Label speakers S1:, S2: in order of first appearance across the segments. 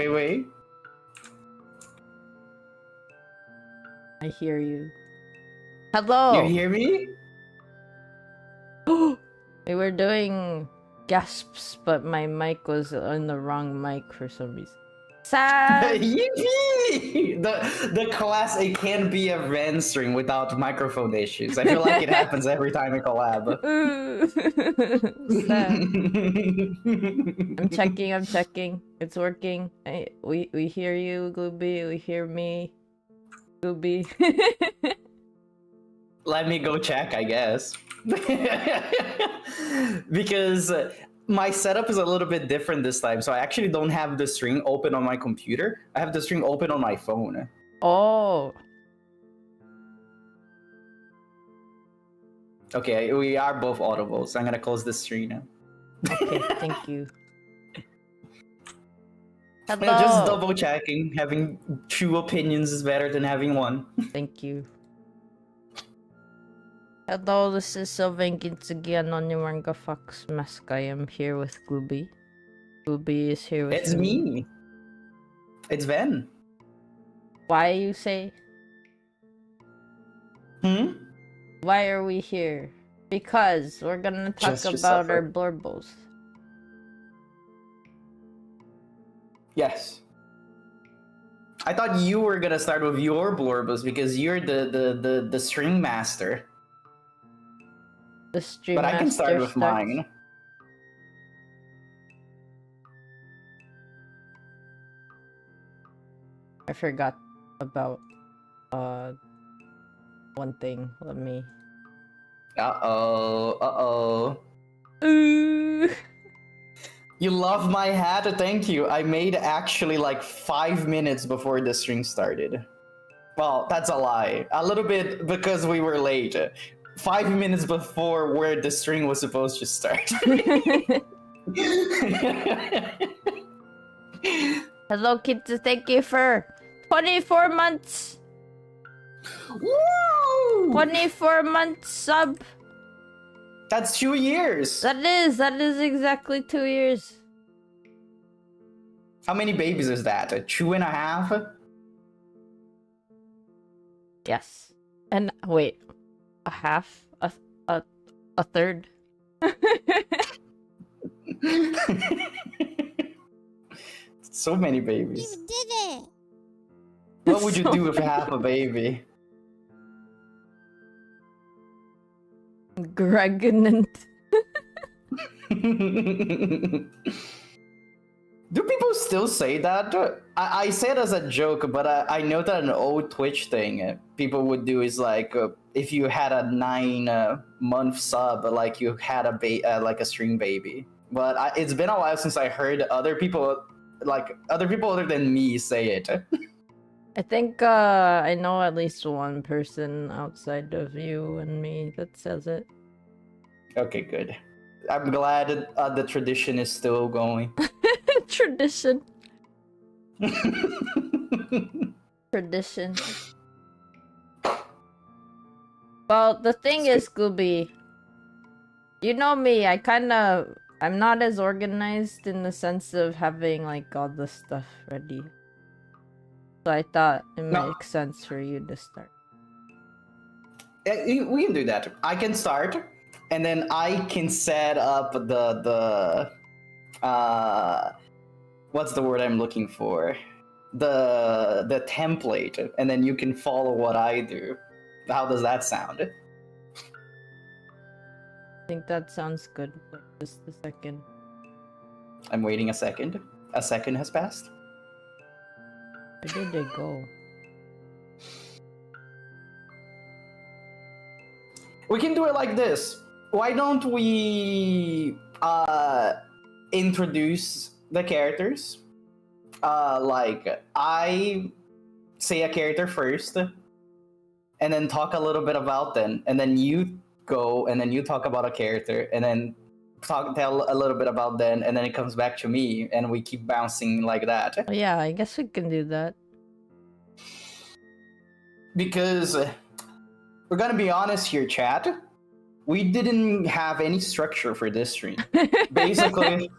S1: Wait.
S2: I hear you. Hello!
S1: You hear me?
S2: We were doing gasps, but my mic was on the wrong mic for some reason. Sad!
S1: Yippee! The class, it can't be a Ren string without microphone issues. I feel like it happens every time we collab.
S2: Sad. I'm checking. It's working. We hear you, Glubie. We hear me, Glubie.
S1: Let me go check, I guess. Because my setup is a little bit different this time, so I actually don't have the string open on my computer. I have the string open on my phone.
S2: Oh.
S1: Okay, we are both audible, so I'm gonna close this string now.
S2: Okay, thank you. Hello.
S1: Just double checking. Having two opinions is better than having one.
S2: Thank you. Hello, this is Sylvain Gintsugi, Anonymanga Fox Mask. I am here with Glubie. Glubie is here with
S1: It's me. It's Ven.
S2: Why you say? Why are we here? Because we're gonna talk about our blurbles.
S1: Yes. I thought you were gonna start with your blurbles because you're the string master.
S2: The stream
S1: but I can start with
S2: starts.
S1: mine.
S2: I forgot about one thing. Let me.
S1: Uh-oh.
S2: Ooh.
S1: You love my hat? Thank you. I made actually like 5 minutes before the string started. Well, that's a lie. A little bit because we were late. 5 minutes before where the string was supposed to start.
S2: Hello, kids. Thank you for 24 months.
S1: Woo!
S2: 24 months sub.
S1: That's 2 years.
S2: That is exactly 2 years.
S1: How many babies is that? 2.5?
S2: Yes. And wait, a half, a third.
S1: So many babies.
S3: You did it!
S1: What would you do with half a baby?
S2: Gregnant.
S1: Do people still say that? I say it as a joke, but I know that an old Twitch thing people would do is like if you had a 9-month sub, like you had like a string baby. But it's been a while since I heard other people other than me say it.
S2: I think I know at least one person outside of you and me that says it.
S1: Okay, good. I'm glad the tradition is still going.
S2: Tradition. Tradition. Well, the thing is, Glubie, you know me, I'm not as organized in the sense of having like all the stuff ready. So I thought it makes sense for you to start.
S1: We can do that. I can start, and then I can set up the what's the word I'm looking for? The template, and then you can follow what I do. How does that sound?
S2: I think that sounds good. Wait, just a second.
S1: I'm waiting a second. A second has passed.
S2: Where did they go?
S1: We can do it like this. Why don't we introduce the characters? Like I say a character first, and then talk a little bit about them, and then you go and then you talk about a character, and then tell a little bit about then, and then it comes back to me, and we keep bouncing like that.
S2: Yeah, I guess we can do that.
S1: Because we're gonna be honest here, chat. We didn't have any structure for this stream. Basically,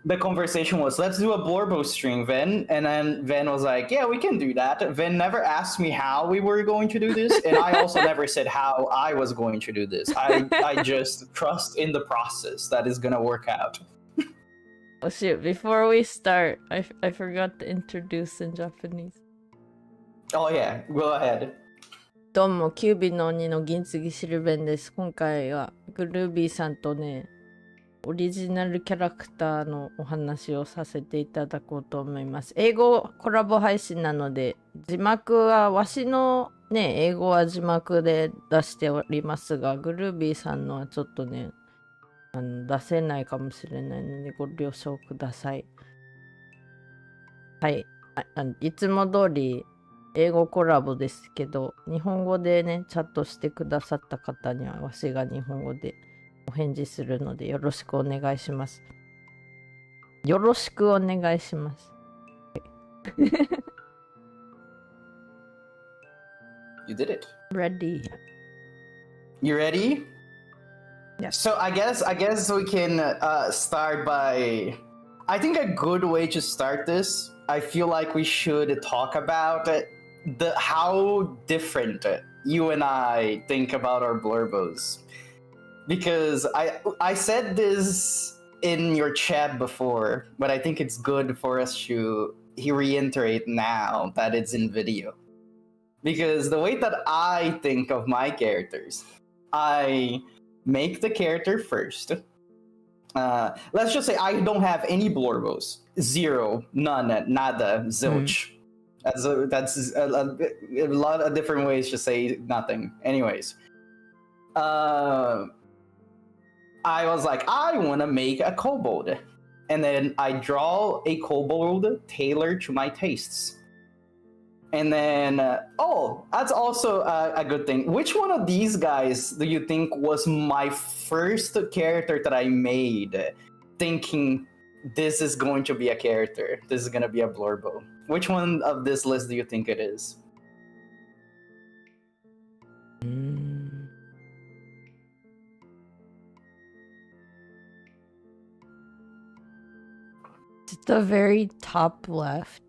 S1: the conversation was, let's do a Blorbo stream, Ven. And then Ven was like, yeah, we can do that. Ven never asked me how we were going to do this. And I also never said how I was going to do this. I just trust in the process that is going to work out.
S2: Oh shoot, before we start, I forgot to introduce in Japanese.
S1: Oh yeah, go ahead.
S2: どうも、キュービの鬼の銀継シルベンです。今回はグルービーさんとね、オリジナルキャラクターのお話をさせていただこうと思います。英語コラボ配信なので、字幕はわしのね、英語は字幕で出しておりますが、グルービーさんのはちょっとね、出せないかもしれないのでご了承ください。はい。いつも通り英語コラボですけど、日本語でね、チャットしてくださった方には、わしが日本語でお返事するので、よろしくお願いします。よろしくお願いします。
S1: You did it.
S2: Ready.
S1: You ready?
S2: Yeah.
S1: So I guess we can start by. I think a good way to start this. I feel like we should talk about how different you and I think about our blurbos, because I said this in your chat before, but I think it's good for us to reiterate now that it's in video, because the way that I think of my characters, I make the character first. Let's just say I don't have any blurbos. Zero, none, nada, zilch. That's a lot of different ways to say nothing. Anyways, I was like, I want to make a kobold. And then I draw a kobold tailored to my tastes. And then, that's also a good thing. Which one of these guys do you think was my first character that I made thinking this is going to be a character? This is going to be a blurbo. Which one of this list do you think it is?
S2: It's the very top left.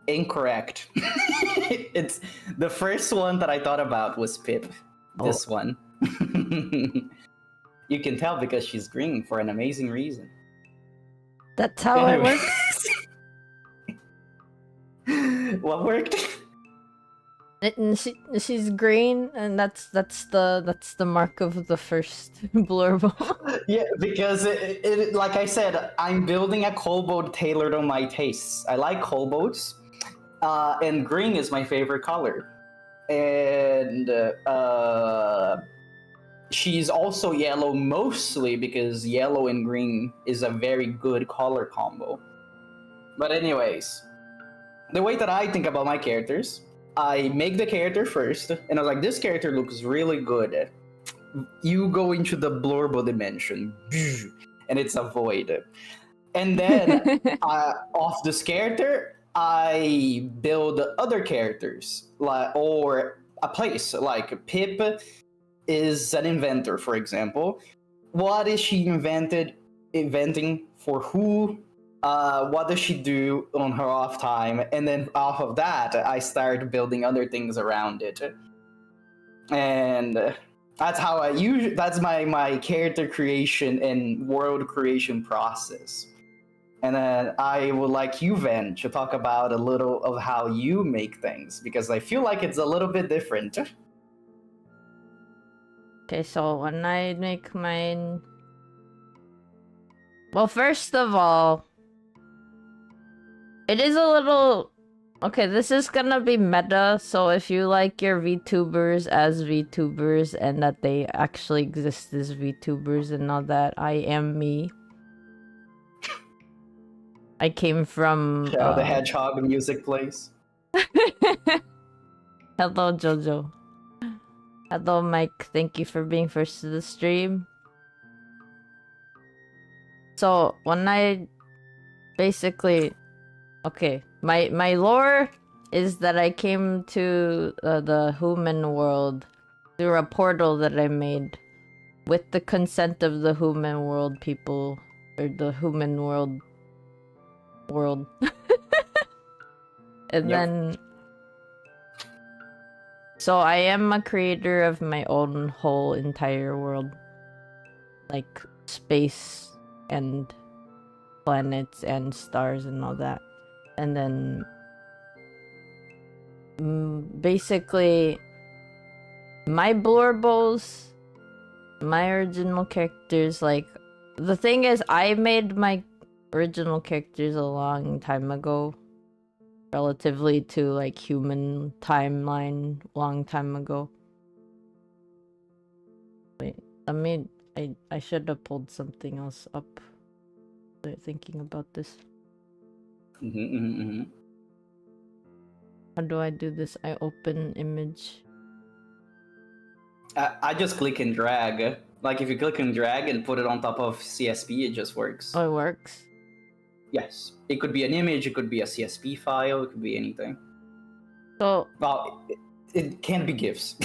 S1: Incorrect. It's the first one that I thought about was Pip. This one. You can tell because she's green for an amazing reason.
S2: That's how it works.
S1: What worked?
S2: She's green, and that's the mark of the first blurbo.
S1: Yeah, because it like I said, I'm building a kobold tailored on my tastes. I like kobolds, and green is my favorite color, and she's also yellow mostly because yellow and green is a very good color combo. But anyways, the way that I think about my characters, I make the character first, and I was like, this character looks really good. You go into the blurbo dimension, and it's a void. And then, off this character, I build other characters, or a place. Like Pip is an inventor, for example. What is she inventing for who? What does she do on her off time? And then off of that, I start building other things around it. And that's how that's my character creation and world creation process. And then I would like you, Ven, to talk about a little of how you make things, because I feel like it's a little bit different.
S2: Okay, so when I make mine... Well, first of all, it is a little... Okay, this is gonna be meta, so if you like your VTubers as VTubers and that they actually exist as VTubers and all that, I am me. I came from...
S1: Shadow the Hedgehog music plays.
S2: Hello, Jojo. Hello, Mike. Thank you for being first to the stream. So when I basically, okay, my lore is that I came to the human world through a portal that I made with the consent of the human world people, or the human world. And then, so I am a creator of my own whole entire world, like space and planets and stars and all that. And then basically my blorbos, my original characters, like, the thing is, I made my original characters a long time ago, relatively to like human timeline, long time ago. Wait, I should have pulled something else up. Thinking about this. How do I do this? I open image.
S1: I just click and drag. Like, if you click and drag and put it on top of CSP, it just works.
S2: Oh, it works?
S1: Yes. It could be an image, it could be a CSP file, it could be anything.
S2: So...
S1: Well, it can be GIFs.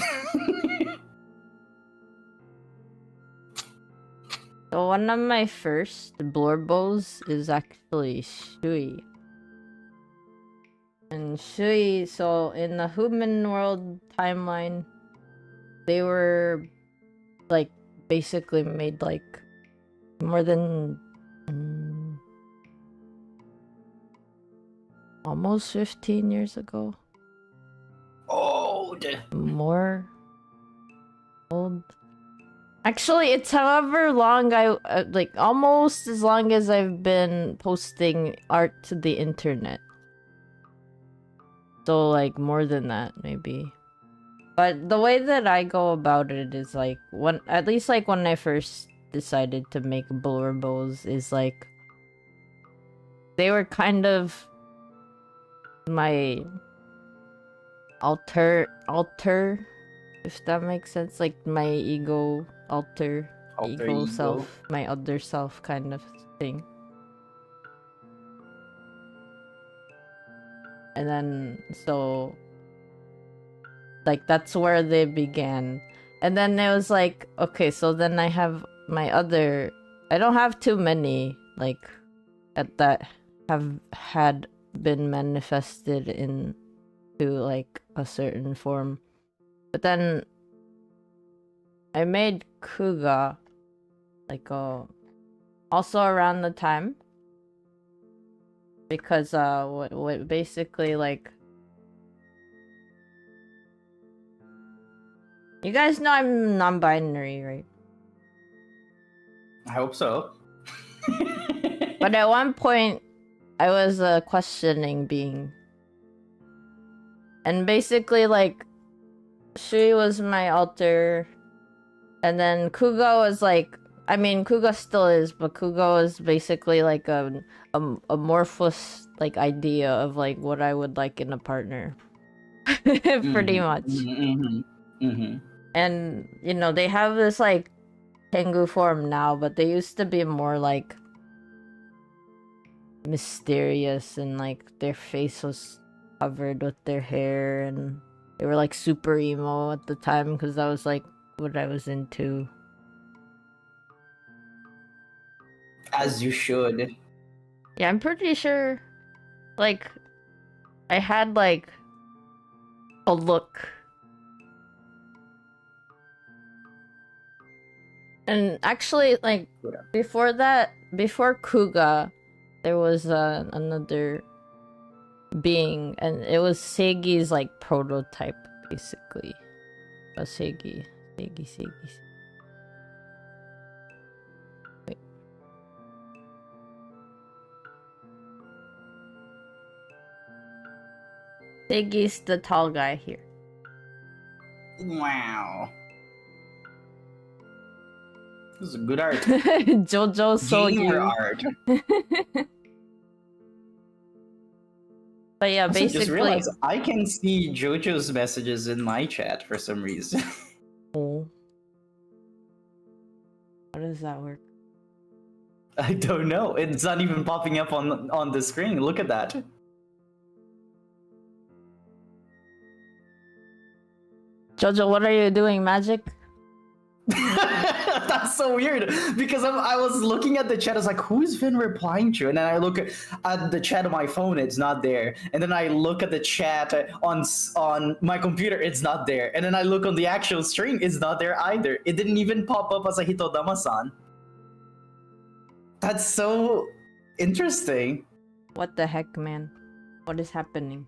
S2: So one of my first blorbos is actually Shui. And Shui, so in the human world timeline, they were like basically made like more than almost 15 years ago.
S1: Old.
S2: More old. Actually, it's however long I like, almost as long as I've been posting art to the internet. So like more than that, maybe. But the way that I go about it is like, at least like when I first decided to make blorbos, is like they were kind of my alter, if that makes sense, like my ego alter ego self, my other self kind of thing. And then so like that's where they began. And then it was like, okay, so then I have my other, I don't have too many like that have had been manifested into like a certain form. But then I made Kuga like also around the time, because what basically, like, you guys know I'm non-binary, right?
S1: I hope so.
S2: But at one point I was a questioning being, and basically like she was my alter, and then Kuga was like, I mean, Kuga still is, but Kuga was basically like a amorphous like idea of like what I would like in a partner. Pretty much. And you know, they have this like Tengu form now, but they used to be more like mysterious, and like their face was covered with their hair, and they were like super emo at the time, because that was like what I was into.
S1: As you should.
S2: Yeah, I'm pretty sure like I had like a look. And actually, like, before that, before Kuga, there was another being, and it was Seigi's like prototype, basically. Seigi. Wait. Seigi's the tall guy here.
S1: Wow. This is good art.
S2: Jojo Soyu
S1: art.
S2: But yeah,
S1: Also,
S2: basically,
S1: just realized I can see JoJo's messages in my chat for some reason.
S2: Oh. How does that work?
S1: I don't know. It's not even popping up on the screen. Look at that.
S2: Jojo, what are you doing? Magic?
S1: That's so weird because I was looking at the chat. I was like, who's been replying to? And then I look at the chat on my phone, it's not there. And then I look at the chat on my computer, it's not there. And then I look on the actual stream, it's not there either. It didn't even pop up as a Hitodama-san. That's so interesting.
S2: What the heck, man? What is happening?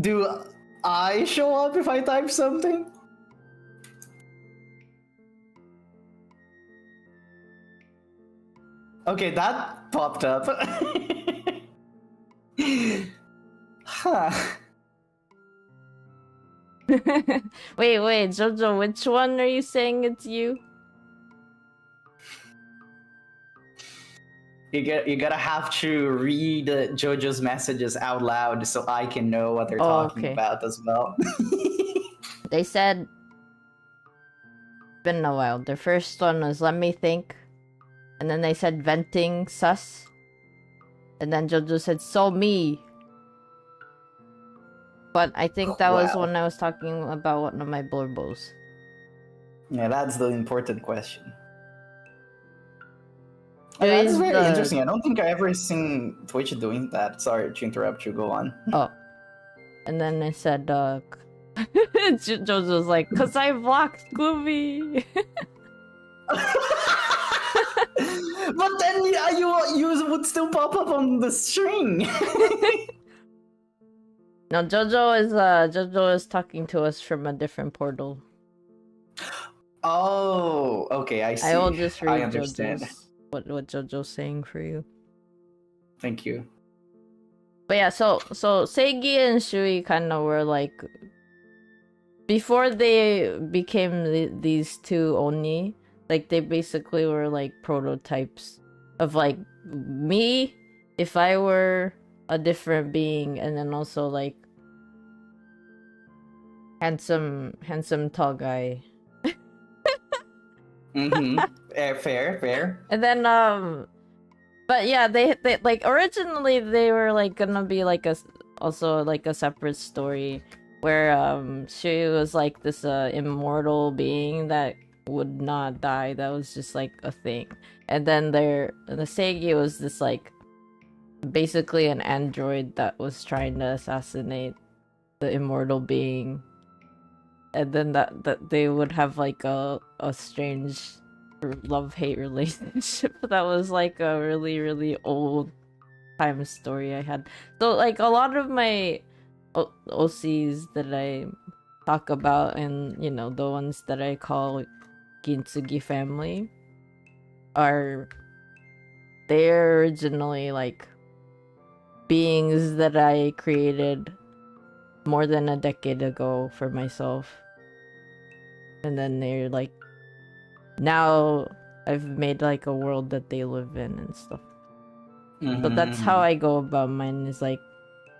S1: Do I show up if I type something? Okay, that popped up. Huh.
S2: Wait, Jojo, which one are you saying it's you?
S1: You gotta have to read Jojo's messages out loud so I can know what they're talking about as well.
S2: They said... Been a while. Their first one was let me think. And then they said venting sus. And then Jojo said so me. But I think that was when I was talking about one of my blurbos.
S1: Yeah, that's the important question. That's very interesting. I don't think I've ever seen Twitch doing that. Sorry to interrupt you. Go on.
S2: Oh. And then I said, Jojo was like, cause I blocked Glubie.
S1: But then you would still pop up on the string.
S2: No, Jojo is talking to us from a different portal.
S1: Oh, okay, I see.
S2: I will just read
S1: I understand.
S2: What Jojo's saying for you.
S1: Thank you.
S2: But yeah, so Seigi and Shui kind of were like before they became these two Oni, like they basically were like prototypes of like me if I were a different being, and then also like handsome tall guy. Fair. And then but yeah, they like originally they were like gonna be like also like a separate story where she was like this immortal being that would not die. That was just like a thing. And then the Seigi was this like basically an android that was trying to assassinate the immortal being. And then that they would have like a strange love-hate relationship that was like a really old time story I had. So like a lot of my OCs that I talk about, and you know, the ones that I call Gintsugi family, they're originally like beings that I created more than a decade ago for myself. And then they're like, now I've made like a world that they live in and stuff. So that's how I go about mine, is like,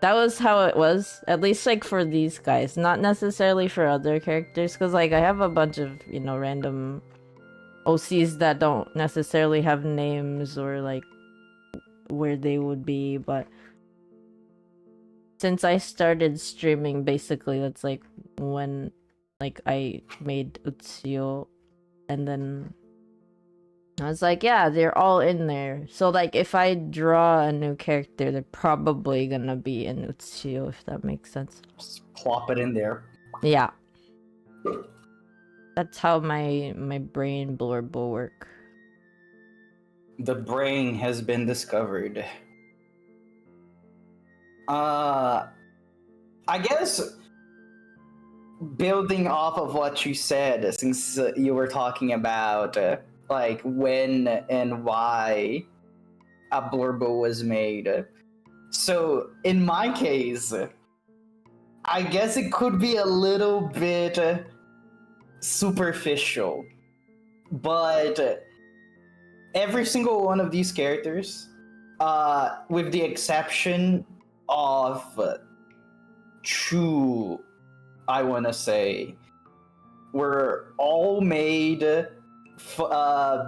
S2: that was how it was, at least like for these guys, not necessarily for other characters, because like I have a bunch of, you know, random OCs that don't necessarily have names or like where they would be, but since I started streaming, basically that's like when like I made Utsuyo, and then I was like, yeah, they're all in there. So like if I draw a new character, they're probably gonna be in Utsuyo, if that makes sense.
S1: Just plop it in there.
S2: Yeah. That's how my brain blurb will work.
S1: The brain has been discovered. I guess building off of what you said, since you were talking about like when and why a blurbo was made. So in my case, I guess it could be a little bit superficial, but every single one of these characters, with the exception of two, I want to say, were all made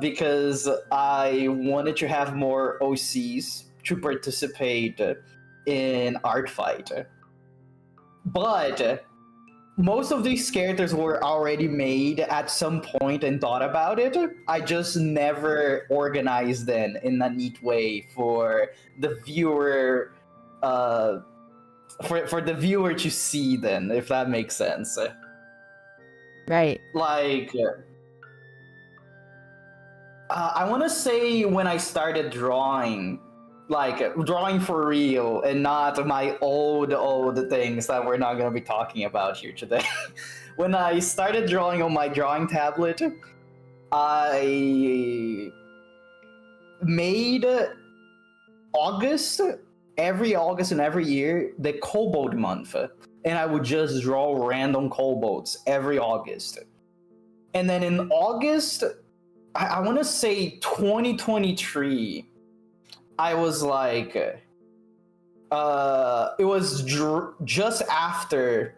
S1: because I wanted to have more OCs to participate in art fight. But most of these characters were already made at some point and thought about it. I just never organized them in a neat way for the viewer, for the viewer to see them, if that makes sense.
S2: Right.
S1: Like, I want to say when I started drawing, like drawing for real and not my old things that we're not going to be talking about here today. When I started drawing on my drawing tablet, I made every August and every year, the kobold month. And I would just draw random kobolds every August. And then in August, I want to say 2023, I was like, it was just after,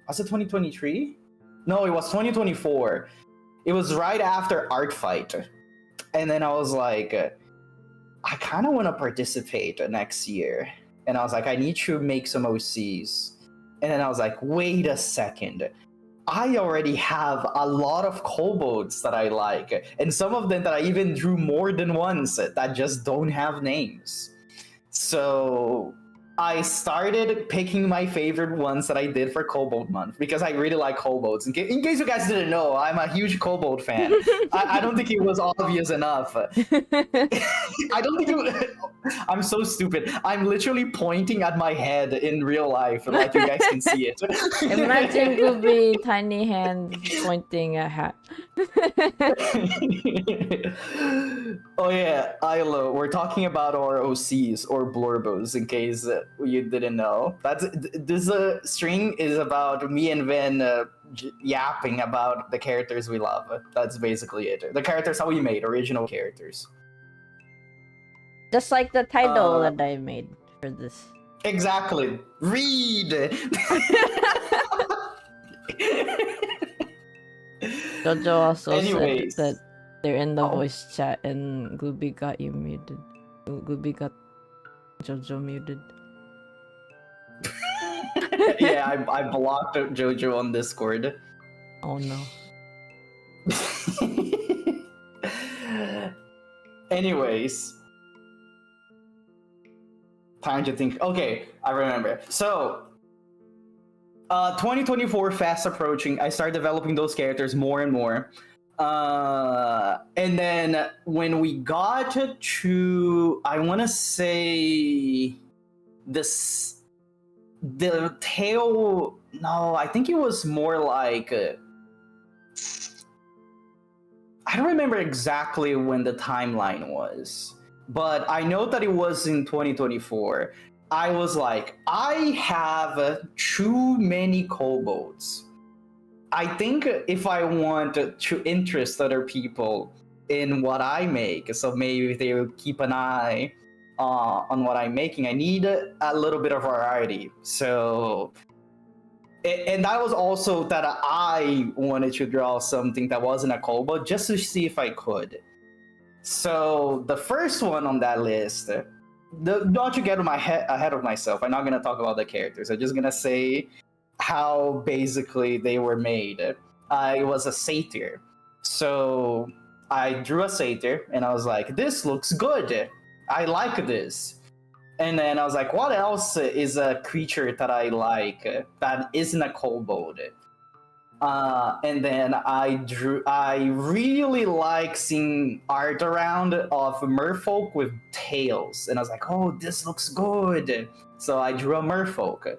S1: was it 2023? No, it was 2024. It was right after Art Fight. And then I was like, I kind of want to participate next year. And I was like, I need to make some OCs. And then I was like, wait a second. I already have a lot of kobolds that I like, and some of them that I even drew more than once that just don't have names. So I started picking my favorite ones that I did for Kobold Month because I really like kobolds. In case you guys didn't know, I'm a huge kobold fan. I don't think it was obvious enough. I don't think I'm so stupid. I'm literally pointing at my head in real life, like you guys can see it.
S2: Imagine Glubie tiny hand pointing a hat.
S1: Oh yeah, Ilo, we're talking about our OCs or blurbos in case you didn't know. This string is about me and Vin yapping about the characters we love. That's basically it. The characters that we made, original characters.
S2: Just like the title that I made for this.
S1: Exactly. Read!
S2: Jojo also
S1: Anyways.
S2: said that they're in the voice chat and Glubie got you muted. Glubie got Jojo muted.
S1: Yeah, I blocked Jojo on Discord.
S2: Oh no.
S1: Anyways. Time to think. Okay, I remember. So, 2024 fast approaching. I started developing those characters more and more. And then when we got to, I want to say, the tail. No, I think it was more like. I don't remember exactly when the timeline was. But I know that it was in 2024. I was like, I have too many kobolds. I think if I want to interest other people in what I make, so maybe they will keep an eye on what I'm making, I need a little bit of variety. So, and that was also that I wanted to draw something that wasn't a kobold just to see if I could. So the first one on that list, not to get ahead of myself, I'm not going to talk about the characters. I'm just going to say how basically they were made. It was a satyr. So I drew a satyr and I was like, this looks good. I like this. And then I was like, what else is a creature that I like that isn't a kobold? And then I really like seeing art around of merfolk with tails. And I was like, oh, this looks good. So I drew a merfolk.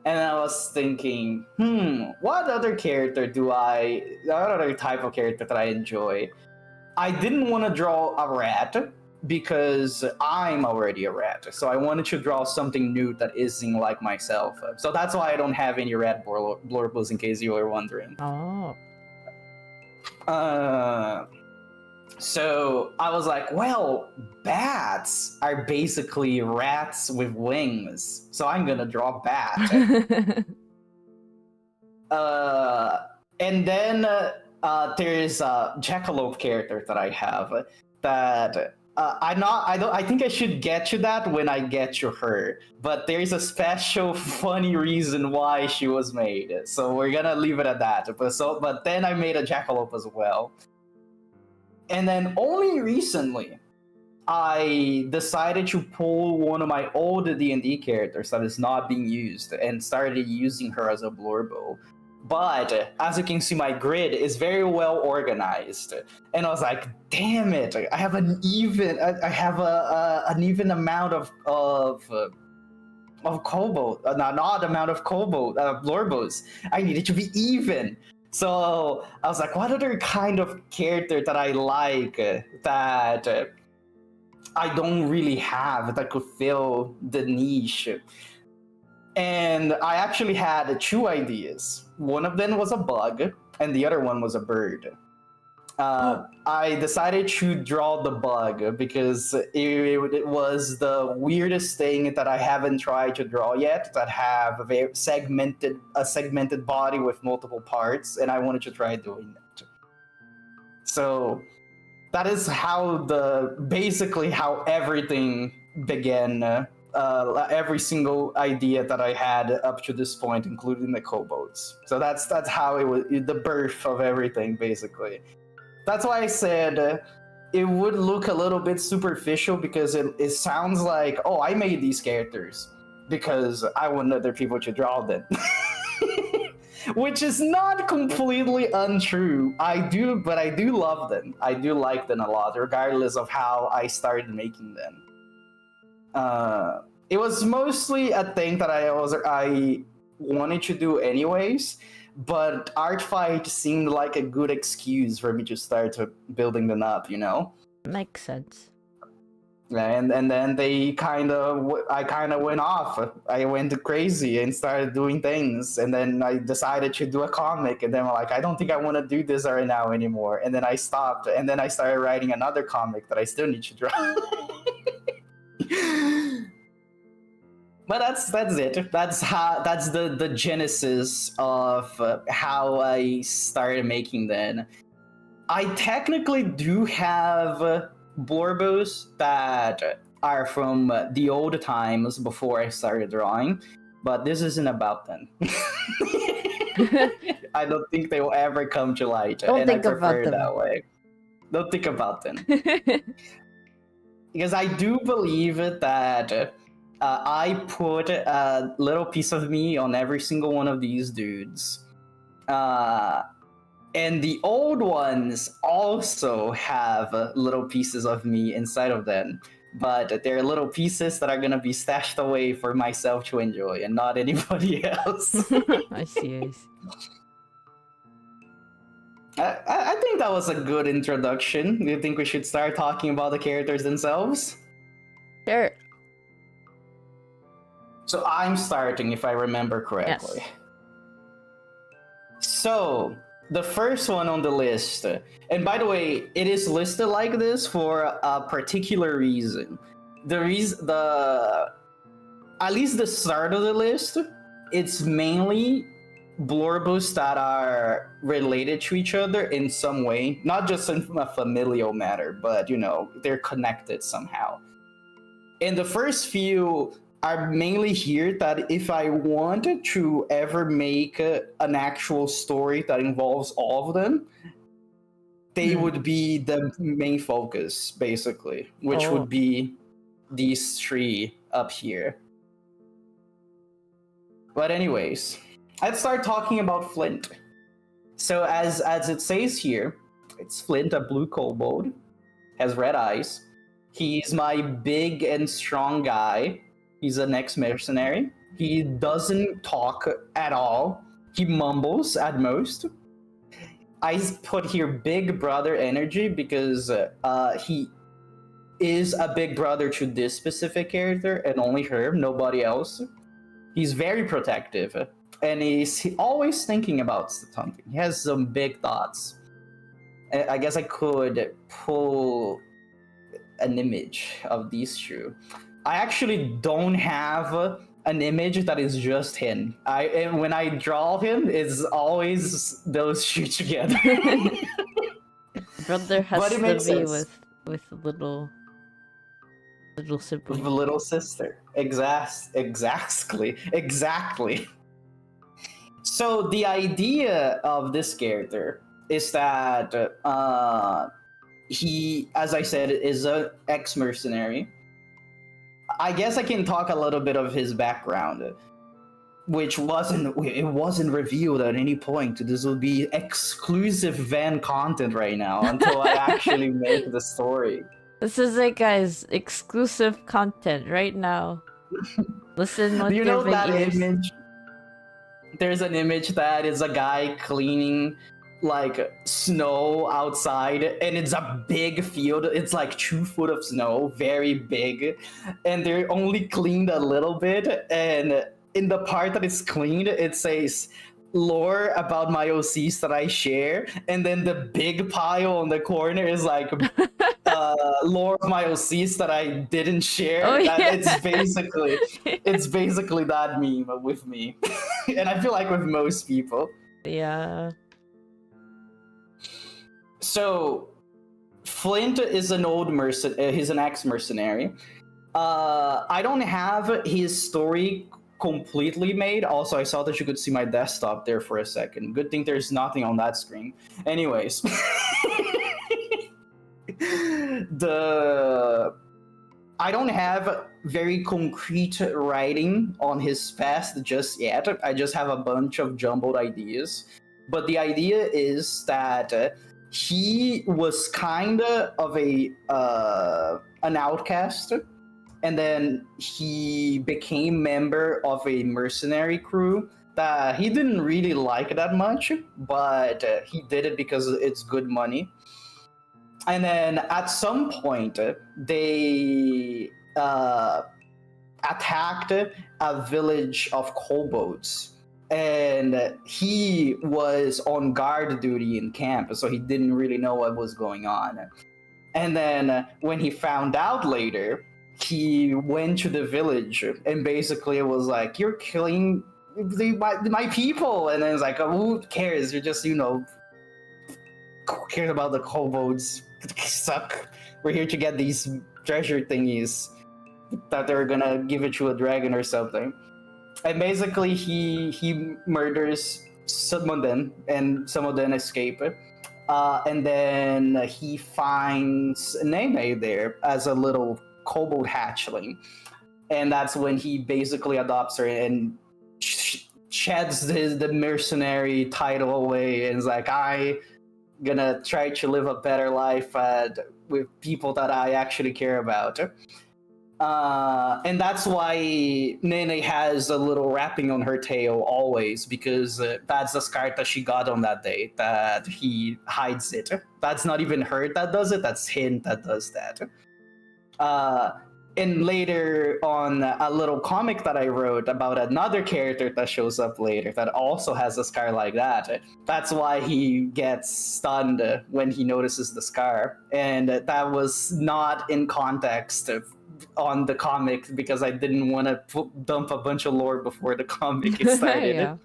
S1: And I was thinking, what other type of character that I enjoy? I didn't want to draw a rat because I'm already a rat. So I wanted to draw something new that isn't like myself. So that's why I don't have any rat blurbles, in case you were wondering.
S2: Oh.
S1: So I was like, well, bats are basically rats with wings. So I'm gonna draw bat. And then there's a jackalope character that I have that I think I should get to that when I get to her. But there's a special funny reason why she was made. So we're gonna leave it at that. But then I made a jackalope as well. And then only recently I decided to pull one of my old D&D characters that is not being used and started using her as a blurbo. But as you can see, my grid is very well organized, and I was like, "Damn it! I have an even amount of kobold, an odd amount of kobold blurbos. I need it to be even." So I was like, "What other kind of character that I like that I don't really have that could fill the niche?" And I actually had two ideas. One of them was a bug, and the other one was a bird. I decided to draw the bug because it was the weirdest thing that I haven't tried to draw yet, that have a very segmented body with multiple parts, and I wanted to try doing that. So that is basically how everything began. Every single idea that I had up to this point, including the kobolds. So that's how it was, the birth of everything, basically. That's why I said it would look a little bit superficial, because it sounds like, oh, I made these characters because I want other people to draw them. Which is not completely untrue. I do love them. I do like them a lot, regardless of how I started making them. It was mostly a thing that I wanted to do anyways, but Art Fight seemed like a good excuse for me to start building them up, you know?
S2: Makes sense.
S1: And then I kind of went off. I went crazy and started doing things, and then I decided to do a comic, and then I'm like, I don't think I want to do this right now anymore, and then I stopped, and then I started writing another comic that I still need to draw. But that's it. That's the genesis of how I started making them. I technically do have blurbos that are from the old times before I started drawing, but this isn't about them. I don't think they will ever come to light,
S2: Don't
S1: and
S2: think
S1: I prefer
S2: about them.
S1: that way. Don't think about them. Because I do believe that I put a little piece of me on every single one of these dudes. And the old ones also have little pieces of me inside of them. But they're little pieces that are going to be stashed away for myself to enjoy and not anybody else.
S2: I see.
S1: I think that was a good introduction. Do you think we should start talking about the characters themselves?
S2: Sure.
S1: So I'm starting, if I remember correctly.
S2: Yes.
S1: So the first one on the list, and by the way, it is listed like this for a particular reason. At least the start of the list, it's mainly blurbos that are related to each other in some way, not just in a familial matter, but they're connected somehow. And the first few are mainly here that if I wanted to ever make an actual story that involves all of them, they would be the main focus, basically, which would be these three up here. But anyways, let's start talking about Flint. So as it says here, it's Flint, a blue kobold, has red eyes. He's my big and strong guy. He's an ex-mercenary. He doesn't talk at all. He mumbles at most. I put here big brother energy because he is a big brother to this specific character and only her, nobody else. He's very protective and he's always thinking about something. He has some big thoughts. I guess I could pull an image of these two. I actually don't have an image that is just him. And when I draw him, it's always those two together.
S2: Brother has
S1: But it
S2: to
S1: makes
S2: be
S1: sense.
S2: with little sibling.
S1: Little sister. Exactly. So the idea of this character is that he, as I said, is an ex-mercenary. I guess I can talk a little bit of his background, which wasn't revealed at any point. This will be exclusive van content right now until I actually make the story.
S2: This is it, guys. Exclusive content right now. Listen with
S1: Do you
S2: your
S1: know
S2: big
S1: that
S2: ears.
S1: image? There's an image that is a guy cleaning like snow outside, and it's a big field. It's like 2 foot of snow, very big, and they're only cleaned a little bit. And in the part that is cleaned, it says lore about my OCs that I share, and then the big pile on the corner is like lore of my OCs that I didn't share.
S2: Oh, yeah.
S1: It's basically that meme with me. And I feel like with most people.
S2: Yeah.
S1: So Flint is an old he's an ex-mercenary. I don't have his story completely made. Also, I saw that you could see my desktop there for a second. Good thing there's nothing on that screen. Anyways. I don't have very concrete writing on his past just yet. I just have a bunch of jumbled ideas. But the idea is that he was kind of an outcast, and then he became member of a mercenary crew that he didn't really like that much, but he did it because it's good money. And then at some point, they attacked a village of kobolds, and he was on guard duty in camp, so he didn't really know what was going on. And then when he found out later, he went to the village and basically it was like, you're killing my people. And then it's like, oh, who cares? You're just, who cares about the kobolds? Suck. We're here to get these treasure thingies that they're gonna give it to a dragon or something. And basically he murders some of them, and some of them escape. And then he finds Nene there as a little kobold hatchling. And that's when he basically adopts her and sheds the mercenary title away and is like, I gonna try to live a better life with people that I actually care about. And that's why Nene has a little wrapping on her tail always, because that's the scar that she got on that day, that he hides it. That's not even her that does it, that's him that does that. And later on, a little comic that I wrote about another character that shows up later that also has a scar like that. That's why he gets stunned when he notices the scar. And that was not in context on the comic, because I didn't want to dump a bunch of lore before the comic started.
S2: Yeah.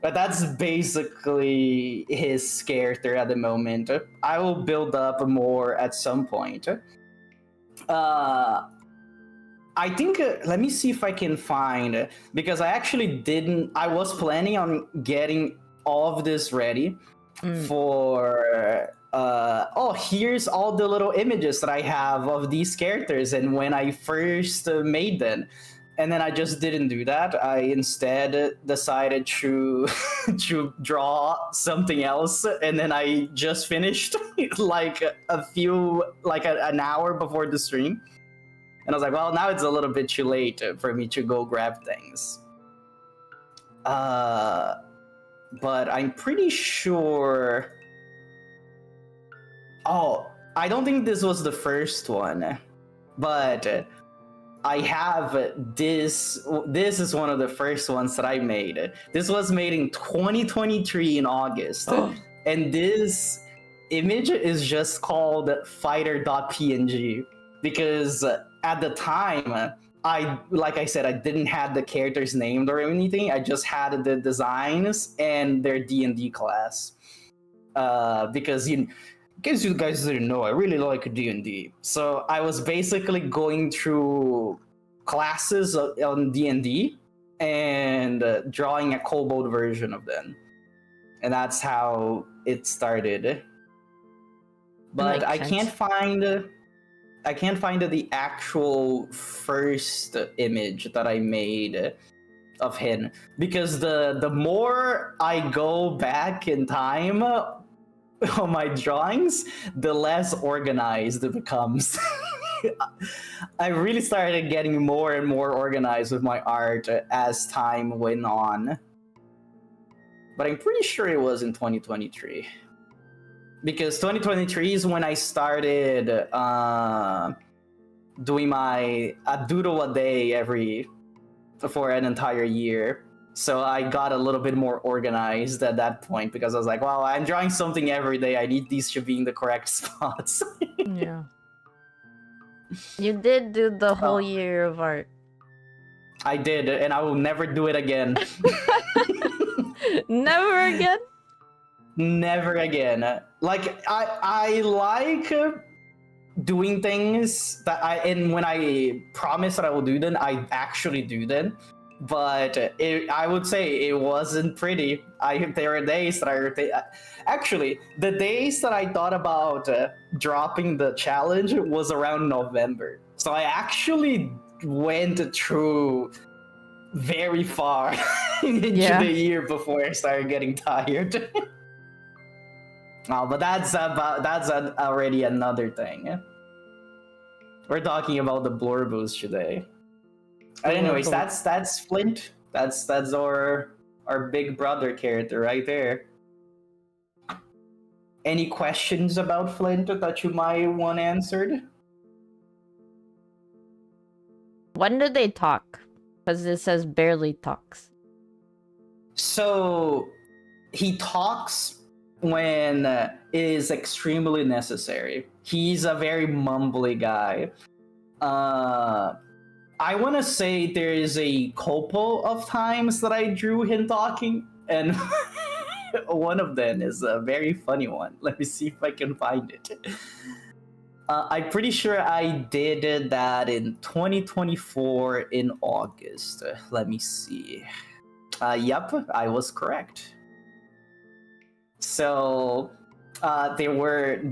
S1: But that's basically his character at the moment. I will build up more at some point. I think, let me see if I can find, because I was planning on getting all of this ready for, here's all the little images that I have of these characters and when I first made them. And then I just didn't do that. I instead decided to draw something else, and then I just finished like an hour before the stream. And I was like, well, now it's a little bit too late for me to go grab things. But I'm pretty sure... Oh, I don't think this was the first one, but I have this. This is one of the first ones that I made. This was made in 2023 in August. And this image is just called fighter.png, because at the time, like I said, I didn't have the characters named or anything. I just had the designs and their D&D class. Because in case you guys didn't know, I really like D&D. So I was basically going through classes on D&D and drawing a kobold version of them. And that's how it started. But I can't find the actual first image that I made of him, because the more I go back in time on my drawings, the less organized it becomes. I really started getting more and more organized with my art as time went on. But I'm pretty sure it was in 2023. Because 2023 is when I started doing a doodle a day for an entire year. So I got a little bit more organized at that point, because I was like, wow, I'm drawing something every day. I need these to be in the correct spots.
S2: Yeah. You did do the whole year of art.
S1: I did, and I will never do it again.
S2: Never again?
S1: Never again. Like, I like doing things that and when I promise that I will do them, I actually do them. But I would say it wasn't pretty. There were days that actually, the days that I thought about dropping the challenge was around November. So I actually went through very far into the year before I started getting tired. Oh, but that's already another thing. We're talking about the Blorbos today. Anyways, that's Flint. That's our big brother character right there. Any questions about Flint that you might want answered?
S2: When do they talk? Because it says barely talks.
S1: So he talks when it is extremely necessary. He's a very mumbly guy. I want to say there is a couple of times that I drew him talking, and one of them is a very funny one. Let me see if I can find it. I'm pretty sure I did that in 2024 in August. Let me see. Yep, I was correct. So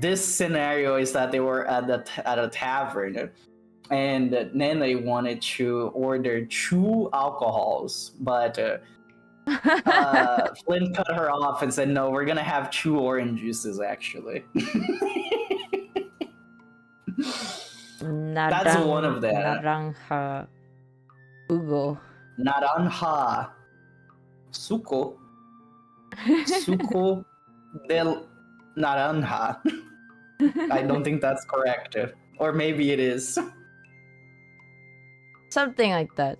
S1: this scenario is that they were at a tavern, and then they wanted to order 2 alcohols, but Flynn cut her off and said, no, we're gonna have 2 orange juices actually. That's one of them.
S2: Naranja Ugo.
S1: Naranja Suco del Naranja. I don't think that's correct. Or maybe it is.
S2: Something like that.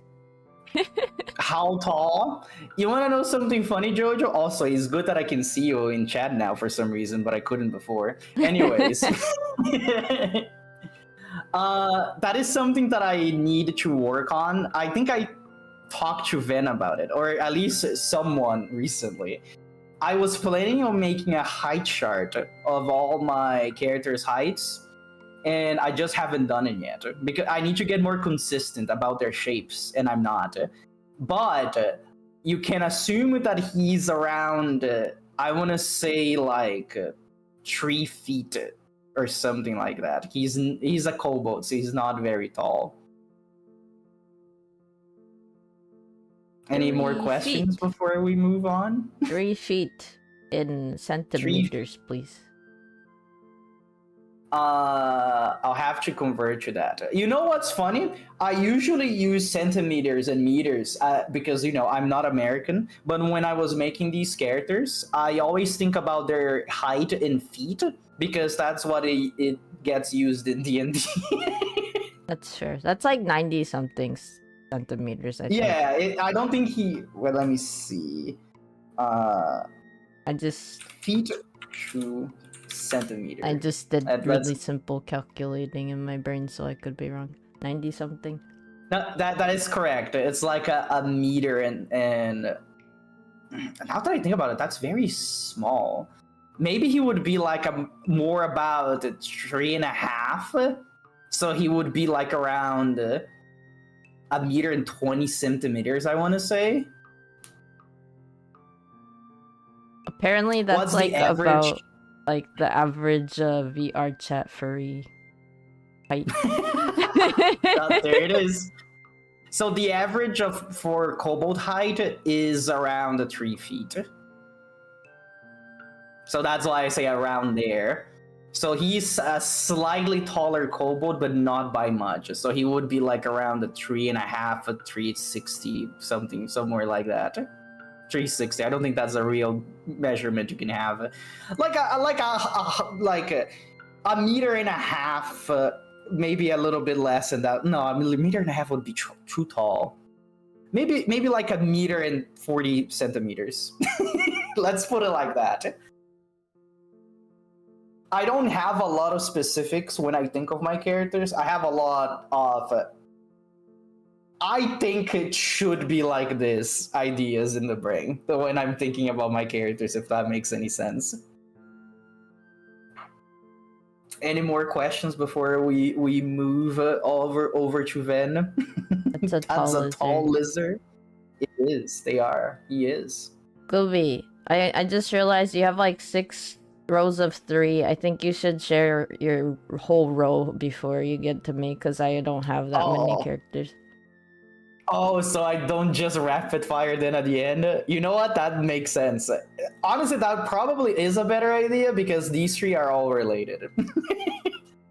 S1: How tall? You want to know something funny, Jojo? Also, it's good that I can see you in chat now for some reason, but I couldn't before. Anyways. That is something that I need to work on. I think I talked to Ven about it, or at least someone recently. I was planning on making a height chart of all my characters' heights, and I just haven't done it yet because I need to get more consistent about their shapes, and I'm not. But you can assume that he's around, I want to say like 3 feet or something like that. He's a kobold, so he's not very tall. Any more questions before we move on?
S2: 3 feet in centimeters, please.
S1: I'll have to convert to that. You know what's funny? I usually use centimeters and meters because, I'm not American. But when I was making these characters, I always think about their height in feet because that's what it gets used in D&D.
S2: That's fair. That's like 90-something centimeters, I think.
S1: Yeah, I don't think he... Well, let me see. Feet to centimeters.
S2: I just did really simple calculating in my brain, so I could be wrong. 90-something.
S1: That is correct. It's like a meter, and now that I think about it, that's very small. Maybe he would be like more about 3.5. So he would be like around 1 meter and 20 centimeters, I want to say.
S2: Apparently, that's
S1: What's
S2: like
S1: the average?
S2: about like the average VR chat furry height.
S1: There it is. So the average for kobold height is around 3 feet. So that's why I say around there. So he's a slightly taller kobold, but not by much. So he would be like around 3.5, 360 something, somewhere like that. 360. I don't think that's a real measurement you can have. Like a meter and a half, maybe a little bit less than that. No, a meter and a half would be too tall. Maybe like 1 meter and 40 centimeters. Let's put it like that. I don't have a lot of specifics when I think of my characters. I have a lot of I think it should be like this ideas in the brain when I'm thinking about my characters, if that makes any sense. Any more questions before we move over to Ven?
S2: That's a tall
S1: lizard. It is. They are. He is.
S2: Glubie, I just realized you have like 6 rows of 3. I think you should share your whole row before you get to me, because I don't have that many characters.
S1: Oh, so I don't just rapid fire then at the end? You know what? That makes sense. Honestly, that probably is a better idea because these 3 are all related.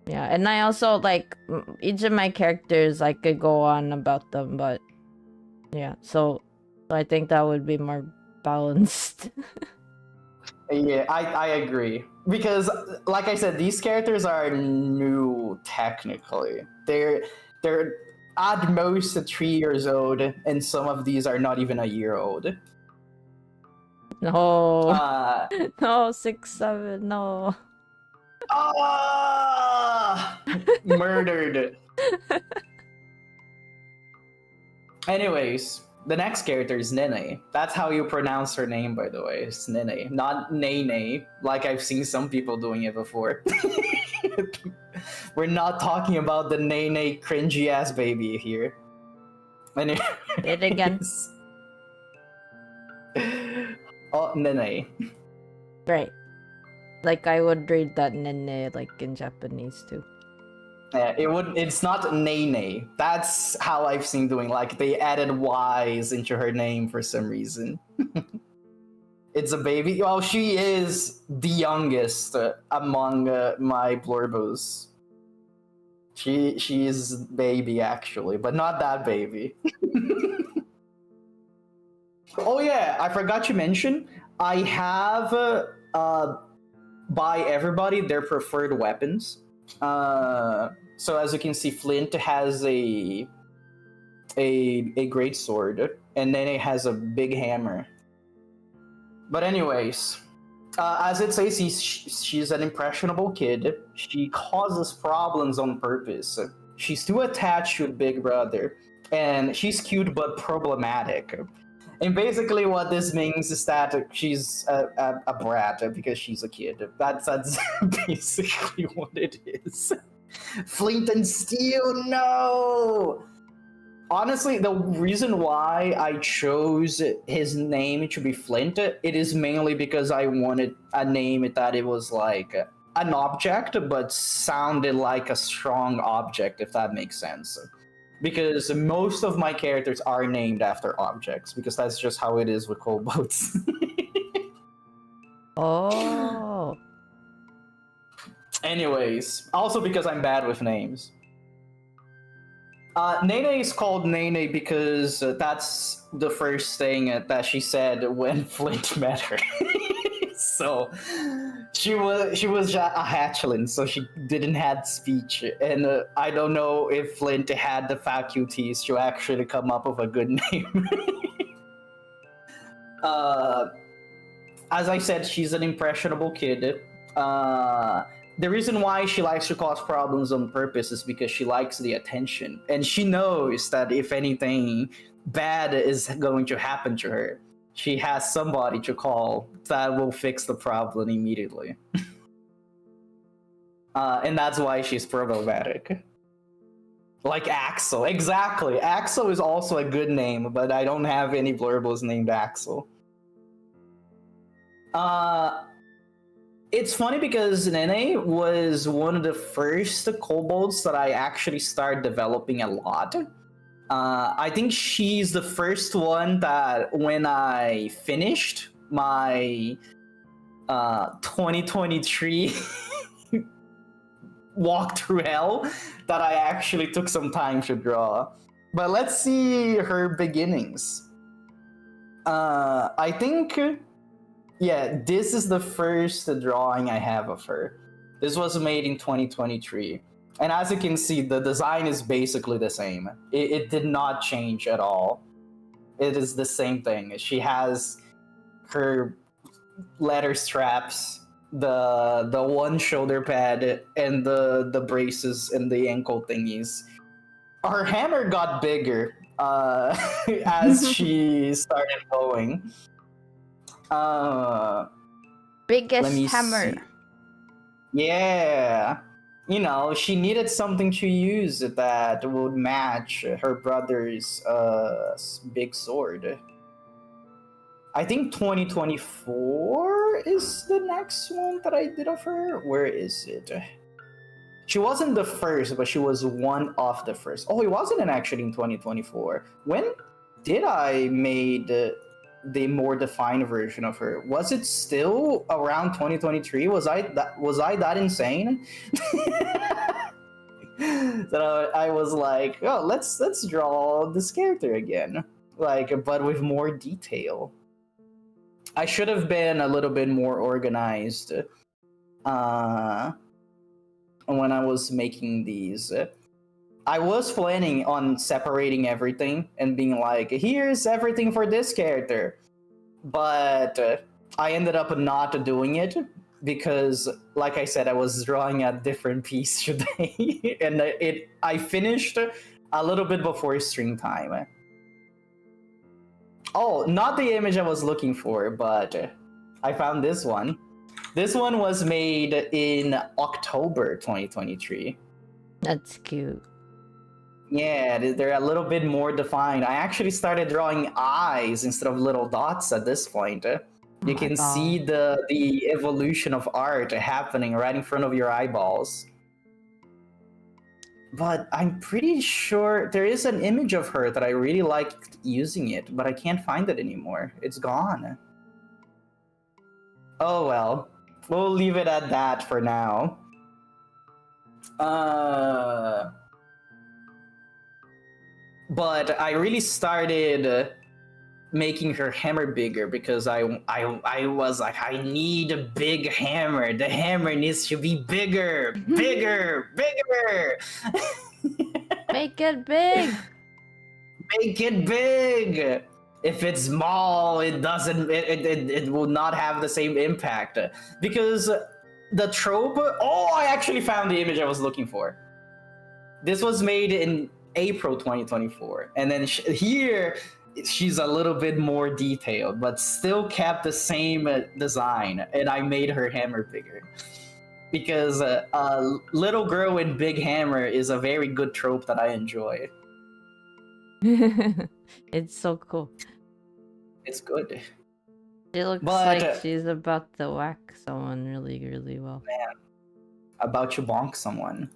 S2: Yeah, and I also like each of my characters, I could go on about them, but yeah, so I think that would be more balanced.
S1: Yeah, I agree. Because, like I said, these characters are new technically. They're at most 3 years old, and some of these are not even a year old.
S2: No. No, 6, 7, no.
S1: Murdered. Anyways, the next character is Nene. That's how you pronounce her name, by the way. It's Nene, not Nene, like I've seen some people doing it before. We're not talking about the Nene cringy ass baby here. Anyways.
S2: It again.
S1: Oh, Nene.
S2: Right. Like I would read that Nene like in Japanese too.
S1: Yeah, it's not Nene. That's how I've seen doing. Like they added Y's into her name for some reason. It's a baby. Well, she is the youngest among my Blorbos. She is baby actually, but not that baby. Oh yeah, I forgot to mention. I have by everybody their preferred weapons. So as you can see, Flint has a great sword, and then it has a big hammer. But anyways, as it says, she's an impressionable kid. She causes problems on purpose. She's too attached to Big Brother, and she's cute but problematic. And basically what this means is that she's a brat because she's a kid. That's basically what it is. Flint and Steel, no! Honestly, the reason why I chose his name to be Flint, it is mainly because I wanted a name that it was like an object, but sounded like a strong object, if that makes sense. Because most of my characters are named after objects, because that's just how it is with kobolds.
S2: Oh.
S1: Anyways, also because I'm bad with names. Nene is called Nene because that's the first thing that she said when Flint met her. So she was a hatchling, so she didn't have speech, and I don't know if Flint had the faculties to actually come up with a good name. As I said, she's an impressionable kid. the reason why she likes to cause problems on purpose is because she likes the attention. And she knows that if anything bad is going to happen to her, she has somebody to call that will fix the problem immediately. And that's why she's problematic. Like Axel, exactly. Axel is also a good name, but I don't have any blurbles named Axel. It's funny because Nene was one of the first kobolds that I actually started developing a lot. I think she's the first one that when I finished my 2023 walk through hell, that I actually took some time to draw. But let's see her beginnings. I think, yeah, this is the first drawing I have of her. This was made in 2023. And as you can see, the design is basically the same. It did not change at all. It is the same thing. She has her leather straps, the one shoulder pad, and the braces and the ankle thingies. Her hammer got bigger as she started going.
S2: Biggest hammer.
S1: See. Yeah. You know, she needed something to use that would match her brother's big sword. I think 2024 is the next one that I did of her. Where is it? She wasn't the first, but she was one of the first. Oh, it wasn't actually in 2024. When did I made the more defined version of her? Was it still around 2023? Was I that insane? So I was like, oh, let's draw this character again, like, but with more detail. I should have been a little bit more organized when I was making these. I was planning on separating everything and being like, here's everything for this character. But I ended up not doing it because, like I said, I was drawing a different piece today. And I finished a little bit before stream time. Oh, not the image I was looking for, but I found this one. This one was made in October 2023.
S2: That's cute.
S1: Yeah, they're a little bit more defined. I actually started drawing eyes instead of little dots at this point. You can see the evolution of art happening right in front of your eyeballs. But I'm pretty sure there is an image of her that I really liked using it, but I can't find it anymore. It's gone. Oh well. We'll leave it at that for now. But I really started making her hammer bigger because I was like, I need a big hammer. The hammer needs to be bigger, bigger, bigger.
S2: Make it big.
S1: Make it big. If it's small, it doesn't. It will not have the same impact because the trope. Oh, I actually found the image I was looking for. This was made in April 2024, and then here she's a little bit more detailed, but still kept the same design, and I made her hammer bigger because a little girl with big hammer is a very good trope that I enjoy.
S2: It's so cool.
S1: It's good.
S2: She looks like she's about to whack someone really, really well.
S1: Man, about to bonk someone.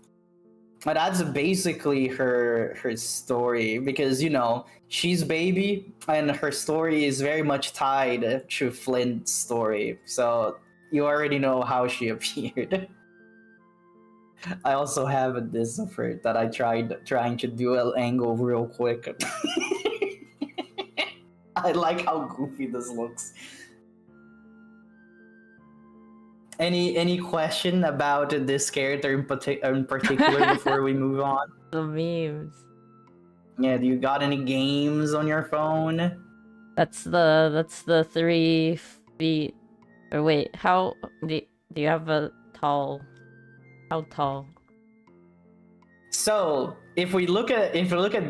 S1: But that's basically her story because, you know, she's baby and her story is very much tied to Flint's story. So you already know how she appeared. I also have this of her that I trying to do an angle real quick. I like how goofy this looks. Any question about this character in particular before we move on?
S2: The memes.
S1: Yeah, do you got any games on your phone?
S2: That's the 3 feet. Or wait, how do you have a tall How tall?
S1: So if we look at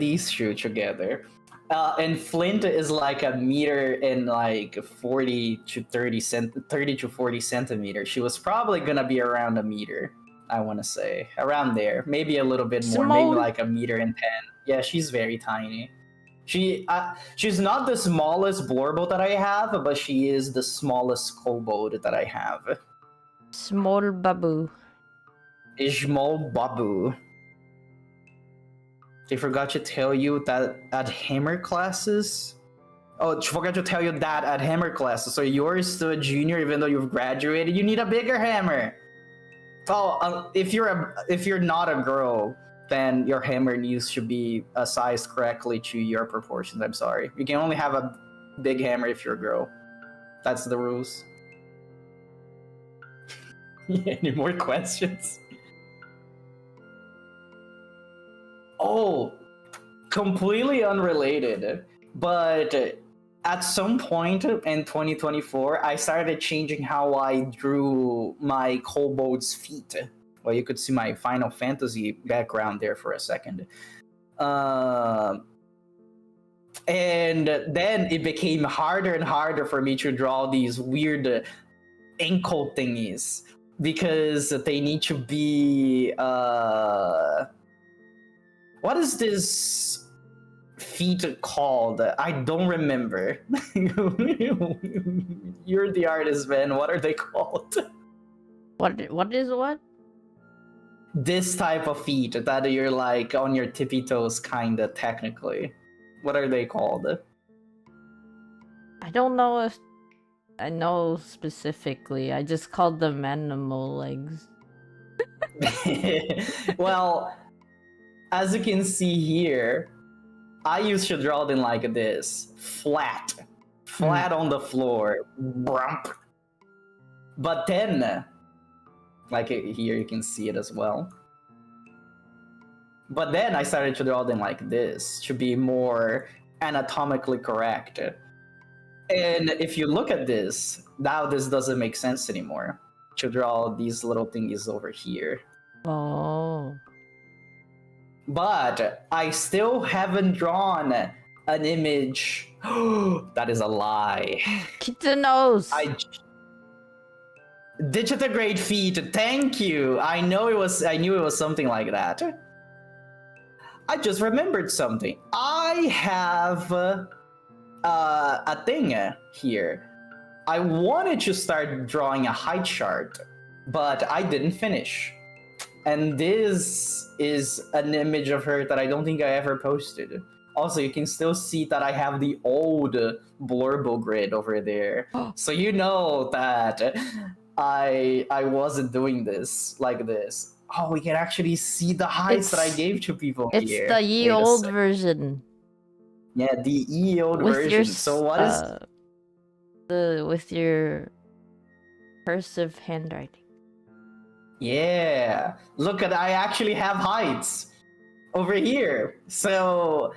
S1: these two together, and Flint is like a meter and like 30 to 40 centimeters. She was probably gonna be around a meter. I want to say around there, maybe a little bit more,
S2: Small.
S1: maybe like a meter and 10. Yeah, she's very tiny. She's not the smallest blorbo that I have, but she is the smallest kobold that I have.
S2: Small babu.
S1: Small babu. They forgot to tell you that at Hammer classes. Oh, forgot to tell you that at Hammer classes. So you're still a junior, even though you've graduated. You need a bigger hammer. Oh, if you're not a girl, then your hammer needs to be sized correctly to your proportions. I'm sorry. You can only have a big hammer if you're a girl. That's the rules. Any more questions? Oh, completely unrelated. But at some point in 2024, I started changing how I drew my kobold's feet. Well, you could see my Final Fantasy background there for a second. And then it became harder and harder for me to draw these weird ankle thingies because they need to be... what is this feet called? I don't remember. You're the artist, man. What are they called?
S2: What is what?
S1: This type of feet that you're like on your tippy toes, kinda technically. What are they called?
S2: I don't know if I know specifically. I just called them animal legs.
S1: Well, as you can see here, I used to draw them like this. Flat on the floor. Brump. But then, like here you can see it as well. But then I started to draw them like this to be more anatomically correct. And if you look at this, now this doesn't make sense anymore. To draw these little thingies over here.
S2: Oh.
S1: But I still haven't drawn an image. That is a lie.
S2: Kitten nose.
S1: Digitigrade feet. Thank you. I knew it was something like that. I just remembered something. I have a thing here. I wanted to start drawing a height chart, but I didn't finish. And this is an image of her that I don't think I ever posted. Also, you can still see that I have the old blurbo grid over there. So you know that I wasn't doing this like this. Oh, we can actually see the heights that I gave to people here.
S2: It's the ye old version.
S1: Yeah, the ye old version. So what is
S2: with your cursive handwriting?
S1: Yeah, look at, I actually have heights over here. So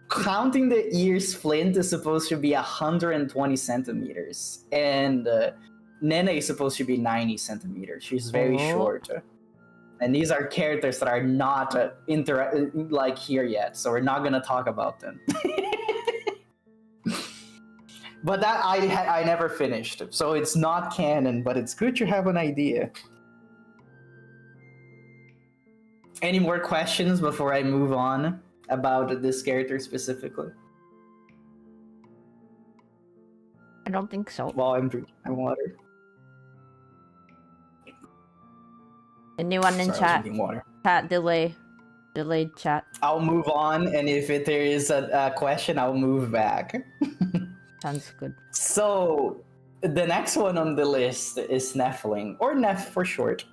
S1: counting the ears, Flint is supposed to be 120 centimeters, and Nene is supposed to be 90 centimeters. She's very short. And these are characters that are not like here yet, so we're not gonna talk about them. But that I never finished, so it's not canon, but it's good to have an idea. Any more questions before I move on about this character specifically?
S2: I don't think so.
S1: While I'm drinking my water.
S2: Anyone in chat?
S1: Water.
S2: Chat delay. Delayed chat.
S1: I'll move on, and if there is a question, I'll move back.
S2: Sounds good.
S1: So, the next one on the list is Nephilim, or Neph for short.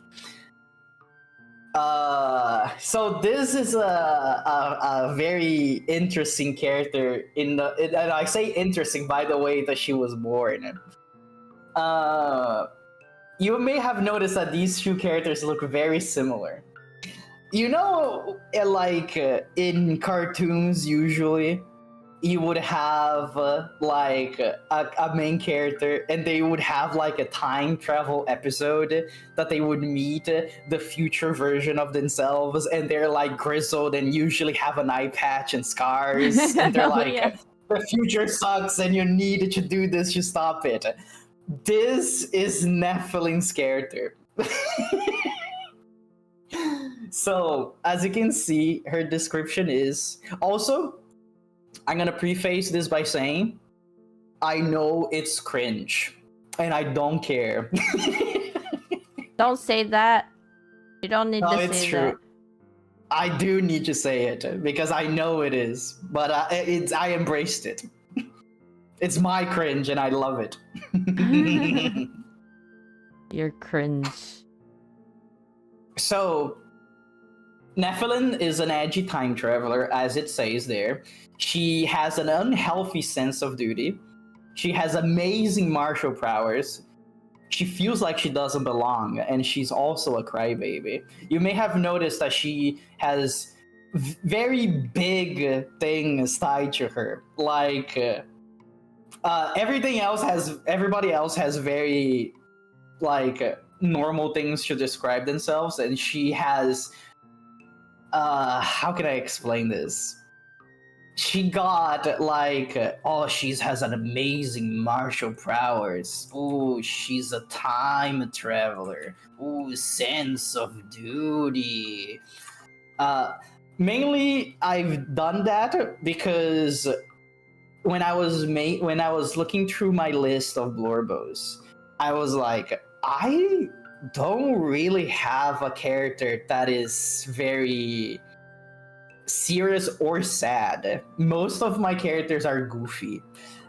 S1: So this is a very interesting character and I say interesting by the way that she was born. You may have noticed that these two characters look very similar. You know, like in cartoons usually, you would have like a main character, and they would have like a time travel episode that they would meet the future version of themselves, and they're like grizzled and usually have an eye patch and scars, and they're like, the future sucks and you need to do this to stop it. This is Nephilim's character. So, as you can see, her description is... Also, I'm gonna preface this by saying, I know it's cringe, and I don't care.
S2: Don't say that. You don't need to say
S1: it's true.
S2: that.
S1: I do need to say it, because I know it is, but I embraced it. It's my cringe, and I love it.
S2: You're cringe.
S1: So, Nephilim is an edgy time traveler, as it says there. She has an unhealthy sense of duty. She has amazing martial prowess. She feels like she doesn't belong, and she's also a crybaby. You may have noticed that she has very big things tied to her. Like, everybody else has very, like, normal things to describe themselves, and she has... how can I explain this? She got like, she has an amazing martial prowess. Ooh, she's a time traveler. Ooh, sense of duty. Mainly, I've done that because when I was looking through my list of Blorbos, I was like, I don't really have a character that is very serious or sad. Most of my characters are goofy,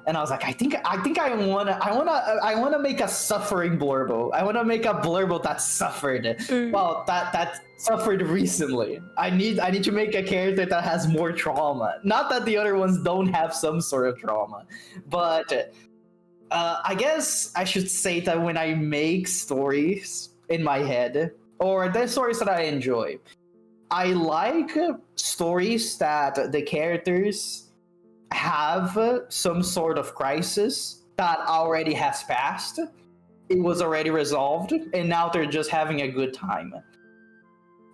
S1: and I was like, I think I wanna make a suffering Blurbo. I wanna make a Blurbo that suffered. Well, that suffered recently. I need to make a character that has more trauma. Not that the other ones don't have some sort of trauma, but I guess I should say that when I make stories in my head, or the stories that I enjoy, I like stories that the characters have some sort of crisis that already has passed. It was already resolved, and now they're just having a good time.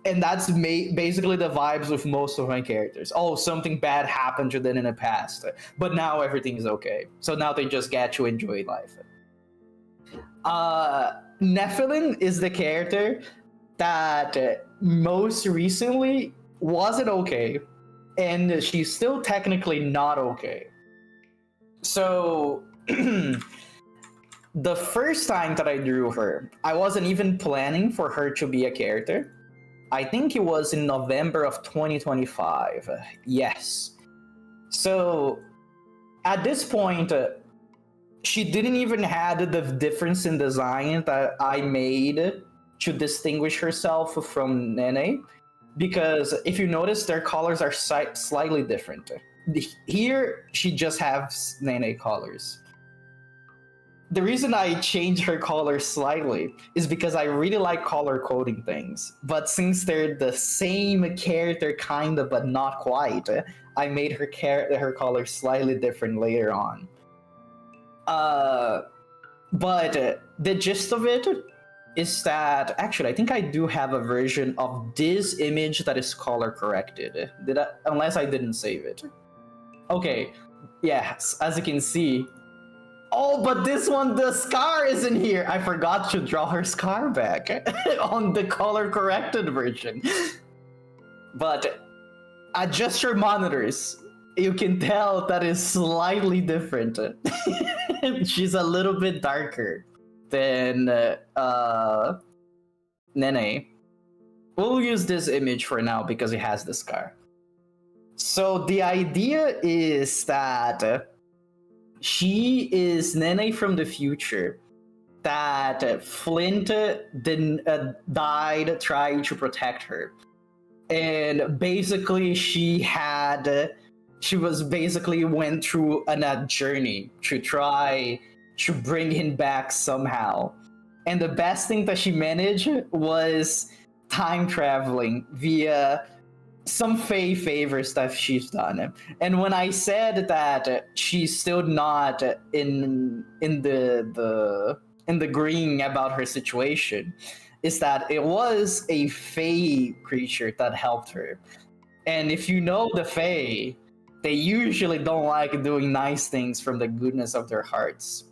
S1: And that's basically the vibes with most of my characters. Oh, something bad happened to them in the past, but now everything is okay. So now they just get to enjoy life. Nephilim is the character that most recently wasn't okay, and she's still technically not okay. So the first time that I drew her, I wasn't even planning for her to be a character. I think it was in November of 2025. Yes. So at this point, she didn't even have the difference in design that I made to distinguish herself from Nene, because if you notice, their colors are slightly different. Here, she just has Nene colors. The reason I changed her color slightly is because I really like color coding things. But since they're the same character, kind of, but not quite, I made her color slightly different later on. But the gist of it is that, actually, I think I do have a version of this image that is color corrected. Unless I didn't save it. Okay, yes, as you can see. Oh, but this one, the scar isn't here. I forgot to draw her scar back on the color corrected version. But adjust your monitors. You can tell that is slightly different. She's a little bit darker than Nene. We'll use this image for now because it has the scar. So the idea is that she is Nene from the future, that Flint died trying to protect her. And basically she went through a journey to try to bring him back somehow. And the best thing that she managed was time traveling via some Faye favor stuff she's done. And when I said that she's still not in the green about her situation, is that it was a Fae creature that helped her. And if you know the Fae, they usually don't like doing nice things from the goodness of their hearts.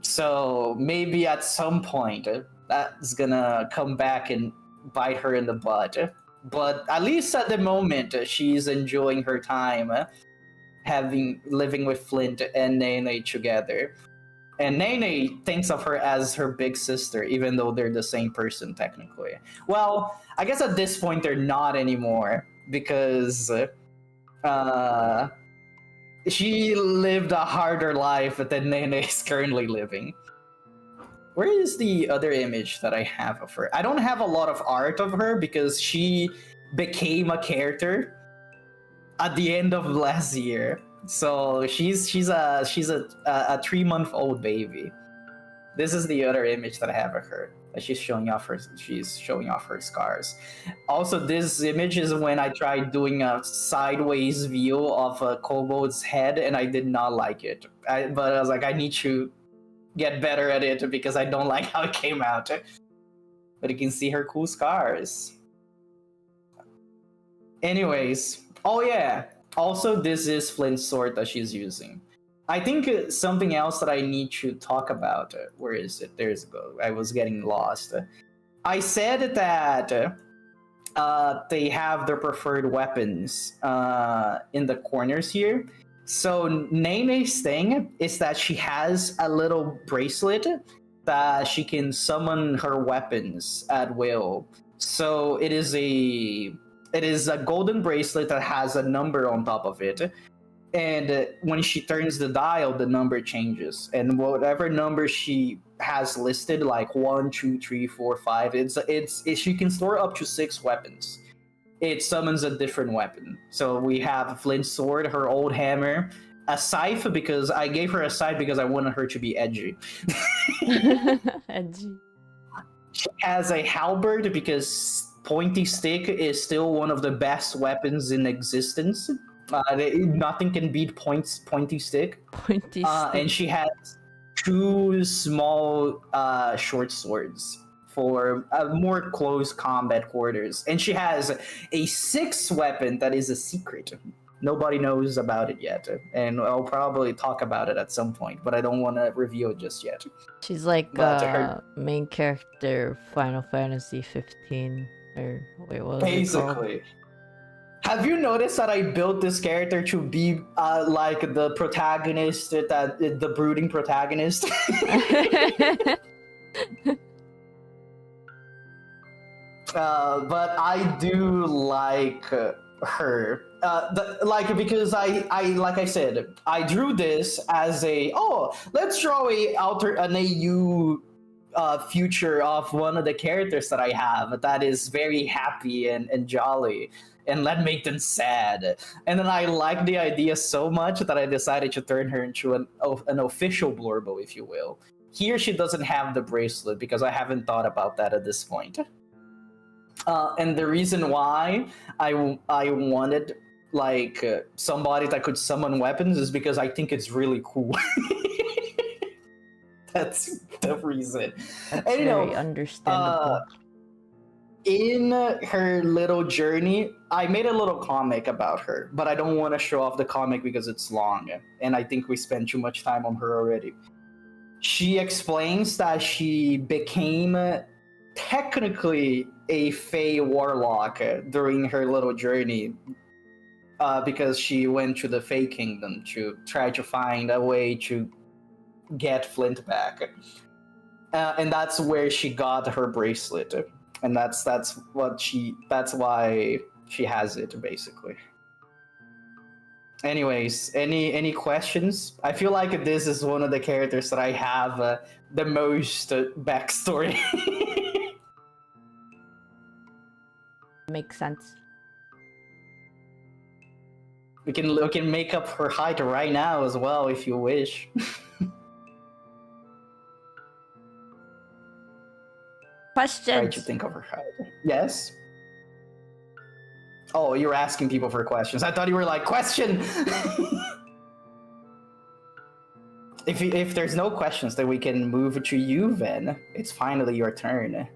S1: So maybe at some point that's gonna come back and bite her in the butt. But at least at the moment, she's enjoying her time living with Flint and Nene together. And Nene thinks of her as her big sister, even though they're the same person technically. Well, I guess at this point they're not anymore because she lived a harder life than Nene is currently living. Where is the other image that I have of her? I don't have a lot of art of her because she became a character at the end of last year. So she's a 3-month-old baby. This is the other image that I have of her. She's showing off her scars. Also, this image is when I tried doing a sideways view of a kobold's head, and I did not like it. But I was like, I need to get better at it because I don't like how it came out. But you can see her cool scars. Anyways, oh yeah. Also, this is Flint's sword that she's using. I think something else that I need to talk about. Where is it? There's go. I was getting lost. I said that they have their preferred weapons in the corners here. So Nene's thing is that she has a little bracelet that she can summon her weapons at will. So it is a golden bracelet that has a number on top of it. And when she turns the dial, the number changes. And whatever number she has listed, like 1, 2, 3, 4, 5, she can store up to 6 weapons. It summons a different weapon. So we have Flint's sword, her old hammer, a scythe, because I gave her a scythe because I wanted her to be edgy.
S2: Edgy.
S1: She has a halberd because pointy stick is still one of the best weapons in existence. Nothing can beat pointy stick.
S2: Pointy stick.
S1: And she has 2 small short swords for more close combat quarters. And she has a 6th weapon that is a secret. Nobody knows about it yet. And I'll probably talk about it at some point, but I don't want to reveal it just yet.
S2: She's like main character Final Fantasy 15. Or wait, what was
S1: basically. Have you noticed that I built this character to be like the protagonist, the brooding protagonist? But I do like her. Because like I said, I drew this as let's draw an AU future of one of the characters that I have that is very happy and jolly. And let's make them sad. And then I liked the idea so much that I decided to turn her into an official Blorbo, if you will. Here she doesn't have the bracelet because I haven't thought about that at this point. And the reason why I wanted somebody that could summon weapons is because I think it's really cool. That's the reason.
S2: That's very understandable.
S1: In her little journey, I made a little comic about her, but I don't want to show off the comic because it's long, and I think we spent too much time on her already. She explains that she became technically a Fey warlock during her little journey because she went to the Fey Kingdom to try to find a way to get Flint back. And that's where she got her bracelet. And that's why she has it, basically. Anyways, any questions? I feel like this is one of the characters that I have the most backstory.
S2: Makes sense.
S1: We can make up her height right now as well if you wish.
S2: Questions.
S1: Try to think of her height. Yes. Oh, you were asking people for questions. I thought you were like, question! If there's no questions, then we can move to you, Ven. It's finally your turn.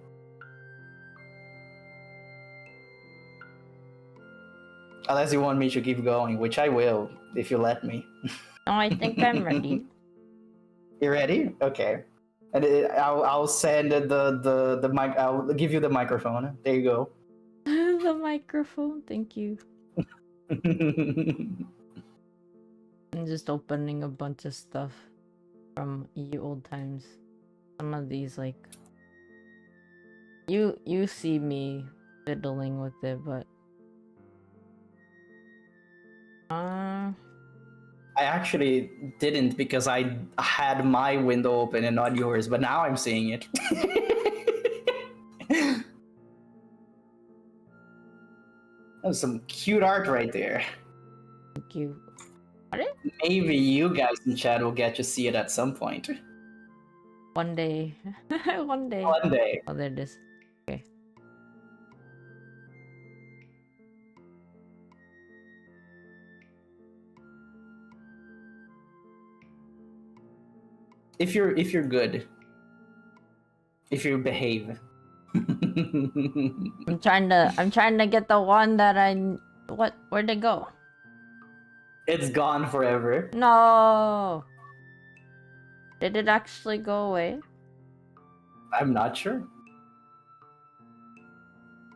S1: Unless you want me to keep going, which I will, if you let me.
S2: No, I think I'm ready.
S1: You ready? Okay. And I'll send the mic. I'll give you the microphone. There you go.
S2: The microphone, thank you. I'm just opening a bunch of stuff from ye old times. Some of these, like, you see me fiddling with it, but
S1: I actually didn't because I had my window open and not yours, but now I'm seeing it. That's some cute art right there.
S2: thank you.
S1: Maybe you guys in chat will get to see it at some point.
S2: One day. One day.
S1: One day.
S2: Oh, there it is. Okay.
S1: If you're good. If you behave.
S2: I'm trying to get the one that where'd it go?
S1: It's gone forever.
S2: No. Did it actually go away?
S1: I'm not sure.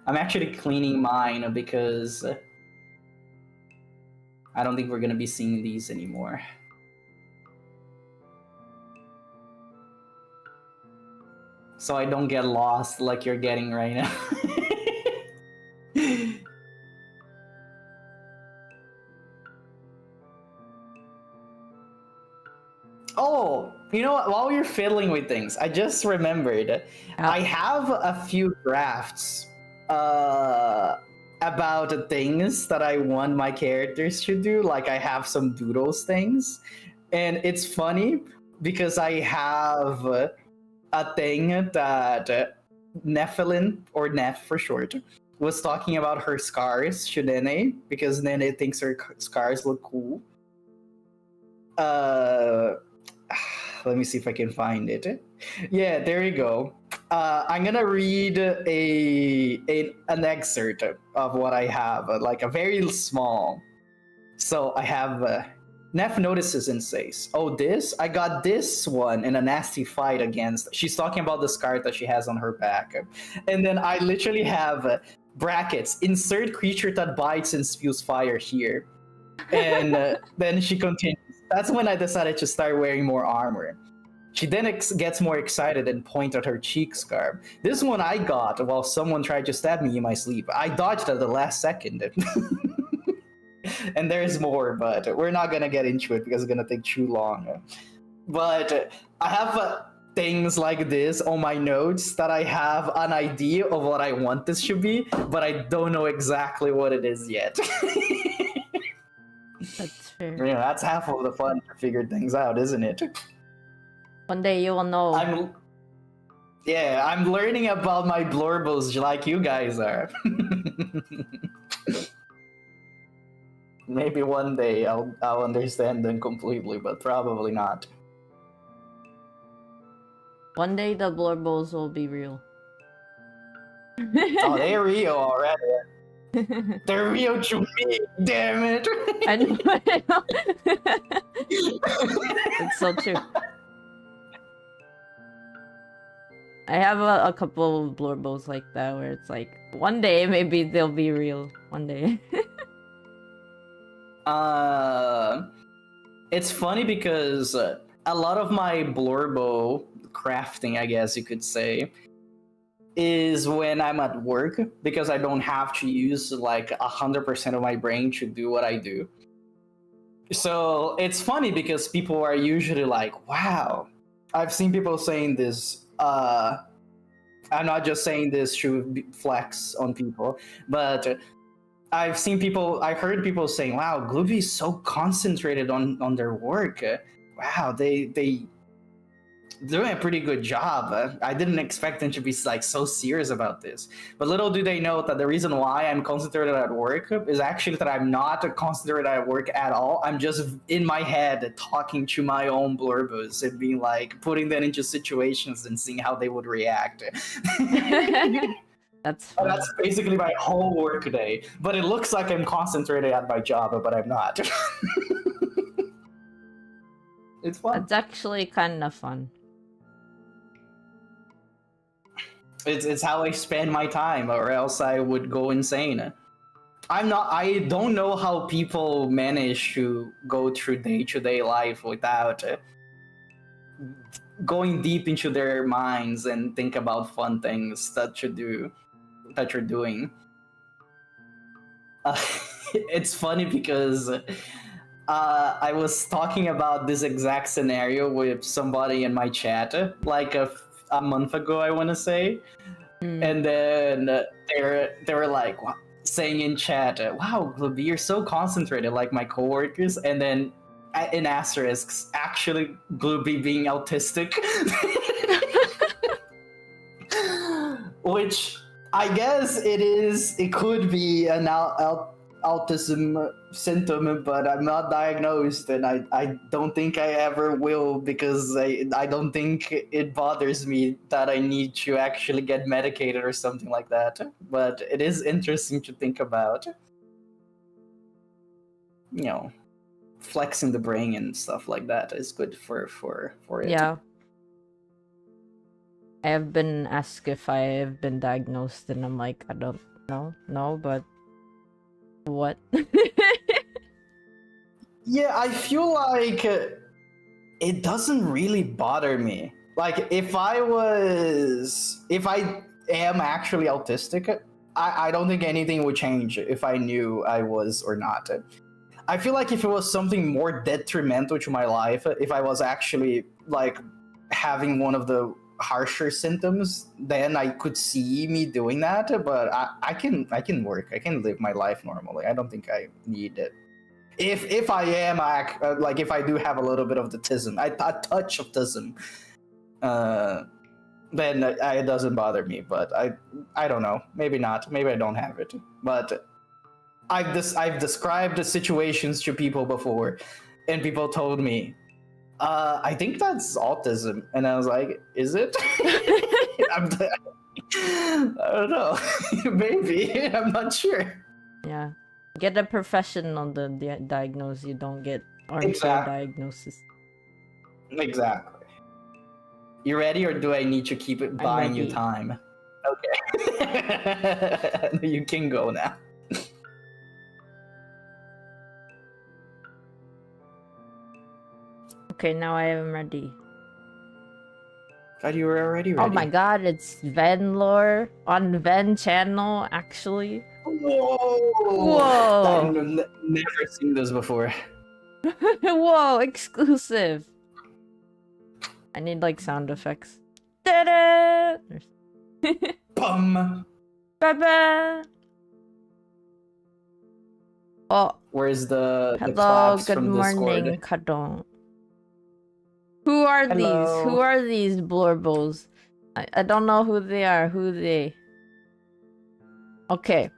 S1: I'm actually cleaning mine because I don't think we're gonna be seeing these anymore. So I don't get lost like you're getting right now. Oh, you know what? While you're fiddling with things, I just remembered. I have a few drafts about things that I want my characters to do. Like I have some doodles things. And it's funny because I have a thing that Nephilim, or Neph for short, was talking about her scars to Nene because Nene thinks her scars look cool. Let me see if I can find it. Yeah, there you go. I'm gonna read an excerpt of what I have, like a very small. So I have Neff notices and says, "Oh, this? I got this one in a nasty fight against." She's talking about the scar that she has on her back, and then I literally have brackets. Insert creature that bites and spews fire here, and then she continues. That's when I decided to start wearing more armor. She then gets more excited and points at her cheek scar. This one I got while someone tried to stab me in my sleep. I dodged at the last second. And there's more, but we're not gonna get into it because it's gonna take too long. But I have things like this on my notes that I have an idea of what I want this to be, but I don't know exactly what it is yet.
S2: That's fair.
S1: You know, that's half of the fun to figure things out, isn't it?
S2: One day you will know.
S1: I'm learning about my blurbles like you guys are. Maybe one day I'll understand them completely, but probably not.
S2: One day the blurbles will be real.
S1: Oh, they're real already. They're real to me, damn it.
S2: I know. It's so true. I have a couple of blurbles like that where it's like, one day maybe they'll be real. One day.
S1: It's funny because a lot of my blurbo crafting, I guess you could say, is when I'm at work because I don't have to use like 100% of my brain to do what I do. So it's funny because people are usually like, wow, I've seen people saying this. I'm not just saying this to flex on people, but I heard people saying, wow, Glubie is so concentrated on their work. Wow, they doing a pretty good job. I didn't expect them to be like so serious about this. But little do they know that the reason why I'm concentrated at work is actually that I'm not concentrated at work at all. I'm just in my head talking to my own blurbers and being like putting them into situations and seeing how they would react.
S2: That's
S1: That's basically my whole work day. But it looks like I'm concentrated at my job, but I'm not. It's fun.
S2: It's actually kind of fun.
S1: It's how I spend my time, or else I would go insane. I don't know how people manage to go through day-to-day life without going deep into their minds and think about fun things that you're doing. It's funny because I was talking about this exact scenario with somebody in my chat like a month ago, I want to say. And then they were like saying in chat, wow, Glubie, you're so concentrated like my coworkers. And then in asterisks, actually Glubie being autistic. Which I guess it could be an autism symptom, but I'm not diagnosed, and I don't think I ever will, because I don't think it bothers me that I need to actually get medicated or something like that. But it is interesting to think about, you know, flexing the brain and stuff like that is good for it.
S2: Yeah. I have been asked if I have been diagnosed, and I'm like, I don't know, no, but what?
S1: Yeah, I feel like it doesn't really bother me. Like if I am actually autistic, I don't think anything would change if I knew I was or not. I feel like if it was something more detrimental to my life, if I was actually like having one of the harsher symptoms, then I could see me doing that. But I can work. I can live my life normally. I don't think I need it. If I am like if I do have a little bit of autism, a touch of autism, then it doesn't bother me. But I don't know. Maybe not. Maybe I don't have it. But I've described the situations to people before, and people told me, I think that's autism, and I was like, is it? I don't know. Maybe. I'm not sure.
S2: Yeah. Get a professional to diagnose you. Don't get armchair diagnosis.
S1: Exactly. You ready, or do I need to keep it buying you time? Okay. You can go now.
S2: Okay, now I am ready.
S1: Thought you were already ready.
S2: Oh my god, it's Ven lore on Ven channel, actually.
S1: Whoa! I've never seen this before.
S2: Whoa, exclusive. I need like sound effects. Da-da!
S1: Bum!
S2: Ba-ba! Oh.
S1: Where's the
S2: hello,
S1: claps
S2: good
S1: from
S2: morning,
S1: Discord?
S2: Kadong. Who are these? Who are these blurbles? I don't know who they are. Who they? Okay.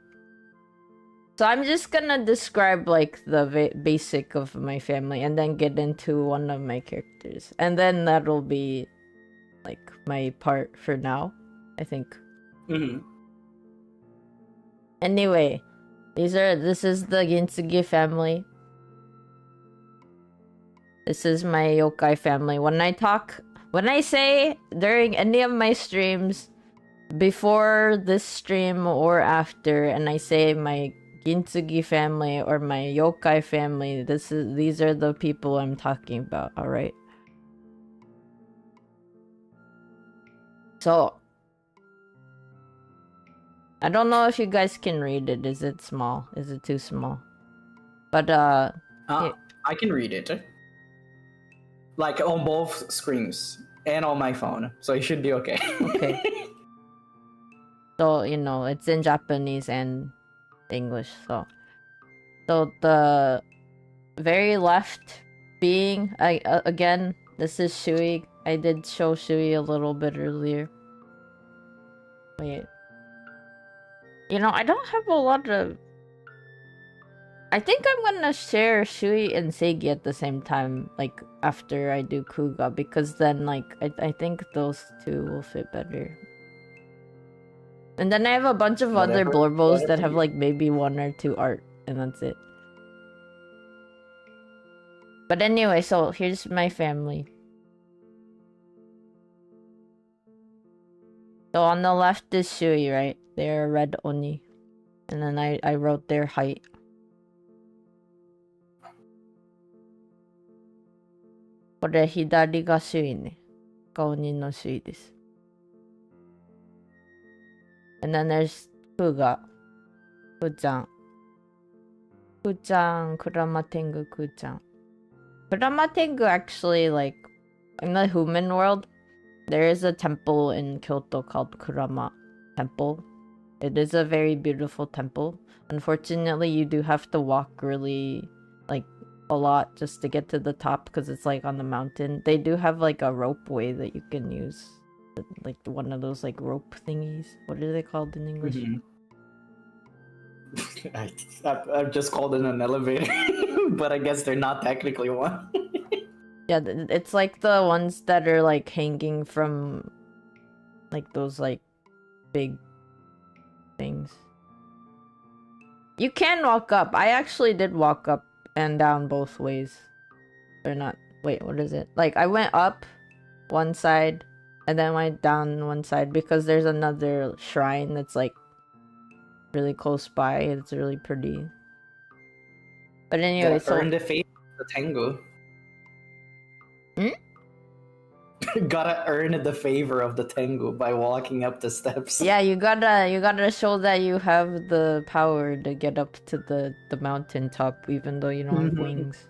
S2: So I'm just gonna describe like the basic of my family and then get into one of my characters. And then that'll be like my part for now, I think.
S1: Mm-hmm.
S2: Anyway, this is the Gintsugi family. This is my yokai family. When I say during any of my streams, before this stream or after, and I say my Gintsugi family or my yokai family, these are the people I'm talking about, alright? So, I don't know if you guys can read it. Is it small? Is it too small? But,
S1: I can read it. Like on both screens and on my phone, so it should be okay.
S2: Okay. So, you know, it's in Japanese and English, so the very left being, again, this is Shui, I did show Shui a little bit earlier. Wait. You know, I don't have a lot of... I think I'm gonna share Shui and Seigi at the same time, like, after I do Kuga, because then, like, I think those two will fit better. And then I have a bunch of other Blorbos that have, like, maybe 1 or 2 art, and that's it. But anyway, so here's my family. So on the left is Shui, right? They're a red Oni. And then I wrote their height. Kore hidari ga Shui ne. Ga Oni no Shui desu. And then there's Kuga. Ku-chan. Ku-chan, Kurama Tengu Ku-chan. Kurama Tengu actually, like, in the human world, there is a temple in Kyoto called Kurama Temple. It is a very beautiful temple. Unfortunately, you do have to walk really, like, a lot just to get to the top because it's, like, on the mountain. They do have, like, a rope way that you can use. Like, one of those, like, rope thingies. What are they called in English?
S1: I've just called it an elevator, but I guess they're not technically one.
S2: Yeah, it's like the ones that are like hanging from like those like big things. You can walk up. I actually did walk up and down both ways. Or not. Wait, what is it? Like I went up one side and then went down one side because there's another shrine that's like really close by. It's really pretty. But anyway, so
S1: earn the favor of the Tengu. Gotta earn the favor of the Tengu by walking up the steps.
S2: Yeah, you gotta show that you have the power to get up to the mountain top even though you don't have wings.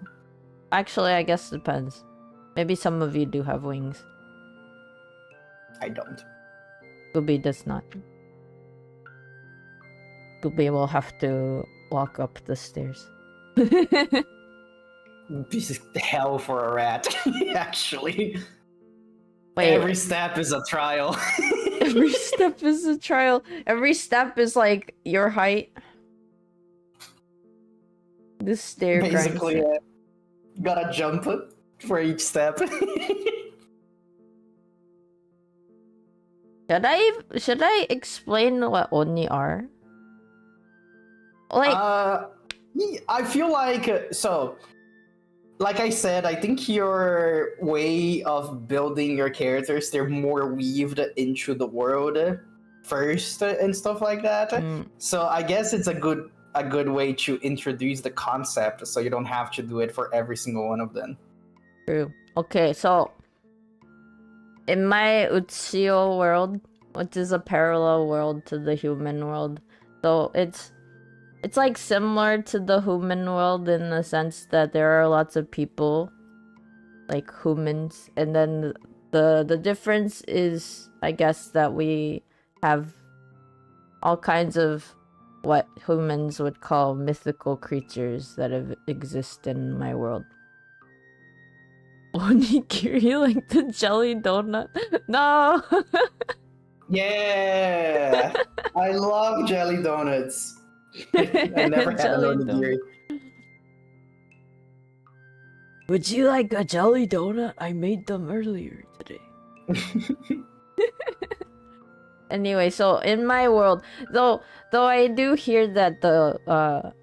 S2: Actually, I guess it depends. Maybe some of you do have wings.
S1: I don't.
S2: Glubie does not. Glubie will have to walk up the stairs.
S1: Hell for a rat, actually.
S2: Wait.
S1: Every step is a trial.
S2: Every step is a trial. Every step is like your height. This stair
S1: Basically,
S2: grinds.
S1: Gotta jump for each step.
S2: Should I explain what Oni are? Like,
S1: I feel like so. Like I said, I think your way of building your characters, they're more weaved into the world first and stuff like that. So I guess it's a good way to introduce the concept so you don't have to do it for every single one of them.
S2: True. Okay, so in my Utsio world, which is a parallel world to the human world, so it's like similar to the human world in the sense that there are lots of people, like humans, and then the difference is, I guess, that we have all kinds of what humans would call mythical creatures that exist in my world. Onigiri, like the jelly donut. No!
S1: Yeah! I love jelly donuts. I never had an onigiri.
S2: Would you like a jelly donut? I made them earlier today. Anyway, so in my world, though I do hear that the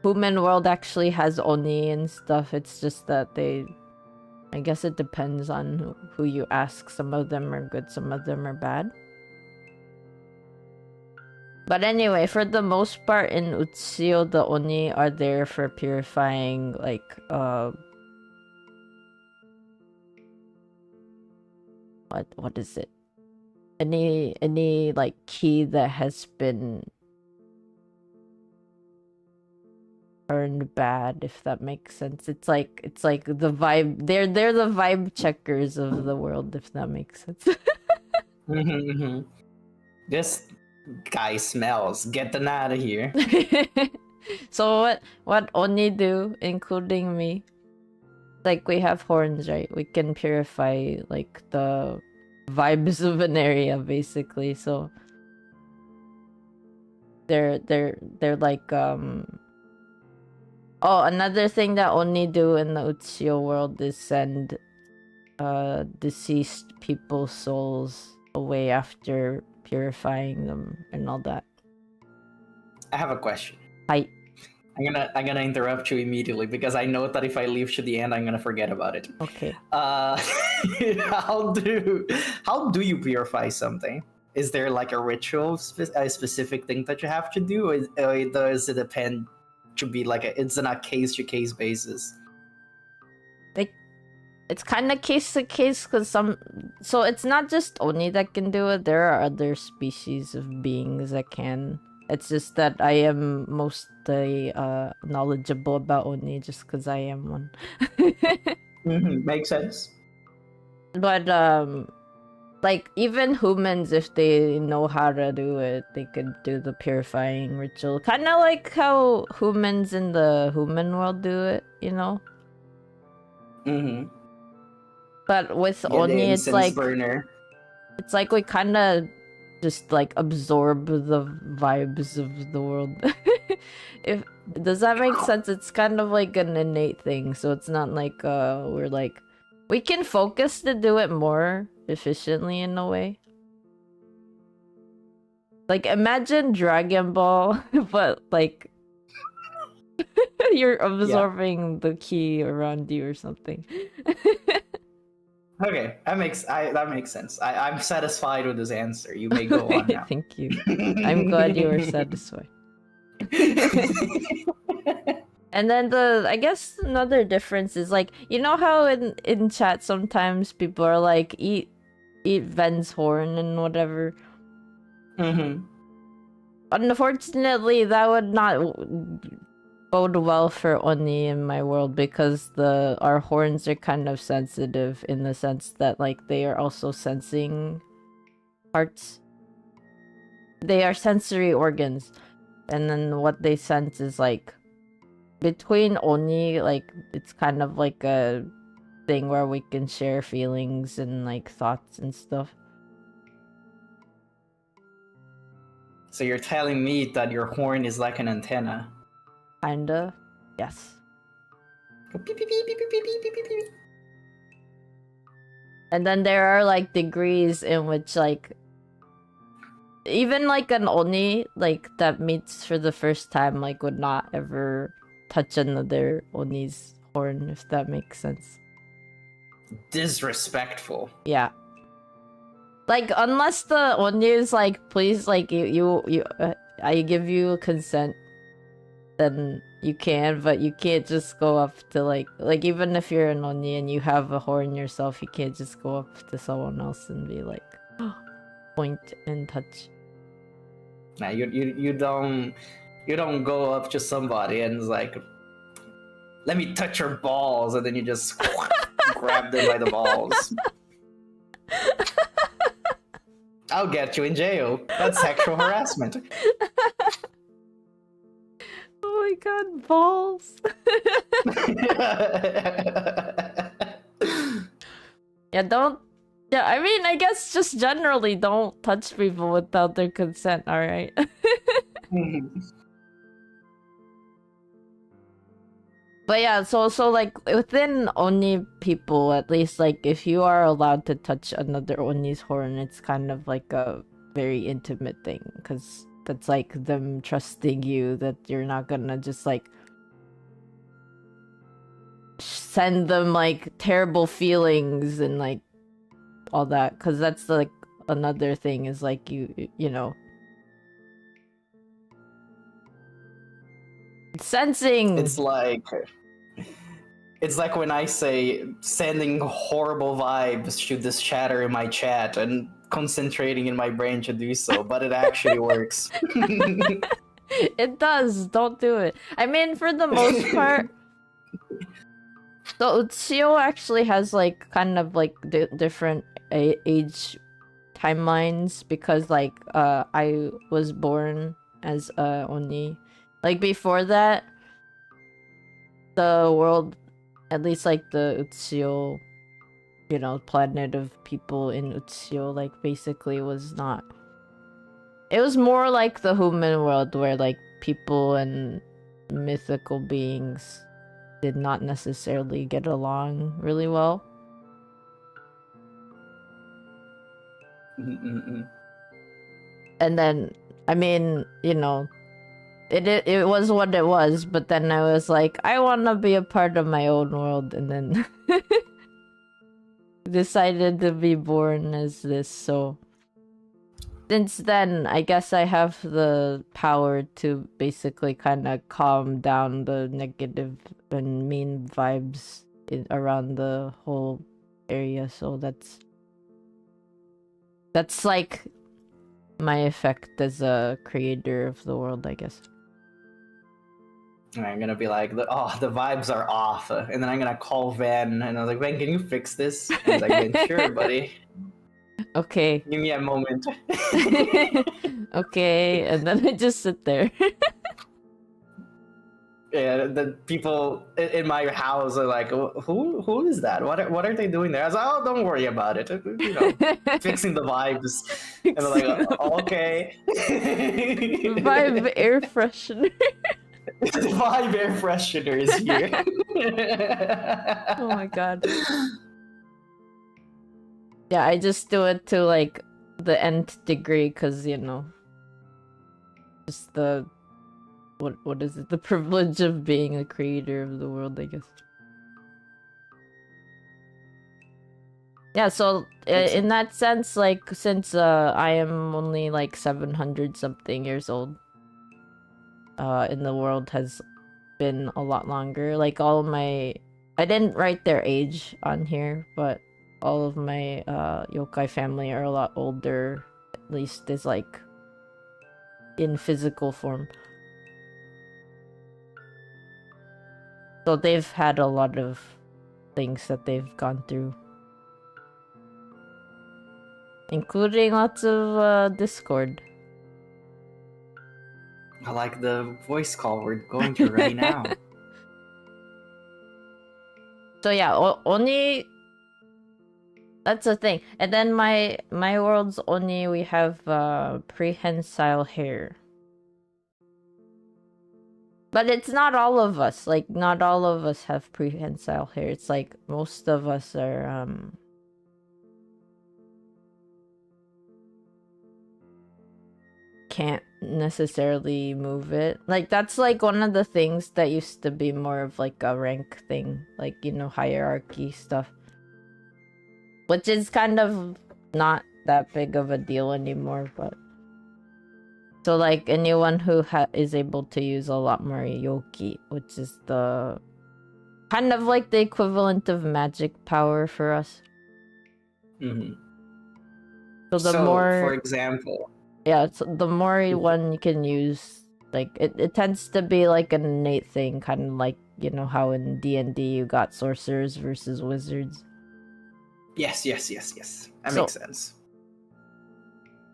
S2: human world actually has Oni and stuff, it's just that I guess it depends on who you ask. Some of them are good, some of them are bad. But anyway, for the most part in Utsio, the Oni are there for purifying, like, what is it? Any like key that has been turned bad, if that makes sense. It's like the vibe. They're the vibe checkers of the world, if that makes sense.
S1: This guy smells. Get them out of here.
S2: So what Oni do, including me? like we have horns, right? We can purify like the vibes of an area, basically. So they're like Oh, another thing that Oni do in the Uchiyo world is send deceased people's souls away after purifying them and all that.
S1: I have a question.
S2: Hi.
S1: I'm gonna interrupt you immediately because I know that if I leave to the end, I'm gonna forget about it.
S2: Okay.
S1: How do you purify something? Is there like a ritual, a specific thing that you have to do, or does it depend to be like it's on a case to case basis?
S2: Like, it's kind of case to case because so it's not just Oni that can do it. There are other species of beings that can. It's just that I am mostly knowledgeable about Oni just because I am one.
S1: Makes sense.
S2: But like even humans, if they know how to do it, they could do the purifying ritual. Kind of like how humans in the human world do it, you know? But with Oni, it's like
S1: burner.
S2: It's like we kind of just like absorb the vibes of the world. Does that make sense? It's kind of like an innate thing, so it's not like we're like we can focus to do it more efficiently in a way. Like imagine Dragon Ball, but like you're absorbing the ki around you or something.
S1: Okay, that makes sense. I'm satisfied with this answer. You may go on now.
S2: Thank you. I'm glad you were satisfied. And then I guess another difference is like, you know how in chat sometimes people are like eat Ven's horn and whatever. Unfortunately, that would not bode well for Oni in my world because our horns are kind of sensitive in the sense that like they are also sensing parts. They are sensory organs, and then what they sense is like between Oni, like it's kind of like a thing where we can share feelings and like thoughts and stuff.
S1: So you're telling me that your horn is like an antenna?
S2: Kinda, yes. And then there are like degrees in which like even like an Oni like that meets for the first time like would not ever touch another Oni's horn, if that makes sense.
S1: Disrespectful.
S2: Yeah. Like unless the Oni is like, please, like I give you consent, then you can, but you can't just go up to like even if you're an Oni and you have a horn yourself, you can't just go up to someone else and be like point and touch.
S1: Nah, you don't go up to somebody and it's like, let me touch your balls, and then you just grab them by the balls. I'll get you in jail. That's sexual harassment.
S2: Oh my god, balls. I mean, I guess just generally don't touch people without their consent, alright? But yeah, so like within Oni people, at least like if you are allowed to touch another Oni's horn, it's kind of like a very intimate thing, because that's like them trusting you that you're not gonna just like send them like terrible feelings and like all that, because that's like another thing is like you know sensing.
S1: It's like when I say sending horrible vibes to this chatter in my chat and concentrating in my brain to do so, but it actually works.
S2: It does. Don't do it. I mean, for the most part, so Uchiyo actually has like kind of like different age timelines, because like I was born as Oni. Like before that, the world at least like the Utsio, you know, planet of people in Utsio, like basically was not. It was more like the human world where like people and mythical beings did not necessarily get along really well. And then, I mean, you know, it was what it was, but then I was like, I want to be a part of my own world, and then decided to be born as this. So since then, I guess I have the power to basically kind of calm down the negative and mean vibes around the whole area. So that's like my effect as a creator of the world, I guess.
S1: I'm gonna be like, oh, the vibes are off, and then I'm gonna call Van, and I was like, Van, can you fix this? And he's like, Van, sure, buddy.
S2: Okay.
S1: Give me a moment.
S2: Okay, and then I just sit there.
S1: Yeah, the people in my house are like, who is that? What are they doing there? I was like, oh, don't worry about it. You know, fixing the vibes. And they're like, oh, okay.
S2: Vibe air freshener.
S1: The vibe air freshener is here.
S2: Oh my god. Yeah, I just do it to like the nth degree because, you know, just the what is it? The privilege of being a creator of the world, I guess. Yeah, so in that sense, like, since I am only like 700 something years old, in the world has been a lot longer. Like all of my, I didn't write their age on here, but all of my yokai family are a lot older, at least is like in physical form. So they've had a lot of things that they've gone through, including lots of Discord.
S1: I like the voice call we're going to right now.
S2: So yeah, Oni, that's the thing. And then my world's Oni, we have prehensile hair. But it's not all of us. Like, not all of us have prehensile hair. It's like most of us are can't necessarily move it. Like, that's like one of the things that used to be more of like a rank thing, like, you know, hierarchy stuff, which is kind of not that big of a deal anymore. But so like anyone who is able to use a lot more yoki, which is the kind of like the equivalent of magic power for us.
S1: Mm-hmm.
S2: So more,
S1: for example,
S2: yeah, so the more one you can use, like it tends to be like an innate thing, kind of like, you know, how in D&D you got sorcerers versus wizards.
S1: Yes. That makes sense.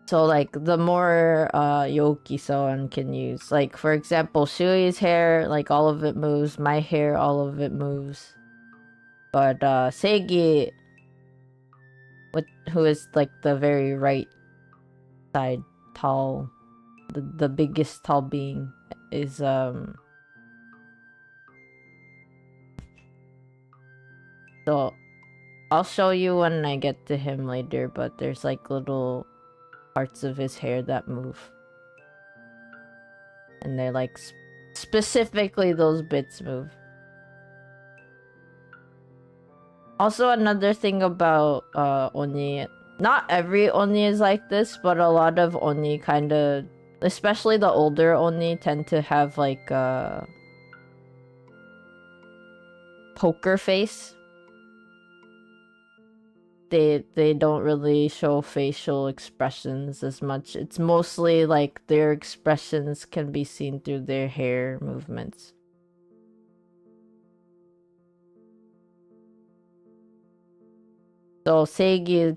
S2: So like the more yoki someone can use, like for example, Shui's hair, like all of it moves. My hair, all of it moves. But Seigi, who is like the very right side, tall, the biggest tall being, is so I'll show you when I get to him later, but there's like little parts of his hair that move, and they're like specifically those bits move. Also, another thing about Oni, not every Oni is like this, but a lot of Oni kind of, especially the older Oni, tend to have like a poker face. They don't really show facial expressions as much. It's mostly like their expressions can be seen through their hair movements. So Seigi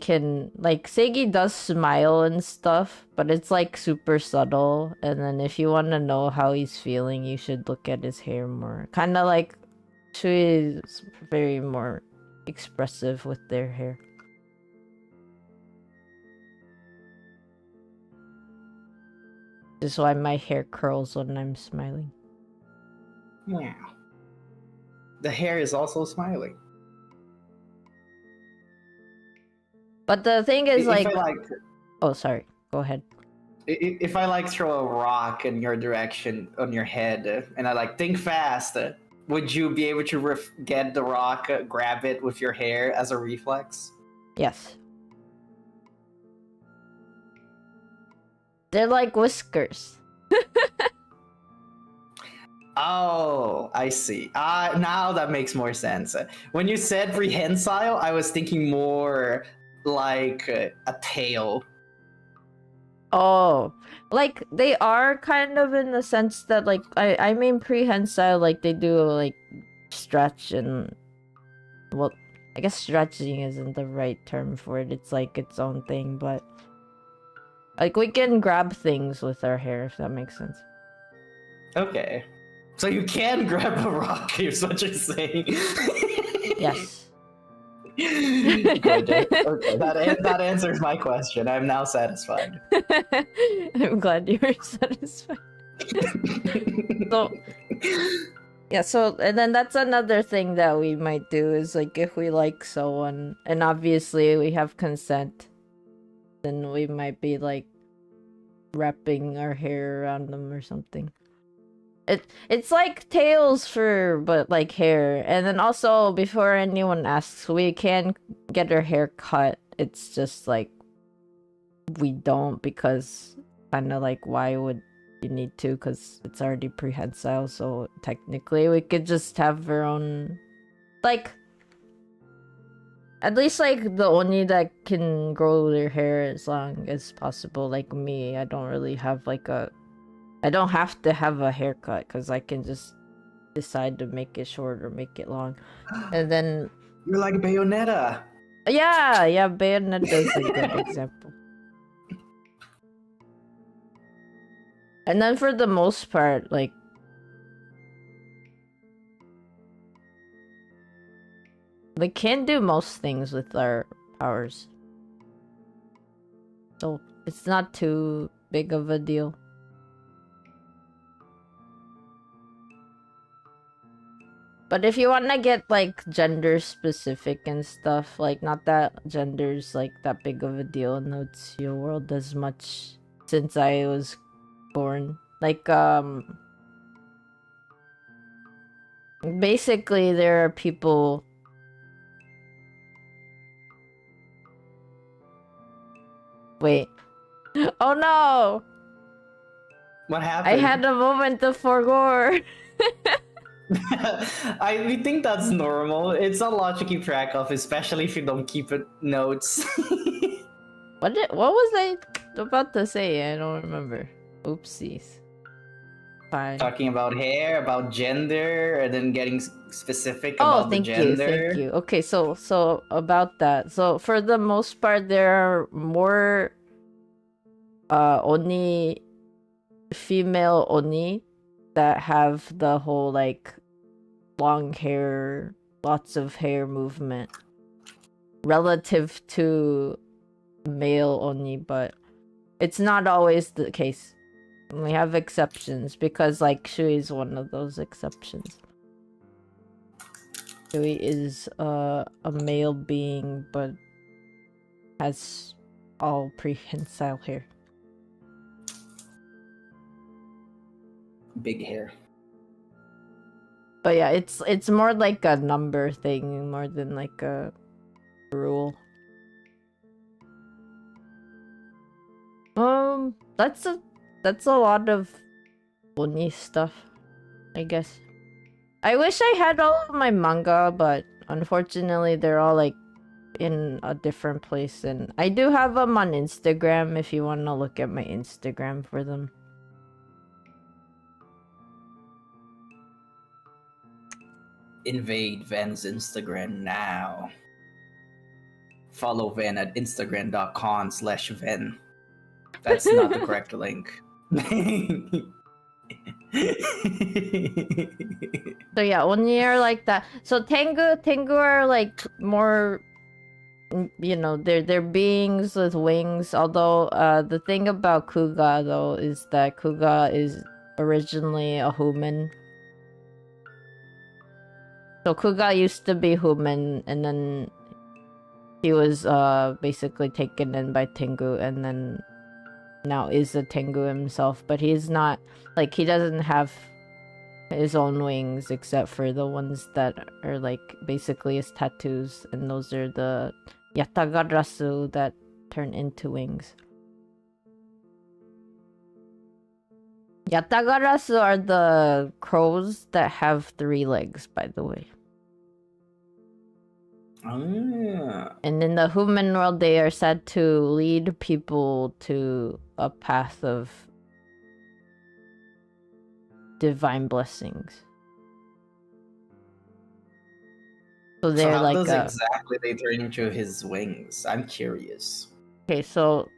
S2: does smile and stuff, but it's like super subtle. And then if you want to know how he's feeling, you should look at his hair more. Kind of like Shui is very more expressive with their hair. This is why my hair curls when I'm smiling.
S1: Yeah. The hair is also smiling.
S2: But the thing is,
S1: If I like,
S2: oh, sorry. Go ahead.
S1: if I like throw a rock in your direction on your head, and I like think fast, would you be able to get the rock, grab it with your hair as a reflex?
S2: Yes. They're like whiskers.
S1: Oh, I see. Now that makes more sense. When you said prehensile, I was thinking more like a tail.
S2: Oh, like they are kind of in the sense that like I mean prehensile, like they do like stretch and, well, I guess stretching isn't the right term for it. It's like its own thing, but like we can grab things with our hair, if that makes sense.
S1: Okay. So you can grab a rock, is what you're saying.
S2: Yes.
S1: Good. Okay, that answers my question. I'm now satisfied.
S2: I'm glad you were satisfied. So yeah, so and then that's another thing that we might do is like if we like someone and obviously we have consent, then we might be like wrapping our hair around them or something. It's like tails for but like hair. And then also before anyone asks, we can get our hair cut. It's just like we don't, because kind of like why would you need to, because it's already prehensile. So technically we could just have our own, like, at least like the oni that can grow their hair as long as possible. Like me, I don't really have like I don't have to have a haircut because I can just decide to make it short or make it long. And then
S1: You're like Bayonetta.
S2: yeah, Bayonetta is a good example. And then for the most part, like we can do most things with our powers. So it's not too big of a deal. But if you want to get like gender specific and stuff, like not that gender's like that big of a deal in the Uchiyo world as much since I was born. Like basically there are people. Wait. Oh no!
S1: What happened?
S2: I had a moment of forgore.
S1: I think that's normal. It's a lot to keep track of, especially if you don't keep notes.
S2: What was I about to say? I don't remember. Oopsies. Fine.
S1: Talking about hair, about gender, and then getting specific about the gender.
S2: Thank you. Okay, so about that. So for the most part, there are more oni, female oni that have the whole like long hair, lots of hair movement relative to male oni, but it's not always the case. We have exceptions because like Shui is one of those exceptions. Shui is a male being but has all prehensile hair.
S1: Big hair.
S2: But yeah, it's more like a number thing more than like a rule. That's a lot of oni stuff, I guess. I wish I had all of my manga, but unfortunately they're all like in a different place, and I do have them on Instagram if you want to look at my Instagram for them.
S1: Invade Ven's Instagram now. Follow Ven at instagram.com/Ven. That's not the correct link.
S2: So yeah, Oni are like that. So Tengu are like more, you know, they're beings with wings. Although the thing about Kuga though is that Kuga is originally a human. So Kuga used to be human, and then he was basically taken in by Tengu, and then now is a Tengu himself. But he's not, like, he doesn't have his own wings except for the ones that are like basically his tattoos, and those are the Yatagarasu that turn into wings. Yatagarasu are the crows that have 3 legs, by the way. And in the human world, they are said to lead people to a path of divine blessings. So they're
S1: how
S2: like
S1: does exactly they turn into his wings? I'm curious.
S2: Okay, so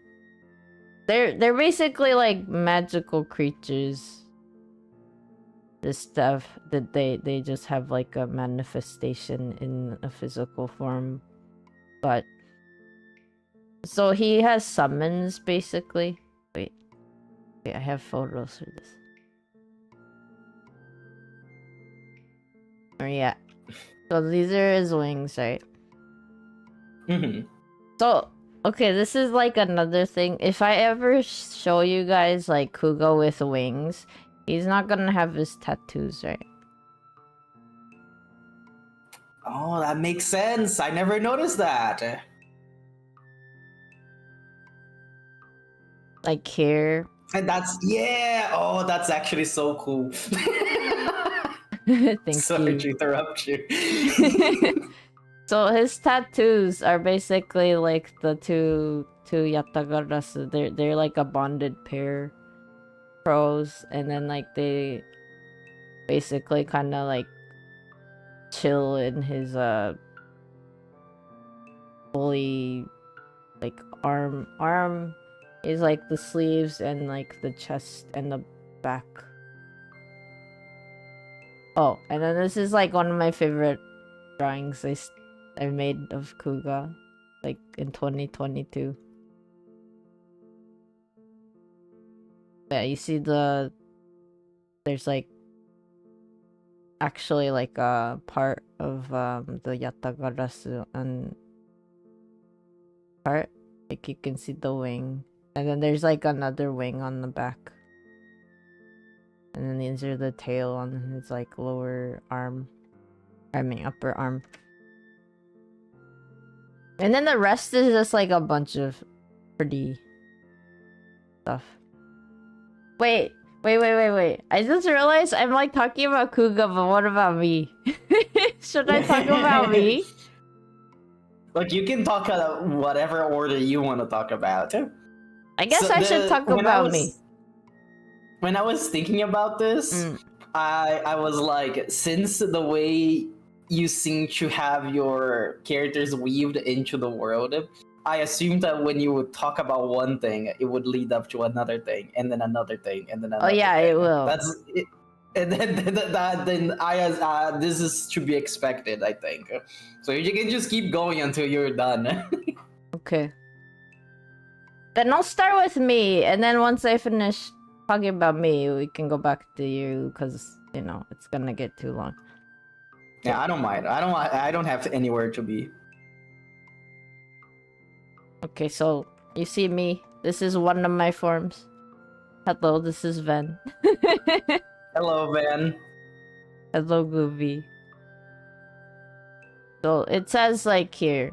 S2: they're basically like magical creatures. This stuff that they just have like a manifestation in a physical form. But so he has summons basically. Wait, I have photos for this. Oh yeah. So these are his wings, right? So okay, this is like another thing. If I ever show you guys like Kuga with wings, he's not gonna have his tattoos, right?
S1: Oh, that makes sense. I never noticed that.
S2: Like here.
S1: And that's that's actually so cool.
S2: Thank
S1: Sorry
S2: you.
S1: to interrupt you.
S2: So his tattoos are basically like the two Yatagarasu. They're like a bonded pair, pros, and then like they basically kind of like chill in his fully like arm is like the sleeves and like the chest and the back. Oh, and then this is like one of my favorite drawings I made of Kuga, like in 2022. Yeah, you see there's like actually like a part of the Yatagarasu and part, like you can see the wing, and then there's like another wing on the back. And then these are the tail on his like lower arm. I mean upper arm. And then the rest is just like a bunch of pretty stuff. Wait. I just realized I'm like talking about Kuga, but what about me? Should I talk about me?
S1: Look, you can talk about whatever order you want to talk about.
S2: I guess I should talk about me.
S1: When I was thinking about this, I was like, since the way you seem to have your characters weaved into the world, I assumed that when you would talk about one thing, it would lead up to another thing, and then another thing, and then another thing.
S2: It will.
S1: That's it. And then this is to be expected, I think. So you can just keep going until you're done.
S2: Okay. Then I'll start with me, and then once I finish talking about me, we can go back to you, because, you know, it's gonna get too long.
S1: Yeah, I don't mind. I don't have anywhere to be.
S2: Okay, so you see me. This is one of my forms. Hello, this is Ven.
S1: Hello, Van.
S2: Hello, Glubie. So it says like here's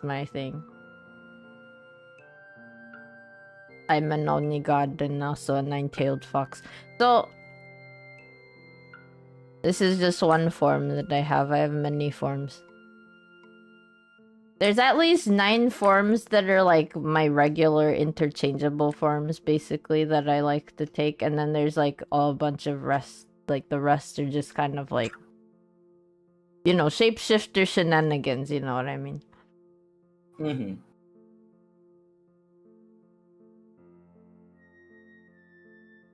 S2: my thing. I'm an Oni god and also a 9-tailed fox. So this is just one form that I have. I have many forms. There's at least 9 forms that are like my regular interchangeable forms, basically, that I like to take. And then there's like a bunch of rest. Like the rest are just kind of like, you know, shapeshifter shenanigans, you know what I mean?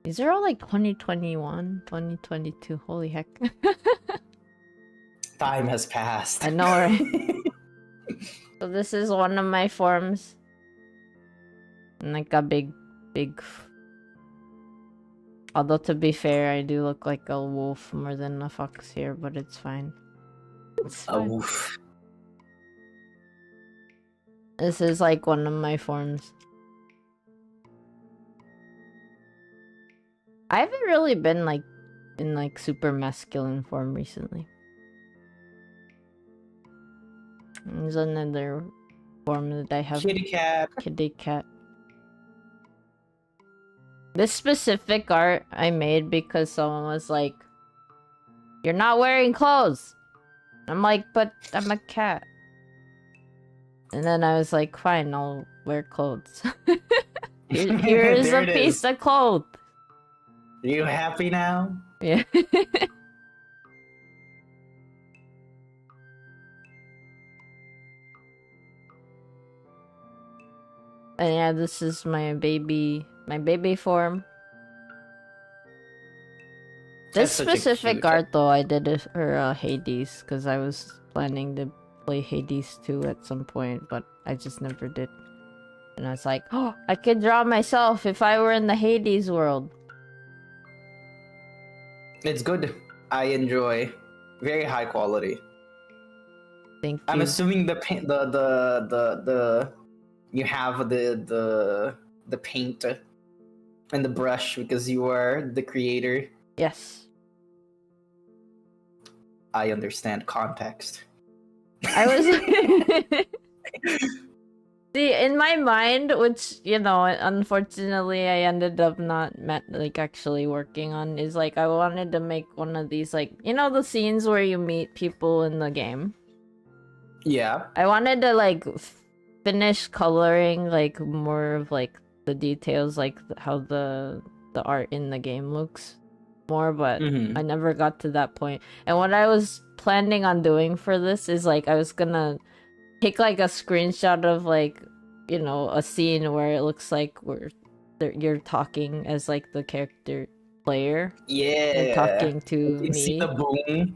S2: These are all like 2021, 2022. Holy heck.
S1: Time has passed.
S2: I know, right? So this is one of my forms. And like a big... Although to be fair, I do look like a wolf more than a fox here, but it's fine. It's fine.
S1: A wolf.
S2: This is like one of my forms. I haven't really been like in like super masculine form recently. There's another form that I have.
S1: Kitty cat.
S2: Kitty cat. This specific art I made because someone was like, "You're not wearing clothes." I'm like, "But I'm a cat." And then I was like, "Fine, I'll wear clothes." Here is a piece of cloth.
S1: Are you happy now?
S2: Yeah. And yeah, this is my baby form. This specific art though, I did it for Hades because I was planning to play Hades 2 at some point, but I just never did. And I was like, oh, I could draw myself if I were in the Hades world.
S1: It's good. I enjoy. Very high quality.
S2: Thank you.
S1: I'm assuming the paint, the you have the paint and the brush because you are the creator.
S2: Yes.
S1: I understand context.
S2: I was See, in my mind, which, you know, unfortunately I ended up not actually working on, is like I wanted to make one of these, like, you know, the scenes where you meet people in the game?
S1: Yeah.
S2: I wanted to like finish coloring like more of like the details, like how the art in the game looks more, but I never got to that point. And what I was planning on doing for this is like I was gonna take like a screenshot of like, you know, a scene where it looks like you're talking as like the character player.
S1: Yeah.
S2: And talking to
S1: you can
S2: me.
S1: See the boom.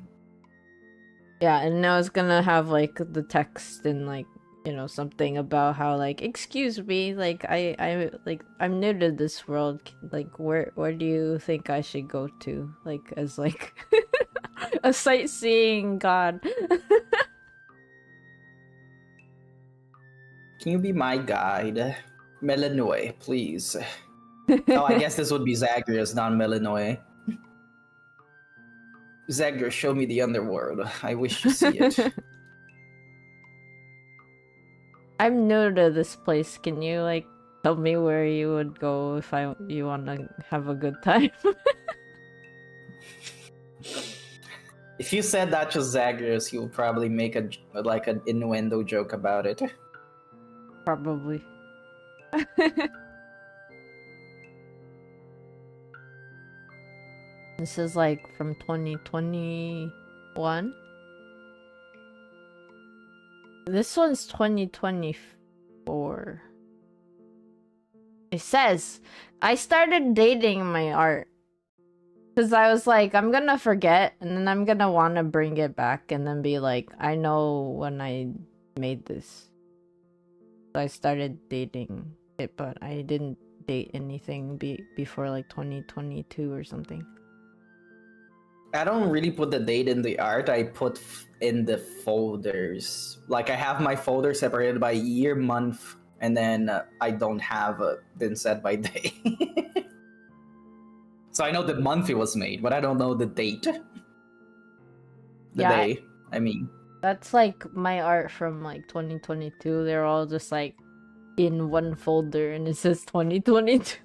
S2: Yeah, and I was gonna have like the text and like, you know, something about how like, excuse me, like I'm new to this world, like where do you think I should go to, like as like a sightseeing god.
S1: Can you be my guide? Melanoy, please. Oh, I guess this would be Zagreus, not Melanoy. Zagreus, show me the underworld. I wish to see it.
S2: I'm new to this place. Can you like tell me where you would go if you want to have a good time?
S1: If you said that to Zagreus, he will probably make an innuendo joke about it.
S2: Probably. This is like from 2021. This one's 2024. It says, I started dating my art. Because I was like, I'm gonna forget, and then I'm gonna want to bring it back, and then be like, I know when I made this. So I started dating it, but I didn't date anything before like 2022 or something.
S1: I don't really put the date in the art. I put in the folders. Like I have my folder separated by year, month, and then I don't have been set by day. So I know the month it was made, but I don't know the date. The day, I mean.
S2: That's like my art from like 2022. They're all just like in one folder and it says 2022.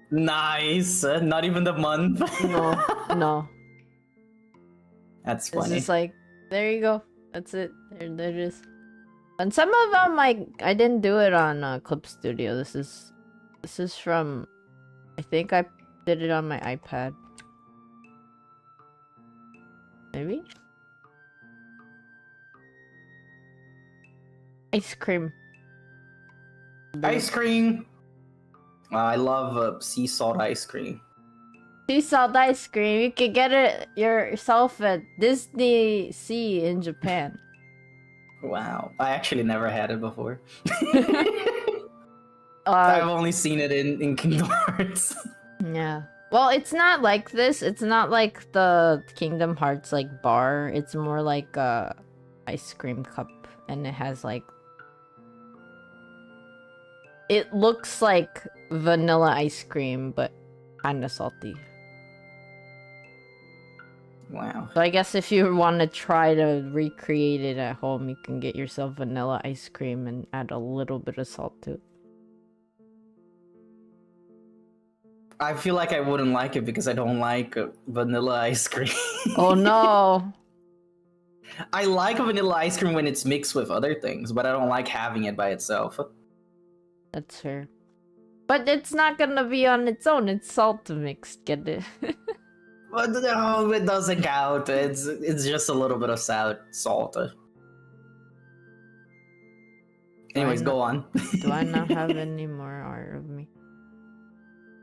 S1: Nice. Not even the month.
S2: No.
S1: That's funny.
S2: It's just like, there you go. That's it. There it is. And some of them, like, I didn't do it on Clip Studio. This is from, I think I did it on my iPad. Maybe? Ice cream.
S1: Ice cream. I love sea salt ice cream.
S2: Sea salt ice cream. You can get it yourself at Disney Sea in Japan.
S1: Wow. I actually never had it before.
S2: I've
S1: only seen it in Kingdom Hearts.
S2: Yeah. Well, it's not like this. It's not like the Kingdom Hearts like bar. It's more like a ice cream cup, and it has like. It looks like vanilla ice cream, but kind of salty.
S1: Wow.
S2: So I guess if you want to try to recreate it at home, you can get yourself vanilla ice cream and add a little bit of salt to it.
S1: I feel like I wouldn't like it because I don't like vanilla ice cream.
S2: Oh no!
S1: I like vanilla ice cream when it's mixed with other things, but I don't like having it by itself.
S2: That's fair. But it's not gonna be on its own. It's salt mixed. Get it?
S1: But no, it doesn't count. It's just a little bit of salt. Anyways, go on.
S2: Do I not have any more art of me?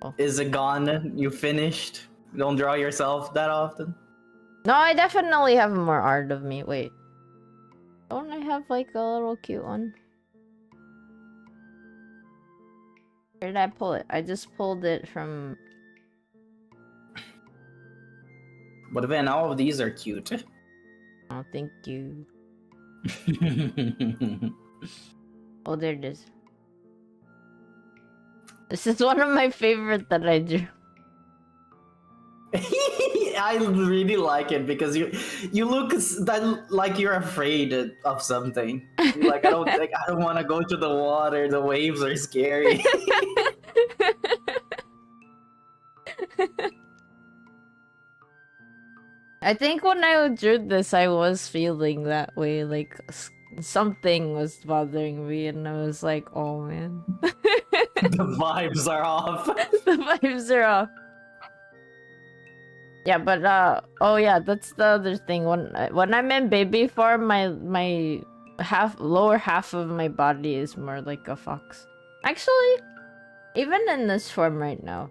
S2: Oh.
S1: Is it gone? You finished? Don't draw yourself that often?
S2: No, I definitely have more art of me. Wait. Don't I have like a little cute one? Where did I pull it? I just pulled it from...
S1: But then all of these are cute.
S2: Oh, thank you. Oh, there it is. This is one of my favorite that I drew.
S1: I really like it because you look like you're afraid of something. You're like I don't want to go to the water. The waves are scary.
S2: I think when I drew this, I was feeling that way. Like something was bothering me, and I was like, "Oh man."
S1: The vibes are off.
S2: The vibes are off. Yeah, but oh yeah, that's the other thing. When I'm in baby form, my lower half of my body is more like a fox. Actually, even in this form right now,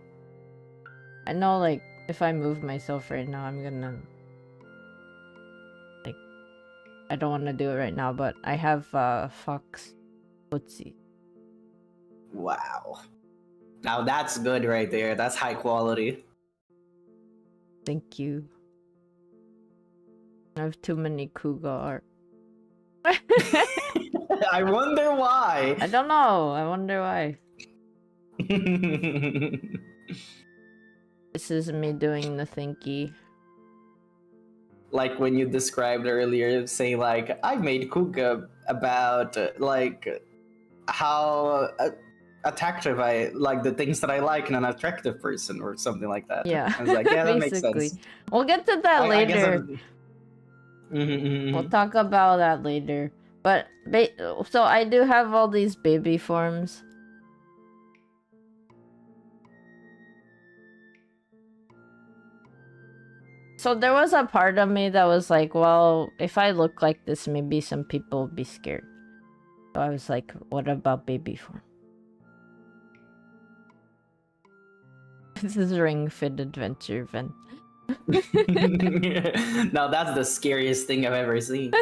S2: I know like if I move myself right now, I'm gonna like I don't want to do it right now, but I have fox footsie.
S1: Wow. Now that's good right there. That's high quality.
S2: Thank you. I have too many Kuga art.
S1: I wonder why.
S2: I don't know. I wonder why. This is me doing the thinky.
S1: Like when you described earlier, saying like, I made Kuga about like how attractive I like the things that I like in an attractive person or something like that.
S2: Yeah.
S1: I was like, yeah, that makes sense.
S2: We'll get to that later. We'll talk about that later. But so I do have all these baby forms. So there was a part of me that was like, well, if I look like this, maybe some people will be scared. So I was like, what about baby form? This is Ring Fit Adventure event.
S1: Now that's the scariest thing I've ever seen.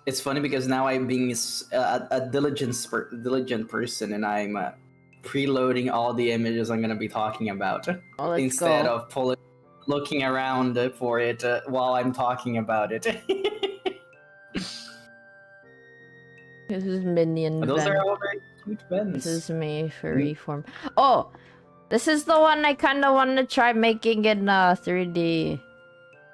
S1: It's funny because now I'm being a diligent person, and I'm preloading all the images I'm gonna be talking about instead of looking around for it while I'm talking about it.
S2: This is Minion.
S1: Those are all very cute Vens.
S2: This is me furry form. Oh, this is the one I kind of want to try making in 3D.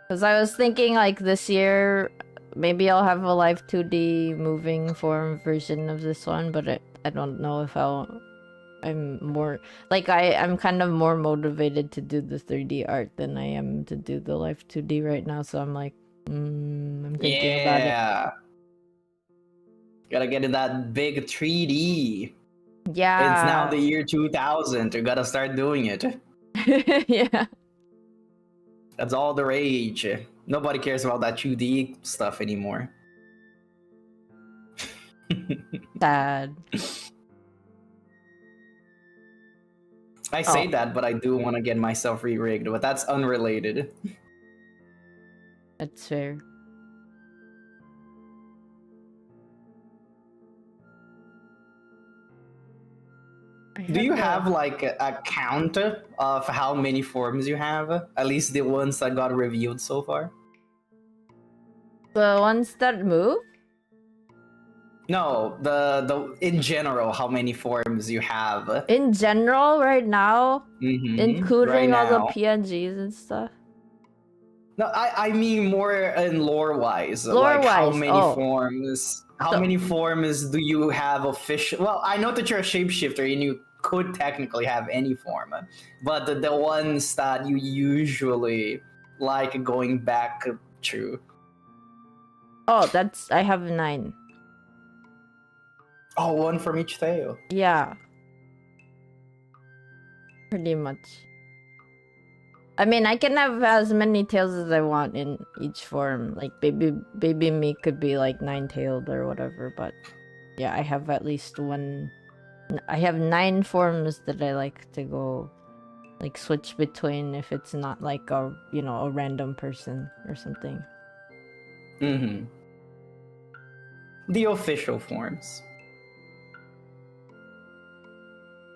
S2: Because I was thinking like this year, maybe I'll have a live 2D moving form version of this one, but I don't know if I'm more like I'm kind of more motivated to do the 3D art than I am to do the live 2D right now. So I'm like, I'm thinking about it.
S1: Yeah. Gotta get in that big 3D.
S2: Yeah.
S1: It's now the year 2000. You gotta start doing it.
S2: Yeah.
S1: That's all the rage. Nobody cares about that 2D stuff anymore.
S2: Sad.
S1: I say that, but I do want to get myself re-rigged, but that's unrelated.
S2: That's fair.
S1: Do you have like a count of how many forms you have? At least the ones that got reviewed so far?
S2: The ones that move?
S1: No, the in general, how many forms you have?
S2: In general, right now, including
S1: right
S2: all the
S1: now.
S2: PNGs and stuff.
S1: No, I mean more in lore-wise.
S2: Lore-wise,
S1: like how many
S2: oh.
S1: forms? How many forms do you have official? Well, I know that you're a shapeshifter and you could technically have any form, but the ones that you usually like going back to.
S2: Oh, I have 9.
S1: Oh, one from each tail.
S2: Yeah. Pretty much. I mean, I can have as many tails as I want in each form. Like, baby me could be like 9-tailed or whatever, but yeah, I have at least one. I have 9 forms that I like to go, like, switch between if it's not like a, you know, a random person or something.
S1: The official forms.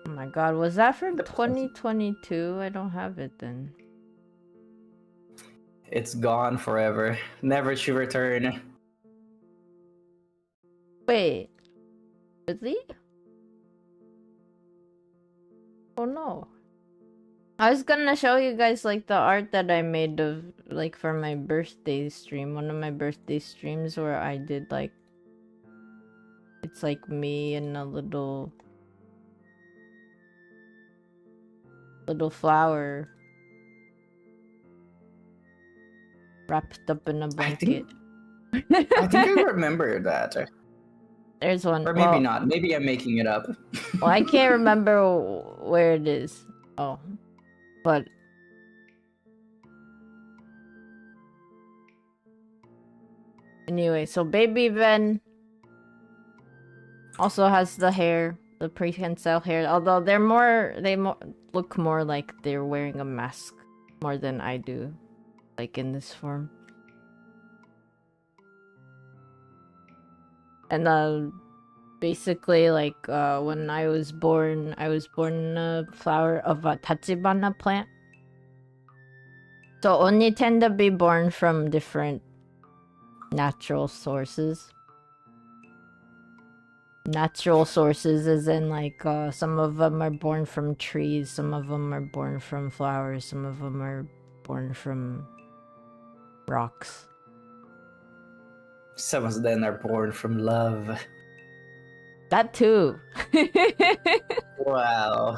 S2: Oh my god, was that from 2022? I don't have it then.
S1: It's gone forever. Never to return.
S2: Wait. Really? Oh no. I was gonna show you guys like the art that I made of like for my birthday stream. One of my birthday streams where I did like it's like me and a little flower wrapped up in a blanket.
S1: I think I remember that.
S2: There's one.
S1: Or maybe not. Maybe I'm making it up.
S2: Well, I can't remember where it is. Oh. But anyway, so Baby Ven also has the hair, the prehensile hair, although they look more like they're wearing a mask more than I do, like in this form. And basically, like when I was born in a flower of a tachibana plant. So oni tend to be born from different natural sources. Natural sources as in like some of them are born from trees, some of them are born from flowers, some of them are born from rocks.
S1: Some of them are born from love.
S2: That too.
S1: Wow.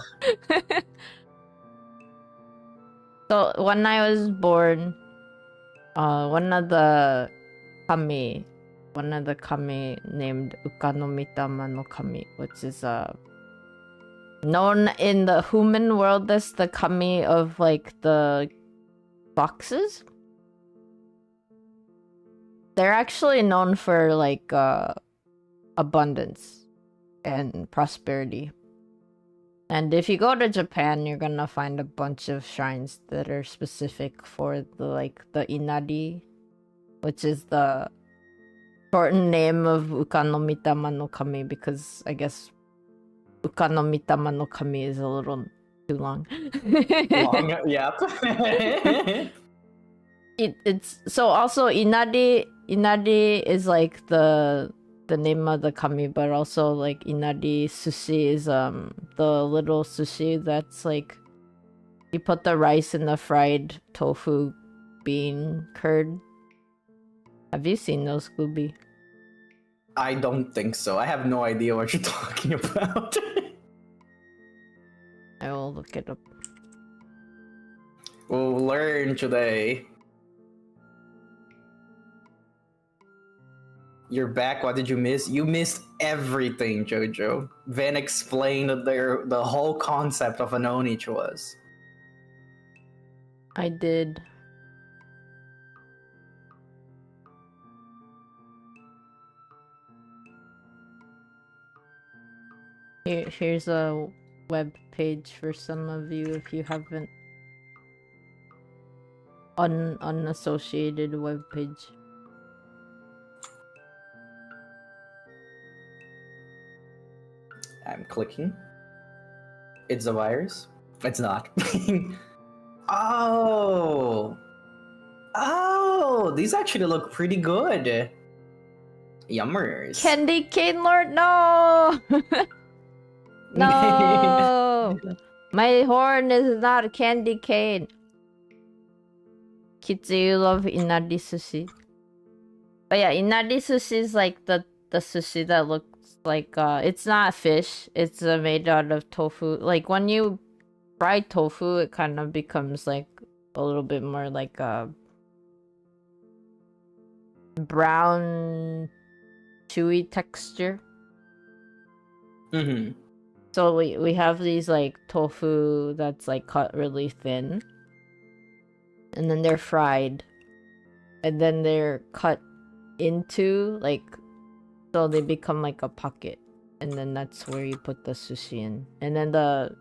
S2: So when I was born, one of the kami named Ukanomita no Kami, which is known in the human world as the kami of like the foxes. They're actually known for like abundance and prosperity. And if you go to Japan, you're gonna find a bunch of shrines that are specific for the inari, which is the shortened name of Ukanomita no Kami, because I guess Ukanomita no Kami is a little too long.
S1: Long, yeah.
S2: It's so also inari is like the name of the kami, but also like inari sushi is the little sushi that's like you put the rice in the fried tofu bean curd. Have you seen those, Glubie?
S1: I don't think so. I have no idea what you're talking about.
S2: I will look it up.
S1: We'll learn today. You're back. What did you miss? You missed everything, Jojo. Van explained the whole concept of an oni to us.
S2: I did. Here's a web page for some of you if you haven't. Unassociated web page.
S1: I'm clicking. It's a virus. It's not. Oh, these actually look pretty good. Yummers.
S2: Candy cane lord, no. No. My horn is not a candy cane. Kitsu, you love inari sushi. But yeah, inari sushi is like the sushi that looks like it's not fish. It's made out of tofu. Like when you fry tofu, it kind of becomes like a little bit more like a brown, chewy texture.
S1: Mm-hmm.
S2: So we have these like tofu that's like cut really thin. And then they're fried. And then they're cut into like, so they become like a pocket. And then that's where you put the sushi in. And then the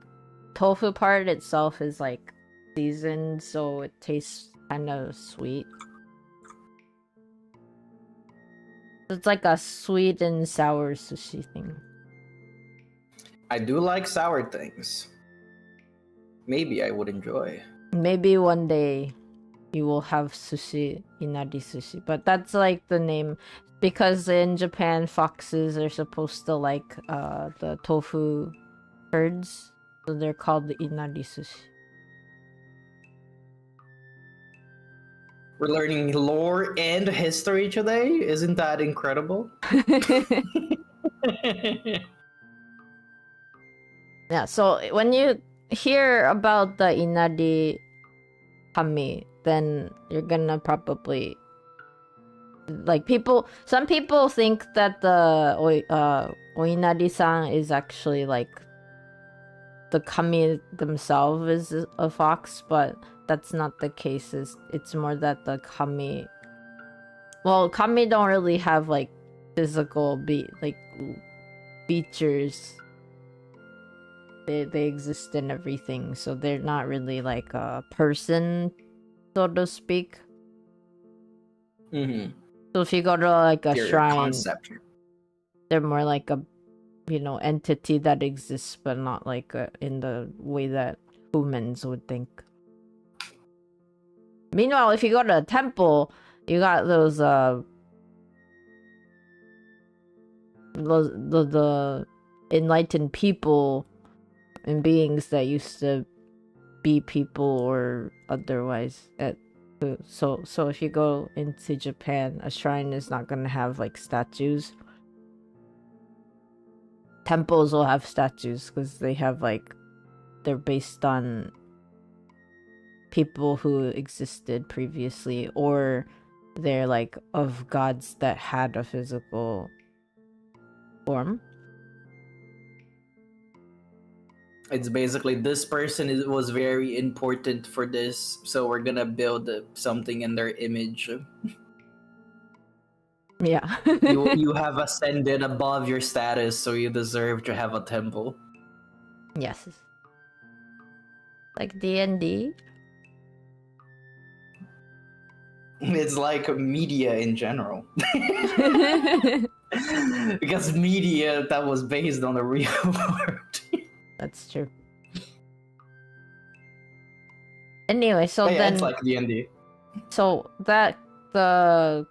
S2: tofu part itself is like seasoned, so it tastes kind of sweet. It's like a sweet and sour sushi thing.
S1: I do like sour things. Maybe I would enjoy.
S2: Maybe one day you will have sushi, inari sushi. But that's like the name. Because in Japan, foxes are supposed to like the tofu herds. So they're called the inari sushi.
S1: We're learning lore and history today. Isn't that incredible?
S2: Yeah, so when you hear about the inari kami, then you're gonna probably like some people think that the oinari-san is actually like the kami themselves is a fox, but that's not the case. It's more that the kami, well, kami don't really have like physical features. They exist in everything, so they're not really like a person, so to speak.
S1: Mm-hmm.
S2: So if you go to like a shrine,
S1: concept.
S2: They're more like a, entity that exists, but not like in the way that humans would think. Meanwhile, if you go to a temple, you got those the enlightened people and beings that used to be people or otherwise. So if you go into Japan, a shrine is not gonna have like statues. Temples will have statues because they have like, they're based on people who existed previously, or they're like of gods that had a physical form.
S1: It's basically this person was very important for this, so we're gonna build something in their image.
S2: Yeah.
S1: you have ascended above your status, so you deserve to have a temple.
S2: Yes. Like D&D.
S1: It's like media in general. Because media that was based on the real world.
S2: That's true. Anyway, so
S1: yeah,
S2: then
S1: it's like D&D.
S2: So that the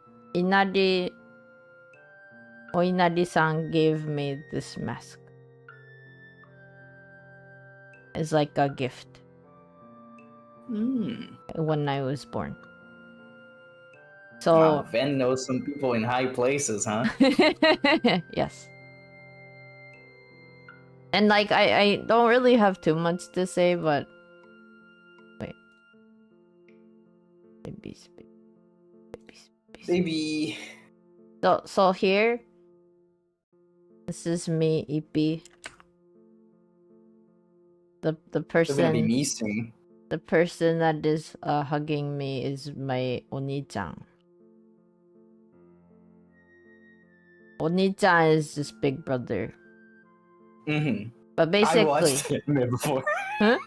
S2: Oinari-san gave me this mask. It's like a gift. When I was born. So
S1: wow, Ven knows some people in high places, huh?
S2: yes. And like I don't really have too much to say, but wait.
S1: Baby.
S2: So here, this is me, Ippy. The person.
S1: It's gonna be me soon.
S2: The person that is hugging me is my Oni-chan. Oni-chan is just big brother. But
S1: I
S2: basically,
S1: watched anime before.
S2: huh?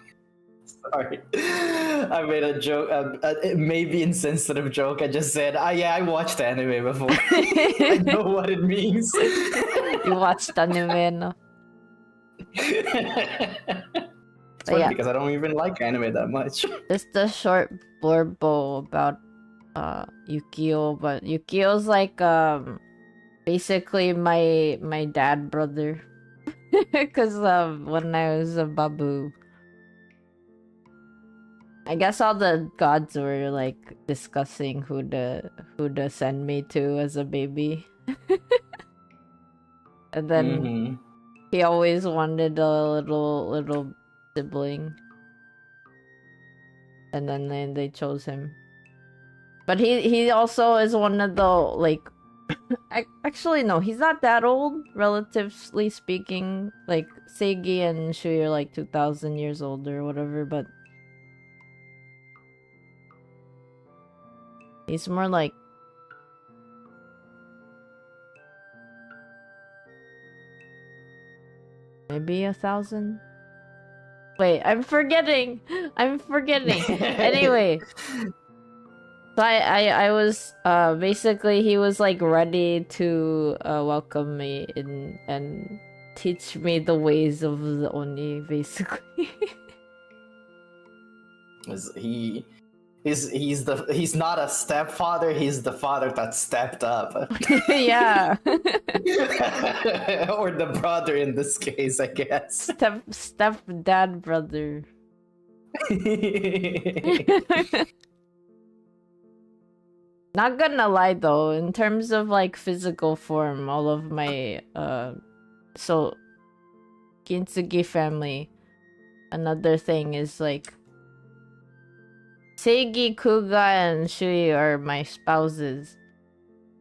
S1: Sorry, I made a joke, maybe insensitive joke. I just said, yeah, I watched anime before. I know what it means.
S2: You watched anime, no?
S1: It's
S2: But
S1: funny
S2: yeah,
S1: because I don't even like anime that much.
S2: just a short blurbo about Yukio, but Yukio's like basically my dad brother. Cause when I was a babu, I guess all the gods were like discussing who to send me to as a baby. And then he always wanted a little sibling. And then they chose him. But he also is one of the like actually no, he's not that old, relatively speaking. Like Seigi and Shui are like 2,000 years old or whatever, but he's more like maybe 1,000. Wait, I'm forgetting. Anyway, so I was basically he was like ready to welcome me in and teach me the ways of the Oni, basically.
S1: He's not a stepfather, he's the father that stepped up.
S2: Yeah.
S1: Or the brother in this case, I guess.
S2: Step dad brother. Not gonna lie though, in terms of like physical form, all of my so Gintsugi family, another thing is like Seigi, Kuga, and Shui are my spouses.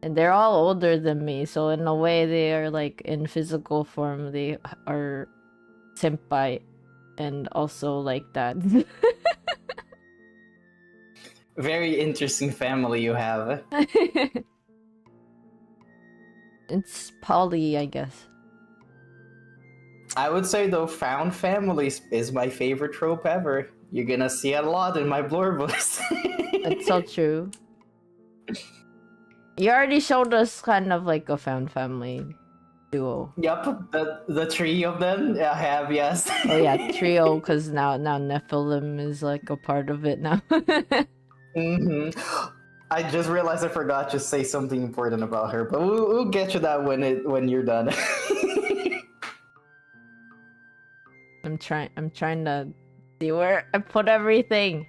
S2: And they're all older than me, so in a way they are like in physical form they are senpai and also like that.
S1: Very interesting family you have.
S2: It's poly, I guess.
S1: I would say though, found families is my favorite trope ever. You're gonna see it a lot in my blurbs.
S2: That's so true. You already showed us kind of like a found family duo.
S1: Yup, the three of them I have, yes.
S2: Oh yeah, trio, because now Nephilim is like a part of it now.
S1: I just realized I forgot to say something important about her, but we'll get to that when you're done.
S2: I'm trying to see where I put everything.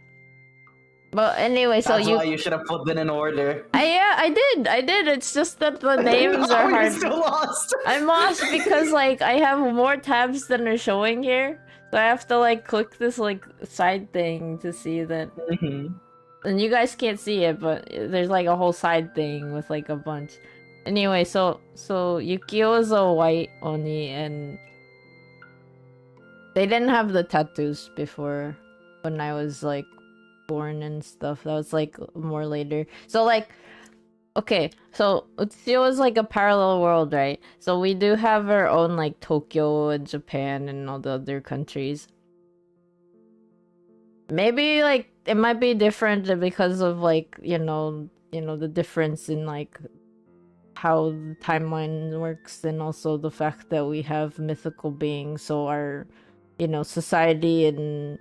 S2: But anyway, so
S1: That's why you should have put them in order.
S2: I did. It's just that the names are hard.
S1: You're still lost.
S2: I'm lost because like I have more tabs than are showing here, so I have to like click this like side thing to see that. And you guys can't see it, but there's like a whole side thing with like a bunch. Anyway, so Yukio is a white Oni, and they didn't have the tattoos before when I was like born and stuff. That was like more later. So like, okay, so Utsio is like a parallel world, right? So we do have our own like Tokyo and Japan and all the other countries. Maybe like it might be different because of like you know the difference in like how the timeline works, and also the fact that we have mythical beings, so our society and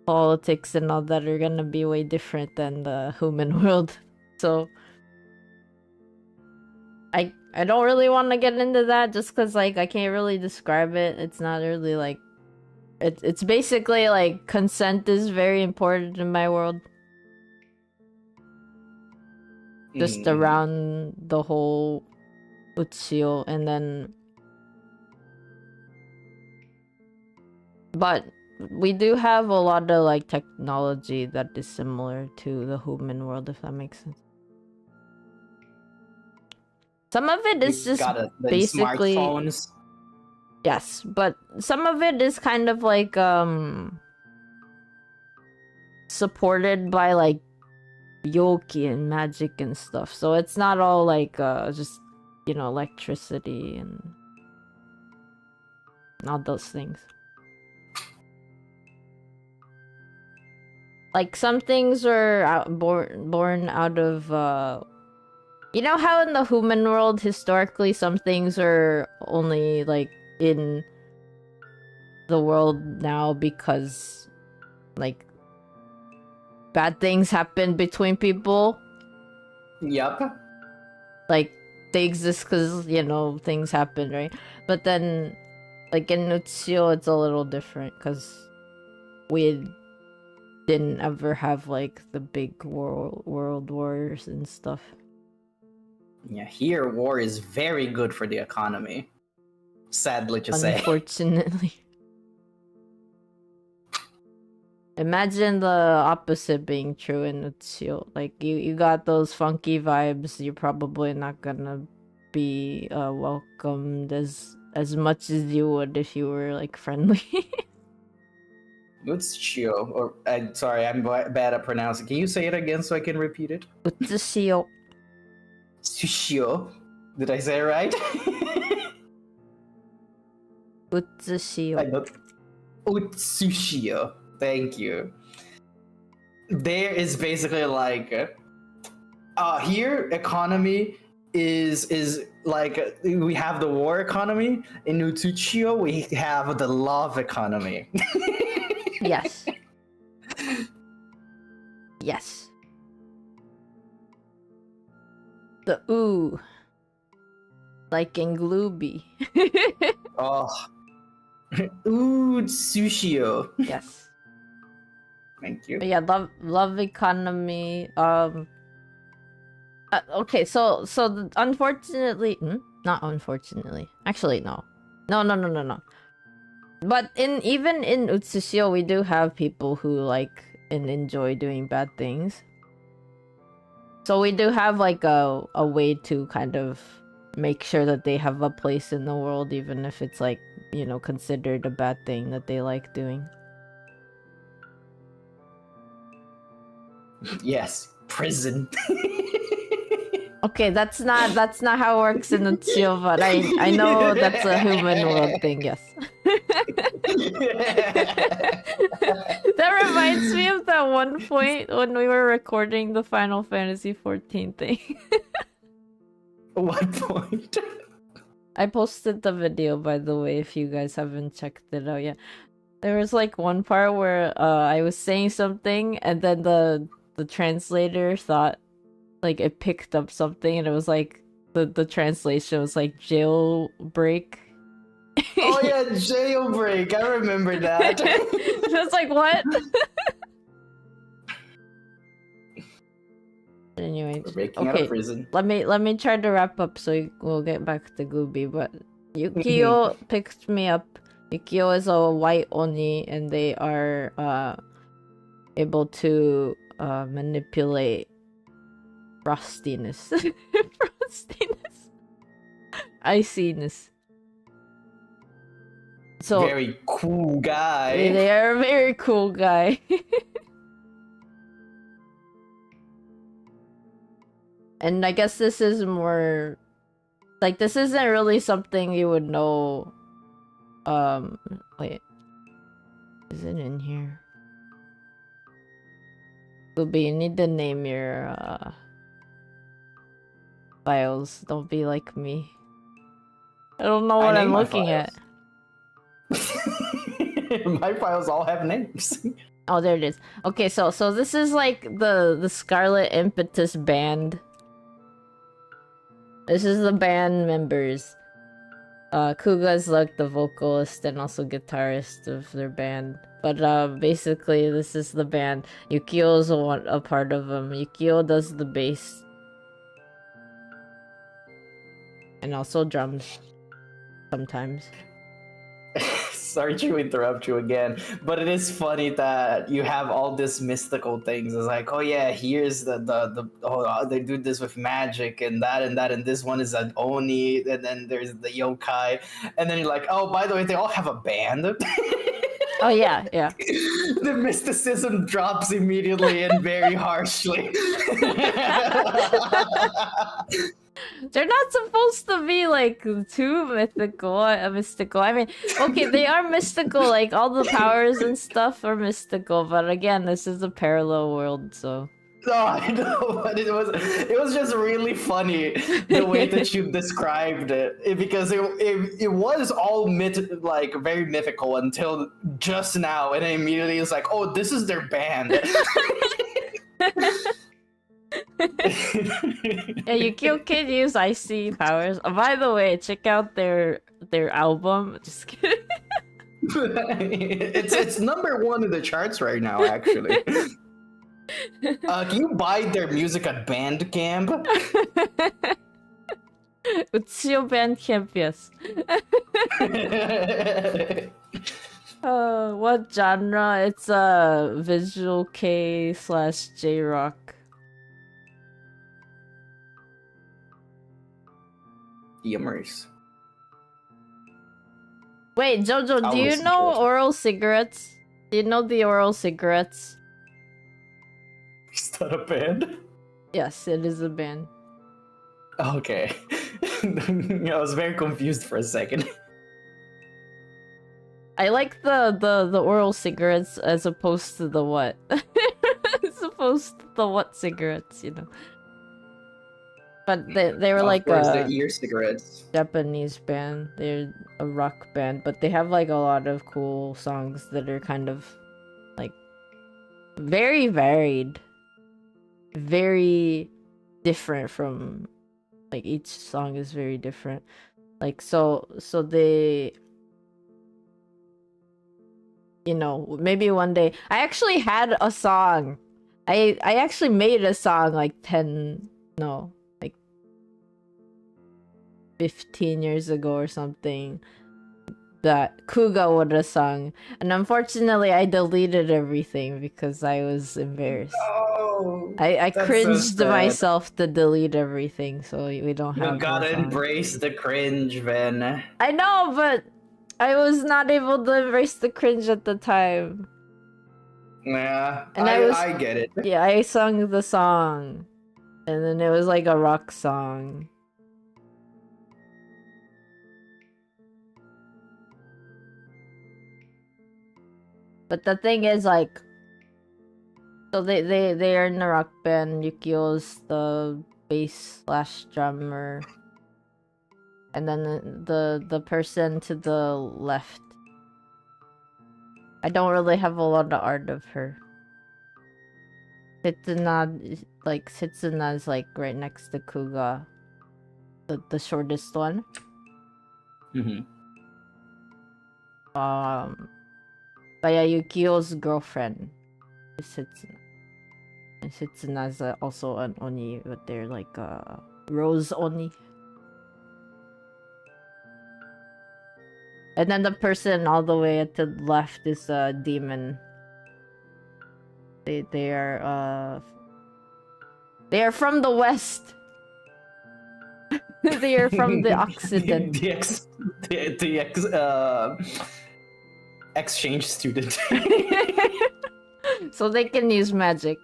S2: politics and all that are gonna be way different than the human world. So I don't really want to get into that just because like I can't really describe it. It's not really like it's basically like consent is very important in my world. Just around the whole Utsio, and then but we do have a lot of like technology that is similar to the human world, if that makes sense. Some of it is just basically
S1: smartphones.
S2: Yes, but some of it is kind of like supported by like yoki and magic and stuff. So it's not all like just electricity and all those things. Like some things are born out of you know how in the human world historically some things are only like in the world now because like bad things happen between people.
S1: Yep.
S2: Like they exist because, you know, things happen, right? But then like in Utsuyo it's a little different because we didn't ever have like the big world wars and stuff.
S1: Yeah, here war is very good for the economy. Sadly to say.
S2: Unfortunately. Imagine the opposite being true in Utsuyo. Like you got those funky vibes, you're probably not gonna be welcomed as much as you would if you were like friendly.
S1: Utsuyo, or sorry, I'm bad at pronouncing. Can you say it again so I can repeat it?
S2: Utsuyo.
S1: Sushio. Did I say it right?
S2: Utsuyo.
S1: I don't... Utsushio. Thank you. There is basically like here economy is like we have the war economy. In Utsushio we have the love economy.
S2: Yes. Yes. The ooh. Like in Glubie.
S1: Oh. Utsushio.
S2: Yes.
S1: Thank you.
S2: But yeah, love economy. Okay, so unfortunately, not unfortunately. Actually, no. But even in Utsushio, we do have people who like and enjoy doing bad things. So we do have like a way to kind of make sure that they have a place in the world, even if it's like, you know, considered a bad thing that they like doing.
S1: Yes, prison.
S2: Okay, that's not how it works in Utsuyo, but I know that's a human world thing, yes. That reminds me of that one point when we were recording the Final Fantasy XIV thing.
S1: What point?
S2: I posted the video, by the way, if you guys haven't checked it out yet. There was like one part where I was saying something and then the translator thought like it picked up something and it was like the translation was like jailbreak.
S1: Oh yeah, jailbreak. I remember that.
S2: Just like what? Anyway,
S1: Breaking out of prison.
S2: Let me try to wrap up so we'll get back to Glubie. But Yukio picked me up. Yukio is a white oni, and they are able to manipulate frostiness, iciness. So
S1: very cool guy.
S2: They are a very cool guy. And I guess this is more like this isn't really something you would know. Wait, is it in here? Glubie, you need to name your files. Don't be like me. I don't know what I'm looking at.
S1: My files all have names.
S2: Oh, there it is. Okay, so this is like the Scarlet Impetus band. This is the band members. Kuga is like the vocalist and also guitarist of their band. But basically, this is the band. Yukio is a part of them. Yukio does the bass. And also drums. Sometimes.
S1: Sorry to interrupt you again, but it is funny that you have all these mystical things. It's like, oh yeah, here's they do this with magic and that, and this one is an oni, and then there's the yokai, and then you're like, oh, by the way, they all have a band.
S2: Oh yeah.
S1: The mysticism drops immediately and very harshly.
S2: They're not supposed to be like too mystical. Mystical. I mean, okay, they are mystical. Like all the powers and stuff are mystical. But again, this is a parallel world, so.
S1: No, I know, but it was just really funny the way that you described it, because it was all like very mythical until just now, and then immediately it's like, oh, this is their band.
S2: Yeah, Yukio can use icy powers. Oh, by the way, check out their album. Just kidding.
S1: It's #1 in the charts right now, actually. Can you buy their music at Bandcamp?
S2: Uchiyo Bandcamp, yes. What genre? It's visual K/J rock.
S1: Yummers.
S2: Wait, Jojo, do you know oral cigarettes? Do you know the oral cigarettes?
S1: Is that a band?
S2: Yes, it is a band.
S1: Okay. I was very confused for a second.
S2: I like the oral cigarettes as opposed to the what? As opposed to the what cigarettes, you know. But they were like
S1: the ear cigarettes.
S2: Japanese band. They're a rock band, but they have like a lot of cool songs that are kind of like very varied. Very different from like each song is very different. Like so they, you know, maybe one day I actually had a song. I actually made a song like 15 years ago or something that Kuga would have sung, and unfortunately I deleted everything because I was embarrassed.
S1: Oh,
S2: I cringed myself to delete everything, so we don't have.
S1: You gotta embrace the cringe, Ven.
S2: I know, but I was not able to embrace the cringe at the time.
S1: Yeah,
S2: and
S1: I get it.
S2: Yeah, I sung the song, and then it was like a rock song. But the thing is, like, so they are in a rock band. Yukio's the bass/drummer, and then the person to the left. I don't really have a lot of art of her. Setsuna is like right next to Kuga, the shortest one. But yeah, Yukio's girlfriend is Setsuna. And Setsuna's also an Oni, but they're like Rose Oni. And then the person all the way to the left is a demon. They are from the West. They are from the Occident.
S1: Exchange student.
S2: So they can use magic.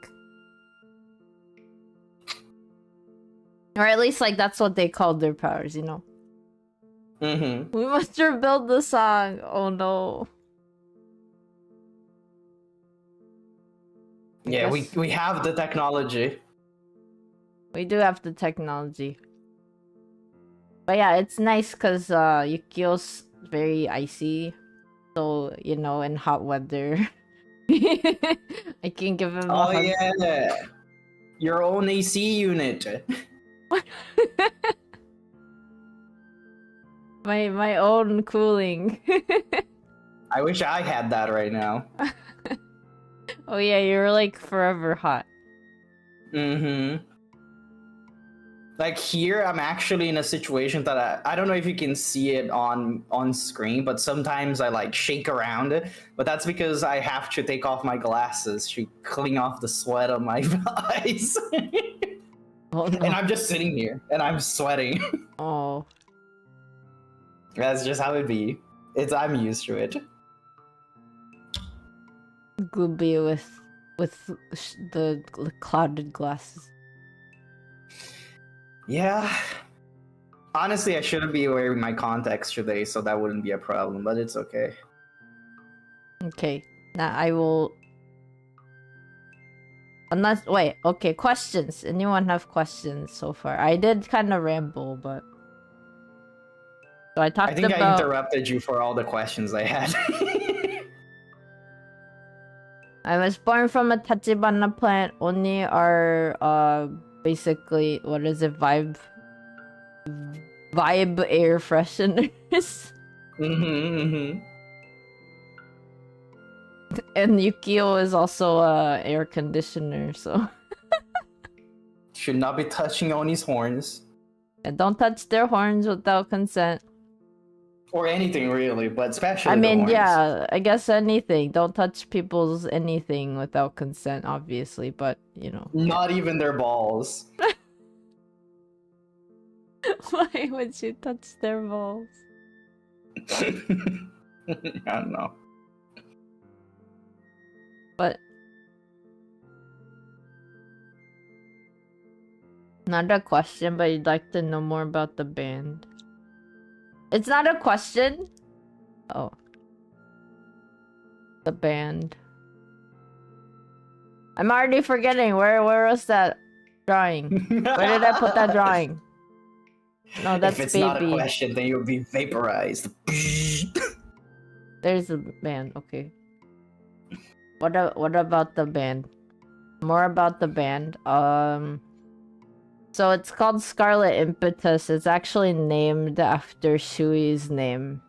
S2: Or at least like that's what they called their powers, you know. We must rebuild the song. Oh no.
S1: Yeah, we have the technology.
S2: We do have the technology. But yeah, it's nice because Yukio's very icy. So, you know, in hot weather, I can give him a hug.
S1: Yeah, your own AC unit.
S2: my own cooling.
S1: I wish I had that right now.
S2: Oh yeah, you're like forever hot.
S1: Like here, I'm actually in a situation that I don't know if you can see it on screen, but sometimes I like shake around, but that's because I have to take off my glasses to clean off the sweat on my eyes.
S2: Oh, no.
S1: And I'm just sitting here and I'm sweating.
S2: Oh.
S1: That's just how it be. I'm used to it.
S2: Glubie with the clouded glasses.
S1: Yeah, Honestly, I shouldn't be wearing my contacts today, so that wouldn't be a problem, but it's okay.
S2: Okay. Now I will... Unless... Wait, okay, questions. Anyone have questions so far? I did kind of ramble, but... So I talked about...
S1: I interrupted you for all the questions I had.
S2: I was born from a Tachibana plant. Oni are, basically... What is it? Vibe air fresheners. And Yukio is also a air conditioner, so...
S1: Should not be touching Oni's horns.
S2: And don't touch their horns without consent.
S1: Or anything, really, but especially
S2: I mean,
S1: the horns.
S2: yeah, I guess anything. Don't touch people's anything without consent, obviously, but, you know.
S1: Not even their balls.
S2: Why would you touch their balls?
S1: I don't know.
S2: But... Not a question, but you'd like to know more about the band. It's not a question? Oh. The band. I'm already forgetting. Where was that drawing? Where did I put that drawing? No, that's
S1: If it's
S2: baby.
S1: not a question, then you'll be vaporized.
S2: There's a band, okay. What about the band? More about the band. So it's called Scarlet Impetus. It's actually named after Shui's name.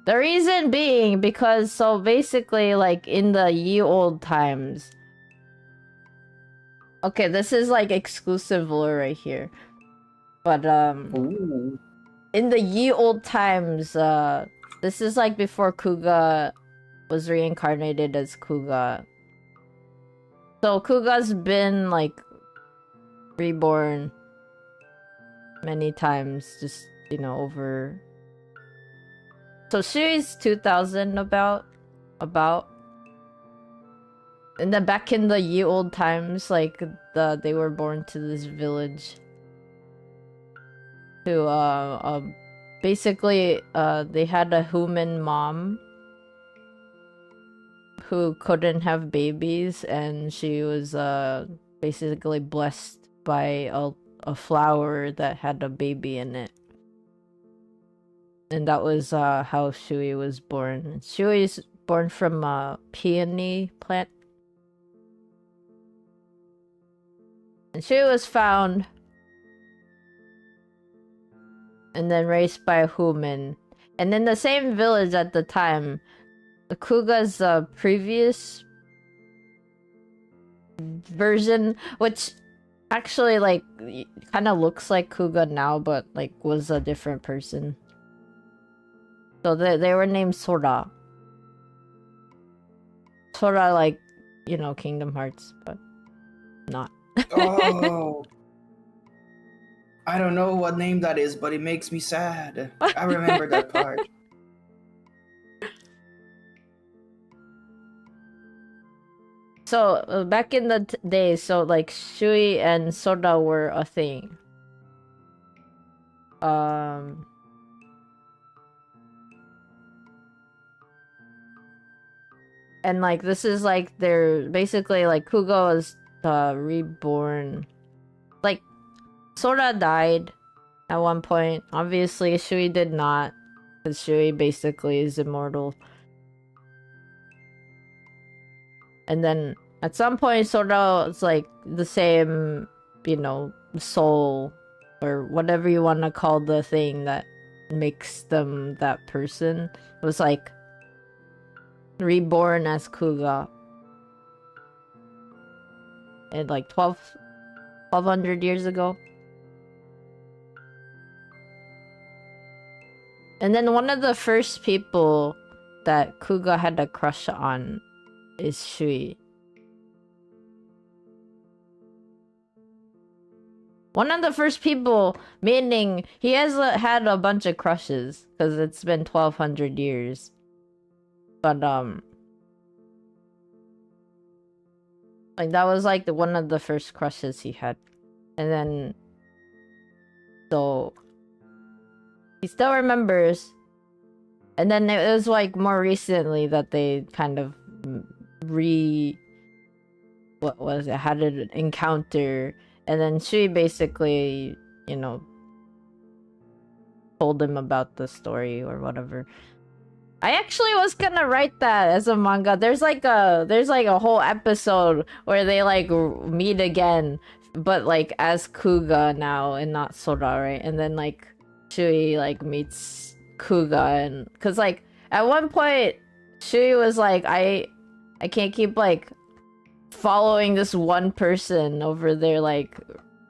S2: The reason being because, so basically, like, in the ye old times... Okay, this is, like, exclusive lore right here. But,
S1: Ooh.
S2: in the ye old times, this is, like, before Kuga was reincarnated as Kuga. So Kuga's been, like, reborn many times, just, you know, over... So Shui's 2000 about. And then back in the ye old times, like, they were born to this village. To, basically, they had a human mom who couldn't have babies, and she was basically blessed by a flower that had a baby in it. And that was how Shui was born. Shui is born from a peony plant. And Shui was found and then raised by a human. And in the same village at the time, Kuga's previous version, which actually, like, kind of looks like Kuga now, but, like, was a different person. So they were named Sora. Sora, like, you know, Kingdom Hearts, but not.
S1: Oh. I don't know what name that is, but it makes me sad. I remember that part.
S2: So, back in the day, so, like, Shui and Sora were a thing. And, like, this is, like, they're basically, like, Kuga was reborn. Like, Sora died at one point. Obviously, Shui did not, because Shui basically is immortal. And then, at some point, Sora was, like, the same, you know, soul, or whatever you want to call the thing that makes them that person. It was, like, reborn as Kuga. And, like, 1200 years ago. And then one of the first people that Kuga had a crush on is Shui. One of the first people, meaning he has had a bunch of crushes, because it's been 1200 years. But, like, that was, like, one of the first crushes he had. And then, so he still remembers. And then it was like more recently that they kind of had an encounter, and then she basically, you know, told him about the story or whatever. I actually was gonna write that as a manga. There's like a whole episode where they like meet again, but like as Kuga now and not Sora, right? And then like Shui like meets Kuga, and cause like at one point Shui was like, I can't keep like following this one person over their like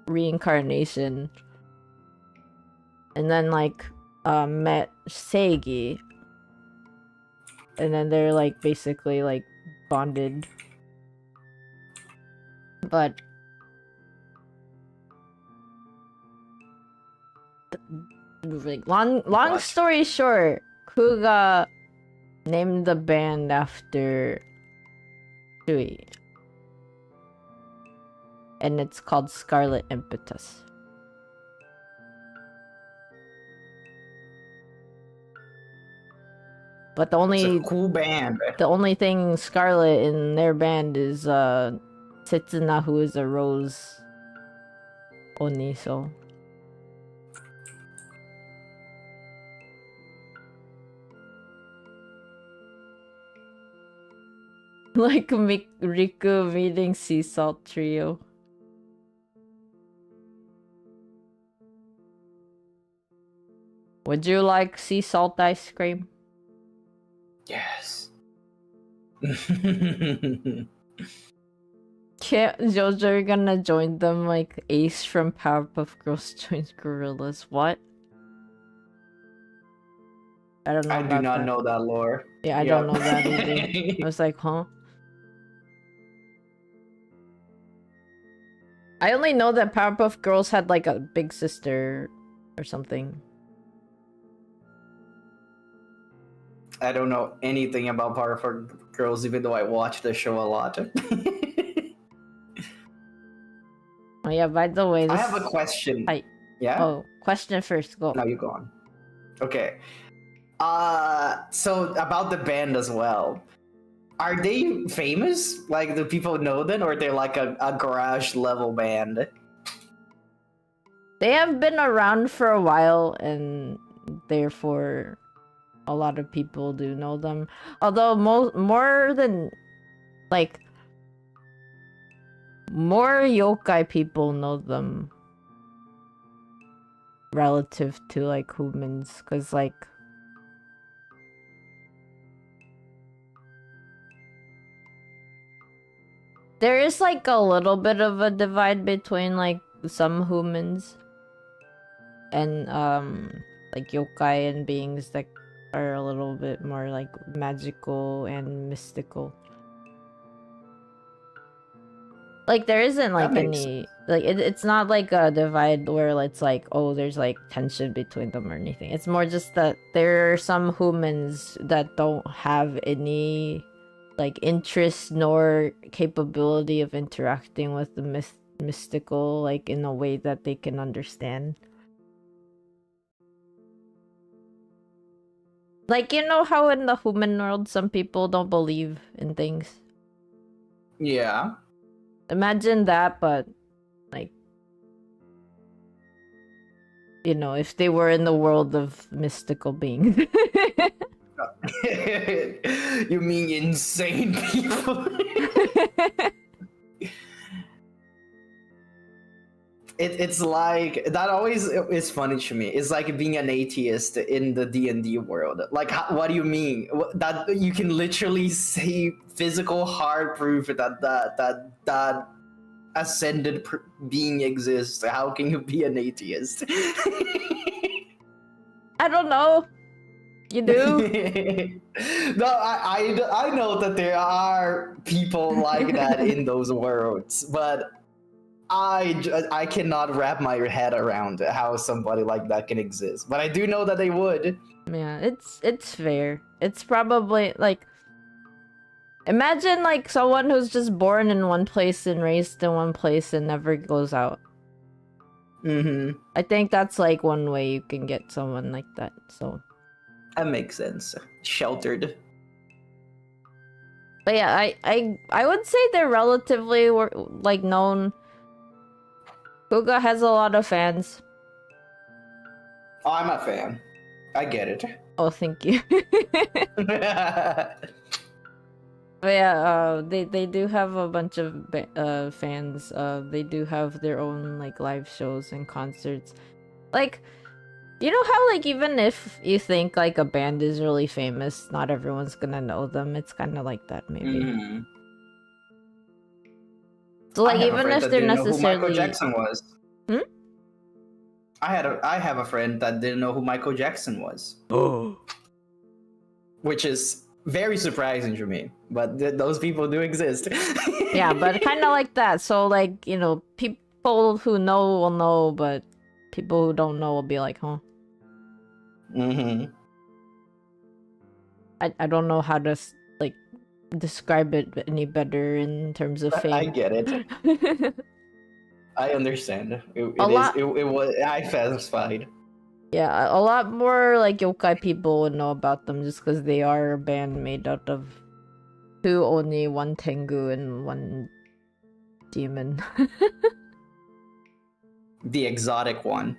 S2: reincarnation, and then like met Seigi, and then they're like basically like bonded. But like long story short, Kuga named the band after Shui, and it's called Scarlet Impetus. But
S1: It's a cool band.
S2: the only thing Scarlet in their band is Setsuna, who is a rose Oni, so like Riku meeting Sea Salt Trio. Would you like sea salt ice cream?
S1: Yes.
S2: Can't Jojo, you're gonna join them like Ace from Powerpuff Girls joins Gorillas. What? I don't know.
S1: I do not know that lore.
S2: Yeah, I don't know that either. I was like, huh? I only know that Powerpuff Girls had like a big sister or something.
S1: I don't know anything about Powerpuff Girls, even though I watch the show a lot.
S2: Oh yeah, by the way,
S1: I have a question. Yeah?
S2: Oh, question first, go.
S1: Now you go on. Okay. So about the band as well. Are they famous? Like, do people know them, or they're like a garage level band?
S2: They have been around for a while, and therefore a lot of people do know them. Although more yokai people know them relative to like humans, because like there is like a little bit of a divide between like some humans and like yokai and beings that are a little bit more like magical and mystical. Like there isn't like any like it's not like a divide where it's like, oh, there's like tension between them or anything. It's more just that there are some humans that don't have any like interest nor capability of interacting with the mystical like in a way that they can understand. Like, you know how in the human world some people don't believe in things?
S1: Yeah.
S2: Imagine that, but like, you know, if they were in the world of mystical beings.
S1: You mean insane people? It's like that always is funny to me. It's like being an atheist in the D&D world. Like, what do you mean? That you can literally say physical hard proof that ascended being exists. How can you be an atheist?
S2: I don't know. You do?
S1: No, I know that there are people like that in those worlds, but I cannot wrap my head around how somebody like that can exist. But I do know that they would.
S2: Yeah, it's fair. It's probably like, imagine like someone who's just born in one place and raised in one place and never goes out. I think that's like one way you can get someone like that. So
S1: That makes sense. Sheltered.
S2: but yeah, I would say they're relatively like known. Kuga has a lot of fans.
S1: Oh, I'm a fan. I get it.
S2: Oh, thank you. But yeah, they do have a bunch of fans. They do have their own like live shows and concerts. Like, you know how like even if you think like a band is really famous, not everyone's gonna know them. It's kind of like that maybe. So like even if they're necessarily
S1: who Michael Jackson was.
S2: Hmm?
S1: I have a friend that didn't know who Michael Jackson was.
S2: Oh.
S1: Which is very surprising to me, but those people do exist.
S2: Yeah, but kind of like that. So like, you know, people who know will know, but people who don't know will be like, huh? I don't know how to like describe it any better in terms of fame.
S1: I get it. I understand. It was I satisfied.
S2: Yeah, a lot more like yokai people would know about them just because they are a band made out of two oni, one tengu, and one demon.
S1: The exotic one.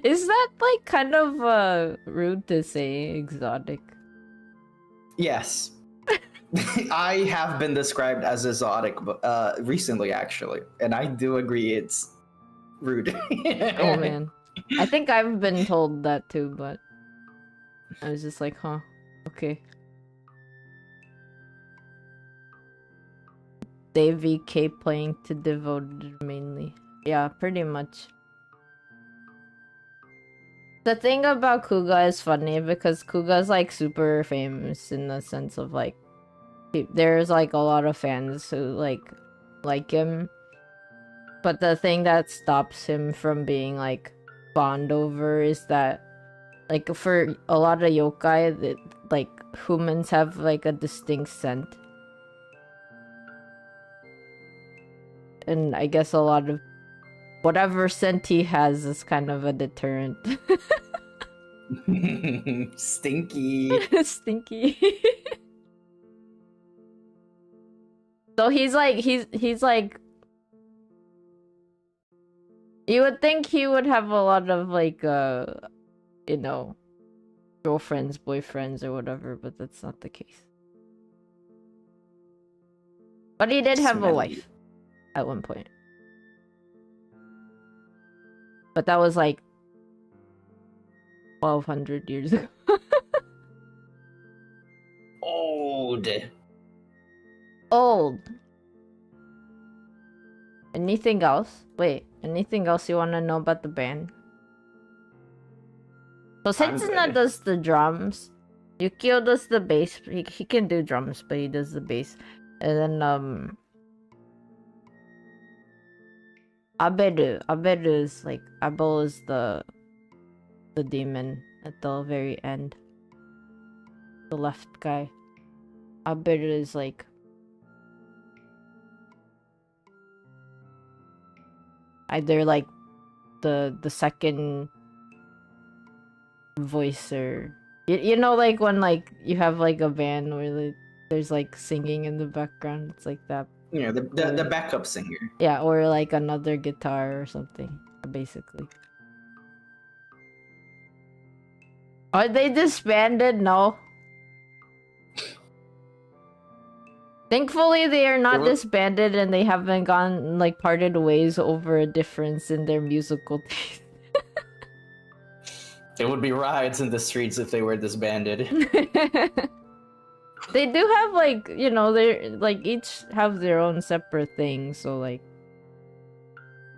S2: Is that like kind of rude to say exotic?
S1: Yes. I have been described as exotic recently, actually, and I do agree it's rude.
S2: Oh man, I think I've been told that too, but I was just like, huh, okay. Davey K playing to devoted mainly. Yeah, pretty much. The thing about Kuga is funny because Kuga's like super famous in the sense of like there's like a lot of fans who like him, but the thing that stops him from being like fawned over is that like for a lot of yokai like humans have like a distinct scent, and I guess a lot of whatever scent he has is kind of a deterrent.
S1: Stinky.
S2: Stinky. So he's like you would think he would have a lot of like you know, girlfriends, boyfriends or whatever, but that's not the case. But he did have a wife at one point. But that was like 1200 years ago. Old. Anything else? Wait, anything else you want to know about the band? So Setsuna does the drums. Yukio does the bass. He can do drums, but he does the bass. And then Aberu is like Abel is the demon at the very end. The left guy. Aberu is like either like the second voice, or you know, like when like you have like a band where there's like singing in the background. It's like that.
S1: You know, the backup singer.
S2: Yeah, or like another guitar or something, basically. Are they disbanded? No. Thankfully, they are not disbanded, and they haven't gone like parted ways over a difference in their musical taste.
S1: There would be riots in the streets if they were disbanded.
S2: They do have like, you know, they're like each have their own separate things. So like,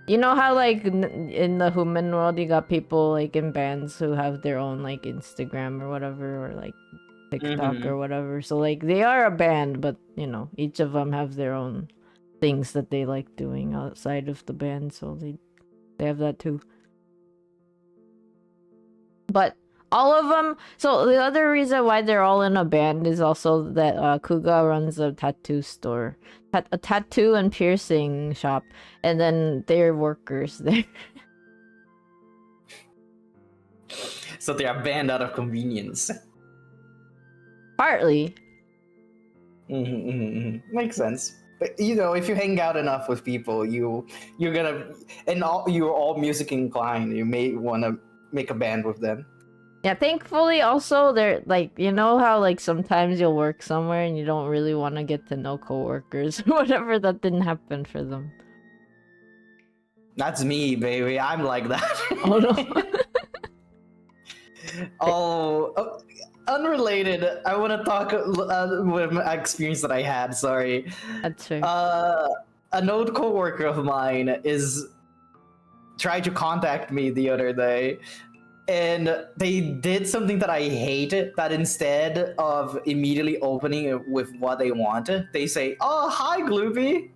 S2: you know how like in the human world you got people like in bands who have their own like Instagram or whatever, or like TikTok or whatever. So like they are a band, but you know, each of them have their own things that they like doing outside of the band. So they have that too. But all of them. So the other reason why they're all in a band is also that Kuga runs a tattoo store, a tattoo and piercing shop, and then they're workers there.
S1: So they are banned out of convenience.
S2: Partly.
S1: Makes sense. But you know, if you hang out enough with people, you're gonna, and you're all music inclined, you may want to make a band with them.
S2: Yeah, thankfully also they're like, you know how like sometimes you'll work somewhere and you don't really want to get to know coworkers or whatever. That didn't happen for them.
S1: That's me, baby. I'm like that.
S2: Oh no.
S1: Oh, unrelated. I want to talk with my experience that I had. Sorry.
S2: That's fair.
S1: An old coworker of mine is tried to contact me the other day, and they did something that I hate. That instead of immediately opening it with what they want, they say, "Oh, hi, Glubie,"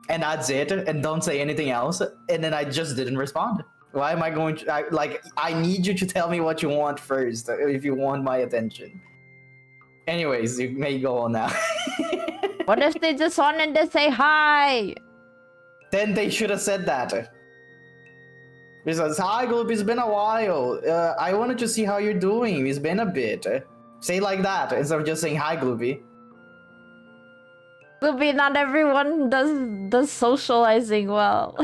S1: and that's it, and don't say anything else. And then I just didn't respond. Why am I going to, I need you to tell me what you want first, if you want my attention. Anyways, you may go on now.
S2: What if they just wanted to say hi?
S1: Then they should have said that. Because, hi, Glubie, it's been a while. I wanted to see how you're doing. It's been a bit. Say like that, instead of just saying, hi, Glubie.
S2: Glubie, not everyone does socializing well.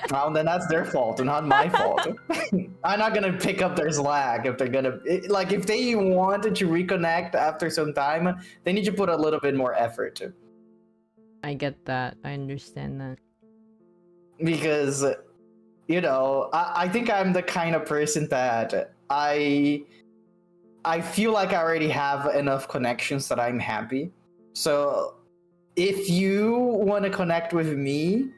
S1: Well, then that's their fault, not my fault. I'm not gonna pick up their slack if they're gonna, like, if they wanted to reconnect after some time, they need to put a little bit more effort.
S2: I get that. I understand that.
S1: Because, you know, I think I'm the kind of person that I feel like I already have enough connections that I'm happy. So if you want to connect with me,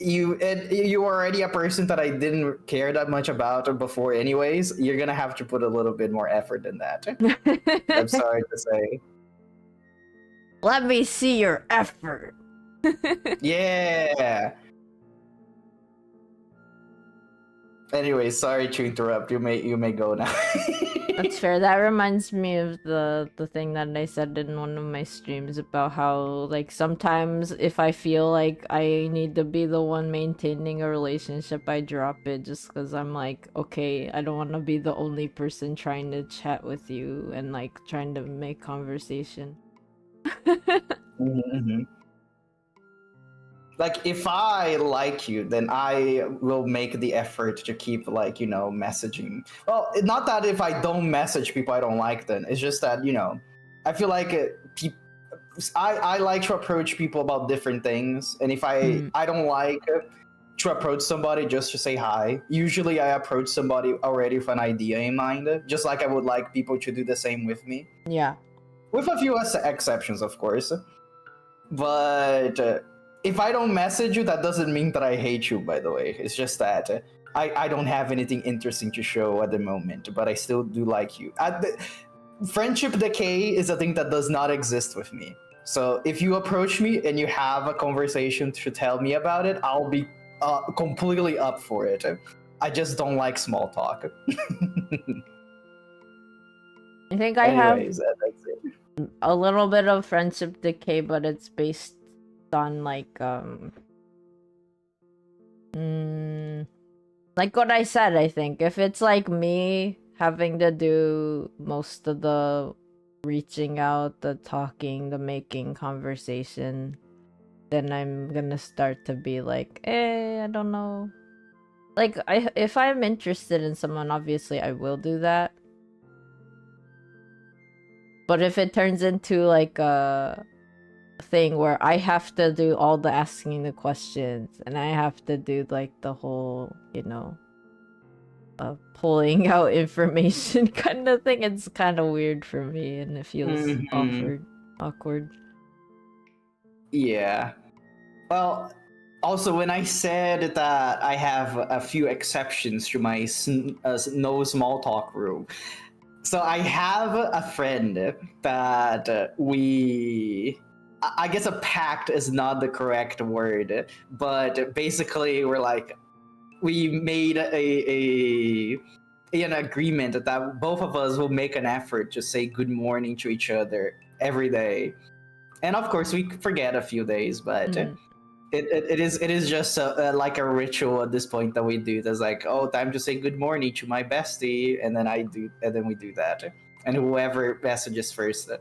S1: you're already a person that I didn't care that much about before anyways, you're gonna have to put a little bit more effort in that. I'm sorry to say.
S2: Let me see your effort.
S1: Yeah. Anyway, sorry to interrupt. You may go now.
S2: That's fair. That reminds me of the thing that I said in one of my streams about how, like, sometimes if I feel like I need to be the one maintaining a relationship, I drop it just because I'm like, okay, I don't want to be the only person trying to chat with you and like trying to make conversation.
S1: Mm-hmm. Like, if I like you, then I will make the effort to keep, like, you know, messaging. Well, not that if I don't message people I don't like them. It's just that, you know, I feel like I like to approach people about different things. And if I don't like to approach somebody just to say hi, usually I approach somebody already with an idea in mind. Just like I would like people to do the same with me.
S2: Yeah.
S1: With a few exceptions, of course. But if I don't message you, that doesn't mean that I hate you, by the way. It's just that I don't have anything interesting to show at the moment, but I still do like you. Friendship decay is a thing that does not exist with me. So if you approach me and you have a conversation to tell me about it, I'll be completely up for it. I just don't like small talk.
S2: I think I
S1: Anyways,
S2: have
S1: that's it.
S2: a little bit of friendship decay, but it's based on like what I said. I think if it's like me having to do most of the reaching out, the talking, the making conversation, then I'm gonna start to be like, I don't know. Like, if I'm interested in someone, obviously I will do that. But if it turns into like a thing where I have to do all the asking the questions and I have to do like the whole, you know, pulling out information kind of thing, it's kind of weird for me and it feels awkward.
S1: Yeah. Well, also, when I said that I have a few exceptions to my no small talk rule, so I have a friend that I guess a pact is not the correct word, but basically we made a an agreement that both of us will make an effort to say good morning to each other every day. And of course, we forget a few days, but it is just like a ritual at this point that we do. There's like, oh, time to say good morning to my bestie, and then we do that, and whoever messages first.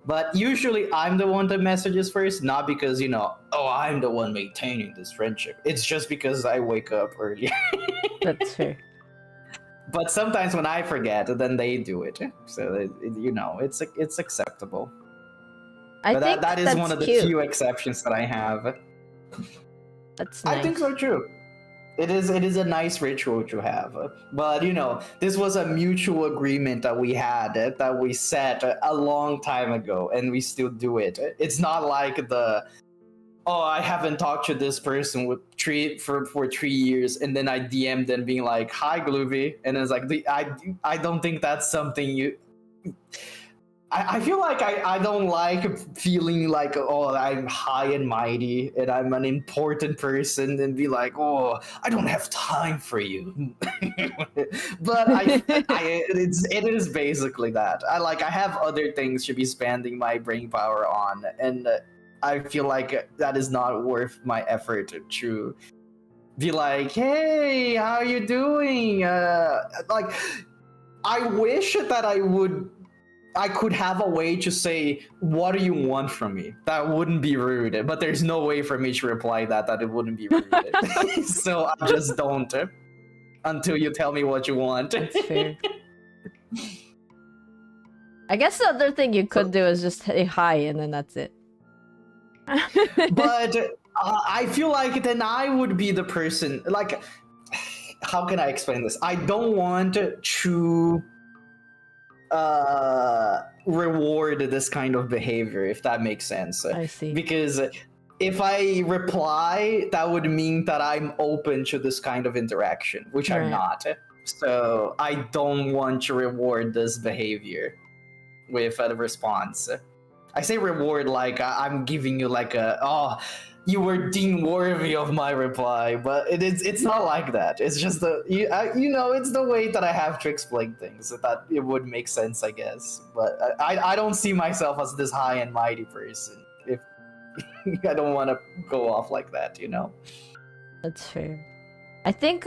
S1: But usually, I'm the one that messages first, not because I'm the one maintaining this friendship. It's just because I wake up early.
S2: That's fair.
S1: But sometimes when I forget, then they do it. So it's acceptable.
S2: I think
S1: that is
S2: that's
S1: one of the
S2: cute.
S1: few exceptions that I have.
S2: That's nice.
S1: I think so too. It is a nice ritual to have. But this was a mutual agreement that we had, that we set a long time ago, and we still do it. It's not like I haven't talked to this person for 3 years, and then I DM them being like, hi Glubie, and it's like I don't think that's something I feel like I don't like feeling like, I'm high and mighty and I'm an important person, and be like, I don't have time for you. But it is basically that. I have other things to be spending my brain power on, and I feel like that is not worth my effort to be like, hey, how are you doing? I wish that I could have a way to say, what do you want from me? That wouldn't be rude, but there's no way for me to reply that it wouldn't be rude. So I just don't until you tell me what you want.
S2: That's fair. I guess the other thing you could do is just say hi, and then that's it.
S1: But I feel like then I would be the person, like, how can I explain this? I don't want to reward this kind of behavior, if that makes sense.
S2: I see.
S1: Because if I reply, that would mean that I'm open to this kind of interaction, which I'm not. So I don't want to reward this behavior with a response. I say reward like I'm giving you like you were deemed worthy of my reply, but it's not like that. It's just it's the way that I have to explain things, that it would make sense, I guess. But I don't see myself as this high and mighty person. If I don't want to go off like that,
S2: That's fair. I think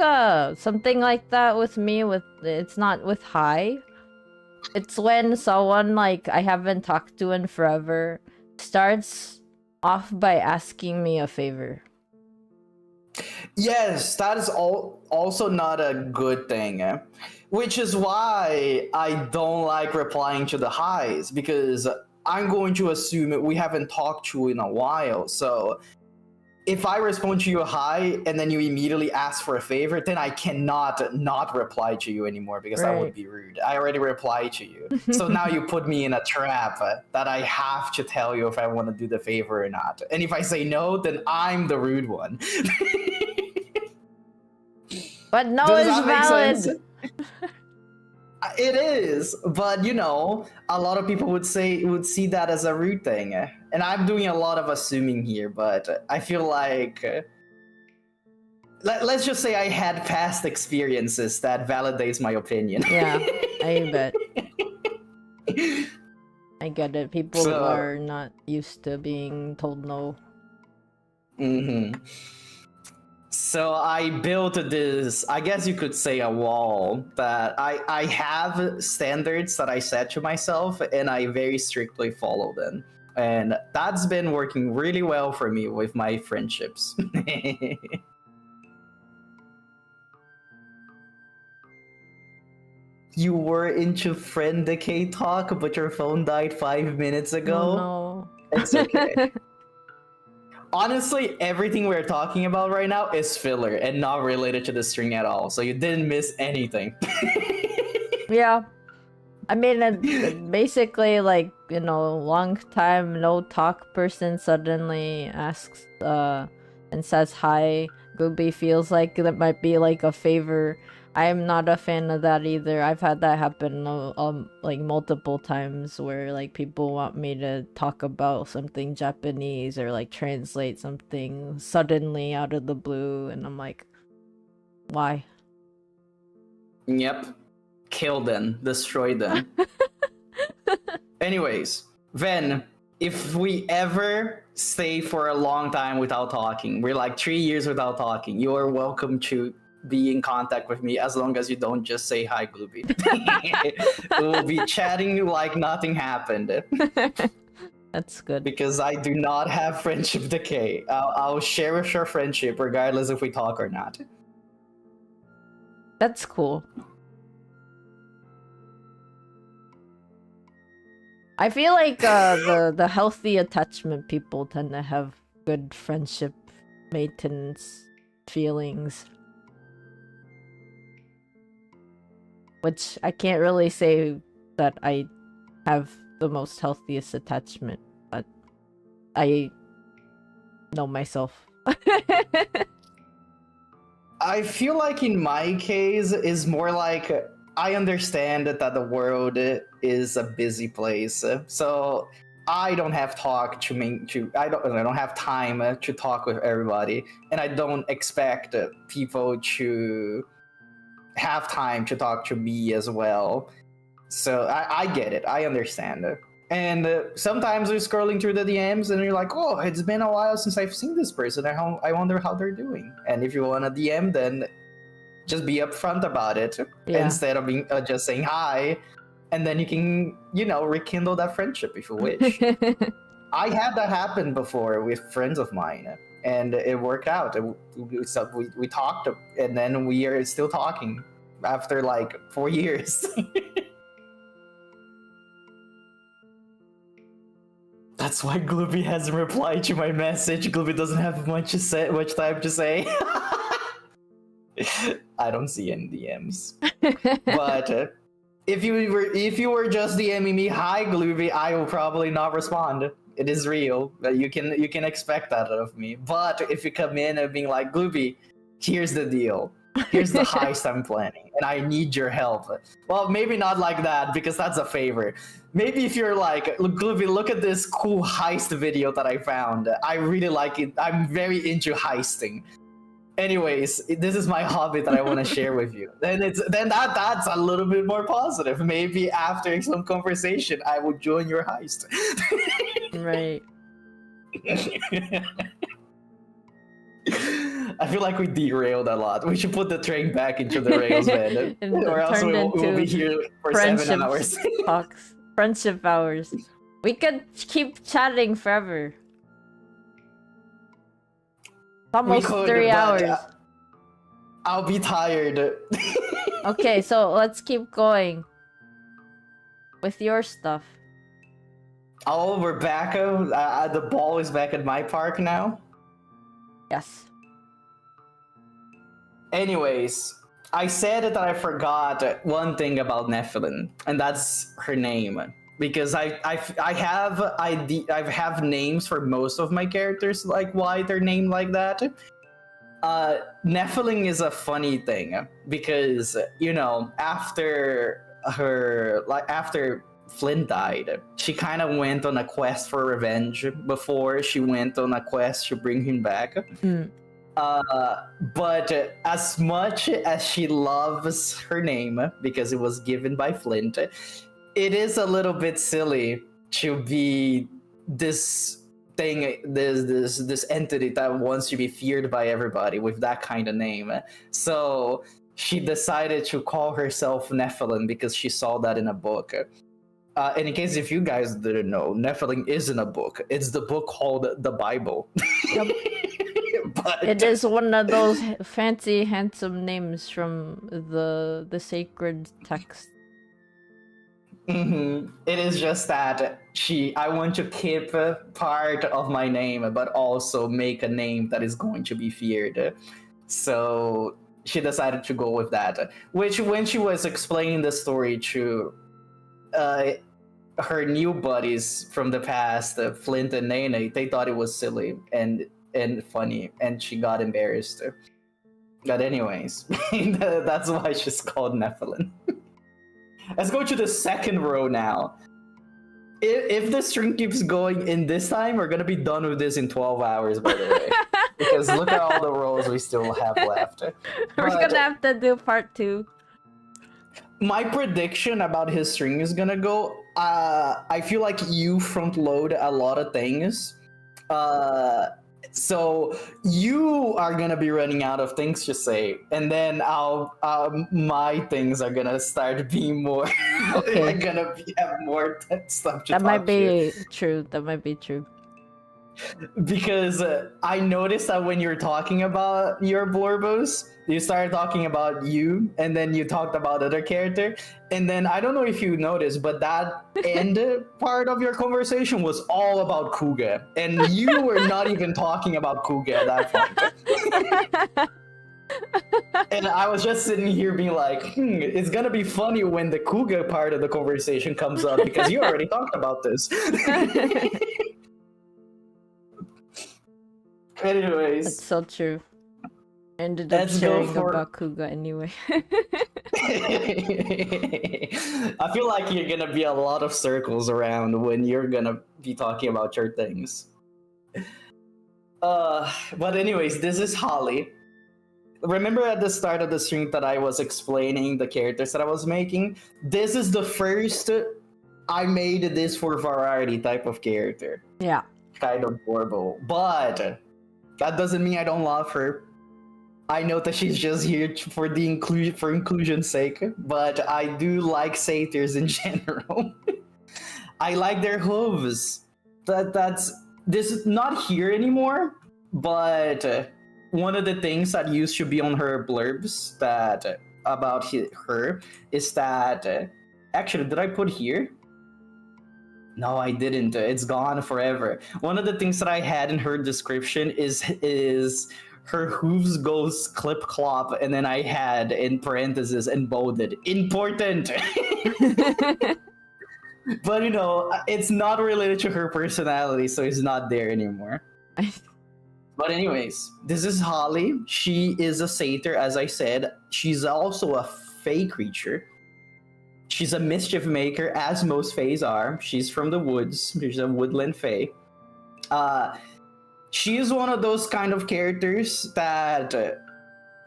S2: something like that with me, it's not with high. It's when someone like I haven't talked to in forever starts off by asking me a favor.
S1: Yes, that is also not a good thing, which is why I don't like replying to the highs, because I'm going to assume we haven't talked to in a while. So if I respond to you a hi and then you immediately ask for a favor, then I cannot not reply to you anymore, because that would be rude. I already replied to you. So now you put me in a trap that I have to tell you if I want to do the favor or not. And if I say no, then I'm the rude one.
S2: But no is valid.
S1: It is, but a lot of people would see that as a rude thing, and I'm doing a lot of assuming here. But I feel like let's just say I had past experiences that validates my opinion.
S2: Yeah, I bet. I get it. People are not used to being told no.
S1: Mm-hmm. So I built this, I guess you could say, a wall that I have standards that I set to myself, and I very strictly follow them. And that's been working really well for me with my friendships. You were into friend decay talk, but your phone died 5 minutes ago?
S2: Oh, no.
S1: It's okay. Honestly, everything we're talking about right now is filler and not related to the string at all. So you didn't miss anything.
S2: Yeah. I mean, basically, like, long time no talk person suddenly asks and says hi. Glubie feels like that might be like a favor. I'm not a fan of that either. I've had that happen like multiple times where like people want me to talk about something Japanese or like translate something suddenly out of the blue, and I'm like, why?
S1: Yep. kill them, destroy them. Anyways, then if we ever stay for a long time without talking, we're like 3 years without talking, you are welcome to be in contact with me as long as you don't just say hi, Glubie. We'll be chatting like nothing happened.
S2: That's good.
S1: Because I do not have friendship decay. I'll cherish our friendship regardless if we talk or not.
S2: That's cool. I feel like the healthy attachment people tend to have good friendship maintenance feelings. Which I can't really say that I have the most healthiest attachment, but I know myself.
S1: I feel like in my case is more like I understand that the world is a busy place, so I don't have I don't have time to talk with everybody, and I don't expect people to have time to talk to me as well. So I get it. I understand it. And sometimes you're scrolling through the DMs and you're like, oh, it's been a while since I've seen this person. I wonder how they're doing. And if you want a DM, then just be upfront about it instead of being just saying hi. And then you can, rekindle that friendship if you wish. I had that happen before with friends of mine. And it worked out. We talked, and then we are still talking after like 4 years. That's why Glubie hasn't replied to my message. Glubie doesn't have much time to say. I don't see any DMs. But if you were just DMing me, hi Glubie, I will probably not respond. It is real. You can expect that of me. But if you come in and being like, Glubie, here's the deal. Here's the heist I'm planning, and I need your help. Well, maybe not like that, because that's a favor. Maybe if you're like, Glubie, look at this cool heist video that I found. I really like it. I'm very into heisting. Anyways, this is my hobby that I want to share with you. Then that's a little bit more positive. Maybe after some conversation, I will join your heist.
S2: Right.
S1: I feel like we derailed a lot. We should put the train back into the rails, man. Or else we'll be here for 7 hours.
S2: Talks. Friendship hours. We could keep chatting forever. Almost 3 hours.
S1: I'll be tired.
S2: Okay, so let's keep going with your stuff.
S1: Oh, we're back. The ball is back at my park now.
S2: Yes.
S1: Anyways, I said that I forgot one thing about Nephilim, and that's her name. Because I have names for most of my characters, like why they're named like that. Nephilim is a funny thing because after Flint died, she kind of went on a quest for revenge before she went on a quest to bring him back. But as much as she loves her name because it was given by Flint, it is a little bit silly to be this thing, this entity that wants to be feared by everybody with that kind of name. So she decided to call herself Nephilim because she saw that in a book. And in case if you guys didn't know, Nephilim isn't a book. It's the book called the Bible.
S2: Yep. But it is one of those fancy, handsome names from the sacred text.
S1: Mm-hmm. It is just that I want to keep part of my name, but also make a name that is going to be feared. So she decided to go with that. Which, when she was explaining the story to her new buddies from the past, Flint and Nene, they thought it was silly and funny, and she got embarrassed. But anyways, that's why she's called Nephilim. Let's go to the second row now. If the string keeps going in this time, we're gonna be done with this in 12 hours, by the way. Because look at all the rows we still have left.
S2: We're gonna have to do part 2.
S1: my prediction about his string is gonna go. I feel like you front load a lot of things. So you are gonna be running out of things to say, and then my things are gonna start being more.
S2: Okay.
S1: I'm gonna have more stuff to
S2: That
S1: talk
S2: might be
S1: to.
S2: true. That might be true.
S1: Because I noticed that when you're talking about your blurbos, you started talking about you, and then you talked about other character, and then I don't know if you noticed, but that end part of your conversation was all about Kuga, and you were not even talking about Kuga at that point. And I was just sitting here being like, it's gonna be funny when the Kuga part of the conversation comes up because you already talked about this. Anyways,
S2: That's so true. I ended up
S1: Let's go
S2: sharing
S1: for-
S2: about Kuga anyway.
S1: I feel like you're gonna be a lot of circles around when you're gonna be talking about your things. But anyways, this is Holly. Remember at the start of the stream that I was explaining the characters that I was making? This is the first I made this for variety type of character.
S2: Yeah.
S1: Kind of horrible. But that doesn't mean I don't love her. I know that she's just here for the inclusion's sake, but I do like satyrs in general. I like their hooves. That's this is not here anymore, but one of the things that used to be on her blurbs that about her is that actually, did I put here? No, I didn't. It's gone forever. One of the things that I had in her description is her hooves goes clip clop, and then I had in parentheses and bolded important. But you know, it's not related to her personality, so it's not there anymore. But anyways, this is Holly. She is a satyr, as I said. She's also a fae creature. She's a mischief maker, as most fays are. She's from the woods. She's a woodland fae. She is one of those kind of characters that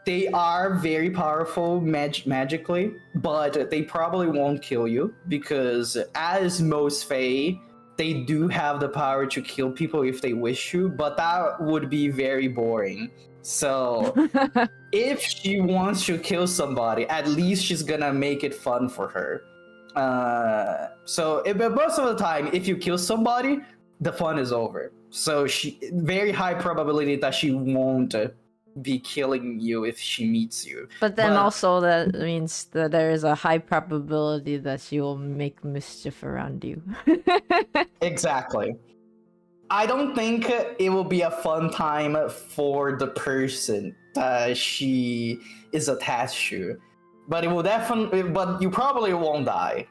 S1: they are very powerful magically, but they probably won't kill you because, as most fae, they do have the power to kill people if they wish to, but that would be very boring. So if she wants to kill somebody, at least she's gonna make it fun for her. But most of the time, if you kill somebody, the fun is over. So very high probability that she won't be killing you if she meets you.
S2: But then also that means that there is a high probability that she will make mischief around you.
S1: Exactly. I don't think it will be a fun time for the person that she is attached to, but it will definitely. But you probably won't die.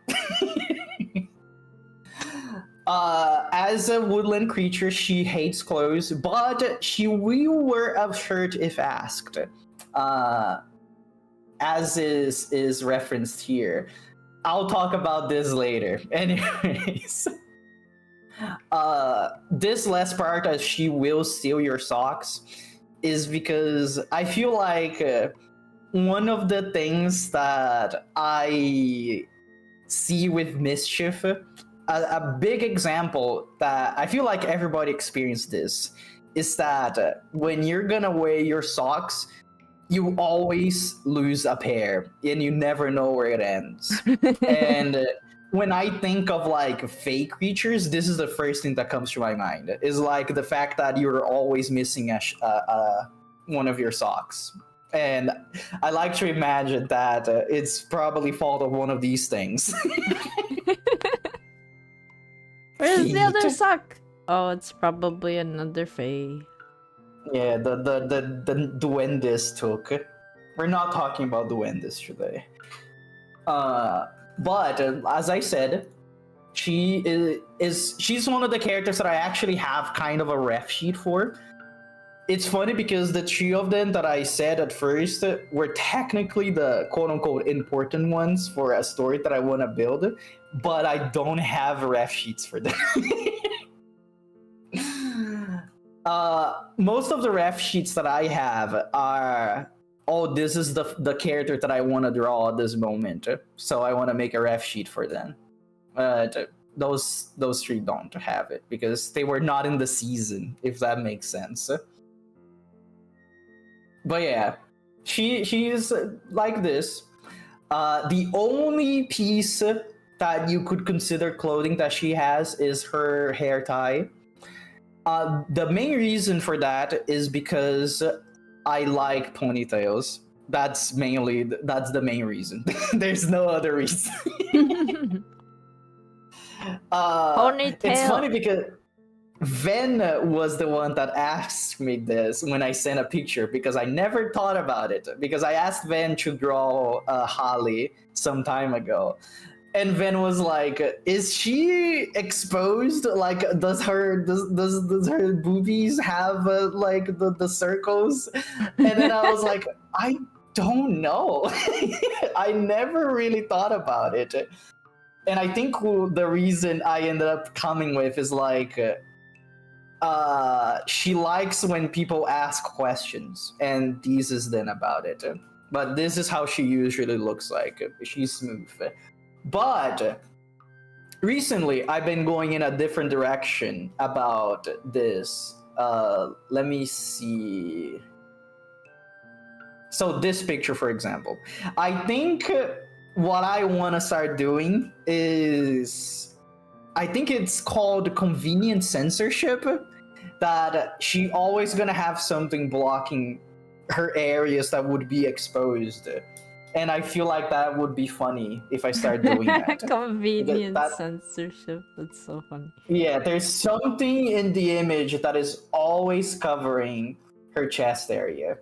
S1: As a woodland creature, she hates clothes, but she will wear a shirt if asked, as is referenced here. I'll talk about this later. Anyways. This last part, as she will steal your socks, is because I feel like one of the things that I see with mischief, a big example that I feel like everybody experienced this, is that when you're gonna wear your socks, you always lose a pair and you never know where it ends. And when I think of like fake creatures, this is the first thing that comes to my mind. Is like the fact that you're always missing one of your socks. And I like to imagine that it's probably fault of one of these things.
S2: Where's the other sock? Oh, it's probably another fae.
S1: Yeah, the duendes took. We're not talking about duendes today. But as I said, she's one of the characters that I actually have kind of a ref sheet for. It's funny because the three of them that I said at first were technically the quote-unquote important ones for a story that I want to build, but I don't have ref sheets for them. Most of the ref sheets that I have are oh, this is the character that I want to draw at this moment, so I want to make a ref sheet for them. Those three don't have it because they were not in the season, if that makes sense. But yeah, she's like this. The only piece that you could consider clothing that she has is her hair tie. The main reason for that is because I like ponytails. That's the main reason. There's no other reason.
S2: Ponytail.
S1: It's funny because Ven was the one that asked me this when I sent a picture because I never thought about it. Because I asked Ven to draw Holly some time ago. And Ven was like, "Is she exposed? Like, does her boobies have like the circles?" And then I was like, "I don't know. I never really thought about it." And I think the reason I ended up coming with is like, she likes when people ask questions, and this is then about it. But this is how she usually looks like. She's smooth. But recently, I've been going in a different direction about this. Let me see. So this picture, for example, I think what I want to start doing is, I think it's called convenient censorship, that she always gonna have something blocking her areas that would be exposed. And I feel like that would be funny if I start doing that.
S2: Convenient censorship. That's so funny.
S1: Yeah, there's something in the image that is always covering her chest area.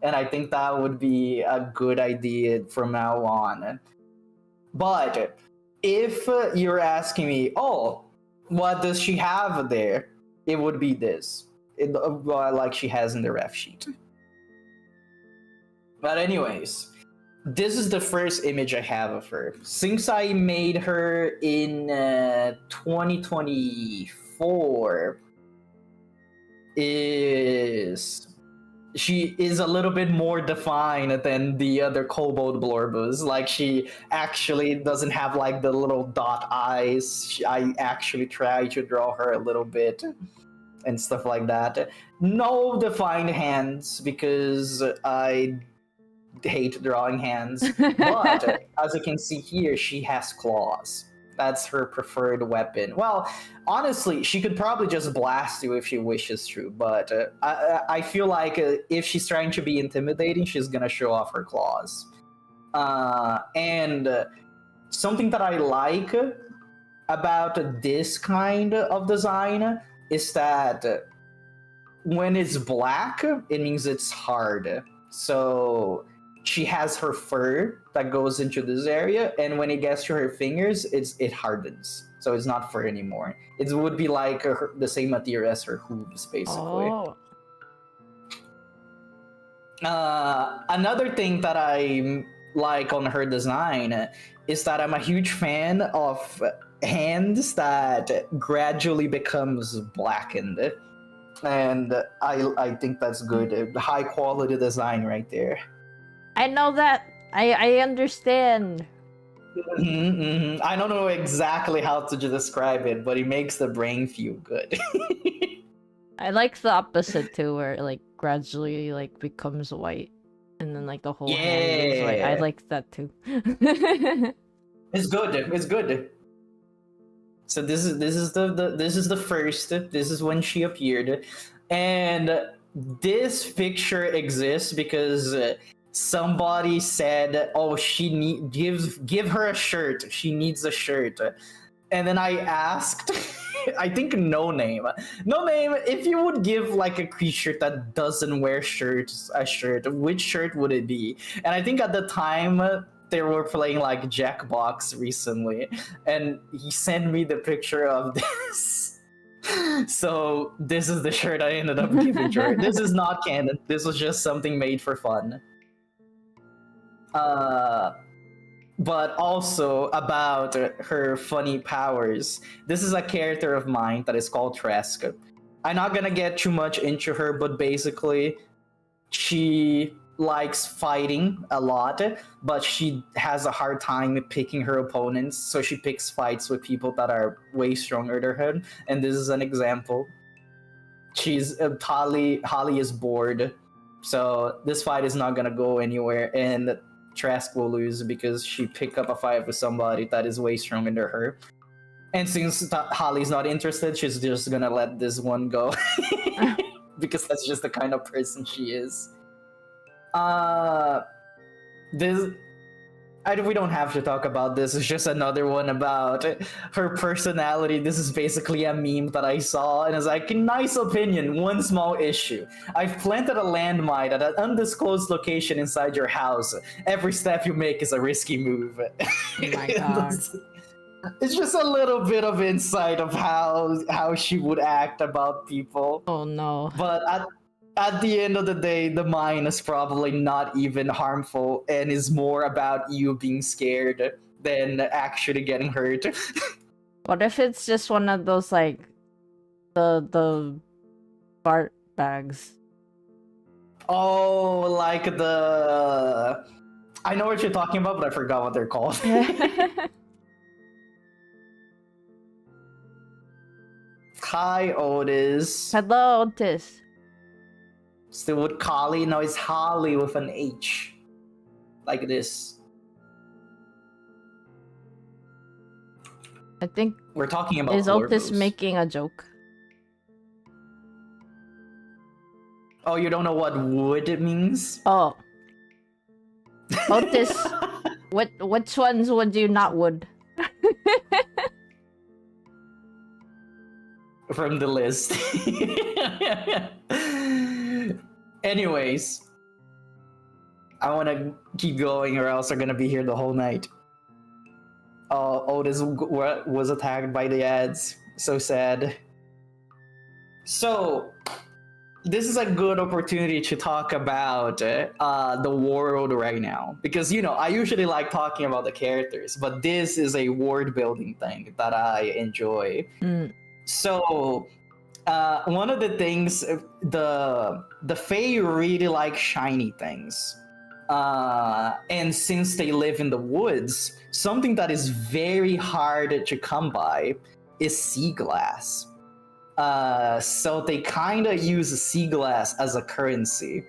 S1: And I think that would be a good idea from now on. But if you're asking me, oh, what does she have there? It would be this. Like she has in the ref sheet. But anyways, this is the first image I have of her. Since I made her in 2024, she is a little bit more defined than the other kobold blorbas. Like, she actually doesn't have like the little dot eyes. I actually try to draw her a little bit and stuff like that. No defined hands because I hate drawing hands. But as you can see here, she has claws. That's her preferred weapon. Well, honestly, she could probably just blast you if she wishes to, but I feel like if she's trying to be intimidating, she's gonna show off her claws. And something that I like about this kind of design is that when it's black, it means it's hard. So she has her fur that goes into this area, and when it gets to her fingers, it hardens. So it's not fur anymore. It would be like the same material as her hooves, basically.
S2: Oh.
S1: Another thing that I like on her design is that I'm a huge fan of hands that gradually becomes blackened. And I think that's good. High quality design right there.
S2: I know that. I understand.
S1: I don't know exactly how to describe it, but it makes the brain feel good.
S2: I like the opposite too, where it like gradually like becomes white, and then like the whole hand is white. I like that too.
S1: It's good. It's good. So this is the first. This is when she appeared, and this picture exists because somebody said, "Oh, give her a shirt. She needs a shirt." And then I asked, I think No Name, if you would give like a creature that doesn't wear shirts a shirt, which shirt would it be? And I think at the time they were playing like Jackbox recently, and he sent me the picture of this. So this is the shirt I ended up giving to her. This is not canon. This was just something made for fun. But also about her funny powers. This is a character of mine that is called Tresk. I'm not gonna get too much into her, but basically, she likes fighting a lot, but she has a hard time picking her opponents, so she picks fights with people that are way stronger than her. And this is an example. Holly is bored, so this fight is not gonna go anywhere, and Trask will lose because she picked up a fight with somebody that is way stronger than her. And since Holly's not interested, she's just gonna let this one go. Because that's just the kind of person she is. We don't have to talk about this. It's just another one about her personality. This is basically a meme that I saw, and it's like, nice opinion, one small issue. I've planted a landmine at an undisclosed location inside your house. Every step you make is a risky move.
S2: Oh my god.
S1: It's just a little bit of insight of how she would act about people.
S2: Oh no.
S1: But at the end of the day, the mine is probably not even harmful and is more about you being scared than actually getting hurt.
S2: What if it's just one of those, like, the fart bags?
S1: Oh, like the... I know what you're talking about, but I forgot what they're called. Hi, Otis.
S2: Hello, Otis.
S1: Still with Collie? No, it's Holly with an H. Like this.
S2: I think...
S1: We're talking about...
S2: Is Otis making a joke?
S1: Oh, you don't know what wood means?
S2: Oh. Otis, which ones would you not would?
S1: From the list. Anyways, I want to keep going or else I'm going to be here the whole night. Otis was attacked by the ads. So sad. So, this is a good opportunity to talk about the world right now. Because, you know, I usually like talking about the characters, but this is a world building thing that I enjoy. So, one of the things, the Fae really like shiny things. And since they live in the woods, something that is very hard to come by is sea glass. So they kind of use sea glass as a currency.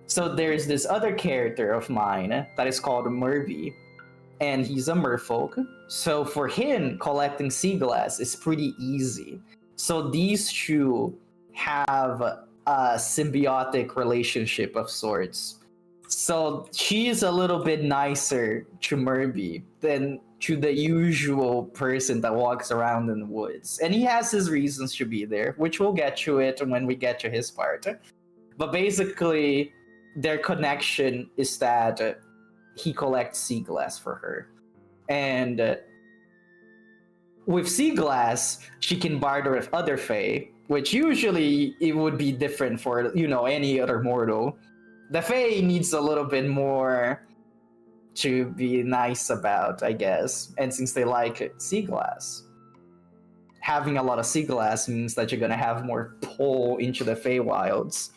S1: So there's this other character of mine that is called Murby, and he's a merfolk. So for him, collecting sea glass is pretty easy. So these two have a symbiotic relationship of sorts. So she's a little bit nicer to Murby than to the usual person that walks around in the woods. And he has his reasons to be there, which we'll get to it when we get to his part. But basically, their connection is that he collects sea glass for her. And with sea glass, she can barter with other Fae, which usually it would be different for, you know, any other mortal. The Fae needs a little bit more to be nice about, I guess. And since they like sea glass, having a lot of sea glass means that you're gonna have more pull into the Feywilds.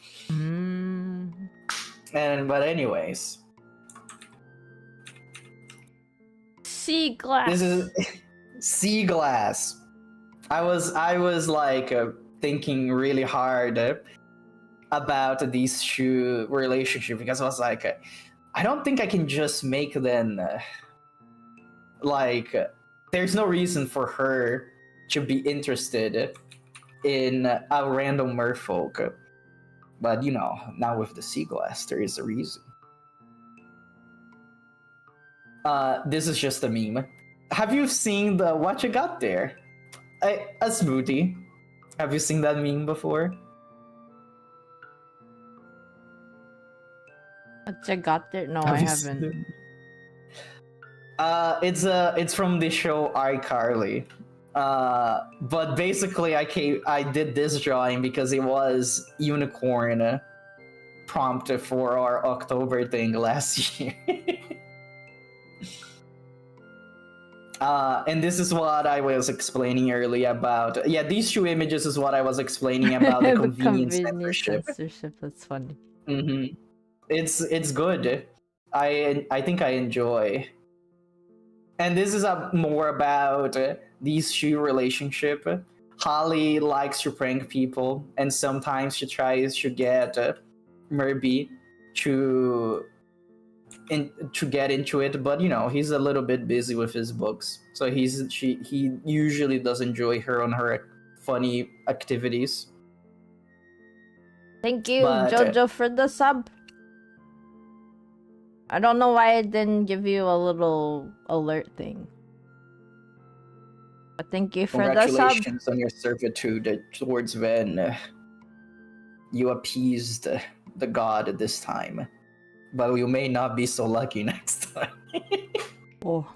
S1: But anyways,
S2: sea glass.
S1: This is sea glass. I was like thinking really hard about these two relationships because I was like, I don't think I can just make them like there's no reason for her to be interested in a random merfolk. But you know, now with the sea glass, there is a reason. This is just a meme. Have you seen the what you got there? A smoothie. Have you seen that meme before?
S2: What you got there? No, I haven't.
S1: It's from the show iCarly. But basically, I did this drawing because it was unicorn prompt for our October thing last year. And this is what I was explaining earlier about. Yeah, these two images is what I was explaining about the convenience censorship.
S2: That's funny.
S1: it's good. I think I enjoy. And this is more about these two relationship. Holly likes to prank people, and sometimes she tries to get Murby to get into it, but he's a little bit busy with his books, so he usually does enjoy her on her funny activities.
S2: Thank you,
S1: But,
S2: Jojo, for the sub. I don't know why I didn't give you a little alert thing. But thank you for the sub.
S1: Congratulations on your servitude towards Ven. You appeased the god this time, but you may not be so lucky next time.
S2: Oh.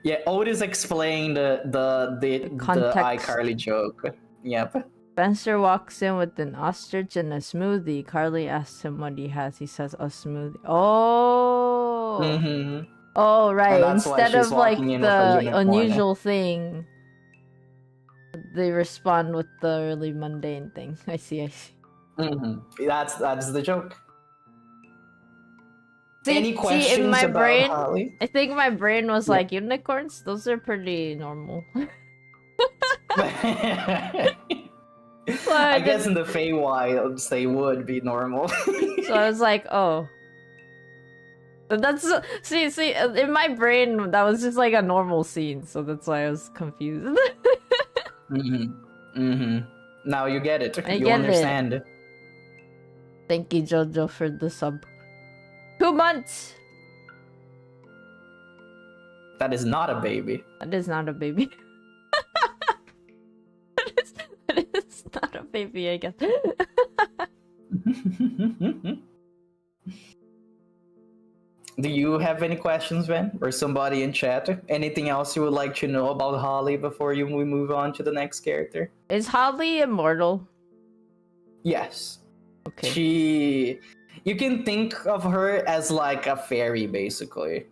S1: Yeah, Otis explained the
S2: Context.
S1: iCarly joke. Yep.
S2: Spencer walks in with an ostrich and a smoothie. Carly asks him what he has. He says a smoothie. Oh.
S1: Mm-hmm.
S2: Oh, right.
S1: And that's why
S2: Instead
S1: she's
S2: of like
S1: walking in with a
S2: the
S1: unicorn.
S2: unusual thing, they respond with the really mundane thing. I see.
S1: Mm-hmm. That's the joke.
S2: See,
S1: Any questions
S2: in my
S1: about
S2: brain,
S1: Holly?
S2: I think my brain was like, unicorns? Those are pretty normal.
S1: I guess in the Feywilds they would be normal.
S2: So I was like, oh. That's see in my brain that was just like a normal scene, so that's why I was confused.
S1: Now you get it.
S2: I
S1: you
S2: get
S1: understand.
S2: it. Thank you, Jojo, for the sub. 2 months.
S1: That is not a baby.
S2: That is not a baby. that is not a baby, I guess.
S1: Do you have any questions, Ben? Or somebody in chat? Anything else you would like to know about Holly before we move on to the next character?
S2: Is Holly immortal?
S1: Yes.
S2: Okay.
S1: You can think of her as like a fairy, basically.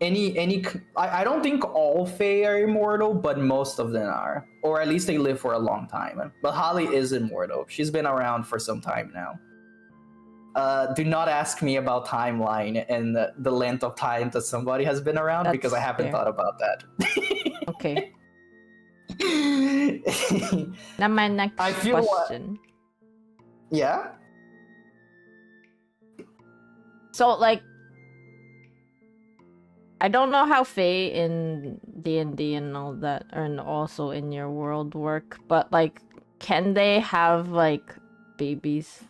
S1: I don't think all fae are immortal, but most of them are. Or at least they live for a long time. But Holly is immortal. She's been around for some time now. Do not ask me about timeline and the length of time that somebody has been around, because I haven't thought about that.
S2: Okay. Now my next question.
S1: Yeah?
S2: So, like, I don't know how Fae in D&D and all that, and also in your world work, but, like, can they have, like, babies?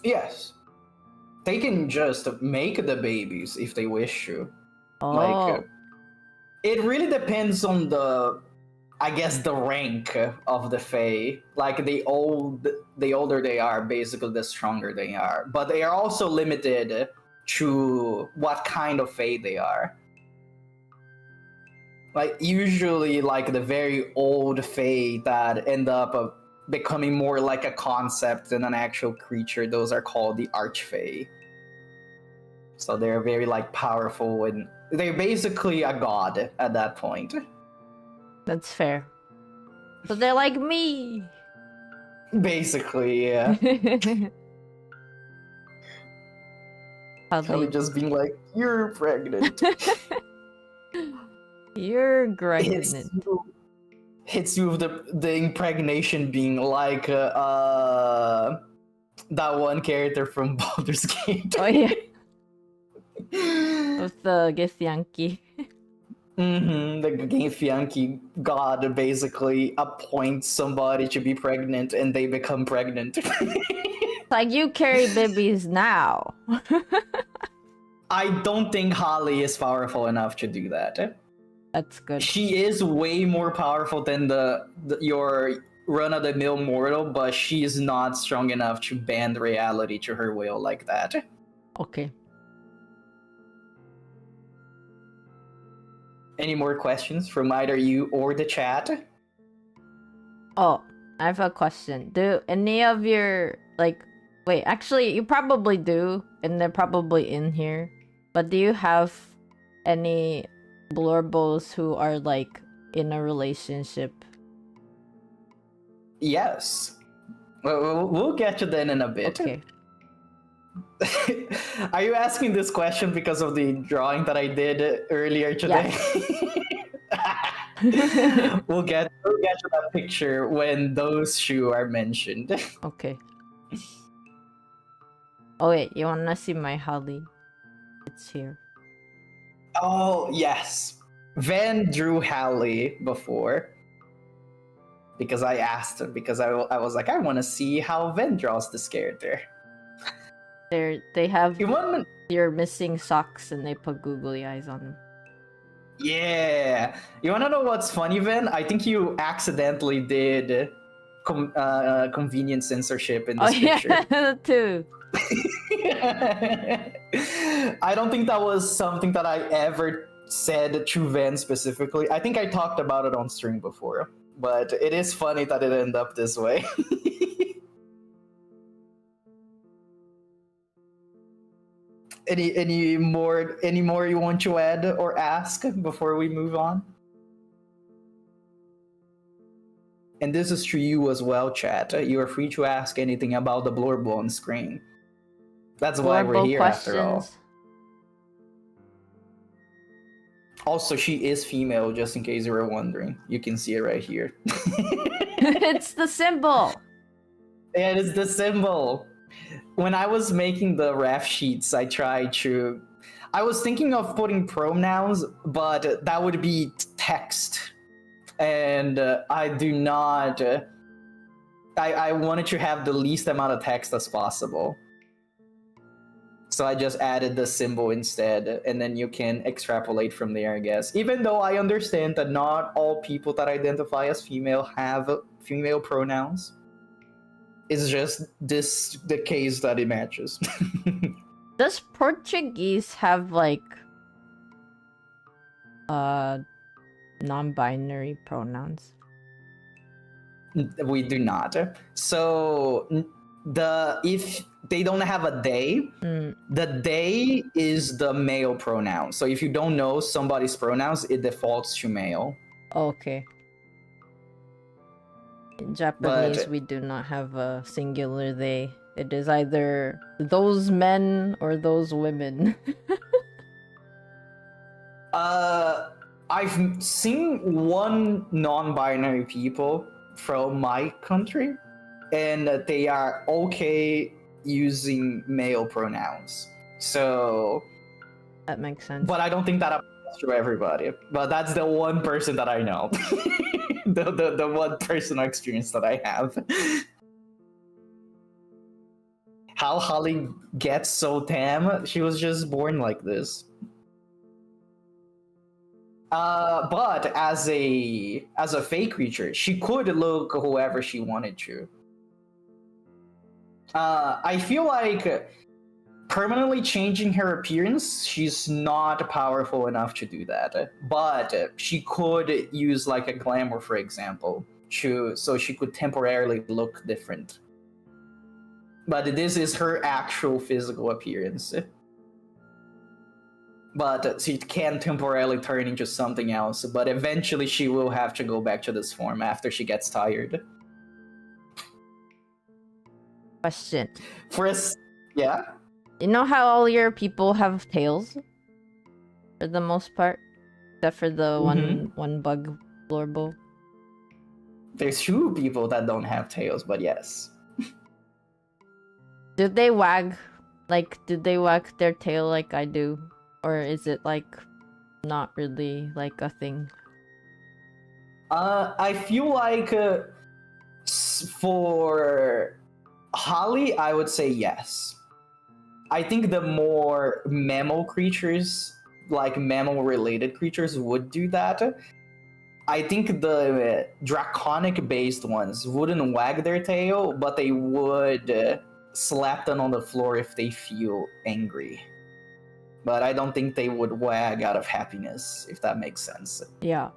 S1: Yes. They can just make the babies if they wish to.
S2: Oh.
S1: Like, it really depends on the rank of the Fae. Like, the older they are, basically the stronger they are. But they are also limited to what kind of Fae they are. Like, usually, like, the very old Fae that end up becoming more like a concept than an actual creature, those are called the Archfae. So they're very, like, powerful, and they're basically a god at that point.
S2: That's fair. So they're like me!
S1: Basically, yeah. Probably just being like, you're pregnant.
S2: You're pregnant.
S1: Hits you with the impregnation being like that one character from Baldur's Gate.
S2: Oh yeah. With the Githyanki.
S1: The Githyanki god basically appoints somebody to be pregnant and they become pregnant.
S2: Like, you carry babies now.
S1: I don't think Holly is powerful enough to do that.
S2: That's good.
S1: She is way more powerful than your run-of-the-mill mortal, but she is not strong enough to bend reality to her will like that.
S2: Okay.
S1: Any more questions from either you or the chat?
S2: Oh, I have a question. Do any of your, like... Wait, actually, you probably do, and they're probably in here. But do you have any Blurbos who are, like, in a relationship?
S1: Yes. We'll get to that in a bit.
S2: Okay.
S1: Are you asking this question because of the drawing that I did earlier today?
S2: Yes.
S1: We'll get to that picture when those shoes are mentioned.
S2: Okay. Oh wait, you wanna see my holly? It's here.
S1: Oh yes, Van drew Hallie before because I asked him because I was like, I want to see how Van draws this character.
S2: They have
S1: You want?
S2: your missing socks and they put googly eyes on them.
S1: Yeah. You want to know what's funny, Van? I think you accidentally did convenient censorship in this picture.
S2: Yeah, too.
S1: I don't think that was something that I ever said to Van specifically. I think I talked about it on stream before, but it is funny that it ended up this way. Any more you want to add or ask before we move on? And this is to you as well, chat. You are free to ask anything about the blurb on screen. That's why we're here after all. Also, she is female, just in case you were wondering. You can see it right here.
S2: It's the symbol!
S1: It is the symbol. When I was making the ref sheets, I was thinking of putting pronouns, but that would be text. And I wanted to have the least amount of text as possible. So I just added the symbol instead, and then you can extrapolate from there, I guess. Even though I understand that not all people that identify as female have female pronouns. It's just the case that it matches.
S2: Does Portuguese have like non-binary pronouns?
S1: We do not. So if they don't have a they, the they is the male pronoun. So if you don't know somebody's pronouns, it defaults to male.
S2: Okay. In Japanese, we do not have a singular they. It is either those men or those women.
S1: I've seen one non-binary people from my country, and they are okay using male pronouns. So
S2: that makes sense.
S1: But I don't think that applies to everybody. But that's the one person that I know. the one personal experience that I have. How Holly gets so damn, she was just born like this. But as a fake creature, she could look whoever she wanted to. I feel like permanently changing her appearance, she's not powerful enough to do that. But she could use like a glamour, for example, so she could temporarily look different. But this is her actual physical appearance. But she can temporarily turn into something else, but eventually she will have to go back to this form after she gets tired.
S2: Question.
S1: Yeah?
S2: You know how all your people have tails? For the most part? Except for the one bug Blorbo.
S1: There's 2 people that don't have tails, but yes.
S2: Do they wag? Like, do they wag their tail like I do? Or is it, like, not really, like, a thing?
S1: I feel like for Holly, I would say yes. I think the more mammal creatures, like mammal-related creatures, would do that. I think the draconic-based ones wouldn't wag their tail, but they would slap them on the floor if they feel angry. But I don't think they would wag out of happiness, if that makes sense.
S2: Yeah.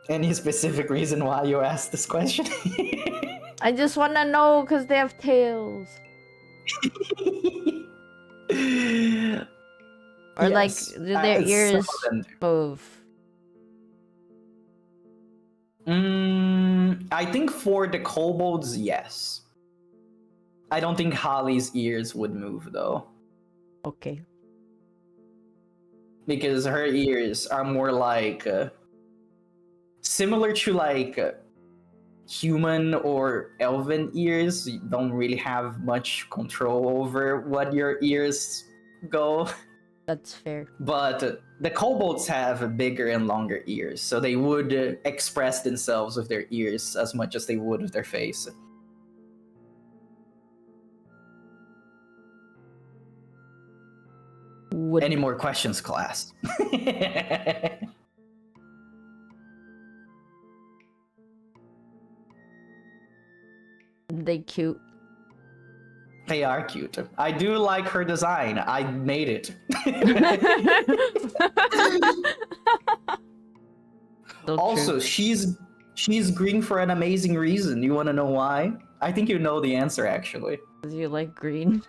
S1: Any specific reason why you asked this question?
S2: I just want to know because they have tails. Or
S1: yes,
S2: like, do their ears move?
S1: I think for the kobolds, yes. I don't think Holly's ears would move though.
S2: Okay.
S1: Because her ears are more like similar to like human or elven ears. You don't really have much control over what your ears go.
S2: That's fair.
S1: But the kobolds have bigger and longer ears, so they would express themselves with their ears as much as they would with their face. Any more questions, class?
S2: They cute.
S1: They are cute. I do like her design. I made it.
S2: So
S1: Also,
S2: true.
S1: she's green for an amazing reason. You want to know why? I think you know the answer, actually.
S2: 'Cause you like green.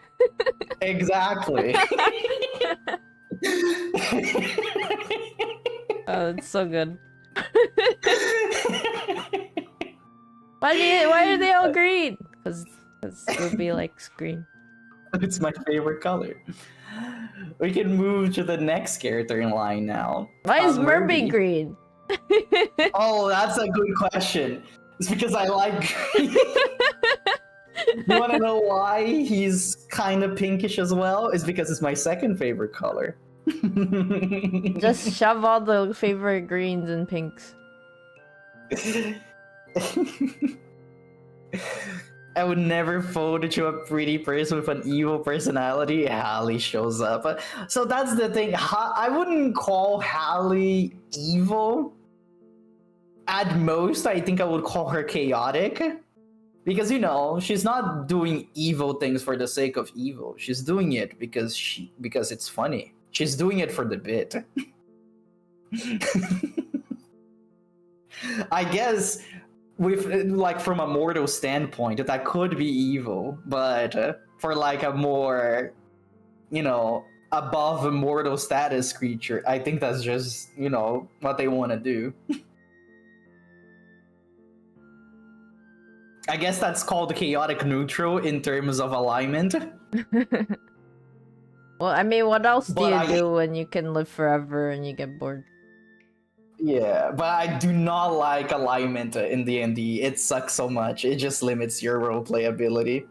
S1: Exactly.
S2: Oh, it's so good. Why are they all green? Because Glubie likes green.
S1: It's my favorite color. We can move to the next character in line now.
S2: Why is Merby green?
S1: Oh, that's a good question. It's because I like green. You want to know why he's kind of pinkish as well? It's because it's my second favorite color.
S2: Just shove all the favorite greens and pinks.
S1: I would never fold to a pretty person with an evil personality. Hallie shows up. So that's the thing. I wouldn't call Hallie evil. At most, I think I would call her chaotic. Because, you know, she's not doing evil things for the sake of evil. She's doing it because it's funny. She's doing it for the bit. I guess with like from a mortal standpoint, that could be evil, but for like a more, you know, above a mortal status creature, I think that's just, you know, what they want to do. I guess that's called chaotic neutral in terms of alignment.
S2: Well, I mean, what else do you do when you can live forever and you get bored?
S1: Yeah, but I do not like alignment in D&D. It sucks so much. It just limits your roleplay ability.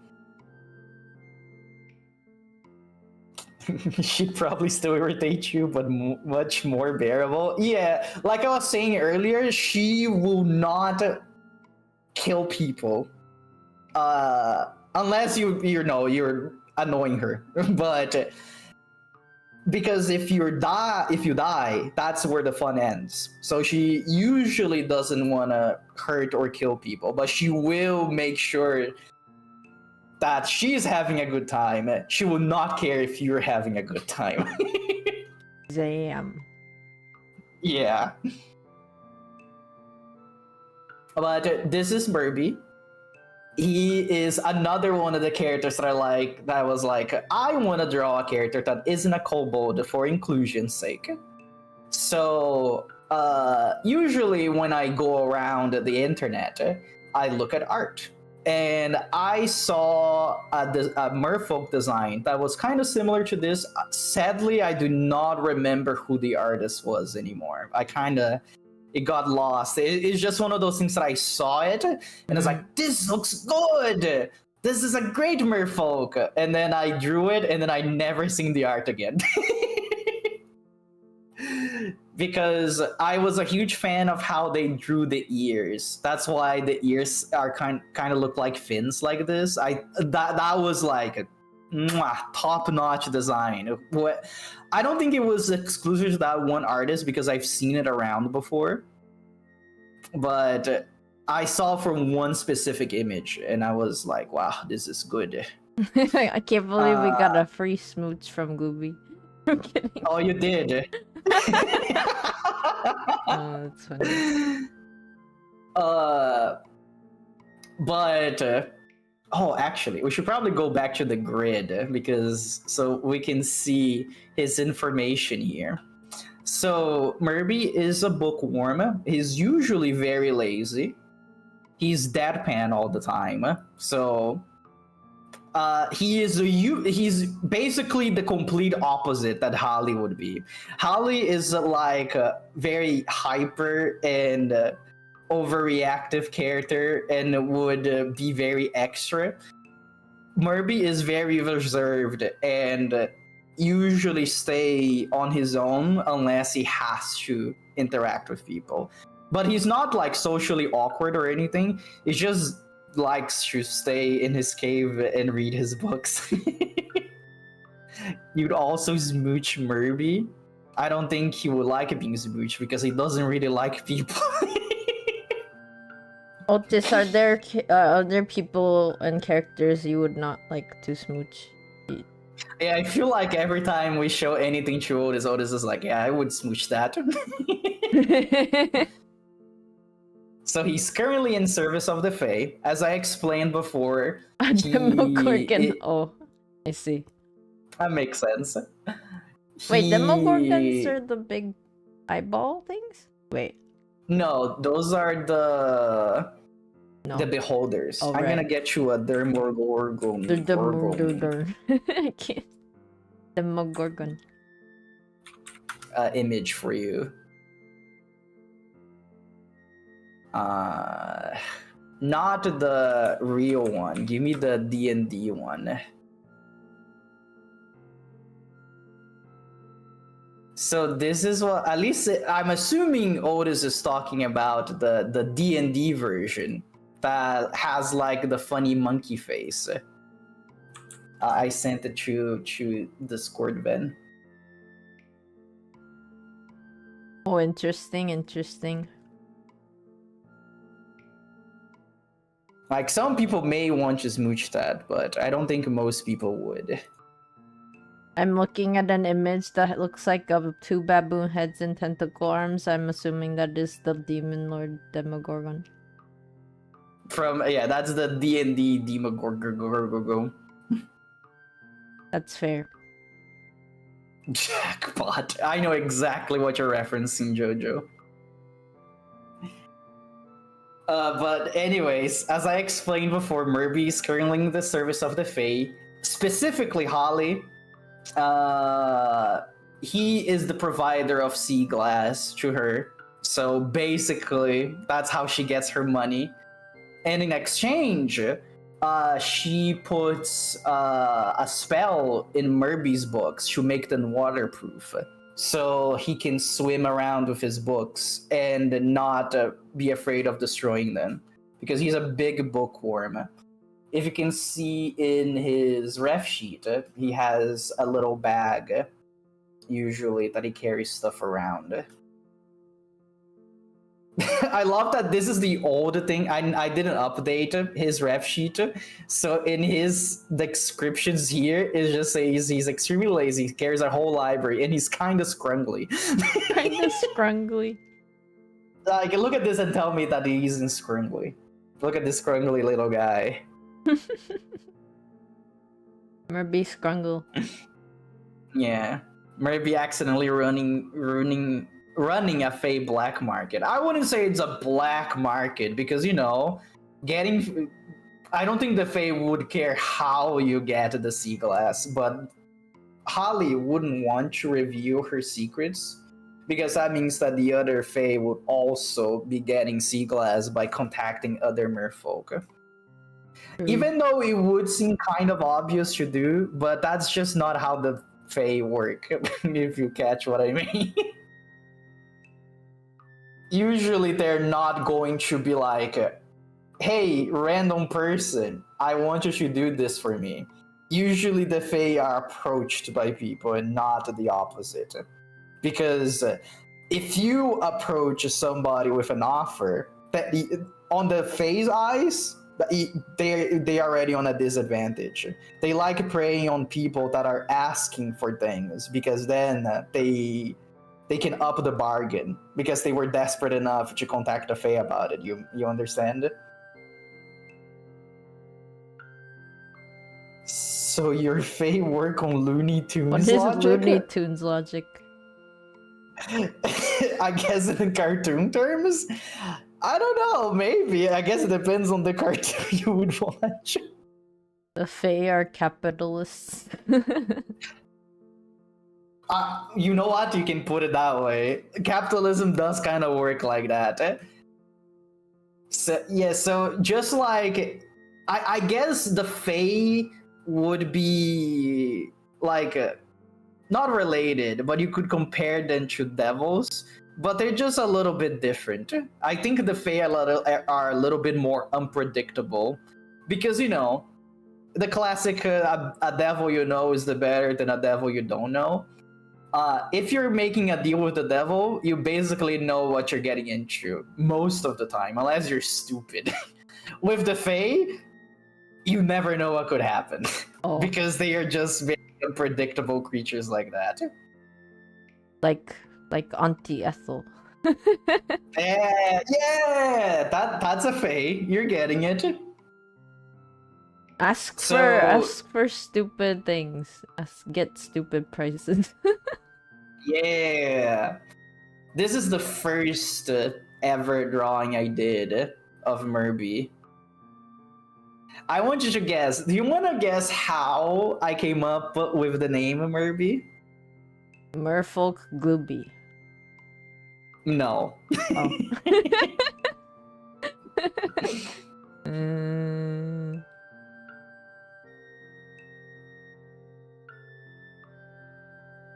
S1: She'd probably still irritate you, but much more bearable. Yeah, like I was saying earlier, she will not kill people unless you know you're annoying her. But because if you die, that's where the fun ends. So she usually doesn't want to hurt or kill people, but she will make sure that she's having a good time. She will not care if you're having a good time.
S2: Damn.
S1: Yeah. But this is Burby. He is another one of the characters that I was like, I want to draw a character that isn't a kobold for inclusion's sake. So usually when I go around the internet, I look at art. And I saw a merfolk design that was kind of similar to this. Sadly, I do not remember who the artist was anymore. It got lost. It's just one of those things that I saw it and it's like, this looks good. This is a great merfolk. And then I drew it and then I never seen the art again. Because I was a huge fan of how they drew the ears. That's why the ears are kind of look like fins like this. That was like a top-notch design. I don't think it was exclusive to that one artist because I've seen it around before. But I saw from one specific image and I was like, wow, this is good.
S2: I can't believe we got a free smooch from Glubie. I'm kidding.
S1: Oh, you did.
S2: Oh, that's funny.
S1: Actually, we should probably go back to the grid because so we can see his information here. So Murby is a bookworm. He's usually very lazy. He's deadpan all the time. So he's basically the complete opposite that Holly would be. Holly is like a very hyper and overreactive character and would be very extra. Murby is very reserved and usually stay on his own unless he has to interact with people. But he's not like socially awkward or anything. He just likes to stay in his cave and read his books. You'd also smooch Murby. I don't think he would like being smooched because he doesn't really like people.
S2: Otis, are there other people and characters you would not like to smooch?
S1: Yeah, I feel like every time we show anything to Otis is like, yeah, I would smooch that. So he's currently in service of the Fae. As I explained before,
S2: Demogorgon. Oh, I see.
S1: That makes sense.
S2: Wait, Demogorgons are the big eyeball things? Wait.
S1: No, those are the beholders.
S2: Oh,
S1: I'm
S2: right.
S1: gonna get you a Demogorgon.
S2: I can't. Demogorgon.
S1: Image for you. Not the real one. Give me the D&D one. So this is what, at least I'm assuming Otis is talking about the D&D version that has like the funny monkey face. I sent it to Discord, Ben.
S2: Oh, interesting.
S1: Like, some people may want to smooch that, but I don't think most people would.
S2: I'm looking at an image that looks like of 2 baboon heads and tentacle arms. I'm assuming that is the Demon Lord Demogorgon.
S1: That's the D&D Demogorgon.
S2: That's fair.
S1: Jackpot. I know exactly what you're referencing, Jojo. But anyways, as I explained before, Murby is currently in the service of the Fae. Specifically, Holly. He is the provider of sea glass to her. So basically, that's how she gets her money. And in exchange, she puts a spell in Murby's books to make them waterproof. So he can swim around with his books and not be afraid of destroying them. Because he's a big bookworm. If you can see in his ref sheet, he has a little bag, usually, that he carries stuff around. I love that this is the old thing. I didn't update his ref sheet. So in his descriptions here, it just says he's extremely lazy, he carries a whole library, and he's kind of scrungly. Like, look at this and tell me that he isn't scrungly. Look at this scrungly little guy.
S2: Murby Scrungle.
S1: Yeah. Murby accidentally running a Fae black market. I wouldn't say it's a black market because, I don't think the Fae would care how you get the sea glass, but Holly wouldn't want to reveal her secrets because that means that the other Fae would also be getting sea glass by contacting other merfolk. Even though it would seem kind of obvious to do, but that's just not how the Fae work, if you catch what I mean. Usually they're not going to be like, hey, random person, I want you to do this for me. Usually the Fae are approached by people and not the opposite. Because if you approach somebody with an offer, that on the Fae's eyes, they are already on a disadvantage. They like preying on people that are asking for things because then they can up the bargain because they were desperate enough to contact the Fae about it. You understand? So your Fae work on Looney Tunes logic?
S2: What is Looney Tunes logic?
S1: I guess in cartoon terms, I don't know. Maybe I guess it depends on the cartoon you would watch.
S2: The Fae are capitalists.
S1: You know what? You can put it that way. Capitalism does kind of work like that. So yeah, so just like I guess the Fae would be like not related, but you could compare them to devils, but they're just a little bit different. I think the Fae are a little bit more unpredictable because the classic a devil you know is the better than a devil you don't know. If you're making a deal with the devil, you basically know what you're getting into most of the time, unless you're stupid. With the Fae, you never know what could happen because they are just very unpredictable creatures like that.
S2: Like Auntie Ethel.
S1: Yeah, that's a Fae. You're getting it.
S2: Ask for stupid things. Get stupid prices.
S1: Yeah. This is the first ever drawing I did of Murby. I want you to guess. Do you want to guess how I came up with the name Murby?
S2: Merfolk Glubie.
S1: No.
S2: Oh.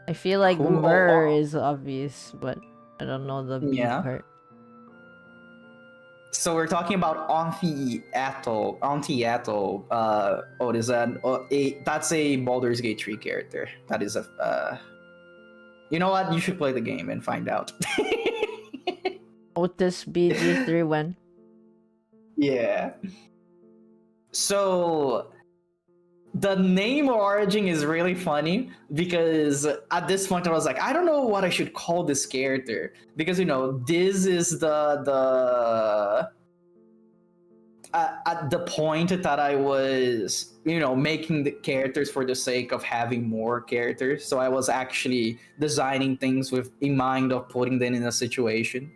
S2: I feel like Mur is obvious, but I don't know the B part.
S1: So we're talking about Auntie Ethel. What is that? That's a Baldur's Gate 3 character. That is a. You know what? You should play the game and find out.
S2: Otis BG3 when?
S1: Yeah. So the name origin is really funny because at this point I was like, I don't know what I should call this character because this is the at the point that I was making the characters for the sake of having more characters. So I was actually designing things in mind of putting them in a situation.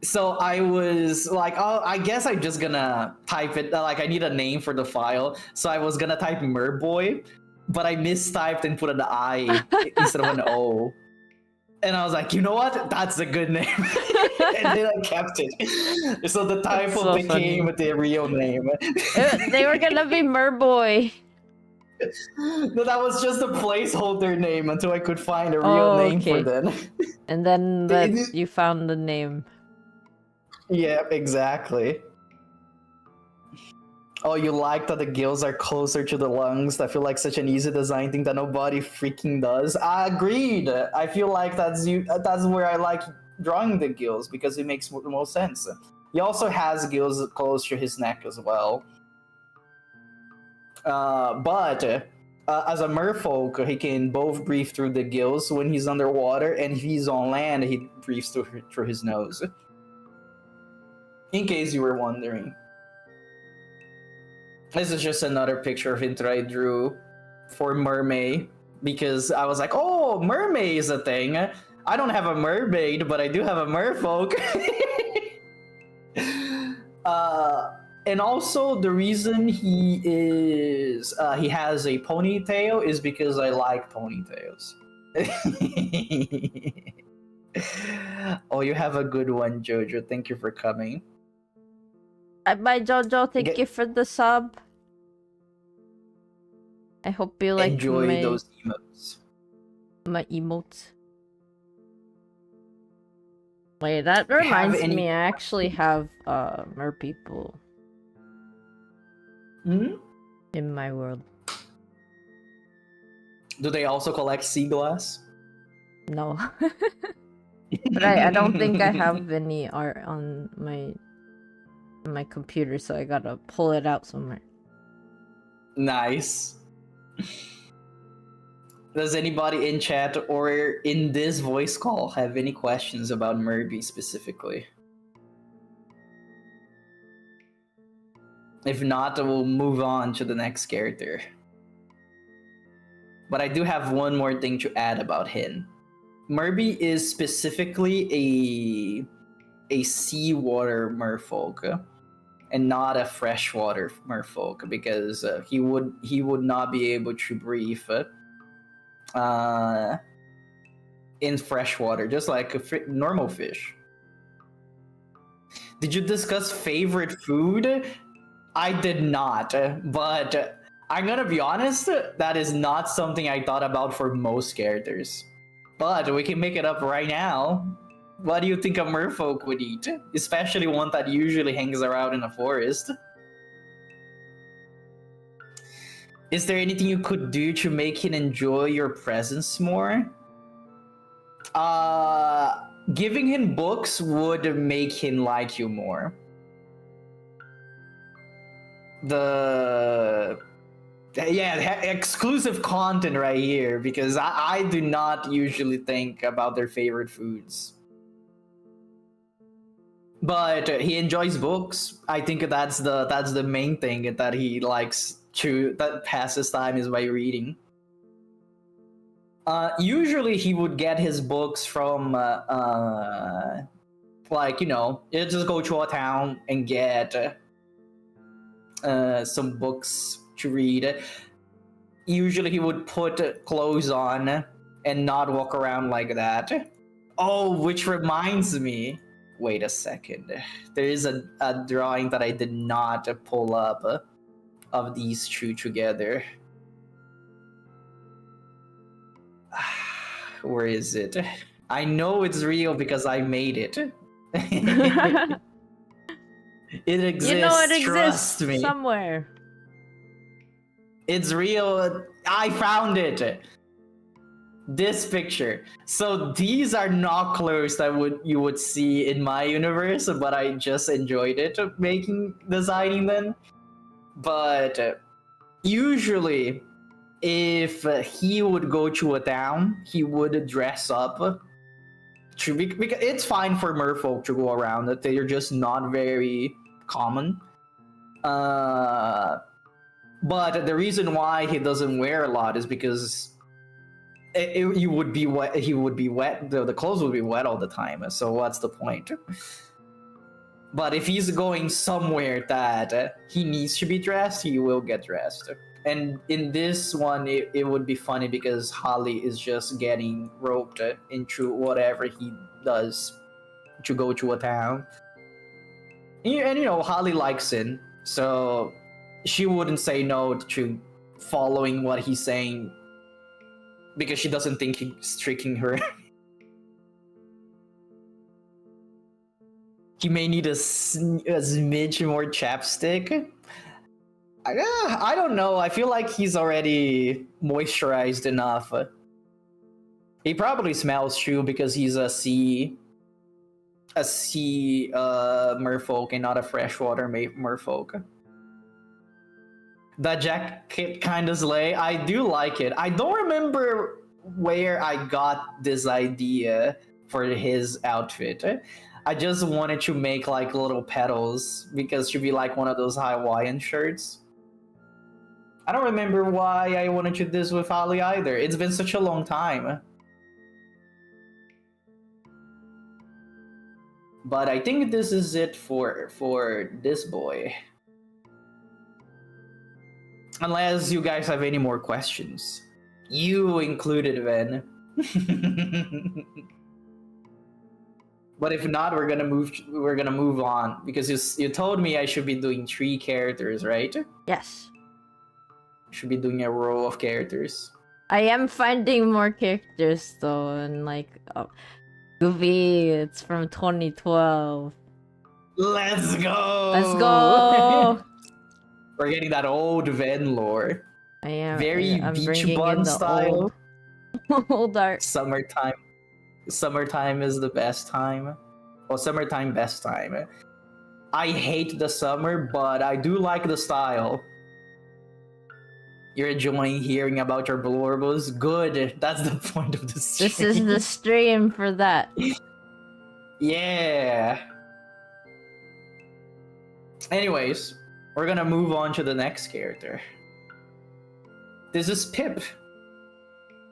S1: So I was like, oh, I guess I'm just gonna type it. Like, I need a name for the file. So I was gonna type Merboy, but I mistyped and put an I instead of an O. And I was like, you know what? That's a good name. And then I kept it. So the typo became the real name.
S2: They were gonna be Merboy.
S1: No, that was just a placeholder name until I could find a real name for them.
S2: And then you found the name.
S1: Yeah, exactly. Oh, you like that the gills are closer to the lungs? I feel like such an easy design thing that nobody freaking does. I agreed. I feel like that's where I like drawing the gills because it makes the most sense. He also has gills close to his neck as well. But as a merfolk, he can both breathe through the gills when he's underwater, and if he's on land, he breathes through his nose. In case you were wondering. This is just another picture of him that I drew for Mermaid, because I was like, oh, mermaid is a thing. I don't have a mermaid, but I do have a merfolk. And also the reason he has a ponytail is because I like ponytails. Oh, you have a good one, Jojo. Thank you for coming.
S2: Bye, Jojo. Thank you for the sub. I hope you like
S1: enjoy those emotes.
S2: My emotes. Wait, that reminds me. I actually have mer people. In my world.
S1: Do they also collect sea glass?
S2: No. But I don't think I have any art on my computer, so I gotta pull it out somewhere.
S1: Nice. Does anybody in chat or in this voice call have any questions about Merby specifically? If not, we'll move on to the next character. But I do have one more thing to add about him. Murby is specifically a seawater merfolk and not a freshwater merfolk, because he would not be able to breathe in freshwater, just like a normal fish. Did you discuss favorite food? I did not, but I'm gonna be honest, that is not something I thought about for most characters. But we can make it up right now. What do you think a merfolk would eat? Especially one that usually hangs around in a forest. Is there anything you could do to make him enjoy your presence more? Giving him books would make him like you more. Exclusive content right here, because I do not usually think about their favorite foods. But he enjoys books. I think that's the main thing that he likes that passes time is by reading. Usually he would get his books from like, you know, he'll just go to a town and get some books to read. Usually he would put clothes on and not walk around like that. Oh, which reminds me, wait a second, there is a drawing that I did not pull up of these two together. Where is it? I know it's real because I made it. It exists.
S2: You know it exists
S1: trust me.
S2: somewhere.
S1: It's real. I found it. This picture. So these are not clothes that you would see in my universe, but I just enjoyed it designing them. But usually, if he would go to a town, he would dress up. Because it's fine for merfolk to go around, that they're just not very common. But the reason why he doesn't wear a lot is because he would be wet. He would be wet. The clothes would be wet all the time. So what's the point? But if he's going somewhere that he needs to be dressed, he will get dressed. And in this one, it would be funny because Holly is just getting roped into whatever he does to go to a town. And you know, Holly likes him, so she wouldn't say no to following what he's saying because she doesn't think he's tricking her. He may need a smidge more chapstick. I don't know. I feel like he's already moisturized enough. He probably smells too because he's a sea merfolk and not a freshwater merfolk. The jacket kind of slay. I do like it. I don't remember where I got this idea for his outfit. I just wanted to make like little petals because it should be like one of those Hawaiian shirts. I don't remember why I wanted to do this with Ali either. It's been such a long time. But I think this is it for this boy. Unless you guys have any more questions. You included, Ven. But if not, we're gonna move on because you told me I should be doing 3 characters, right?
S2: Yes.
S1: Should be doing a row of characters.
S2: I am finding more characters though, and like Glubie, it's from 2012.
S1: Let's go!
S2: Let's go!
S1: We're getting that old Ven lore.
S2: I'm
S1: beach bun style.
S2: Old art.
S1: Summertime is the best time. Well, summertime best time. I hate the summer, but I do like the style. You're enjoying hearing about your blorbos? Good. That's the point of the stream.
S2: This is the stream for that.
S1: Yeah. Anyways, we're gonna move on to the next character. This is Pip.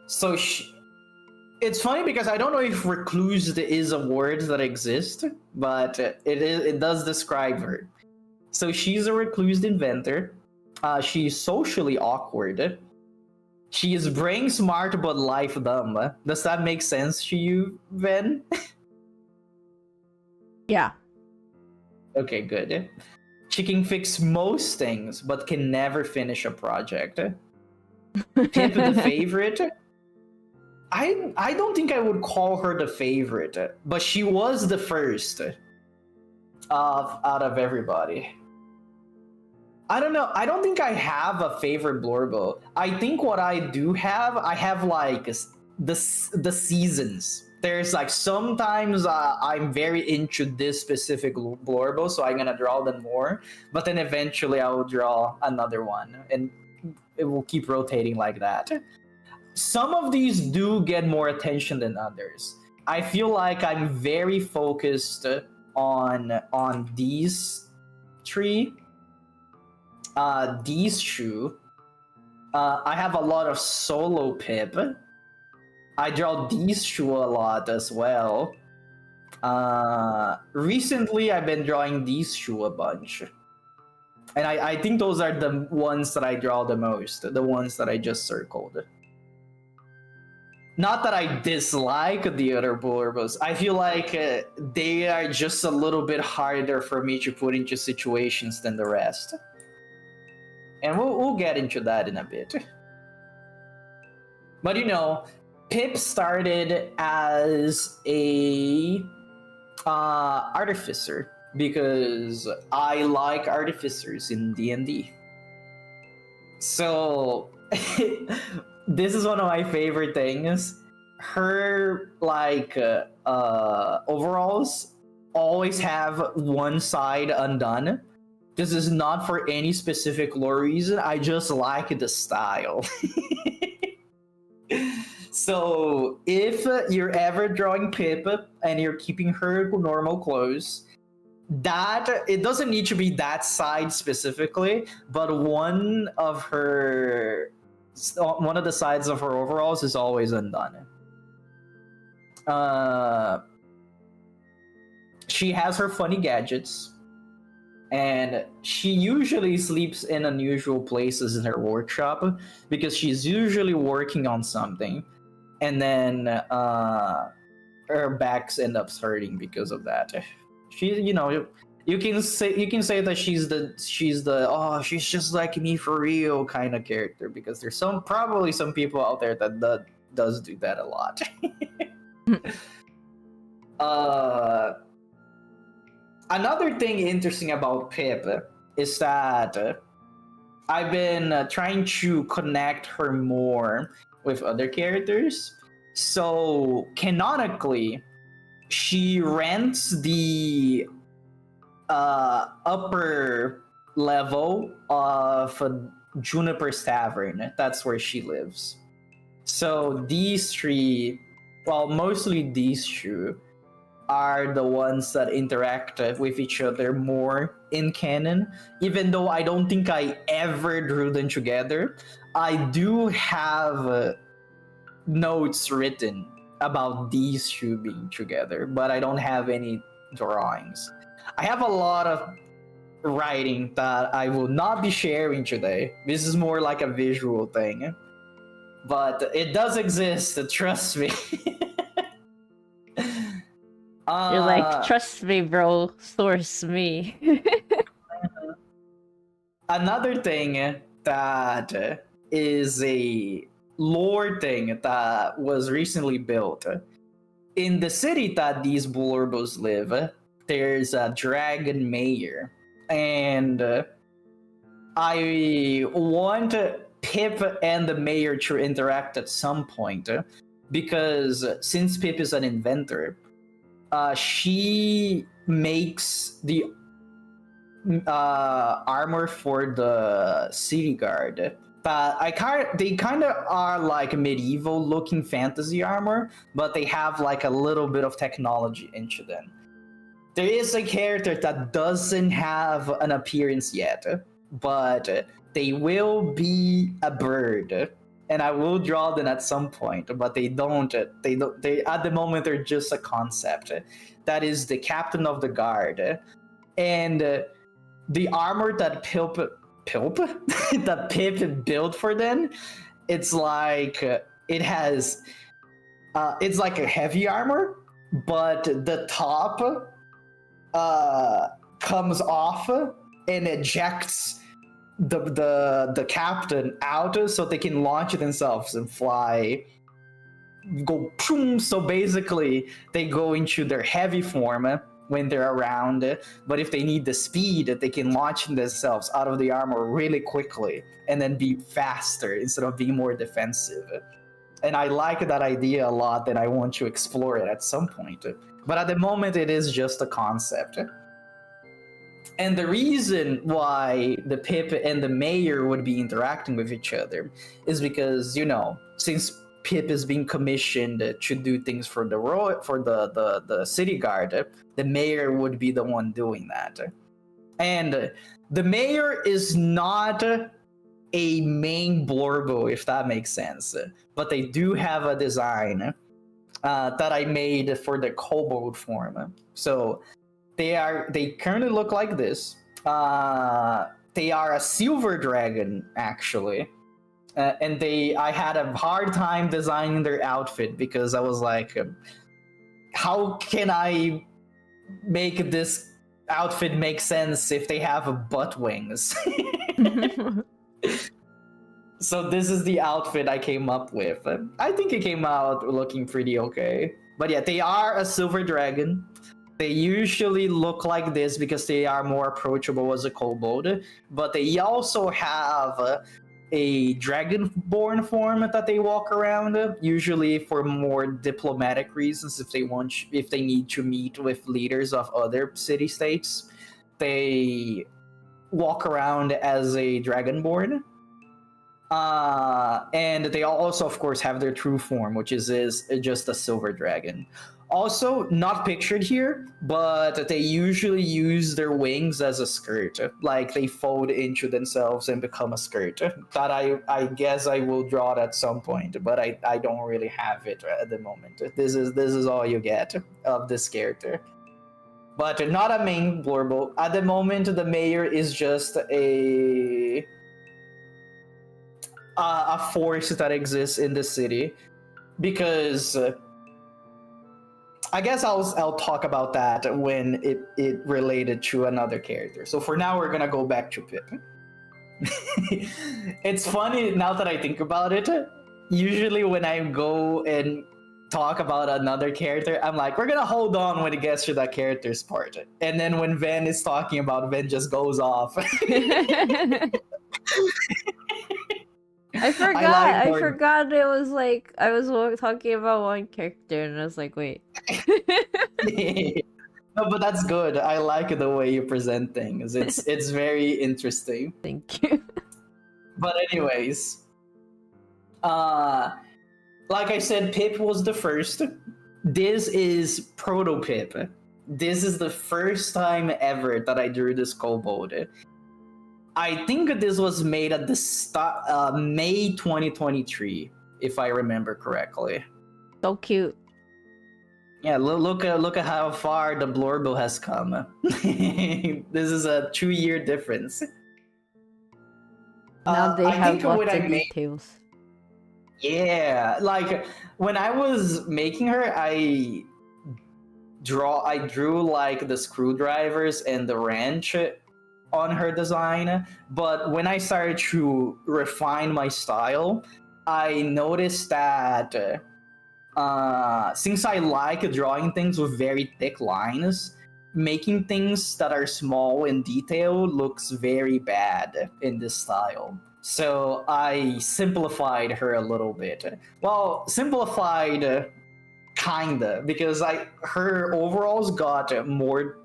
S1: So it's funny because I don't know if reclused is a word that exists, but it does describe her. So she's a reclused inventor. She's socially awkward. She is brain smart but life dumb. Does that make sense to you, Ben?
S2: Yeah.
S1: Okay, good. She can fix most things but can never finish a project. Pip the favorite. I don't think I would call her the favorite, but she was the first out of everybody. I don't know. I don't think I have a favorite blurbo. I think what I do have, I have like the seasons. There's like sometimes I'm very into this specific blurbo, so I'm gonna draw them more. But then eventually I will draw another one, and it will keep rotating like that. Some of these do get more attention than others. I feel like I'm very focused on these three. These two. I have a lot of solo Pip. I draw these two a lot as well. Recently, I've been drawing these two a bunch. And I think those are the ones that I draw the most. The ones that I just circled. Not that I dislike the other blurbos. I feel like they are just a little bit harder for me to put into situations than the rest. And we'll get into that in a bit. But you know, Pip started as a artificer because I like artificers in D&D. So this is one of my favorite things. Her like overalls always have one side undone. This is not for any specific lore reason. I just like the style. So if you're ever drawing Pip and you're keeping her normal clothes, that it doesn't need to be that side specifically, but one of the sides of her overalls is always undone. She has her funny gadgets. And she usually sleeps in unusual places in her workshop because she's usually working on something, and then her backs end up hurting because of that. She, you know, you can say that she's the oh, she's just like me for real kind of character, because there's probably some people out there that does do that a lot. Another thing interesting about Pip is that I've been trying to connect her more with other characters. So canonically, she rents the upper level of Juniper's Tavern. That's where she lives. So these three, well, mostly these two, are the ones that interact with each other more in canon. Even though I don't think I ever drew them together, I do have notes written about these two being together, but I don't have any drawings. I have a lot of writing that I will not be sharing today. This is more like a visual thing. But it does exist, trust me.
S2: You're like, trust me, bro. Source me.
S1: Another thing that is a lore thing that was recently built. In the city that these blurbos live, there's a dragon mayor. And I want Pip and the mayor to interact at some point, because since Pip is an inventor, she makes the armor for the city guard. They kind of are like medieval looking fantasy armor, but they have like a little bit of technology into them. There is a character that doesn't have an appearance yet, but they will be a bird and I will draw them at some point, but they don't. They at the moment they're just a concept. That is the captain of the guard, and the armor that that Pip built for them. It's like it has. It's like a heavy armor, but the top comes off and ejects the captain out so they can launch themselves and fly, go boom. So basically they go into their heavy form when they're around, but if they need the speed, they can launch themselves out of the armor really quickly and then be faster instead of being more defensive. And I like that idea a lot, and I want to explore it at some point, but at the moment it is just a concept. And the reason why the Pip and the mayor would be interacting with each other is because, you know, since Pip is being commissioned to do things for the city guard, the mayor would be the one doing that. And the mayor is not a main blurbo, if that makes sense, but they do have a design that I made for the kobold form. So they currently look like this. They are a silver dragon, actually. And I had a hard time designing their outfit because I was like, how can I make this outfit make sense if they have butt wings? So this is the outfit I came up with. I think it came out looking pretty okay. But yeah, they are a silver dragon. They usually look like this because they are more approachable as a kobold, but they also have a dragonborn form that they walk around, usually for more diplomatic reasons. If they need to meet with leaders of other city-states, they walk around as a dragonborn. And they also, of course, have their true form, which is just a silver dragon. Also, not pictured here, but they usually use their wings as a skirt. Like, they fold into themselves and become a skirt. That I guess I will draw it at some point, but I don't really have it at the moment. This is all you get of this character. But not a main blurbo. At the moment, the mayor is just a force that exists in the city. Because... I guess I'll talk about that when it related to another character. So for now, we're gonna go back to Pip. It's funny now that I think about it. Usually when I go and talk about another character, I'm like, we're gonna hold on when it gets to that character's part. And then when Ven is talking about, Ven just goes off.
S2: I forgot it was like I was talking about one character and I was like, wait.
S1: No, but that's good. I like the way you present things. It's very interesting.
S2: Thank you.
S1: But anyways, like I said, Pip was the first. This is Proto Pip. This is the first time ever that I drew this kobold. I think this was made at the start, May 2023, if I remember correctly.
S2: So cute.
S1: Yeah, look at how far the Blorbo has come. This is a 2-year difference.
S2: Now they have lots of details.
S1: Yeah, like when I was making her, I drew like the screwdrivers and the wrench on her design, but when I started to refine my style, I noticed that since I like drawing things with very thick lines, making things that are small and detailed looks very bad in this style. So I simplified her a little bit. Well, simplified kinda, because her overalls got more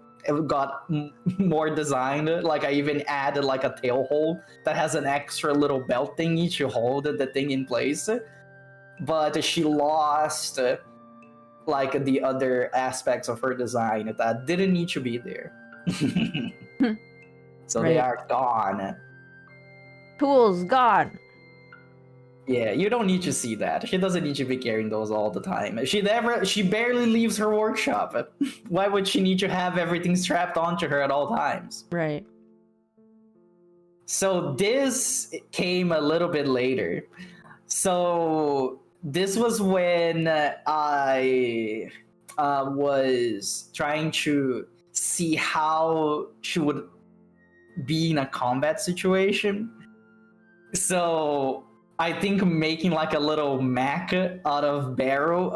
S1: designed. Like I even added like a tail hole that has an extra little belt thingy to hold the thing in place. But she lost like the other aspects of her design that didn't need to be there. So right. They are gone.
S2: Tools gone.
S1: Yeah, you don't need to see that. She doesn't need to be carrying those all the time. She barely leaves her workshop. Why would she need to have everything strapped onto her at all times?
S2: Right.
S1: So this came a little bit later. So this was when I was trying to see how she would be in a combat situation. So I think making like a little mech out of barrel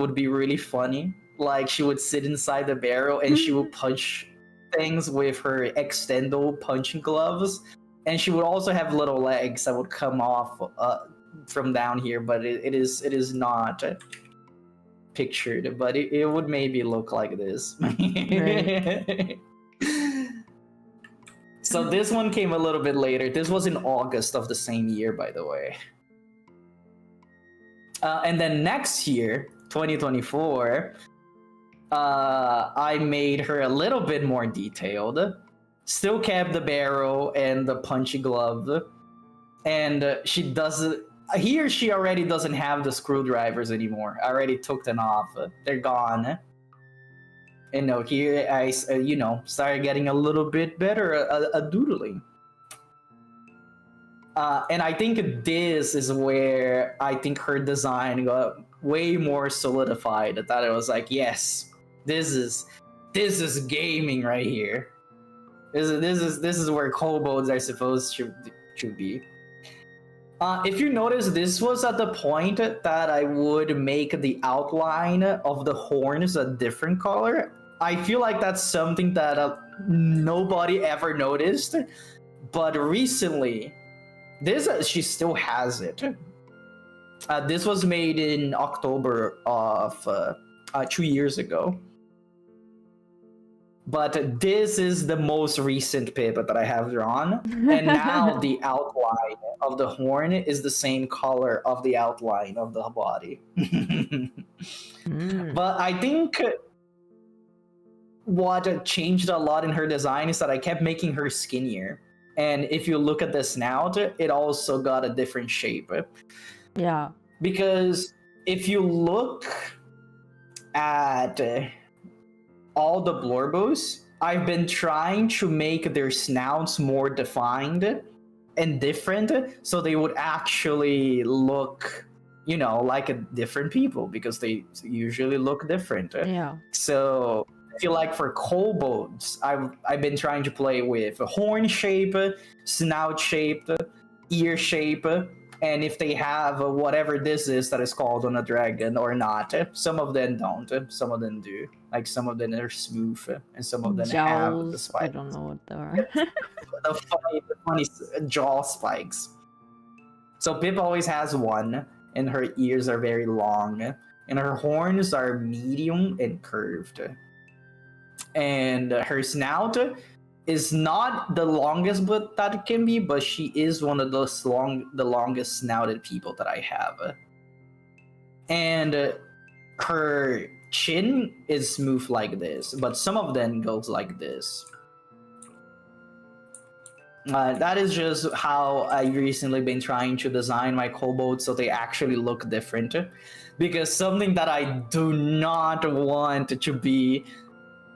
S1: would be really funny. Like she would sit inside the barrel and she would punch things with her extendo punching gloves, and she would also have little legs that would come off from down here, but it is not pictured, but it would maybe look like this.
S2: Right.
S1: So this one came a little bit later. This was in August of the same year, by the way. And then next year, 2024, I made her a little bit more detailed. Still kept the barrel and the punchy glove. And she doesn't... Here, she already doesn't have the screwdrivers anymore. I already took them off. They're gone. And no, here I, started getting a little bit better at doodling. And I think this is where I think her design got way more solidified. That it was like, yes, this is gaming right here. This is where kobolds are supposed to be. If you notice, this was at the point that I would make the outline of the horns a different color. I feel like that's something that nobody ever noticed, but recently, she still has it. This was made in October of 2 years ago. But this is the most recent paper that I have drawn, and now the outline of the horn is the same color of the outline of the body. But I think what changed a lot in her design is that I kept making her skinnier. And if you look at the snout, it also got a different shape.
S2: Yeah.
S1: Because if you look at all the Blorbos, I've been trying to make their snouts more defined and different, so they would actually look, like different people, because they usually look different.
S2: Yeah.
S1: So I feel like for kobolds, I've been trying to play with horn shape, snout shape, ear shape, and if they have whatever this is that is called on a dragon or not. Some of them don't, some of them do. Like some of them are smooth, and some of them have the spikes.
S2: I don't know what they are.
S1: the funny jaw spikes. So Pip always has one, and her ears are very long, and her horns are medium and curved. And her snout is not the longest but that it can be, but she is one of the longest snouted people that I have. And her chin is smooth like this, but some of them goes like this. That is just how I recently been trying to design my kobolds so they actually look different. Because something that I do not want to be,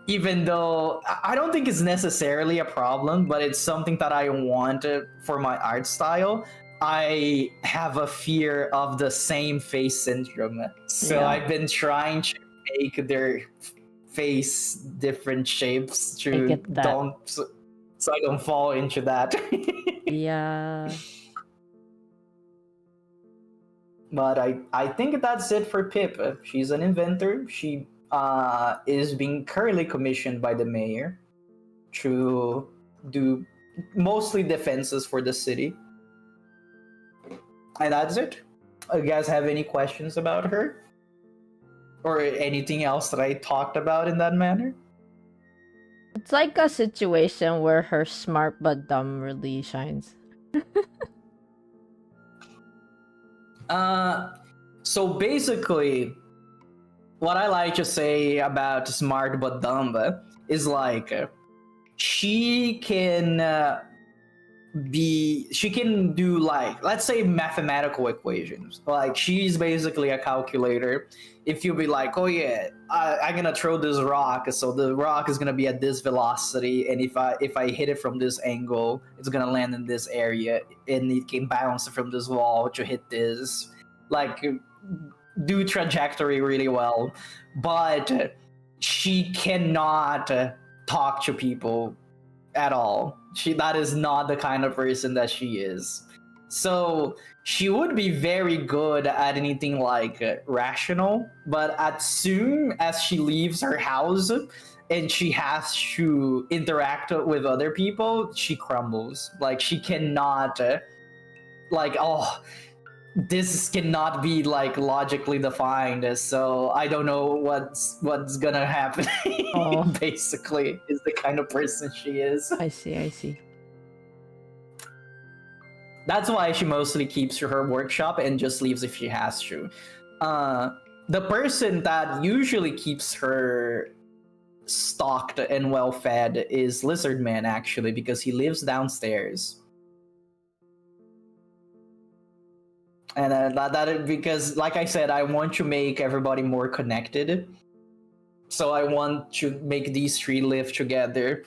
S1: even though I don't think it's necessarily a problem, but it's something that I want for my art style. I have a fear of the same face syndrome. So yeah. I've been trying to make their face different shapes to so I don't fall into that.
S2: Yeah.
S1: But I think that's it for Pip. She's an inventor. She is being currently commissioned by the mayor to do mostly defenses for the city. And that's it. You guys have any questions about her? Or anything else that I talked about in that manner?
S2: It's like a situation where her smart but dumb really shines.
S1: So basically, what I like to say about smart but dumb is like, she can she can do like, let's say, mathematical equations. Like she's basically a calculator. If you be like, oh yeah, I'm gonna throw this rock, so the rock is gonna be at this velocity, and if I hit it from this angle, it's gonna land in this area, and it can bounce from this wall to hit this, like do trajectory really well. But she cannot talk to people at all. That is not the kind of person that she is. So she would be very good at anything like rational, but as soon as she leaves her house and she has to interact with other people, she crumbles. Like she cannot like, oh, this cannot be like logically defined, so I don't know what's gonna happen.
S2: Oh.
S1: Basically is the kind of person she is.
S2: I see.
S1: That's why she mostly keeps her workshop and just leaves if she has to. The person that usually keeps her stocked and well fed is Lizard Man, actually, because he lives downstairs. And that because, like I said, I want to make everybody more connected. So I want to make these three live together.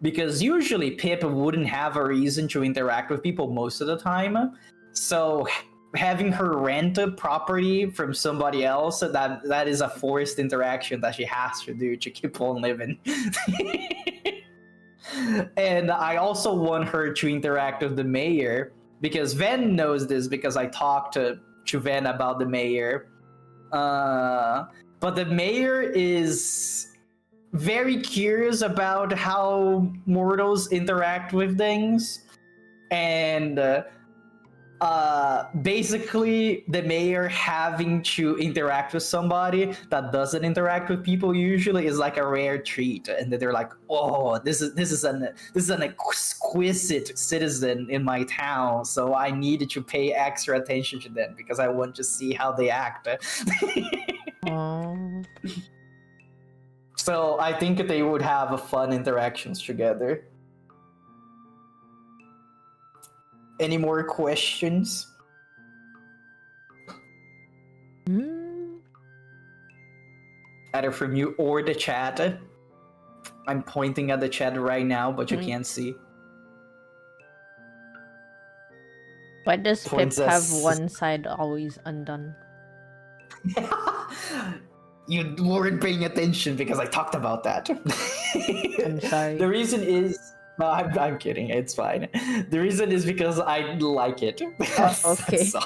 S1: Because usually Pip wouldn't have a reason to interact with people most of the time. So having her rent a property from somebody else, that is a forced interaction that she has to do to keep on living. And I also want her to interact with the mayor, because Ven knows this because I talked to Ven about the mayor. But the mayor is very curious about how mortals interact with things, and basically the mayor having to interact with somebody that doesn't interact with people usually is like a rare treat, and they're like, oh, this is an exquisite citizen in my town, so I needed to pay extra attention to them because I want to see how they act. So I think they would have fun interactions together. Any more questions? Either from you or the chat. I'm pointing at the chat right now, but you can't see.
S2: Why does Pip have one side always undone?
S1: You weren't paying attention because I talked about that.
S2: I'm sorry.
S1: The reason is... No, I'm kidding. It's fine. The reason is because I like it.
S2: Oh, okay.
S1: So,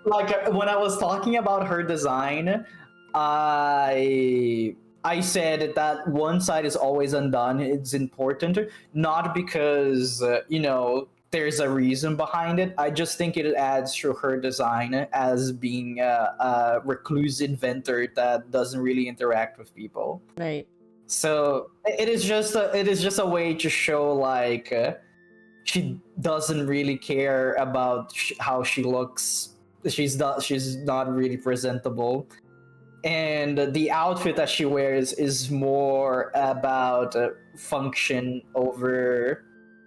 S1: like, when I was talking about her design, I said that one side is always undone. It's important, not because, there's a reason behind it. I just think it adds to her design as being a recluse inventor that doesn't really interact with people.
S2: Right.
S1: So it is just a way to show like she doesn't really care about how she looks. She's not really presentable, and the outfit that she wears is more about function over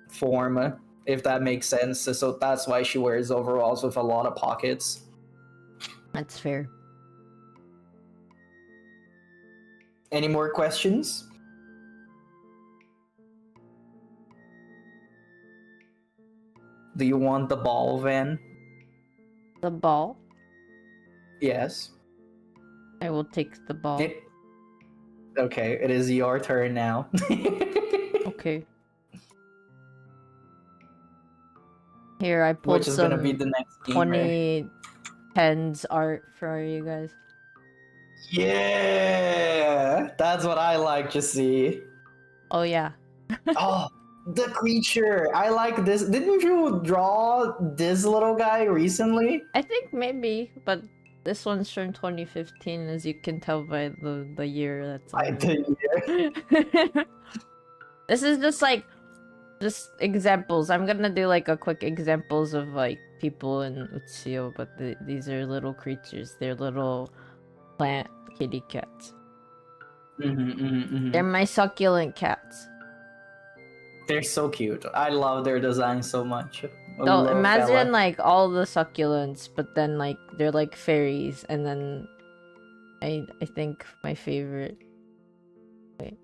S1: form, if that makes sense. So that's why she wears overalls with a lot of pockets.
S2: That's fair.
S1: Any more questions? Do you want the ball, Van?
S2: The ball?
S1: Yes.
S2: I will take the ball.
S1: Okay, it is your turn now.
S2: Okay. Here, I pulled
S1: Which is
S2: some
S1: gonna be the next gamer.
S2: 2010s art for you guys.
S1: Yeah, that's what I like to see.
S2: Oh yeah.
S1: Oh, the creature. I like this. Didn't you draw this little guy recently?
S2: I think maybe, but this one's from 2015, as you can tell by the year that's on it. This is just examples. I'm gonna do like a quick examples of like people in Utsio, but these are little creatures. They're little plant kitty cats. They're my succulent cats.
S1: They're so cute. I love their design so much.
S2: So imagine like all the succulents, but then like they're like fairies, and then I think my favorite. Wait.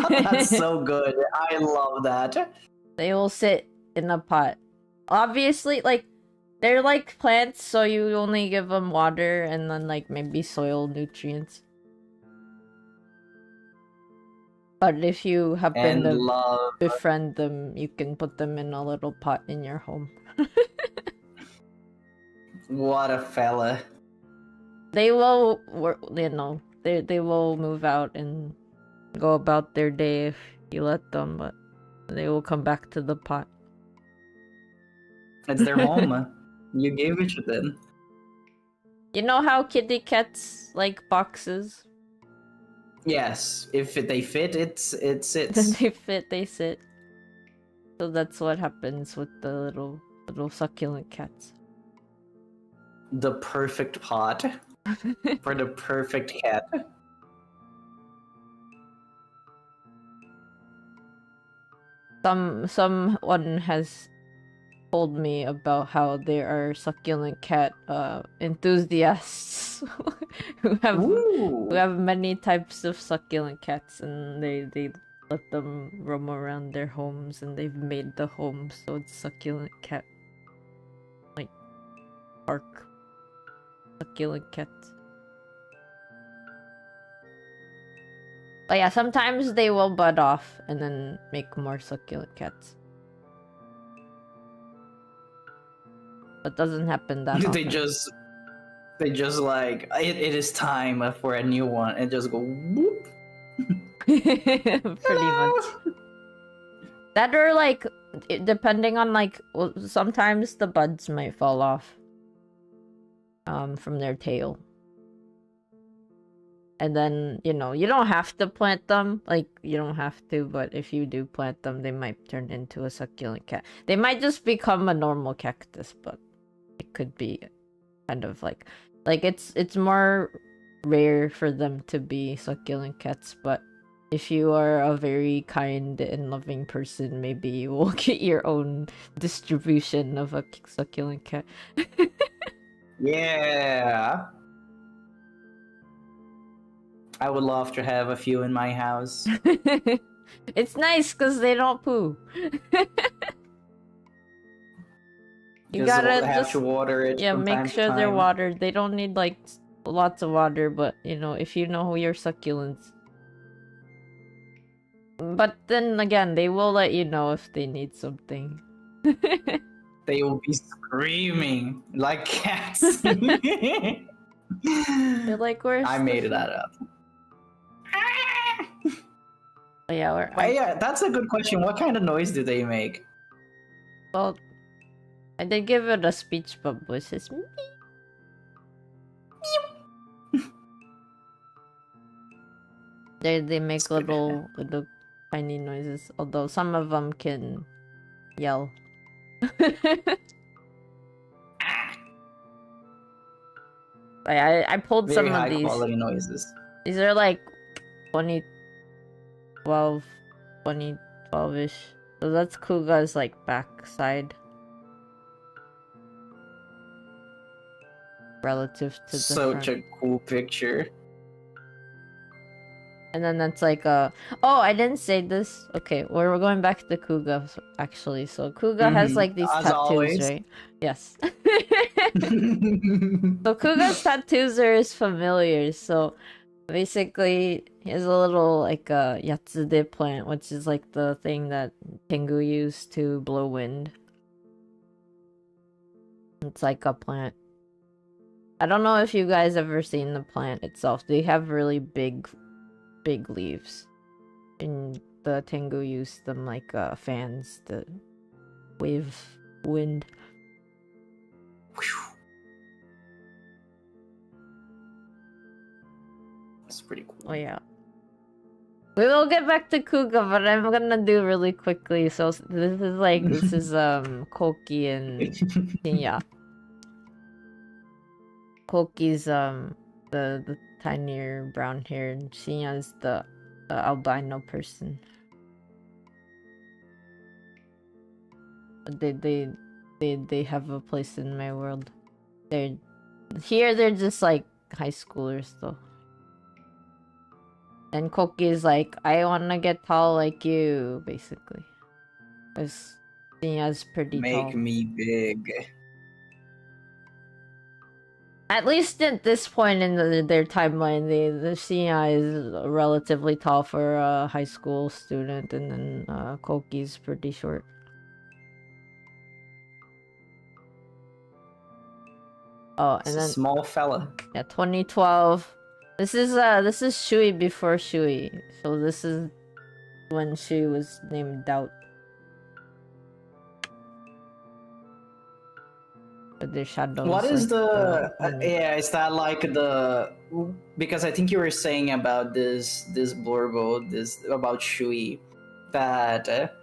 S1: That's so good. I love that.
S2: They will sit in a pot. Obviously, like they're like plants, so you only give them water and then like maybe soil nutrients. But if you happen to befriend them, you can put them in a little pot in your home.
S1: What a fella.
S2: They will, they will move out and go about their day if you let them, but they will come back to the pot.
S1: It's their home. You gave it to them.
S2: You know how kitty cats like boxes?
S1: Yes, if they fit, it sits.
S2: They fit, they sit. So that's what happens with the little succulent cats.
S1: The perfect pot for the perfect cat.
S2: Someone has told me about how there are succulent cat enthusiasts who have many types of succulent cats, and they let them roam around their homes, and they've made the home so it's succulent cat like park. Succulent cats. But yeah, sometimes they will bud off and then make more succulent cats. But doesn't happen that often.
S1: They just like it is time for a new one and just go whoop.
S2: Pretty much. That or like depending on like sometimes the buds might fall off from their tail. And then, you know, you don't have to plant them. Like, you don't have to, but if you do plant them, they might turn into a succulent cat. They might just become a normal cactus, but it could be kind of like it's more rare for them to be succulent cats, but if you are a very kind and loving person, maybe you will get your own distribution of a succulent cat.
S1: Yeah. I would love to have a few in my house.
S2: It's nice because they don't poo. You gotta
S1: have to water it.
S2: Yeah, make sure they're watered. They don't need like lots of water, but you know, if you know your succulents. But then again, they will let you know if they need something.
S1: They will be screaming like cats.
S2: They're like, where's
S1: I made that up.
S2: Yeah,
S1: yeah, that's a good question. What kind of noise do they make?
S2: Well, I did give it a speech bubble. It says meow. They make little tiny noises, although some of them can yell. I pulled
S1: Very
S2: some of these.
S1: high quality noises.
S2: These are like 2012-ish. So that's Kuga's like backside. Relative to the
S1: Such
S2: front.
S1: a cool picture.
S2: And then that's like oh, I didn't say this. Okay, we're going back to Kuga actually. So Kuga has like these
S1: As
S2: tattoos,
S1: always.
S2: right? Yes. So Kuga's tattoos are his familiars. So basically, he has a little like a yatsude plant, which is like the thing that Tengu used to blow wind. It's like a plant. I don't know if you guys ever seen the plant itself. They have really big leaves, and the Tengu used them like fans to wave wind.
S1: That's pretty cool.
S2: Oh yeah. We will get back to Kuga, but I'm gonna do really quickly. So this is Koki and Shinya. Koki's the tinier brown hair, and Shinya's the albino person. They have a place in my world. They're just like high schoolers though. And Koki's like, I wanna get tall like you, basically. Cause Shinya's pretty tall.
S1: Make me big.
S2: At least at this point in their timeline, the Shinya is relatively tall for a high school student, and then Koki's pretty short. Oh, and then
S1: small fella.
S2: Yeah, 2012. This is Shui before Shui. So this is when Shui was named Doubt. But their shadows.
S1: What is
S2: like,
S1: yeah, is that like the, because I think you were saying about this blurbo, this about Shui, that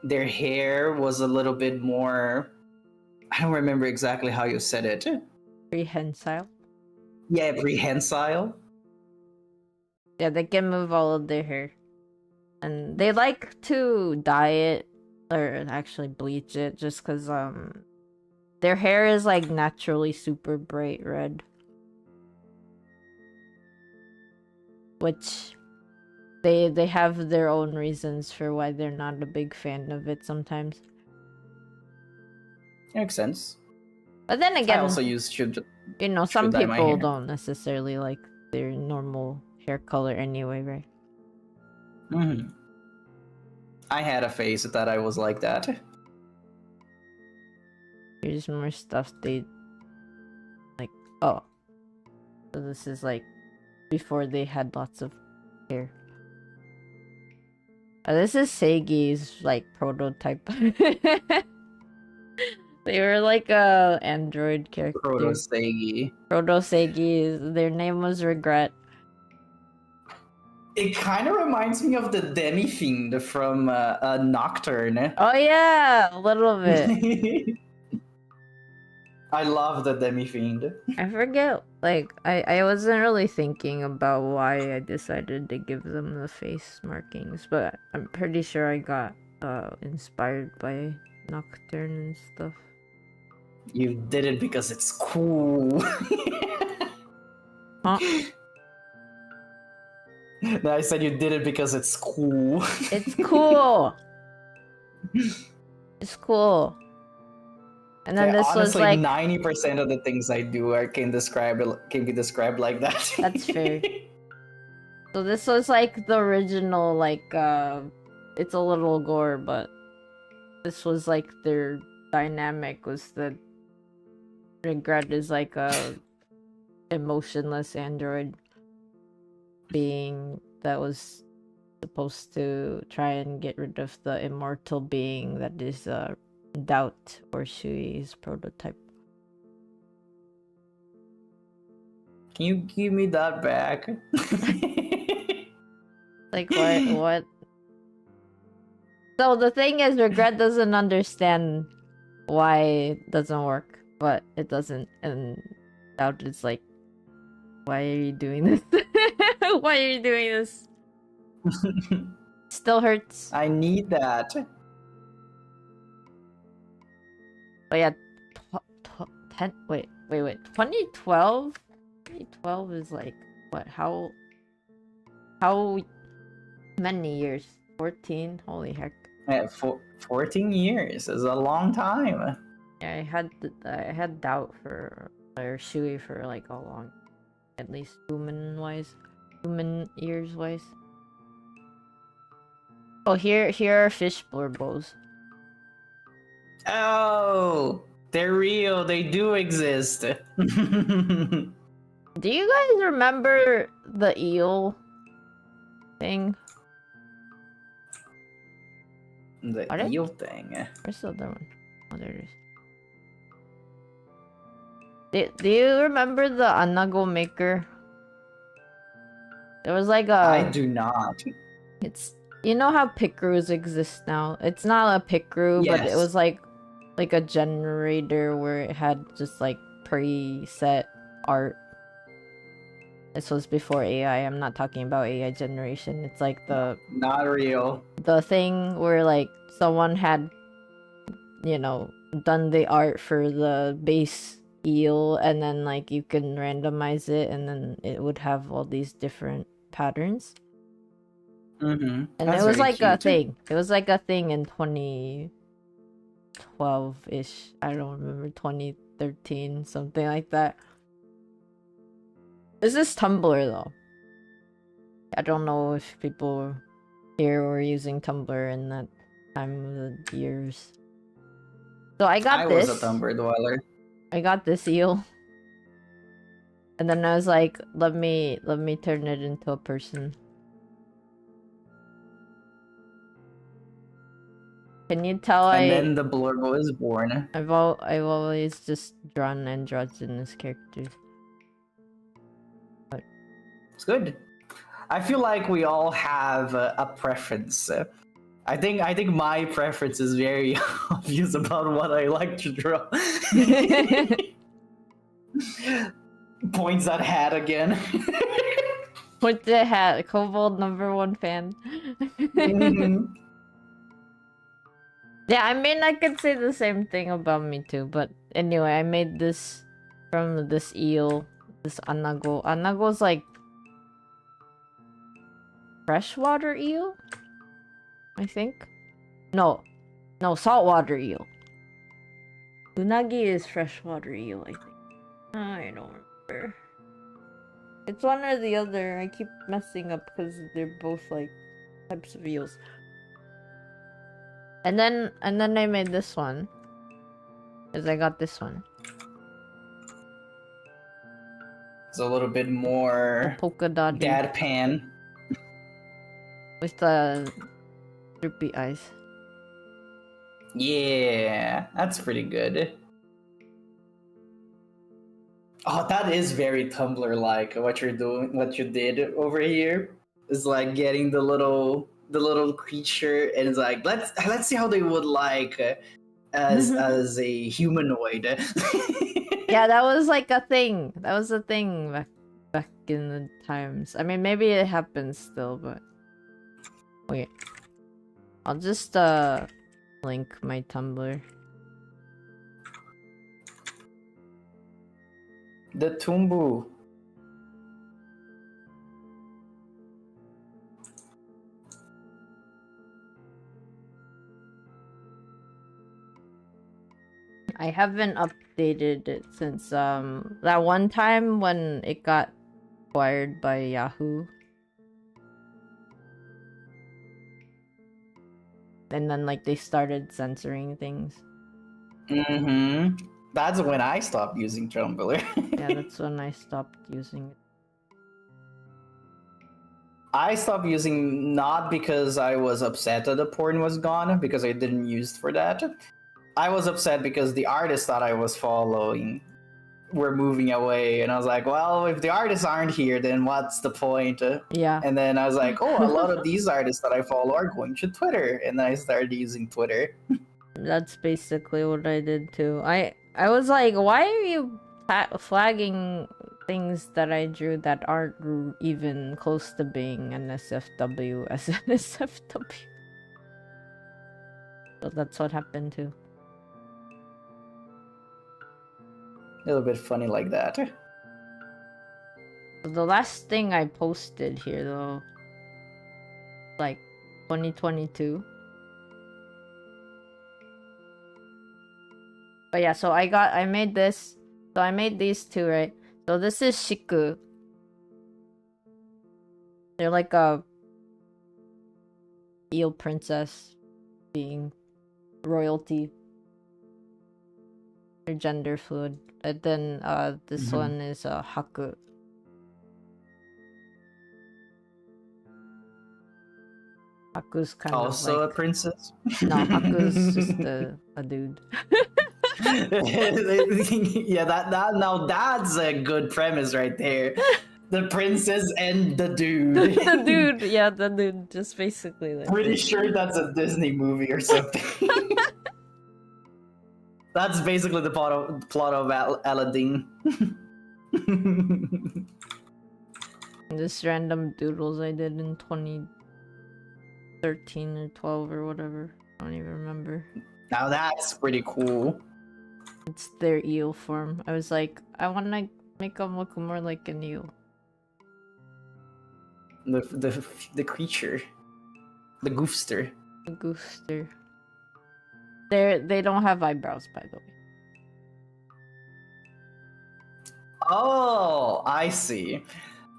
S1: their hair was a little bit more, I don't remember exactly how you said it.
S2: Prehensile?
S1: Yeah, prehensile.
S2: Yeah, they can move all of their hair. And they like to dye it, or actually bleach it, just because their hair is like naturally super bright red. Which they have their own reasons for why they're not a big fan of it sometimes.
S1: Makes sense.
S2: But then again,
S1: I also use
S2: some
S1: should dye my
S2: people
S1: hair.
S2: don't necessarily like their normal hair color anyway, right?
S1: Mm-hmm. I had a phase that I was like that.
S2: Here's more stuff they like. Oh, so this is like before they had lots of hair. This is Seigi's like prototype. They were like a android character.
S1: Proto Seigi.
S2: Proto Seigi. Their name was Regret.
S1: It kind of reminds me of the Demi Fiend from Nocturne.
S2: Oh yeah, a little bit.
S1: I love the Demi Fiend.
S2: I forget. Like I wasn't really thinking about why I decided to give them the face markings, but I'm pretty sure I got inspired by Nocturne and stuff.
S1: You did it because it's cool.
S2: Huh?
S1: No, I said you did it because it's cool.
S2: It's cool. It's cool. And then
S1: Yeah,
S2: this
S1: honestly,
S2: was like
S1: 90% of the things I do can be described like that.
S2: That's fair. So this was like the original, like it's a little gore, but this was like their dynamic was that Regret is like a emotionless android being that was supposed to try and get rid of the immortal being that is Doubt, or Shui's prototype.
S1: Can you give me that back?
S2: Like what? So the thing is, Regret doesn't understand why it doesn't work, but it doesn't, and Doubt is like, why are you doing this? Why are you doing this? Still hurts.
S1: I need that.
S2: But yeah, 2012? 2012 is like, what, how many years? 14? Holy heck.
S1: Yeah, 14 years is a long time.
S2: Yeah, I had Doubt for, or Shui for like a long, at least human years wise. Oh, here are fish blurbos.
S1: Oh, they're real. They do exist.
S2: Do you guys remember the eel thing?
S1: The
S2: Are they?
S1: eel thing.
S2: Where's the other one? Oh, there it is. Do you remember the anago maker? There was like a...
S1: I do not.
S2: It's... You know how pickrus exist now? It's not a pickru, but it
S1: Yes.
S2: was like a generator where it had just like preset art. This was before AI. I'm not talking about AI generation. It's like
S1: Not real.
S2: the thing where like someone had, you know, done the art for the base eel, and then like you can randomize it, and then it would have all these different patterns.
S1: Mm-hmm.
S2: And it was like a thing. It was like a thing in 2012-ish. I don't remember, 2013, something like that. This is Tumblr though. I don't know if people here were using Tumblr in that time of the years. So I got this.
S1: I was a Tumblr dweller.
S2: I got this eel. And then I was like, let me turn it into a person. Can you tell
S1: And then the blurb was born.
S2: I've always just drawn androgynous characters. But
S1: It's good. I feel like we all have a preference. I think my preference is very obvious about what I like to draw. Points at hat again.
S2: Point the hat, Kobold #1 fan.
S1: Mhm.
S2: Yeah, I mean, I could say the same thing about me too, but anyway, I made this from this eel, this anago. Anago's like freshwater eel, I think. No, saltwater eel. Unagi is freshwater eel, I think. I don't remember. It's one or the other. I keep messing up because they're both like types of eels. And then I made this one, because I got this one.
S1: It's a little bit more
S2: Polka dot
S1: deadpan.
S2: with the droopy eyes.
S1: Yeah, that's pretty good. Oh, that is very Tumblr-like. What you're doing, what you did over here is like getting the little creature, and it's like let's see how they would like as a humanoid.
S2: Yeah, that was like a thing. That was a thing back in the times. I mean, maybe it happens still, but wait, I'll just link my Tumblr.
S1: The Tumbu.
S2: I haven't updated it since that one time when it got acquired by Yahoo. And then like they started censoring things.
S1: Mm-hmm. That's when I stopped using Tumblr.
S2: Yeah, that's when I stopped using it.
S1: I stopped using not because I was upset that the porn was gone, because I didn't use it for that. I was upset because the artists that I was following were moving away, and I was like, well, if the artists aren't here, then what's the point?
S2: Yeah.
S1: And then I was like, oh, a lot of these artists that I follow are going to Twitter, and then I started using Twitter.
S2: That's basically what I did too. I was like, why are you flagging things that I drew that aren't even close to being an SFW as an SFW? So that's what happened too.
S1: A little bit funny like that.
S2: The last thing I posted here though, like 2022. But yeah, so I made this. So I made these two, right? So this is Shiku. They're like a eel princess being royalty. They're gender fluid. And then this one is Haku. Haku's kind
S1: Also
S2: of like...
S1: a princess?
S2: No, Haku's just a dude.
S1: Yeah, that's a good premise right there. The princess and the dude.
S2: The dude, yeah, the dude, just basically like...
S1: Pretty sure that's a Disney movie or something. That's basically the plot of Aladdin.
S2: Just random doodles I did in 2013 or 12 or whatever. I don't even remember.
S1: Now that's pretty cool.
S2: It's their eel form. I was like, I want to make them look more like an eel.
S1: The creature. The goofster.
S2: A goofster. They don't have eyebrows, by the way.
S1: Oh, I see.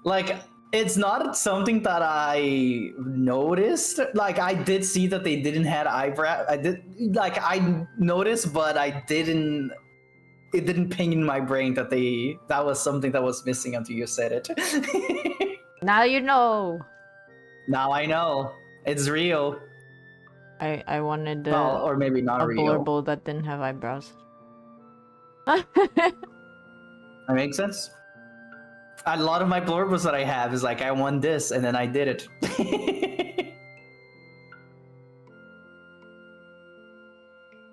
S1: Like, it's not something that I noticed. Like, I did see that they didn't have eyebrow. I noticed, but I didn't. It didn't ping in my brain that that was something that was missing until you said it.
S2: Now you know.
S1: Now I know. It's real.
S2: I wanted
S1: Well, or maybe not
S2: a
S1: real.
S2: blurble that didn't have eyebrows.
S1: That makes sense. A lot of my blurbles that I have is like, I won this, and then I did it.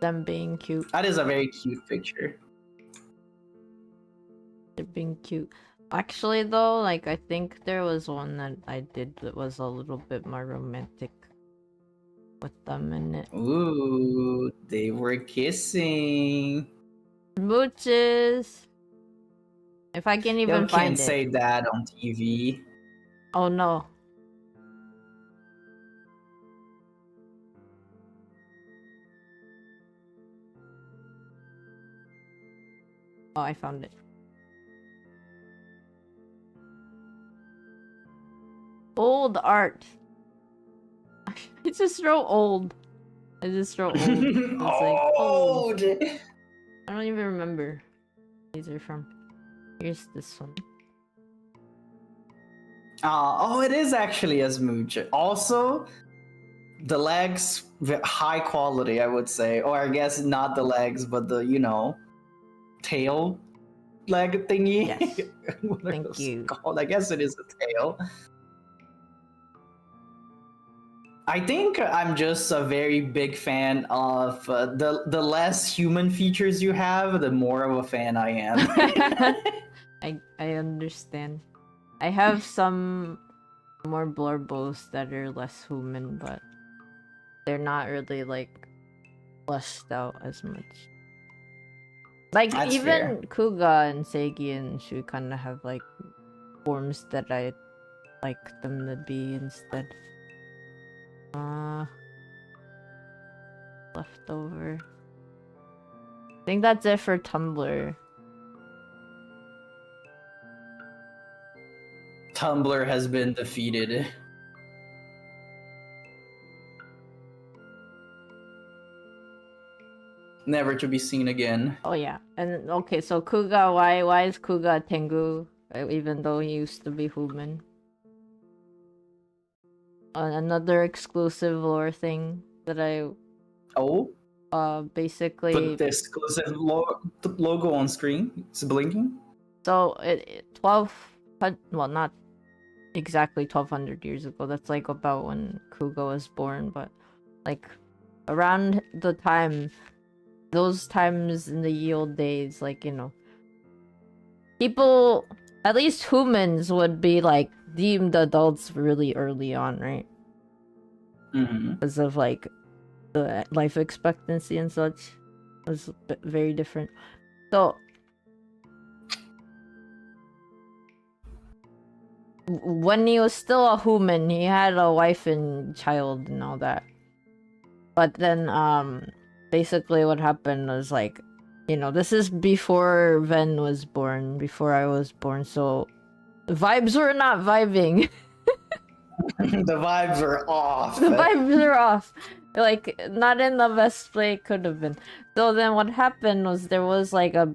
S2: Them being cute.
S1: That is a very cute picture.
S2: They're being cute. Actually, though, like, I think there was one that I did that was a little bit more romantic with them in it.
S1: Ooh, they were kissing.
S2: Smooches! If I can even
S1: You
S2: find
S1: can't
S2: it.
S1: say that on TV.
S2: Oh no. Oh, I found it. Old art. I just wrote old. I just wrote old. It's like old. I don't even remember where these are from. Here's this one.
S1: Oh, it is actually a smooch. Also, the legs, high quality, I would say. Or I guess not the legs, but the, tail leg thingy.
S2: Yes.
S1: What
S2: Thank
S1: it's
S2: you.
S1: called? I guess it is a tail. I think I'm just a very big fan of the less human features you have, the more of a fan I am.
S2: I understand. I have some more blurbles that are less human, but they're not really like fleshed out as much. Like
S1: That's
S2: even
S1: fair.
S2: Kuga and Seigi and Shu kind of have like forms that I like them to be instead. Leftover. I think that's it for Tumblr.
S1: Tumblr has been defeated. Never to be seen again.
S2: Oh yeah, and okay, so Kuga, why is Kuga Tengu, even though he used to be human? Another exclusive lore thing that I basically
S1: put the exclusive logo on screen. It's blinking.
S2: So it 1200, well, not exactly 1200 years ago. That's like about when Kuga was born, but like around the time, those times in the ye old days, like, people, at least humans, would be like deemed adults really early on, right? Because of like the life expectancy and such was very different. So when he was still a human, he had a wife and child and all that. But then basically what happened was like, this is before Ven was born, before I was born, so vibes were not vibing.
S1: The vibes are off.
S2: The vibes are off. Like, not in the best way it could have been. So then what happened was there was like a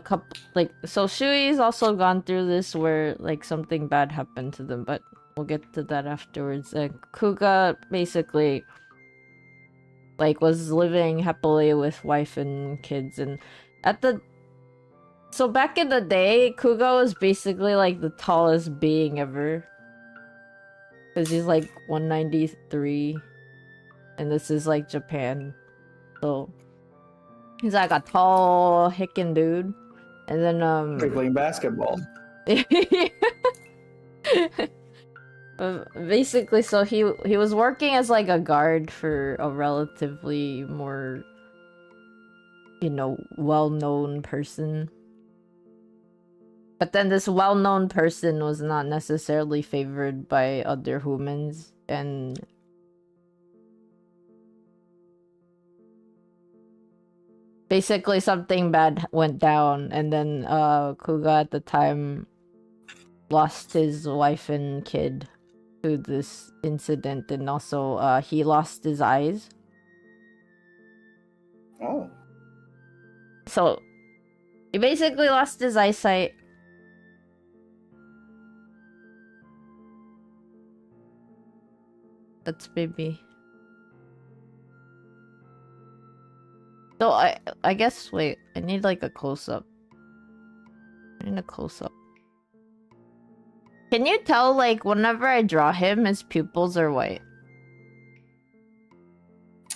S2: couple, like, so Shui's also gone through this where like something bad happened to them, but we'll get to that afterwards. Kuga basically like was living happily with wife and kids, and so back in the day, Kuga was basically like the tallest being ever. Because he's like 193. And this is like Japan. So he's like a tall hickin' dude. And then
S1: They're playing basketball.
S2: Basically, so he was working as like a guard for a relatively more, well-known person. But then this well-known person was not necessarily favored by other humans, and basically something bad went down, and then Kuga at the time lost his wife and kid to this incident, and also he lost his eyes.
S1: Oh.
S2: So he basically lost his eyesight. That's baby. So I guess, wait, I need like a close-up. I need a close-up. Can you tell, like, whenever I draw him, his pupils are white?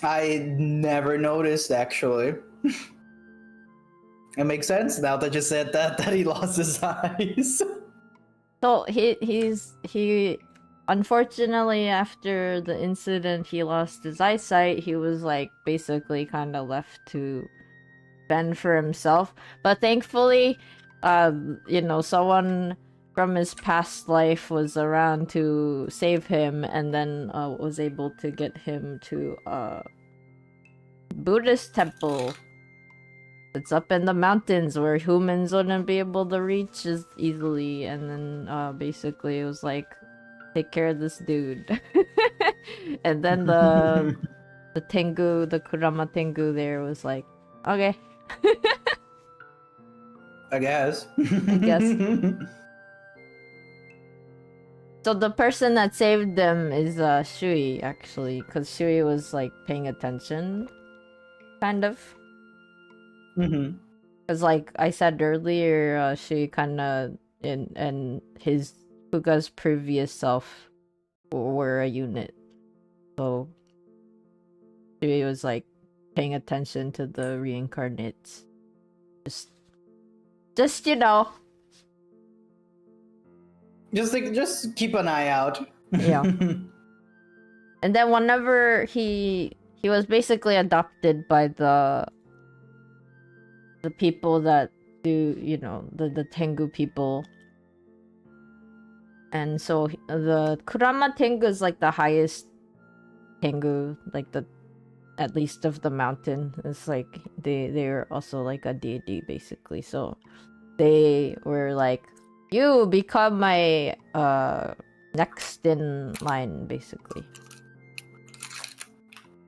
S1: I never noticed, actually. It makes sense now that you said that he lost his eyes.
S2: So he unfortunately, after the incident, he lost his eyesight. He was like basically kind of left to fend for himself. But thankfully, someone from his past life was around to save him, and then was able to get him to a Buddhist temple. It's up in the mountains where humans wouldn't be able to reach as easily, and then basically it was like, take care of this dude. And then the Tengu, the Kurama Tengu there was like, okay.
S1: I guess.
S2: I guess. So the person that saved them is Shui, actually, because Shui was like paying attention, kind of.
S1: Mm-hmm.
S2: Because like I said earlier, Shui kind of and his Fuga's previous self were a unit, so Shui was like paying attention to the reincarnates. Just Just
S1: keep an eye out.
S2: Yeah. And then whenever he was basically adopted by the people that do, the Tengu people. And so the Kurama Tengu is like the highest Tengu, like at least of the mountain. It's like they're also like a deity basically. So they were like, you become my next in line basically.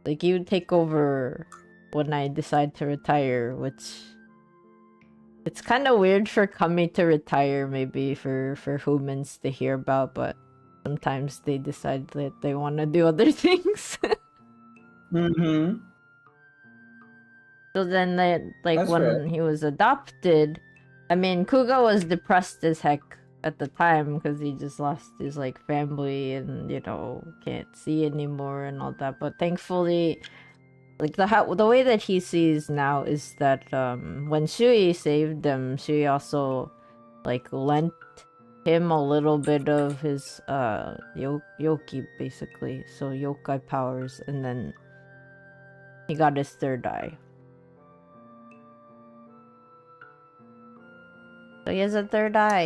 S2: Like you take over when I decide to retire, which it's kind of weird for Kami to retire, maybe for humans to hear about, but sometimes they decide that they want to do other things.
S1: Mm-hmm.
S2: So then,
S1: That's
S2: when
S1: right.
S2: he was adopted, I mean, Kuga was depressed as heck at the time because he just lost his family and can't see anymore and all that. But thankfully, the way that he sees now is that when Shui saved them, Shui also lent him a little bit of his yoki basically, so yokai powers, and then he got his third eye. So he has a third eye.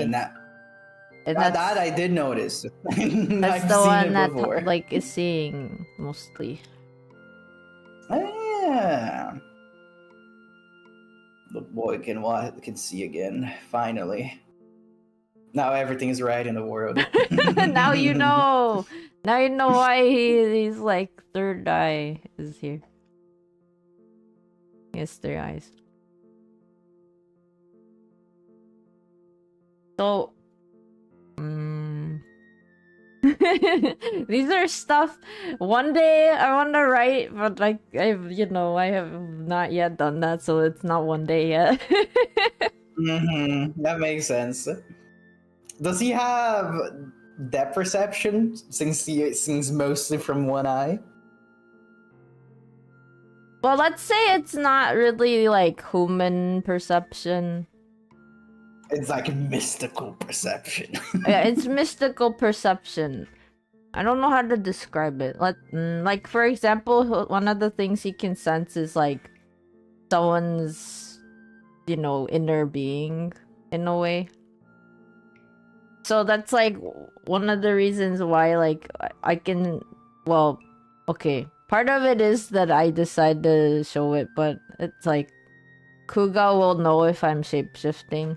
S1: And that I did notice.
S2: That's the one that is seeing mostly.
S1: Yeah. The boy can see again, finally. Now everything's right in the world.
S2: Now you know. Now you know why he's third eye is here. He has three eyes. So these are stuff one day I want to write, but I have not yet done that, so it's not one day yet.
S1: Mm-hmm. That makes sense. Does he have depth perception since he sees mostly from one eye?
S2: Well, let's say it's not really human perception.
S1: It's like mystical perception.
S2: Yeah, it's mystical perception. I don't know how to describe it. Like for example, one of the things he can sense is like someone's, inner being in a way. So that's like one of the reasons why like I can, well, okay. Part of it is that I decide to show it, but it's like Kuga will know if I'm shapeshifting.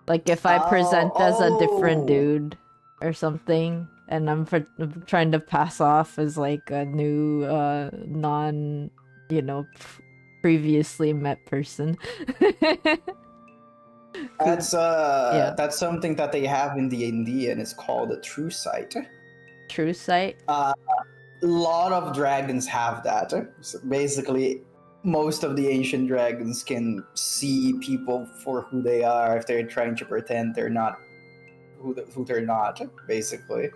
S2: Like if I present as a different dude or something, and I'm trying to pass off as like a new non, previously met person.
S1: That's something that they have in D&D, and it's called a true sight.
S2: True sight?
S1: A lot of dragons have that. So basically, most of the ancient dragons can see people for who they are if they're trying to pretend they're not who they're not, basically.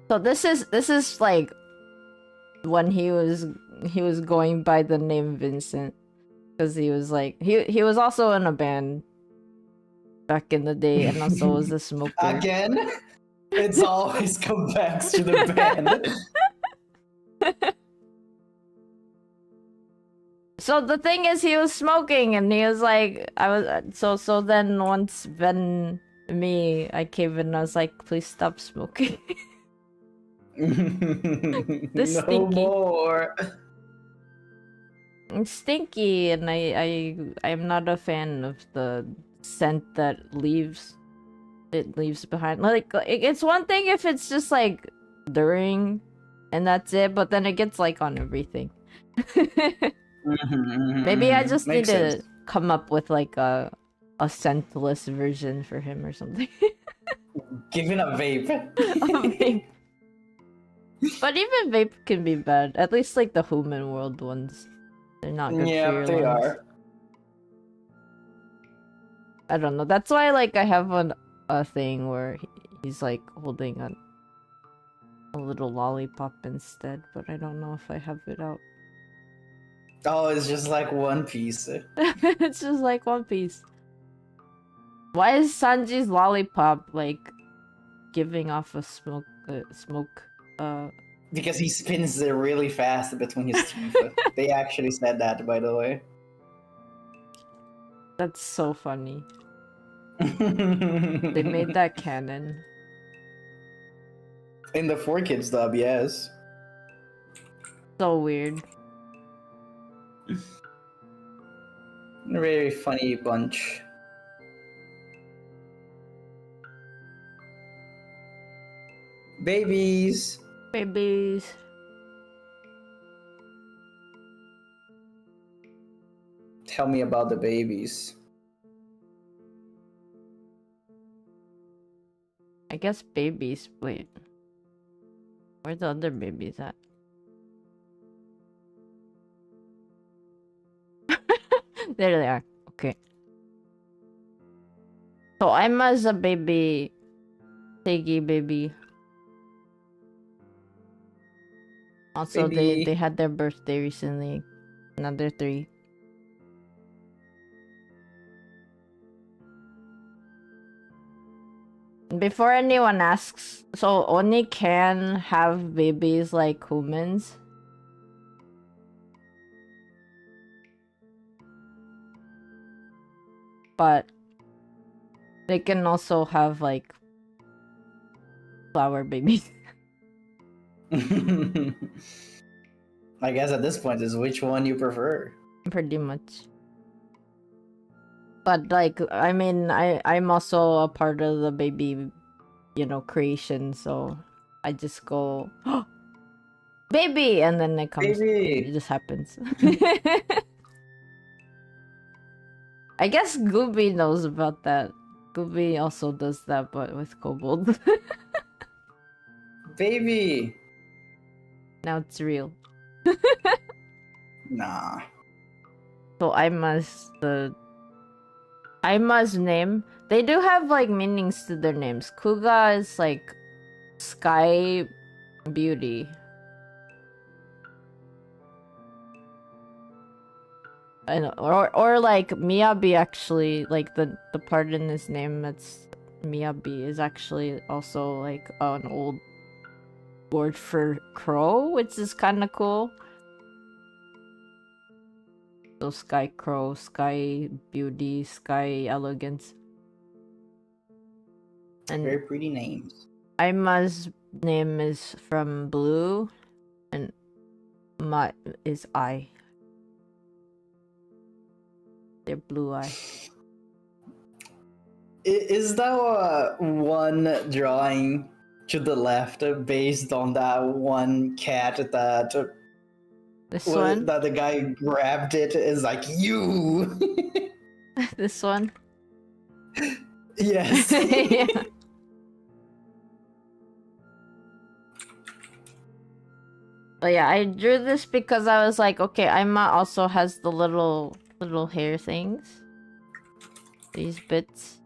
S2: So this is like when he was going by the name Vincent, because he was like he was also in a band back in the day, and also was a smoker.
S1: Again, it's always come back to the band.
S2: So the thing is, he was smoking, and he was like, so then once I came in, and I was like, please stop smoking. This
S1: no
S2: stinky.
S1: more.
S2: It's stinky, and I'm not a fan of the scent that leaves behind. Like it's one thing if it's just like during, and that's it, but then it gets like on everything. Maybe I just need to come up with like a scentless version for him or something.
S1: Give it a vape.
S2: A vape. But even vape can be bad. At least like the human world ones. They're not good for your
S1: they
S2: lungs.
S1: are.
S2: I don't know. That's why like I have a thing where he's like holding a little lollipop instead, but I don't know if I have it out.
S1: Oh, it's just like one piece.
S2: It's just like one piece. Why is Sanji's lollipop like giving off a smoke?
S1: Because he spins it really fast between his teeth. They actually said that, by the way.
S2: That's so funny. They made that canon.
S1: In the 4Kids dub, yes.
S2: So weird.
S1: Very funny bunch. Babies.
S2: Babies.
S1: Tell me about the babies.
S2: I guess babies. Wait. Where the other babies at? There they are. Okay. So Emma's a baby. Piggy baby. Also,
S1: Baby.
S2: they had their birthday recently. Another 3. Before anyone asks, so Oni can have babies like humans? But they can also have like flower babies.
S1: I guess at this point is which one you prefer.
S2: Pretty much. But like, I mean, I'm also a part of the baby, creation, so I just go, oh, baby, and then it comes,
S1: Baby.
S2: it just happens. I guess Glubie knows about that. Glubie also does that, but with kobold.
S1: Baby.
S2: Now it's real.
S1: Nah.
S2: So Aima's name, they do have like meanings to their names. Kuga is like sky beauty. I know, or like Miyabi actually, like the part in his name that's Miyabi is actually also like an old word for crow, which is kind of cool. So Sky Crow, Sky Beauty, Sky Elegance. And
S1: very pretty names.
S2: Aima's name is from Blue, and Ma is Eye. They're Blue Eye.
S1: Is that one drawing to the left based on that one cat that
S2: This one?
S1: that the guy grabbed it is like you?
S2: This one?
S1: Yes.
S2: Yeah. But yeah, I drew this because I was like, okay, Aima also has the little hair things. These bits.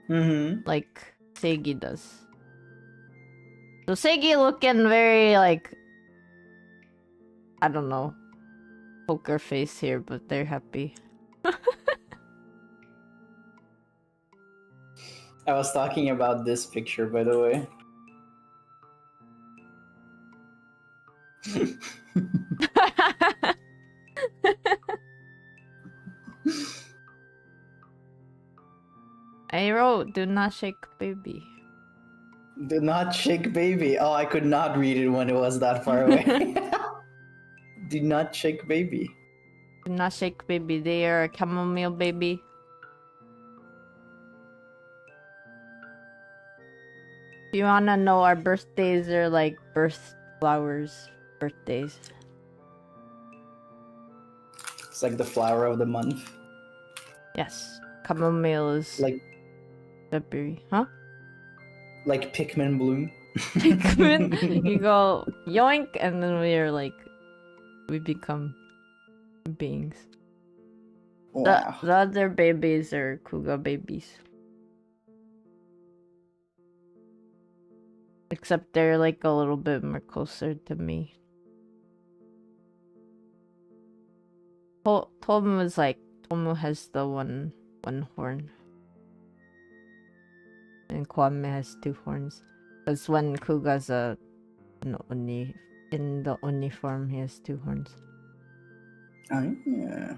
S2: Like Seigi does. So Seigi looking very like, I don't know, poker face here, but they're happy.
S1: I was talking about this picture, by the way.
S2: I wrote, do not shake baby.
S1: Do not shake baby. Oh, I could not read it when it was that far away. Do not shake baby.
S2: Do not shake baby. They are a chamomile baby. If you wanna know, our birthdays are like birth flowers birthdays.
S1: It's like the flower of the month.
S2: Yes. Chamomile is
S1: Like
S2: February. Huh?
S1: like Pikmin bloom.
S2: Pikmin. You go yoink and then we become beings.
S1: Wow.
S2: The other babies are Kuga babies. Except they're like a little bit more closer to me. Tomu is like, Tomu has the one horn. And Kwame has 2 horns. Because when Kuga's an Oni, in the Oni form, he has 2 horns.
S1: Oh, yeah.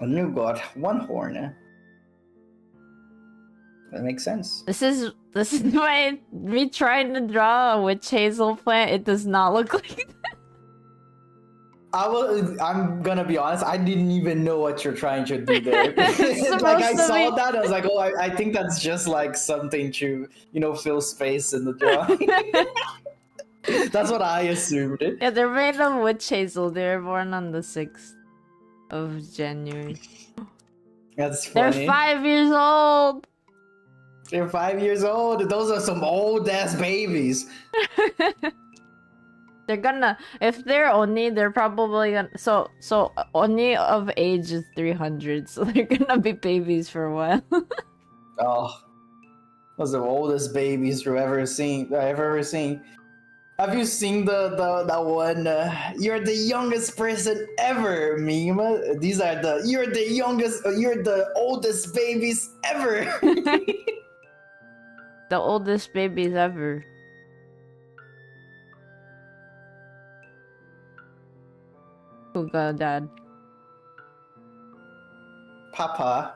S1: Onu got 1 horn. That makes sense.
S2: This is me trying to draw a witch hazel plant. It does not look like that.
S1: I'm gonna be honest, I didn't even know what you're trying to do there.
S2: It's
S1: Like I
S2: supposed to
S1: saw
S2: be-
S1: that, I was like, oh, I think that's just like something to, fill space in the drawing. That's what I assumed.
S2: Yeah, they're made of witch hazel. They were born on the 6th of January.
S1: That's funny.
S2: They're 5 years old.
S1: They're 5 years old. Those are some old ass babies.
S2: They're gonna, if they're Oni, they're probably gonna, so Oni of age is 300, so they're gonna be babies for a while.
S1: Oh, those are the oldest babies I've ever seen. Have you seen that one? You're the youngest person ever meme. These are you're the oldest babies ever.
S2: The oldest babies ever. Kuga dad.
S1: Papa.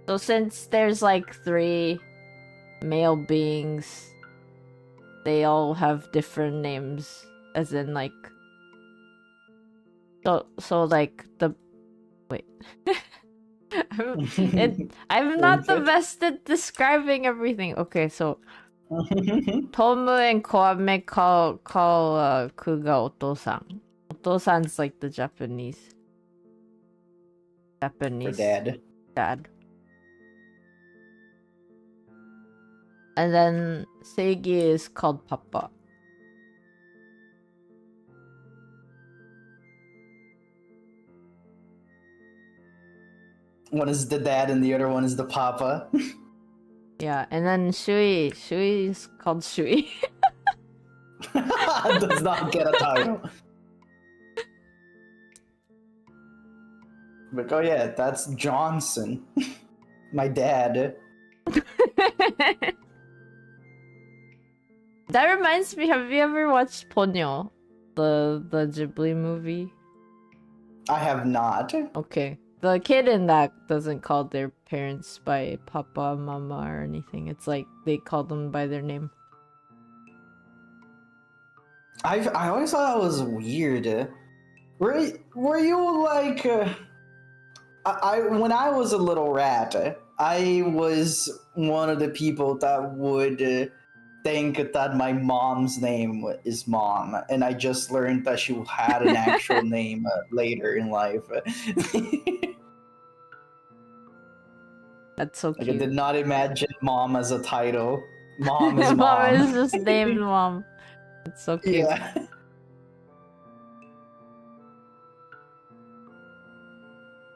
S2: So since there's like 3 male beings, they all have different names, as in like, so like the, wait. I'm not the best at describing everything. Okay, so Tomu and Kwame call Kuga Otosan. Otosan's like the Japanese
S1: For dad.
S2: And then Seigi is called Papa.
S1: One is the dad and the other one is the papa.
S2: Yeah, and then Shui is called Shui.
S1: Does not get a title. Like, oh yeah, that's Johnson. My dad.
S2: That reminds me, have you ever watched Ponyo? The Ghibli movie?
S1: I have not.
S2: Okay. The kid in that doesn't call their parents by papa, mama, or anything. It's like they call them by their name.
S1: I always thought that was weird. Were you like I when I was a little rat, I was one of the people that would think that my mom's name is Mom, and I just learned that she had an actual name later in life.
S2: That's so
S1: Like,
S2: cute.
S1: I did not imagine Mom as a title. Mom is Mom.
S2: Mom is just named Mom. It's so cute.
S1: Yeah.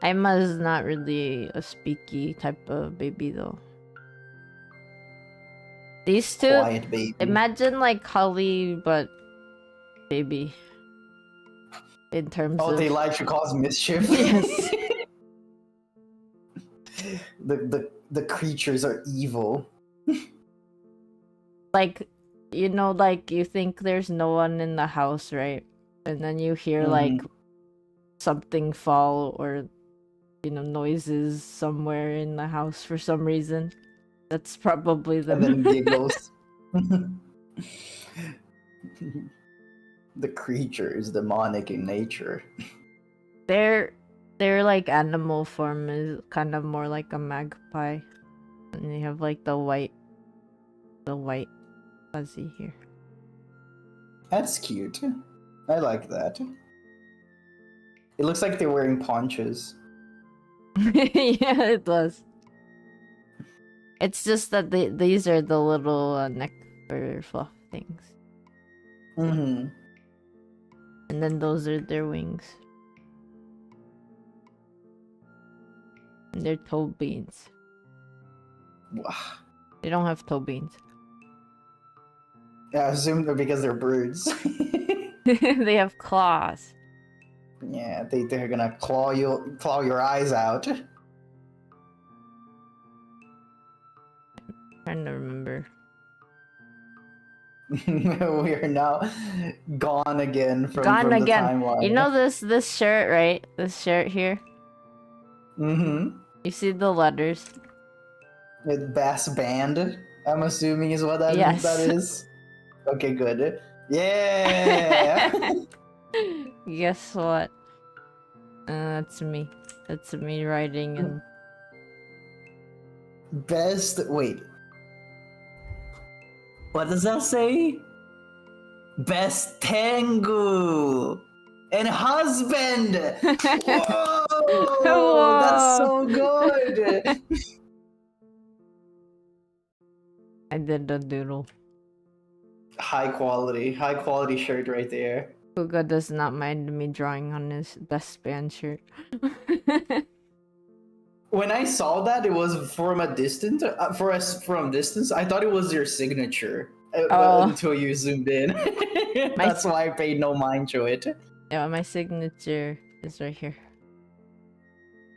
S2: Emma is not really a speaky type of baby though. These two,
S1: Quiet baby.
S2: imagine like Holly but baby. In terms of...
S1: they like to cause mischief.
S2: Yes.
S1: The creatures are evil.
S2: Like, you know, like you think there's no one in the house, right? And then you hear like something fall or, you know, noises somewhere in the house for some reason. That's probably them.
S1: And then giggles. The creature is demonic in nature.
S2: Their like animal form is kind of more like a magpie. And they have like the white fuzzy here.
S1: That's cute. I like that. It looks like they're wearing ponchos.
S2: Yeah, it does. It's just that these are the little neck fur fluff things.
S1: Mm-hmm.
S2: And then those are their wings. And they're toe beans.
S1: Wow.
S2: They don't have toe beans.
S1: I assume they're because they're birds.
S2: They have claws.
S1: Yeah, they're gonna claw your eyes out.
S2: Trying to remember.
S1: We are now gone again from
S2: Gone again.
S1: the timeline.
S2: You know this shirt, right? This shirt here.
S1: Mm-hmm.
S2: You see the letters.
S1: With bass band, I'm assuming is what that is. Okay, good. Yeah.
S2: Guess what? That's me. That's me writing and
S1: Wait. What does that say? Best Tengu and husband. Whoa,
S2: Whoa.
S1: That's so good.
S2: I did the doodle.
S1: High quality shirt right there.
S2: Puga does not mind me drawing on his best band shirt.
S1: When I saw that, it was from a distance. From distance, I thought it was your signature until you zoomed in. That's why I paid no mind to it.
S2: Yeah, my signature is right here.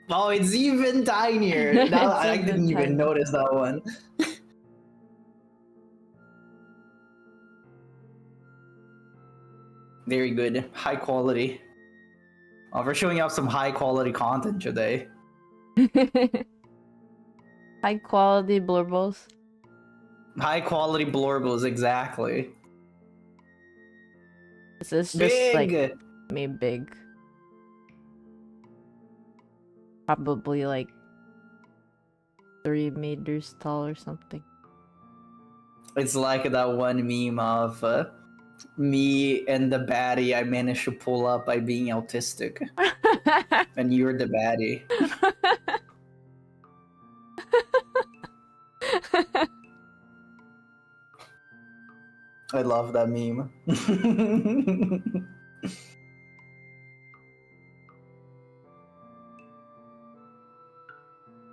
S1: Oh, it's even tinier. Now I didn't even notice that one. Very good, high quality. We're showing up some high quality content today.
S2: High quality blurbles.
S1: High quality blurbles, exactly.
S2: This is just
S1: big.
S2: Like me big. Probably like 3 meters tall or something.
S1: It's like that one meme of me and the baddie I managed to pull up by being autistic. And you're the baddie. I love that meme.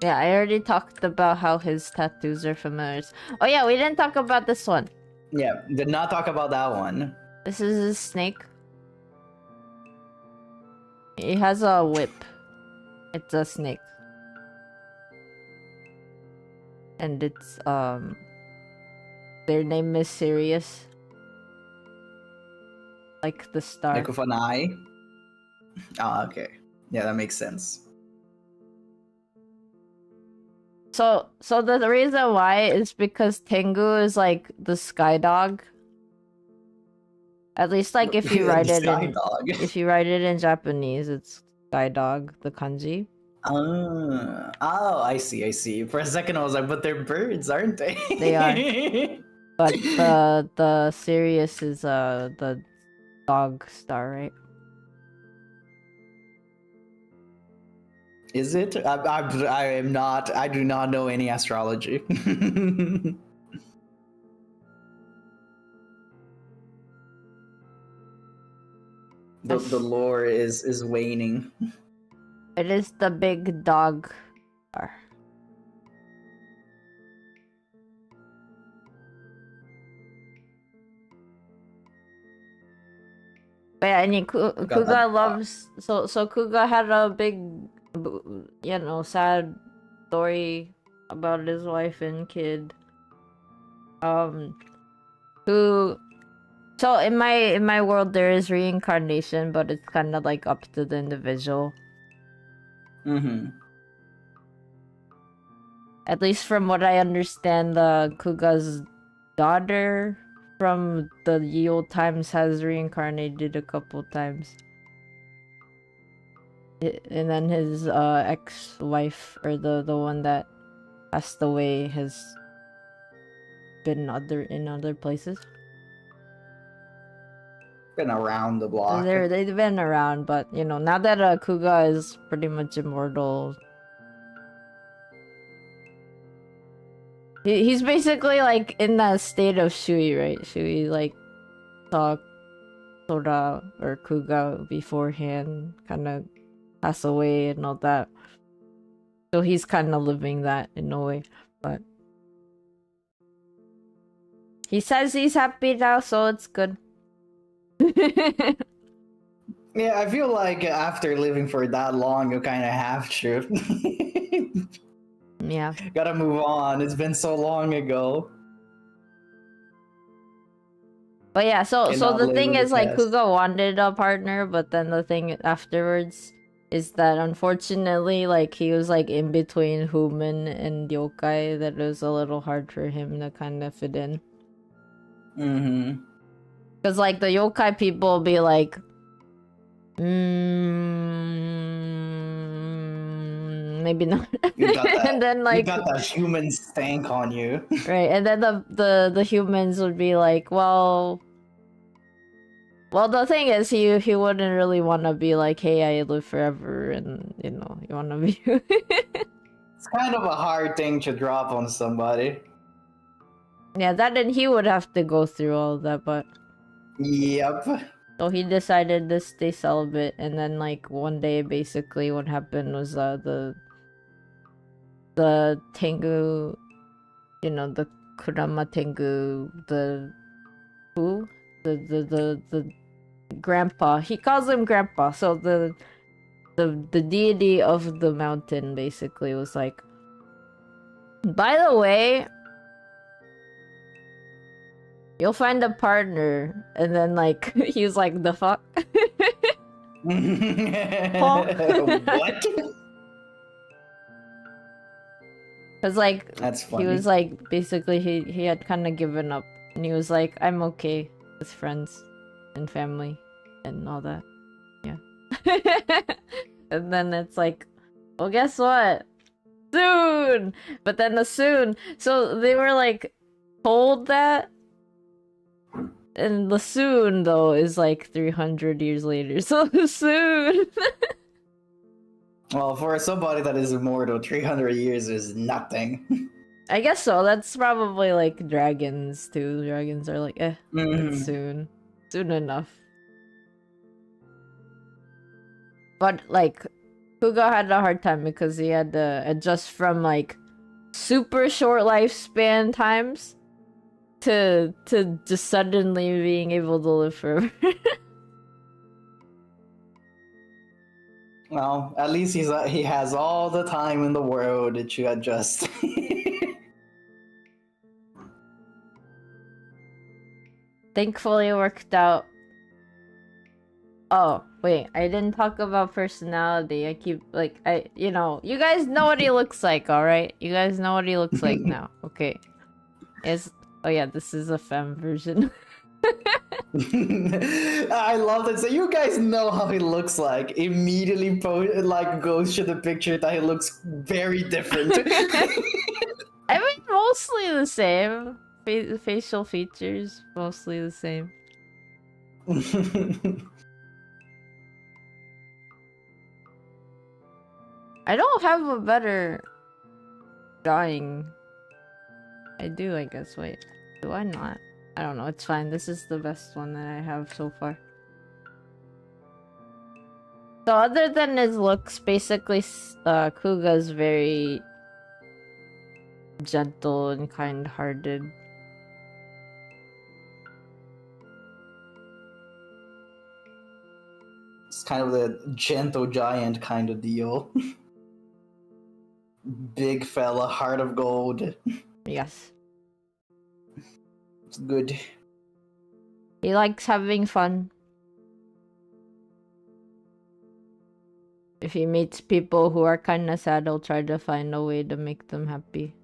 S2: Yeah, I already talked about how his tattoos are familiar. Oh yeah, we didn't talk about this one.
S1: Yeah, did not talk about that one.
S2: This is his snake. He has a whip. It's a snake. And it's their name is Sirius. Like the star.
S1: Like with an eye? Oh, okay. Yeah, that makes sense.
S2: So the reason why is because Tengu is like the sky dog. At least like if you write it in if you write it in Japanese, it's sky dog, the kanji.
S1: Oh, I see. For a second I was like, but they're birds, aren't they?
S2: They are. But the Sirius is the dog star, right?
S1: Is it? I am not. I do not know any astrology. The lore is waning.
S2: It is the big dog star. But yeah, and Kuga loves so Kuga had a big, you know, sad story about his wife and kid. Who, so in my world there is reincarnation, but it's kind of like up to the individual. At least from what I understand, the Kuga's daughter from the ye old times has reincarnated a couple times. And then his ex-wife, or the one that passed away, has been in other places.
S1: Been around the block.
S2: They've been around, but you know, now that Kuga is pretty much immortal, he's basically like in that state of Shui, right? Shui like saw Sora or Kuga beforehand kind of pass away and all that. So he's kind of living that in a way, but he says he's happy now, so it's good.
S1: Yeah, I feel like after living for that long, you kind of have to.
S2: Yeah.
S1: Gotta move on. It's been so long ago.
S2: But yeah, so the thing is, like,
S1: past.
S2: Kuga wanted a partner, but then the thing afterwards is that unfortunately, like, he was like in between human and yokai, that it was a little hard for him to kind of fit in. Because like the yokai people will be like, maybe not. And then like
S1: you got that human stank on you.
S2: Right, and then the humans would be like, well, the thing is, he wouldn't really want to be like, hey, I live forever, and you know, you want to be.
S1: It's kind of a hard thing to drop on somebody.
S2: Yeah, that, and he would have to go through all of that, but
S1: Yep.
S2: so he decided to stay celibate, and then like one day, basically, what happened was the Tengu, you know, the Kurama Tengu, the grandpa. He calls him grandpa. So the deity of the mountain basically was like, by the way, you'll find a partner. And then like he was like, the fuck?
S1: What?
S2: Cause like
S1: That's funny.
S2: he was like, basically he had kind of given up, and he was like, I'm okay with friends and family and all that. Yeah. And then it's like, well, guess what? Soon! But then the soon, so they were like told that, and the soon though is like 300 years later. So soon.
S1: Well, for somebody that is immortal, 300 years is nothing.
S2: I guess so. That's probably like dragons too. Dragons are like, it's soon enough. But like, Kuga had a hard time because he had to adjust from like super short lifespan times to just suddenly being able to live forever.
S1: Well, at least he has all the time in the world to adjust.
S2: Thankfully, it worked out. Oh, wait, I didn't talk about personality. I keep, like, you guys know what he looks like, alright? You guys know what he looks like now. Okay. Oh yeah, this is a femme version.
S1: I love that. So you guys know how he looks like. Immediately goes to the picture that he looks very different.
S2: I mean, mostly the same. Facial features, mostly the same. I don't have a better drawing. I do, I guess. Wait, do I not? I don't know, it's fine. This is the best one that I have so far. So other than his looks, basically, Kuga's very gentle and kind-hearted.
S1: It's kind of the gentle giant kind of deal. Big fella, heart of gold.
S2: Yes.
S1: It's good.
S2: He likes having fun. If he meets people who are kinda sad, he'll try to find a way to make them happy.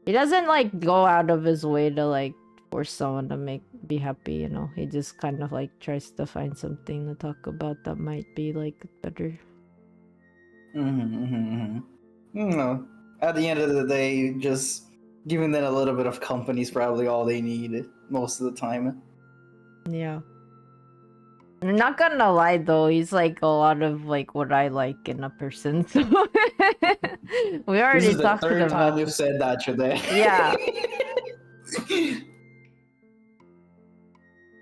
S2: He doesn't, like, go out of his way to, like, force someone to be happy, you know? He just kind of, like, tries to find something to talk about that might be, like, better.
S1: No. At the end of the day, just giving them a little bit of company is probably all they need most of the time.
S2: Yeah. I'm not gonna lie though, he's like a lot of like what I like in a person. So we already
S1: This is the
S2: talked
S1: third
S2: about
S1: time you've said that today.
S2: Yeah.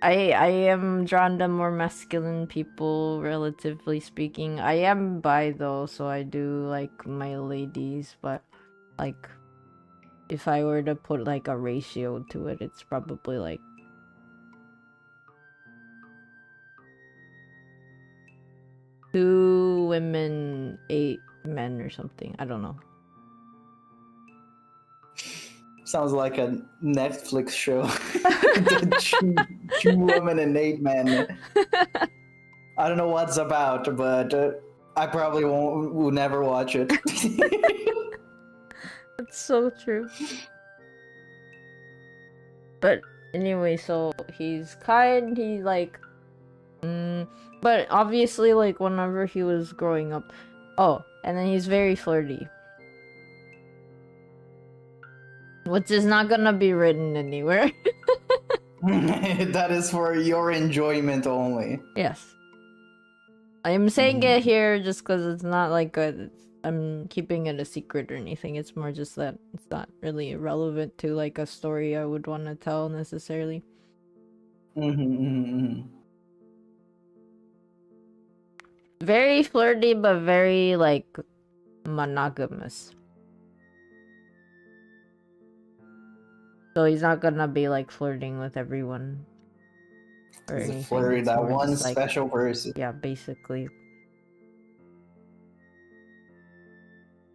S2: I am drawn to more masculine people, relatively speaking. I am bi though, so I do like my ladies, but like if I were to put like a ratio to it, it's probably like 2 women, 8 men or something. I don't know.
S1: Sounds like a Netflix show. two women and 8 men. I don't know what's about, but I probably will never watch it.
S2: That's so true. But anyway, so he's kind, he like but obviously like whenever he was growing up, and then he's very flirty, which is not gonna be written anywhere.
S1: That is for your enjoyment only.
S2: Yes. I am saying it here just because it's not like I'm keeping it a secret or anything. It's more just that it's not really relevant to like a story I would want to tell necessarily. Very flirty, but very like monogamous. So he's not gonna be like flirting with everyone. Or
S1: He's
S2: anything.
S1: flirting that one
S2: just, like,
S1: special person.
S2: Yeah, basically.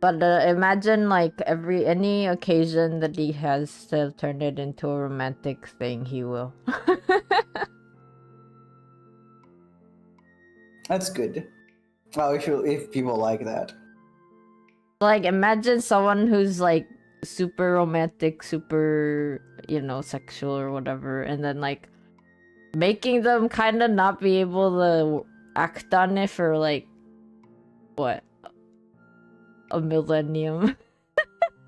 S2: But imagine like any occasion that he has to turn it into a romantic thing, he will.
S1: That's good. Well, if people like that.
S2: Like imagine someone who's like super romantic, super, sexual or whatever, and then like making them kind of not be able to act on it for like what? A millennium.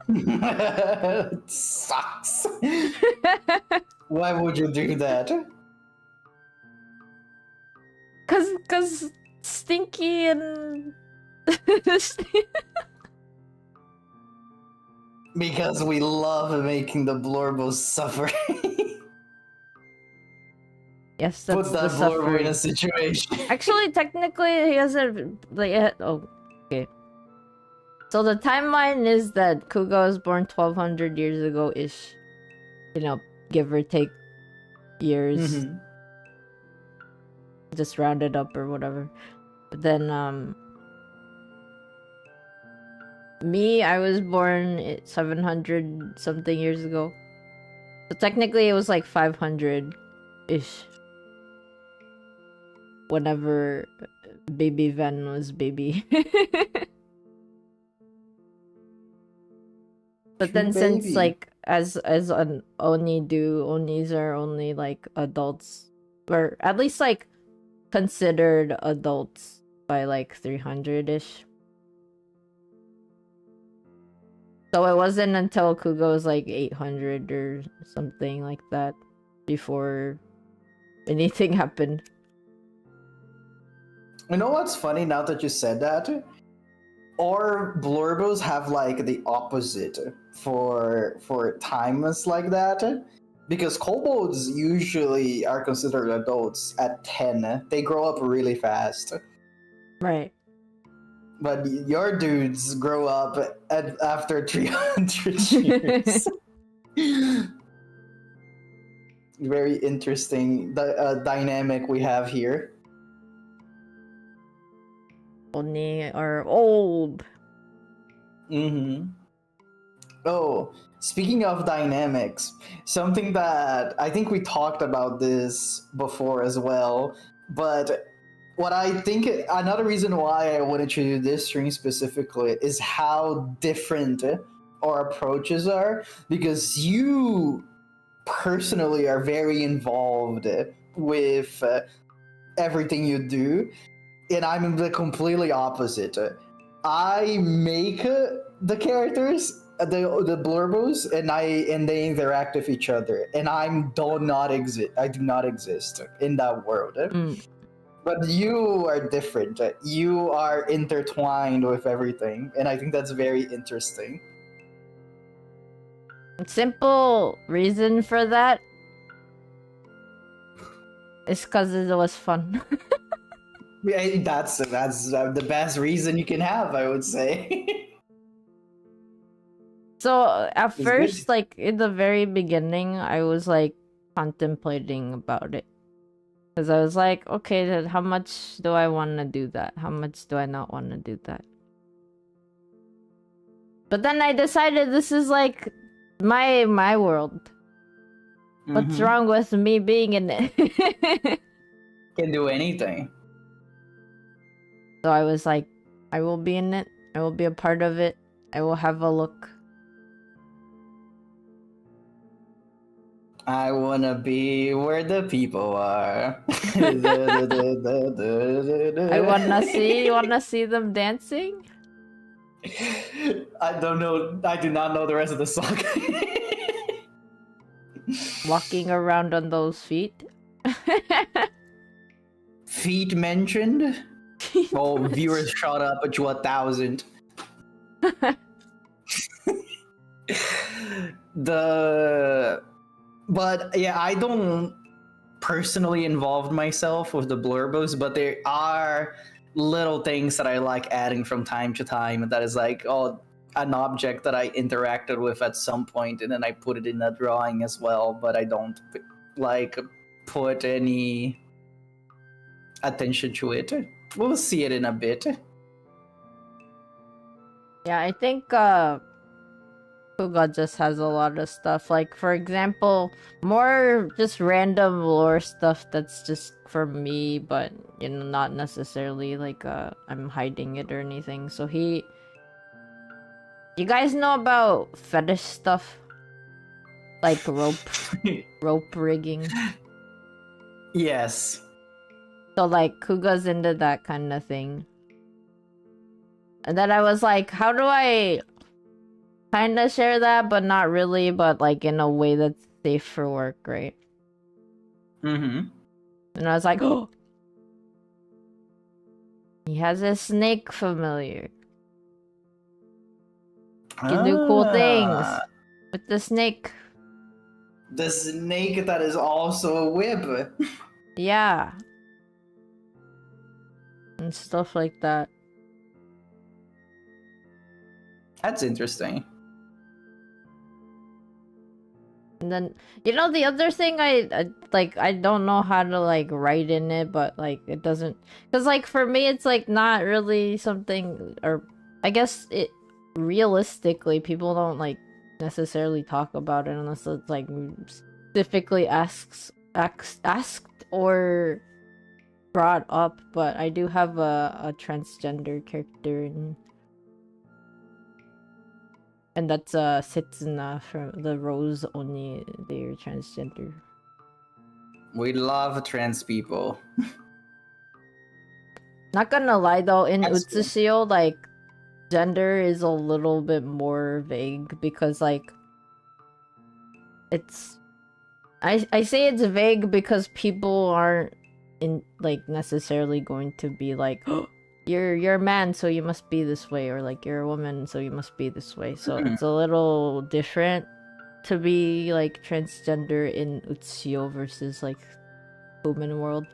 S1: It sucks. Why would you do that?
S2: Cause Stinky and
S1: Because we love making the Blorbos suffer.
S2: Yes, that's
S1: Put that
S2: the
S1: Blorbo in a
S2: suffering.
S1: situation.
S2: Actually, technically, he hasn't like. Okay. So the timeline is that Kuga was born 1200 years ago ish. Give or take years. Just round it up or whatever. But then me, I was born 700 something years ago. So technically it was like 500-ish. Whenever baby Ven was baby. But then since like as an oni do, onis are only like adults, or at least like considered adults by like 300-ish. So it wasn't until Kuga was like 800 or something like that before anything happened.
S1: You know what's funny now that you said that? Our blurbos have like the opposite for times like that. Because kobolds usually are considered adults at 10. They grow up really fast.
S2: Right.
S1: But your dudes grow up after 300 years. Very interesting dynamic we have here.
S2: Oni are old.
S1: Oh, speaking of dynamics, something that I think we talked about this before as well, but what I think another reason why I wanted to do this stream specifically is how different our approaches are, because you personally are very involved with everything you do, and I'm the completely opposite. I make the characters, the blurbos, and they interact with each other, and I do not exist in that world. But you are different. You are intertwined with everything, and I think that's very interesting.
S2: Simple reason for that is because it was fun.
S1: Yeah, that's the best reason you can have, I would say.
S2: So at first, like in the very beginning, I was like contemplating about it. Because I was like, okay, then how much do I want to do that? How much do I not want to do that? But then I decided this is like my world. What's wrong with me being in it?
S1: Can do anything.
S2: So I was like, I will be in it. I will be a part of it. I will have a look.
S1: I wanna be where the people are.
S2: I wanna see them dancing.
S1: I don't know. I do not know the rest of the song.
S2: Walking around on those feet.
S1: Feet mentioned. Oh, viewers shot up to 1,000. But yeah, I don't personally involve myself with the blurbos, but there are little things that I like adding from time to time. That is like, oh, an object that I interacted with at some point, and then I put it in a drawing as well. But I don't like put any attention to it. We'll see it in a bit.
S2: Yeah, I think Kuga just has a lot of stuff. Like, for example, more just random lore stuff that's just for me, but, you know, not necessarily like I'm hiding it or anything. So you guys know about fetish stuff? Like rope rigging?
S1: Yes.
S2: So, like, Kuga's into that kind of thing. And then I was like, how do I kind of share that, but not really, but like in a way that's safe for work, right? And I was like, oh, he has a snake familiar. You can do cool things with the snake.
S1: The snake that is also a whip.
S2: Yeah. And stuff like that.
S1: That's interesting.
S2: And then the other thing I like, I don't know how to like write in it, but like it doesn't, because like for me it's like not really something, or I guess it realistically people don't like necessarily talk about it unless it's like specifically asked or brought up. But I do have a transgender character and that's Setsuna from the Rose Oni. They're transgender.
S1: We love trans people.
S2: Not gonna lie though, in
S1: That's cool.
S2: Utsushio, like gender is a little bit more vague because like it's I say it's vague because people aren't in like necessarily going to be like, oh, you're a man so you must be this way, or like you're a woman so you must be this way. So it's a little different to be like transgender in Utsushio versus like human world.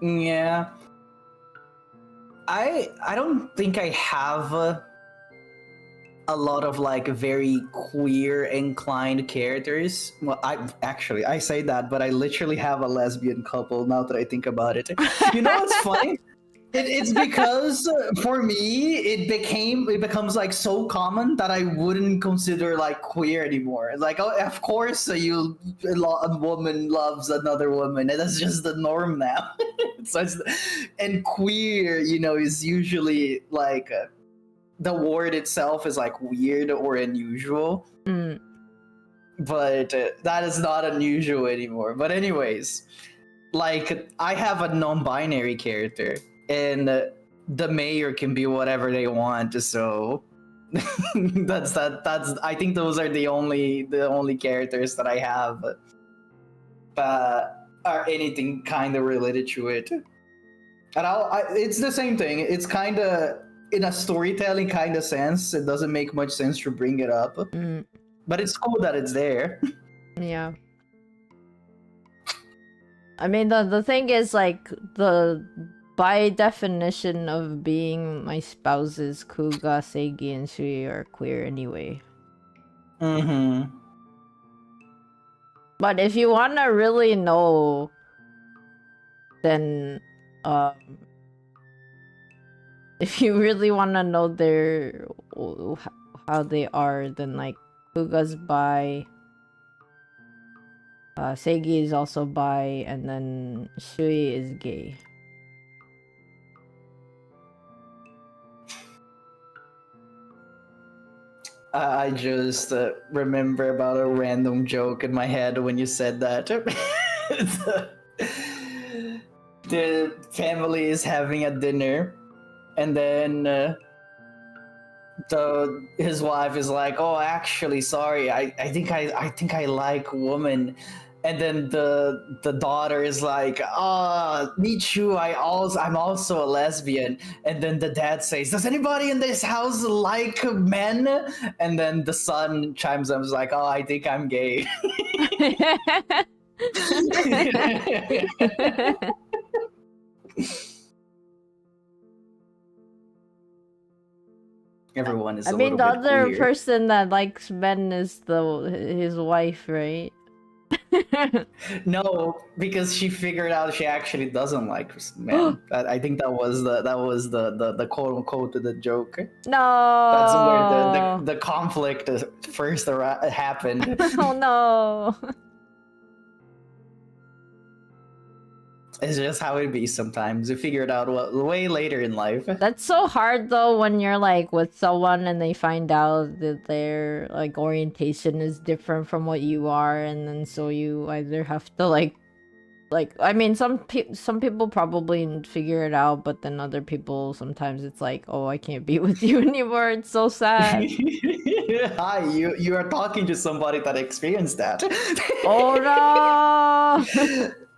S1: Yeah. I don't think I have a lot of like very queer inclined characters. Well, I say that, but I literally have a lesbian couple now that I think about it. You know what's funny? It's because for me it becomes like so common that I wouldn't consider like queer anymore. Like, oh, of course a woman loves another woman, and that's just the norm now. And queer, is usually like the word itself is like weird or unusual. But that is not unusual anymore. But anyways, like I have a non-binary character, and the mayor can be whatever they want. So that's I think those are the only characters that I have are anything kind of related to it. And it's the same thing. It's kind of in a storytelling kind of sense. It doesn't make much sense to bring it up, but it's cool that it's there.
S2: Yeah. I mean, the thing is, like, by definition of being my spouses, Kuga, Seigi, and Shui are queer anyway. But if you want to really know, then if you really want to know how they are, then like Kuga's bi, Seigi is also bi, and then Shui is gay.
S1: I just remember about a random joke in my head when you said that. The family is having a dinner, and then his wife is like, "Oh, actually, sorry, I think I like women." And then the daughter is like, me too, I'm also a lesbian. And then the dad says, does anybody in this house like men? And then the son chimes up, like, oh, I think I'm gay. Everyone is
S2: I mean, the other person that likes men is his wife, right?
S1: No, because she figured out she actually doesn't like men. I think that was the quote unquote the joke.
S2: No,
S1: that's where the conflict first happened.
S2: Oh no.
S1: It's just how it be sometimes. You figure it out way later in life.
S2: That's so hard though when you're like with someone and they find out that their like orientation is different from what you are, and then so you either have to like I mean some people probably figure it out, but then other people sometimes it's like, oh, I can't be with you anymore. It's so sad.
S1: Hi, you are talking to somebody that experienced that.
S2: Oh no.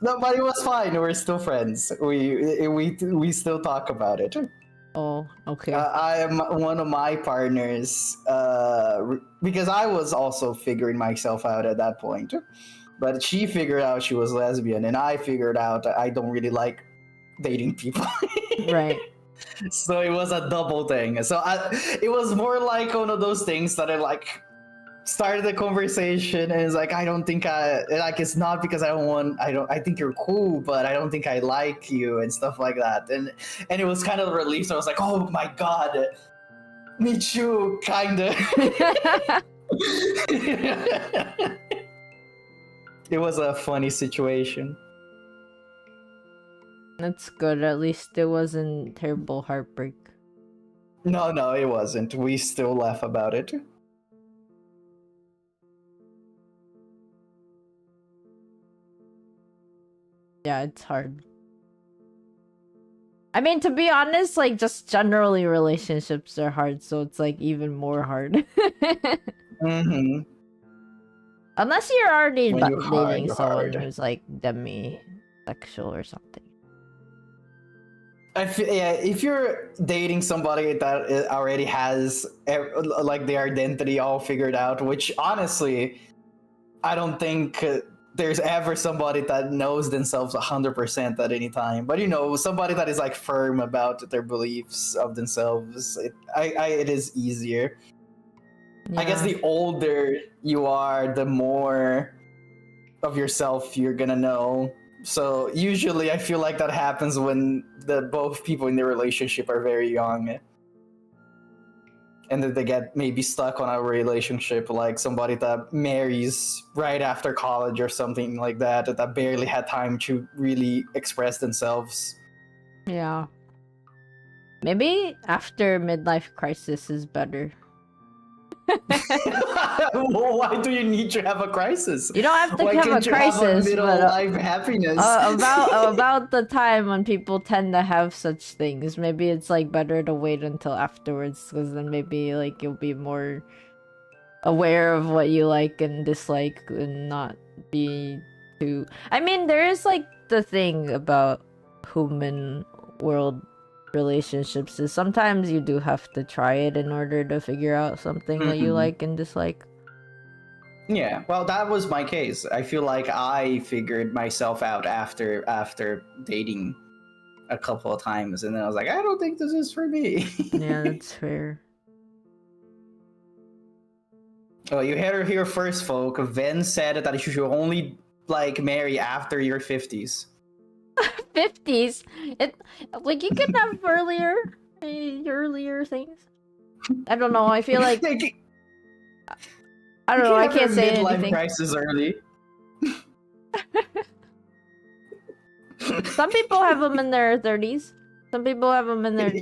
S1: No, but it was fine. We're still friends. We still talk about it.
S2: Oh, okay.
S1: I am one of my partners, because I was also figuring myself out at that point. But she figured out she was lesbian, and I figured out I don't really like dating people.
S2: Right.
S1: So it was a double thing. So it was more like one of those things that are like, started the conversation, and it's like, I don't think it's not because I think you're cool, but I don't think I like you and stuff like that. And it was kind of a relief. So I was like, oh my god, me too, kinda. It was a funny situation.
S2: That's good. At least it wasn't terrible heartbreak.
S1: No, it wasn't. We still laugh about it.
S2: Yeah, it's hard. I mean, to be honest, like, just generally relationships are hard, so it's like even more hard.
S1: Mm-hmm.
S2: Unless you're already
S1: When you're
S2: dating someone
S1: hard.
S2: who's like demisexual or something.
S1: If you're dating somebody that already has like their identity all figured out, which honestly, I don't think there's ever somebody that knows themselves 100% at any time. But somebody that is like firm about their beliefs of themselves, it is easier.
S2: Yeah.
S1: I guess the older you are, the more of yourself you're gonna know. So usually I feel like that happens when both people in the relationship are very young. And then they get maybe stuck on a relationship, like somebody that marries right after college or something like that barely had time to really express themselves.
S2: Yeah. Maybe after midlife crisis is better.
S1: Well, why do you need to have a crisis?
S2: You don't have to
S1: Why
S2: have
S1: can't
S2: a
S1: you have
S2: crisis,
S1: middle
S2: but
S1: life happiness?
S2: about the time when people tend to have such things. Maybe it's like better to wait until afterwards, because then maybe like you'll be more aware of what you like and dislike and not be too. I mean, there is like the thing about human world relationships is sometimes you do have to try it in order to figure out something that you like and dislike.
S1: Yeah, well, that was my case. I feel like I figured myself out after dating a couple of times, and then I was like, I don't think this is for me.
S2: Yeah, that's fair.
S1: Well, you heard it here first, folk. Ven said that you should only like marry after your 50s.
S2: 50s? It like you could have earlier things. I don't know. I feel like I don't know. I can't say
S1: midlife
S2: anything.
S1: crisis early.
S2: Some people have them in their 30s. Some people have them in their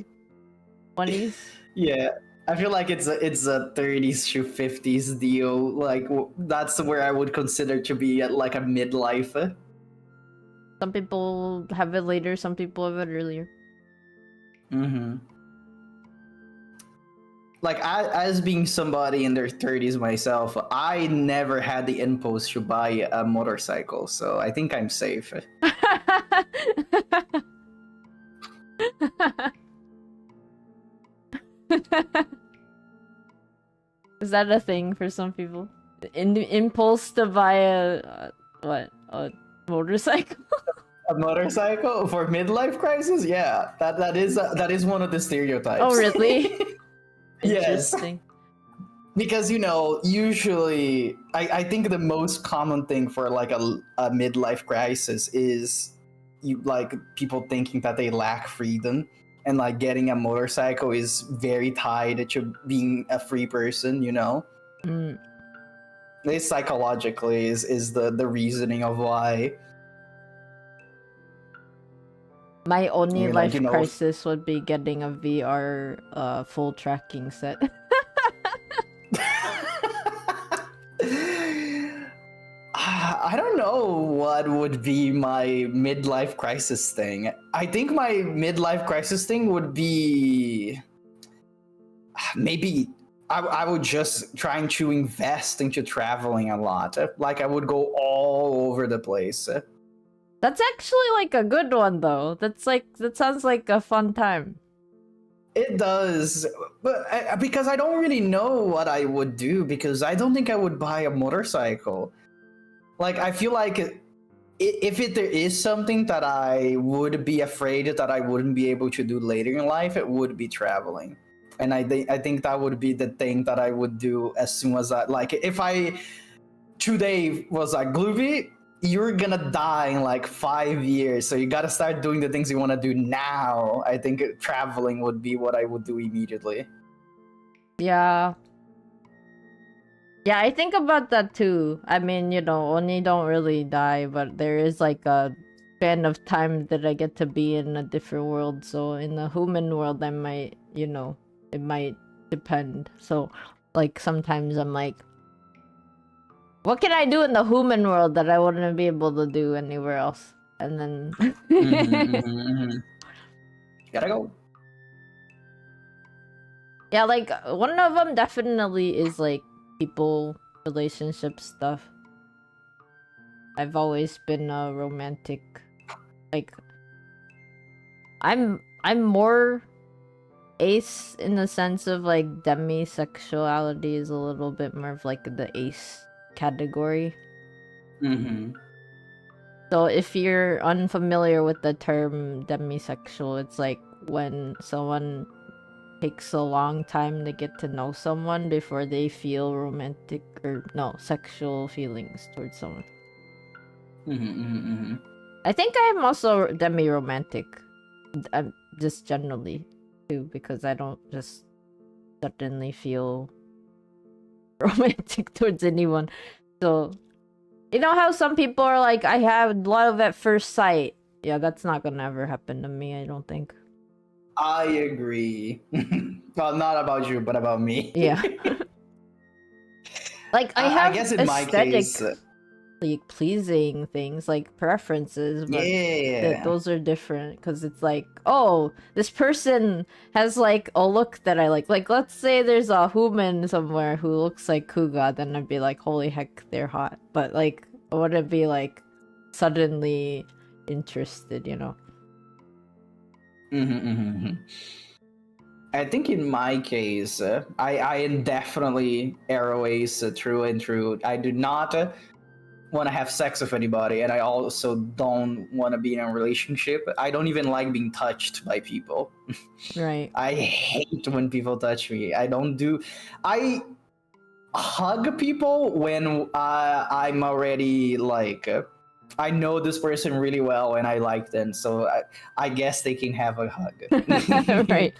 S2: 20s.
S1: Yeah, I feel like it's a 30s to 50s deal. Like that's where I would consider to be at like a midlife.
S2: Some people have it later. Some people have it earlier.
S1: Mm-hmm. Like as being somebody in their 30s myself, I never had the impulse to buy a motorcycle, so I think I'm safe.
S2: Is that a thing for some people? Impulse to buy a motorcycle?
S1: A motorcycle for midlife crisis? Yeah, that is one of the stereotypes.
S2: Oh, really?
S1: Yes.
S2: Interesting.
S1: Because usually I think the most common thing for like a midlife crisis is people thinking that they lack freedom, and like getting a motorcycle is very tied to being a free person. This psychologically is the reasoning of why.
S2: My only life crisis would be getting a VR full tracking set.
S1: I don't know what would be my midlife crisis thing. I think my midlife crisis thing would be maybe I would just trying to invest into traveling a lot. Like I would go all over the place.
S2: That's actually like a good one though. That sounds like a fun time.
S1: It does, but because I don't really know what I would do, because I don't think I would buy a motorcycle. Like I feel like if there is something that I would be afraid that I wouldn't be able to do later in life, it would be traveling. And I think that would be the thing that I would do as soon as I, like, if I today was like, Glubie, you're gonna die in like 5 years, so you gotta start doing the things you want to do now. I think traveling would be what I would do immediately.
S2: Yeah. Yeah, I think about that too. I mean, you know, Oni don't really die, but there is like a span of time that I get to be in a different world. So in the human world, I might, you know, it might depend. So, like, sometimes I'm like, what can I do in the human world that I wouldn't be able to do anywhere else? And then...
S1: Gotta go.
S2: Yeah, like, one of them definitely is, like, people, relationship stuff. I've always been a romantic... Like... I'm more ace in the sense of, like, demisexuality is a little bit more of, like, the ace category. So if you're unfamiliar with the term demisexual, it's like when someone takes a long time to get to know someone before they feel romantic or no sexual feelings towards someone. I think I'm also demi-romantic, just generally too, because I don't just suddenly feel romantic towards anyone. So, you know how some people are like, I have love at first sight. Yeah, that's not gonna ever happen to me, I don't think.
S1: I agree. Well, not about you, but about me.
S2: Yeah. Like, I have
S1: I guess in my case,
S2: like, pleasing things, like preferences, but those are different, because it's like, oh, this person has like a look that I like. Like, let's say there's a human somewhere who looks like Kuga, then I'd be like, holy heck, they're hot. But like, I wouldn't be like suddenly interested, you know?
S1: I think in my case, I am definitely arrow ace through and through. I do not want to have sex with anybody, and I also don't want to be in a relationship. I don't even like being touched by people.
S2: Right.
S1: I hate when people touch me. I hug people when I'm already like, I know this person really well and I like them, so I guess they can have a hug.
S2: Right.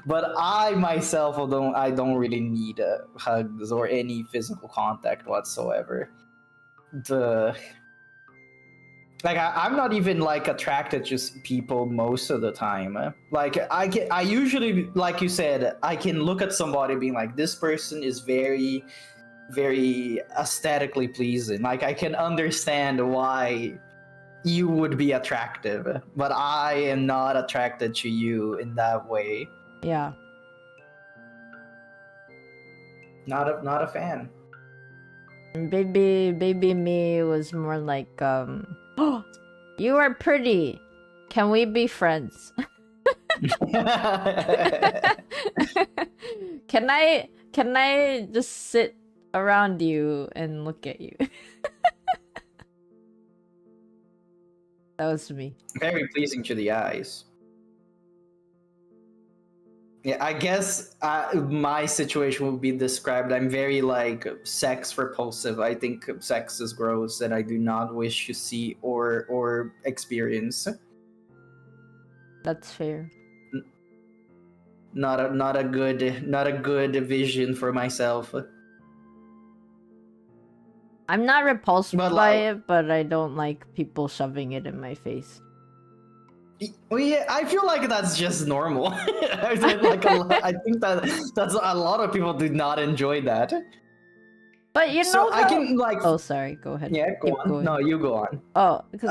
S1: But I myself don't really need hugs or any physical contact whatsoever. I'm not even like attracted to people most of the time. Like I usually, like you said, I can look at somebody being like, this person is very, very aesthetically pleasing. Like I can understand why you would be attractive, but I am not attracted to you in that way.
S2: Yeah.
S1: Not a fan.
S2: Baby me was more like, oh, you are pretty. Can we be friends? Can I just sit around you and look at you? That was me.
S1: Very pleasing to the eyes. Yeah, I guess my situation would be described. I'm very like sex repulsive. I think sex is gross, and I do not wish to see or experience.
S2: That's fair.
S1: Not a good vision for myself.
S2: I'm not repulsed by it, but I don't like people shoving it in my face.
S1: Well, yeah, I feel like that's just normal. I think that's a lot of people do not enjoy that.
S2: But you know,
S1: so I can like.
S2: Oh, sorry. Go ahead.
S1: Yeah, go on. Going. No, you go on.
S2: Oh, because...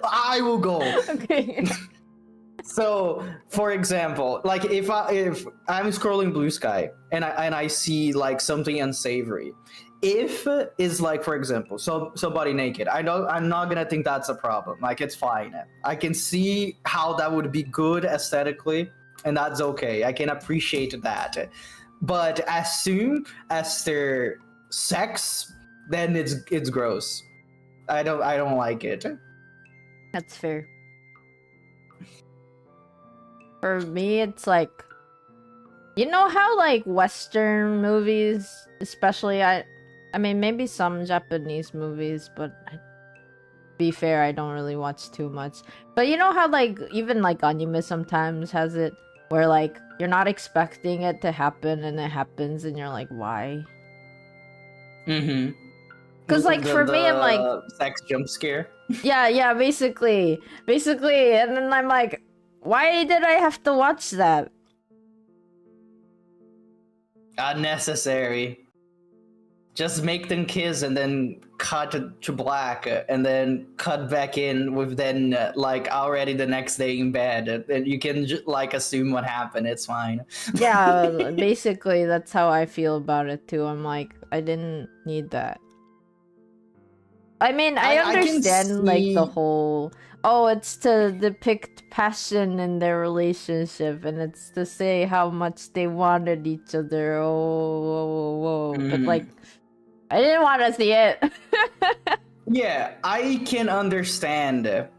S1: I will go.
S2: Okay.
S1: So, for example, like if I'm scrolling Blue Sky and I see like something unsavory, if is like, for example, somebody naked, I'm not gonna think that's a problem. Like it's fine. I can see how that would be good aesthetically, and that's okay. I can appreciate that. But as soon as they're sex, then it's gross. I don't like it.
S2: That's fair. For me, it's like, you know how like Western movies, especially I mean maybe some Japanese movies, but be fair, I don't really watch too much. But you know how like even like anime sometimes has it where like you're not expecting it to happen and it happens and you're like, why?
S1: Mm-hmm.
S2: Because like for me, I'm like,
S1: sex jump scare.
S2: yeah, basically, and then I'm like, why did I have to watch that?
S1: Unnecessary. Just make them kiss and then cut to black and then cut back in with then like already the next day in bed and you can like assume what happened. It's fine.
S2: Yeah, basically that's how I feel about it too. I'm like, I didn't need that. I mean, I understand like the whole, oh, it's to depict passion in their relationship and it's to say how much they wanted each other. Oh, but like, I didn't want to see it.
S1: Yeah, I can understand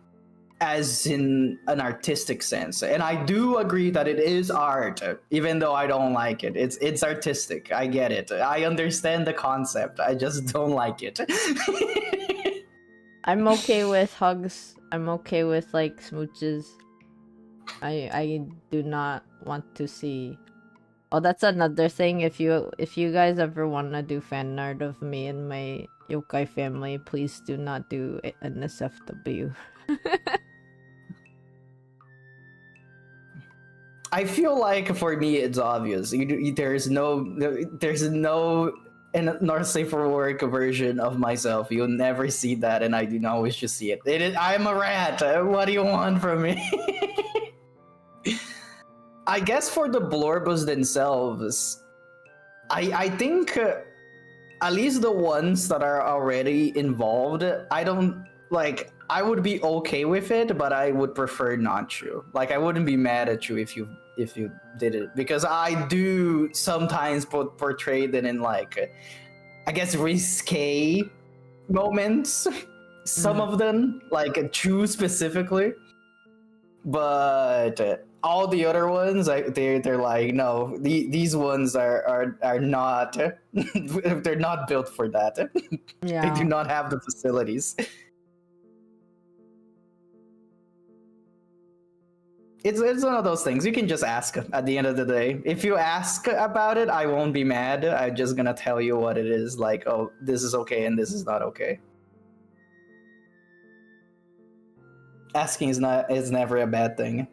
S1: as in an artistic sense, and I do agree that it is art, even though I don't like it. It's artistic. I get it. I understand the concept. I just don't like it.
S2: I'm okay with hugs. I'm okay with like smooches. I do not want to see. Oh, that's another thing. If you guys ever wanna do fan art of me and my yokai family, please do not do an SFW.
S1: I feel like for me it's obvious. There's no nor safe for work version of myself. You'll never see that, and I do not wish to see it. I'm a rat. What do you want from me? I guess for the blorbos themselves, I think at least the ones that are already involved, I don't like. I would be okay with it, but I would prefer not to. Like, I wouldn't be mad at you if you did it, because I do sometimes portray that in like, I guess, risque moments. Some of them, like two specifically, but all the other ones, they're like, no, these ones are not. They're not built for that.
S2: Yeah.
S1: They do not have the facilities. It's one of those things. You can just ask at the end of the day. If you ask about it, I won't be mad. I'm just gonna tell you what it is. Like, oh, this is okay and this is not okay. Asking is never a bad thing.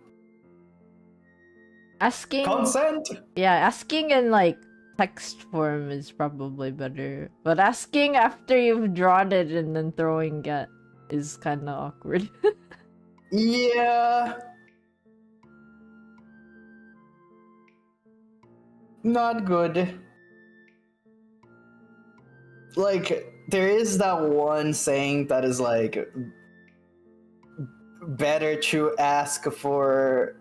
S2: Asking
S1: Consent.
S2: Yeah, asking in like text form is probably better. But asking after you've drawn it and then throwing it is kind of awkward.
S1: Yeah. Not good. Like, there is that one saying that is like, better to ask for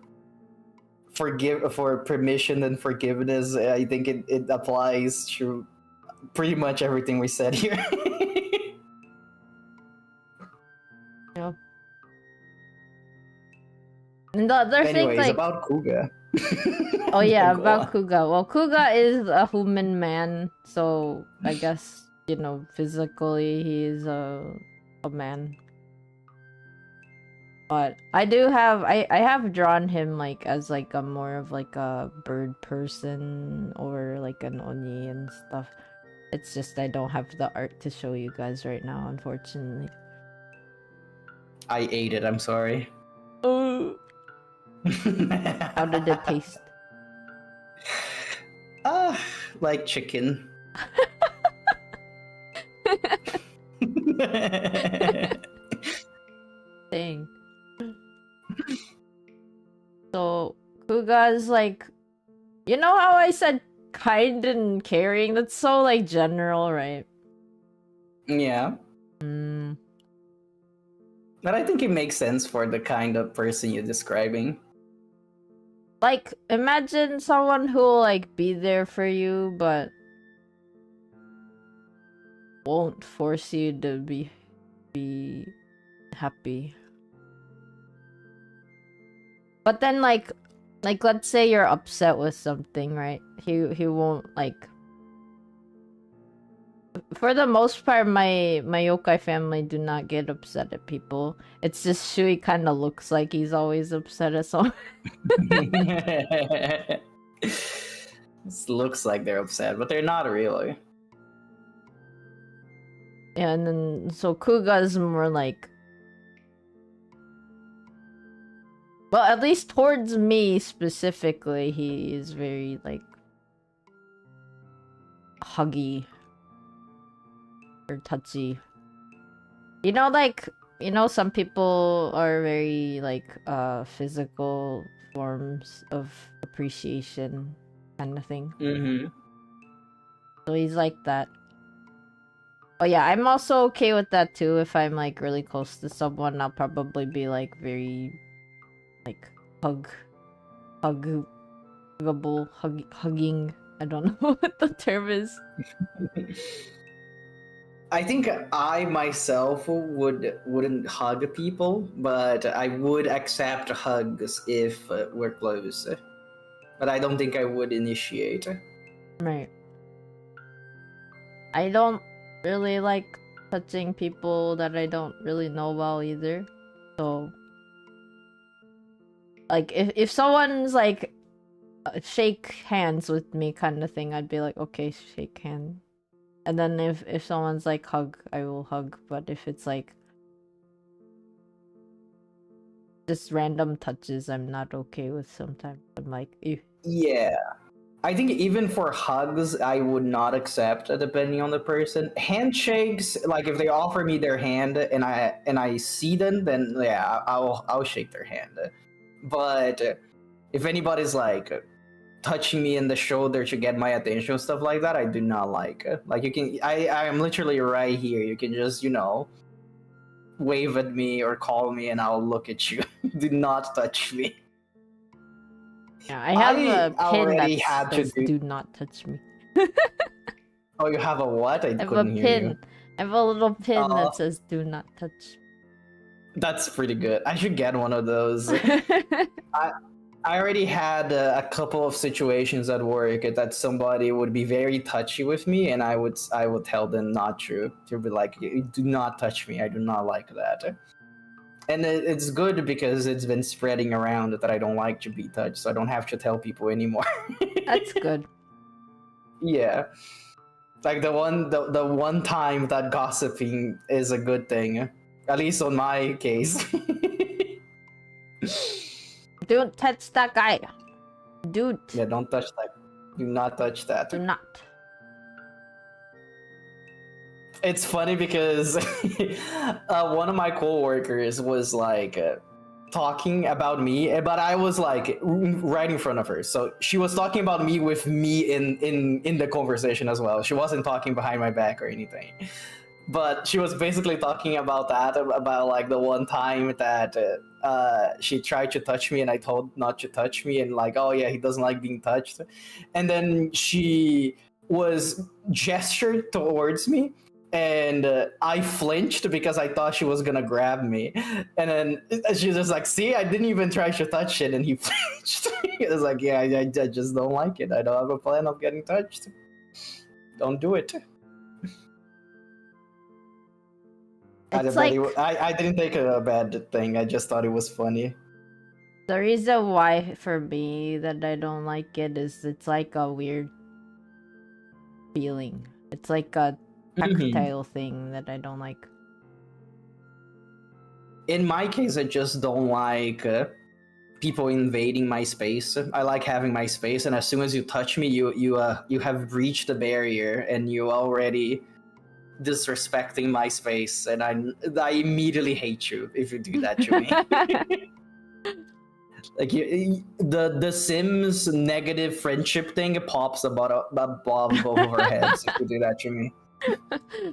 S1: permission than forgiveness. I think it applies to pretty much everything we said here.
S2: Yeah. And the other thing, like,
S1: about Kuga.
S2: oh yeah, about Kuga. Well, Kuga is a human man, so I guess, you know, physically he's a man. But I have drawn him like as like a more of like a bird person or like an oni and stuff. It's just I don't have the art to show you guys right now, unfortunately.
S1: I ate it, I'm sorry.
S2: Oh. How did it taste?
S1: Like chicken.
S2: Dang. So Kuga's like, you know how I said kind and caring? That's so like general, right?
S1: Yeah. But I think it makes sense for the kind of person you're describing.
S2: Like, imagine someone who'll like be there for you, but won't force you to be happy. But then like Like, let's say you're upset with something, right? He won't, like... For the most part, my yokai family do not get upset at people. It's just Shui kind of looks like he's always upset at someone.
S1: It looks like they're upset, but they're not really.
S2: Yeah, and then so Kuga's more like, well, at least towards me specifically, he is very like huggy or touchy. You know, like, you know, some people are very like physical forms of appreciation kind of thing.
S1: Mm-hmm.
S2: So he's like that. Oh yeah, I'm also okay with that too. If I'm like really close to someone, I'll probably be like very like huggable, hugging. I don't know what the term is.
S1: I think I myself wouldn't hug people, but I would accept hugs if we're close. But I don't think I would initiate.
S2: Right. I don't really like touching people that I don't really know well either. So, like, if someone's like shake hands with me kind of thing, I'd be like, okay, shake hand. And then if someone's like hug, I will hug. But if it's like just random touches, I'm not okay with sometimes. I'm like, ew.
S1: Yeah. I think even for hugs, I would not accept depending on the person. Handshakes, like if they offer me their hand and I see them, then yeah, I'll shake their hand. But if anybody's like touching me in the shoulder to get my attention, stuff like that, I do not like. Like you can, I am literally right here. You can just, you know, wave at me or call me and I'll look at you. Do not touch me.
S2: Yeah, I have a pin that says
S1: do
S2: not touch me.
S1: Oh, you have a what? I
S2: have a
S1: couldn't hear
S2: pin.
S1: you.
S2: I have a little pin that says do not touch.
S1: That's pretty good. I should get one of those. I already had a couple of situations at work that somebody would be very touchy with me, and I would tell them not to be like, do not touch me. I do not like that. And it's good because it's been spreading around that I don't like to be touched, so I don't have to tell people anymore.
S2: That's good.
S1: Yeah. Like the one time that gossiping is a good thing. At least on my case.
S2: Don't touch that guy. Dude.
S1: Yeah, don't touch that. Do not touch that.
S2: Do not.
S1: It's funny because one of my coworkers was like talking about me, but I was like right in front of her. So she was talking about me with me in the conversation as well. She wasn't talking behind my back or anything. But she was basically talking about that, about like the one time that she tried to touch me and I told not to touch me, and like, oh yeah, he doesn't like being touched. And then she was gestured towards me, and I flinched because I thought she was gonna grab me. And then she's just like, see, I didn't even try to touch it, and he flinched. It was like, yeah, I just don't like it. I don't have a plan of getting touched. Don't do it. I didn't take it a bad thing. I just thought it was funny.
S2: The reason why for me that I don't like it is it's like a weird feeling. It's like a tactile thing that I don't like.
S1: In my case, I just don't like people invading my space. I like having my space, and as soon as you touch me, you have breached the barrier, and you already disrespecting my space, and I immediately hate you if you do that to me. Like the Sims negative friendship thing pops above both of our heads if you do that to me.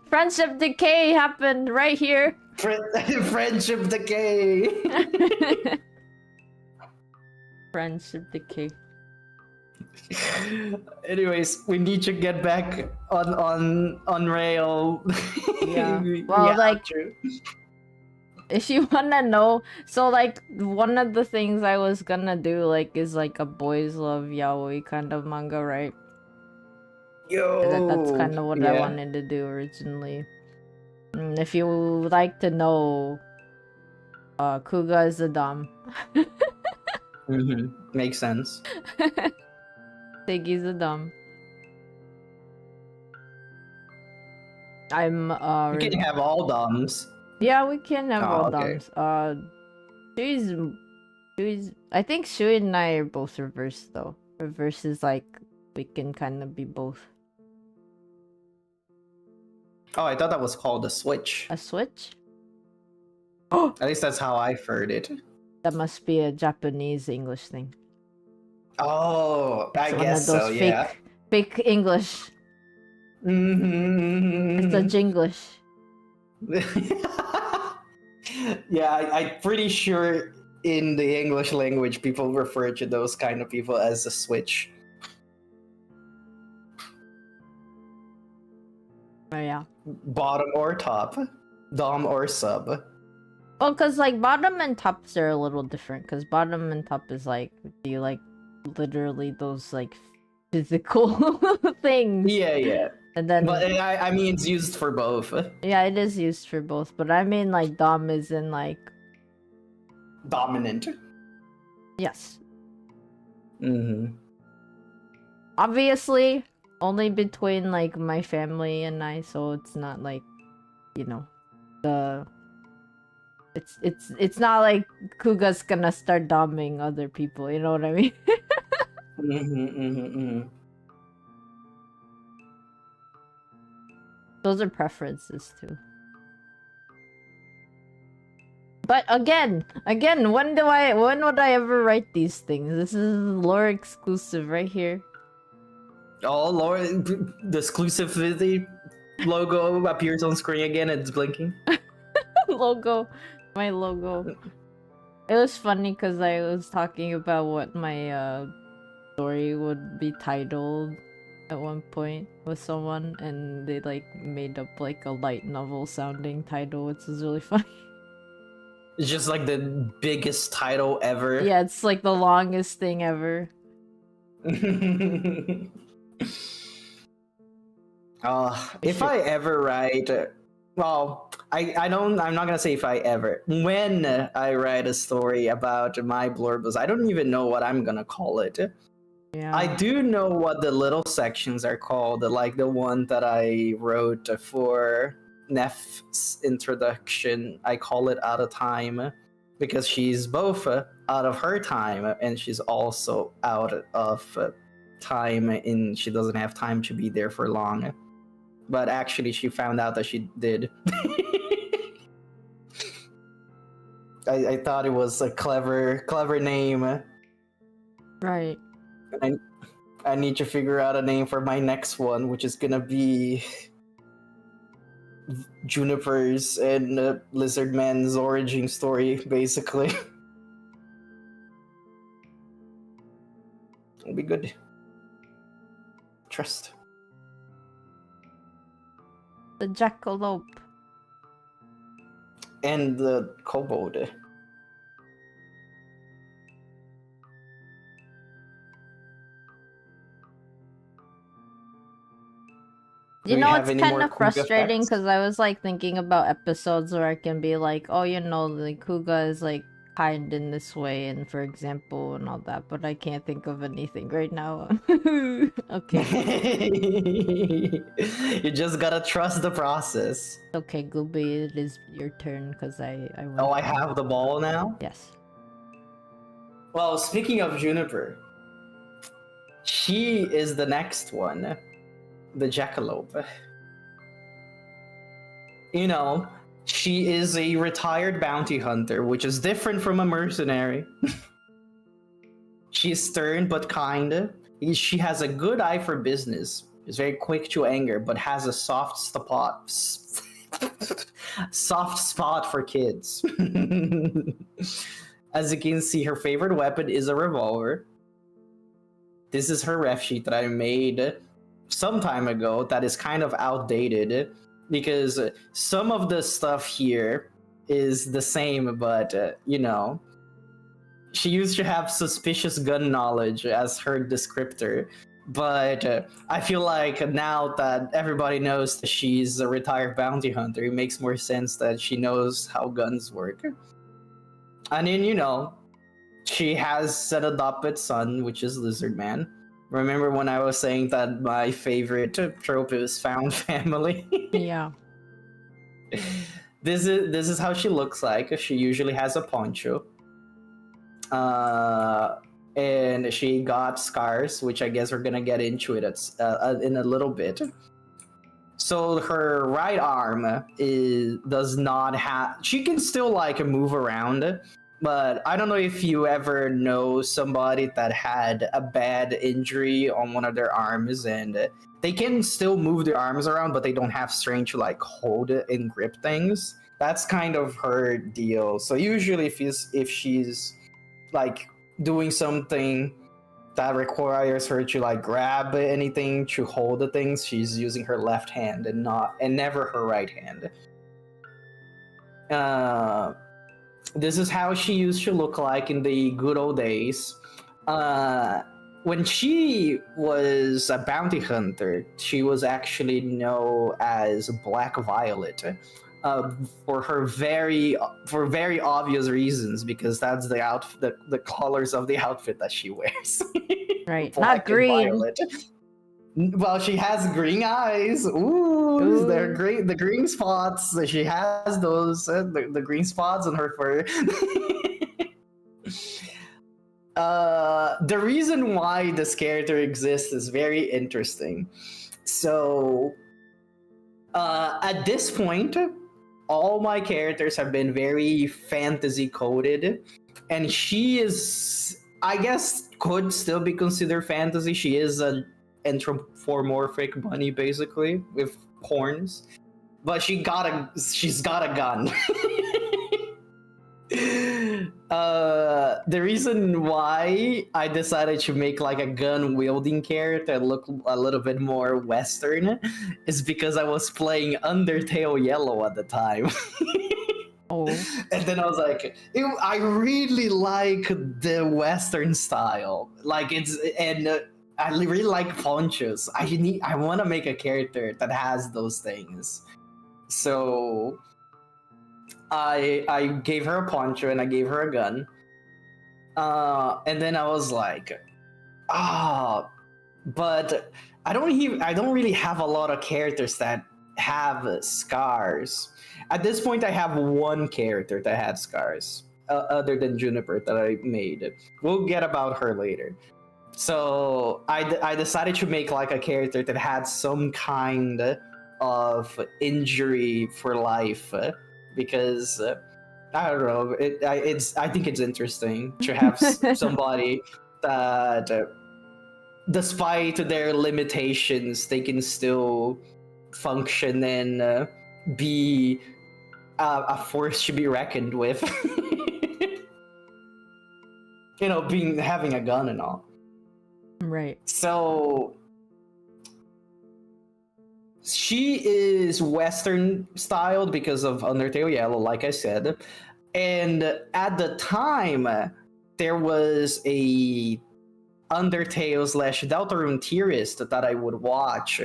S2: Friendship decay happened right here.
S1: Friendship decay.
S2: Friendship decay.
S1: Anyways, we need to get back on rail.
S2: Yeah. Well, like, If you wanna know, so like one of the things I was gonna do like is like a boys love yaoi kind of manga, right? That's kind of what I wanted to do originally. If you would like to know, Kuga is a dom.
S1: Makes sense.
S2: Siggy's a dom. I'm
S1: You can have all doms.
S2: Yeah, we can have all
S1: okay.
S2: doms. Shui's I think Shui and I are both reverse though. Reverse is like we can kind of be both.
S1: Oh, I thought that was called a switch.
S2: A switch?
S1: At least that's how I heard it.
S2: That must be a Japanese English thing.
S1: Oh, I guess so, yeah.
S2: Fake English. It's a Jinglish.
S1: Yeah, I'm pretty sure in the English language people refer to those kind of people as a switch.
S2: Oh yeah.
S1: Bottom or top, dom or sub.
S2: Well, because like bottom and tops are a little different. Because bottom and top is like, do you like literally those like physical things?
S1: Yeah.
S2: And then,
S1: but I mean, it's used for both.
S2: Yeah, it is used for both. But I mean, like dom is in like
S1: dominant.
S2: Yes. Obviously, only between like my family and I, so it's not like, you know, it's not like Kuga's gonna start doming other people. You know what I mean? Those are preferences too. But again, when would I ever write these things? This is lore exclusive right here.
S1: Oh lord, the exclusivity logo appears on screen again. It's blinking.
S2: My logo. It was funny because I was talking about what my story would be titled at one point with someone, and they like made up like a light novel sounding title, which is really funny.
S1: It's just like the biggest title ever.
S2: Yeah, it's like the longest thing ever.
S1: If I ever write, well, I'm not gonna say if I ever. When I write a story about my blurbs, I don't even know what I'm gonna call it.
S2: Yeah.
S1: I do know what the little sections are called, like the one that I wrote for Neff's introduction. I call it Out of Time because she's both out of her time and she's also out of time, and she doesn't have time to be there for long. But actually, she found out that she did. I thought it was a clever name.
S2: Right.
S1: I need to figure out a name for my next one, which is gonna be Juniper's and Lizardman's origin story, basically. It'll be good. Trust.
S2: The jackalope.
S1: And the kobold.
S2: You know, it's kind of frustrating because I was like thinking about episodes where I can be like, oh, you know, the Kuga is like kind in this way, and for example, and all that, but I can't think of anything right now. Okay.
S1: You just gotta trust the process.
S2: Okay, Glubie, it is your turn because I went.
S1: Oh, I have the ball now?
S2: Yes.
S1: Well, speaking of Juniper, she is the next one. The jackalope. You know, she is a retired bounty hunter, which is different from a mercenary. She's stern but kind. She has a good eye for business. Is very quick to anger, but has a soft spot for kids. As you can see, her favorite weapon is a revolver. This is her ref sheet that I made some time ago that is kind of outdated because some of the stuff here is the same, but she used to have suspicious gun knowledge as her descriptor. But I feel like now that everybody knows that she's a retired bounty hunter, it makes more sense that she knows how guns work. And then, she has an adopted son, which is Lizard Man. Remember when I was saying that my favorite trope is found family?
S2: Yeah.
S1: This is how she looks like. She usually has a poncho. And she got scars, which I guess we're gonna get into it in a little bit. So her right arm does not have. She can still move around, but I don't know if you ever know somebody that had a bad injury on one of their arms, and they can still move their arms around, but they don't have strength to hold and grip things. That's kind of her deal. So usually, if she's doing something that requires her to grab anything to hold the things, she's using her left hand and never her right hand. This is how she used to look like in the good old days. When she was a bounty hunter, she was actually known as Black Violet. For very obvious reasons, because that's the colors of the outfit that she wears.
S2: Right, not green.
S1: Well, she has green eyes. Ooh. They're great. The green spots. She has those. The green spots on her fur. The reason why this character exists is very interesting. So, at this point, all my characters have been very fantasy coded, and she is, I guess, could still be considered fantasy. She is an anthropomorphic bunny, basically, with horns, but she's got a gun. The reason why I decided to make a gun wielding character that look a little bit more Western is because I was playing Undertale Yellow at the time.
S2: Oh.
S1: And then I was like, I really like the Western style. I really like ponchos. I want to make a character that has those things. So I gave her a poncho and I gave her a gun. And then I was like, but I don't really have a lot of characters that have scars. At this point, I have one character that had scars, other than Juniper that I made. We'll get about her later. So I decided to make a character that had some kind of injury for life, because I don't know. I think it's interesting to have somebody that, despite their limitations, they can still function and be a force to be reckoned with. Having a gun and all.
S2: Right.
S1: So she is Western styled because of Undertale Yellow, like I said. And at the time, there was a Undertale / Deltarune tier that I would watch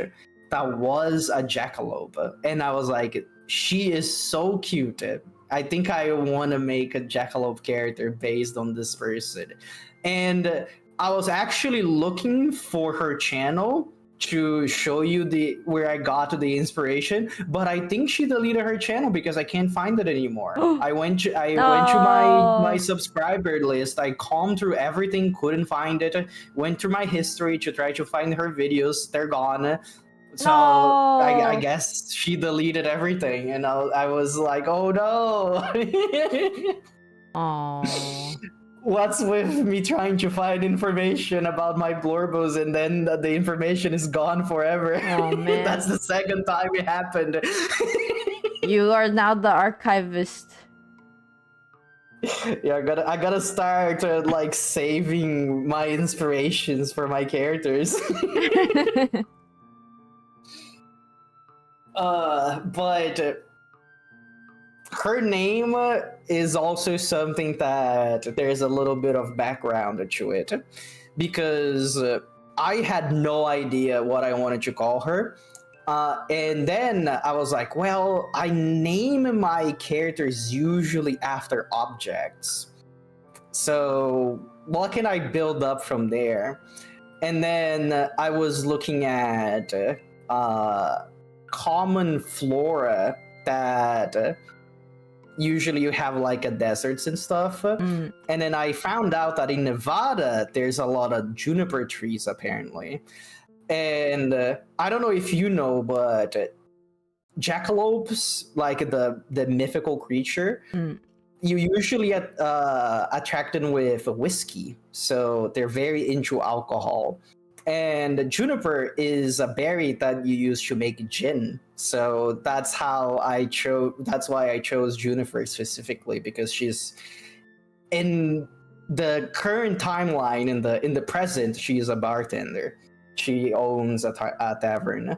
S1: that was a jackalope. And I was like, she is so cute. I think I want to make a jackalope character based on this person. And I was actually looking for her channel to show you where I got the inspiration, but I think she deleted her channel because I can't find it anymore. I went to my subscriber list. I combed through everything, couldn't find it. Went through my history to try to find her videos. They're gone. So I guess she deleted everything, and I was like, oh no.
S2: Aww.
S1: What's with me trying to find information about my Blorbos and then the information is gone forever?
S2: Oh man.
S1: That's the second time it happened.
S2: You are now the archivist.
S1: Yeah, I gotta start saving my inspirations for my characters. But her name is also something that there's a little bit of background to it, because I had no idea what I wanted to call her. And then I was like, well, I name my characters usually after objects. So what can I build up from there? And then I was looking at common flora that usually you have like a deserts and stuff. And then I found out that in Nevada, there's a lot of juniper trees apparently. And I don't know if you know, but jackalopes, like the mythical creature, you usually attract them with whiskey. So they're very into alcohol. And juniper is a berry that you use to make gin. So that's how that's why I chose juniper specifically, because she's in the current timeline, in the present, she's a bartender. She owns a tavern.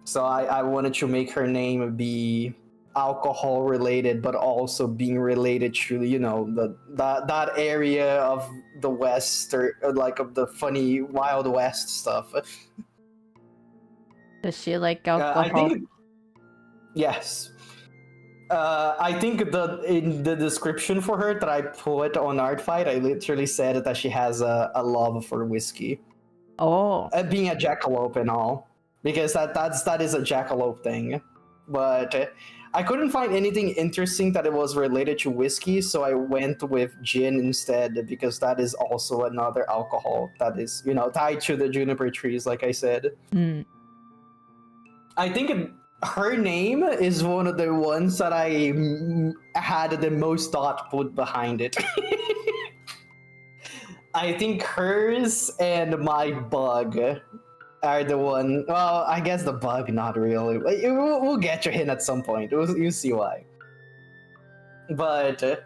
S1: So I wanted to make her name be alcohol related, but also being related to, you know, that area of the West, or like of the funny Wild West stuff.
S2: Does she like alcohol?
S1: I think, yes. I think in the description for her that I put on Artfight, I literally said that she has a love for whiskey.
S2: Oh,
S1: Being a jackalope and all, because that is a jackalope thing. But I couldn't find anything interesting that it was related to whiskey, so I went with gin instead, because that is also another alcohol that is, you know, tied to the juniper trees, like I said. I think her name is one of the ones that I had the most thought put behind it. I think hers and my bug are the one. Well, I guess the bug, not really. We'll get your hint at some point. You'll see why. But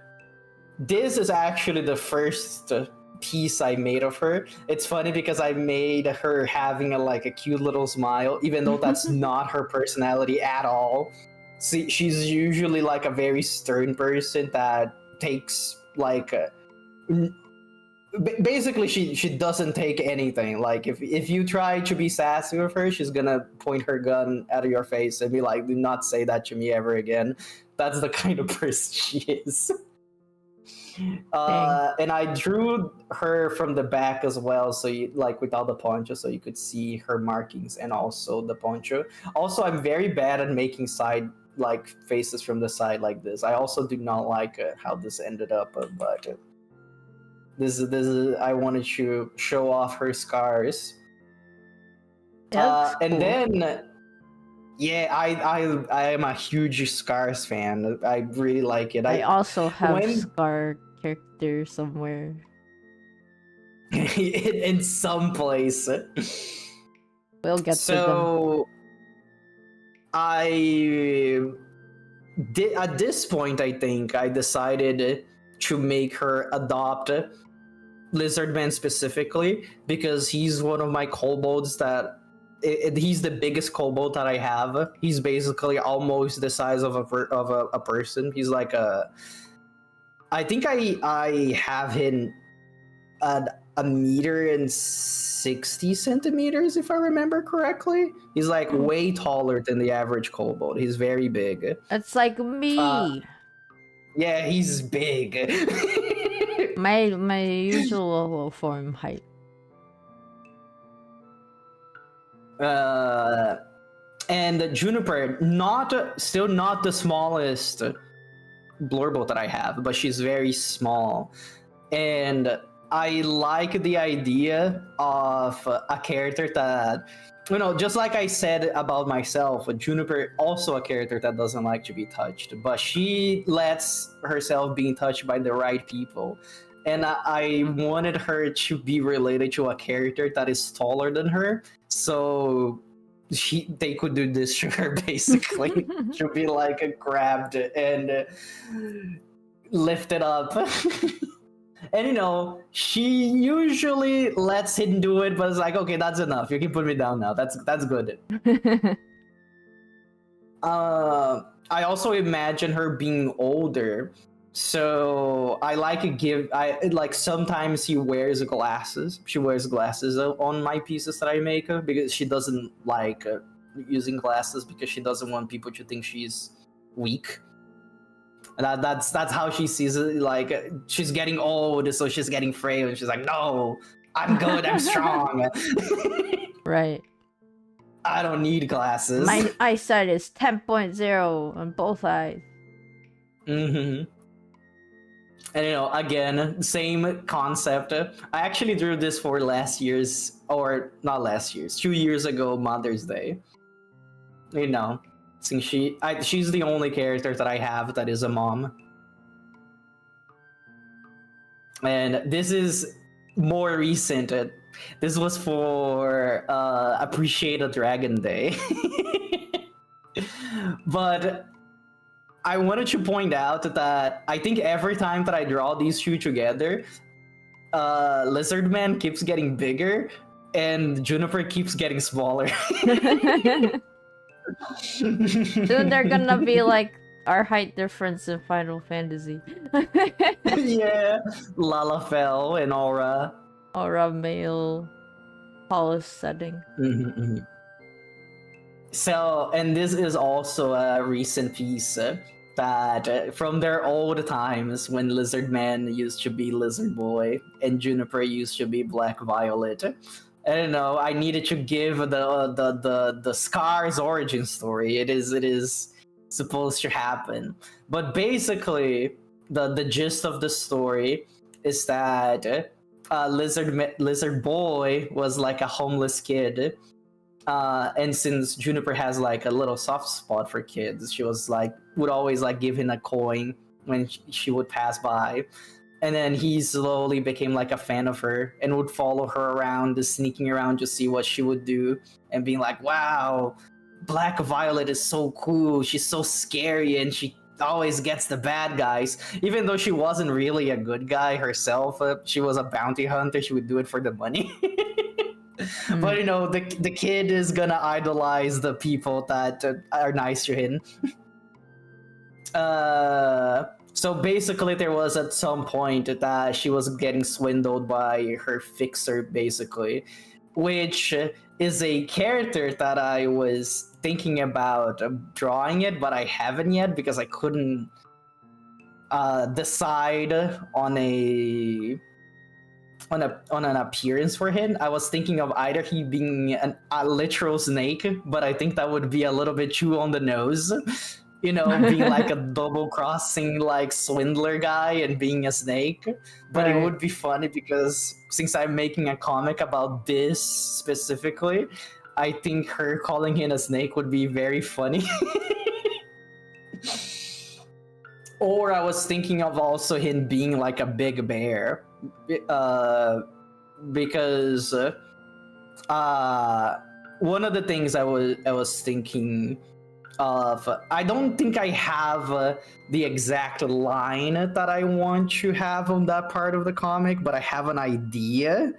S1: this is actually the first piece I made of her. It's funny because I made her having a cute little smile, even though that's not her personality at all. See, she's usually like a very stern person that takes basically she doesn't take anything. Like if you try to be sassy with her, she's gonna point her gun at your face and be like, do not say that to me ever again. That's the kind of person she is. And I drew her from the back as well, so you, like, without the poncho, so you could see her markings and also the poncho. Also, I'm very bad at making side faces from the side like this. I also do not like how this ended up, but this is I wanted to show off her scars. And
S2: cool.
S1: then yeah, I am a huge Scars fan. I really like it.
S2: I also have Scar character somewhere.
S1: in some place.
S2: We'll get to them.
S1: So I did at this point. I think I decided to make her adopt Lizardman specifically because he's one of my kobolds that. He's the biggest kobold that I have. He's basically almost the size of a person. He's like I think I have him at 1.60 meters if I remember correctly. He's like way taller than the average kobold. He's very big.
S2: It's like me.
S1: Yeah, he's big.
S2: my usual form height.
S1: And Juniper, still not the smallest blurbolt that I have, but she's very small. And I like the idea of a character that, you know, just like I said about myself, Juniper also a character that doesn't like to be touched, but she lets herself being touched by the right people. And I wanted her to be related to a character that is taller than her, so they could do this to her basically. She'll be like grabbed and lifted up. And you know, she usually lets him do it, but it's like, okay, that's enough. You can put me down now. That's good. I also imagine her being older. So I like sometimes she wears glasses. She wears glasses on my pieces that I make because she doesn't like using glasses because she doesn't want people to think she's weak. And that's how she sees it. Like she's getting old, so she's getting frail, and she's like, "No, I'm good. I'm strong.
S2: Right.
S1: I don't need glasses.
S2: My eyesight is 10.0 on both eyes."
S1: Mm-hmm. And again, same concept. I actually drew this for last year's, or not last year's, 2 years ago Mother's Day. Since she's the only character that I have that is a mom. And this is more recent. This was for Appreciate a Dragon Day. But I wanted to point out that I think every time that I draw these two together, Lizard Man keeps getting bigger and Juniper keeps getting smaller.
S2: Soon they're gonna be like our height difference in Final Fantasy.
S1: Yeah, Lalafell and Aura.
S2: Aura male polished setting.
S1: Mm-hmm. So, and this is also a recent piece that from their old times when Lizard Man used to be Lizard Boy and Juniper used to be Black Violet. I don't know. I needed to give the Scar's origin story. It is supposed to happen, but basically, the gist of the story is that Lizard Boy was like a homeless kid, and since Juniper has like a little soft spot for kids, she would always like give him a coin when she would pass by. And then he slowly became like a fan of her and would follow her around, sneaking around to see what she would do and being like, wow, Black Violet is so cool. She's so scary and she always gets the bad guys. Even though she wasn't really a good guy herself, she was a bounty hunter. She would do it for the money. But the kid is gonna idolize the people that are nice to him. So basically, there was at some point that she was getting swindled by her fixer, basically, which is a character that I was thinking about drawing it, but I haven't yet because I couldn't decide on an appearance for him. I was thinking of either he being a literal snake, but I think that would be a little bit too on the nose. Being like a double crossing like swindler guy and being a snake. But
S2: Right.
S1: It would be funny because since I'm making a comic about this specifically, I think her calling him a snake would be very funny. Or I was thinking of also him being like a big bear. Because one of the things I was thinking of, I don't think I have the exact line that I want to have on that part of the comic, but I have an idea.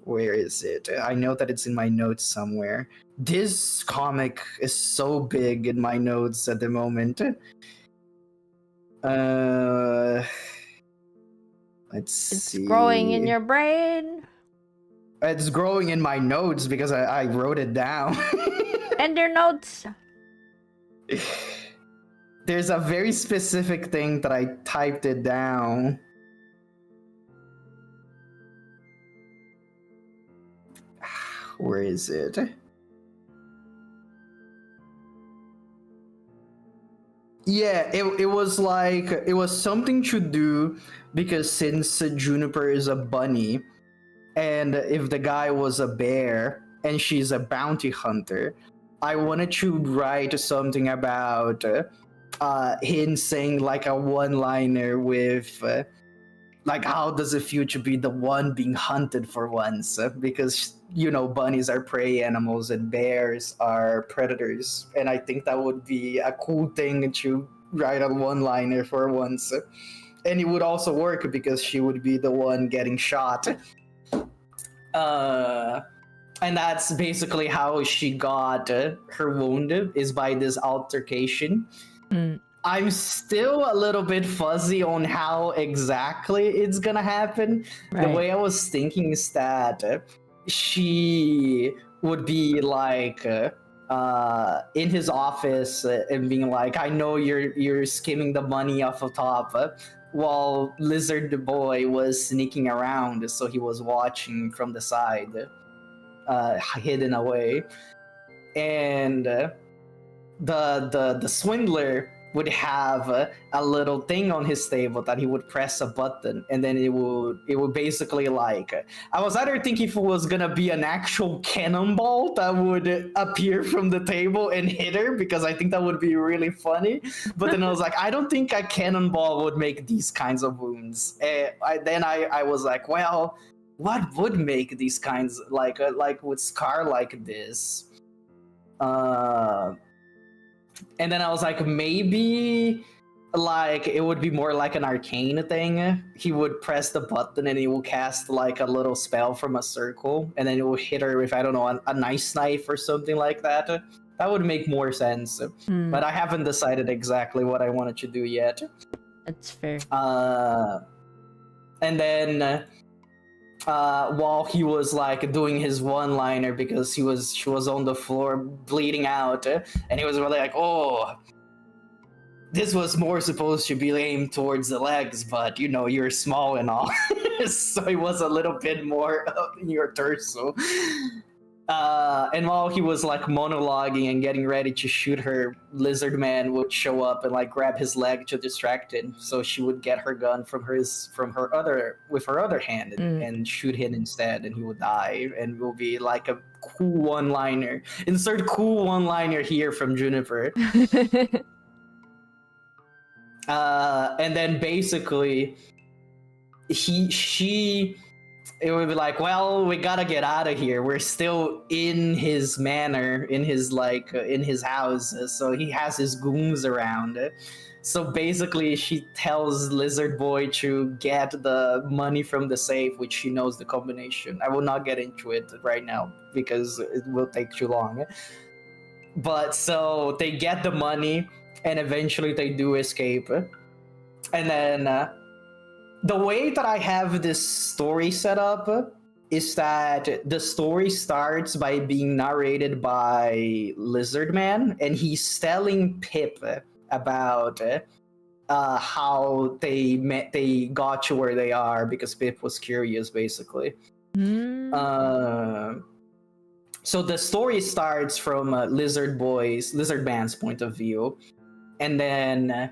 S1: Where is it? I know that it's in my notes somewhere. This comic is so big in my notes at the moment. Let's see.
S2: It's growing in your brain.
S1: It's growing in my notes because I wrote it down.
S2: And your notes.
S1: There's a very specific thing that I typed it down. Where is it? Yeah, it was like, it was something to do because since Juniper is a bunny, and if the guy was a bear and she's a bounty hunter, I wanted to write something about him saying like a one-liner with like, how does it feel to be the one being hunted for once? Because bunnies are prey animals and bears are predators, and I think that would be a cool thing to write a one-liner for once. And it would also work because she would be the one getting shot. And that's basically how she got her wound, is by this altercation. I'm still a little bit fuzzy on how exactly it's gonna happen.
S2: Right.
S1: The way I was thinking is that she would be like in his office and being like, I know you're skimming the money off the top, while Lizard Boy was sneaking around, so he was watching from the side, hidden away. And the swindler would have a little thing on his table that he would press a button, and then it would basically like, I was either thinking if it was gonna be an actual cannonball that would appear from the table and hit her, because I think that would be really funny. But then I was like, I don't think a cannonball would make these kinds of wounds. I was like, well, what would make these kinds like with scar like this? And then I was like, maybe like it would be more like an arcane thing. He would press the button and he will cast like a little spell from a circle, and then it will hit her with, I don't know, a nice knife or something like that. That would make more sense. But I haven't decided exactly what I wanted to do yet.
S2: That's fair.
S1: And then while he was like doing his one-liner, because she was on the floor bleeding out, and he was really like, oh, this was more supposed to be aimed towards the legs, but you know, you're small and all. So it was a little bit more in your torso. And while he was like monologuing and getting ready to shoot her, Lizard Man would show up and like grab his leg to distract him. So she would get her gun with her other hand and shoot him instead, and he would die. And it will be like a cool one-liner. Insert cool one-liner here from Juniper. And then basically, it would be like, well, we gotta get out of here. We're still in his manor, in his house, so he has his goons around. So basically, she tells Lizard Boy to get the money from the safe, which she knows the combination. I will not get into it right now because it will take too long. But so they get the money, and eventually they do escape. And then the way that I have this story set up is that the story starts by being narrated by Lizard Man, and he's telling Pip about how they got to where they are, because Pip was curious, basically. So the story starts from Lizard Man's point of view, and then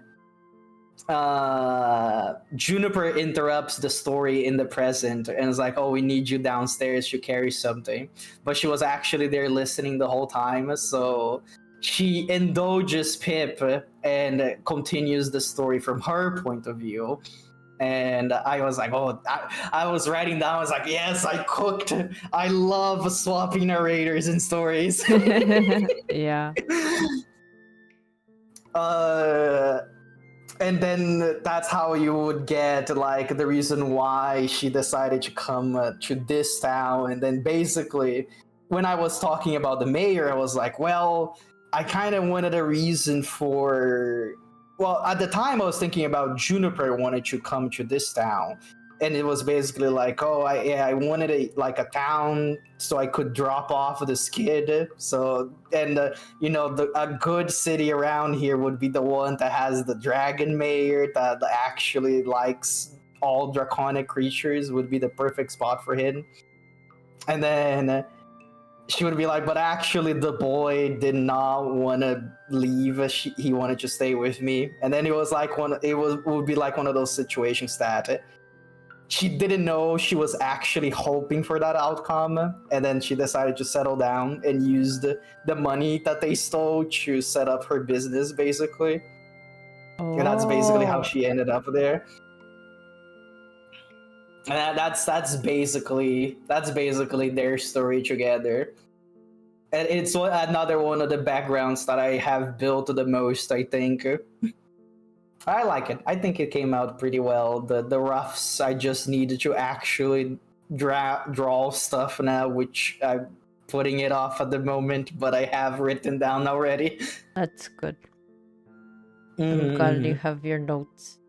S1: Juniper interrupts the story in the present and is like, oh, we need you downstairs to carry something. But she was actually there listening the whole time, so she indulges Pip and continues the story from her point of view. And I was like, oh, I was writing down, I was like, yes, I cooked. I love swapping narrators in stories.
S2: Yeah.
S1: And then that's how you would get like the reason why she decided to come to this town. And then basically, when I was talking about the mayor, I was like, well, I kind of wanted a reason for... Well, at the time, I was thinking about Juniper wanted to come to this town. And it was basically like, oh, I wanted a town so I could drop off this kid. So, and a good city around here would be the one that has the dragon mayor that actually likes all draconic creatures, would be the perfect spot for him. And then she would be like, but actually the boy did not want to leave. He wanted to stay with me. And then it was like would be like one of those situations that she didn't know she was actually hoping for that outcome, and then she decided to settle down and use the money that they stole to set up her business, basically. Oh. And that's basically how she ended up there. And that's basically their story together. And it's another one of the backgrounds that I have built the most, I think. I like it. I think it came out pretty well. The roughs, I just needed to actually draw stuff now, which I'm putting it off at the moment, but I have written down already.
S2: That's good. I'm glad you have your notes.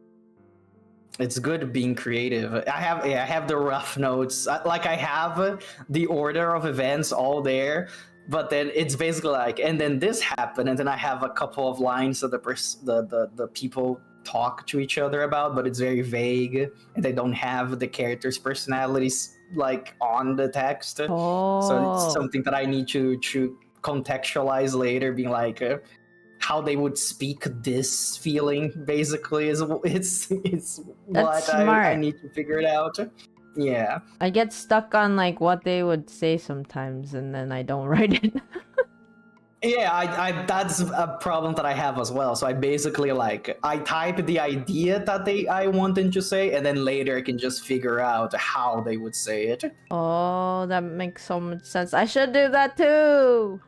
S1: It's good being creative. I have the rough notes. Like I have the order of events all there, but then it's basically like, and then this happened, and then I have a couple of lines that the people talk to each other about, but it's very vague, and they don't have the characters' personalities like on the text. So it's something that I need to contextualize later, being like. How they would speak this feeling basically is it's
S2: That's
S1: what
S2: smart.
S1: I need to figure it out. Yeah.
S2: I get stuck on like what they would say sometimes, and then I don't write it.
S1: Yeah, I that's a problem that I have as well. So I basically like I type the idea that I want them to say, and then later I can just figure out how they would say it.
S2: Oh, that makes so much sense. I should do that too.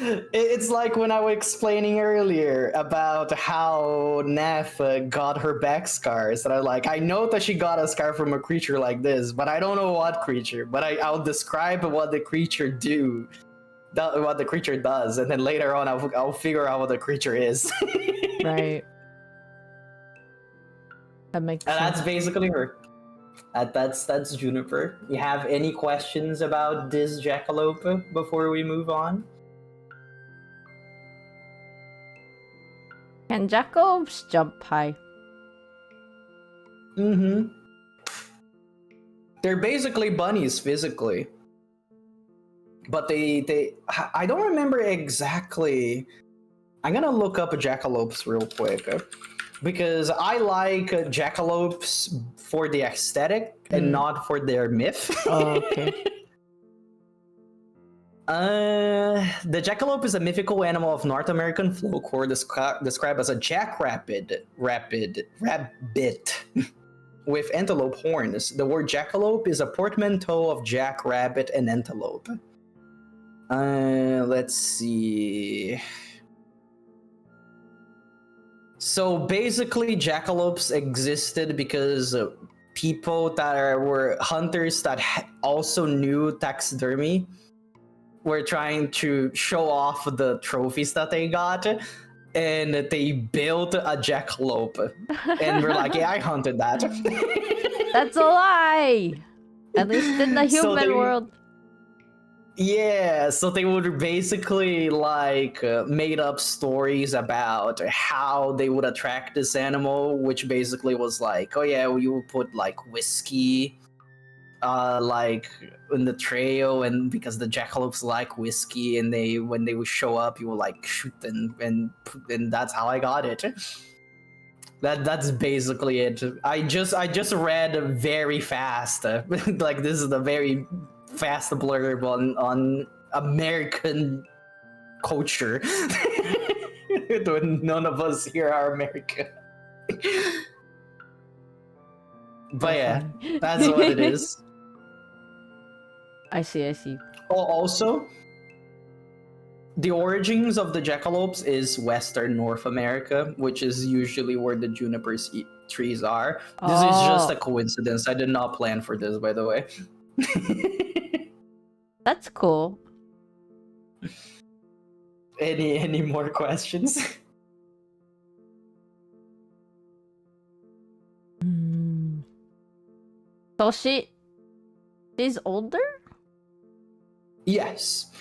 S1: It's like when I was explaining earlier about how Neff got her back scars. That I know that she got a scar from a creature like this, but I don't know what creature. But I'll describe what the creature what the creature does, and then later on I'll figure out what the creature is.
S2: Right. That makes sense.
S1: That's basically her. That's Juniper. You have any questions about this jackalope before we move on?
S2: Can jackalopes jump high?
S1: Mm-hmm. They're basically bunnies physically. But I don't remember exactly. I'm gonna look up jackalopes real quick. Because I like jackalopes for the aesthetic and not for their myth.
S2: Oh, okay.
S1: The jackalope is a mythical animal of North American folklore described as a jackrabbit with antelope horns. The word jackalope is a portmanteau of jackrabbit and antelope. Let's see. So basically, jackalopes existed because people that were hunters that also knew taxidermy were trying to show off the trophies that they got, and they built a jackalope. And we're like, yeah, I hunted that.
S2: That's a lie! At least in the human world.
S1: Yeah, so they would basically like made up stories about how they would attract this animal, which basically was like, oh yeah, you would put like whiskey like in the trail, and because the jackalopes like whiskey, and when they would show up, you would like shoot them, and that's how I got it. That's basically it. I just read very fast. Like this is the very fast blurb on American culture. None of us here are American. But yeah, that's what it is.
S2: I see.
S1: Oh, also, the origins of the jackalopes is Western North America, which is usually where the juniper trees are. This is just a coincidence. I did not plan for this, by the way.
S2: That's cool.
S1: Any more questions?
S2: So she's older?
S1: Yes.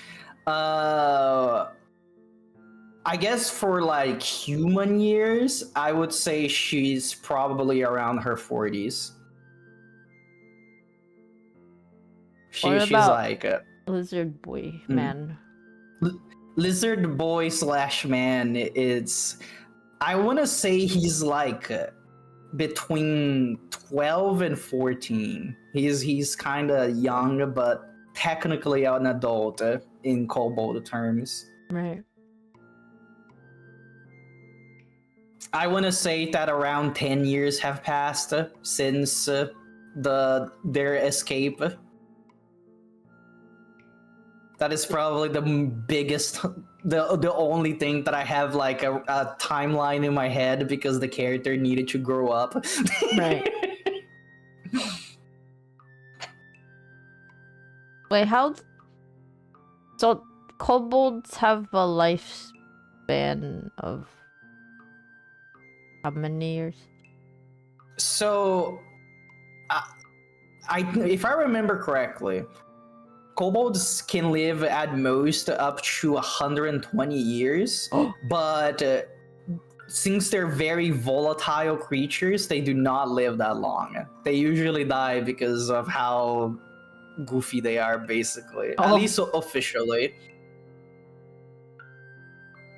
S1: I guess for like human years, I would say she's probably around her 40s. She's like a
S2: lizard boy man.
S1: Lizard boy / man. It's, I want to say he's like between 12 and 14. He's kind of young, but technically an adult in kobold terms.
S2: Right.
S1: I want to say that around 10 years have passed since their escape. That is probably the biggest, the only thing that I have like a timeline in my head, because the character needed to grow up.
S2: Right. Wait, how? So kobolds have a span of how many years?
S1: So, if I remember correctly, kobolds can live at most up to 120 years, but since they're very volatile creatures, they do not live that long. They usually die because of how goofy they are, basically. At least officially.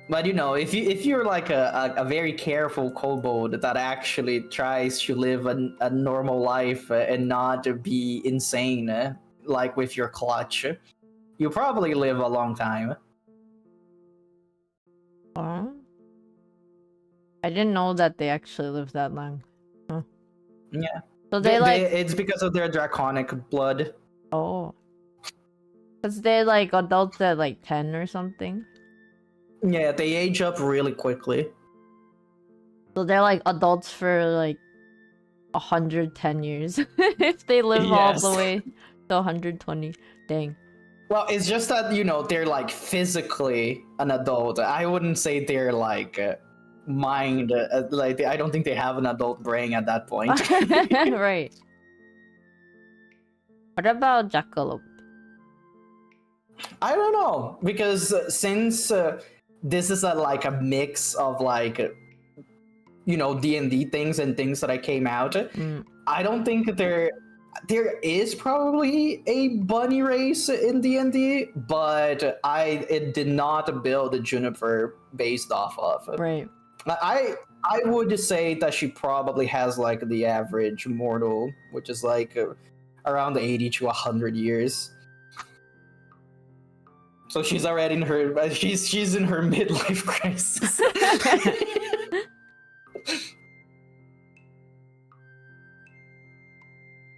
S1: But you know, if you're like a very careful kobold that actually tries to live a normal life and not be insane, like with your clutch, you probably live a long time.
S2: I didn't know that they actually live that long. Huh.
S1: Yeah.
S2: So they
S1: it's because of their draconic blood.
S2: Oh. Because they're like adults at like 10 or something.
S1: Yeah, they age up really quickly.
S2: So they're like adults for like 110 years. If they live all the way to 120. Dang.
S1: Well, it's just that, you know, they're like physically an adult. I wouldn't say they're like mind, like I don't think they have an adult brain at that point.
S2: Right. What about Jackalope?
S1: I don't know, because since this is like a mix of like, you know, D&D things and things that I came out, I don't think there is probably a bunny race in D&D, but it did not build a Juniper based off of.
S2: Right.
S1: I would say that she probably has like the average mortal, which is like around 80 to 100 years. So she's already in her she's in her midlife crisis.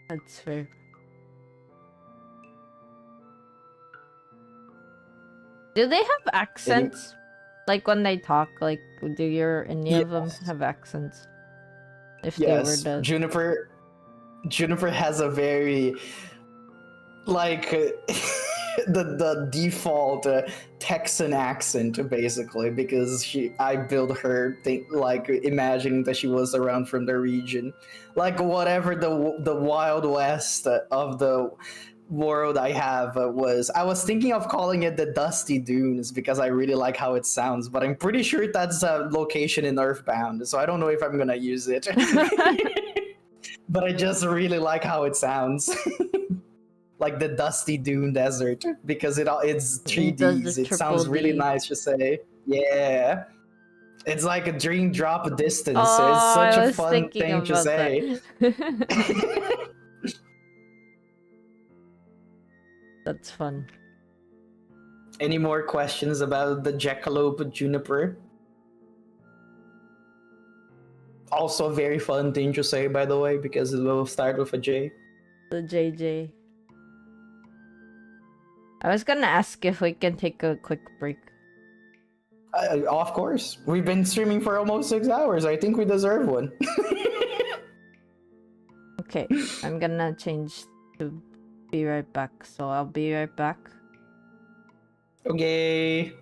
S2: That's fair. Do they have accents? Like when they talk, like do any of them have accents? If they were to...
S1: Juniper has a very like the default Texan accent, basically, because I built her like imagining that she was around from the region, like whatever the Wild West of the world I have was. I was thinking of calling it the Dusty Dunes because I really like how it sounds, but I'm pretty sure that's a location in Earthbound, so I don't know if I'm gonna use it. But I just really like how it sounds. Like the Dusty Dune Desert, because it's 3Ds. It sounds really nice to say. Yeah. It's like a dream drop distance.
S2: Oh,
S1: it's such a fun thing to say.
S2: That's fun.
S1: Any more questions about the Jackalope Juniper? Also a very fun thing to say, by the way, because it will start with a J.
S2: The JJ. I was gonna ask if we can take a quick break.
S1: Of course. We've been streaming for almost 6 hours. I think we deserve one.
S2: Okay, I'm gonna change to be right back. So I'll be right back.
S1: Okay.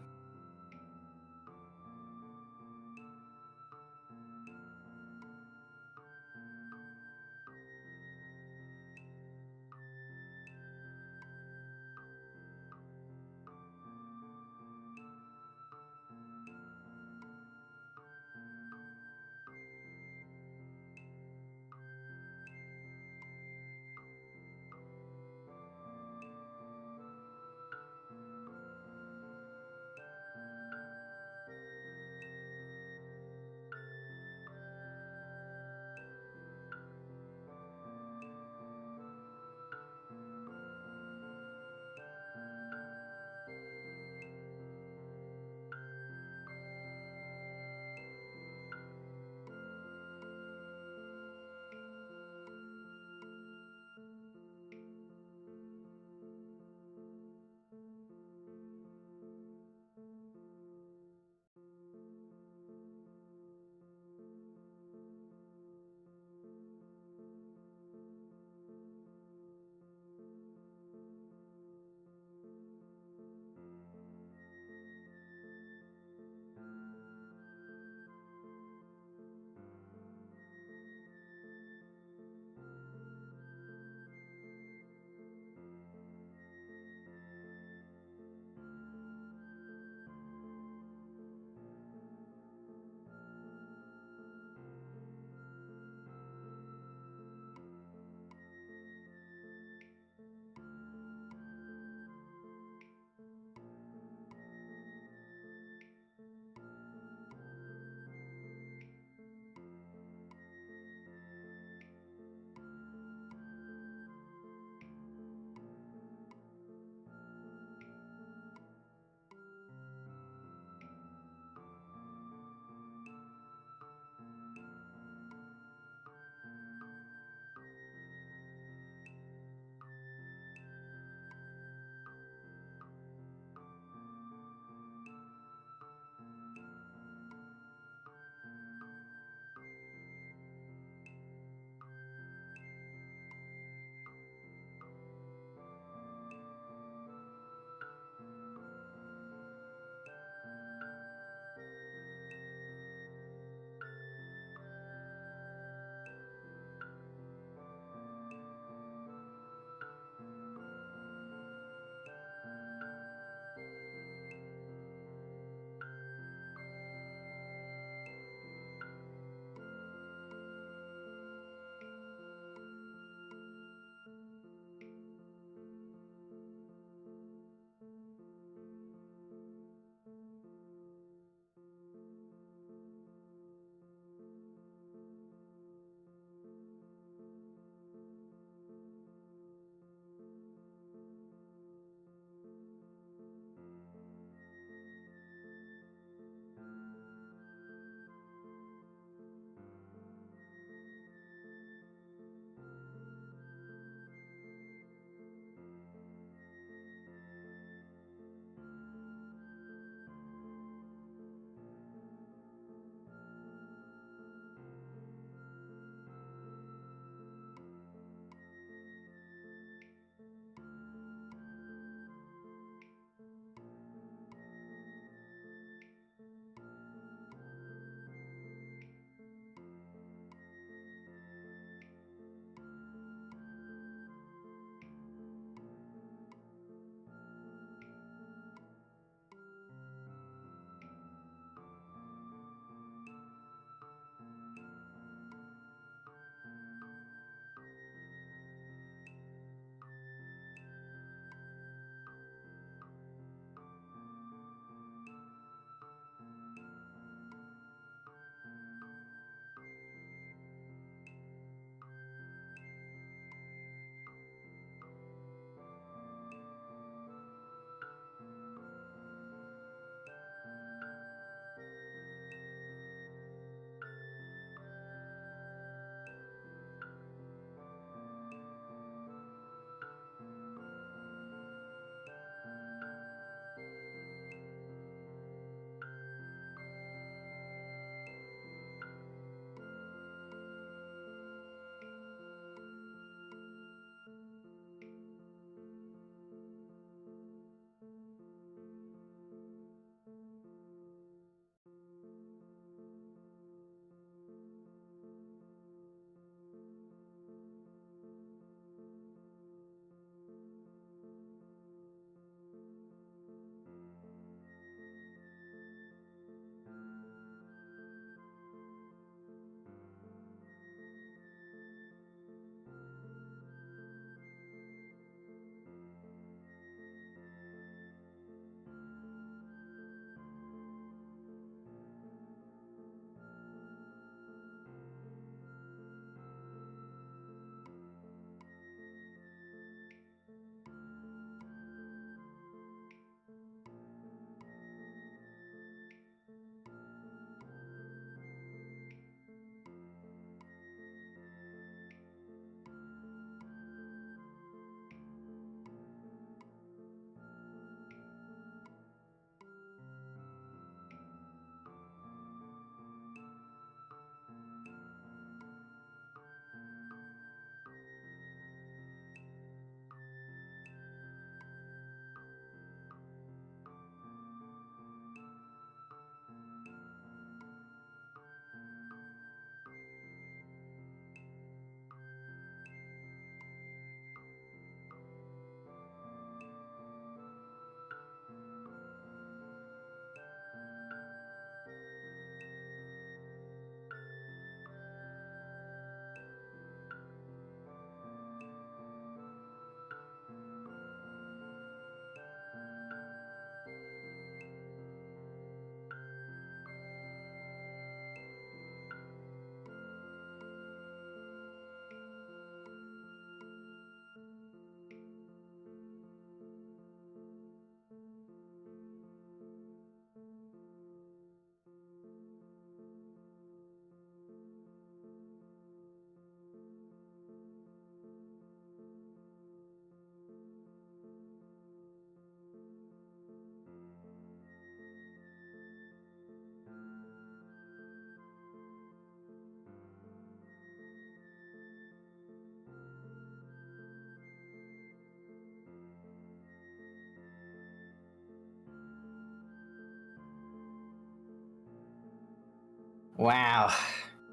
S1: Wow.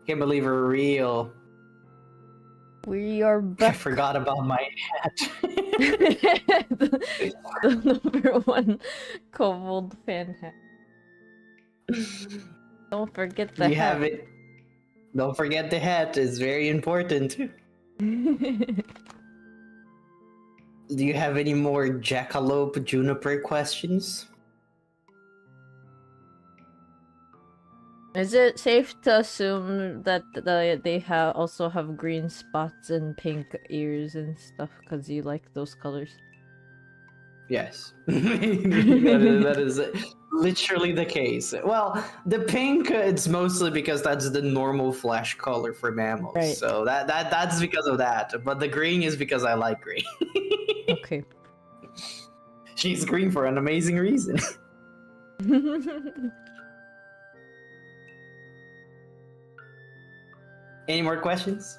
S1: Can't believe we're real.
S2: We are
S1: I
S2: back.
S1: forgot about my hat.
S2: the number one kobold fan hat. Don't forget the
S1: You
S2: hat.
S1: have it. Don't forget the hat. It's very important. Do you have any more Jackalope Juniper questions?
S2: Is it safe to assume that they also have green spots and pink ears and stuff because you like those colors?
S1: Yes. that is literally the case. Well, the pink, it's mostly because that's the normal flesh color for mammals.
S2: Right.
S1: So that's because of that. But the green is because I like green.
S2: Okay.
S1: She's green for an amazing reason. Any more questions?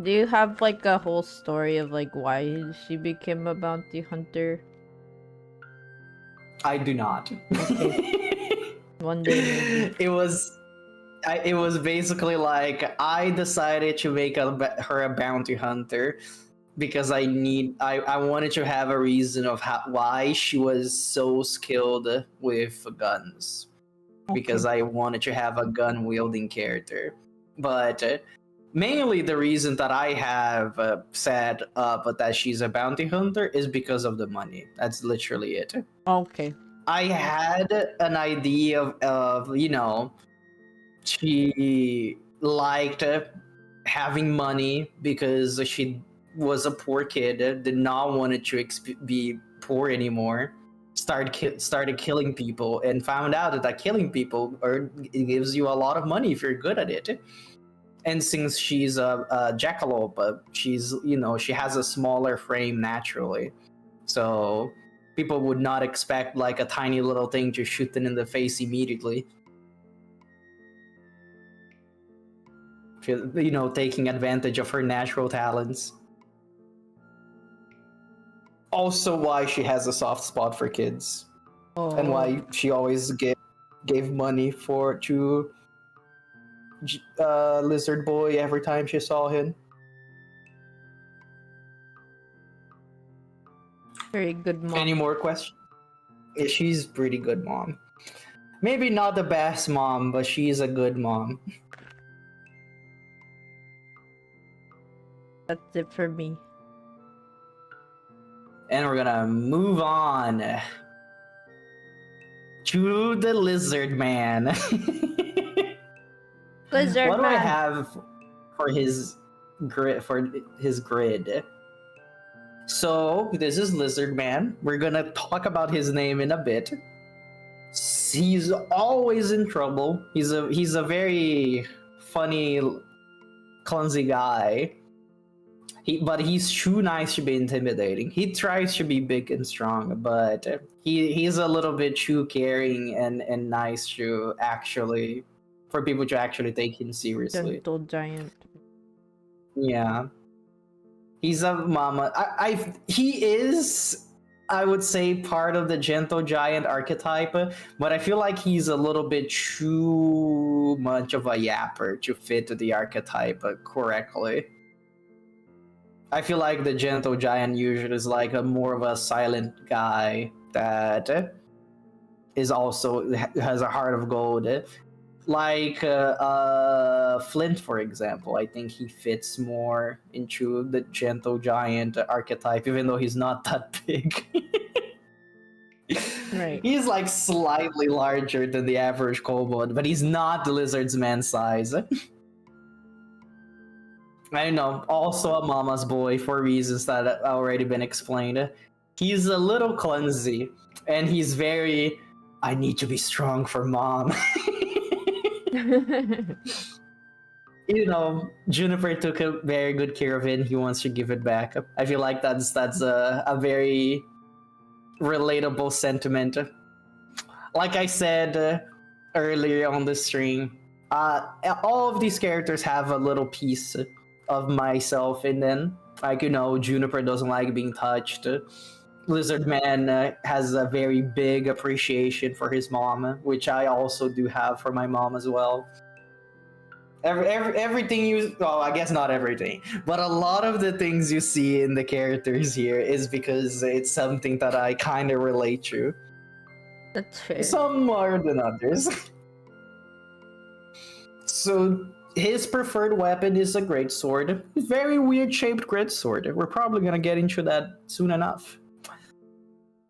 S2: Do you have like a whole story of like why she became a bounty hunter?
S1: I do not.
S2: One day maybe.
S1: It was basically like I decided to make her a bounty hunter because I wanted to have a reason of why she was so skilled with guns. Because I wanted to have a gun wielding character. But mainly the reason that I have said that she's a bounty hunter is because of the money. That's literally it.
S2: Okay.
S1: I had an idea of she liked having money because she was a poor kid, did not want to be poor anymore. Started killing people and found out that killing people it gives you a lot of money if you're good at it. And since she's a jackalope, she has a smaller frame naturally, so people would not expect like a tiny little thing to shoot them in the face immediately. Taking advantage of her natural talents. Also why she has a soft spot for kids.
S2: Oh.
S1: And why she always gave money to Lizard Boy every time she saw him.
S2: Very good mom.
S1: Any more questions? Yeah, she's pretty good mom. Maybe not the best mom, but she's a good mom.
S2: That's it for me.
S1: And we're gonna move on to the Lizard Man.
S2: Lizard
S1: What do I
S2: Man.
S1: have for his grid? So this is Lizard Man. We're gonna talk about his name in a bit. He's always in trouble. He's a very funny, clumsy guy. But he's too nice to be intimidating. He tries to be big and strong, but he's a little bit too caring and nice for people to actually take him seriously.
S2: Gentle giant.
S1: Yeah. He's a mama. He is, I would say, part of the gentle giant archetype, but I feel like he's a little bit too much of a yapper to fit the archetype correctly. I feel like the gentle giant usually is like more of a silent guy that is also has a heart of gold. Like Flint, for example. I think he fits more into the gentle giant archetype, even though he's not that big.
S2: Right.
S1: He's like slightly larger than the average kobold, but he's not the lizard's man size. I know, also a mama's boy for reasons that have already been explained. He's a little clumsy, and he's very, I need to be strong for mom. Juniper took a very good care of it, and he wants to give it back. I feel like that's a very relatable sentiment. Like I said earlier on the stream, all of these characters have a little piece of myself in them. Like, Juniper doesn't like being touched. Lizard Man has a very big appreciation for his mom, which I also do have for my mom as well. Everything you, well, I guess not everything, but a lot of the things you see in the characters here is because it's something that I kind of relate to.
S2: That's fair.
S1: Some more than others. So his preferred weapon is a greatsword. Very weird shaped greatsword. We're probably gonna get into that soon enough.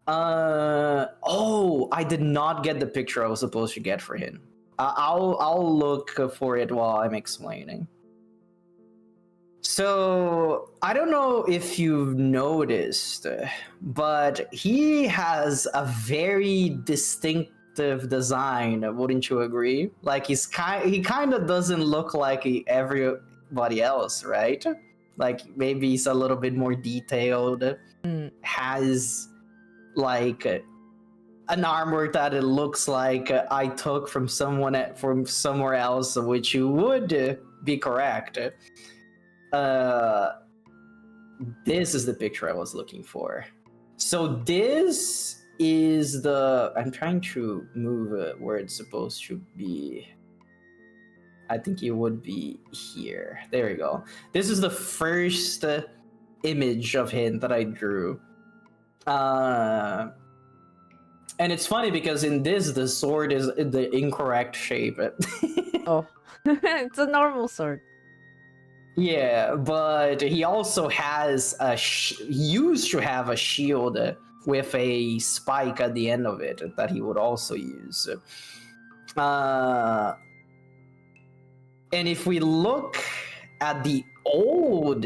S1: Oh, I did not get the picture I was supposed to get for him. I'll look for it while I'm explaining. So I don't know if you've noticed, but he has a very distinctive design. Wouldn't you agree? Like he kind of doesn't look like everybody else, right? Like maybe he's a little bit more detailed. Has like an armor that it looks like I took from from somewhere else, which you would be correct. This is the picture I was looking for. So this is the, I'm trying to move it where it's supposed to be. I think it would be here. There we go. This is the first image of him that I drew. And it's funny because in this, the sword is the incorrect shape.
S2: Oh, it's a normal sword.
S1: Yeah, but he also has he used to have a shield with a spike at the end of it that he would also use. And if we look at the old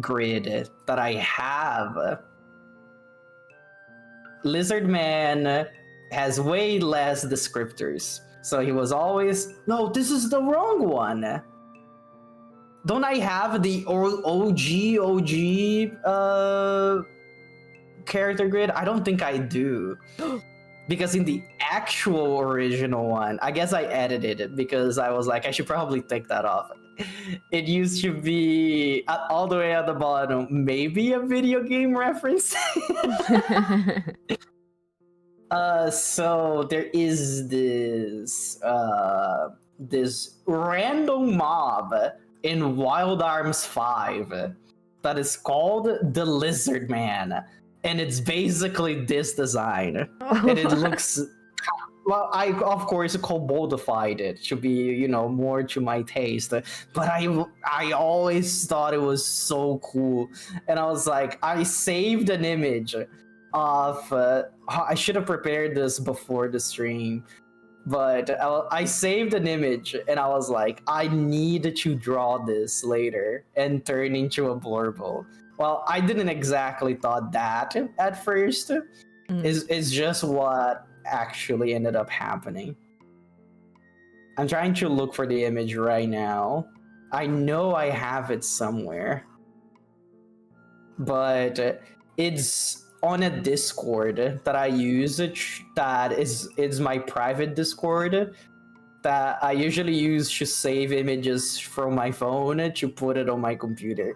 S1: grid that I have, Lizard Man has way less descriptors. So he was always, no, this is the wrong one. Don't I have the OG character grid? I don't think I do. Because in the actual original one, I guess I edited it because I was like, I should probably take that off. It used to be all the way at the bottom, maybe a video game reference. So there is this random mob in Wild Arms 5 that is called the Lizard Man, and it's basically this design. And it looks, well, I of course koboldified it to be, you know, more to my taste, but I always thought it was so cool, and I was like, I saved an image of I should have prepared this before the stream, but I saved an image and I was like, I need to draw this later and turn into a blurble. Well, I didn't exactly thought that at first. Is just what actually ended up happening. I'm trying to look for the image right now. I know I have it somewhere, but it's on a Discord that I use, that is my private Discord that I usually use to save images from my phone to put it on my computer.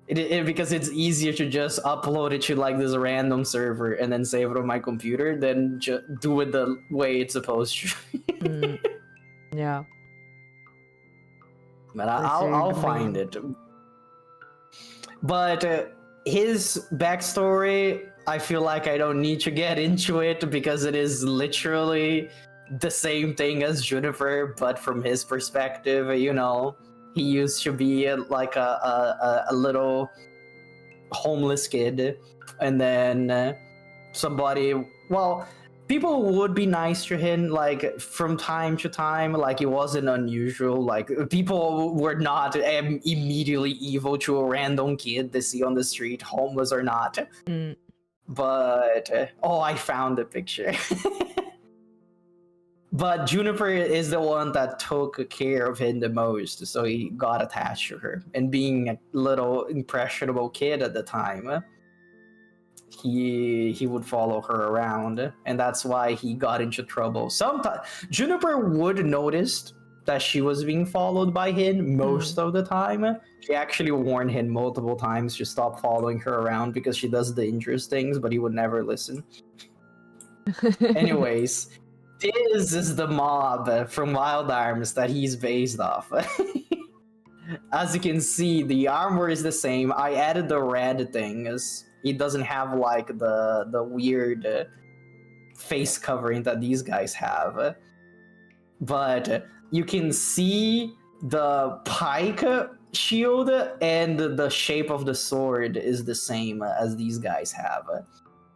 S1: Because it's easier to just upload it to like this random server and then save it on my computer than just do it the way it's supposed to.
S2: Yeah.
S1: But I'll find it. But his backstory, I feel like I don't need to get into it because it is literally the same thing as Juniper, but from his perspective, you know, he used to be like a little homeless kid, and then somebody, well, people would be nice to him, like from time to time, like it wasn't unusual, like people were not immediately evil to a random kid they see on the street, homeless or not. But oh, I found the picture. But Juniper is the one that took care of him the most, so he got attached to her. And being a little impressionable kid at the time, he would follow her around, and that's why he got into trouble. Sometimes Juniper would notice that she was being followed by him most of the time. She actually warned him multiple times to stop following her around because she does dangerous things, but he would never listen. Anyways, this is the mob from Wild Arms that he's based off. As you can see, the armor is the same. I added the red things. It doesn't have like the weird face covering that these guys have. But you can see the pike shield and the shape of the sword is the same as these guys have.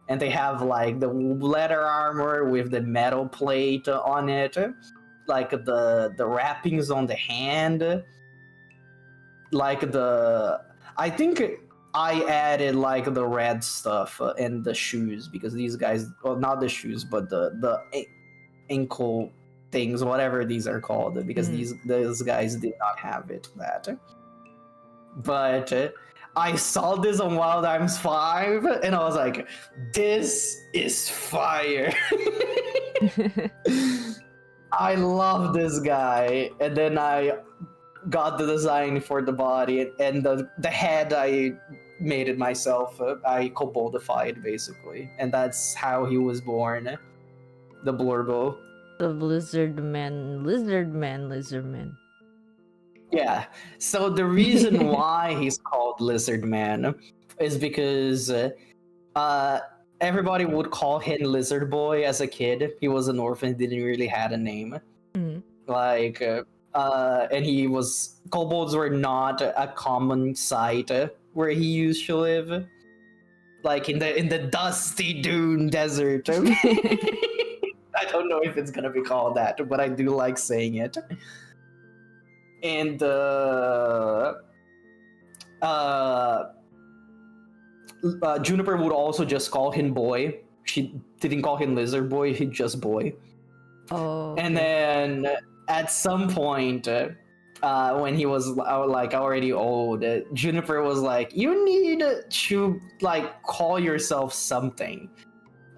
S1: And they have like the leather armor with the metal plate on it, like the wrappings on the hand, like I think I added like the red stuff and the shoes because these guys, well, not the shoes, but the ankle things, whatever these are called, because those guys did not have it. But I saw this on Wild Arms 5 and I was like, this is fire. I love this guy. And then I got the design for the body and the head. I made it myself. I koboldified basically, and that's how he was born. The Blurbo.
S2: The lizard man.
S1: Yeah. So the reason why he's called Lizard Man is because everybody would call him Lizard Boy as a kid. He was an orphan, didn't really had a name. Like, and he was, kobolds were not a common sight where he used to live. Like in the dusty dune desert. I don't know if it's gonna be called that, but I do like saying it. And Juniper would also just call him Boy. She didn't call him Lizard Boy, he just Boy.
S2: Oh.
S1: And then at some point, when he was like already old, Juniper was like, "You need to like call yourself something."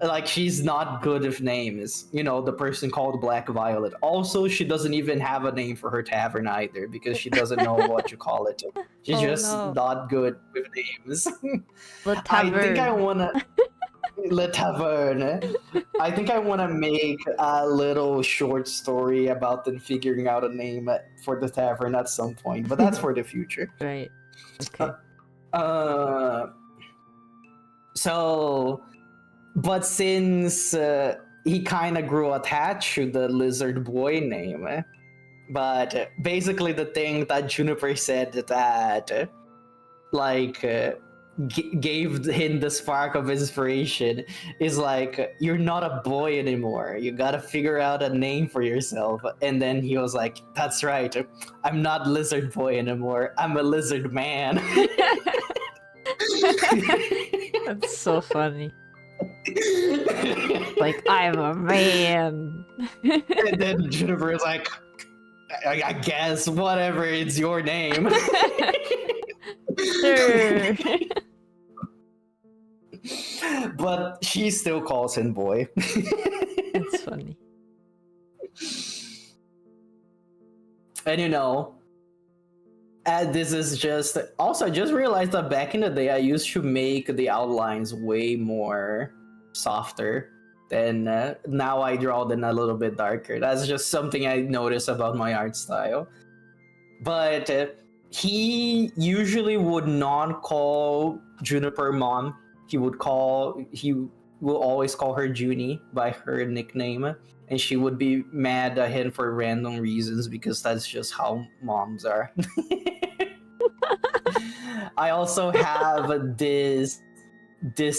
S1: Like, she's not good with names. You know, the person called Black Violet. Also, she doesn't even have a name for her tavern either because she doesn't know what to call it. She's not good with names. I think I wanna Le Tavern. I think I wanna make a little short story about them figuring out a name for the tavern at some point, but that's for the future.
S2: Right. Okay.
S1: But since he kind of grew attached to the Lizard Boy name, but basically the thing that Juniper said that like gave him the spark of inspiration is like, you're not a boy anymore. You gotta figure out a name for yourself. And then he was like, that's right. I'm not Lizard Boy anymore. I'm a Lizard Man.
S2: That's so funny. Like, I'm a man.
S1: And then Juniper is like, I guess, whatever, it's your name.
S2: Sure.
S1: But she still calls him Boy.
S2: It's funny.
S1: And you know, this is just... Also, I just realized that back in the day, I used to make the outlines way more softer. Then now I draw them a little bit darker. That's just something I noticed about my art style. But he usually would not call Juniper Mom. He will always call her Junie by her nickname. And she would be mad at him for random reasons because that's just how moms are. I also have this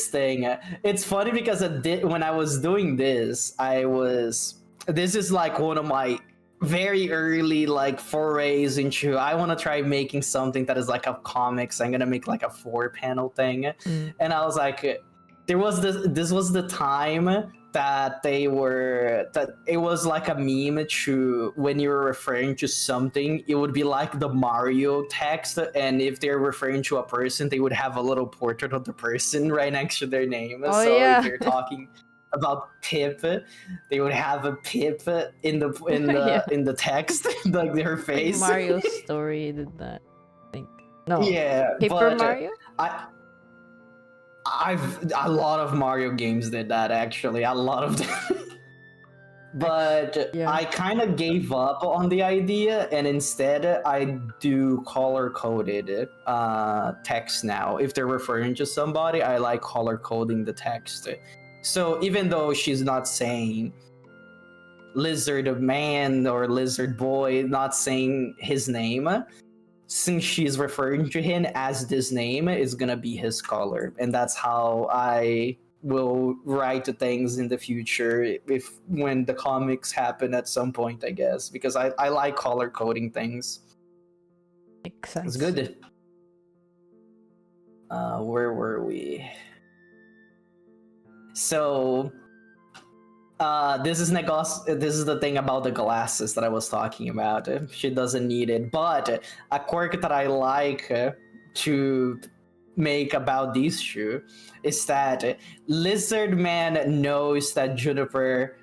S1: thing. It's funny because when I was doing this, this is like one of my very early like forays into, I want to try making something that is like a comics. I'm gonna make like a 4-panel thing. And I was like, this was the time that it was like a meme to, when you were referring to something, it would be like the Mario text, and if they're referring to a person, they would have a little portrait of the person right next to their name.
S2: Oh,
S1: so
S2: yeah.
S1: if you're talking about Pip, they would have a Pip in the in the text, like her face.
S2: Like Mario's story did that. I think. No.
S1: Yeah,
S2: Paper
S1: but
S2: Mario?
S1: A lot of Mario games did that actually. A lot of them. But
S2: Yeah.
S1: I kind of gave up on the idea, and instead I do color-coded text now. If they're referring to somebody, I like color-coding the text. So even though she's not saying lizard man or lizard boy, not saying his name, since she's referring to him as this name, is gonna be his color. And that's how I will write things in the future when the comics happen at some point, I guess, because I like color coding things.
S2: Makes sense.
S1: It's good. Where were we? So this is the thing about the glasses that I was talking about. She doesn't need it, but a quirk that I like to make about these two is that Lizard Man knows that Juniper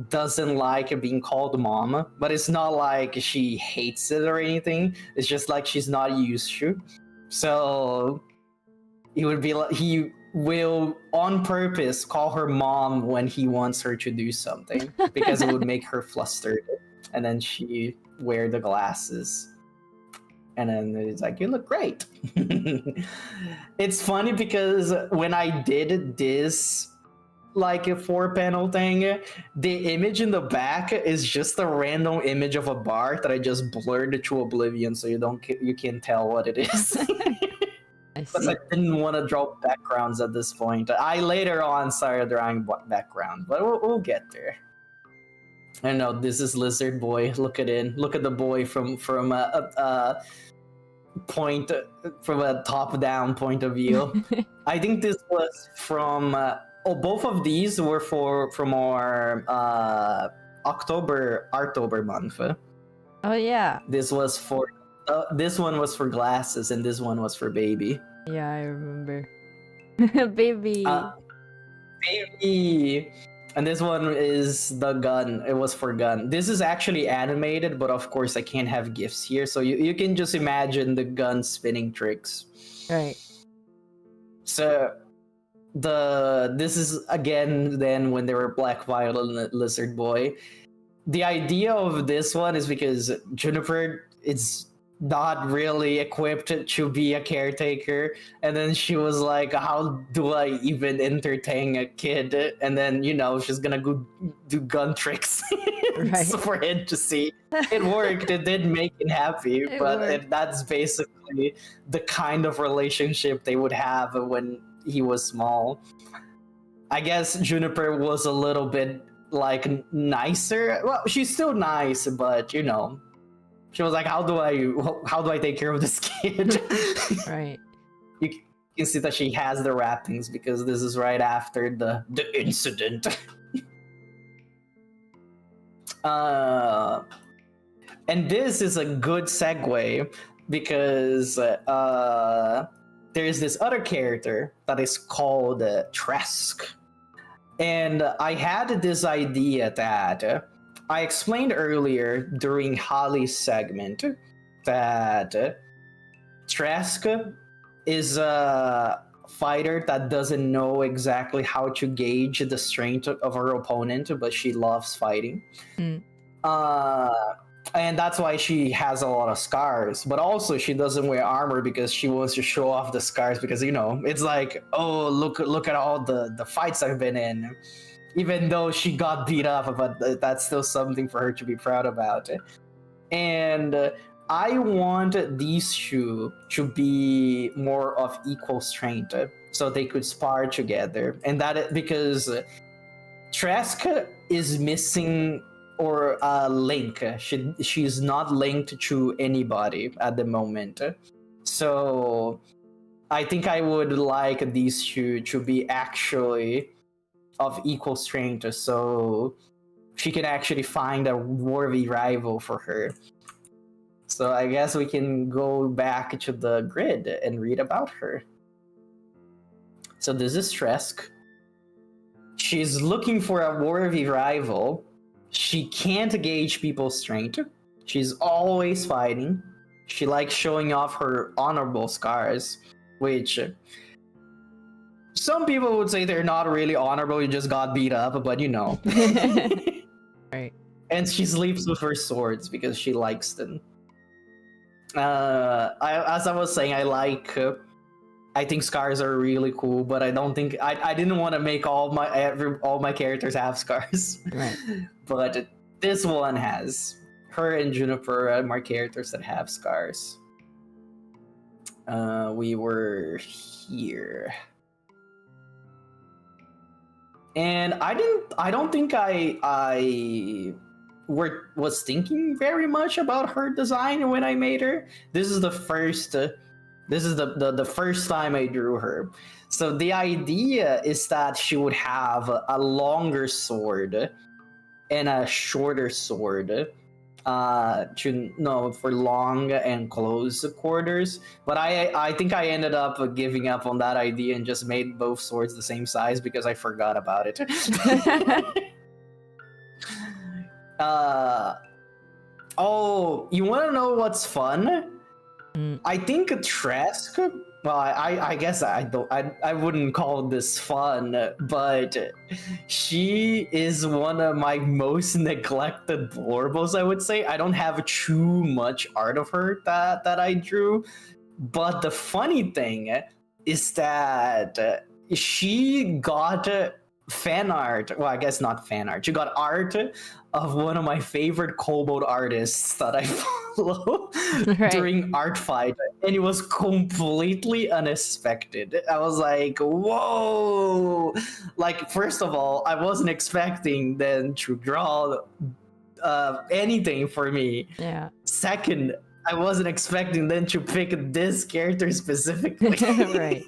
S1: doesn't like being called mom, but it's not like she hates it or anything. It's just like she's not used to. So he will on purpose call her mom when he wants her to do something because it would make her flustered, and then she wear the glasses. And then it's like, you look great. It's funny because when I did this, like a 4-panel thing, the image in the back is just a random image of a bar that I just blurred to oblivion, so you can't tell what it is. Because I didn't want to draw backgrounds at this point. I later on started drawing background, but we'll get there. I know this is Lizard Boy. Look at it. Look at the boy from a point, from a top-down point of view. I think this was from. Both of these were from our October month.
S2: Oh yeah.
S1: This was for. This one was for glasses, and this one was for baby.
S2: Yeah, I remember. Baby.
S1: Baby. And this one is the gun. It was for gun. This is actually animated, but of course I can't have GIFs here, so you can just imagine the gun spinning tricks.
S2: Right.
S1: So this is again then when they were Black Violet and Lizard Boy. The idea of this one is because Juniper is not really equipped to be a caretaker, and then she was like, how do I even entertain a kid? And then she's gonna go do gun tricks.
S2: Right.
S1: So for him to see it worked. It did make him happy, but that's basically the kind of relationship they would have when he was small. I guess Juniper was a little bit like nicer. Well, she's still nice, but she was like, how do I take care of this kid?
S2: Right.
S1: You can see that she has the wrappings because this is right after the incident. And this is a good segue because there's this other character that is called Tresk. And I had this idea that I explained earlier during Holly's segment that Tresk is a fighter that doesn't know exactly how to gauge the strength of her opponent, but she loves fighting. And that's why she has a lot of scars. But also she doesn't wear armor because she wants to show off the scars because, it's like, oh, look at all the fights I've been in. Even though she got beat up, but that's still something for her to be proud about. And I want these two to be more of equal strength, so they could spar together. And that because Tresk is missing or a link. She's not linked to anybody at the moment. So I think I would like these two to be actually of equal strength, so she can actually find a worthy rival for her. So I guess we can go back to the grid and read about her. So this is Tresk. She's looking for a worthy rival. She can't gauge people's strength. She's always fighting. She likes showing off her honorable scars, which some people would say they're not really honorable, you just got beat up, but you know.
S2: Right.
S1: And she sleeps with her swords because she likes them. As I was saying, I think scars are really cool, but I don't think I didn't want to make all my characters have scars.
S2: Right.
S1: But this one has. Her and Juniper are my characters that have scars. We were here. And I don't think I was thinking very much about her design when I made her. This is the first the first time I drew her. So the idea is that she would have a longer sword and a shorter sword. For long and close quarters, but I think I ended up giving up on that idea and just made both swords the same size because I forgot about it. Oh, you want to know what's fun? I think Tresk. Well, I guess I wouldn't call this fun, but she is one of my most neglected Blorbos, I would say. I don't have too much art of her that I drew, but the funny thing is that she got fan art. Well, I guess not fan art. She got art of one of my favorite kobold artists that I follow during Art Fight, and it was completely unexpected. I was like, whoa! Like, first of all, I wasn't expecting them to draw anything for me.
S2: Yeah.
S1: Second, I wasn't expecting them to pick this character specifically.
S2: Right.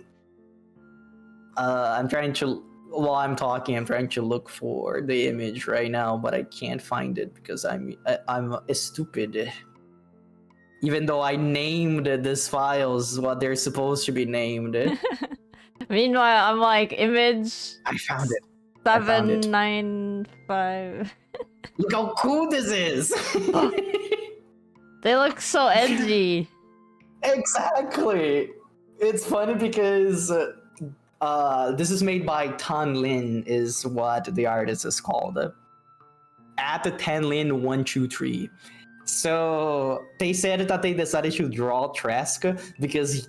S1: I'm trying to. While I'm talking, I'm trying to look for the image right now, but I can't find it because I'm stupid. Even though I named these files what they're supposed to be named.
S2: Meanwhile, I'm like, image.
S1: I found it.
S2: 795.
S1: Look how cool this is.
S2: They look so edgy.
S1: Exactly. It's funny because. This is made by Tan Lin, is what the artist is called. At the Tan Lin 123. So they said that they decided to draw Tresk because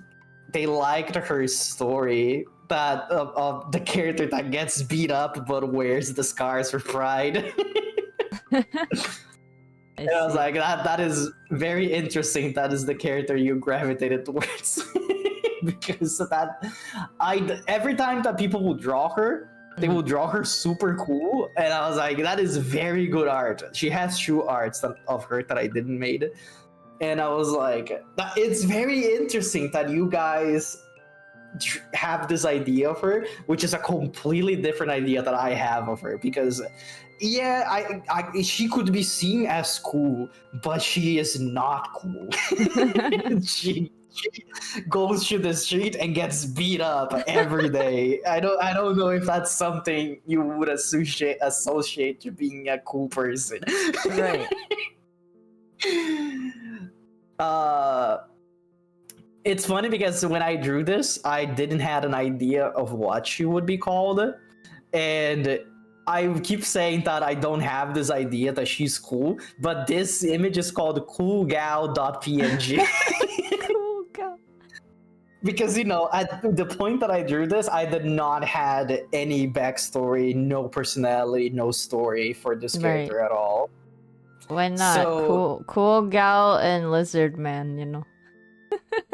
S1: they liked her story that of the character that gets beat up but wears the scars for pride. And I was like, that is very interesting. That is the character you gravitated towards. Because that every time that people will draw her, they will draw her super cool, and I was like, that is very good art. She has true arts of her that I didn't made, and I was like, it's very interesting that you guys have this idea of her, which is a completely different idea that I have of her. Because yeah, she could be seen as cool, but she is not cool. She goes to the street and gets beat up every day. I don't know if that's something you would associate to being a cool person.
S2: Right.
S1: It's funny because when I drew this, I didn't have an idea of what she would be called, and I keep saying that I don't have this idea that she's cool, but this image is called coolgal.png.
S2: Cool gal.
S1: Because, you know, at the point that I drew this, I did not had any backstory, no personality, no story for this character at all.
S2: Why not?
S1: So,
S2: cool gal and lizard man, you know.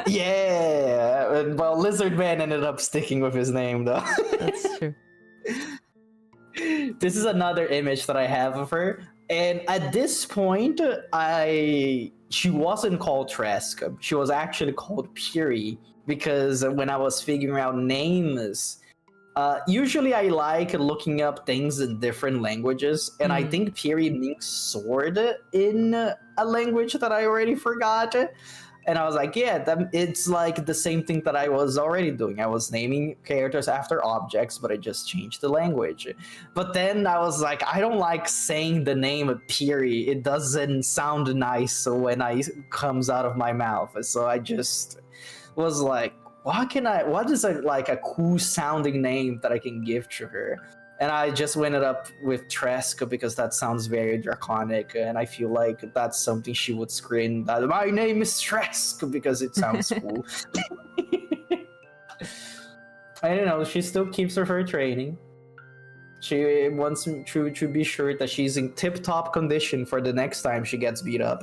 S1: Yeah, well, Lizard Man ended up sticking with his name, though.
S2: That's true.
S1: This is another image that I have of her, and at this point, she wasn't called Tresk. She was actually called Piri, because when I was figuring out names, usually I like looking up things in different languages, and I think Piri means sword in a language that I already forgot. And I was like, yeah, it's like the same thing that I was already doing. I was naming characters after objects, but I just changed the language. But then I was like, I don't like saying the name period. It doesn't sound nice when it comes out of my mouth. So I just was like, what is like a cool sounding name that I can give to her? And I just went it up with Tresk because that sounds very draconic, and I feel like that's something she would scream that my name is Tresk because it sounds cool. I don't know, she still keeps her training. She wants to be sure that she's in tip-top condition for the next time she gets beat up.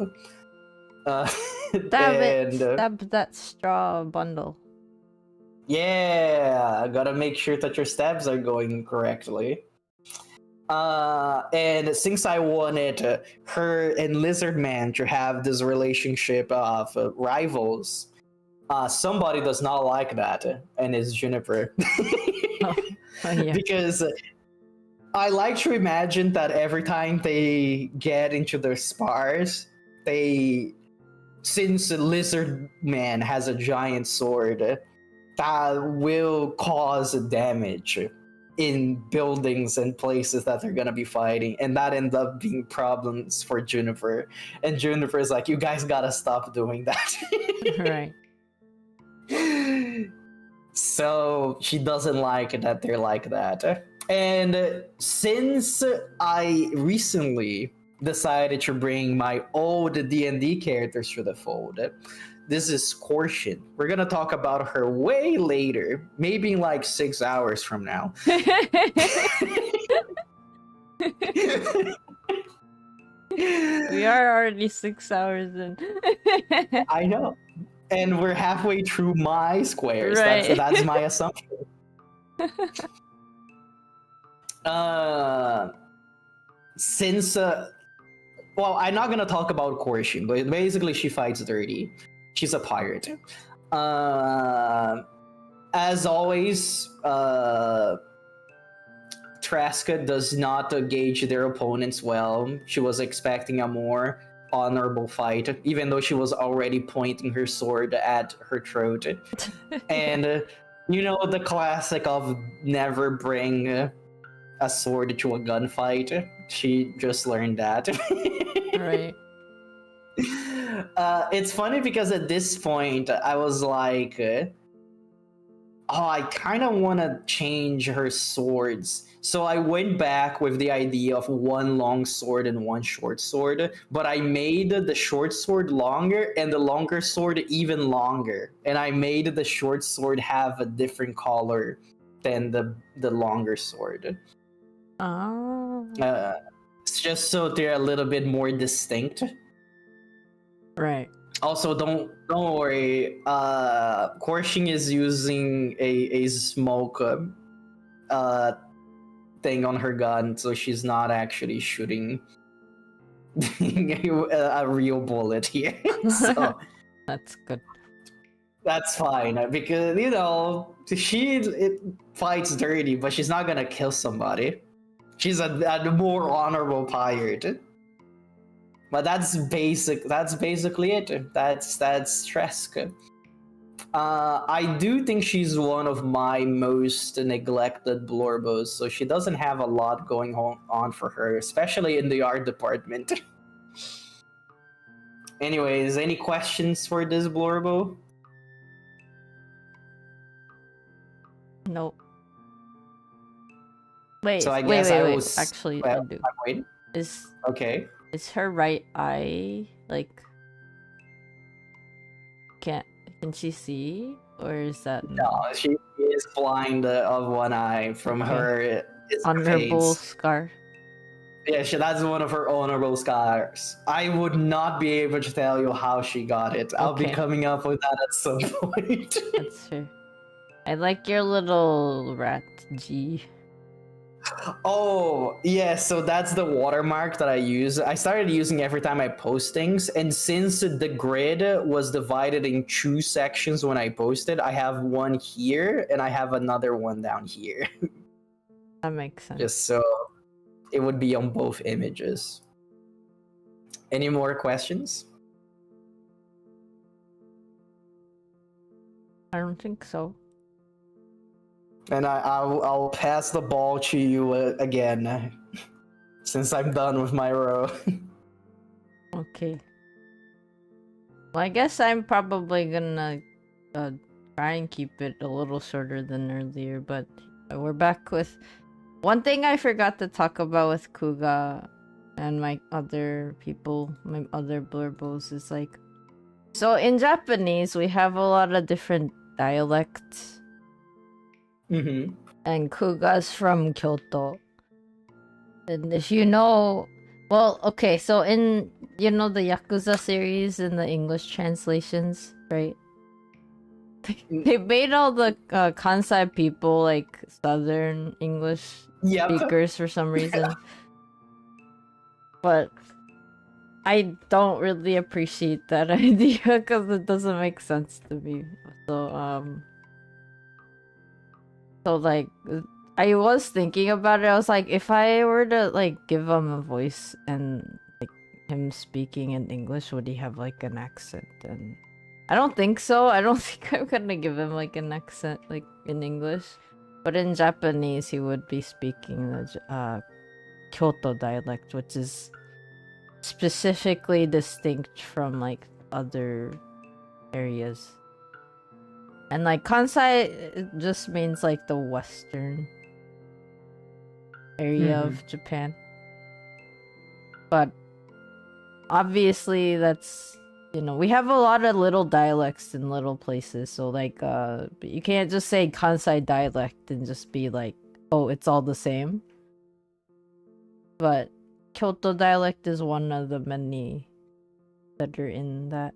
S2: Stab that straw bundle.
S1: Yeah, I gotta make sure that your stabs are going correctly. And since I wanted her and Lizardman to have this relationship of rivals, somebody does not like that, and it's Juniper.
S2: Yeah.
S1: Because I like to imagine that every time they get into their spars, since Lizardman has a giant sword, that will cause damage in buildings and places that they're gonna be fighting, and that ends up being problems for Juniper. And Juniper is like, you guys gotta stop doing that.
S2: Right.
S1: So she doesn't like that they're like that. And since I recently decided to bring my old D&D characters to the fold, this is Korshin. We're gonna talk about her way later, maybe in like 6 hours from now.
S2: We are already 6 hours in.
S1: I know. And we're halfway through my squares.
S2: Right.
S1: That's my assumption. Well, I'm not gonna talk about Korshin, but basically she fights dirty. She's a pirate. As always, Traska does not gauge their opponents well. She was expecting a more honorable fight, even though she was already pointing her sword at her throat. And you know the classic of never bring a sword to a gunfight. She just learned that.
S2: Right.
S1: It's funny because at this point I was like, I kind of want to change her swords. So I went back with the idea of one long sword and one short sword, but I made the short sword longer and the longer sword even longer. And I made the short sword have a different color than the longer sword.
S2: Oh.
S1: It's just so they're a little bit more distinct.
S2: Right.
S1: Also, don't worry. Korshin is using a smoke thing on her gun, so she's not actually shooting a real bullet here. So
S2: That's good.
S1: that's fine because she fights dirty, but she's not gonna kill somebody. She's a more honorable pirate. But that's basically it. That's Tresk. I do think she's one of my most neglected Blorbos, so she doesn't have a lot going on for her, especially in the art department. Anyways, any questions for this Blorbo?
S2: Nope. Wait,
S1: So I guess I
S2: wait.
S1: was-
S2: Actually,
S1: well,
S2: I do.
S1: I'm waiting. Okay.
S2: Is her right eye like? Can she see, or is that
S1: No, she is blind of one eye from
S2: Okay.
S1: her
S2: honorable
S1: escapades.
S2: scar?
S1: Yeah, that's one of her honorable scars. I would not be able to tell you how she got it. I'll be
S2: Okay.
S1: coming up with that at some point.
S2: That's true. I like your little rat G.
S1: Oh, yeah, so that's the watermark that I use. I started using every time I post things, and since the grid was divided in 2 sections when I posted, I have one here and I have another one down here.
S2: That makes sense.
S1: Just so it would be on both images. Any more questions?
S2: I don't think so.
S1: And I'll pass the ball to you again, since I'm done with my row.
S2: Okay. Well, I guess I'm probably gonna try and keep it a little shorter than earlier, but we're back with one thing I forgot to talk about with Kuga and my other people, my other blurbos is like, so in Japanese we have a lot of different dialects.
S1: Mm-hmm.
S2: And Kuga's from Kyoto. And if you know, well, okay, so in, you know, the Yakuza series and the English translations, right? They made all the Kansai people like Southern English speakers for some reason. But I don't really appreciate that idea because it doesn't make sense to me. So like, I was thinking about it. I was like, if I were to like give him a voice and like him speaking in English, would he have like an accent? And I don't think so. I don't think I'm gonna give him like an accent like in English, but in Japanese he would be speaking the Kyoto dialect, which is specifically distinct from like other areas. And like Kansai, it just means like the western area of Japan. But obviously that's, you know, we have a lot of little dialects in little places. So like you can't just say Kansai dialect and just be like, oh, it's all the same. But Kyoto dialect is one of the many that are in that.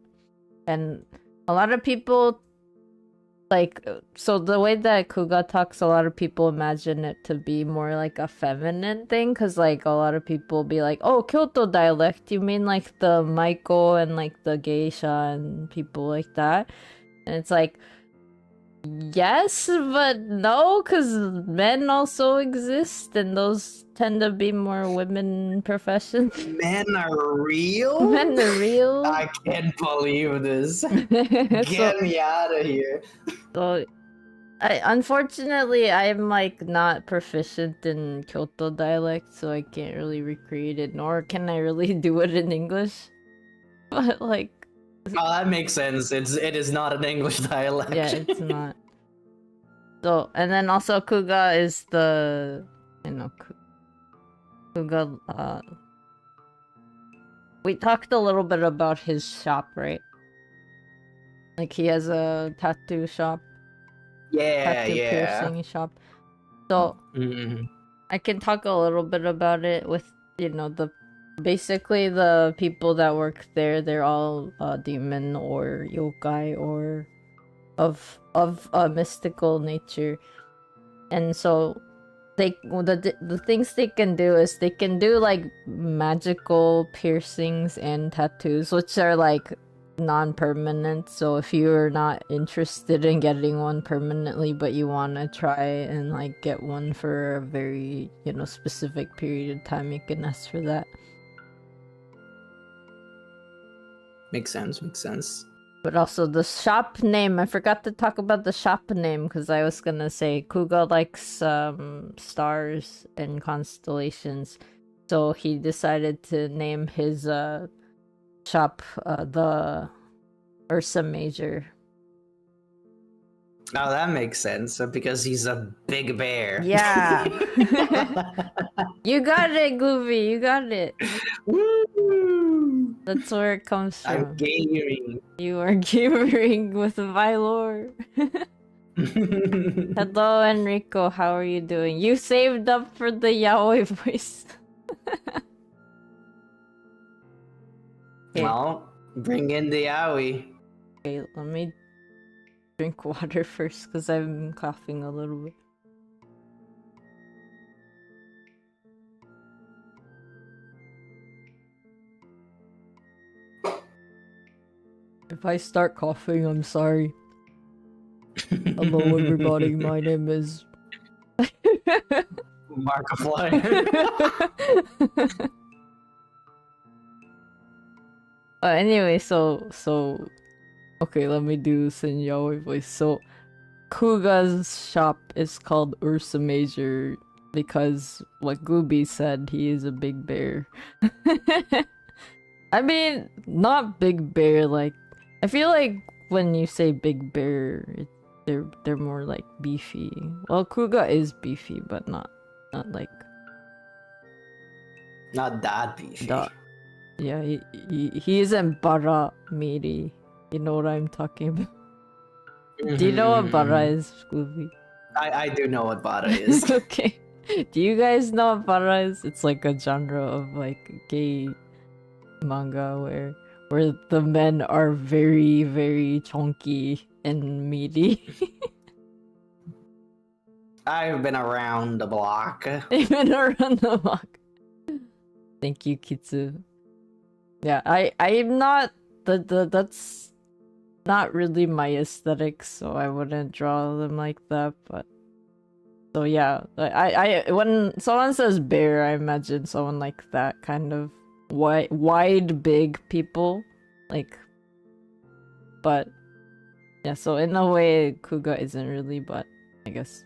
S2: And a lot of people like, so the way that Kuga talks, a lot of people imagine it to be more like a feminine thing, because like a lot of people be like, oh, Kyoto dialect, you mean like the Maiko and like the geisha and people like that? And it's like, yes, but no, because men also exist and those tend to be more women professions.
S1: Men are real?
S2: Men are real?
S1: I can't believe this. Get me out of here.
S2: So, unfortunately, I'm like not proficient in Kyoto dialect, so I can't really recreate it, nor can I really do it in English. But like,
S1: oh, that makes sense. It is not an English dialect.
S2: Yeah, it's not. So, and then also Kuga is the, you know, Kuga. We talked a little bit about his shop, right? Like he has a tattoo shop.
S1: Yeah,
S2: Piercing shop. So I can talk a little bit about it with, you know, basically the people that work there, they're all demon or yokai or of a mystical nature. And so the things they can do is they can do like magical piercings and tattoos, which are like non-permanent. So if you're not interested in getting one permanently but you want to try and like get one for a very, you know, specific period of time, you can ask for that.
S1: Makes sense.
S2: But also the shop name, I forgot to talk about the shop name because I was gonna say Kuga likes stars and constellations, so he decided to name his shop the Ursa Major.
S1: Oh, that makes sense because he's a big bear.
S2: Yeah. You got it, Glubie. You got it.
S1: Woo!
S2: That's where it comes from.
S1: I'm gaming.
S2: You are gamering with Vylor. Hello, Enrico. How are you doing? You saved up for the yaoi voice. Okay.
S1: Well, bring in the yaoi.
S2: Okay, let me drink water first because I'm coughing a little bit. If I start coughing, I'm sorry. Hello, everybody. My name is
S1: Markiplier.
S2: Anyway, so Okay, let me do Senyaoi voice. So, Kuga's shop is called Ursa Major because what Glubie said, he is a big bear. I mean, not big bear, like, I feel like when you say big bear, they're more like beefy. Well, Kuga is beefy, but not like
S1: Not that beefy.
S2: that. Yeah, he isn't bara meaty. You know what I'm talking about? Do you know what bara is, Glubie?
S1: I do know what bara is.
S2: Okay. Do you guys know what bara is? It's like a genre of like gay manga where the men are very, very chunky and meaty.
S1: I've been around the block.
S2: Even around the block. Thank you, Kitsu. Yeah, I'm not that's not really my aesthetic, so I wouldn't draw them like that, but so yeah, I when someone says bear, I imagine someone like that kind of wide big people, like, but yeah, so in a way Kuga isn't really, but I guess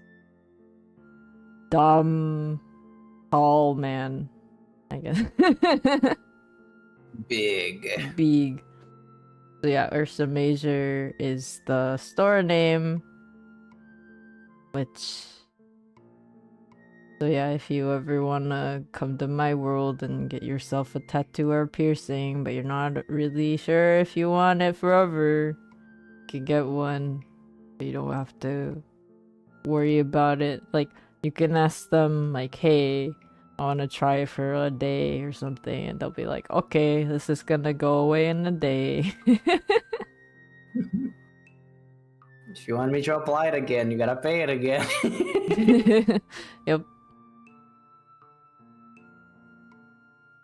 S2: dumb tall man, I guess. Big. So yeah, Ursa Major is the store name, which, so yeah, if you ever wanna come to my world and get yourself a tattoo or piercing, but you're not really sure if you want it forever, you can get one. You don't have to worry about it. Like, you can ask them, like, hey, I want to try it for a day or something, and they'll be like, okay, this is gonna go away in a day.
S1: If you want me to apply it again, you gotta pay it again.
S2: Yep.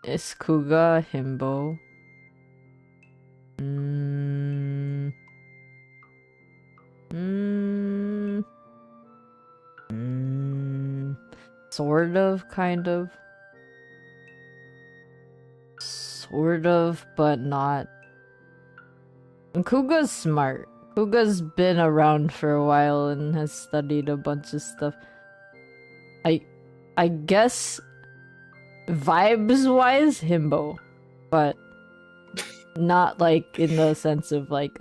S2: Is Kuga himbo? Sort of, kind of. Sort of, but not. And Kuga's smart. Kuga's been around for a while and has studied a bunch of stuff. I guess vibes-wise, himbo. But not like in the sense of like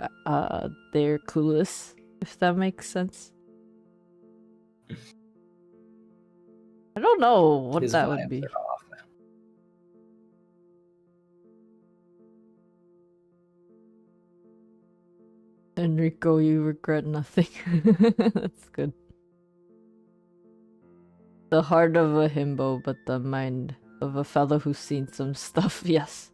S2: they're clueless, if that makes sense. I don't know what
S1: His
S2: that would
S1: vibes
S2: be.
S1: are off.
S2: Enrico, you regret nothing. That's good. The heart of a himbo, but the mind of a fellow who's seen some stuff, yes.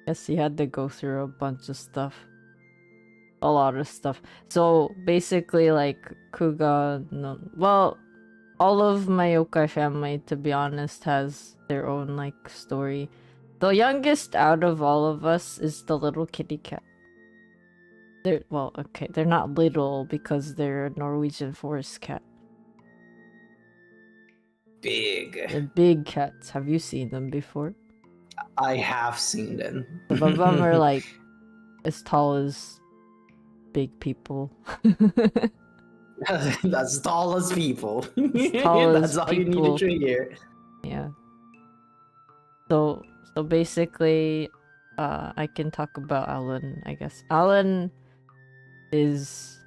S2: Yes, he had to go through a bunch of stuff. A lot of stuff. So basically, like, Kuga, no, well, all of my yokai family, to be honest, has their own, like, story. The youngest out of all of us is the little kitty cat. Well, okay, they're not little because they're a Norwegian forest cat.
S1: Big.
S2: They're big cats. Have you seen them before?
S1: I have seen them.
S2: Some of them are like as tall as big people.
S1: That's tall as people.
S2: Tall
S1: That's
S2: as
S1: all you
S2: people.
S1: need to hear.
S2: Yeah. So basically, I can talk about Alan, I guess. Alan is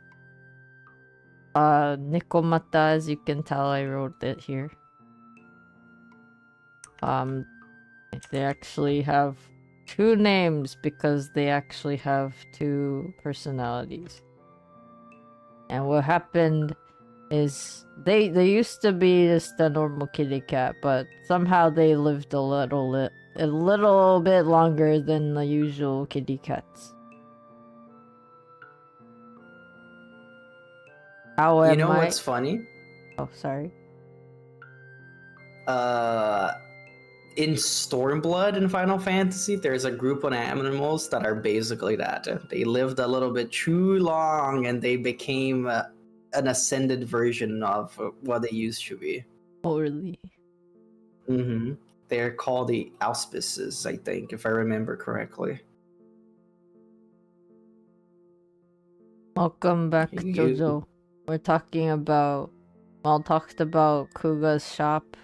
S2: Nikomata, as you can tell. I wrote it here. They actually have two names because they actually have two personalities. And what happened is they used to be just a normal kitty cat, but somehow they lived a little bit longer than the usual kitty cats. How am
S1: You know
S2: I?
S1: what's funny?
S2: Oh, sorry.
S1: In Stormblood in Final Fantasy, there's a group of animals that are basically that. They lived a little bit too long and they became an ascended version of what they used to be.
S2: Oh, really?
S1: Mm-hmm. They're called the auspices, I think, if I remember correctly.
S2: Welcome back,
S1: You-
S2: Jojo. We're talking about. Well, talked about Kuga's shop.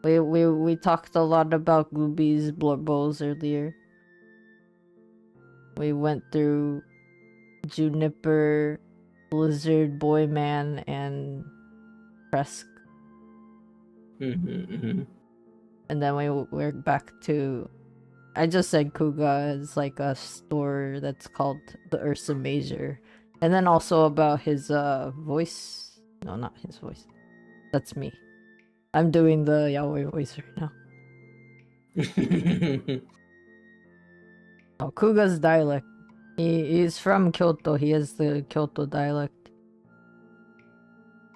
S2: We talked a lot about Glubie's blurbles earlier. We went through Juniper, Blizzard, Boyman, and Presk. And then we're back to. I just said Kuga is like a store that's called the Ursa Major. And then also about his voice. No, not his voice. That's me. I'm doing the Yahweh voice right now. Oh, Kuga's dialect. He's from Kyoto. He has the Kyoto dialect.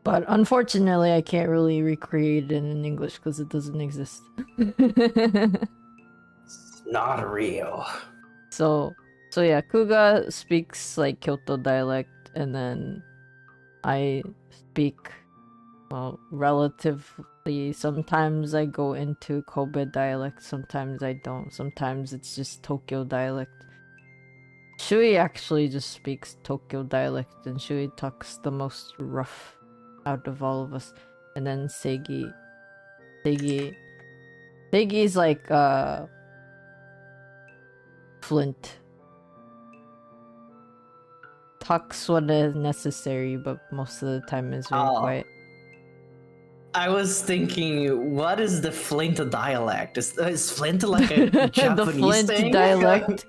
S2: But unfortunately, I can't really recreate it in English because it doesn't exist.
S1: It's not real.
S2: So yeah, Kuga speaks like Kyoto dialect, and then I speak, well, relatively. Sometimes I go into Kobe dialect, sometimes I don't. Sometimes it's just Tokyo dialect. Shui actually just speaks Tokyo dialect, and Shui talks the most rough out of all of us. And then Segi's like Flint. Talks what is necessary, but most of the time is very quiet.
S1: I was thinking, what is the Flint dialect? Is Flint like a Japanese
S2: The Flint
S1: thing?
S2: dialect.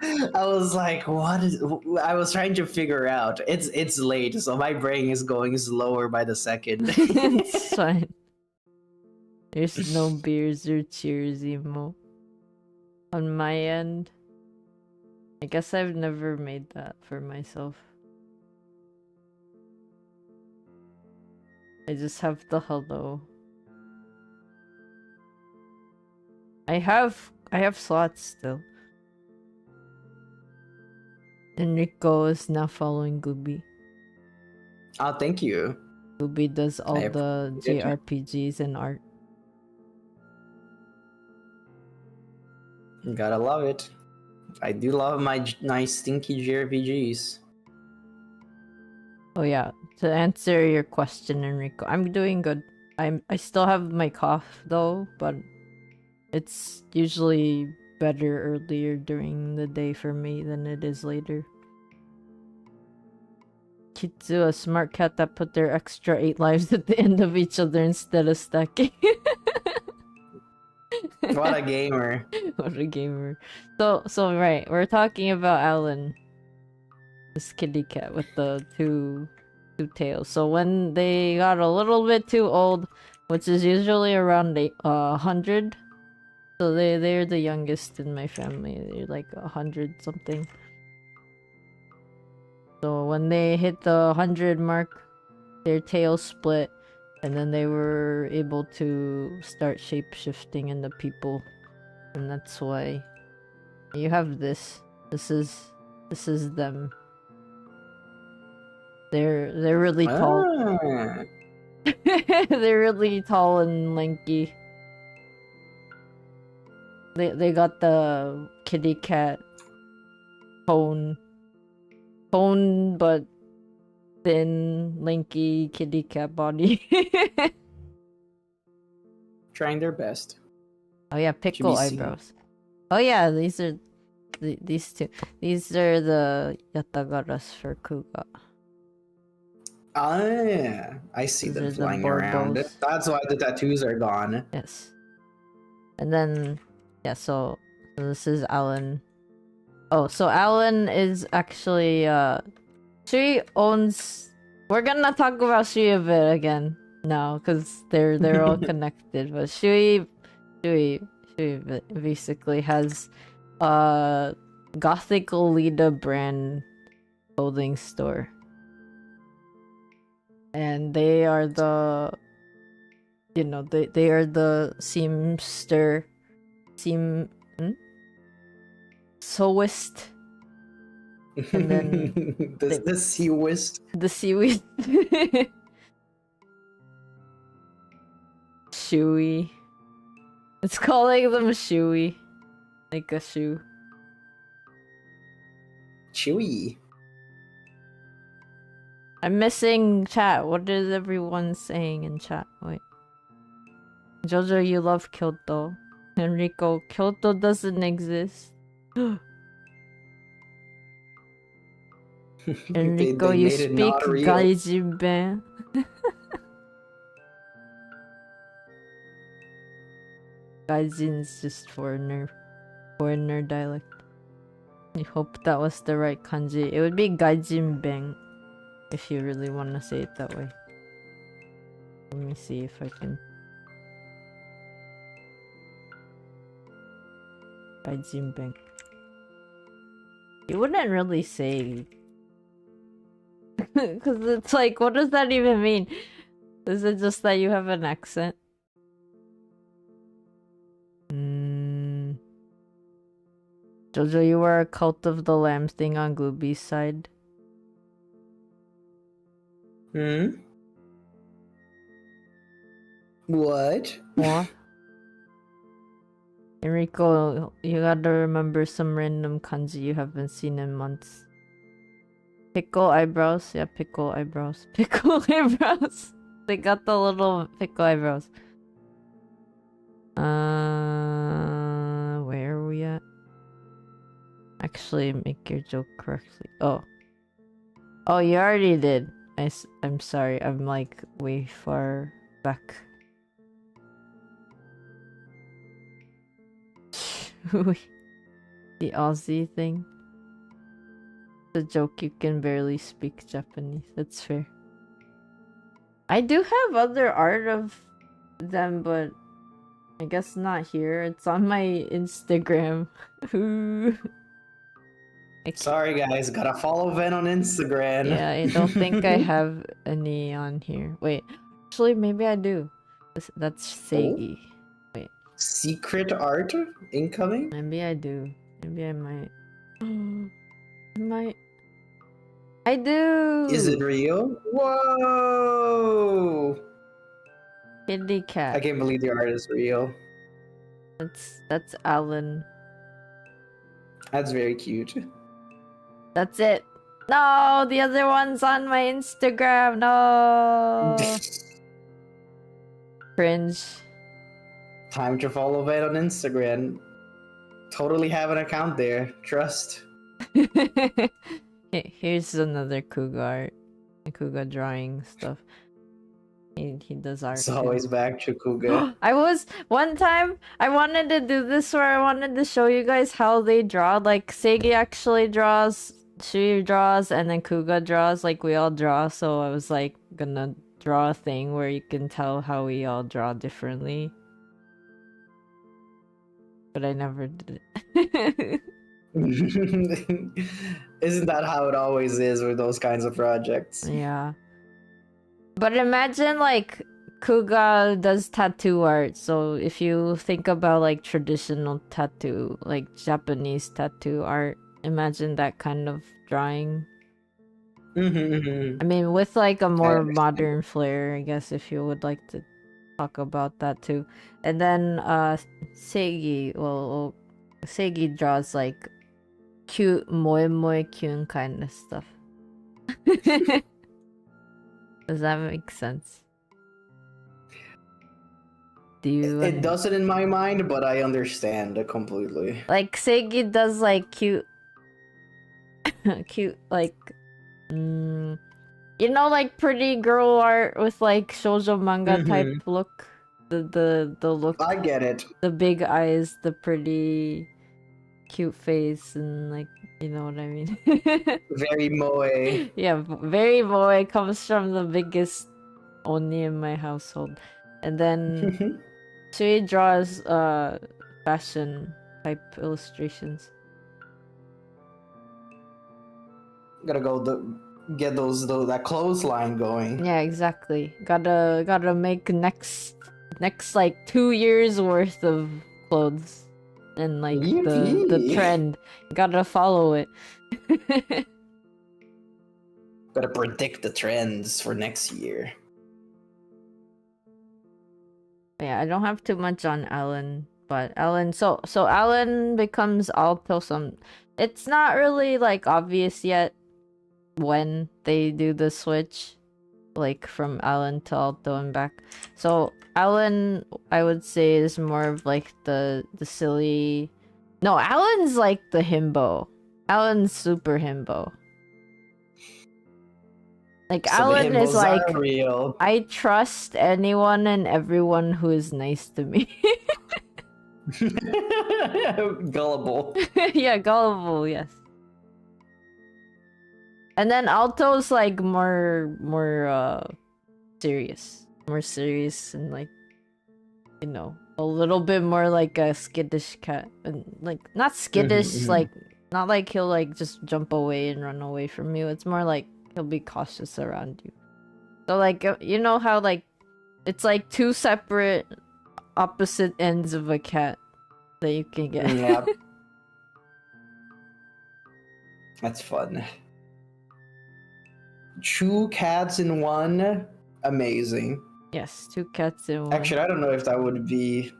S1: I was like, what is? I was trying to figure out. It's late, so my brain is going slower by the second.
S2: It's fine. There's no beers or cheers emo on my end. I guess I've never made that for myself. I just have the hello. I have slots still. Enrico is now following Glubie.
S1: Oh, thank you.
S2: Glubie does all the JRPGs and art.
S1: Gotta love it. I do love my nice stinky JRPGs.
S2: Oh yeah, to answer your question, Enrico, I'm doing good. I still have my cough though, but it's usually better earlier during the day for me than it is later. Kitsu, a smart cat that put their extra 8 lives at the end of each other instead of stacking.
S1: What a gamer.
S2: What a gamer. So right, we're talking about Alan. This kitty cat with the two tails. So when they got a little bit too old, which is usually around 100, so they're the youngest in my family. They're like 100 something. So when they hit the 100 mark, their tails split, and then they were able to start shape-shifting into people. And that's why you have this. This is them. They're really tall.
S1: Ah.
S2: They're really tall and lanky. They got the kitty cat tone, but thin, lanky kitty cat body.
S1: Trying their best.
S2: Oh yeah, pickle eyebrows. Oh yeah, these are these two. These are the yatagaras for Kuga.
S1: Ah, yeah. I see
S2: These
S1: them
S2: are the
S1: flying around.
S2: Borbos.
S1: That's why the tattoos are gone.
S2: Yes. And then yeah, so this is Alan. Oh, so Alan is actually she owns. We're gonna talk about Shui a bit again now because they're all connected. But Shui basically has Gothic Lolita brand clothing store, and they are the they are the sewist. And then
S1: the seawist.
S2: The seaweed. Shoey. It's calling them shoey. Like a shoe.
S1: Chewy.
S2: I'm missing chat. What is everyone saying in chat? Wait. Jojo, you love Kyoto. Enrico, Kyoto doesn't exist. Enrico,
S1: they
S2: you
S1: made it
S2: speak
S1: not real.
S2: Gaijin Ben. Gaijin's just foreigner dialect. I hope that was the right kanji. It would be Gaijin Ben if you really want to say it that way. Let me see if I can. Gaijin Ben. You wouldn't really say. Because it's like, what does that even mean? Is it just that you have an accent? Jojo, you were a Cult of the Lamb thing on Glubie's side.
S1: What?
S2: What? Enrico, you gotta remember some random kanji you haven't seen in months. Pickle eyebrows? Yeah, pickle eyebrows. Pickle eyebrows! They got the little pickle eyebrows. Where are we at? Actually, make your joke correctly. Oh. Oh, you already did. I'm sorry. I'm like way far back. The Aussie thing. The joke you can barely speak Japanese. That's fair. I do have other art of them, but I guess not here. It's on my Instagram.
S1: Sorry guys, gotta follow Ven on Instagram.
S2: Yeah, I don't think I have any on here. Wait, actually maybe I do. That's Seigi. Wait.
S1: Secret art incoming?
S2: Maybe I do. Maybe I might. I do!
S1: Is it real? Whoa!
S2: Kitty cat.
S1: I can't believe the art is real.
S2: That's Alan.
S1: That's very cute.
S2: That's it. No, the other one's on my Instagram. No. Cringe.
S1: Time to follow Ven on Instagram. Totally have an account there. Trust.
S2: Here's another Kuga art. Kuga drawing stuff. He does art.
S1: It's
S2: too.
S1: always back to Kuga.
S2: One time I wanted to do this where I wanted to show you guys how they draw. Like Seigi actually draws, Shui draws, and then Kuga draws. Like we all draw. So I was like gonna draw a thing where you can tell how we all draw differently. But I never did it.
S1: Isn't that how it always is with those kinds of projects?
S2: Yeah. But imagine like Kuga does tattoo art. So if you think about like traditional tattoo, like Japanese tattoo art, imagine that kind of drawing. I mean, with like a more modern flair, I guess, if you would like to talk about that too. And then Seigi, well, Seigi draws like cute moe moe kyun kind of stuff. Does that make sense? Do you?
S1: It doesn't in my mind, but I understand completely.
S2: Like Seigi does like cute like you know, like pretty girl art with like shoujo manga type look. The look.
S1: I get it.
S2: The big eyes, the pretty cute face, and like, you know what I mean.
S1: Very moe.
S2: Yeah, very moe. Comes from the biggest oni in my household. And then she draws fashion type illustrations.
S1: Gotta go get that clothesline going.
S2: Yeah, exactly. Gotta make next like 2 years worth of clothes. And like the trend. Gotta follow it.
S1: Gotta predict the trends for next year.
S2: Yeah, I don't have too much on Alan, but Alan, so Alan becomes alto some. It's not really like obvious yet, when they do the switch, like from Alan to Alto and back. So Alan, I would say, is more of like the silly. No, Alan's like the himbo. Alan's super himbo. Like so Alan is like,
S1: real.
S2: I trust anyone and everyone who is nice to me.
S1: Gullible.
S2: Yeah, gullible, yes. And then Alto's like more serious. More serious and like, you know, a little bit more like a skittish cat. And like not skittish, like not like he'll like just jump away and run away from you. It's more like he'll be cautious around you. So like, you know how like it's like two separate opposite ends of a cat that you can get.
S1: Yeah. That's fun. 2 cats in one. Amazing.
S2: Yes, 2 cats in one.
S1: Actually, I don't know if that would be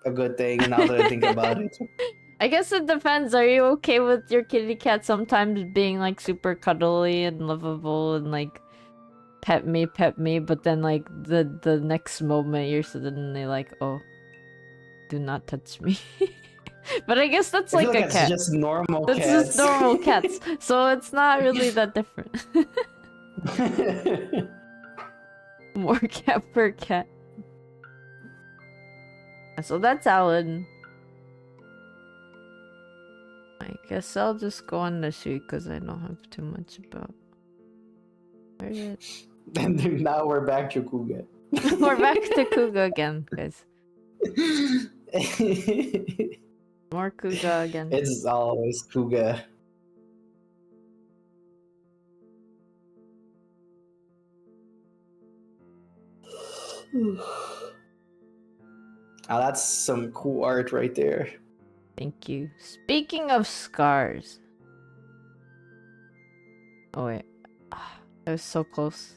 S1: a good thing now that I think about it.
S2: I guess it depends. Are you okay with your kitty cat sometimes being like super cuddly and lovable and like pet me, but then like the next moment you're suddenly like, oh, do not touch me. But I guess that's like a cat.
S1: Just normal
S2: that's
S1: cats.
S2: Just normal cats. So it's not really that different. More cat per cat. So that's Alan. I guess I'll just go on the shoot because I don't have too much about. Where is it?
S1: And now we're back to Kuga.
S2: We're back to Kuga again, guys. More Kuga again.
S1: It's always Kuga. That's some cool art right there.
S2: Thank you. Speaking of scars. Oh wait. I was so close.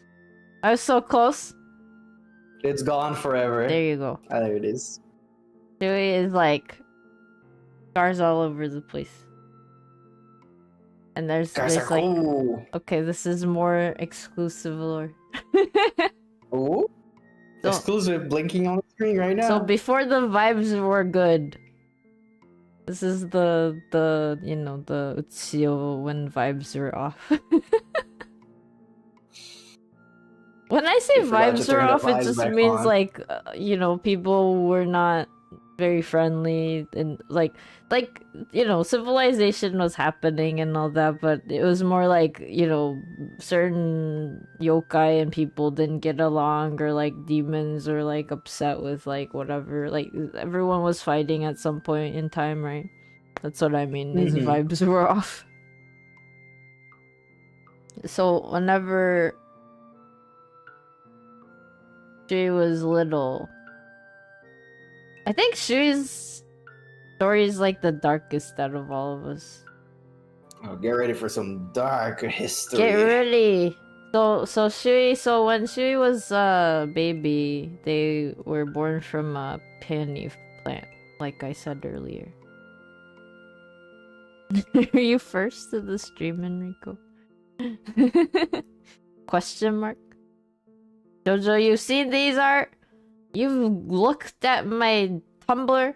S2: I was so close.
S1: It's gone forever.
S2: There you go.
S1: Ah, there it is.
S2: Dewey is like scars all over the place. And there's like
S1: cool.
S2: Okay, this is more exclusive lore.
S1: Ooh. So, exclusive blinking on the screen right now.
S2: So before the vibes were good. This is the you know, the Uchiyo when vibes are off. When I say vibes are off, it just means like you know, people were not very friendly and like you know, civilization was happening and all that, but it was more like, you know, certain yokai and people didn't get along, or like demons were like upset with like whatever, like everyone was fighting at some point in time, right? That's what I mean. His vibes were off. So whenever she was little, I think Shui's story is like the darkest out of all of us.
S1: Oh, get ready for some dark history.
S2: Get ready. So Shui. So when Shui was a baby, they were born from a peony plant, like I said earlier. Are you first to the stream, Enrico? Question mark. Jojo, you've seen these art? You've looked at my Tumblr?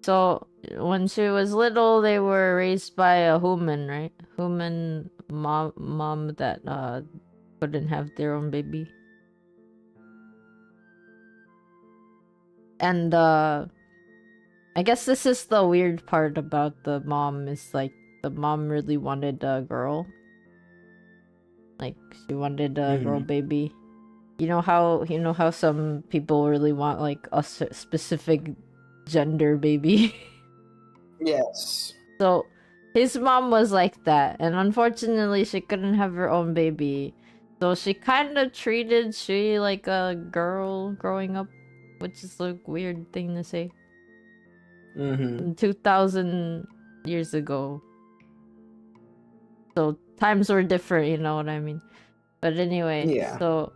S2: So, when she was little, they were raised by a human, right? Human mom that couldn't have their own baby. And I guess this is the weird part about the mom, is like the mom really wanted a girl. Like she wanted a girl baby. You know how some people really want like a specific gender baby.
S1: Yes.
S2: So his mom was like that, and unfortunately she couldn't have her own baby. So she kind of treated she like a girl growing up, which is a weird thing to say. 2000 years ago. So times were different, you know what I mean? But anyway,
S1: yeah.
S2: So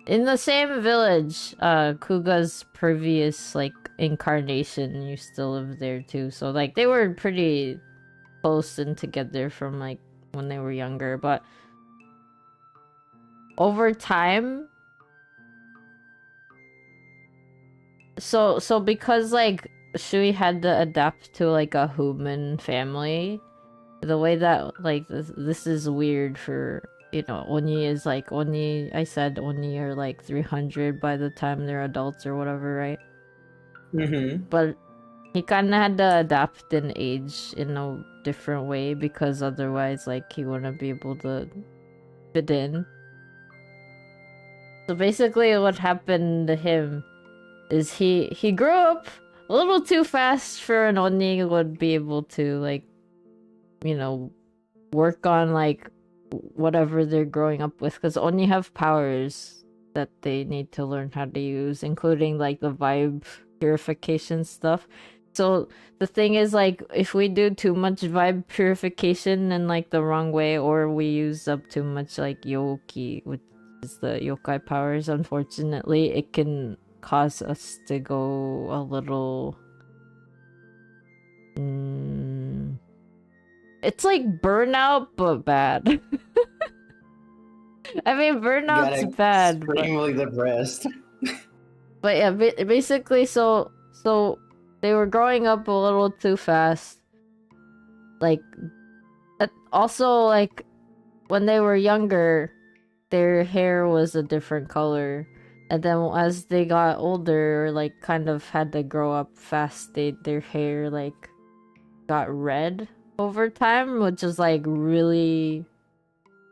S2: in the same village, Kuga's previous like incarnation used to live there too. So like they were pretty close and together from like when they were younger, but over time, so because like Shui had to adapt to like a human family, the way that like this is weird for, you know, Oni is like Oni, I said Oni are like 300 by the time they're adults or whatever, right? But he kind of had to adapt and age in a different way because otherwise like he wouldn't be able to fit in. So basically what happened to him is he grew up a little too fast for an Oni would be able to, like, you know, work on like whatever they're growing up with, because Oni have powers that they need to learn how to use, including like the vibe purification stuff. So the thing is, like, if we do too much vibe purification in like the wrong way, or we use up too much like yoki, which is the yokai powers, unfortunately it can cause us to go a little it's like burnout but bad. I mean, burnout's bad,
S1: extremely depressed.
S2: But yeah, basically, so they were growing up a little too fast. Like, also, like, when they were younger, their hair was a different color. And then as they got older, like, kind of had to grow up fast, their hair, like, got red over time, which is, like, really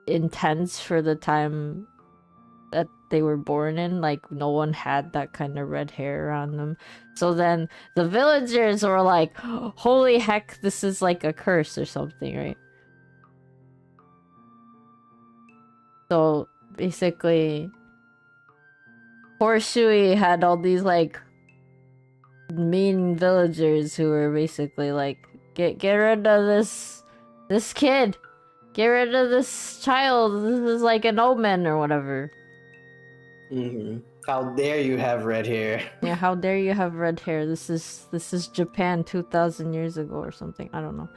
S2: intense for the time that they were born in. Like, no one had that kind of red hair around them. So then the villagers were like, holy heck, this is like a curse or something, right? So basically, poor Shui had all these like mean villagers who were basically like, get rid of this kid, get rid of this child, this is like an omen or whatever.
S1: How dare you have red hair?
S2: Yeah, how dare you have red hair? This is Japan 2,000 years ago or something. I don't know.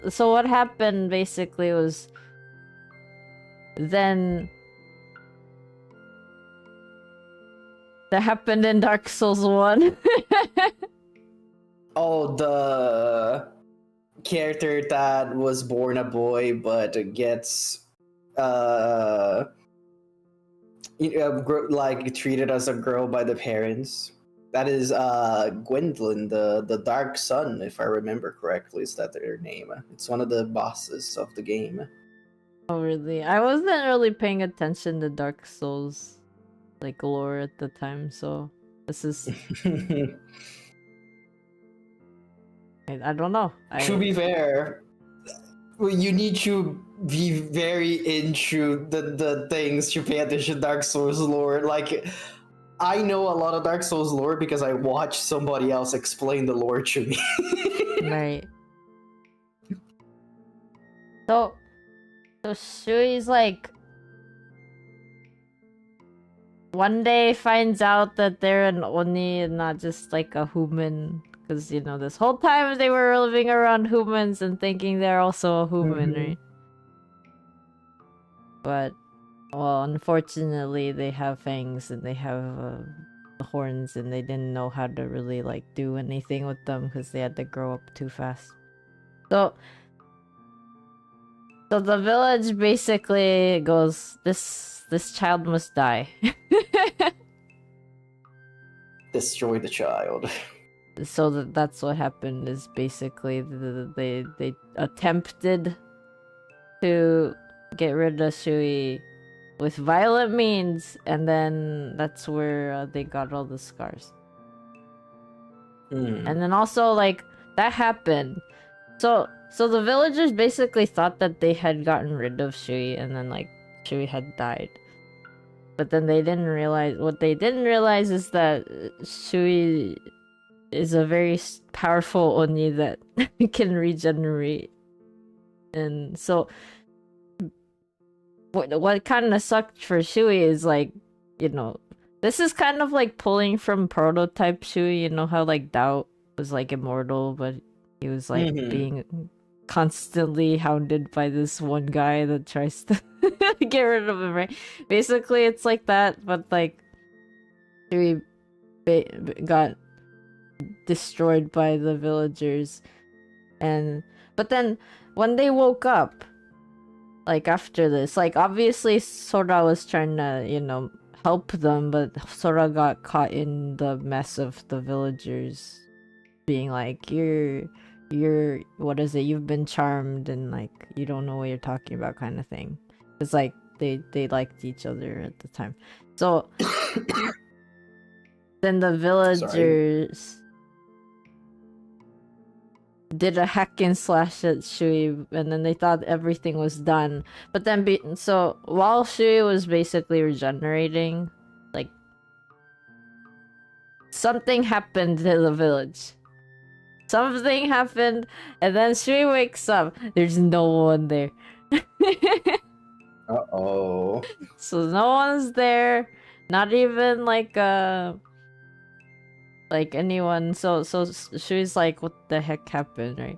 S2: So what happened basically was then that happened in Dark Souls 1.
S1: Oh, the character that was born a boy but gets like treated as a girl by the parents. That is Gwendolyn, the Dark Sun, if I remember correctly. Is that their name? It's one of the bosses of the game.
S2: Oh really? I wasn't really paying attention to Dark Souls like lore at the time, so this is I don't know.
S1: To be fair, you need to be very into the things to pay attention to Dark Souls lore. Like, I know a lot of Dark Souls lore because I watched somebody else explain the lore to me.
S2: Right. So Shui's like one day finds out that they're an Oni and not just like a human. Because, you know, this whole time they were living around humans and thinking they're also a human, right? But, well, unfortunately, they have fangs and they have horns, and they didn't know how to really, like, do anything with them because they had to grow up too fast. So the village basically goes, this child must die.
S1: Destroy the child.
S2: So that's what happened, is basically they attempted to get rid of Shui with violent means, and then that's where they got all the scars. And then also, like, that happened. So the villagers basically thought that they had gotten rid of Shui, and then, like, Shui had died. But then they didn't realize, what they didn't realize is that Shui is a very powerful Oni that can regenerate. And so what kind of sucked for Shui is, like, you know, This is kind of like pulling from Prototype Shui. You know how like Doubt was like immortal, but he was like being constantly hounded by this one guy that tries to get rid of him, right? Basically, it's like that, but like Shui got destroyed by the villagers, but then when they woke up, like after this, like obviously Sora was trying to, you know, help them, but Sora got caught in the mess of the villagers being like, you're what is it, you've been charmed and like you don't know what you're talking about kind of thing. It's like they liked each other at the time. So then the villagers did a hack and slash at Shui, and then they thought everything was done. But then, so while Shui was basically regenerating, like something happened to the village. Something happened, and then Shui wakes up. There's no one there.
S1: Uh-oh.
S2: So no one's there. Not even like anyone. So Shui's like, what the heck happened, right?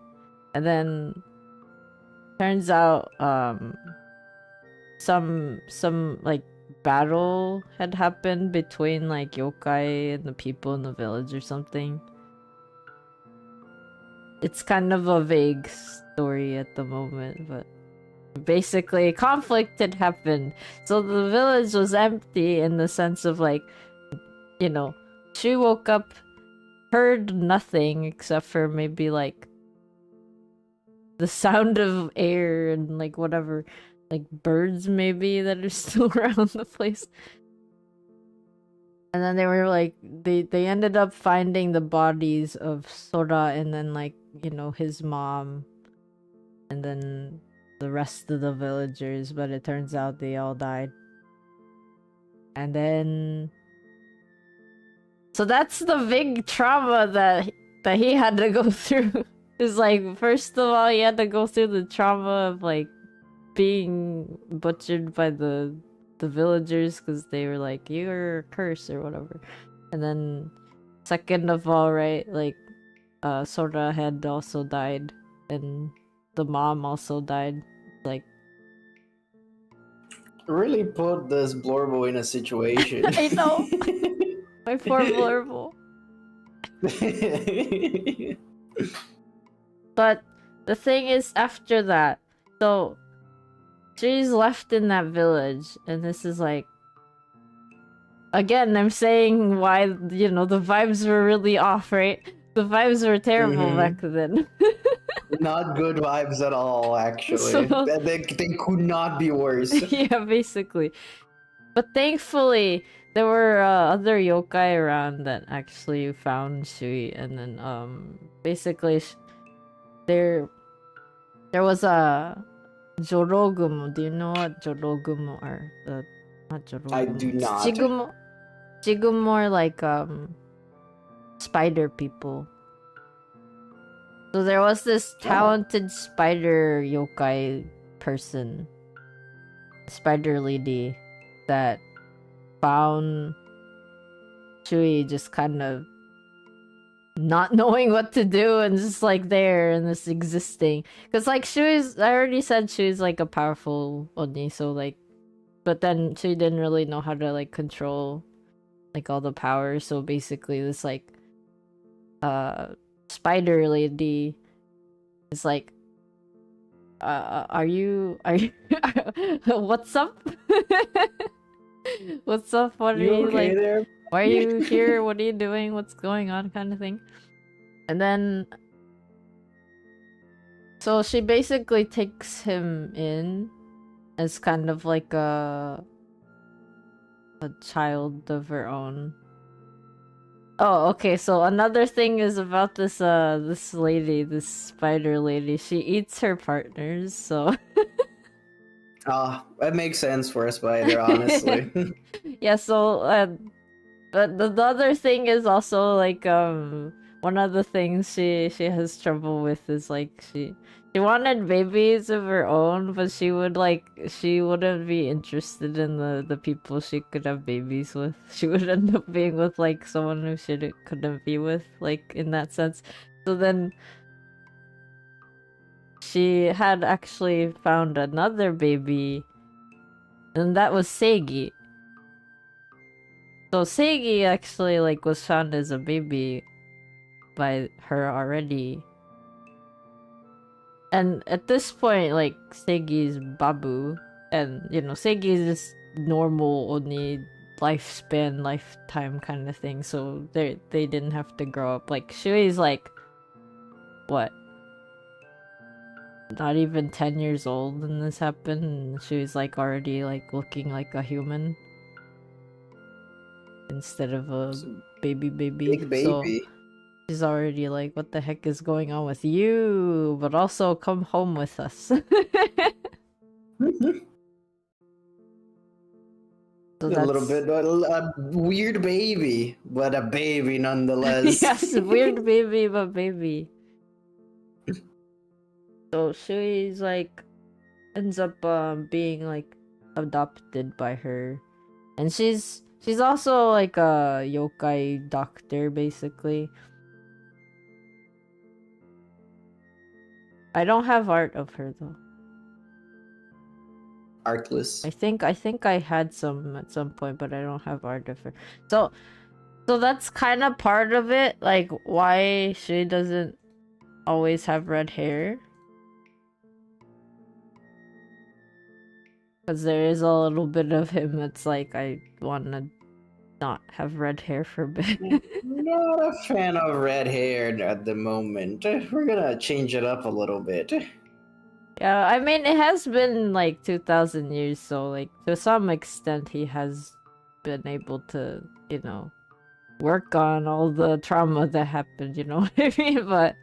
S2: And then turns out some like battle had happened between like yokai and the people in the village or something. It's kind of a vague story at the moment, but basically conflict had happened. So the village was empty in the sense of like, you know, she woke up, heard nothing except for maybe like the sound of air and like whatever, like birds maybe that are still around the place. And then they were like, they ended up finding the bodies of Sora and then like, you know, his mom and then the rest of the villagers, but it turns out they all died. And then so that's the big trauma that he had to go through. Is like, first of all, he had to go through the trauma of like being butchered by the villagers because they were like, you're a curse or whatever. And then second of all, right, like Sora had also died and the mom also died. Like,
S1: really put this Blorbo in a situation.
S2: I know. My poor Blurble. But the thing is, after that, so she's left in that village, and this is like, again, I'm saying why, you know, the vibes were really off, right? The vibes were terrible back then.
S1: Not good vibes at all, actually.
S2: So,
S1: they could not be worse.
S2: Yeah, basically. But thankfully, there were other yokai around that actually found Shui, and then basically there was a Jorogumo. Do you know what Jorogumo are? Not Jorogumo.
S1: I do not.
S2: Jigumo are like spider people. So there was this talented spider yokai person, spider lady, that found Shui just kind of not knowing what to do and just like there and just existing. Because like Shui's, I already said Shui's like a powerful Oni, so like, but then Shui didn't really know how to like control like all the powers. So basically this like spider lady is like, are you what's up? What's up? What are you
S1: okay
S2: like
S1: there?
S2: Why are you here? What are you doing? What's going on? Kind of thing. And then so she basically takes him in as kind of like a child of her own. Oh, okay, so another thing is about this this lady, this spider lady. She eats her partners, so
S1: That makes sense for a spider, honestly.
S2: yeah, so but the other thing is also like one of the things she has trouble with is like she wanted babies of her own, but she wouldn't be interested in the people she could have babies with. She would end up being with like someone who she couldn't be with, like in that sense. So then she had actually found another baby, and that was Seigi. So Seigi actually like was found as a baby by her already. And at this point, like, Seigi's Babu, and, you know, Seigi is just normal, only lifespan, lifetime kind of thing, so they didn't have to grow up. Like, Shui's, like, what? Not even 10 years old when this happened, and Shui's, like, already, like, looking like a human. Instead of a baby.
S1: Big baby.
S2: So she's already like, what the heck is going on with you? But also, come home with us. So
S1: a little bit a weird baby, but a baby nonetheless.
S2: Yes, weird baby, but baby. So Shui's like ends up being like adopted by her, and she's also like a yokai doctor, basically. I don't have art of her though.
S1: Artless.
S2: I think I had some at some point, but I don't have art of her. So that's kind of part of it, like why she doesn't always have red hair. Because there is a little bit of him that's like, I want to not have red hair for a bit.
S1: Not a fan of red hair at the moment. We're gonna change it up a little bit.
S2: Yeah, I mean, it has been like 2,000 years, so like to some extent he has been able to, you know, work on all the trauma that happened, you know what I mean? But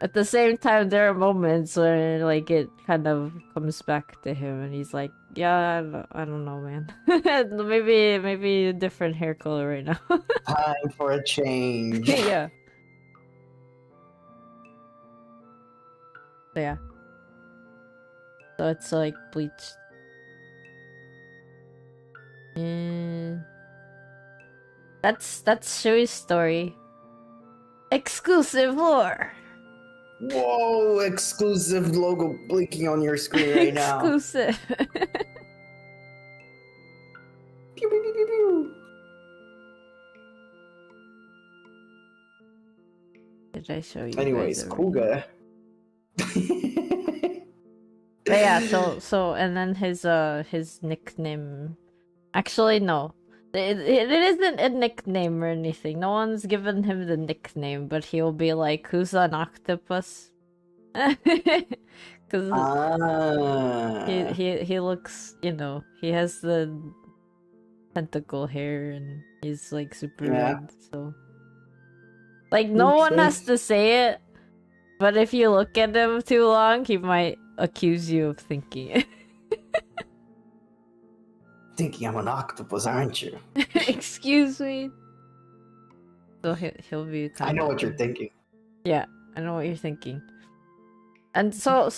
S2: at the same time, there are moments where like it kind of comes back to him, and he's like, "Yeah, I don't know, man. maybe a different hair color right now."
S1: Time for a change.
S2: Yeah. So, yeah. So it's like bleached. And that's Shui's story. Exclusive lore.
S1: Whoa! Exclusive logo blinking on your screen right now.
S2: Exclusive.
S1: Pew, pew, pew, pew, pew.
S2: Did I show you?
S1: Anyways, Kuga.
S2: But yeah, so and then his nickname. Actually, no. It isn't a nickname or anything. No one's given him the nickname, but he'll be like, "Who's an octopus?" Because he looks, you know, he has the tentacle hair and he's like super red. So, like, no one has to say it, but if you look at him too long, he might accuse you of thinking it.
S1: Thinking I'm an octopus, aren't you?
S2: Excuse me. So he'll be.
S1: I know what you're thinking.
S2: Yeah, I know what you're thinking. And so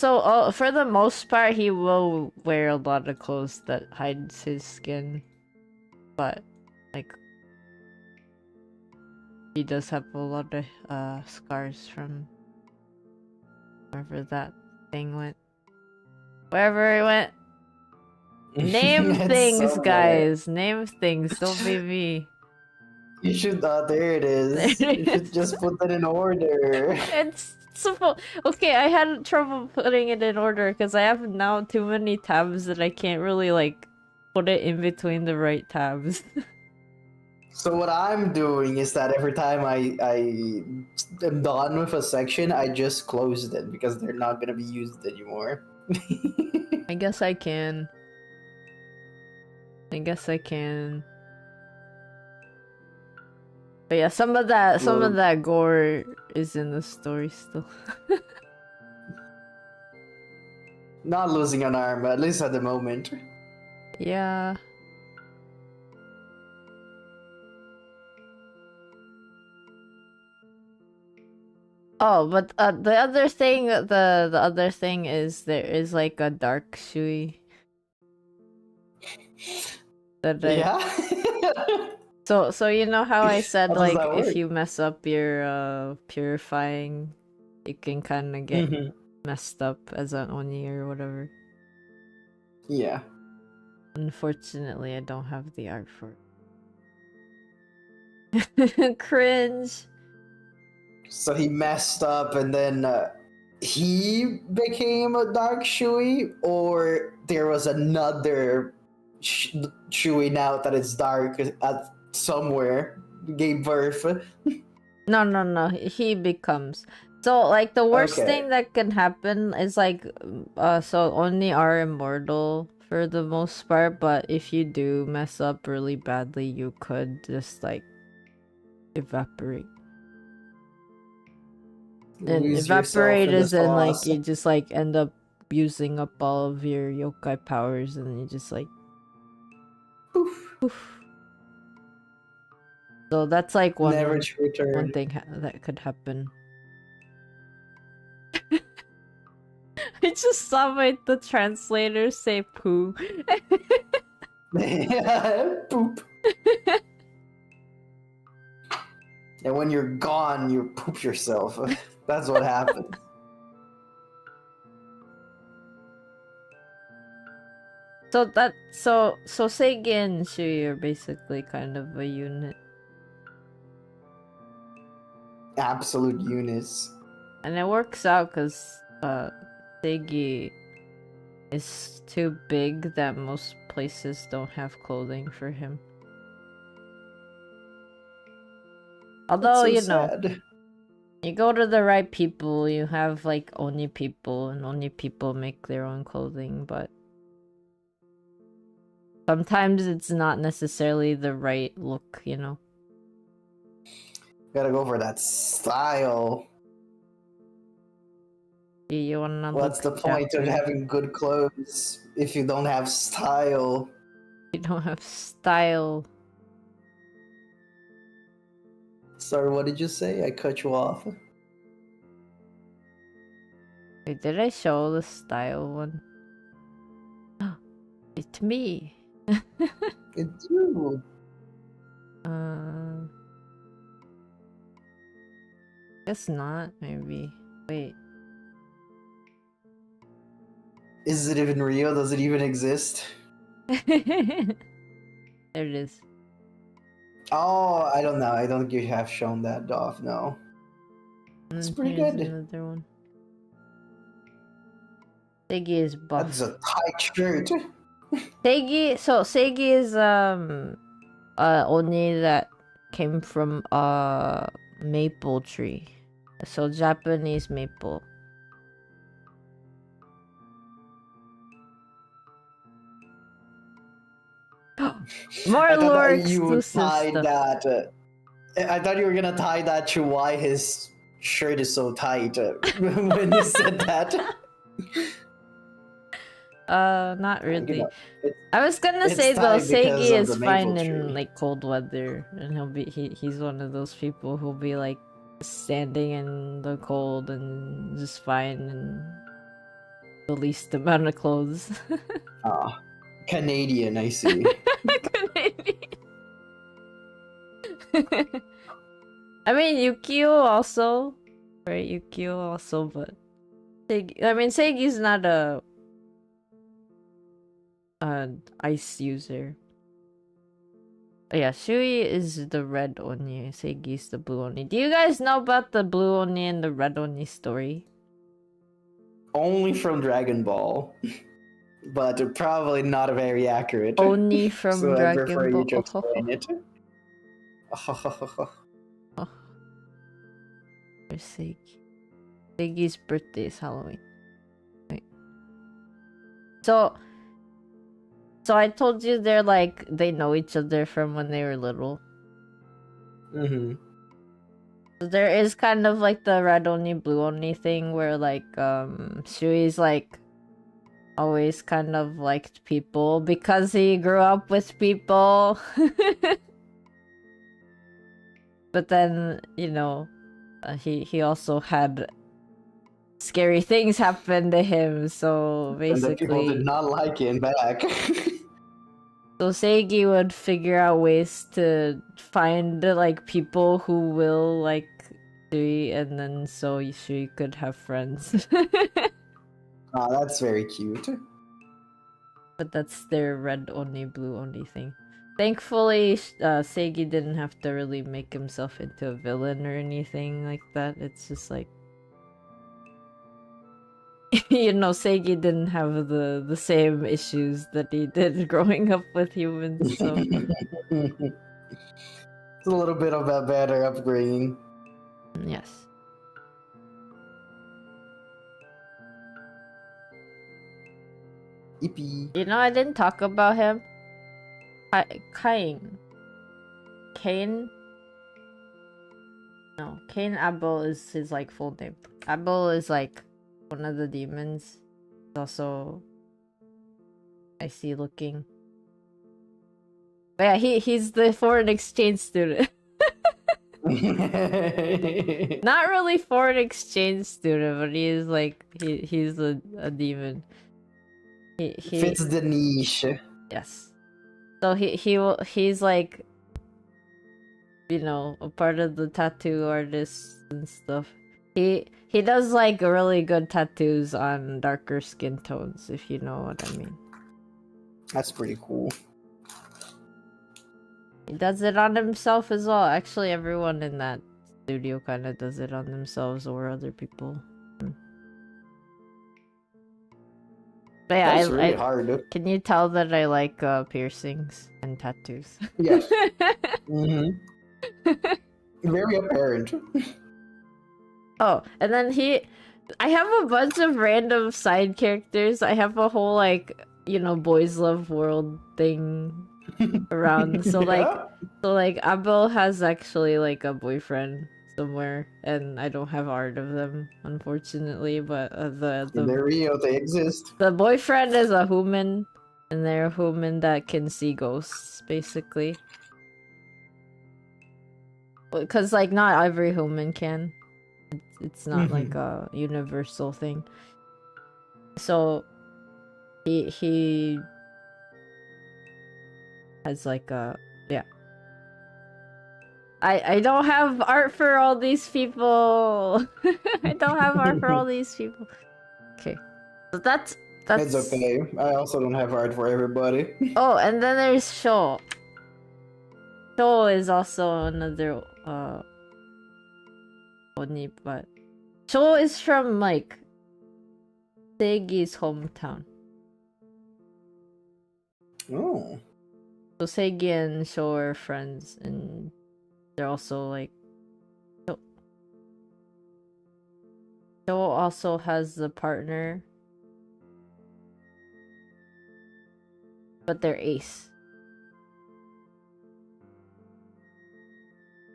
S2: for the most part, he will wear a lot of clothes that hides his skin, but like he does have a lot of scars from wherever that thing went. Wherever it went. Name things,
S1: somewhere.
S2: guys. Name things. Don't be me.
S1: You should. There it is. You should just put that in order.
S2: It's okay. I had trouble putting it in order because I have now too many tabs that I can't really like put it in between the right tabs.
S1: So what I'm doing is that every time I am done with a section, I just close it because they're not gonna be used anymore.
S2: I guess I can. But yeah, some of that gore is in the story still.
S1: Not losing an arm, at least at the moment.
S2: Yeah. Oh, but the other thing, the other thing is there is like a dark Shui.
S1: Yeah.
S2: So you know how I said
S1: How does
S2: like
S1: that
S2: if
S1: work?
S2: you mess up your purifying, you can kind of get
S1: Mhm.
S2: messed up as an Oni or whatever.
S1: Yeah.
S2: Unfortunately, I don't have the art for it. Cringe.
S1: So he messed up, and then he became a dark Shui, or there was another Shui now that is dark at somewhere gave birth.
S2: No. He becomes. So like the worst
S1: Okay.
S2: thing that can happen is like so Oni are immortal for the most part, but if you do mess up really badly, you could just like evaporate. And
S1: Lose yourself
S2: evaporate
S1: in the
S2: is in like
S1: sauce.
S2: you just like end up using up all of your yokai powers and you just like
S1: Poof.
S2: poof. So that's like
S1: Never to return.
S2: one thing that could happen. I just saw the translator say poo.
S1: Poop. And when you're gone, you poop yourself. That's what happens.
S2: So Seigi and Shui are basically kind of a unit.
S1: Absolute units.
S2: And it works out because Seigi is too big that most places don't have clothing for him. Although,
S1: That's
S2: you
S1: so
S2: know,
S1: sad.
S2: you go to the right people, you have like Oni people, and Oni people make their own clothing, but sometimes it's not necessarily the right look, you know?
S1: Gotta go for that style.
S2: You wanna
S1: What's the
S2: look
S1: point of
S2: Japanese.
S1: having good clothes if you don't have style?
S2: You don't have style.
S1: Sorry, what did you say? I cut you off.
S2: Wait, did I show the style one? It's me.
S1: It's you.
S2: Guess not, maybe. Wait.
S1: Is it even real? Does it even exist?
S2: There it is.
S1: Oh, I don't know. I don't think you have shown that off, no. It's pretty
S2: Here's
S1: good.
S2: another one. Seigi is buff.
S1: That's a tight shirt.
S2: Seigi is Oni that came from maple tree. So Japanese maple. More lore exclusive stuff.
S1: That. I thought you were gonna tie that to why his shirt is so tight when you said that.
S2: Not really.
S1: You know,
S2: I was gonna
S1: it's
S2: say though,
S1: tight because
S2: Seigi
S1: of
S2: is
S1: the maple
S2: fine in
S1: tree.
S2: like cold weather, and he's one of those people who'll be like standing in the cold and just fine and the least amount of clothes.
S1: Ah, Canadian, I see.
S2: I mean Yukio also, right? Yukio also, but Seigi's not a ice user. But yeah, Shui is the red Oni, Seigi's the blue Oni. Do you guys know about the blue Oni and the red Oni story?
S1: Only from Dragon Ball, but probably not very accurate.
S2: Oni from
S1: So I
S2: Dragon
S1: prefer
S2: Ball.
S1: you to explain it.
S2: Where's Seigi? Seigi's birthday is Halloween. Wait. So I told you they know each other from when they were little.
S1: Mm-hmm.
S2: So there is kind of like the red Oni, blue Oni thing where like Shui's like always kind of liked people because he grew up with people. But then, you know, he also had scary things happen to him. So basically,
S1: and the people did not like him back.
S2: So Seigi would figure out ways to find like people who will like Shui, and then so Shui could have friends.
S1: Oh, that's very cute.
S2: But that's their red only, blue only thing. Thankfully, Seigi didn't have to really make himself into a villain or anything like that. It's just like, you know, Seigi didn't have the same issues that he did growing up with humans, so...
S1: It's a little bit of a better upbringing.
S2: Yes.
S1: Yippee.
S2: You know, I didn't talk about him. Cain. No, Cain Abel is his like full name. Abel is like one of the demons. Also icy looking. But yeah, he's the foreign exchange student. Not really foreign exchange student, but he's like he's a demon. He
S1: fits the niche.
S2: Yes. So he's like, you know, a part of the tattoo artists and stuff. He does like really good tattoos on darker skin tones, if you know what I mean.
S1: That's pretty cool.
S2: He does it on himself as well. Actually, everyone in that studio kind of does it on themselves or other people. But yeah,
S1: that's really hard.
S2: Can you tell that I like piercings and tattoos?
S1: Yes. Mm-hmm. Very apparent.
S2: Oh, and then I have a bunch of random side characters. I have a whole like, you know, boys love world thing around. So like Abel has actually like a boyfriend somewhere, and I don't have art of them, unfortunately, but they're
S1: real, they exist.
S2: The boyfriend is a human, and they're a human that can see ghosts, basically. Because like not every human can. It's not like a universal thing. So he has like a I don't have art for all these people. I don't have art for all these people. Okay. So that's
S1: It's okay. I also don't have art for everybody.
S2: Oh, and then there's Sho. Sho is also another Oni, but Sho is from like Seigi's hometown.
S1: Oh.
S2: So Seigi and Sho are friends, and they're also like Sho also has a partner, but they're ace.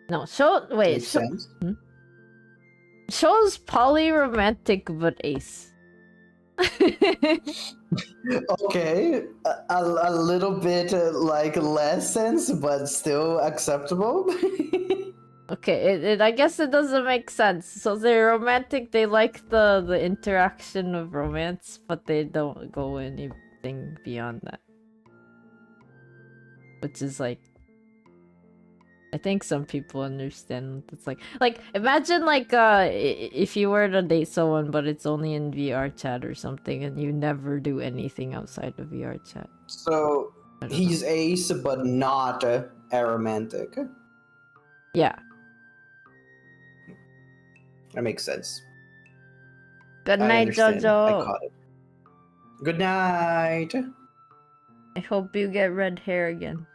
S2: No, Sho. Wait, Sho's polyromantic but ace.
S1: Okay, a little bit like less sense, but still acceptable.
S2: Okay, I guess it doesn't make sense. So they're romantic. They like the interaction of romance, but they don't go anything beyond that. Which is like, I think some people understand what it's like. Like, imagine like if you were to date someone, but it's only in VR chat or something, and you never do anything outside of VR chat.
S1: So he's ace, but not aromantic.
S2: Yeah.
S1: That makes sense.
S2: Good night, Jojo.
S1: I caught it. Good night.
S2: I hope you get red hair again.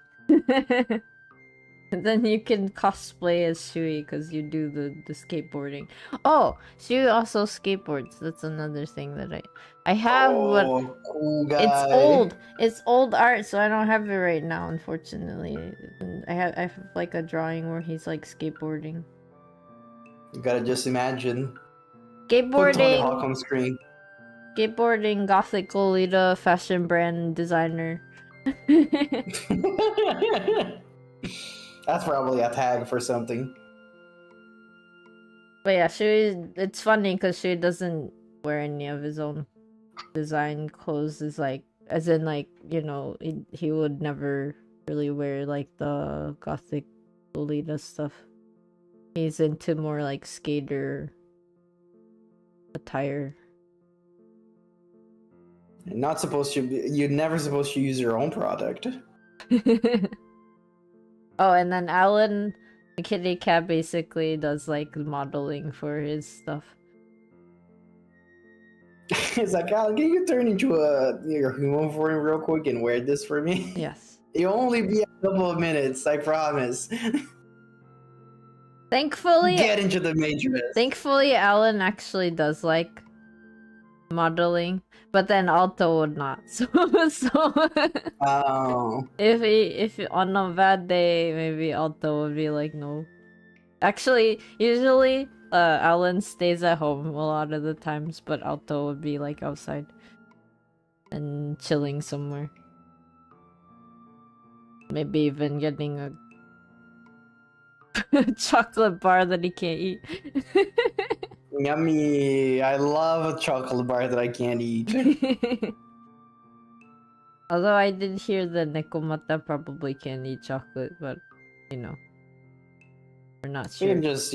S2: And then you can cosplay as Shui because you do the skateboarding. Oh, Shui also skateboards. That's another thing that I have.
S1: Oh, but cool guy.
S2: It's old. It's old art, so I don't have it right now, unfortunately. I have like a drawing where he's like skateboarding.
S1: You gotta just imagine.
S2: Skateboarding.
S1: Put Tony Hawk on screen.
S2: Skateboarding, gothic Lolita, fashion brand designer.
S1: That's probably a tag for something.
S2: But yeah, Shui, it's funny because Shui doesn't wear any of his own design clothes. Is like, as in like, you know, he would never really wear like the gothic Lolita stuff. He's into more like skater attire.
S1: Not supposed to. You're never supposed to use your own product.
S2: Oh, and then Alan, the kitty cat, basically does like modeling for his stuff.
S1: It's like, Alan, can you turn into your human form real quick and wear this for me?
S2: Yes.
S1: It'll only be a couple of minutes, I promise.
S2: Thankfully,
S1: Get into the matrix.
S2: Thankfully, Alan actually does like modeling, but then Alto would not. So
S1: Oh.
S2: if on a bad day, maybe Alto would be like, no. Actually, usually Alan stays at home a lot of the times, but Alto would be like outside and chilling somewhere. Maybe even getting a chocolate bar that he can't eat.
S1: Yummy. I love a chocolate bar that I can't eat.
S2: Although I did hear that Nekomata probably can eat chocolate, but you know, we're not
S1: You
S2: sure.
S1: can just,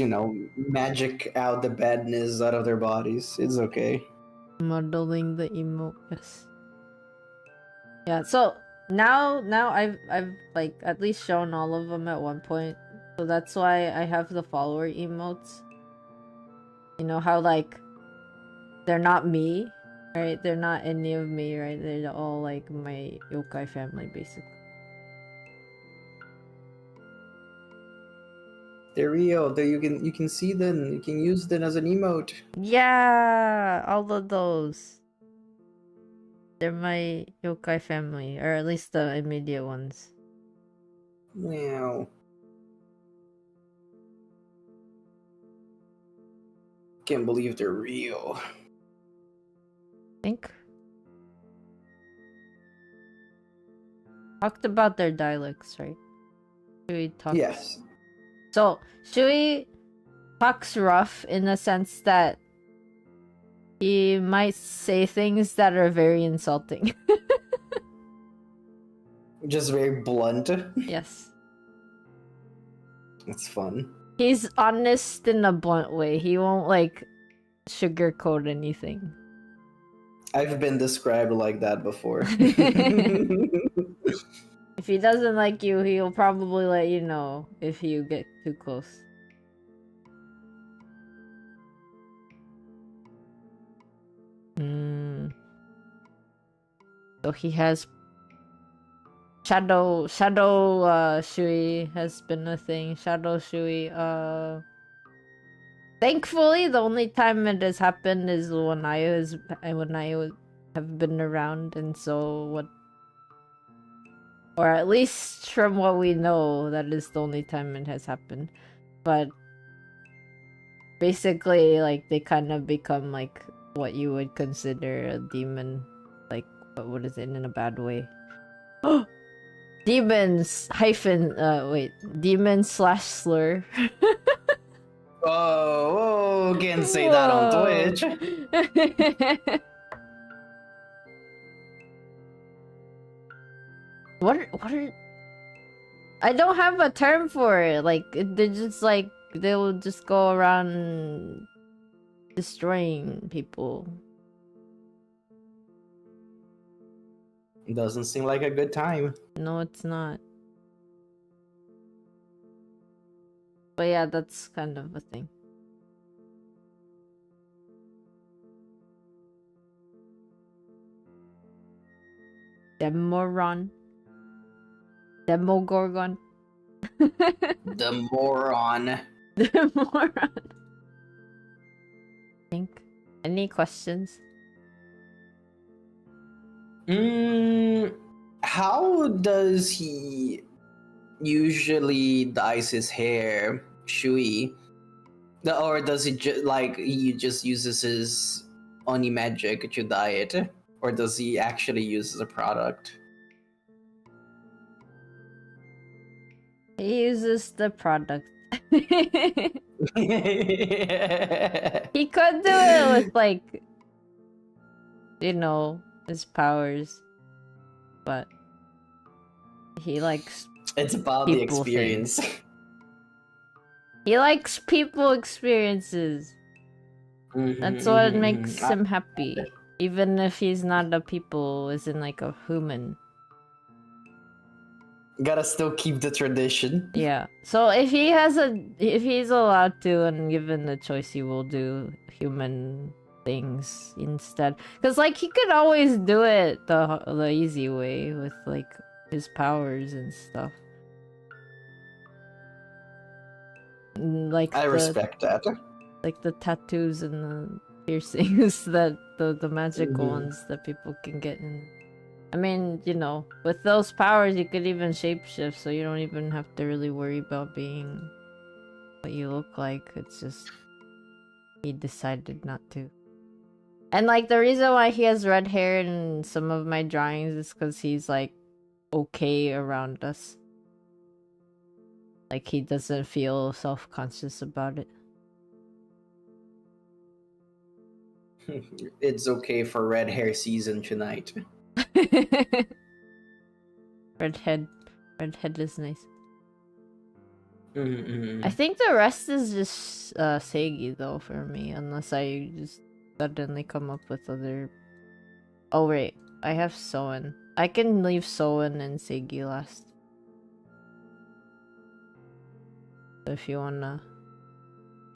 S1: magic out the badness out of their bodies. It's okay.
S2: Modeling the emote, yes. Yeah, so now I've like at least shown all of them at one point. So that's why I have the follower emotes. You know how like they're not me, right? They're not any of me, right? They're all like my yokai family basically.
S1: They're real. You can see them. You can use them as an emote.
S2: Yeah, all of those. They're my yokai family, or at least the immediate ones.
S1: Wow. Can't believe they're real.
S2: Think. Talked about their dialects, right? Shui talks.
S1: Yes.
S2: So Shui talks rough in the sense that he might say things that are very insulting.
S1: Just very blunt.
S2: Yes.
S1: It's fun.
S2: He's honest in a blunt way. He won't like sugarcoat anything.
S1: I've been described like that before.
S2: If he doesn't like you, he'll probably let you know if you get too close. So he has Shadow Shui has been a thing. Shadow Shui. Thankfully, the only time it has happened is when I have been around, and so what, or at least from what we know, that is the only time it has happened. But basically, like they kind of become like what you would consider a demon, like what is it in a bad way? Demons hyphen demon / slur.
S1: Oh, can't say that on Twitch.
S2: What are I don't have a term for it. Like they're just like they'll just go around destroying people.
S1: It doesn't seem like a good time.
S2: No, it's not. But yeah, that's kind of a thing. Demoron. Demogorgon.
S1: The moron.
S2: Demoron. Think. Any questions?
S1: How does he usually dyes his hair, Shui? Or does he he just uses his Oni magic to dye it? Or does he actually use a product?
S2: He uses the product. He could do it with like, you know, his powers, but he likes
S1: It's about the
S2: people
S1: experience.
S2: he likes people experiences. That's what makes him happy, even if he's not a people, isn't like a human.
S1: Gotta still keep the tradition.
S2: Yeah. So if he's allowed to and given the choice, he will do human things instead. Cause like he could always do it the easy way with like his powers and stuff. Like
S1: I respect that.
S2: Like the tattoos and the piercings that the magical ones that people can get in. I mean, you know, with those powers, you could even shapeshift, so you don't even have to really worry about being what you look like. It's just he decided not to. And like the reason why he has red hair in some of my drawings is because he's like okay around us. Like he doesn't feel self-conscious about it.
S1: It's okay for red hair season tonight.
S2: Redhead is nice. I think the rest is just Seigi though for me, unless I just suddenly come up with other. Oh wait, I have Soen. I can leave Soen and Seigi last. So if you wanna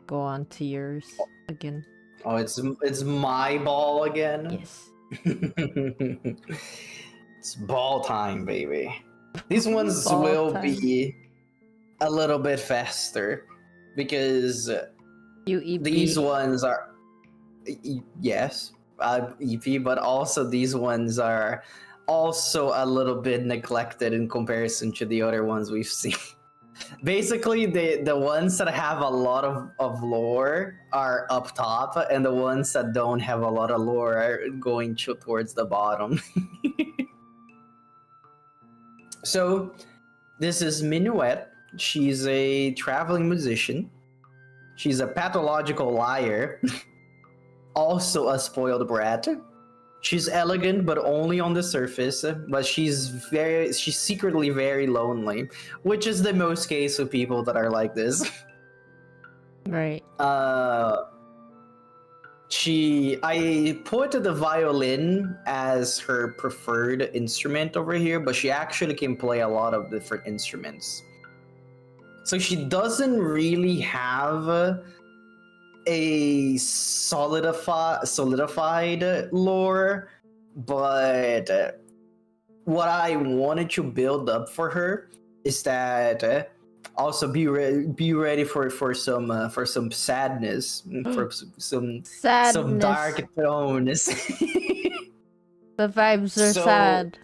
S2: go on to yours again.
S1: Oh, it's my ball again.
S2: Yes.
S1: It's ball time, baby. These ones
S2: Ball
S1: will
S2: time.
S1: be a little bit faster because
S2: UEP.
S1: these ones are yes, EP, but also these ones are also a little bit neglected in comparison to the other ones we've seen. Basically, the ones that have a lot of lore are up top, and the ones that don't have a lot of lore are going towards the bottom. So, this is Minuet. She's a traveling musician. She's a pathological liar. Also a spoiled brat. She's elegant, but only on the surface. But she's secretly very lonely, which is the most case of people that are like this.
S2: Right.
S1: I put the violin as her preferred instrument over here, but she actually can play a lot of different instruments. So she doesn't really have a solidified lore, but what I wanted to build up for her is that also be ready for some sadness, for some dark tones.
S2: The vibes are sad.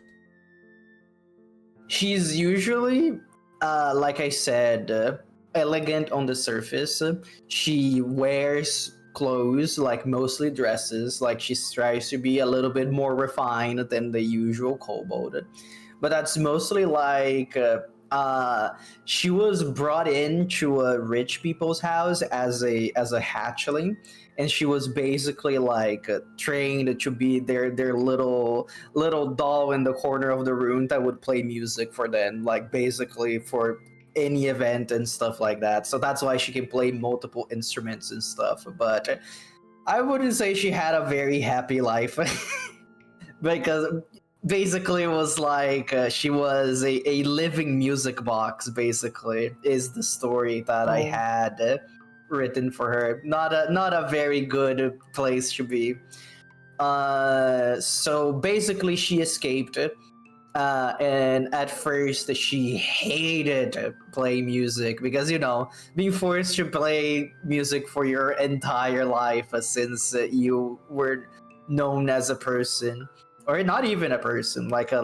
S1: She's usually, like I said, elegant on the surface. She wears clothes, like mostly dresses, like she tries to be a little bit more refined than the usual kobold. But that's mostly like she was brought into a rich people's house as a hatchling, and she was basically like trained to be their little doll in the corner of the room that would play music for them, like basically for any event and stuff like that. So that's why she can play multiple instruments and stuff. But I wouldn't say she had a very happy life because basically it was like she was a living music box, basically, is the story that I had written for her. Not a very good place to be. So basically she escaped, and at first she hated playing music because, you know, being forced to play music for your entire life since you were known as a person, or not even a person, like a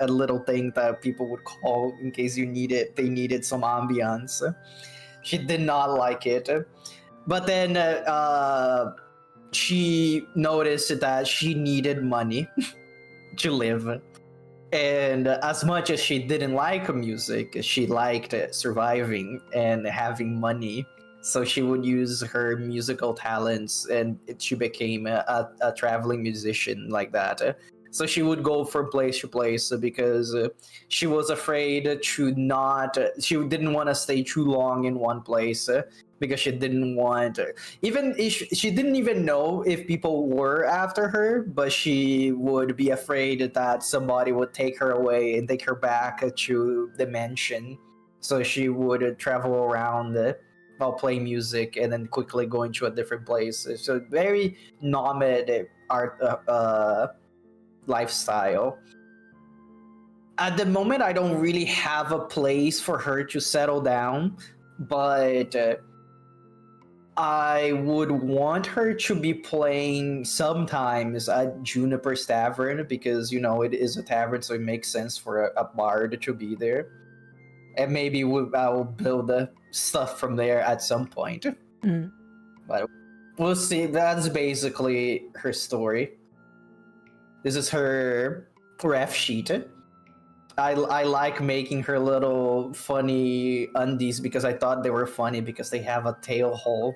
S1: little thing that people would call in case they needed some ambiance. She did not like it. But then she noticed that she needed money to live. And as much as she didn't like music, she liked surviving and having money. So she would use her musical talents, and she became a traveling musician like that. So she would go from place to place because she was afraid to not. She didn't want to stay too long in one place because she didn't want. Even if she didn't even know if people were after her, but she would be afraid that somebody would take her away and take her back to the mansion. So she would travel around while playing music and then quickly going to a different place. So very nomad art lifestyle. At the moment, I don't really have a place for her to settle down, but I would want her to be playing sometimes at Juniper's Tavern because, it is a tavern, so it makes sense for a bard to be there. And maybe I will build stuff from there at some point. But we'll see. That's basically her story. This is her ref sheet. I like making her little funny undies because I thought they were funny because they have a tail hole.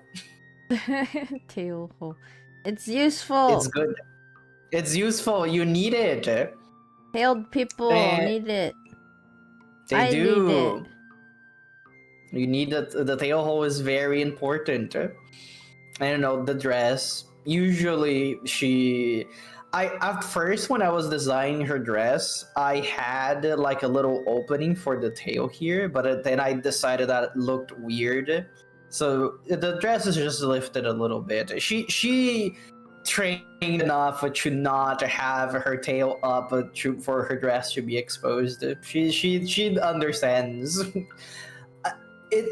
S2: Tail hole. It's useful.
S1: It's good. It's useful. You need it.
S2: Tailed people need it.
S1: They do.
S2: Need it.
S1: You need the tail hole is very important. I don't know, the dress. Usually at first when I was designing her dress, I had like a little opening for the tail here, but then I decided that it looked weird. So the dress is just lifted a little bit. She trained enough to not have her tail up for her dress to be exposed. She understands.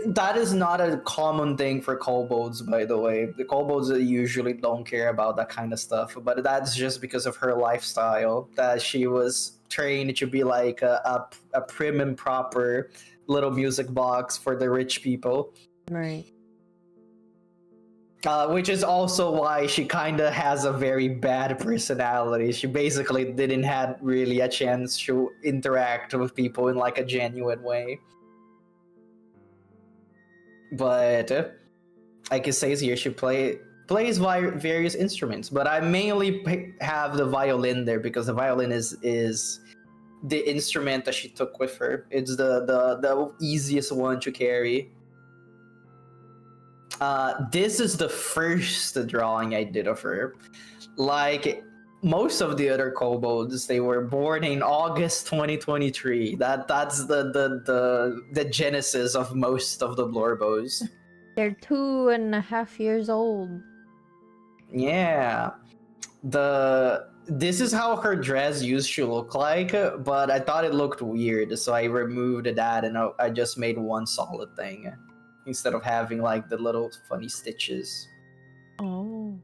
S1: That is not a common thing for kobolds, by the way. The kobolds usually don't care about that kind of stuff, but that's just because of her lifestyle, that she was trained to be like a prim and proper little music box for the rich people.
S2: Right.
S1: Which is also why she kind of has a very bad personality. She basically didn't have really a chance to interact with people in like a genuine way. But like it says here, she plays various instruments, but I mainly have the violin there because the violin is the instrument that she took with her. It's the easiest one to carry. This is the first drawing I did of her. Like most of the other kobolds, they were born in August 2023. That's the genesis of most of the Blorbos.
S2: They're 2.5 years old.
S1: Yeah. This is how her dress used to look like, but I thought it looked weird, so I removed that and I just made one solid thing instead of having like the little funny stitches.
S2: Oh.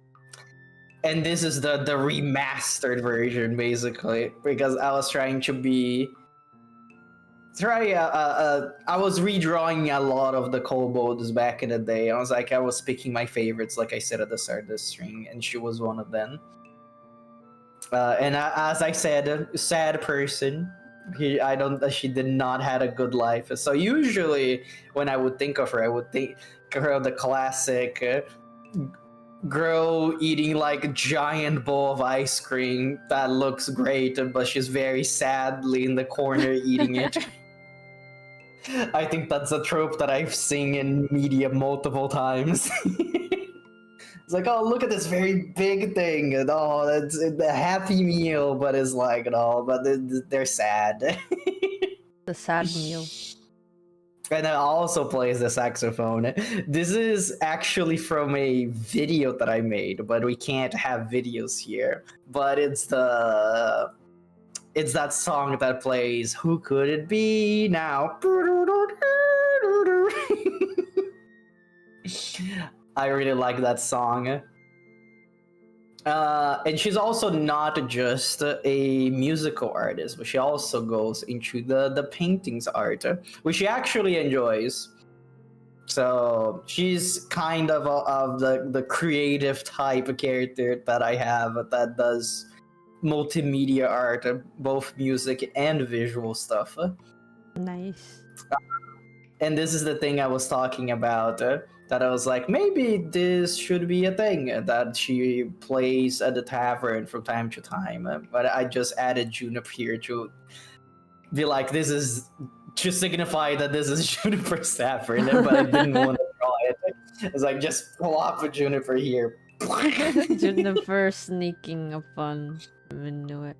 S1: And this is the remastered version, basically, because I was trying to be... I was redrawing a lot of the kobolds back in the day. I was picking my favorites, like I said at the start of the stream, and she was one of them. And as I said, sad person. She did not have a good life. So usually, when I would think of her, I would think her of the classic... girl eating like a giant bowl of ice cream that looks great, but she's very sadly in the corner eating it. I think that's a trope that I've seen in media multiple times. It's like, oh, look at this very big thing, and oh, it's a happy meal, but it's like, but they're sad.
S2: The sad meal.
S1: And it also plays the saxophone. This is actually from a video that I made, but we can't have videos here. But it's that song that plays, Who Could It Be Now? I really like that song. And she's also not just a musical artist, but she also goes into the paintings art, which she actually enjoys. So she's kind of the creative type of character that I have that does multimedia art, both music and visual stuff.
S2: Nice.
S1: And this is the thing I was talking about. That I was like, maybe this should be a thing that she plays at the tavern from time to time. But I just added Juniper here to be like, this is to signify that this is Juniper's tavern, but I didn't want to draw it. It's like, just pull up a Juniper here.
S2: Juniper sneaking up on Minuet.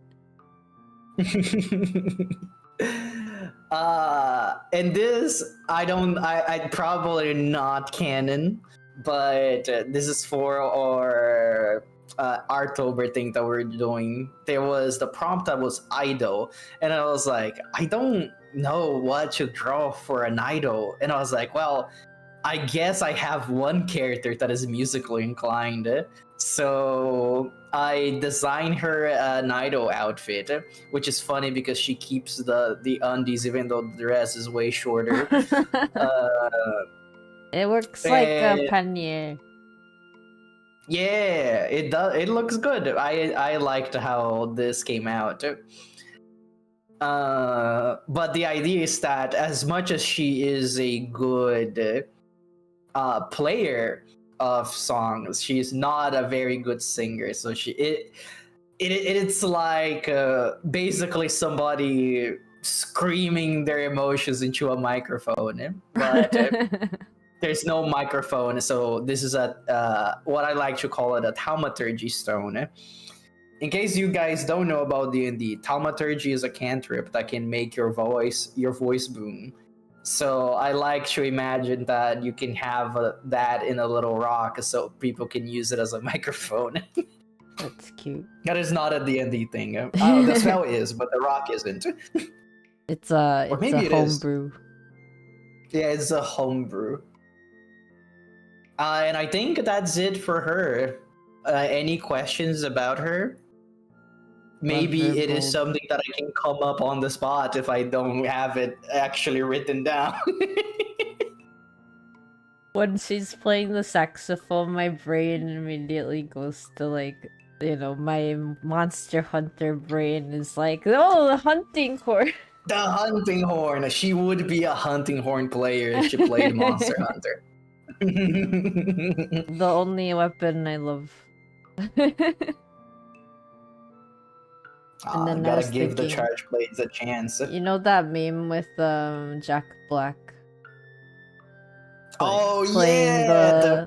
S1: And this I probably not canon, but this is for our Artober thing that we're doing. There was the prompt that was idol, and I was like, I don't know what to draw for an idol, and I was like, well, I guess I have one character that is musically inclined, so I designed her an idol outfit, which is funny because she keeps the undies even though the dress is way shorter.
S2: It works like a pannier.
S1: Yeah, it does. It looks good. I liked how this came out. But the idea is that as much as she is a good player of songs, she's not a very good singer. So it's like basically somebody screaming their emotions into a microphone, but there's no microphone. So this is a what I like to call it a thaumaturgy stone. In case you guys don't know about D&D, thaumaturgy is a cantrip that can make your voice boom. So I like to imagine that you can have that in a little rock so people can use it as a microphone.
S2: That's cute.
S1: That is not a D&D thing. The spell is, but the rock isn't.
S2: It's a homebrew.
S1: Yeah, it's a homebrew. And I think that's it for her. Any questions about her? Maybe it is something that I can come up on the spot if I don't have it actually written down.
S2: When she's playing the saxophone, my brain immediately goes to like, you know, my Monster Hunter brain is like, oh, the hunting horn.
S1: The hunting horn. She would be a hunting horn player if she played Monster Hunter.
S2: The only weapon I love. And then
S1: gotta give the charge blades a chance.
S2: You know that meme with Jack Black?
S1: Oh
S2: playing
S1: yeah,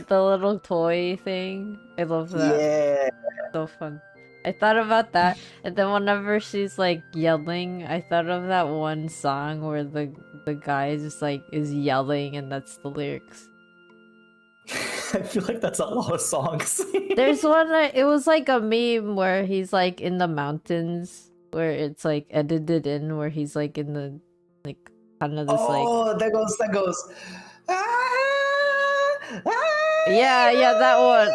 S2: the little toy thing. I love that.
S1: Yeah,
S2: so fun. I thought about that, and then whenever she's like yelling, I thought of that one song where the guy just like is yelling, and that's the lyrics.
S1: I feel like that's a lot of songs.
S2: There's one it was like a meme where he's like in the mountains, where it's like edited in, where he's like in the like kind of this
S1: that goes.
S2: Yeah, that one.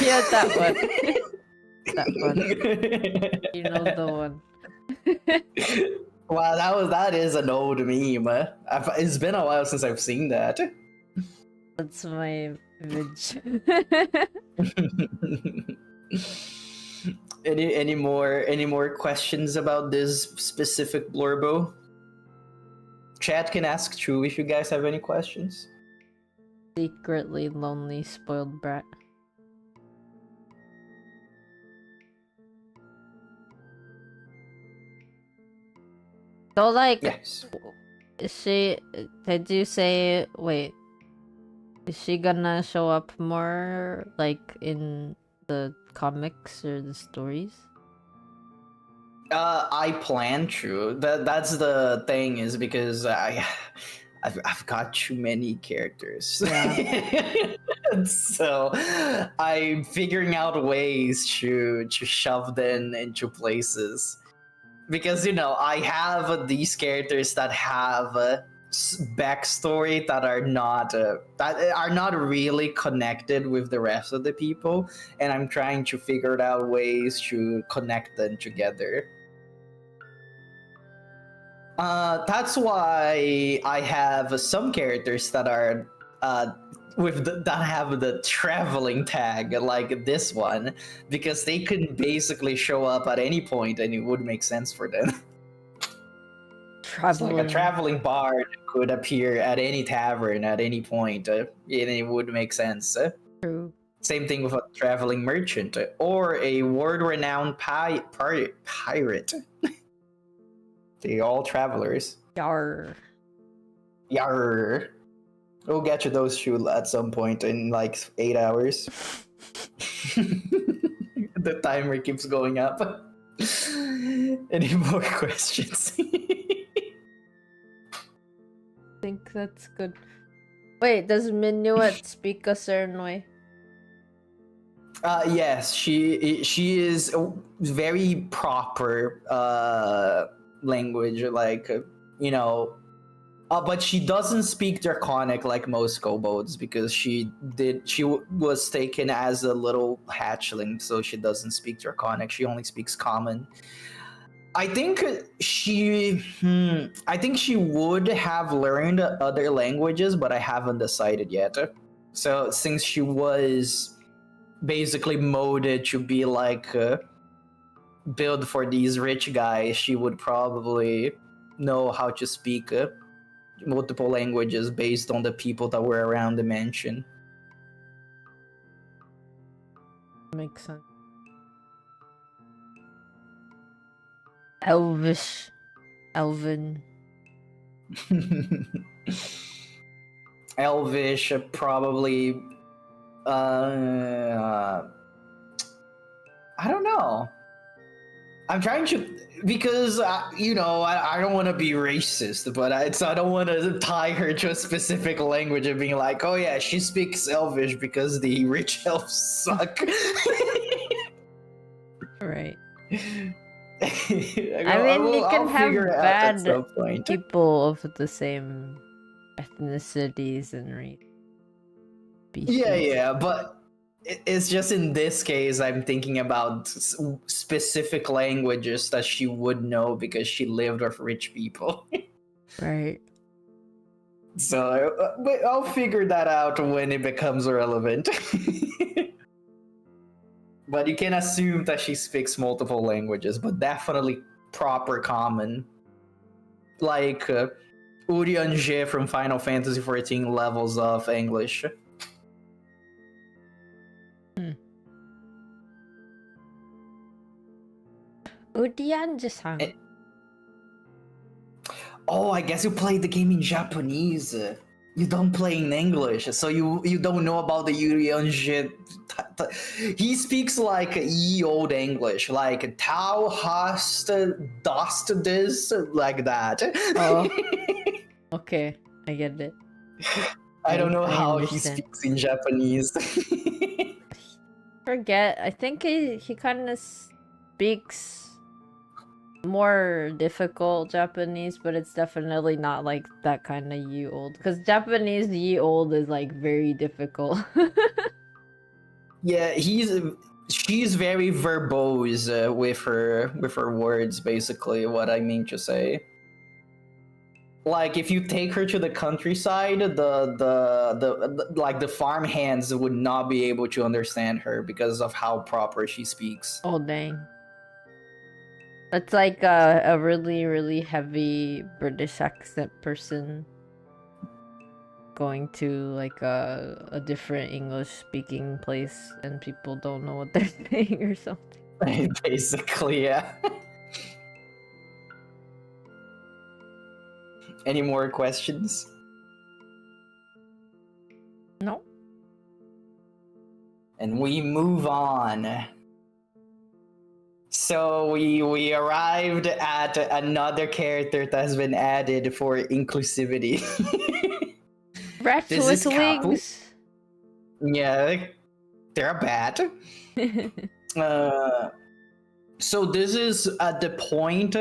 S2: Yeah, that one. That one. You know the one.
S1: Wow, that is an old meme. It's been a while since I've seen that.
S2: That's my image.
S1: Any more questions about this specific blurbo? Chat can ask too if you guys have any questions.
S2: Secretly lonely spoiled brat. So like,
S1: yes.
S2: Did you say, wait, is she gonna show up more like in the comics or the stories?
S1: I plan to. That's the thing, is because I've got too many characters.
S2: Yeah.
S1: So I'm figuring out ways to shove them into places. Because, you know, I have these characters that have backstory that are not really connected with the rest of the people, and I'm trying to figure out ways to connect them together. That's why I have some characters that are that have the traveling tag like this one, because they could basically show up at any point and it would make sense for them. It's like a traveling bard could appear at any tavern at any point, and it would make sense.
S2: True.
S1: Same thing with a traveling merchant or a world-renowned pirate. They're all travelers.
S2: Yar.
S1: Yar. We'll get you those shoes at some point in like 8 hours. The timer keeps going up. Any more questions?
S2: I think that's good. Wait, does Minuet speak a certain way?
S1: Yes, she is a very proper language, like, you know, but she doesn't speak Draconic like most kobolds, because she was taken as a little hatchling, so she doesn't speak Draconic. She only speaks Common. I think she would have learned other languages, but I haven't decided yet. So since she was basically molded to be like built for these rich guys, she would probably know how to speak multiple languages based on the people that were around the mansion.
S2: Makes sense. Elvish. Elven.
S1: Elvish, probably. I don't know. I'm trying to, because you know, I don't want to be racist, but I don't want to tie her to a specific language and being like, oh yeah, she speaks Elvish because the rich elves suck.
S2: Right.
S1: I
S2: mean, you can have bad people of the same ethnicities and race.
S1: Yeah, but it's just in this case, I'm thinking about specific languages that she would know because she lived with rich people.
S2: Right.
S1: So I'll figure that out when it becomes relevant. But you can assume that she speaks multiple languages, but definitely proper Common. Like Urianger from Final Fantasy XIV levels of English.
S2: Urianger-san.
S1: Oh, I guess you played the game in Japanese. You don't play in English, so you don't know about the Urianger. He speaks like ye old English, like Tau hast dost this, like that.
S2: Oh. Okay, I get it.
S1: I don't know how he speaks in Japanese.
S2: Forget. I think he kind of speaks more difficult Japanese, but it's definitely not like that kind of ye old. Because Japanese ye old is like very difficult.
S1: Yeah, she's very verbose with her words. Basically, what I mean to say. Like if you take her to the countryside, the farm hands would not be able to understand her because of how proper she speaks.
S2: Oh dang. It's like a really, really heavy British accent person going to like a different English speaking place and people don't know what they're saying or something.
S1: Basically, yeah. Any more questions?
S2: No.
S1: And we move on. So we arrived at another character that has been added for inclusivity.
S2: Rats with wings.
S1: Yeah, they're bad. So this is at the point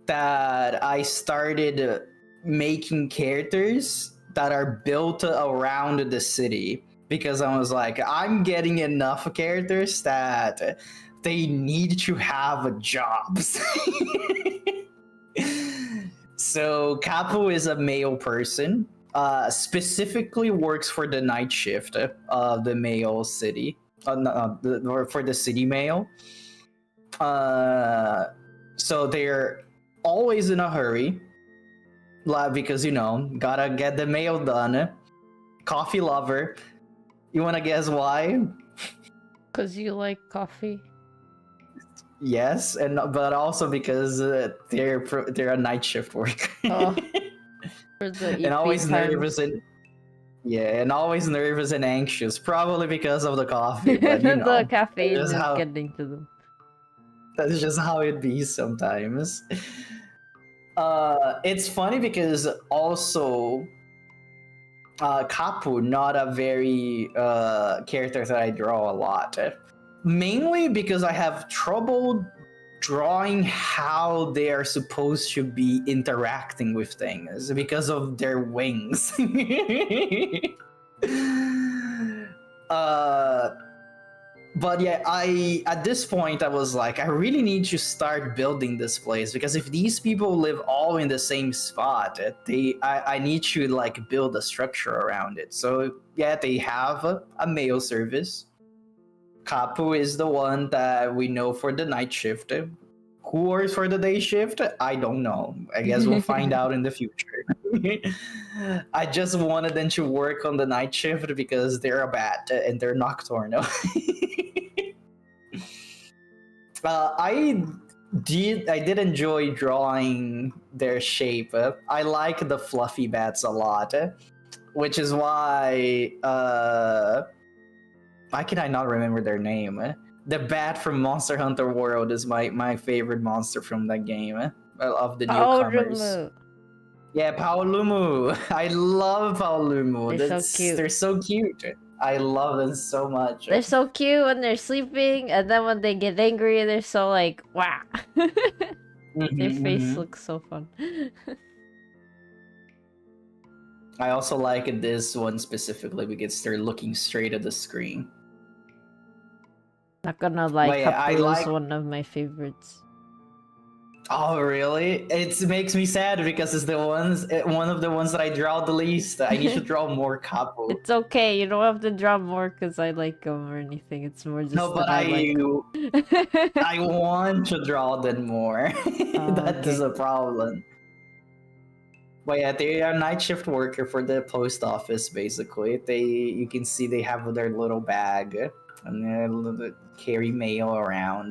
S1: that I started making characters that are built around the city, because I was like, I'm getting enough characters that they need to have jobs. So Capo is a male person. specifically works for the night shift of the mail city, or for the city mail. So they're always in a hurry, because gotta get the mail done. Coffee lover. You wanna guess why?
S2: Because you like coffee.
S1: Yes, but also because they're a night shift worker.
S2: Oh, for the
S1: and always
S2: times.
S1: nervous and always nervous and anxious, probably because of the coffee. But
S2: the caffeine is getting to them.
S1: That's just how it be sometimes. It's funny because also Kapu, not a very character that I draw a lot. Mainly because I have trouble drawing how they are supposed to be interacting with things because of their wings. But yeah, at this point I was like, I really need to start building this place, because if these people live all in the same spot, I need to like build a structure around it. So yeah, they have a mail service. Kapu is the one that we know for the night shift. Who works for the day shift? I don't know. I guess we'll find out in the future. I just wanted them to work on the night shift because they're a bat and they're nocturnal. I did enjoy drawing their shape. I like the fluffy bats a lot, which is why why can I not remember their name? The bat from Monster Hunter World is my favorite monster from that game, of the newcomers. Yeah, Paolumu. I love Paolumu.
S2: They're so cute.
S1: They're so cute. I love them so much.
S2: They're so cute when they're sleeping, and then when they get angry, they're so like, wow. Their face looks so fun.
S1: I also like this one specifically because they're looking straight at the screen.
S2: Not gonna lie, Kapu is one of my favorites.
S1: Oh really? It makes me sad because it's one of the ones that I draw the least. I need to draw more Kapu.
S2: It's okay, you don't have to draw more because I like them or anything. It's more just
S1: no, but I want to draw them more. That is a problem. But yeah, they are night shift worker for the post office. Basically, you can see they have their little bag and they carry mail around.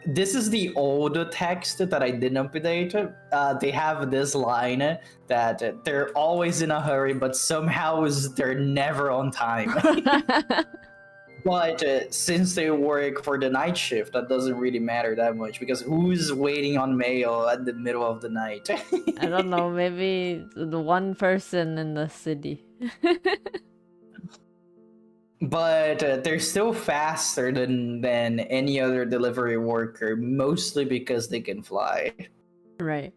S1: This is the old text that I didn't update. They have this line that they're always in a hurry, but somehow they're never on time. But since they work for the night shift, that doesn't really matter that much, because who's waiting on mail at the middle of the night?
S2: I don't know, maybe the one person in the city.
S1: But they're still faster than any other delivery worker, mostly because they can fly.
S2: Right.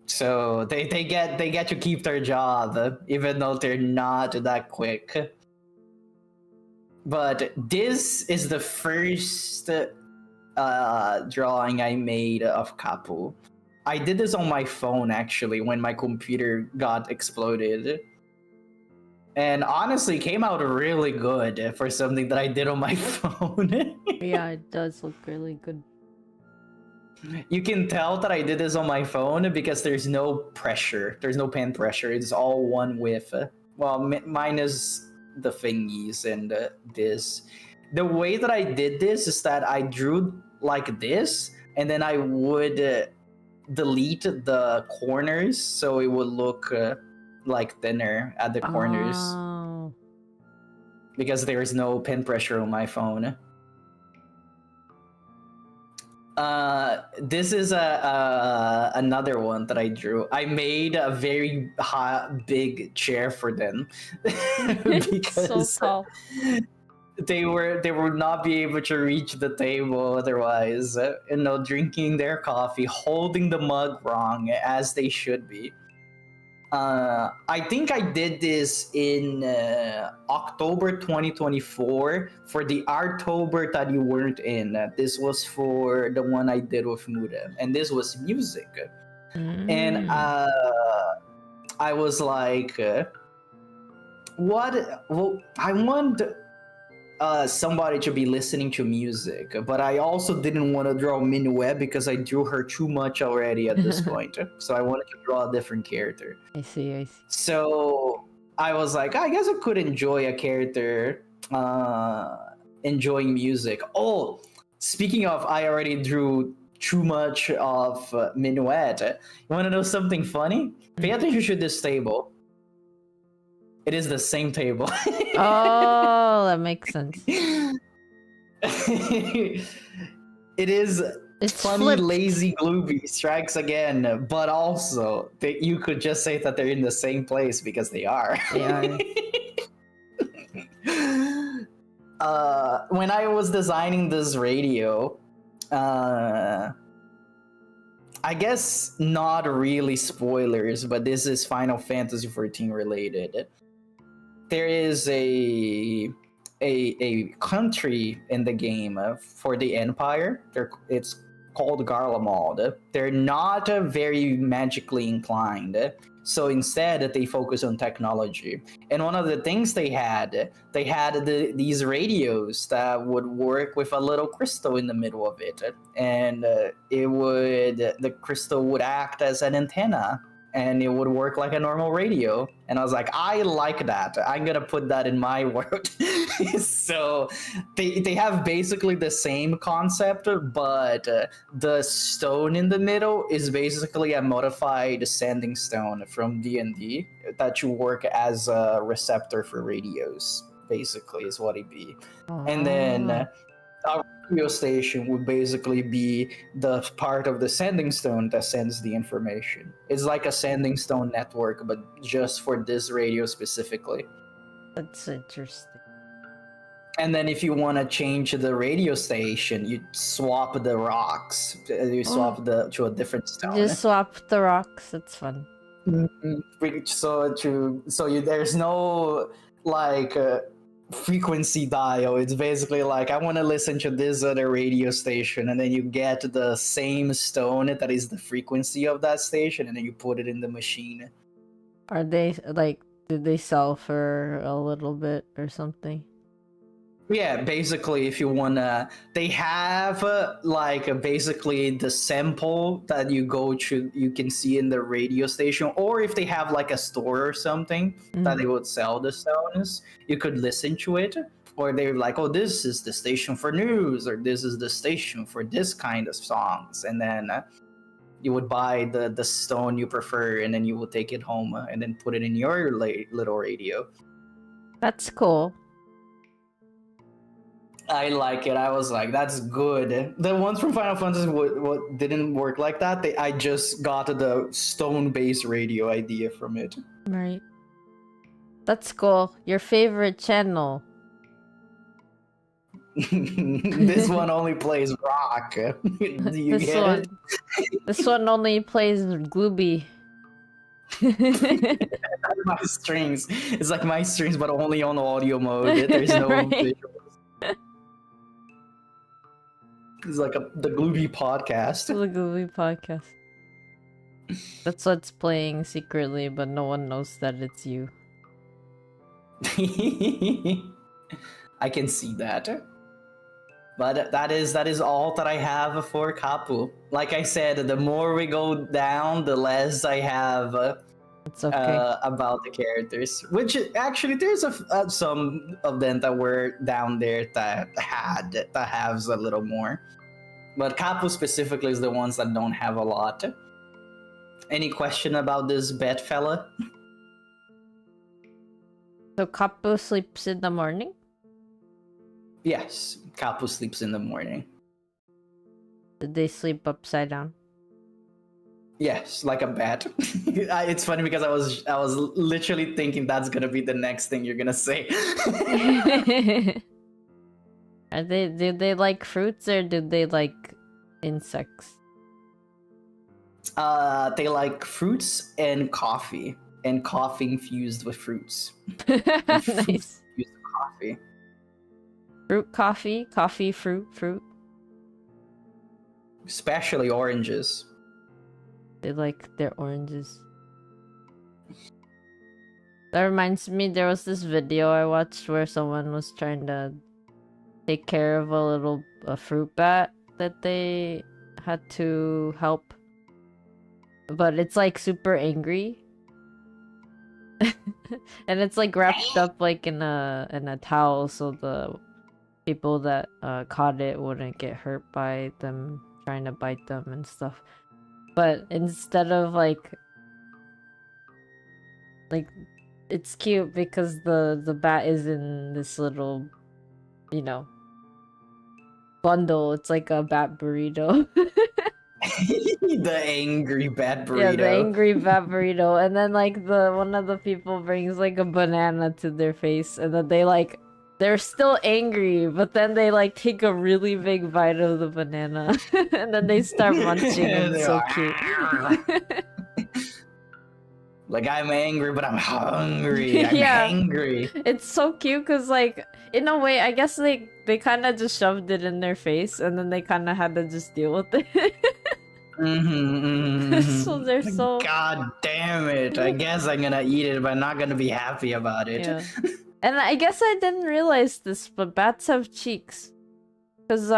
S1: So they get to keep their job, even though they're not that quick. But this is the first drawing I made of Kapu. I did this on my phone, actually, when my computer got exploded. And honestly, came out really good for something that I did on my phone.
S2: Yeah, it does look really good.
S1: You can tell that I did this on my phone because there's no pressure. There's no pen pressure. It's all one width. Well, minus the thingies and this. The way that I did this is that I drew like this, and then I would delete the corners so it would look like thinner at the corners.
S2: Oh.
S1: Because there's no pen pressure on my phone. This is another one that I drew. I made a very big chair for them because
S2: so tall.
S1: They would not be able to reach the table otherwise. Drinking their coffee, holding the mug wrong as they should be. I think I did this in October 2024 for the Artober that you weren't in. This was for the one I did with Muda, and this was music. And I was like, what? Well, I want somebody to be listening to music, but I also didn't want to draw Minuet because I drew her too much already at this point. So I wanted to draw a different character.
S2: I see.
S1: So I was like, I guess I could enjoy a character enjoying music. Oh, speaking of, I already drew too much of Minuet. You want to know something funny? Pay attention to this table. It is the same table.
S2: Oh, that makes sense.
S1: It is.
S2: It's
S1: funny,
S2: flipped.
S1: lazy Glubie strikes again, but also you could just say that they're in the same place because they are.
S2: They
S1: are. When I was designing this radio, I guess not really spoilers, but this is Final Fantasy XIV related. There is a country in the game for the Empire. It's called Garlemald. They're not very magically inclined. So instead, they focus on technology. And one of the things they had these radios that would work with a little crystal in the middle of it. And the crystal would act as an antenna. And it would work like a normal radio. And I was like, I like that. I'm going to put that in my world. So they have basically the same concept, but the stone in the middle is basically a modified sending stone from D&D that you work as a receptor for radios, basically, is what it be. And then our radio station would basically be the part of the sending stone that sends the information. It's like a sending stone network, but just for this radio specifically.
S2: That's interesting.
S1: And then if you want to change the radio station, you swap the rocks. You swap to a different stone.
S2: Just swap the rocks. That's fun.
S1: There's no like frequency dial. It's basically like, I want to listen to this other radio station, and then you get the same stone that is the frequency of that station, and then you put it in the machine.
S2: Are they like, did they sell for a little bit or something?
S1: Yeah, basically, if you wanna, they have basically the sample that you go to, you can see in the radio station, or if they have like a store or something that they would sell the stones, you could listen to it, or they're like, oh, this is the station for news, or this is the station for this kind of songs, and then you would buy the stone you prefer, and then you will take it home and then put it in your little radio.
S2: That's cool.
S1: I like it. I was like, that's good. The ones from Final Fantasy what didn't work like that. I just got the stone-based radio idea from it.
S2: Right. That's cool. Your favorite channel?
S1: This one only plays rock. Do you get it?
S2: This one only plays Glubie.
S1: My strings. It's like my strings, but only on audio mode. There's no visuals. It's like the Glubie podcast.
S2: The Glubie podcast. That's what's playing secretly, but no one knows that it's you.
S1: I can see that. But that is all that I have for Kapu. Like I said, the more we go down, the less I have
S2: it's okay.
S1: About the characters. Which actually, there's some of them that were down there that has a little more. But Kapu specifically is the ones that don't have a lot. Any question about this bet fella?
S2: So Kapu sleeps in the morning?
S1: Yes, Kapu sleeps in the morning.
S2: Did they sleep upside down?
S1: Yes, like a bat. It's funny because I was literally thinking that's gonna be the next thing you're gonna say.
S2: Do they like fruits or do they like insects?
S1: They like fruits and coffee infused with fruits.
S2: Nice.
S1: Fruit infused with coffee.
S2: Fruit coffee, fruit.
S1: Especially oranges.
S2: They like their oranges. That reminds me, there was this video I watched where someone was trying to take care of a fruit bat that they had to help. But it's like super angry. And it's like wrapped up like in a towel so the people that caught it wouldn't get hurt by them trying to bite them and stuff. But instead of like it's cute because the bat is in this little, you know, bundle. It's like a bat burrito.
S1: The angry bat burrito.
S2: Yeah, the angry bat burrito. And then like one of the people brings like a banana to their face, and then they're still angry, but then they like take a really big bite of the banana and then they start munching. And it's so cute.
S1: Like, I'm angry, but I'm hungry. I'm
S2: Yeah.
S1: angry.
S2: It's so cute because, like, in a way, I guess they kind of just shoved it in their face and then they kind of had to just deal with it. So they're so...
S1: God damn it. I guess I'm gonna eat it, but I'm not gonna be happy about it.
S2: Yeah. And I guess I didn't realize this, but bats have cheeks. Because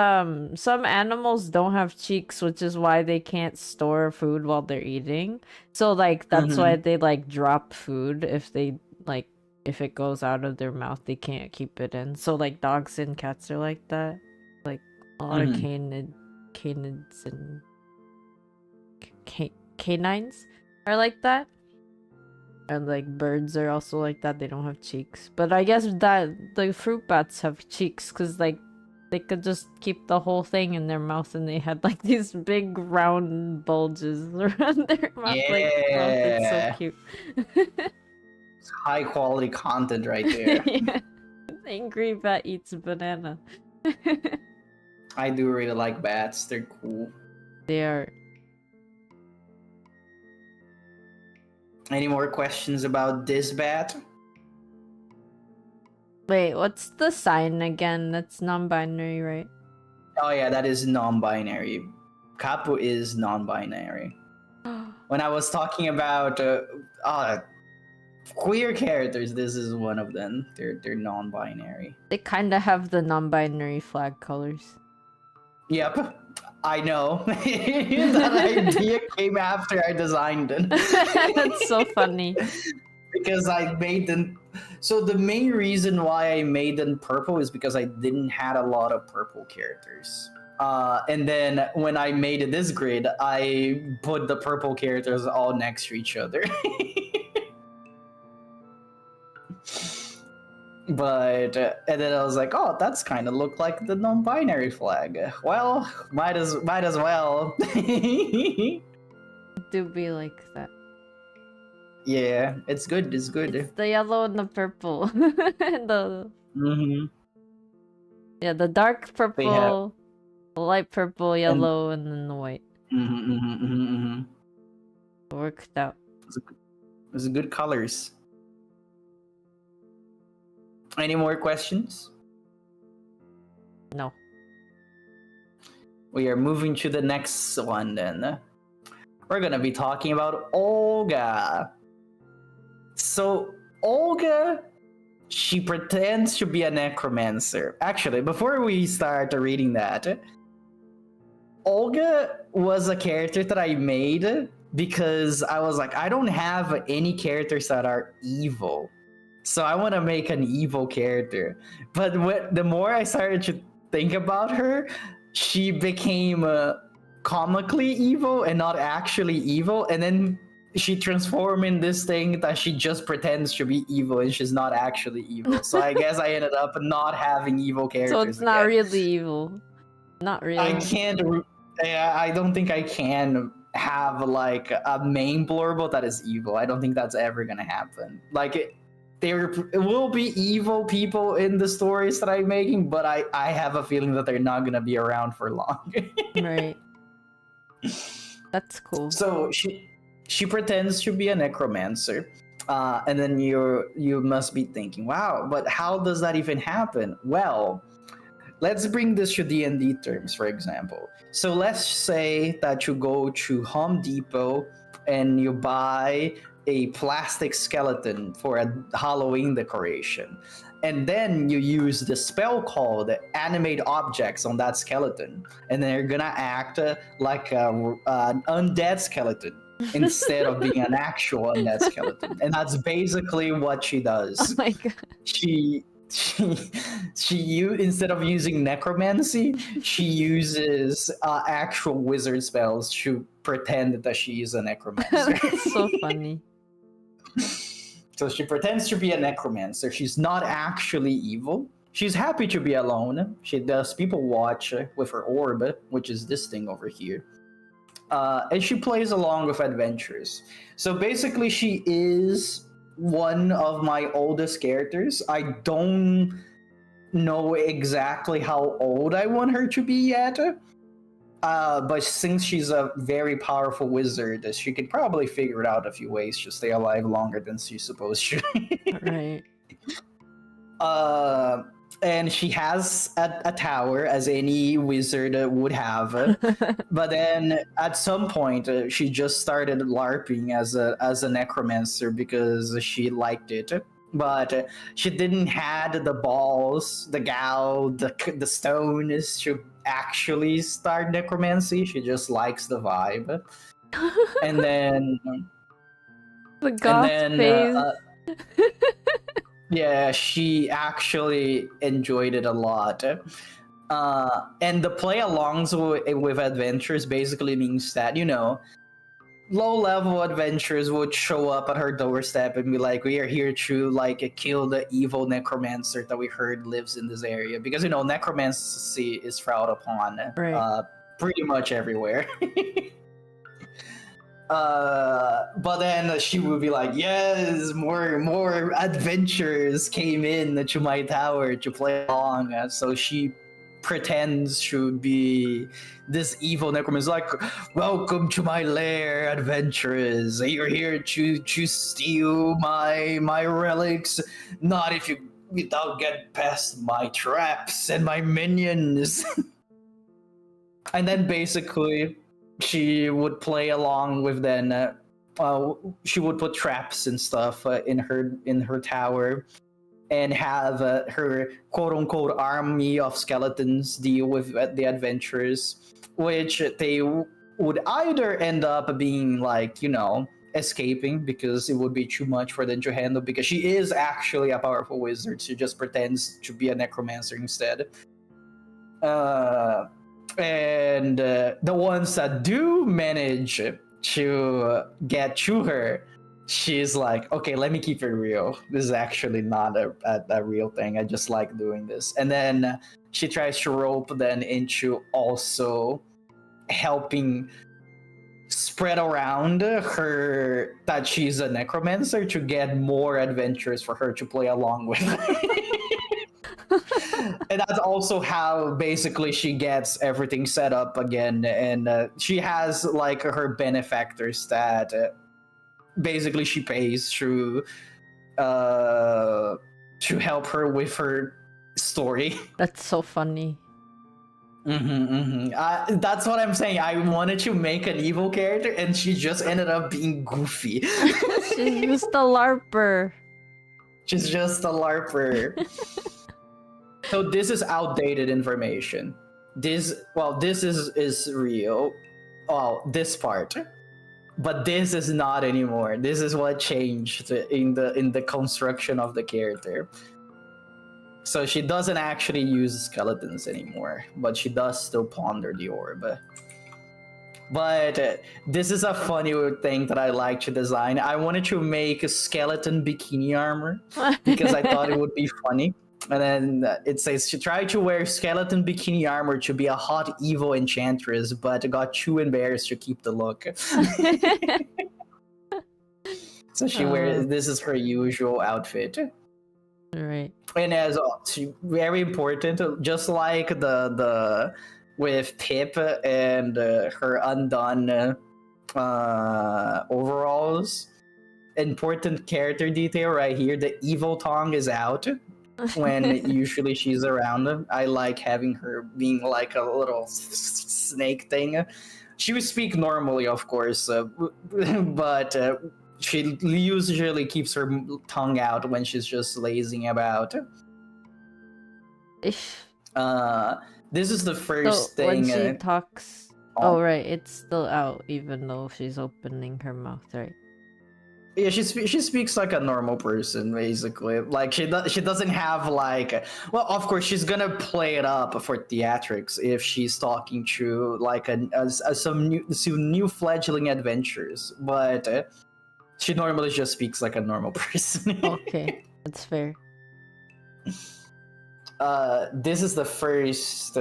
S2: some animals don't have cheeks, which is why they can't store food while they're eating. So like that's why they like drop food if it goes out of their mouth, they can't keep it in. So like dogs and cats are like that. Like a lot of canids and canines are like that. And like birds are also like that. They don't have cheeks. But I guess that the fruit bats have cheeks because like they could just keep the whole thing in their mouth, and they had like these big round bulges around their mouth.
S1: Yeah.
S2: Like, oh, it's so cute.
S1: It's high quality content right there.
S2: Yeah. Angry bat eats banana.
S1: I do really like bats. They're cool.
S2: They are.
S1: Any more questions about this bat?
S2: Wait, what's the sign again? That's non-binary, right?
S1: Oh yeah, that is non-binary. Kapu is non-binary. When I was talking about queer characters, this is one of them. They're non-binary.
S2: They kind of have the non-binary flag colors.
S1: Yep, I know. That idea came after I designed it.
S2: That's so funny.
S1: Because I made them. So the main reason why I made them purple is because I didn't had a lot of purple characters. And then when I made this grid, I put the purple characters all next to each other. But and then I was like, oh, that's kind of look like the non-binary flag. Well, might as well.
S2: Do be like that.
S1: Yeah, it's good. It's good.
S2: It's the yellow and the purple. Yeah, the dark purple, the light purple, yellow, and then the white. Worked out.
S1: It's good colors. Any more questions?
S2: No.
S1: We are moving to the next one then. We're gonna be talking about Olga. So Olga, she pretends to be a necromancer. Actually, before we start reading that, Olga was a character that I made because I was like, I don't have any characters that are evil. So I want to make an evil character. But the more I started to think about her, she became comically evil and not actually evil. And then she transformed in this thing that she just pretends to be evil and she's not actually evil. So I guess I ended up not having evil characters.
S2: So it's not really evil. Not really.
S1: I can't. I don't think I can have like a main blurb that is evil. I don't think that's ever gonna happen. Like there will be evil people in the stories that I'm making, but I have a feeling that they're not gonna be around for long.
S2: Right. That's cool.
S1: So she pretends to be a necromancer, and then you must be thinking, wow, but how does that even happen? Well, let's bring this to D&D terms, for example. So let's say that you go to Home Depot and you buy a plastic skeleton for a Halloween decoration. And then you use the spell called animate objects on that skeleton, and they're gonna act like an undead skeleton instead of being an actual undead skeleton. And that's basically what she does.
S2: Oh my god.
S1: She instead of using necromancy, she uses actual wizard spells to pretend that she is a necromancer.
S2: That's so funny.
S1: So she pretends to be a necromancer. She's not actually evil. She's happy to be alone. She does people watch with her orb, which is this thing over here. And she plays along with adventures. So basically, she is one of my oldest characters. I don't know exactly how old I want her to be yet. But since she's a very powerful wizard, she could probably figure out a few ways to stay alive longer than she's supposed to.
S2: Right.
S1: And she has a tower, as any wizard would have. But then at some point, she just started LARPing as a necromancer because she liked it. But she didn't had the balls, the gall, the stones to actually start necromancy. She just likes the vibe. And then
S2: The goth phase.
S1: yeah, she actually enjoyed it a lot. And the play-alongs with adventures basically means that, low-level adventurers would show up at her doorstep and be like, we are here to kill the evil necromancer that we heard lives in this area. Because, necromancy is frowned upon pretty much everywhere. But then she would be like, yes, more adventurers came in to my tower to play along. So she pretends to be this evil necromancer, like, welcome to my lair, adventurers. You're here to steal my relics. Not if you without get past my traps and my minions. And then basically she would play along with then she would put traps and stuff in her tower and have her quote-unquote army of skeletons deal with the adventurers, which they would either end up being escaping because it would be too much for them to handle, because she is actually a powerful wizard. She just pretends to be a necromancer instead. And the ones that do manage to get to her, she's like, okay, let me keep it real. This is actually not a real thing. I just like doing this. And then she tries to rope then into also helping spread around her that she's a necromancer to get more adventures for her to play along with. And that's also how basically she gets everything set up again. And she has her benefactors that basically she pays to help her with her story.
S2: That's so funny.
S1: That's what I'm saying. I wanted to make an evil character, and she just ended up being goofy.
S2: She's just a LARPer.
S1: She's just a LARPer. So this is outdated information. This is real. Well, this part. But this is not anymore. This is what changed in the construction of the character. So she doesn't actually use skeletons anymore, but she does still ponder the orb. But this is a funny thing that I like to design. I wanted to make a skeleton bikini armor because I thought it would be funny. And then it says she tried to wear skeleton bikini armor to be a hot evil enchantress, but got too embarrassed to keep the look. So she wears, this is her usual outfit.
S2: Right.
S1: And as very important, just like the with Pip and her undone overalls, important character detail right here, the evil tongue is out when usually she's around. I like having her being like a little snake thing. she would speak normally, of course, but she usually keeps her tongue out when she's just lazing about. This is the first
S2: So
S1: thing.
S2: when she talks, oh right, it's still out even though she's opening her mouth, right?
S1: Yeah, she speaks like a normal person, basically. Like she doesn't have like, well, of course she's gonna play it up for theatrics if she's talking to like some new fledgling adventures, but she normally just speaks like a normal person.
S2: Okay, that's fair.
S1: This is the first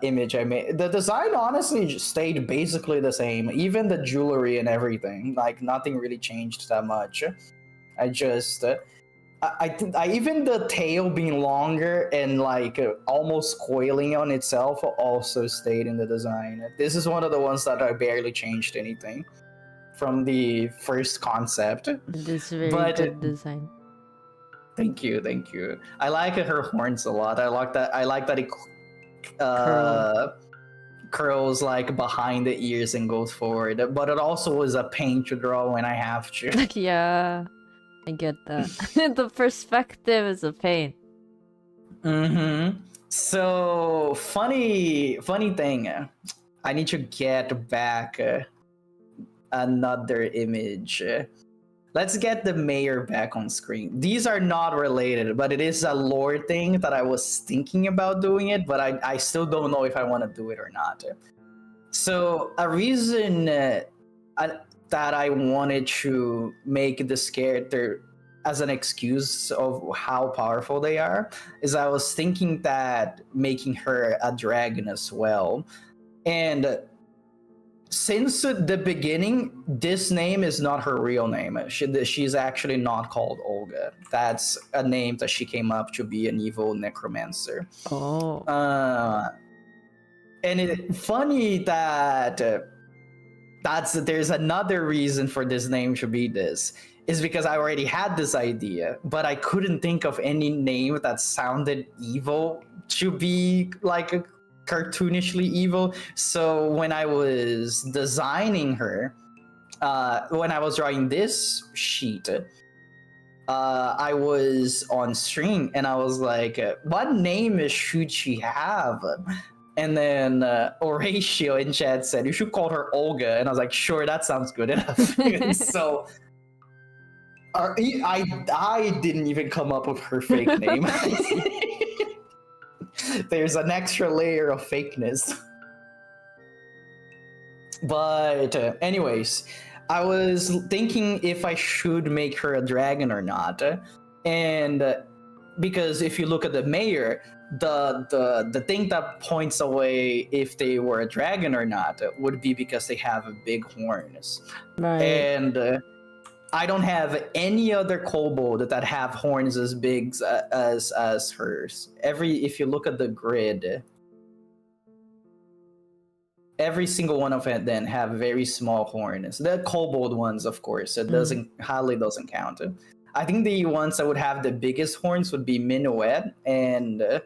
S1: image I made. The design honestly stayed basically the same, even the jewelry and everything. Like nothing really changed that much. I just, I even the tail being longer and like almost coiling on itself also stayed in the design. This is one of the ones that I barely changed anything from the first concept.
S2: This is very good design.
S1: Thank you. I like her horns a lot. I like that it curls like behind the ears and goes forward. But it also is a pain to draw when I have to.
S2: Yeah, I get that. The perspective is a pain.
S1: So funny thing. I need to get back another image. Let's get the mayor back on screen. These are not related, but it is a lore thing that I was thinking about doing it, but I still don't know if I want to do it or not. So a reason that I wanted to make this character as an excuse of how powerful they are is I was thinking that making her a dragon as well. And since the beginning, this name is not her real name. She's actually not called Olga. That's a name that she came up to be an evil necromancer.
S2: Oh.
S1: And it's funny that there's another reason for this name to be this. Is because I already had this idea, but I couldn't think of any name that sounded evil to be like a cartoonishly evil. So when I was designing her, when I was drawing this sheet, I was on stream and I was like, what name should she have? And then Horatio in chat said, you should call her Olga. And I was like, sure, that sounds good enough. So I didn't even come up with her fake name. There's an extra layer of fakeness. But anyways, I was thinking if I should make her a dragon or not. And because if you look at the mayor, the thing that points away if they were a dragon or not would be because they have big horns.
S2: Right.
S1: And I don't have any other kobold that have horns as big as hers. If you look at the grid, every single one of it then have very small horns. The kobold ones, of course, it hardly doesn't count. I think the ones that would have the biggest horns would be Minuet and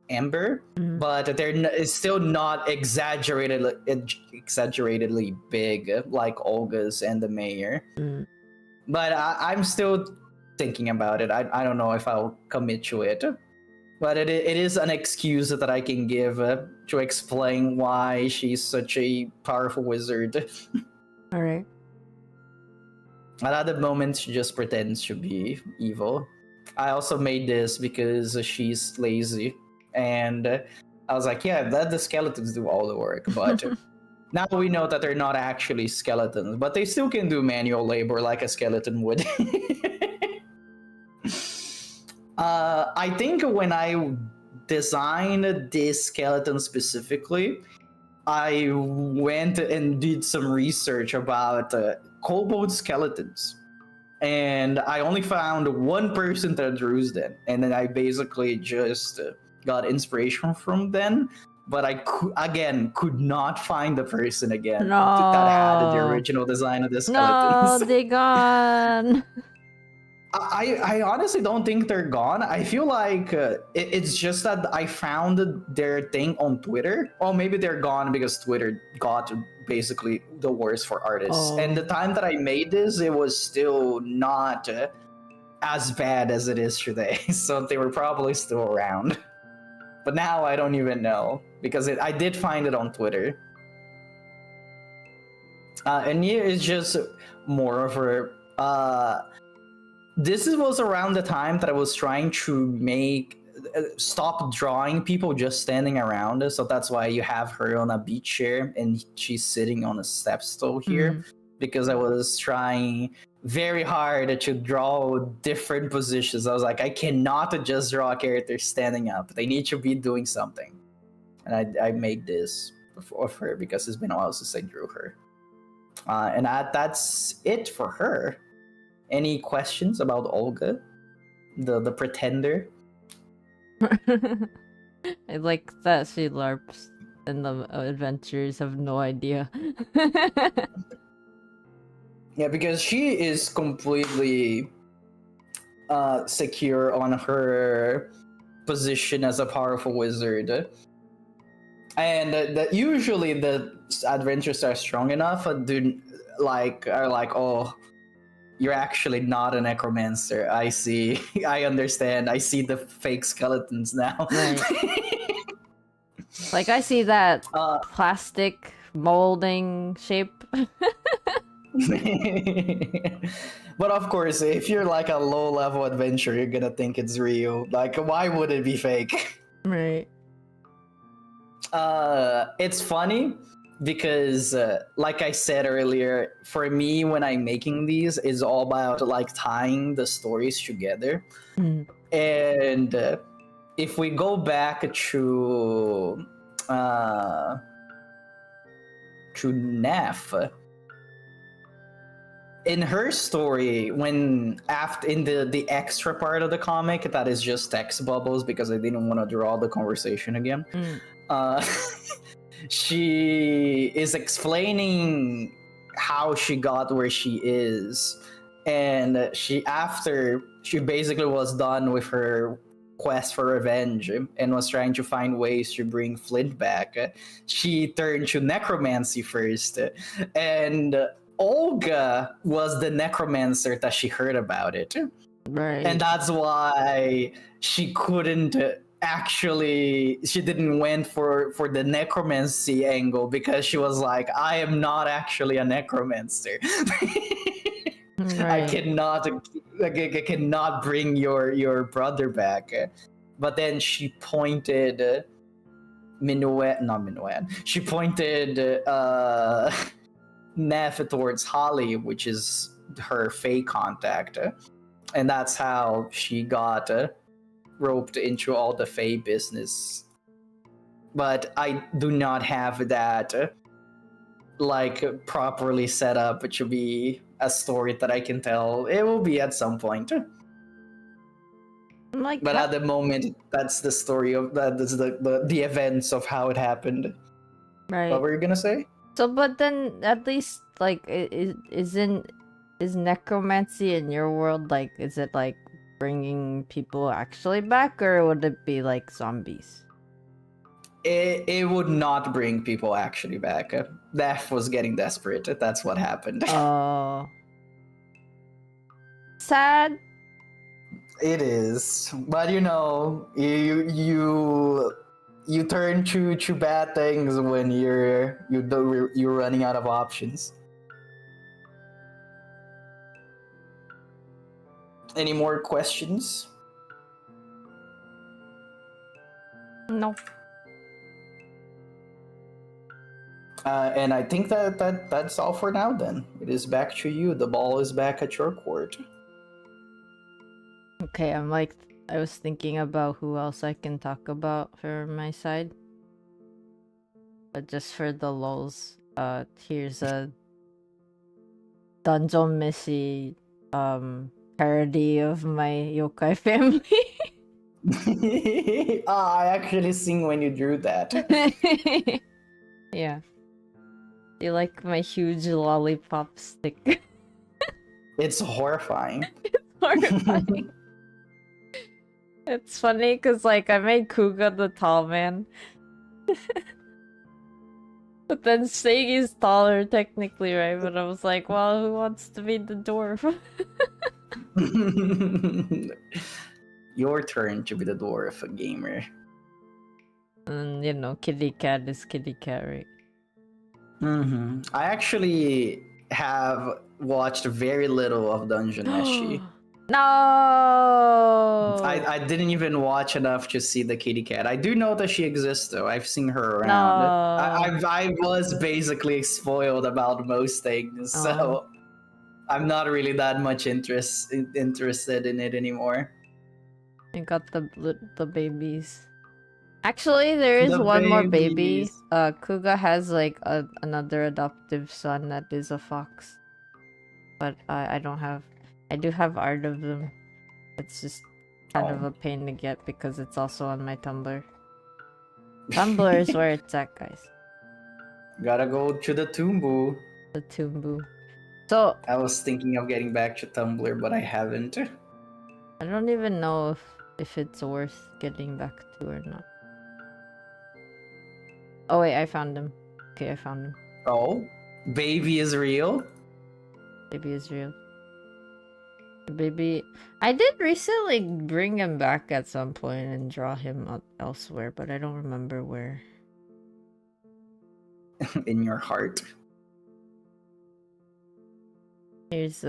S1: Amber, but they're still not exaggeratedly big like Olga's and the mayor. But I'm still thinking about it. I don't know if I'll commit to it. But it is an excuse that I can give to explain why she's such a powerful wizard.
S2: All right.
S1: At other moments, she just pretends to be evil. I also made this because she's lazy. And I was like, yeah, let the skeletons do all the work. But now we know that they're not actually skeletons, but they still can do manual labor like a skeleton would. I think when I designed this skeleton specifically, I went and did some research about kobold skeletons. And I only found one person that drew them. And then I basically just got inspiration from them. But I could not find the person again that had the original design of the skeletons.
S2: No, they gone.
S1: I honestly don't think they're gone. I feel like it's just that I found their thing on Twitter. Or maybe they're gone because Twitter got basically the worst for artists.
S2: Oh.
S1: And the time that I made this, it was still not as bad as it is today. So they were probably still around. But now I don't even know because I did find it on Twitter. And here is just more of a. This was around the time that I was trying to stop drawing people just standing around. So that's why you have her on a beach chair and she's sitting on a step stool here. Because I was trying very hard to draw different positions. I was like, I cannot just draw a character standing up. They need to be doing something. And I made this of her because it's been a while since I drew her. And that's it for her. Any questions about Olga, the pretender?
S2: I like that she LARPs in the adventures. Have no idea.
S1: Yeah, because she is completely secure on her position as a powerful wizard. And that usually the adventures are strong enough are like, oh, you're actually not a necromancer. I see. I understand. I see the fake skeletons now.
S2: Right. Like I see that plastic molding shape.
S1: But of course, if you're like a low-level adventurer, you're gonna think it's real. Like, why would it be fake?
S2: Right.
S1: It's funny because like I said earlier, for me when I'm making these, it's all about like tying the stories together. And if we go back to Neff, in her story, when after in the extra part of the comic that is just text bubbles because I didn't want to draw the conversation again, she is explaining how she got where she is, and after she basically was done with her quest for revenge and was trying to find ways to bring Flint back, she turned to necromancy first, and Olga was the necromancer that she heard about it.
S2: Right.
S1: And that's why she couldn't she didn't went for the necromancy angle, because she was like, I am not actually a necromancer.
S2: Right.
S1: I cannot bring your brother back. But then she pointed she pointed Neff towards Holly, which is her Fae contact, and that's how she got roped into all the Fae business. But I do not have that like properly set up to be a story that I can tell. It will be at some point.
S2: Like,
S1: but at the moment, that's the story of that's the events of how it happened.
S2: Right.
S1: What were you gonna say?
S2: So, but then at least like, is necromancy in your world, like, is it like bringing people actually back, or would it be like zombies?
S1: It would not bring people actually back. Neff was getting desperate. That's what happened.
S2: Oh. Sad. It
S1: is, but you know, you turn to bad things when you're running out of options. Any more questions?
S2: No.
S1: And I think that's all for now then. It is back to you. The ball is back at your court.
S2: Okay, I was thinking about who else I can talk about for my side. But just for the lulz, here's a Dungeon Missy parody of my yokai family.
S1: I actually seen when you drew that.
S2: Yeah. You like my huge lollipop stick?
S1: It's horrifying.
S2: It's horrifying. It's funny because, like, I made Kuga the tall man. But then Seigi's taller, technically, right? But I was like, well, who wants to be the dwarf?
S1: Your turn to be the dwarf, gamer.
S2: And, you know, kitty cat is kitty cat, right?
S1: I actually have watched very little of Dungeon Meshi.
S2: No!
S1: I didn't even watch enough to see the kitty cat. I do know that she exists, though. I've seen her around.
S2: No.
S1: I was basically spoiled about most things, so I'm not really that much interested in it anymore.
S2: I got the babies. Actually, there is one more baby. Kuga has like another adoptive son that is a fox, but I don't have. I do have art of them. It's just kind of a pain to get because it's also on my Tumblr. Tumblr is where it's at, guys.
S1: Gotta go to the Tumbu.
S2: The Tumbu. So
S1: I was thinking of getting back to Tumblr, but I haven't.
S2: I don't even know if it's worth getting back to or not. Oh wait, I found him. Okay, I found him.
S1: Oh, baby is real?
S2: Baby is real. Baby, I did recently bring him back at some point and draw him elsewhere, but I don't remember where.
S1: In your heart.
S2: Here's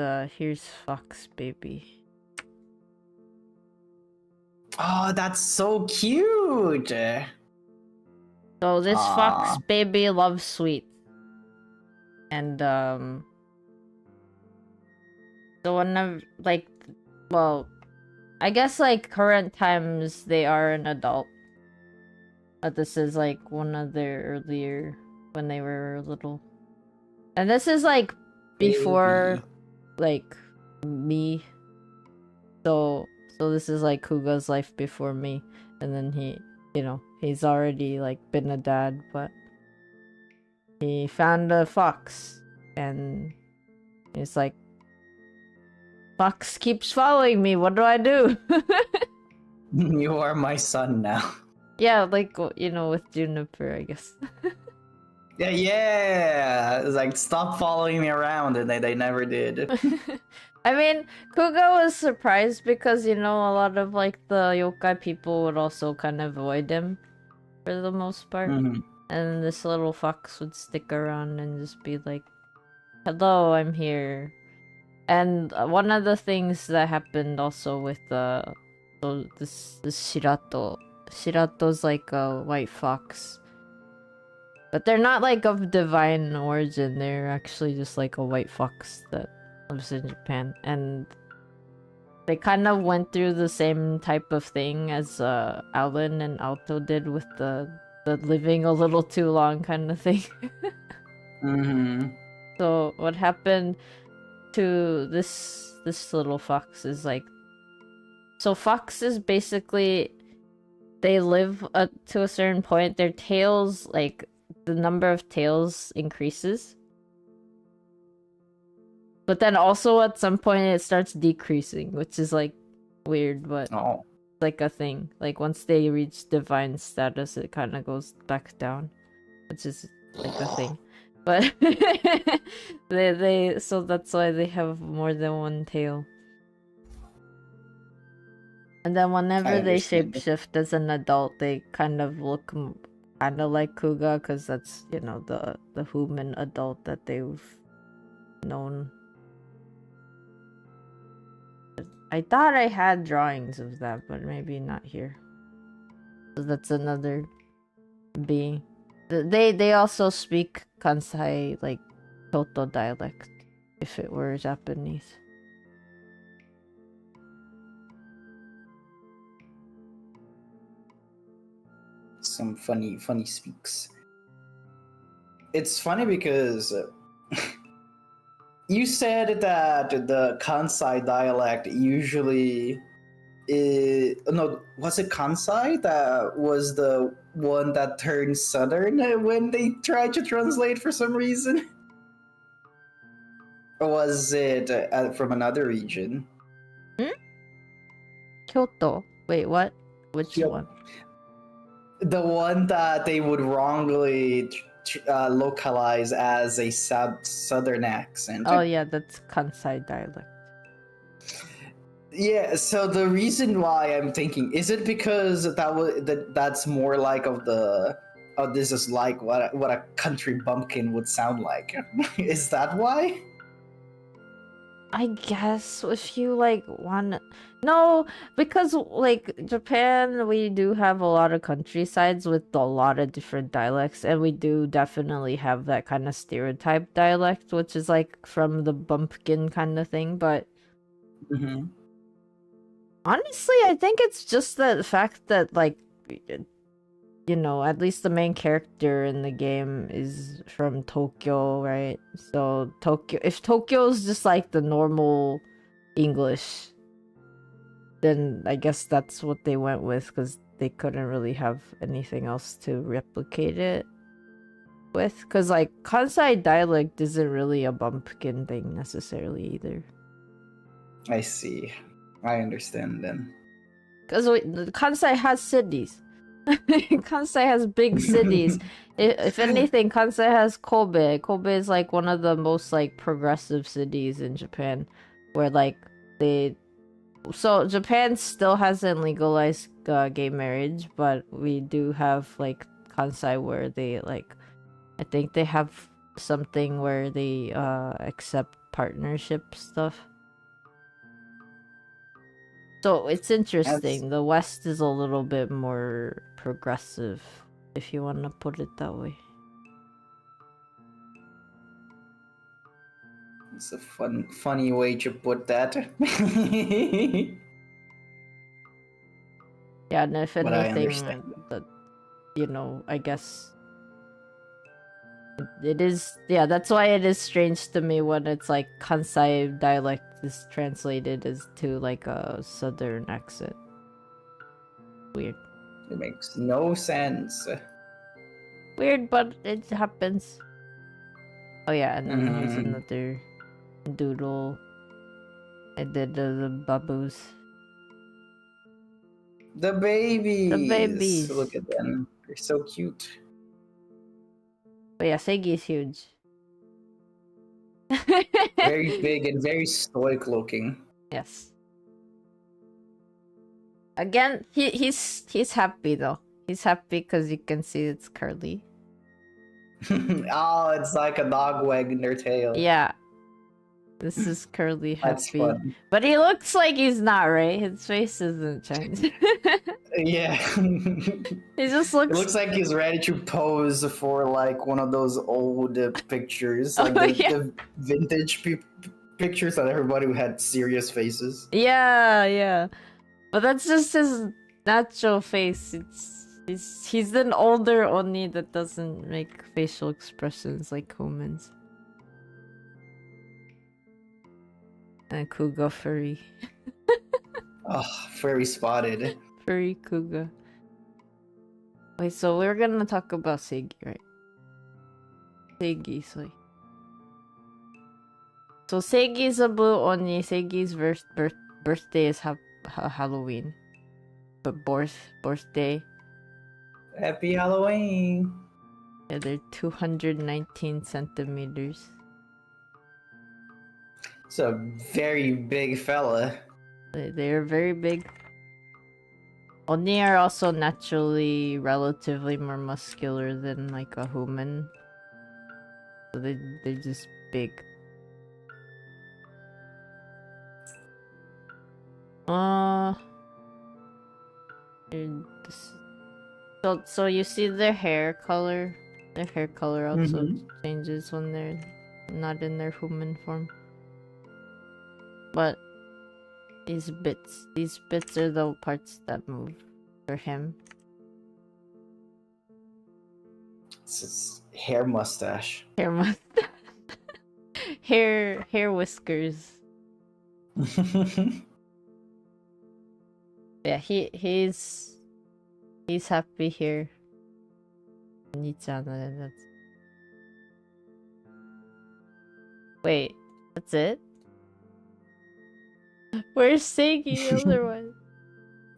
S2: Fox Baby.
S1: Oh, that's so cute.
S2: So this Fox Baby loves sweets. And so whenever, like, well, I guess like current times they are an adult. But this is like one of their earlier, when they were little. And this is like before like me. So this is like Kuga's life before me. And then he, you know, he's already like been a dad, but he found a fox and he's like, Fox keeps following me, what do I do?
S1: You are my son now.
S2: Yeah, like, you know, with Juniper, I guess.
S1: Yeah. It's like, stop following me around, and they never did.
S2: I mean, Kuga was surprised because, you know, a lot of, like, the yokai people would also kind of avoid him for the most part. And this little fox would stick around and just be like, hello, I'm here. And one of the things that happened also with so this Shirato. Shirato's like a white fox. But they're not like of divine origin. They're actually just like a white fox that lives in Japan. And they kind of went through the same type of thing as Alan and Alto did with the living a little too long kind of thing. So what happened to this little fox is like, so foxes basically, they live to a certain point. Their tails, like the number of tails increases, but then also at some point it starts decreasing, which is like weird, but like a thing. Like once they reach divine status, it kind of goes back down, which is like a thing. But they so that's why they have more than one tail. And then whenever they shapeshift as an adult, they kind of look kind of like Kuga, because that's, you know, the human adult that they've known. I thought I had drawings of that, but maybe not here. So that's another being. They also speak Kansai, like Kyoto dialect, if it were Japanese.
S1: Some funny speaks. It's funny because you said that the Kansai dialect usually was it Kansai that was the one that turned southern when they tried to translate for some reason? Or was it from another region?
S2: Kyoto. Wait, what? Which
S1: Yep.
S2: one?
S1: The one that they would wrongly localize as a southern accent.
S2: Oh yeah, that's Kansai dialect.
S1: Yeah, so the reason why I'm thinking, is it because that's more like of the, oh, this is like what a country bumpkin would sound like? Is that why?
S2: I guess if you like want no, because like Japan, we do have a lot of countrysides with a lot of different dialects, and we do definitely have that kind of stereotype dialect, which is like from the bumpkin kind of thing. But honestly, I think it's just the fact that like, you know, at least the main character in the game is from Tokyo, right? So Tokyo, if Tokyo's just like the normal English, then I guess that's what they went with, because they couldn't really have anything else to replicate it with. Because like Kansai dialect isn't really a bumpkin thing necessarily either.
S1: I see. I understand then.
S2: Because Kansai has cities. Kansai has big cities. If anything, Kansai has Kobe. Kobe is like one of the most like progressive cities in Japan, where like so Japan still hasn't legalized gay marriage, but we do have like Kansai where they like, I think they have something where they accept partnership stuff. So it's interesting. The West is a little bit more progressive, if you want to put it that way.
S1: It's a funny way to put that.
S2: Yeah, and if
S1: But I
S2: anything,
S1: understand.
S2: you know, I guess it is. Yeah, that's why it is strange to me when it's like Kansai dialect is translated as to like a southern accent. Weird.
S1: It makes no sense.
S2: Weird, but it happens. Oh yeah, and then here's another doodle. I did the baboos.
S1: The babies.
S2: The babies.
S1: Look at them. They're so cute.
S2: But yeah, Seigi's huge.
S1: Very big and very stoic looking.
S2: Yes. Again, he's happy though. He's happy because you can see it's curly.
S1: Oh, it's like a dog wagging their tail.
S2: Yeah. This is curly happy.
S1: That's fun.
S2: But he looks like he's not, right? His face isn't changed.
S1: Yeah.
S2: He just looks...
S1: It looks like he's ready to pose for like one of those old pictures. Like the vintage pictures that everybody who had serious faces.
S2: Yeah. But that's just his natural face. He's an older Oni that doesn't make facial expressions like humans. And Kuga furry.
S1: Oh, furry spotted.
S2: Furry Kuga. Wait, so we're gonna talk about Seigi, right? Seigi, so Seigi's a blue Oni. Seigi's birthday is Halloween. But birthday.
S1: Happy Halloween.
S2: Yeah, they're 219 centimeters.
S1: It's a very big fella.
S2: They're very big. Oni are also naturally relatively more muscular than like a human. So they're just big. So you see their hair color? Their hair color also changes when they're not in their human form. But these bits are the parts that move for him.
S1: It's his hair mustache.
S2: Hair mustache. hair whiskers. Yeah, he's happy here. Wait, that's it? Where's Seigi otherwise?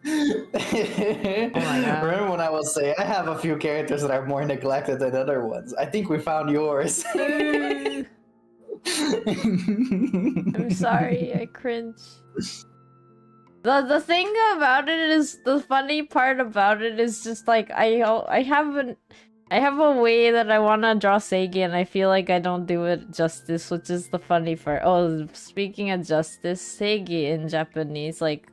S2: Oh my god.
S1: Remember when I was saying I have a few characters that are more neglected than other ones? I think we found yours.
S2: I'm sorry, I cringe. The thing about it is, the funny part about it is just like I have a way that I want to draw Seigi, and I feel like I don't do it justice, which is the funny part. Oh, speaking of justice, Seigi in Japanese, like,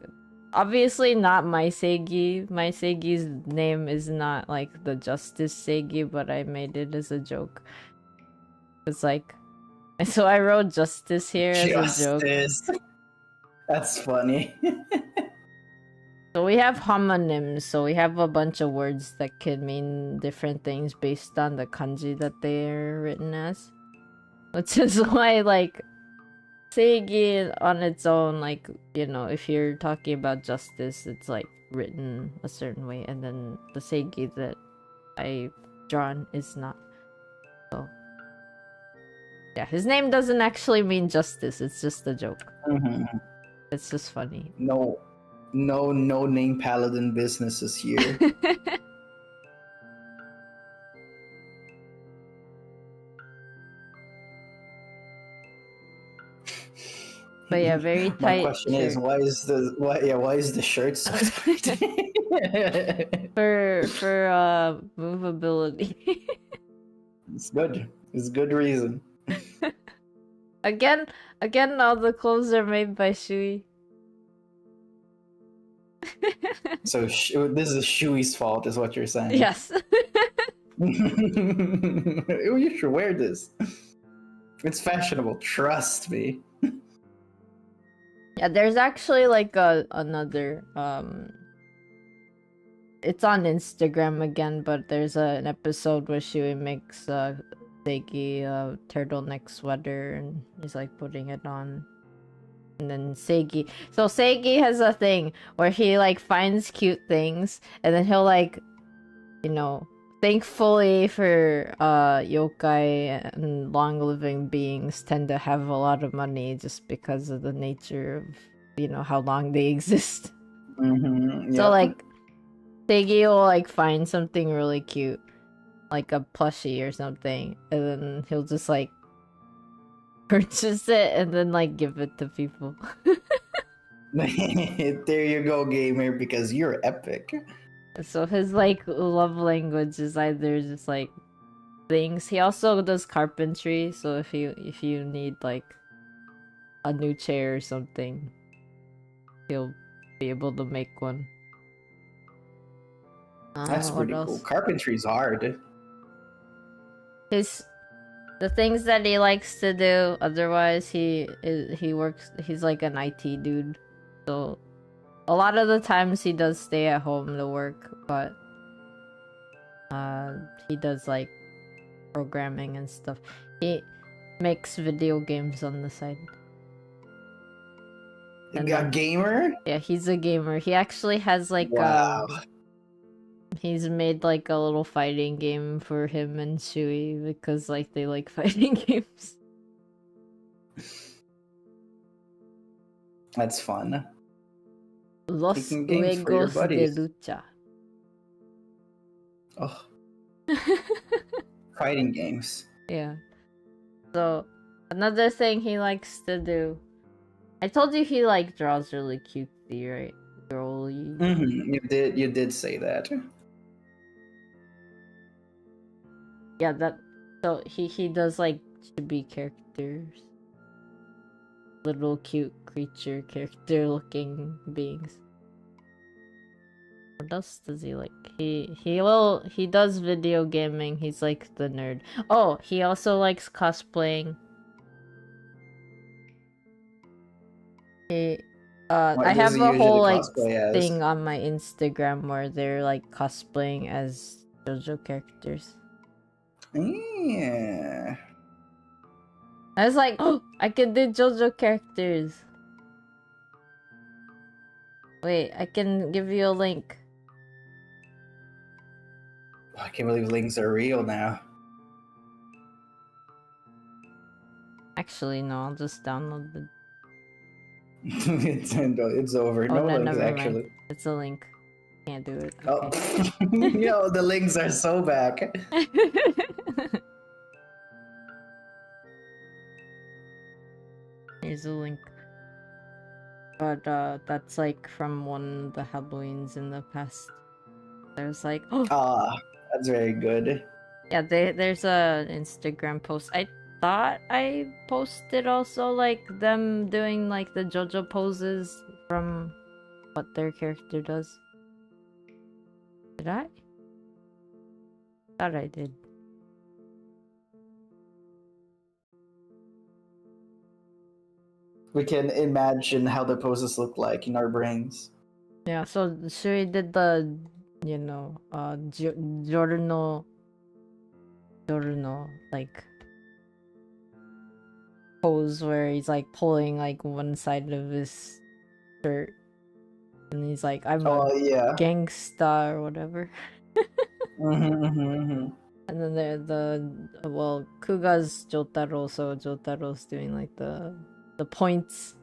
S2: obviously not my Seigi. My Seigi's name is not like the Justice Seigi, but I made it as a joke. It's like, so I wrote justice here as a joke.
S1: That's funny.
S2: So we have homonyms, so we have a bunch of words that could mean different things based on the kanji that they're written as. Which is why, like, Seigi on its own, like, you know, if you're talking about justice, it's like written a certain way, and then the Seigi that I've drawn is not. So yeah, his name doesn't actually mean justice, it's just a joke. It's just funny.
S1: No name paladin businesses here.
S2: But yeah, very tight.
S1: My question
S2: shirt.
S1: is, why is the shirt so tight?
S2: for movability.
S1: It's good. It's good reason.
S2: Again, all the clothes are made by Shui.
S1: So this is Shui's fault, is what you're saying?
S2: Yes.
S1: You should wear this. It's fashionable. Trust me.
S2: Yeah, there's actually like another it's on Instagram again, but there's an episode where Shui makes Seigi a turtleneck sweater, and he's like putting it on. And then Seigi, so Seigi has a thing where he like finds cute things, and then he'll like, you know, thankfully for yokai and long-living beings tend to have a lot of money just because of the nature of, you know, how long they exist.
S1: Yep.
S2: So like Seigi will like find something really cute, like a plushie or something, and then he'll just like purchase it and then like give it to people.
S1: There you go, gamer, because you're epic.
S2: So his like love language is either just like things. He also does carpentry, so if you need like a new chair or something, he'll be able to make one.
S1: That's pretty cool. Carpentry's hard.
S2: The things that he likes to do, otherwise he works, he's like an IT dude. So a lot of the times he does stay at home to work, but he does like programming and stuff. He makes video games on the side.
S1: A gamer?
S2: Yeah, he's a gamer. He actually has like he's made like a little fighting game for him and Shui because like they like fighting games.
S1: That's fun.
S2: Los Juegos de Lucha.
S1: Oh. Fighting games.
S2: Yeah. So another thing he likes to do. I told you he like draws really cutesy, right? Girly.
S1: You did say that.
S2: Yeah, that. So he does like chibi characters, little cute creature character looking beings. What else does he like? He does video gaming. He's like the nerd. Oh, he also likes cosplaying. I have a whole like thing on my Instagram where they're like cosplaying as JoJo characters.
S1: Yeah.
S2: I was like, oh, I can do JoJo characters. Wait, I can give you a link.
S1: I can't believe links are real now.
S2: Actually, no, I'll just download the...
S1: It's over.
S2: Oh,
S1: No
S2: no,
S1: links,
S2: never mind.
S1: actually.
S2: It's a link. Can't do it.
S1: Oh,
S2: Okay.
S1: yo, the links are so back.
S2: Here's a link. But that's like from one of the Halloweens in the past. There's like, oh
S1: That's very good.
S2: yeah, there's a Instagram post. I thought I posted also like them doing like the JoJo poses from what their character does. Did I? Thought I did.
S1: We can imagine how the poses look like in our brains.
S2: Yeah, so Shui did the, giorno, like, pose where he's like pulling like one side of his shirt, and he's like, "I'm a
S1: yeah.
S2: gangsta" or whatever.
S1: Mm-hmm.
S2: And then Kuga's Jotaro, so Jotaro's doing like the points,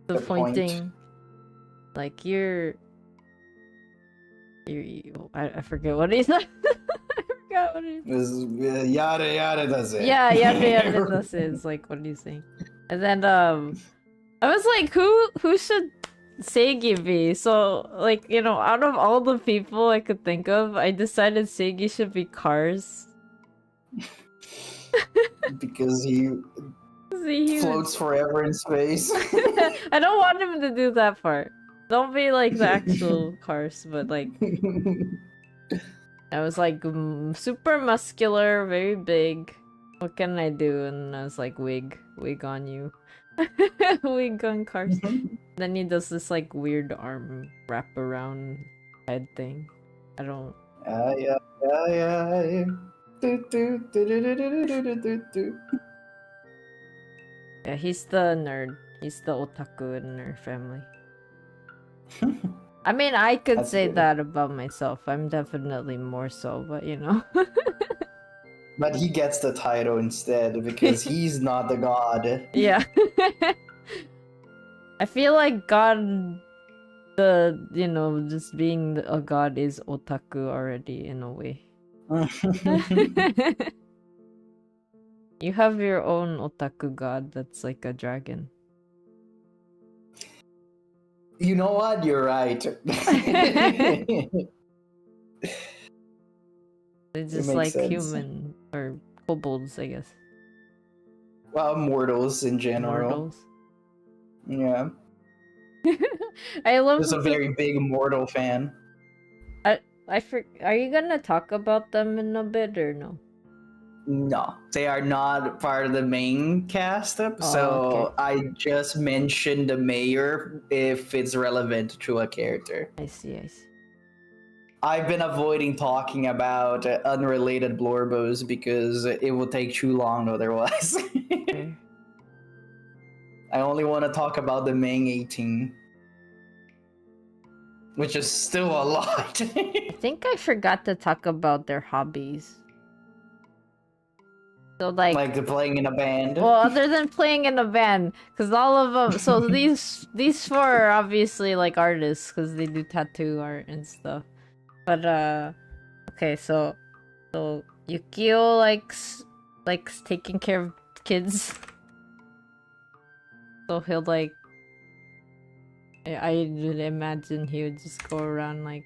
S2: the pointing, like I forget what he said. I forgot what he said.
S1: Yada yada does it.
S2: Yeah, yada does it. It's like what he's saying. And then I was like, who should Seigi be? So like, out of all the people I could think of, I decided Seigi should be Cars.
S1: Because he floats forever in space.
S2: I don't want him to do that part. Don't be like the actual Cars, but like I was like super muscular, very big. What can I do? And I was like, wig on you. Wig on Cars. Then he does this like weird arm wrap around head thing. I don't. Yeah, he's the nerd. He's the otaku in our family. I mean, I could say that about myself. I'm definitely more so, but
S1: But he gets the title instead because he's not the god.
S2: Yeah. I feel like God, just being a god is otaku already in a way. You have your own otaku god that's like a dragon.
S1: You know what? You're right.
S2: It's just like sense. Human or kobolds, I guess.
S1: Well, mortals in general.
S2: Mortals.
S1: Yeah.
S2: I love.
S1: Just a very big mortal fan.
S2: Are you gonna talk about them in a bit or no?
S1: No, they are not part of the main cast. Okay. I just mentioned the mayor if it's relevant to a character.
S2: I see.
S1: I've been avoiding talking about unrelated blorbos because it will take too long otherwise. Okay. I only want to talk about the main 18. Which is still a lot.
S2: I think I forgot to talk about their hobbies. So like
S1: the playing in a band.
S2: Well, other than playing in a band, because all of them. So these four are obviously like artists because they do tattoo art and stuff. But okay, so Yukio likes taking care of kids. So he'll like. I would imagine he would just go around like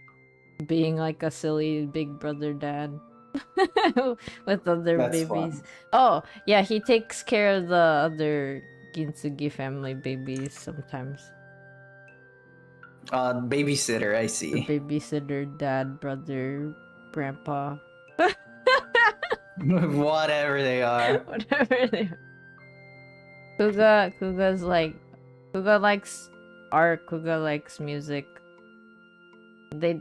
S2: being like a silly big brother dad. With other babies. Fun. Oh, yeah, he takes care of the other Gintsugi family babies sometimes.
S1: Babysitter, I see.
S2: The babysitter, dad, brother, grandpa.
S1: Whatever they are.
S2: Whatever they are. Kuga likes art, Kuga likes music. They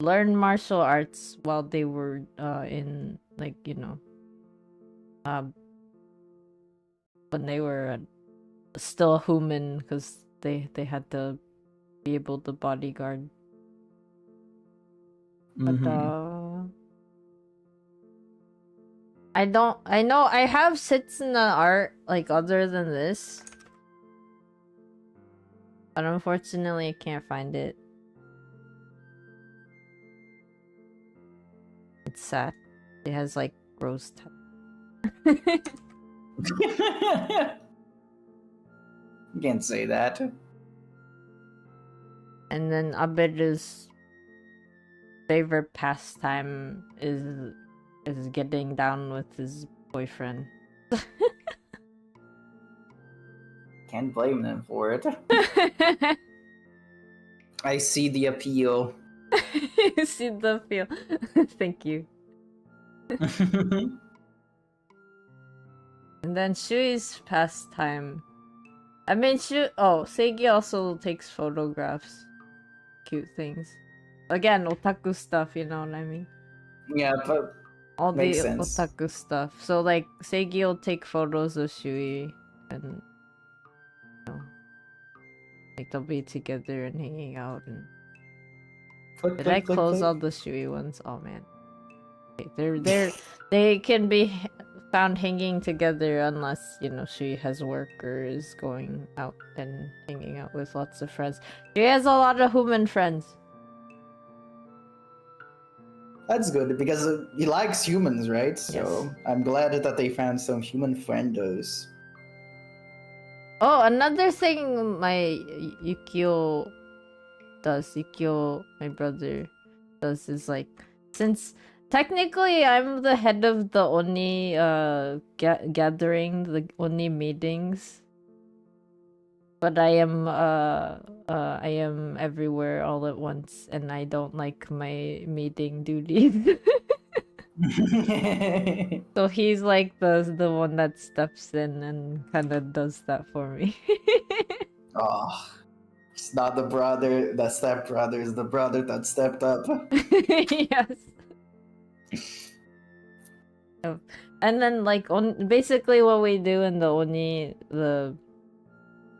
S2: learned martial arts while they were in when they were still a human because they had to be able to bodyguard. Mm-hmm. But I know I have Setsuna art like other than this. But unfortunately, I can't find it. It's sad. It has like rose tat.
S1: You can't say that.
S2: And then Abed's favorite pastime is getting down with his boyfriend.
S1: Can't blame them for it. I see the appeal.
S2: You see the feel. Thank you. And then Shui's pastime. I mean, Seigi also takes photographs. Cute things. Again, otaku stuff, you know what I mean?
S1: Yeah, but
S2: All the
S1: makes sense.
S2: otaku stuff. So, like, Seigi will take photos of Shui and, you know, like, they'll be together and hanging out. And did I close all the Shui ones? Oh, man. Okay, they can be found hanging together unless, you know, she has work or is going out and hanging out with lots of friends. She has a lot of human friends.
S1: That's good because he likes humans, right? So
S2: Yes.
S1: I'm glad that they found some human friendos.
S2: Oh, another thing my Yukio, my brother, does is like, since technically I'm the head of the Oni gathering, the Oni meetings, but I am everywhere all at once, and I don't like my meeting duties. So he's like the one that steps in and kind of does that for me.
S1: Oh, it's not the brother, the step brother, it's the brother that stepped up.
S2: Yes. And then like basically what we do in the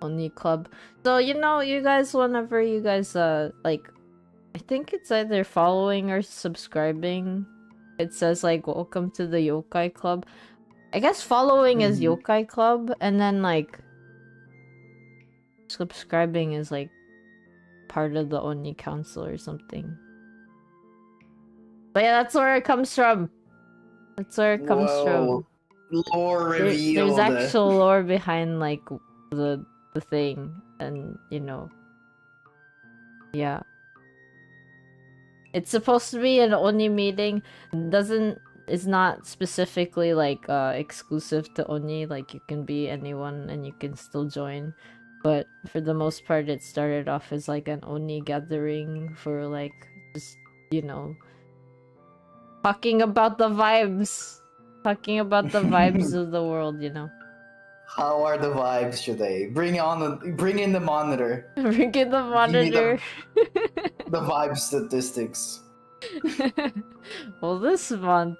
S2: Oni club. So you know, you guys, whenever you guys like, I think it's either following or subscribing, it says like welcome to the yokai club. I guess following is yokai club, and then like subscribing is like part of the Oni council or something. But yeah, that's where it comes from. That's where it comes from.
S1: Lore revealed.
S2: There's actual lore behind like the thing, and you know, yeah. It's supposed to be an Oni meeting. It's not specifically like exclusive to Oni. Like you can be anyone and you can still join. But for the most part, it started off as like an Oni gathering for like just, you know, talking about the vibes of the world, you know.
S1: How are the vibes today? Bring in the monitor.
S2: Bring in the monitor.
S1: The vibe statistics.
S2: Well, this month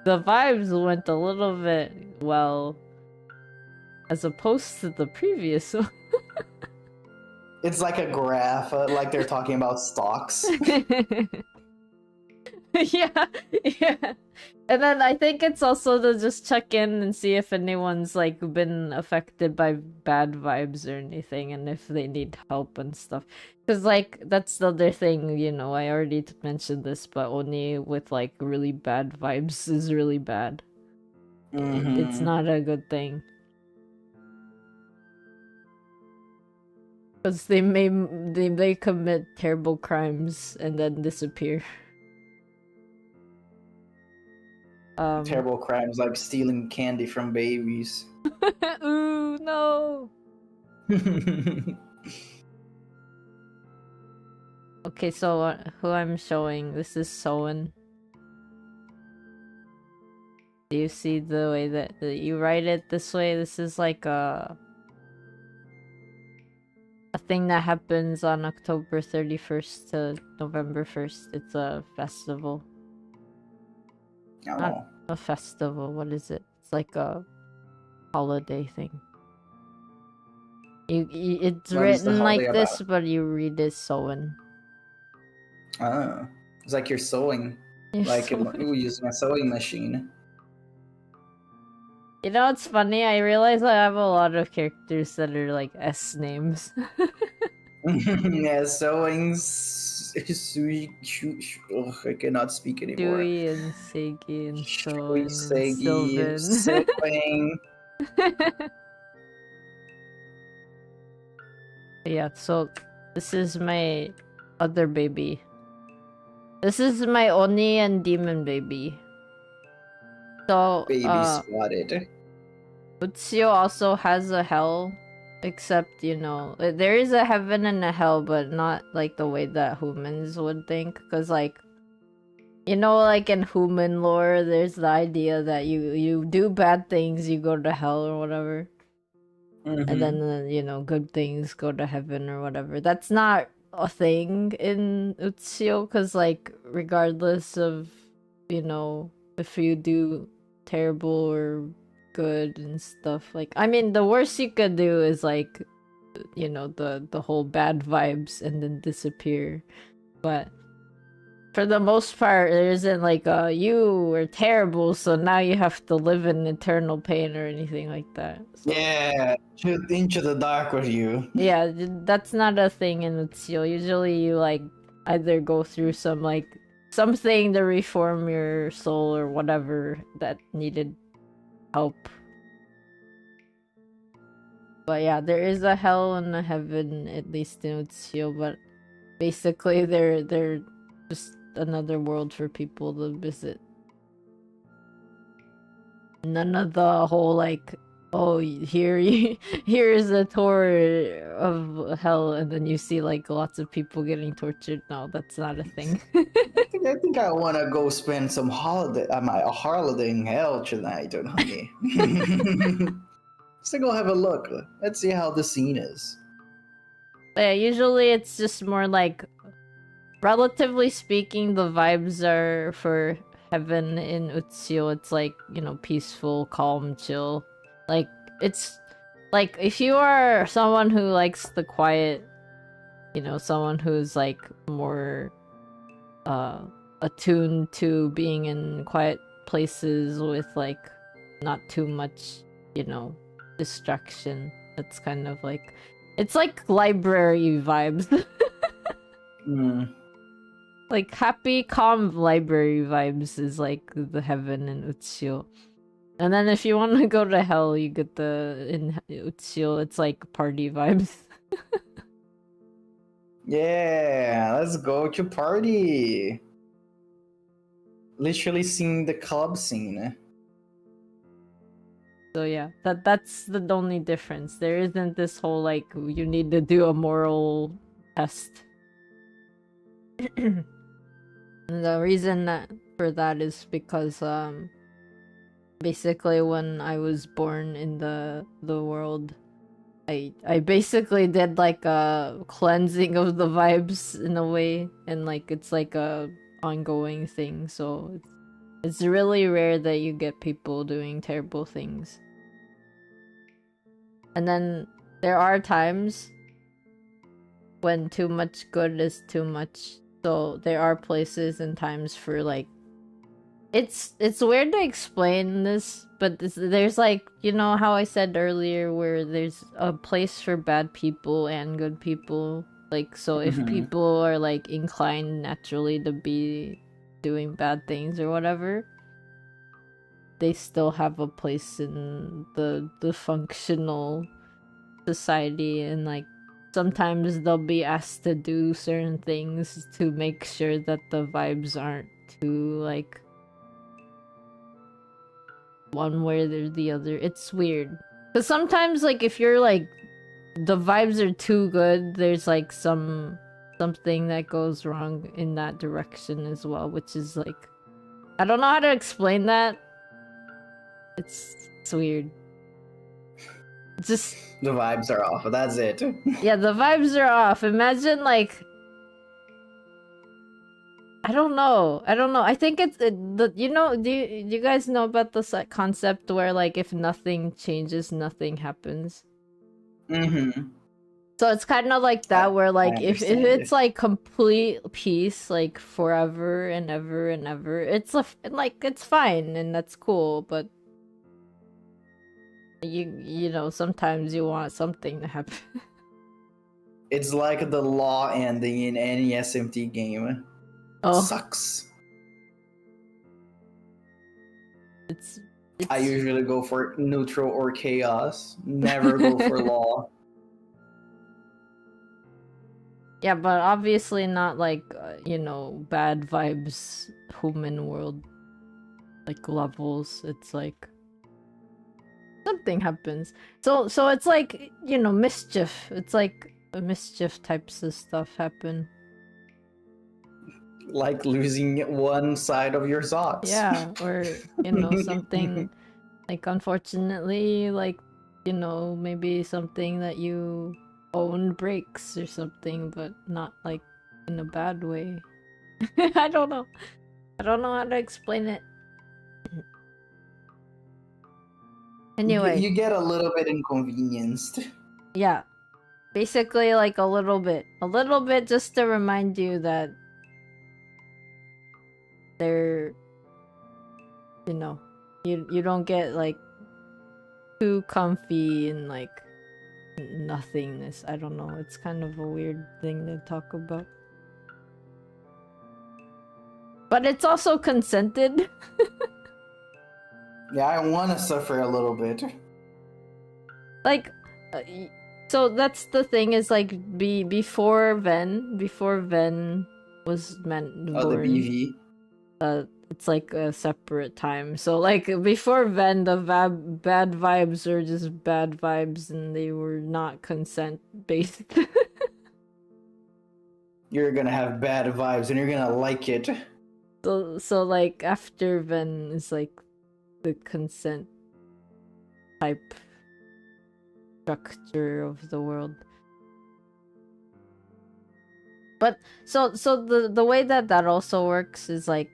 S2: the vibes went a little bit well, as opposed to the previous one.
S1: It's like a graph, like they're talking about stocks.
S2: yeah. And then I think it's also to just check in and see if anyone's like been affected by bad vibes or anything, and if they need help and stuff. Because like that's the other thing, you know, I already mentioned this, but Oni with like really bad vibes is really bad. It's not a good thing. Because they may commit terrible crimes and then disappear.
S1: Terrible crimes like stealing candy from babies.
S2: Ooh, no. Okay, so who I'm showing, this is Soen. Do you see the way that you write it this way? This is like a thing that happens on October 31st to November 1st. It's a festival.
S1: Oh.
S2: Not a festival, what is it? It's like a holiday thing. It's written like this, but you read it Soen.
S1: Oh. It's like you're sewing. You use my sewing machine.
S2: You know what's funny? I realize I have a lot of characters that are like S names.
S1: Yeah, sewing. I cannot speak anymore.
S2: Dewey and Seiki and
S1: Shui,
S2: Son and
S1: Segi,
S2: Sylvan.
S1: sewing.
S2: Yeah, so this is my other baby. This is my Oni and Demon baby. So,
S1: Baby spotted.
S2: Utsio also has a hell, except, you know, there is a heaven and a hell, but not like the way that humans would think. Because, like, you know, like in human lore, there's the idea that you do bad things, you go to hell or whatever. And then, you know, good things go to heaven or whatever. That's not a thing in Utsio, because, like, regardless of, you know, if you do terrible or good and stuff, like, I mean, the worst you could do is, like, you know, the whole bad vibes and then disappear. But for the most part, there isn't like you were terrible, so now you have to live in eternal pain or anything like that. So,
S1: Yeah, shoot into the dark with you.
S2: yeah, that's not a thing in Utsio. Usually you like either go through some like something to reform your soul or whatever that needed help. But yeah, there is a hell and a heaven, at least in Utsio, but basically they're just another world for people to visit. None of the whole like, oh, here's a tour of hell, and then you see like lots of people getting tortured. No, that's not a thing.
S1: I think I want to go spend some holiday. A holiday in hell tonight, honey. Let's go have a look. Let's see how the scene is.
S2: But yeah, usually it's just more like, relatively speaking, the vibes are for heaven in Utsio. It's like, you know, peaceful, calm, chill. Like, it's like if you are someone who likes the quiet, you know, someone who's like more attuned to being in quiet places with like not too much, you know, distraction. It's kind of like, it's like library vibes. Like happy, calm library vibes is like the heaven in Utsio. And then if you want to go to hell, you get in Utsio, it's like party vibes.
S1: Yeah, let's go to party. Literally seeing the club scene.
S2: So yeah, that's the only difference. There isn't this whole like you need to do a moral test. And the reason for that is because basically when I was born in the world, I basically did like a cleansing of the vibes in a way, and like it's like a ongoing thing. So it's really rare that you get people doing terrible things. And then there are times when too much good is too much. So there are places and times for like, it's weird to explain this, but there's like, you know how I said earlier where there's a place for bad people and good people. Like, so if people are like inclined naturally to be doing bad things or whatever, they still have a place in the functional society, and like sometimes they'll be asked to do certain things to make sure that the vibes aren't too like one way or the other. It's weird because sometimes like if you're like the vibes are too good, there's like something that goes wrong in that direction as well, which is like, I don't know how to explain that. It's weird. Just
S1: the vibes are off. That's it.
S2: Yeah, the vibes are off. Imagine like, I don't know. I think it's you know, do you guys know about the concept where like if nothing changes, nothing happens? So it's kind of like that, where like if it's like complete peace, like forever and ever and ever, it's like it's fine and that's cool, but you know, sometimes you want something to happen.
S1: It's like the law ending in any SMT game.
S2: Oh,
S1: Sucks.
S2: it's
S1: I usually go for neutral or chaos. Never go for law.
S2: yeah, but obviously not like bad vibes human world like levels. It's like something happens. So it's like mischief. It's like mischief types of stuff happen.
S1: Like losing one side of your socks.
S2: Yeah, or something like unfortunately like maybe something that you own breaks or something, but not like in a bad way. I don't know how to explain it. Anyway,
S1: You get a little bit inconvenienced.
S2: yeah, basically like a little bit just to remind you that they're you don't get like too comfy and like nothingness. I don't know, it's kind of a weird thing to talk about, but it's also consented.
S1: Yeah, I want to suffer a little bit.
S2: Like so that's the thing, is like before Ven was born.
S1: Oh, the BV.
S2: It's like a separate time. So like before Ven, the bad vibes were just bad vibes and they were not consent based.
S1: You're gonna have bad vibes and you're gonna like it.
S2: So like after Ven is like the consent type structure of the world. But so the way that also works is like,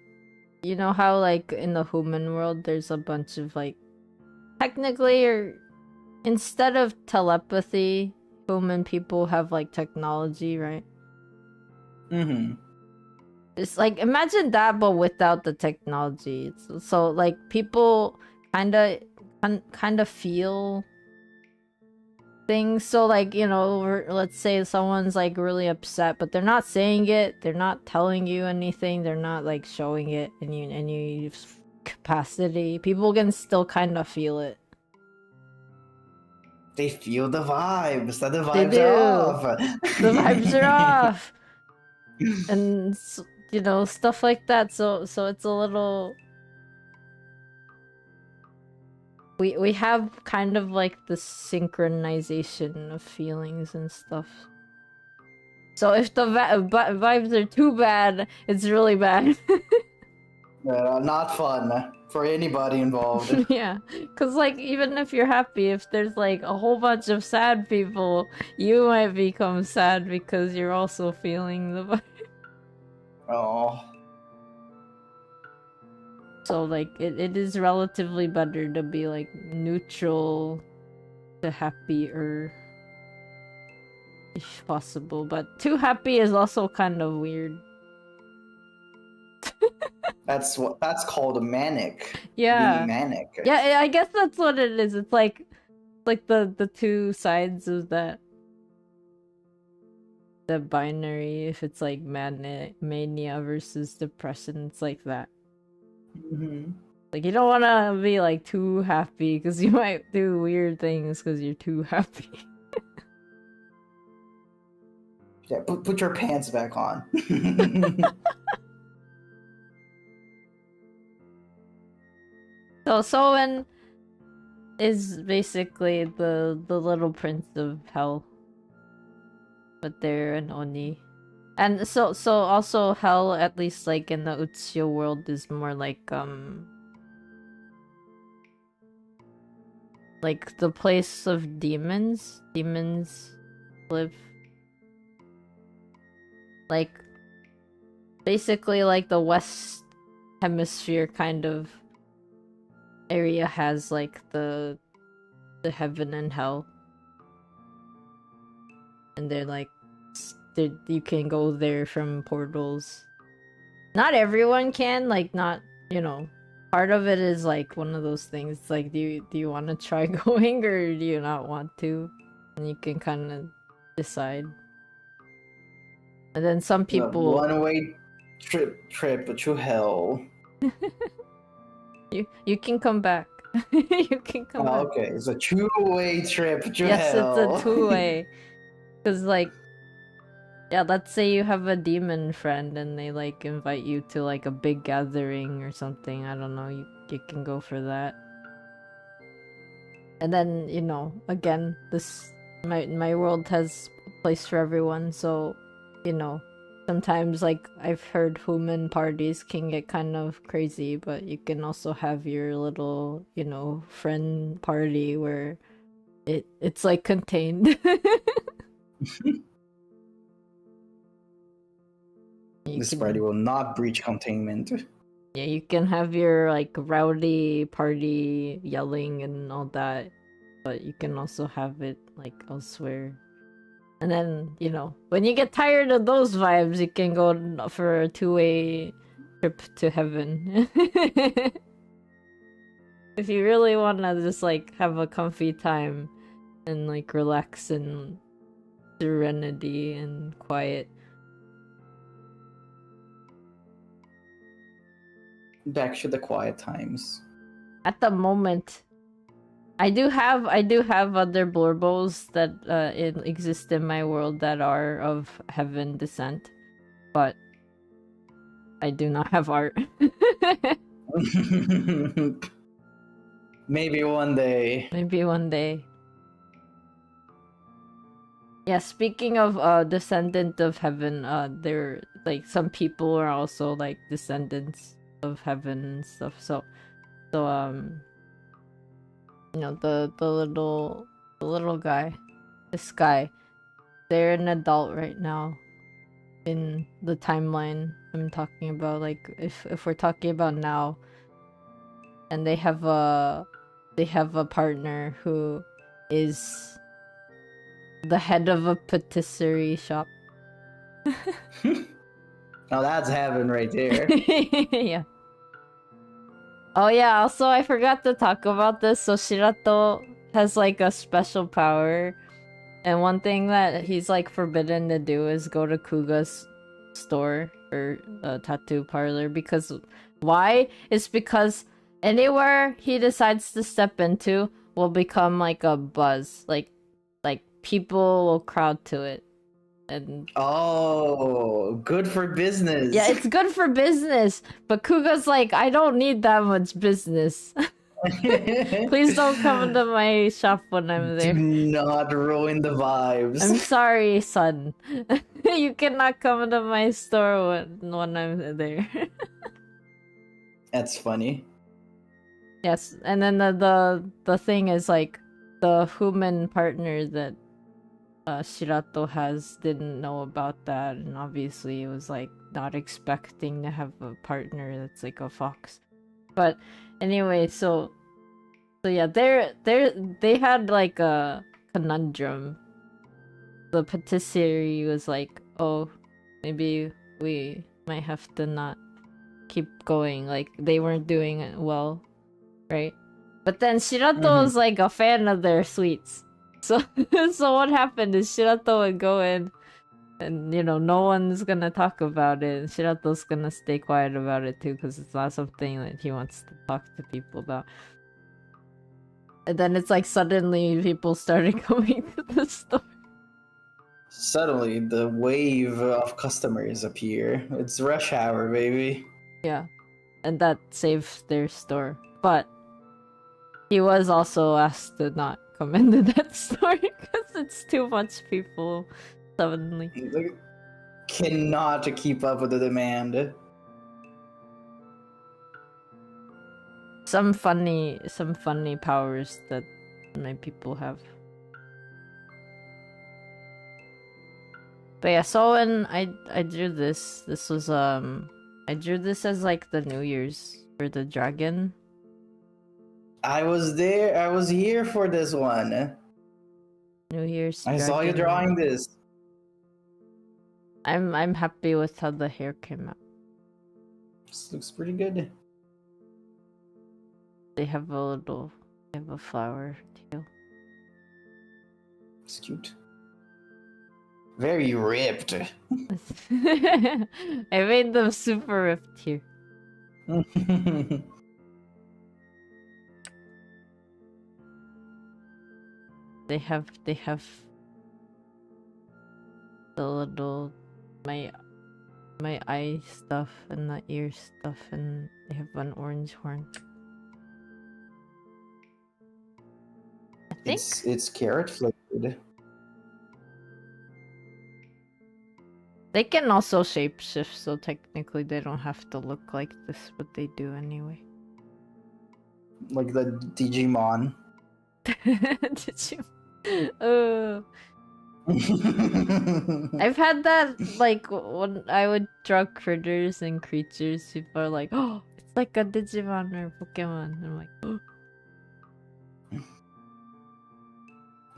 S2: you know how like in the human world there's a bunch of like, technically, or instead of telepathy, human people have like technology, right?
S1: Mm-hmm.
S2: It's like, imagine that but without the technology. So like people kind of feel things. So like, let's say someone's like really upset, but they're not saying it, they're not telling you anything, they're not like showing it in any capacity. People can still kind of feel it.
S1: They feel the vibes. That the
S2: They
S1: vibes
S2: do.
S1: are off.
S2: The vibes are off. And stuff like that. So it's a little, we have kind of like the synchronization of feelings and stuff. So if the vibes are too bad, it's really bad.
S1: Not fun for anybody involved.
S2: Yeah, because like even if you're happy, if there's like a whole bunch of sad people, you might become sad because you're also feeling the vibe.
S1: Oh.
S2: So like it is relatively better to be like neutral to happier if possible, but too happy is also kind of weird.
S1: That's called a manic.
S2: Yeah.
S1: Being manic.
S2: Yeah, I guess that's what it is. It's like the two sides of that, the binary. If it's like mania versus depression, it's like that.
S1: Mm-hmm.
S2: Like you don't want to be like too happy because you might do weird things because you're too happy.
S1: Yeah, put your pants back on.
S2: So Soen is basically the little prince of hell, but they're an oni, and so also hell, at least like in the Uchiyo world, is more like the place of demons. Demons live. Like basically like the West Hemisphere kind of area has like the heaven and hell, and they're like you can go there from portals. Not everyone can, like, not, part of it is like one of those things. It's like, do you want to try going or do you not want to? And you can kind of decide. And then some
S1: A
S2: people
S1: one-way trip to hell.
S2: you can come back. You can come back.
S1: Okay, it's a two-way trip to
S2: Yes,
S1: hell.
S2: it's a two-way. Cause like, yeah, let's say you have a demon friend and they like invite you to like a big gathering or something. I don't know. You can go for that. And then, you know, again, this my world has a place for everyone, so, you know, sometimes like I've heard human parties can get kind of crazy, but you can also have your little, you know, friend party where it's like contained.
S1: This party will not breach containment.
S2: Yeah, you can have your like rowdy party yelling and all that, but you can also have it like elsewhere. And then, you know, when you get tired of those vibes, you can go for a two-way trip to heaven. If you really want to just like have a comfy time and like relax in serenity and quiet.
S1: Back to the quiet times.
S2: At the moment, I do have other Blorbos that exist in my world that are of heaven descent, but I do not have art.
S1: Maybe one day.
S2: Maybe one day. Yeah, speaking of descendant of heaven, there like some people are also like descendants of heaven and stuff. So you know, the little guy, this guy, they're an adult right now in the timeline I'm talking about. Like if we're talking about now, and they have a partner who is the head of a patisserie shop.
S1: Now that's heaven right there.
S2: Yeah. Oh yeah, also I forgot to talk about this. So Shirato has like a special power, and one thing that he's like forbidden to do is go to Kuga's store or tattoo parlor. Because why? It's because anywhere he decides to step into will become like a buzz. Like people will crowd to it. And
S1: oh, good for business.
S2: yeah, it's good for business, but Kuga's like, I don't need that much business. Please don't come into my shop when I'm there.
S1: Do not ruin the vibes.
S2: I'm sorry, son. You cannot come into my store when I'm there.
S1: That's funny.
S2: Yes, and then the thing is like the human partner that Shirato didn't know about that, and obviously it was like not expecting to have a partner that's like a fox. But anyway, so yeah, they had like a conundrum. The patisserie was like, oh, maybe we might have to not keep going. Like they weren't doing it well, right? But then Shirato was like a fan of their sweets. So what happened is Shirato would go in, and you know, no one's gonna talk about it. And Shirato's gonna stay quiet about it too, because it's not something that he wants to talk to people about. And then it's like suddenly people started coming to the store.
S1: Suddenly, the wave of customers appear. It's rush hour, baby.
S2: Yeah, and that saved their store. But he was also asked to not come into that store because it's too much people suddenly.
S1: Cannot keep up with the demand.
S2: Some funny powers that my people have. But yeah, so when I drew this was I drew this as like the New Year's for the dragon.
S1: I was there. I was here for this one.
S2: New Year's.
S1: I saw you drawing this.
S2: I'm happy with how the hair came out.
S1: This looks pretty good.
S2: They have a flower tail.
S1: It's cute. Very ripped.
S2: I made them super ripped here. They have the little my eye stuff and the ear stuff, and they have an orange horn. I think
S1: it's carrot flavored.
S2: they can also shapeshift, so technically they don't have to look like this, but they do anyway.
S1: Like the Digimon.
S2: Did you? I've had that, like, when I would draw critters and creatures, people are like, oh, it's like a Digimon or Pokemon. I'm like, oh.
S1: You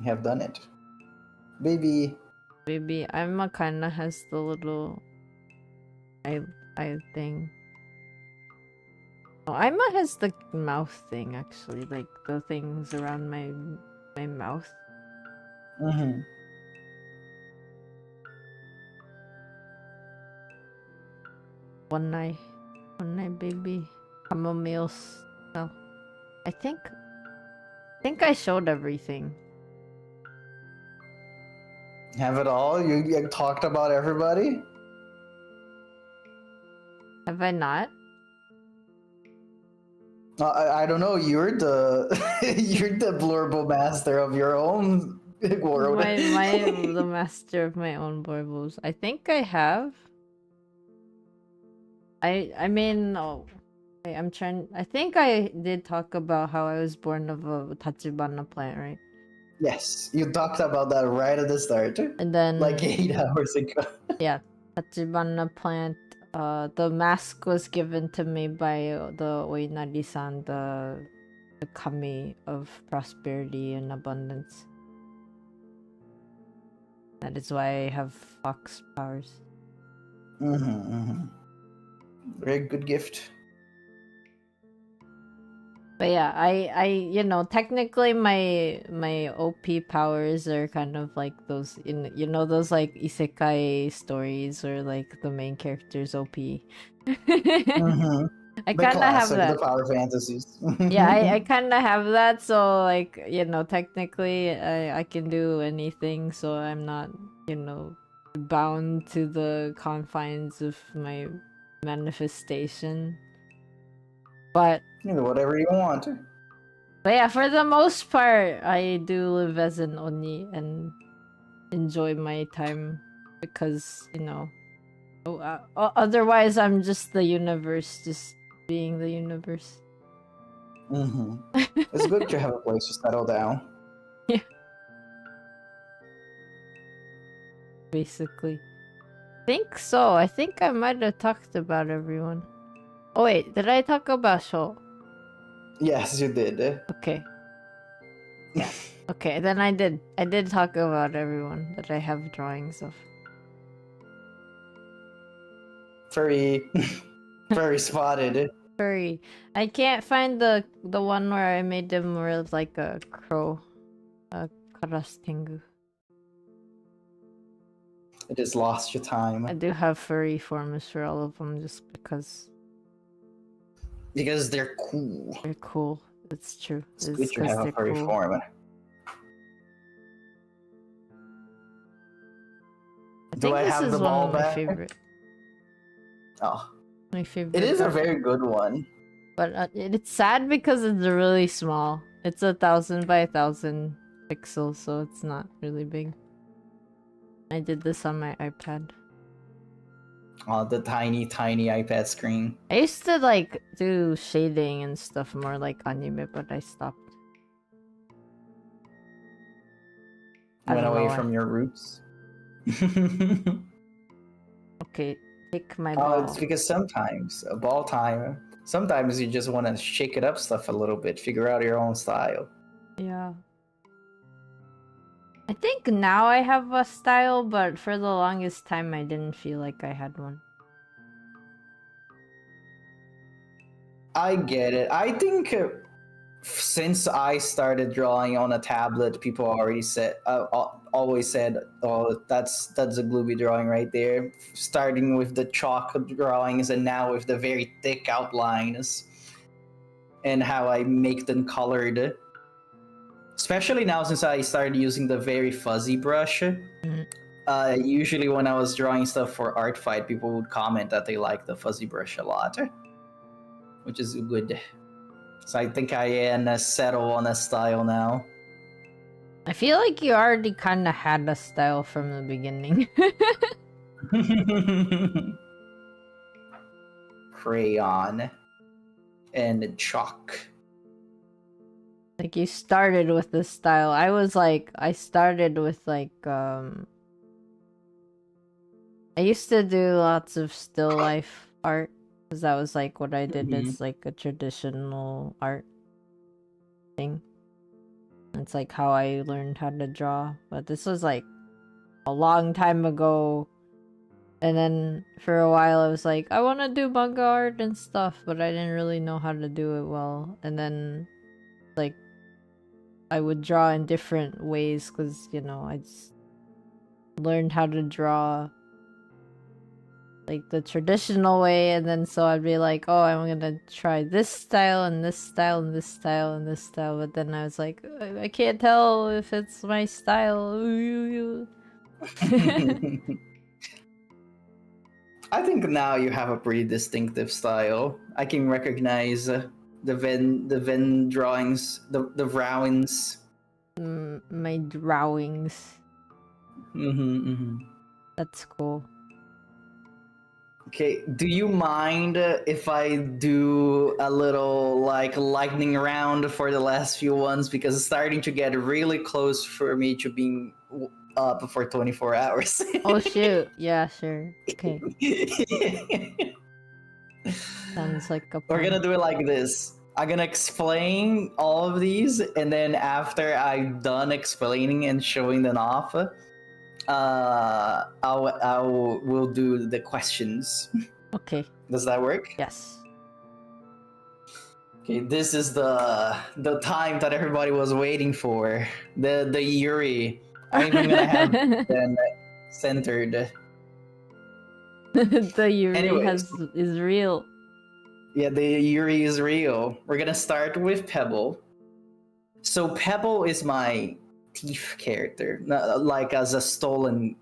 S1: have done it. Baby.
S2: Baby, Emma kinda has the little eye thing. Oh, Emma has the mouth thing, actually, like the things around my mouth.
S1: Mm-hmm.
S2: One eye, baby. Chamomile smell. I think I showed everything.
S1: Have it all? You talked about everybody?
S2: Have I not?
S1: I don't know. You're the you're the blurble master of your own world.
S2: The master of my own blurbles. I think I have. I mean, oh, I'm trying. I think I did talk about how I was born of a Tachibana plant, right?
S1: Yes, you talked about that right at the start.
S2: And then
S1: like 8 hours ago.
S2: Yeah, Tachibana plant. The mask was given to me by the Oinari-san, the kami of prosperity and abundance. That is why I have fox powers.
S1: Very good gift.
S2: But yeah, I you know, technically my OP powers are kind of like those those like isekai stories or like the main character's OP. I kind of have that.
S1: The power fantasies.
S2: Yeah, I kind of have that, so like, technically I can do anything, so I'm not, bound to the confines of my manifestation. But
S1: whatever you want.
S2: But yeah, for the most part, I do live as an Oni and enjoy my time because, otherwise I'm just the universe, just being the universe.
S1: It's good to have a place to settle down.
S2: Yeah. Basically. I think so. I think I might have talked about everyone. Oh wait, did I talk about Sho?
S1: Yes, you did.
S2: Okay. Yeah. Okay, then I did. I did talk about everyone that I have drawings of.
S1: Very spotted.
S2: Furry. I can't find the one where I made them more like a crow. A karas tengu.
S1: I just lost your time.
S2: I do have furry forms for all of them just because.
S1: Because they're cool.
S2: They're cool. It's true.
S1: It's good to have a furry form. Do I have the ball back?
S2: Favorite.
S1: Oh.
S2: My favorite.
S1: It is a very good one.
S2: But it's sad because it's really small. It's 1,000 by 1,000 pixels, so it's not really big. I did this on my iPad.
S1: Oh, the tiny iPad screen.
S2: I used to like do shading and stuff more like anime, but I stopped.
S1: Went away from your roots.
S2: Okay, take my ball.
S1: Oh, it's because sometimes ball time. Sometimes you just want to shake it up stuff a little bit, figure out your own style.
S2: Yeah. I think now I have a style, but for the longest time I didn't feel like I had one.
S1: I get it. I think since I started drawing on a tablet, people already said always said, "Oh, that's a Glubie drawing right there." Starting with the chalk drawings, and now with the very thick outlines, and how I make them colored. Especially now since I started using the very fuzzy brush. Usually when I was drawing stuff for Art Fight, people would comment that they like the fuzzy brush a lot, which is good. So I think I can settle on a style now.
S2: I feel like you already kind of had a style from the beginning.
S1: Crayon and chalk.
S2: Like you started with this style. I started with like I used to do lots of still life art because that was like what I did as like a traditional art thing. It's like how I learned how to draw. But this was like a long time ago. And then for a while I was like, I want to do manga art and stuff, but I didn't really know how to do it well. And then like I would draw in different ways because, you know, I just learned how to draw like the traditional way, and then so I'd be like, oh, I'm gonna try this style and this style and this style and this style, but then I was like, I can't tell if it's my style.
S1: I think now you have a pretty distinctive style. I can recognize the Venn drawings, the drawings.
S2: My drawings. That's cool.
S1: Okay, do you mind if I do a little like lightning round for the last few ones, because it's starting to get really close for me to being up for 24 hours.
S2: Oh shoot, yeah, sure. Okay. Sounds like a plan.
S1: We're gonna do it like this. I'm gonna explain all of these, and then after I'm done explaining and showing them off, we'll do the questions.
S2: Okay.
S1: Does that work?
S2: Yes.
S1: Okay, this is the time that everybody was waiting for. The Yuri. I'm even gonna have them centered.
S2: The Yuri is real.
S1: Yeah, the Yuri is real. We're gonna start with Pebble. So Pebble is my thief character, like as a stolen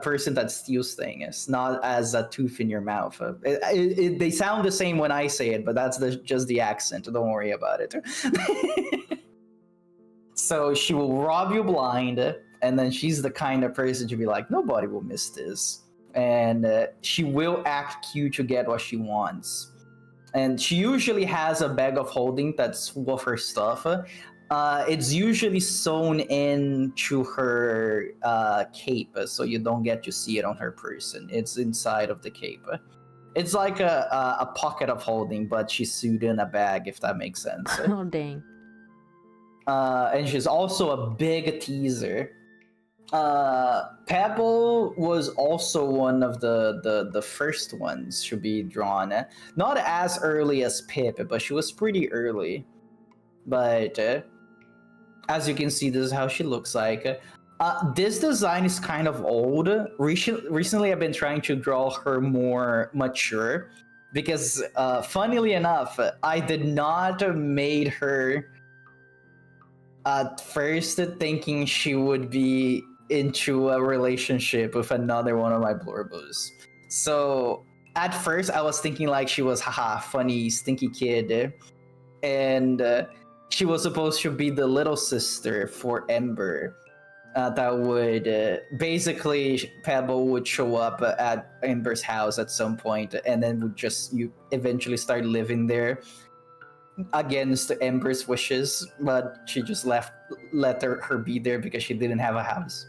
S1: person that steals things, not as a tooth in your mouth. They sound the same when I say it, but that's just the accent. Don't worry about it. So she will rob you blind, and then she's the kind of person to be like, nobody will miss this. And she will act cute to get what she wants. And she usually has a bag of holding that's full of her stuff. It's usually sewn into her cape, so you don't get to see it on her person. It's inside of the cape. It's like a pocket of holding, but she's sewed in a bag, if that makes sense.
S2: Oh, dang.
S1: And she's also a big teaser. Pebble was also one of the first ones to be drawn. Not as early as Pip, but she was pretty early. But as you can see, this is how she looks like. This design is kind of old. Recently, I've been trying to draw her more mature because, funnily enough, I did not made her at first thinking she would be into a relationship with another one of my Blorbos. So at first, I was thinking like she was, haha, funny, stinky kid. And she was supposed to be the little sister for Ember. That would basically, Pebble would show up at Ember's house at some point, and then would you eventually start living there against Ember's wishes. But she just let her be there because she didn't have a house.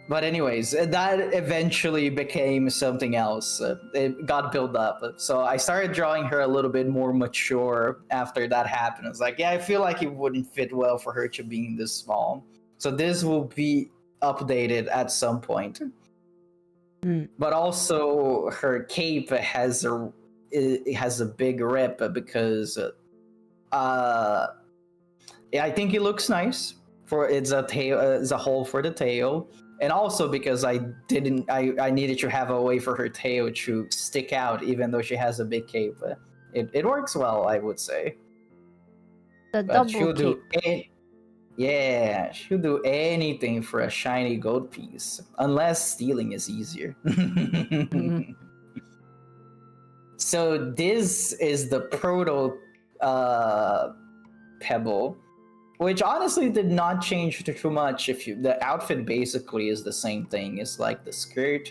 S1: But anyways, that eventually became something else. It got built up. So I started drawing her a little bit more mature after that happened. I was like, yeah, I feel like it wouldn't fit well for her to being this small. So this will be updated at some point. But also her cape has a big rip because I think it looks nice. for it's a tail, it's a hole for the tail, and also because I needed to have a way for her tail to stick out, even though she has a big cape. It works well, I would say.
S2: The
S1: But
S2: double
S1: she'll do
S2: cape.
S1: yeah, she'll do anything for a shiny gold piece, unless stealing is easier. So this is the proto pebble, which honestly did not change too much. The outfit basically is the same thing. It's like the skirt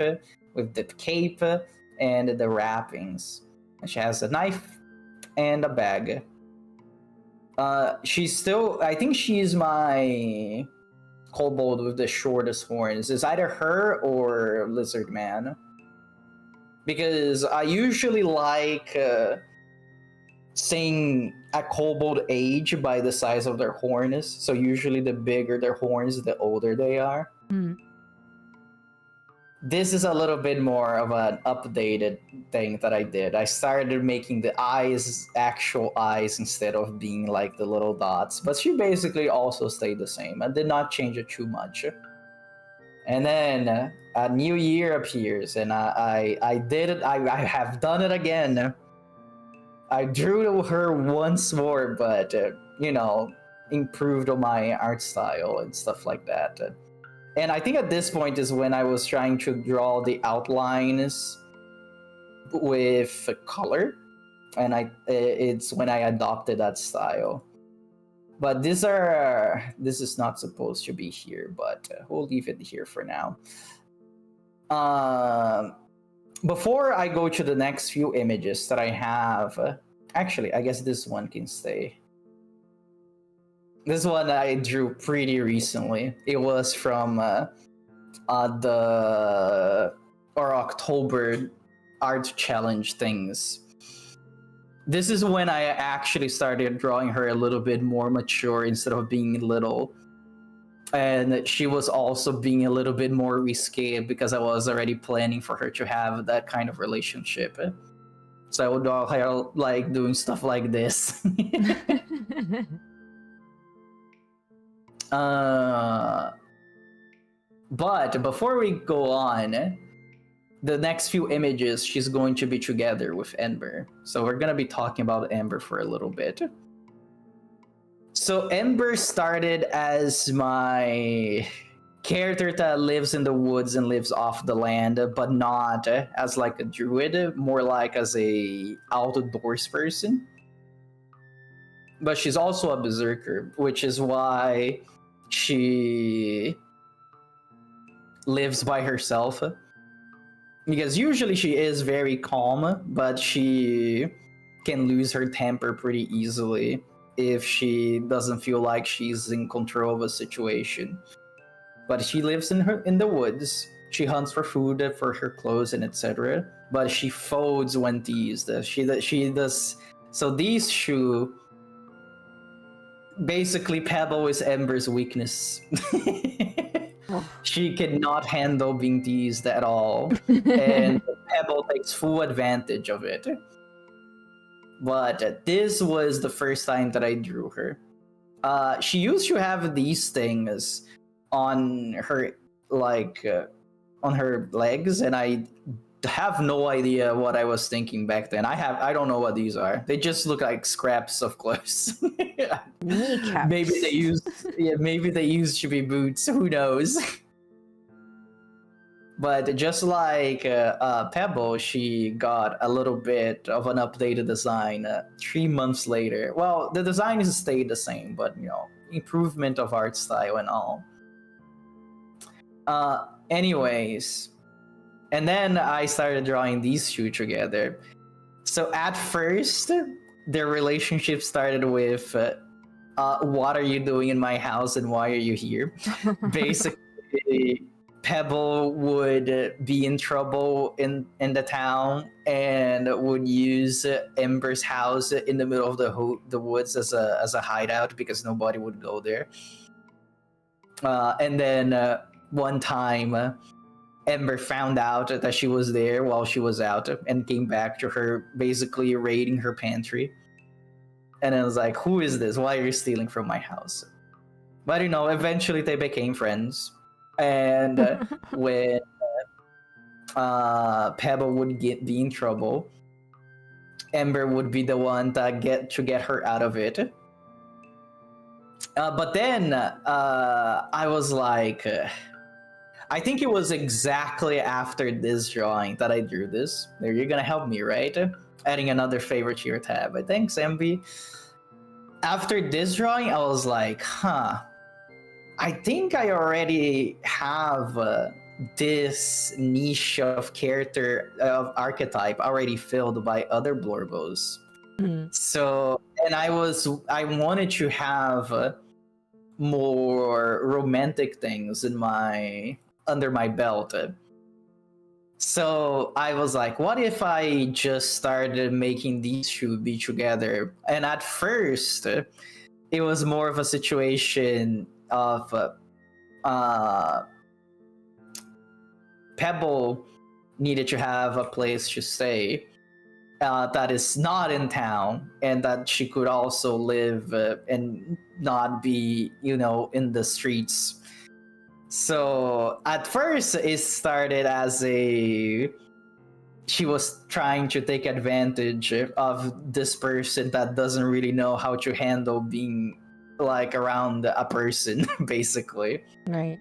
S1: with the cape and the wrappings. And she has a knife and a bag. She's still, I think she's my kobold with the shortest horns. It's either her or Lizard Man. Because I usually like saying a kobold age by the size of their horns. So usually the bigger their horns, the older they are. This is a little bit more of an updated thing that I did. I started making the eyes actual eyes instead of being like the little dots. But she basically also stayed the same. I did not change it too much. And then a new year appears, and I did it. I have done it again. I drew her once more, but improved on my art style and stuff like that. And I think at this point is when I was trying to draw the outlines with color, and it's when I adopted that style. But this is not supposed to be here, but we'll leave it here for now. Before I go to the next few images that I have, actually, I guess this one can stay. This one I drew pretty recently. It was from October art challenge things. This is when I actually started drawing her a little bit more mature instead of being little. And she was also being a little bit more risque because I was already planning for her to have that kind of relationship. So I would draw her like doing stuff like this. But before we go on, the next few images, she's going to be together with Ember. So we're going to be talking about Ember for a little bit. So Ember started as my character that lives in the woods and lives off the land, but not as like a druid, more like as a outdoors person. But she's also a berserker, which is why she lives by herself. Because usually she is very calm, but she can lose her temper pretty easily if she doesn't feel like she's in control of a situation. But she lives in the woods. She hunts for food, for her clothes, and etc. But she folds when teased. She does. So these two, basically, Pebble is Ember's weakness. She cannot handle being teased at all, and Pebble takes full advantage of it. But this was the first time that I drew her. She used to have these things on her, on her legs, and I have no idea what I was thinking back then. I don't know what these are. They just look like scraps of clothes.
S2: Kneecaps.
S1: Maybe they used to be boots. Who knows? But just like Pebble, she got a little bit of an updated design 3 months later. Well, the design has stayed the same, but improvement of art style and all. Anyways, and then I started drawing these two together. So at first, their relationship started with, what are you doing in my house and why are you here? Basically, Pebble would be in trouble in the town and would use Ember's house in the middle of the woods as a hideout because nobody would go there. And then one time, Ember found out that she was there while she was out and came back to her, basically raiding her pantry. And I was like, who is this? Why are you stealing from my house? But eventually they became friends. And when Pebble would be in trouble, Ember would be the one that get her out of it. But then I was like, I think it was exactly after this drawing that I drew this. There, you're gonna help me, right? Adding another favorite to your tab. But thanks, MB. After this drawing, I was like, I think I already have this niche of character, of archetype already filled by other Blorbos. So, and I wanted to have more romantic things under my belt. So I was like, what if I just started making these two be together? And at first, it was more of a situation of Pebble needed to have a place to stay that is not in town, and that she could also live and not be, in the streets. So at first it started as she was trying to take advantage of this person that doesn't really know how to handle being like around a person, basically.
S2: Right.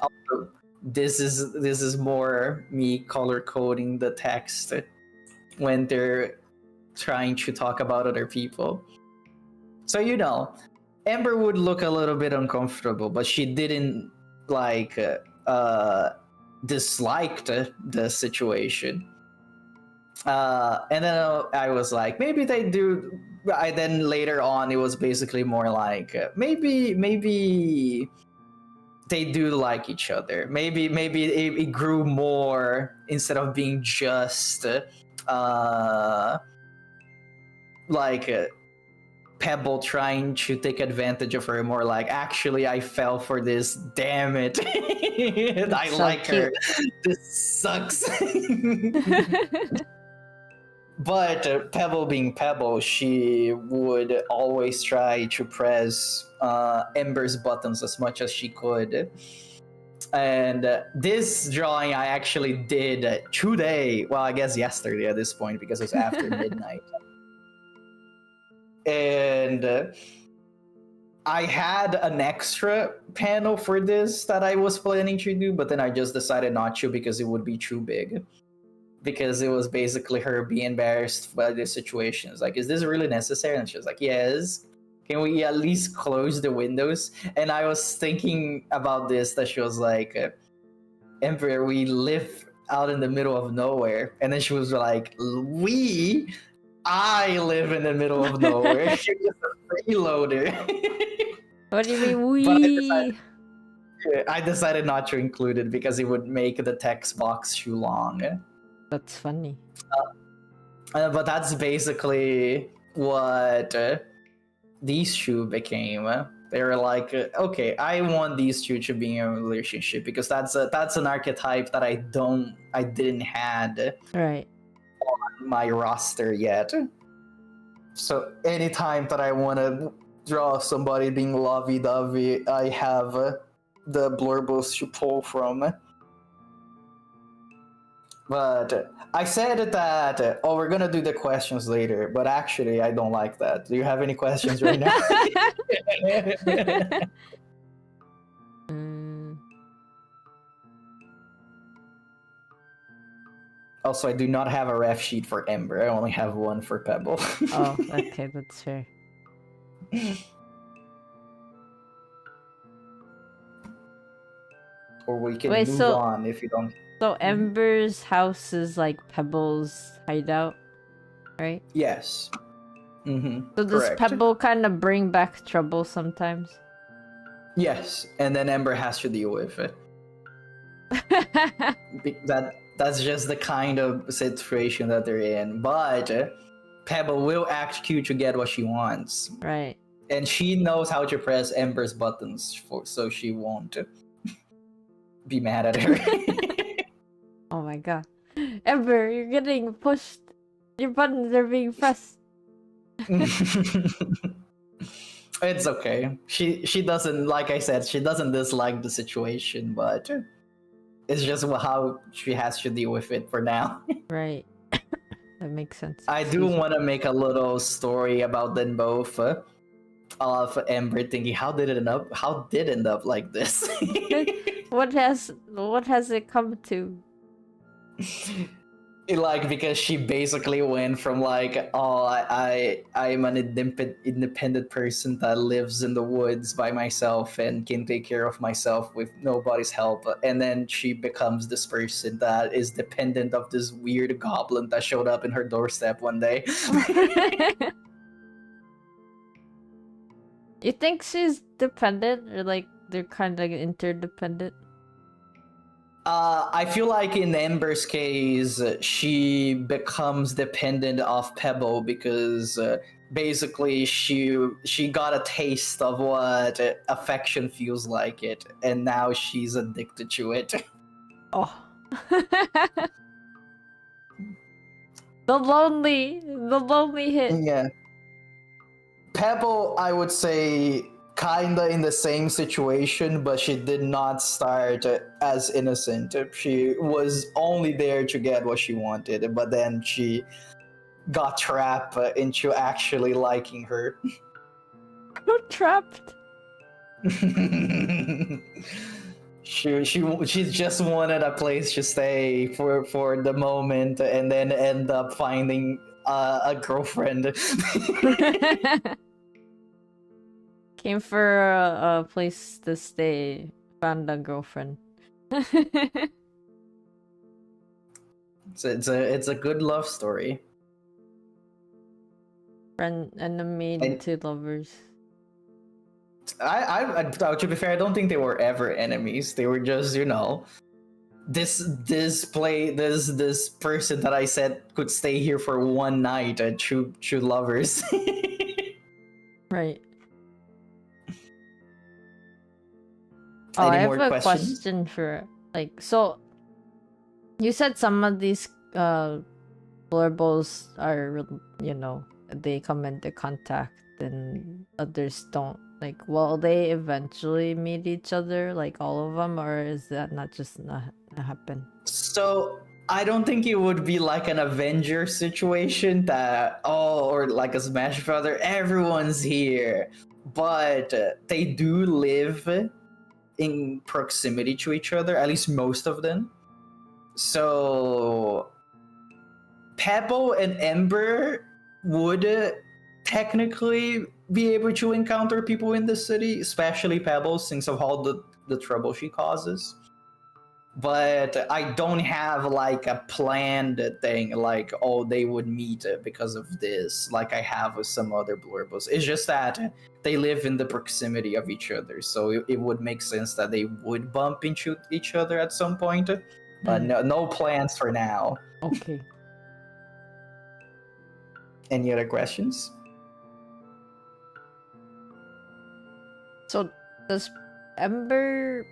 S1: Also, this is more me color coding the text when they're trying to talk about other people. So Ember would look a little bit uncomfortable, but she didn't disliked the situation. And then I was like, maybe they do. Then later on, it was basically more like maybe they do like each other. Maybe it grew more instead of being just Pebble trying to take advantage of her, more like, actually I fell for this, damn it. I so like cute. Her, this sucks. But Pebble being Pebble, she would always try to press Ember's buttons as much as she could. And this drawing I actually did today, well, I guess yesterday at this point, because it's after midnight. And I had an extra panel for this that I was planning to do, but then I just decided not to because it would be too big. Because it was basically her being embarrassed by the situations. Like, is this really necessary? And she was like, yes. Can we at least close the windows? And I was thinking about this, that she was like, Emperor, we live out in the middle of nowhere. And then she was like, I live in the middle of nowhere. She's just a freeloader.
S2: What do you mean, we?
S1: I decided not to include it because it would make the text box too long.
S2: That's funny.
S1: But that's basically what these two became. They were like, okay, I want these two to be in a relationship because that's an archetype that I didn't had
S2: right
S1: on my roster yet. So anytime that I want to draw somebody being lovey-dovey, I have the Blorbos to pull from. But I said that, we're gonna do the questions later, but actually I don't like that. Do you have any questions right now? Also, I do not have a ref sheet for Ember. I only have one for Pebble.
S2: Oh, okay, that's fair.
S1: Or we can move on if you don't...
S2: So Ember's house is like Pebble's hideout, right?
S1: Yes. Mm-hmm. So
S2: does correct. Pebble kind of bring back trouble sometimes?
S1: Yes, and then Ember has to deal with it. That's just the kind of situation that they're in. But Pebble will act cute to get what she wants.
S2: Right.
S1: And she knows how to press Ember's buttons so she won't be mad at her.
S2: Oh my god. Ember, you're getting pushed. Your buttons are being pressed.
S1: It's okay. She doesn't, like I said, she doesn't dislike the situation, but it's just how she has to deal with it for now.
S2: Right. That makes sense.
S1: I do want to make a little story about them both. Of Ember thinking, how did it end up like this?
S2: What has it come to?
S1: Like, because she basically went from like, oh, I'm an independent person that lives in the woods by myself and can take care of myself with nobody's help, and then she becomes this person that is dependent of this weird goblin that showed up in her doorstep one day.
S2: You think she's dependent, or like they're kind of interdependent?
S1: I feel like in Ember's case, she becomes dependent of Pebble because basically she got a taste of what affection feels like it, and now she's addicted to it.
S2: Oh. The lonely hit.
S1: Yeah. Pebble, I would say, kinda in the same situation, but she did not start as innocent. She was only there to get what she wanted, but then she got trapped into actually liking her.
S2: Trapped.
S1: She just wanted a place to stay for the moment, and then end up finding a girlfriend.
S2: Came for a place to stay, found a girlfriend.
S1: It's a good love story.
S2: Friend, enemy, two lovers.
S1: I to be fair, I don't think they were ever enemies. They were just, this person that I said could stay here for one night, true lovers.
S2: Right. Oh, I have a question for, like, so you said some of these blurbles are, they come into contact and others don't. Like, will they eventually meet each other, like all of them, or is that not just not happen?
S1: So I don't think it would be like an Avenger situation that, or like a Smash Brother, everyone's here, but they do live in proximity to each other, at least most of them. So Pebble and Ember would technically be able to encounter people in the city, especially Pebble, since of all the trouble she causes. But I don't have like a planned thing, like, oh, they would meet because of this, like I have with some other blurbles. It's just that they live in the proximity of each other, so it would make sense that they would bump into each other at some point. But no plans for now.
S2: Okay.
S1: Any other questions?
S2: So does Ember...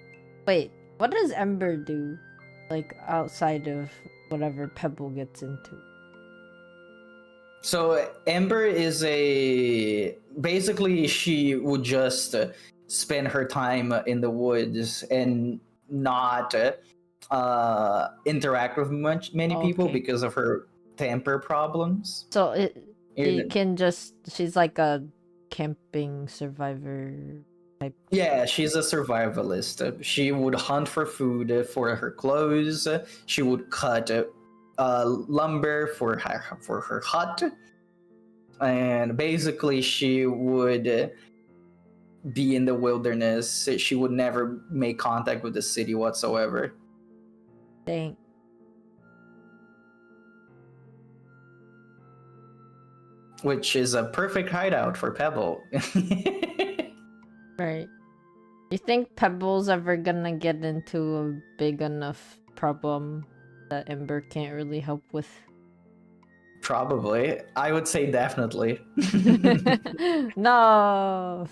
S2: Wait, what does Ember do? Like, outside of whatever Pebble gets into?
S1: So Ember is basically she would just spend her time in the woods and not interact with many people because of her temper problems.
S2: So it can just... She's like a camping survivor type.
S1: Yeah, she's a survivalist. She would hunt for food for her clothes. She would cut lumber for her hut, and basically she would be in the wilderness. She would never make contact with the city whatsoever.
S2: Dang.
S1: Which is a perfect hideout for Pebble.
S2: Right. You think Pebble's ever gonna get into a big enough problem that Ember can't really help with?
S1: Probably. I would say definitely.
S2: No.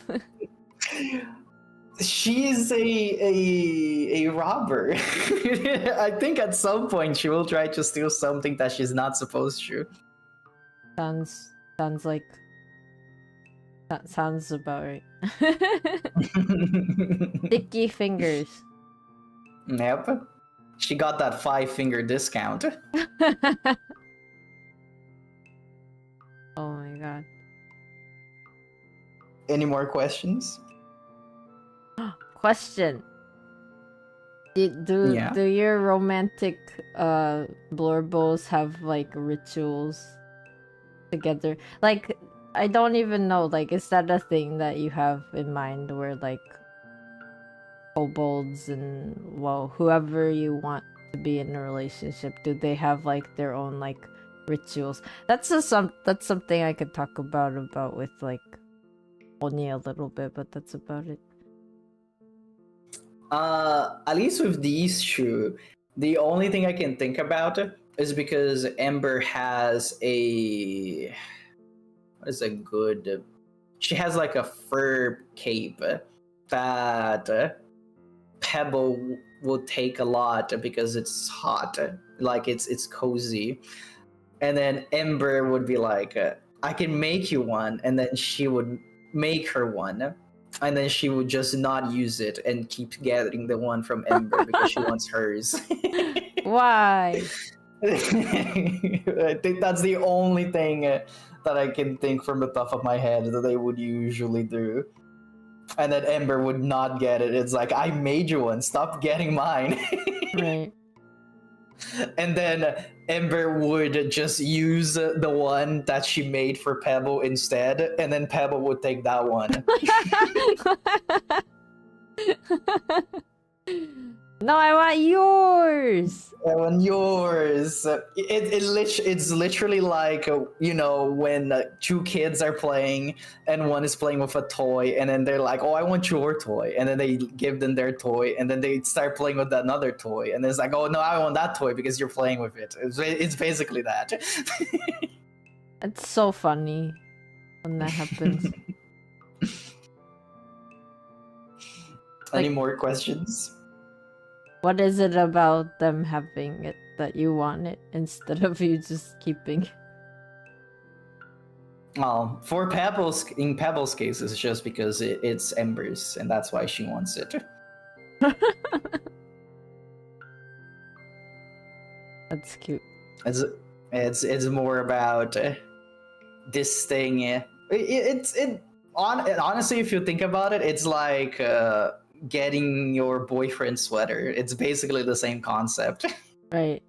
S1: She's a robber. I think at some point she will try to steal something that she's not supposed to.
S2: Sounds like That sounds about right. Sticky fingers.
S1: Yep. She got that 5-finger discount.
S2: Oh my god.
S1: Any more questions?
S2: Question. Do your romantic blorbos have like rituals together? Like, I don't even know, like, is that a thing that you have in mind where like kobolds and, well, whoever you want to be in a relationship, do they have like their own like rituals? That's something I could talk about with like Oni a little bit, but that's about it.
S1: At least with these two, the only thing I can think about is because Ember has she has like a fur cape that Pebble will take a lot because it's hot, like it's cozy, and then Ember would be like, I can make you one, and then she would make her one, and then she would just not use it and keep getting the one from Ember because she wants hers.
S2: Why?
S1: I think that's the only thing that I can think from the top of my head that they would usually do. And then Ember would not get it. It's like, I made you one, stop getting mine.
S2: Right.
S1: And then Ember would just use the one that she made for Pebble instead, and then Pebble would take that one.
S2: No, I want yours.
S1: I want yours. It's literally like, when two kids are playing and one is playing with a toy, and then they're like, oh, I want your toy, and then they give them their toy, and then they start playing with another toy, and it's like, oh no, I want that toy because you're playing with it. It's basically that.
S2: It's so funny when that happens.
S1: Any more questions?
S2: What is it about them having it that you want it instead of you just keeping?
S1: Well, in Pebble's case, it's just because it's Ember's, and that's why she wants it.
S2: That's cute.
S1: It's more about this thing. Honestly, if you think about it, it's like getting your boyfriend's sweater. It's basically the same concept.
S2: Right.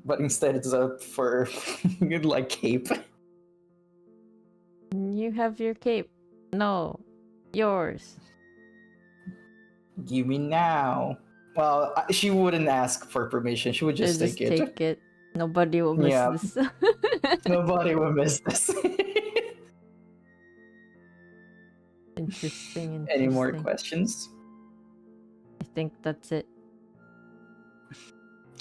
S1: But instead it's a fur like cape.
S2: You have your cape. No, yours.
S1: Give me now. Well, she wouldn't ask for permission. She would just take it.
S2: Take it. Nobody will miss this.
S1: Nobody will miss this.
S2: Interesting.
S1: Any more questions?
S2: I think that's it.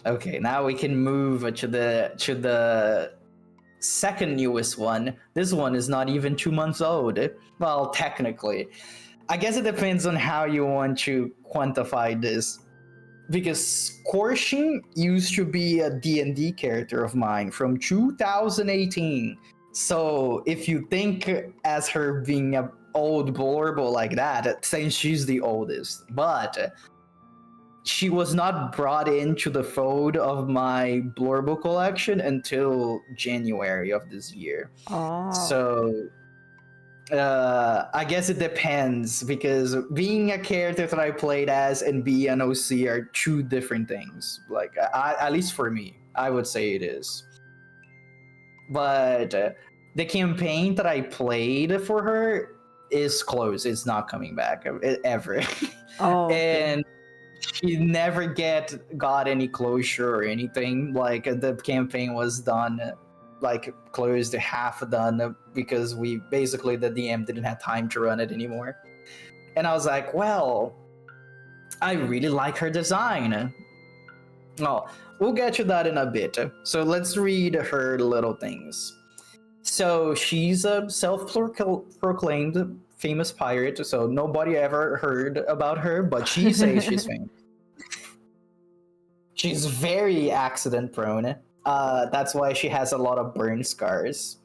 S1: Okay, now we can move to the second newest one. This one is not even 2 months old. Well, technically. I guess it depends on how you want to quantify this. Because Korshin used to be a D&D character of mine from 2018. So if you think as her being an old blorbo like that, saying she's the oldest. But she was not brought into the fold of my blorbo collection until January of this year.
S2: Oh.
S1: So I guess it depends, because being a character that I played as and being an OC are two different things. Like, at least for me, I would say it is. But the campaign that I played for her is closed. It's not coming back ever.
S2: Oh. Okay.
S1: And she never got any closure or anything. Like, the campaign was done, like closed, half done, because the DM didn't have time to run it anymore. And I was like, well, I really like her design. Oh, we'll get to that in a bit. So let's read her little things. So she's a self-proclaimed famous pirate, so nobody ever heard about her, but she says she's famous. She's very accident prone. That's why she has a lot of burn scars.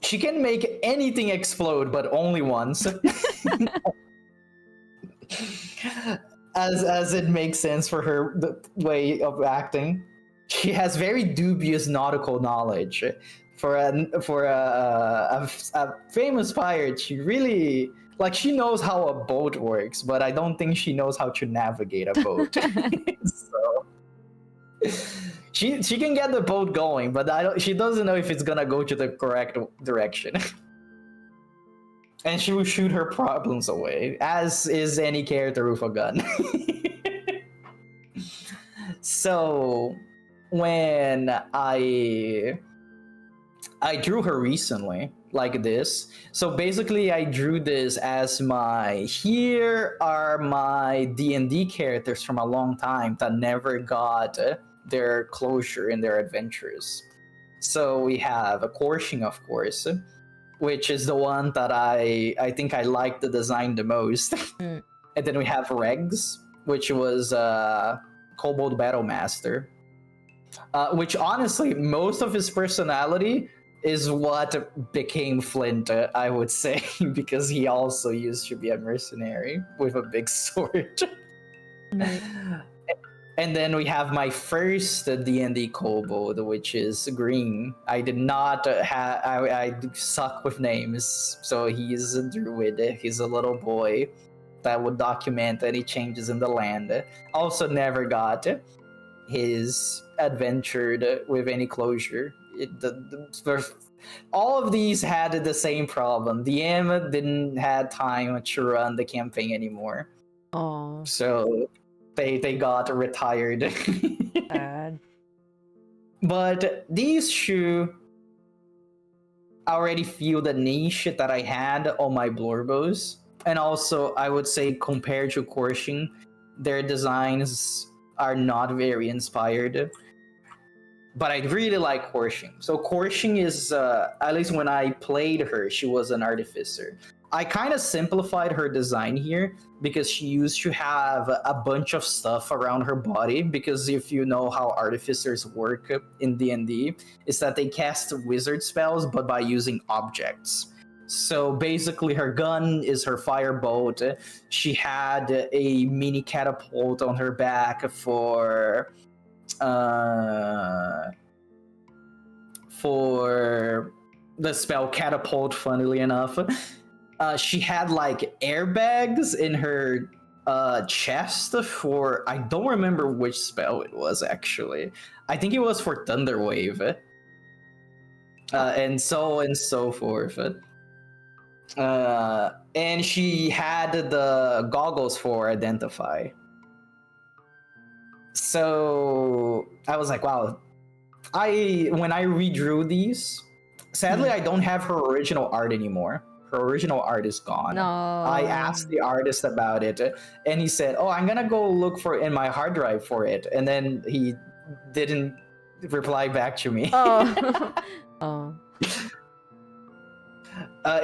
S1: She can make anything explode, but only once. As it makes sense for her the way of acting. She has very dubious nautical knowledge. For a famous pirate, she really she knows how a boat works, but I don't think she knows how to navigate a boat. So she can get the boat going, but she doesn't know if it's gonna go to the correct direction. And she will shoot her problems away, as is any character with a gun. So when I drew her recently like this, so basically I drew this as here are my D&D characters from a long time that never got their closure in their adventures. So we have a Korshing, of course, which is the one that I think I like the design the most. And then we have Regs, which was Kobold Battle Master, which honestly, most of his personality is what became Flint, I would say, because he also used to be a mercenary with a big sword. Right. And then we have my first D&D kobold, which is Green. I did not have... I suck with names, so he's a druid. He's a little boy that would document any changes in the land. Also never got his adventured with any closure. All of these had the same problem. The DM didn't have time to run the campaign anymore.
S2: Oh.
S1: So they got retired.
S2: Bad.
S1: But these two already feel the niche that I had on my Blorbos. And also, I would say, compared to Korshing, their designs are not very inspired. But I really like Korshing. So Korshing is, at least when I played her, she was an artificer. I kind of simplified her design here because she used to have a bunch of stuff around her body, because if you know how artificers work in D&D, is that they cast wizard spells but by using objects. So basically her gun is her firebolt. She had a mini catapult on her back for the spell catapult, funnily enough. She had like airbags in her chest for, I don't remember which spell it was actually. I think it was for Thunderwave. And so forth. And she had the goggles for Identify. So I was like, wow. When I redrew these, sadly I don't have her original art anymore. Her original art is gone.
S2: No.
S1: I asked the artist about it, and he said, "Oh, I'm gonna go look for in my hard drive for it." And then he didn't reply back to me.
S2: Oh. Oh.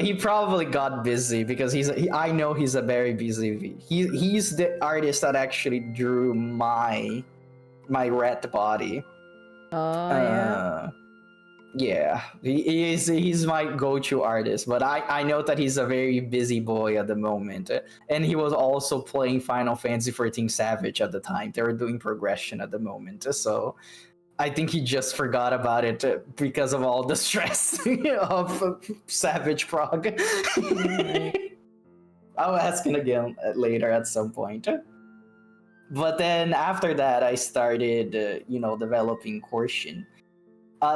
S1: He probably got busy because I know he's a very busy. He's the artist that actually drew my rat body.
S2: Oh yeah.
S1: Yeah, he's my go-to artist, but I know that he's a very busy boy at the moment, and he was also playing Final Fantasy XIV Savage at the time. They were doing progression at the moment, so I think he just forgot about it because of all the stress of Savage prog. I'll ask him again later at some point. But then after that, I started, developing Korshing.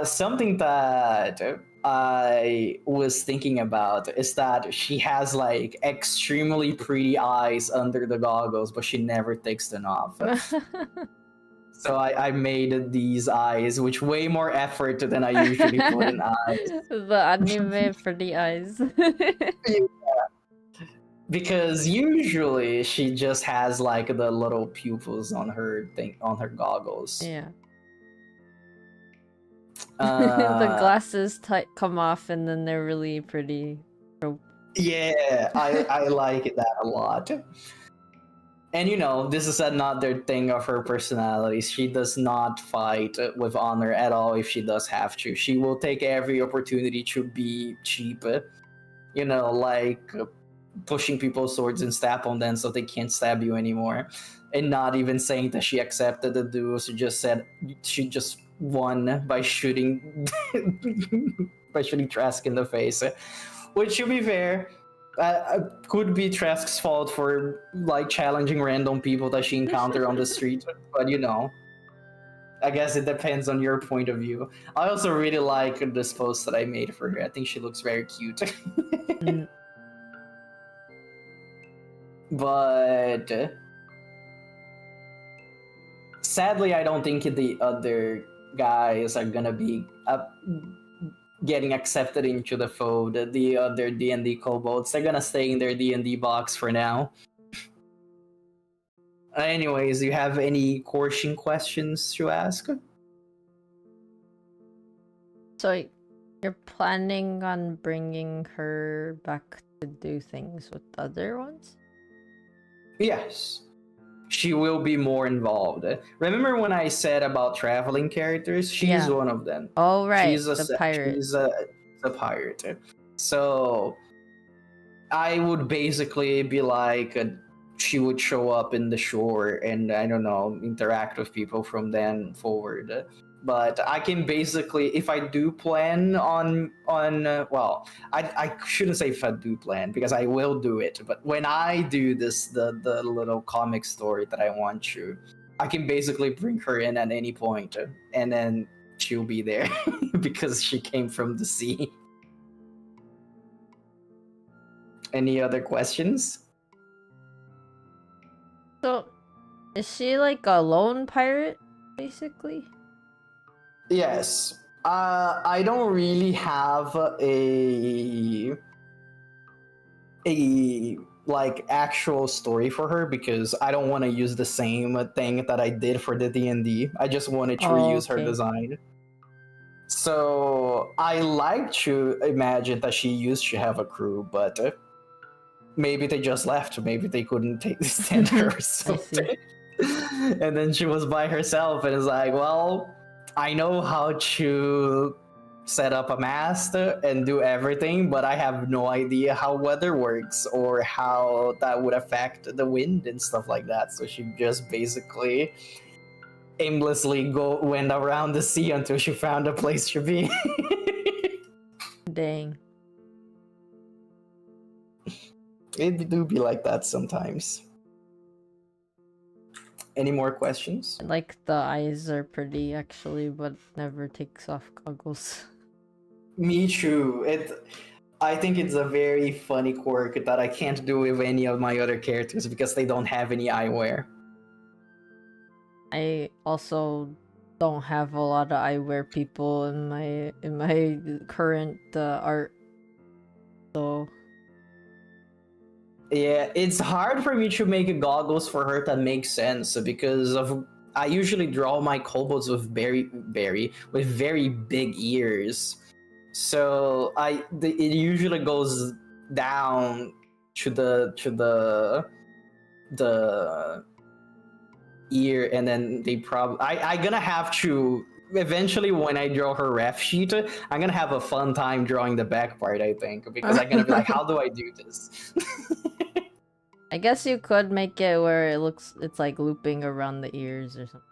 S1: Something that I was thinking about is that she has like extremely pretty eyes under the goggles, but she never takes them off. So I made these eyes, which way more effort than I usually put in eyes.
S2: The anime pretty eyes.
S1: Yeah. Because usually she just has like the little pupils on her goggles.
S2: Yeah. The glasses come off and then they're really pretty.
S1: Yeah, I like that a lot. And this is another thing of her personality. She does not fight with honor at all if she does have to. She will take every opportunity to be cheap, like pushing people's swords and stab on them so they can't stab you anymore. And not even saying that she accepted the duel. She just said she just won by shooting Trask in the face. Which, to be fair, could be Trask's fault for like challenging random people that she encountered on the street, but I guess it depends on your point of view. I also really like this post that I made for her. I think she looks very cute. But sadly, I don't think the other guys are gonna be getting accepted into the fold. The other D&D kobolds, they're gonna stay in their D&D box for now. Anyways, do you have any coercion questions to ask?
S2: So you're planning on bringing her back to do things with the other ones?
S1: Yes. She will be more involved. Remember when I said about traveling characters? She's one of them.
S2: Oh, right.
S1: She's
S2: the pirate.
S1: She's a pirate. So I would basically be like, she would show up in the shore and, I don't know, interact with people from then forward. But I can basically, if I do plan on well, I shouldn't say if I do plan, because I will do it. But when I do this, the little comic story that I want to, I can basically bring her in at any point, and then she'll be there because she came from the sea. Any other questions?
S2: So, is she like a lone pirate, basically?
S1: Yes. I don't really have a like actual story for her because I don't want to use the same thing that I did for the D&D. I just wanted to reuse her design. So I like to imagine that she used to have a crew, but maybe they just left. Maybe they couldn't stand her or something. And then she was by herself and it's like, well, I know how to set up a mast and do everything, but I have no idea how weather works or how that would affect the wind and stuff like that. So she just basically aimlessly went around the sea until she found a place to be.
S2: Dang.
S1: It do be like that sometimes. Any more questions?
S2: Like the eyes are pretty actually, but never takes off goggles.
S1: Me too. I think it's a very funny quirk that I can't do with any of my other characters because they don't have any eyewear.
S2: I also don't have a lot of eyewear people in my current art, so
S1: yeah, it's hard for me to make goggles for her that make sense because I usually draw my kobolds with very big ears, so it usually goes down to the ear, and then they probably I'm gonna have to eventually, when I draw her ref sheet, I'm gonna have a fun time drawing the back part, I think, because I'm gonna be like, how do I do this?
S2: I guess you could make it where it's like looping around the ears or something.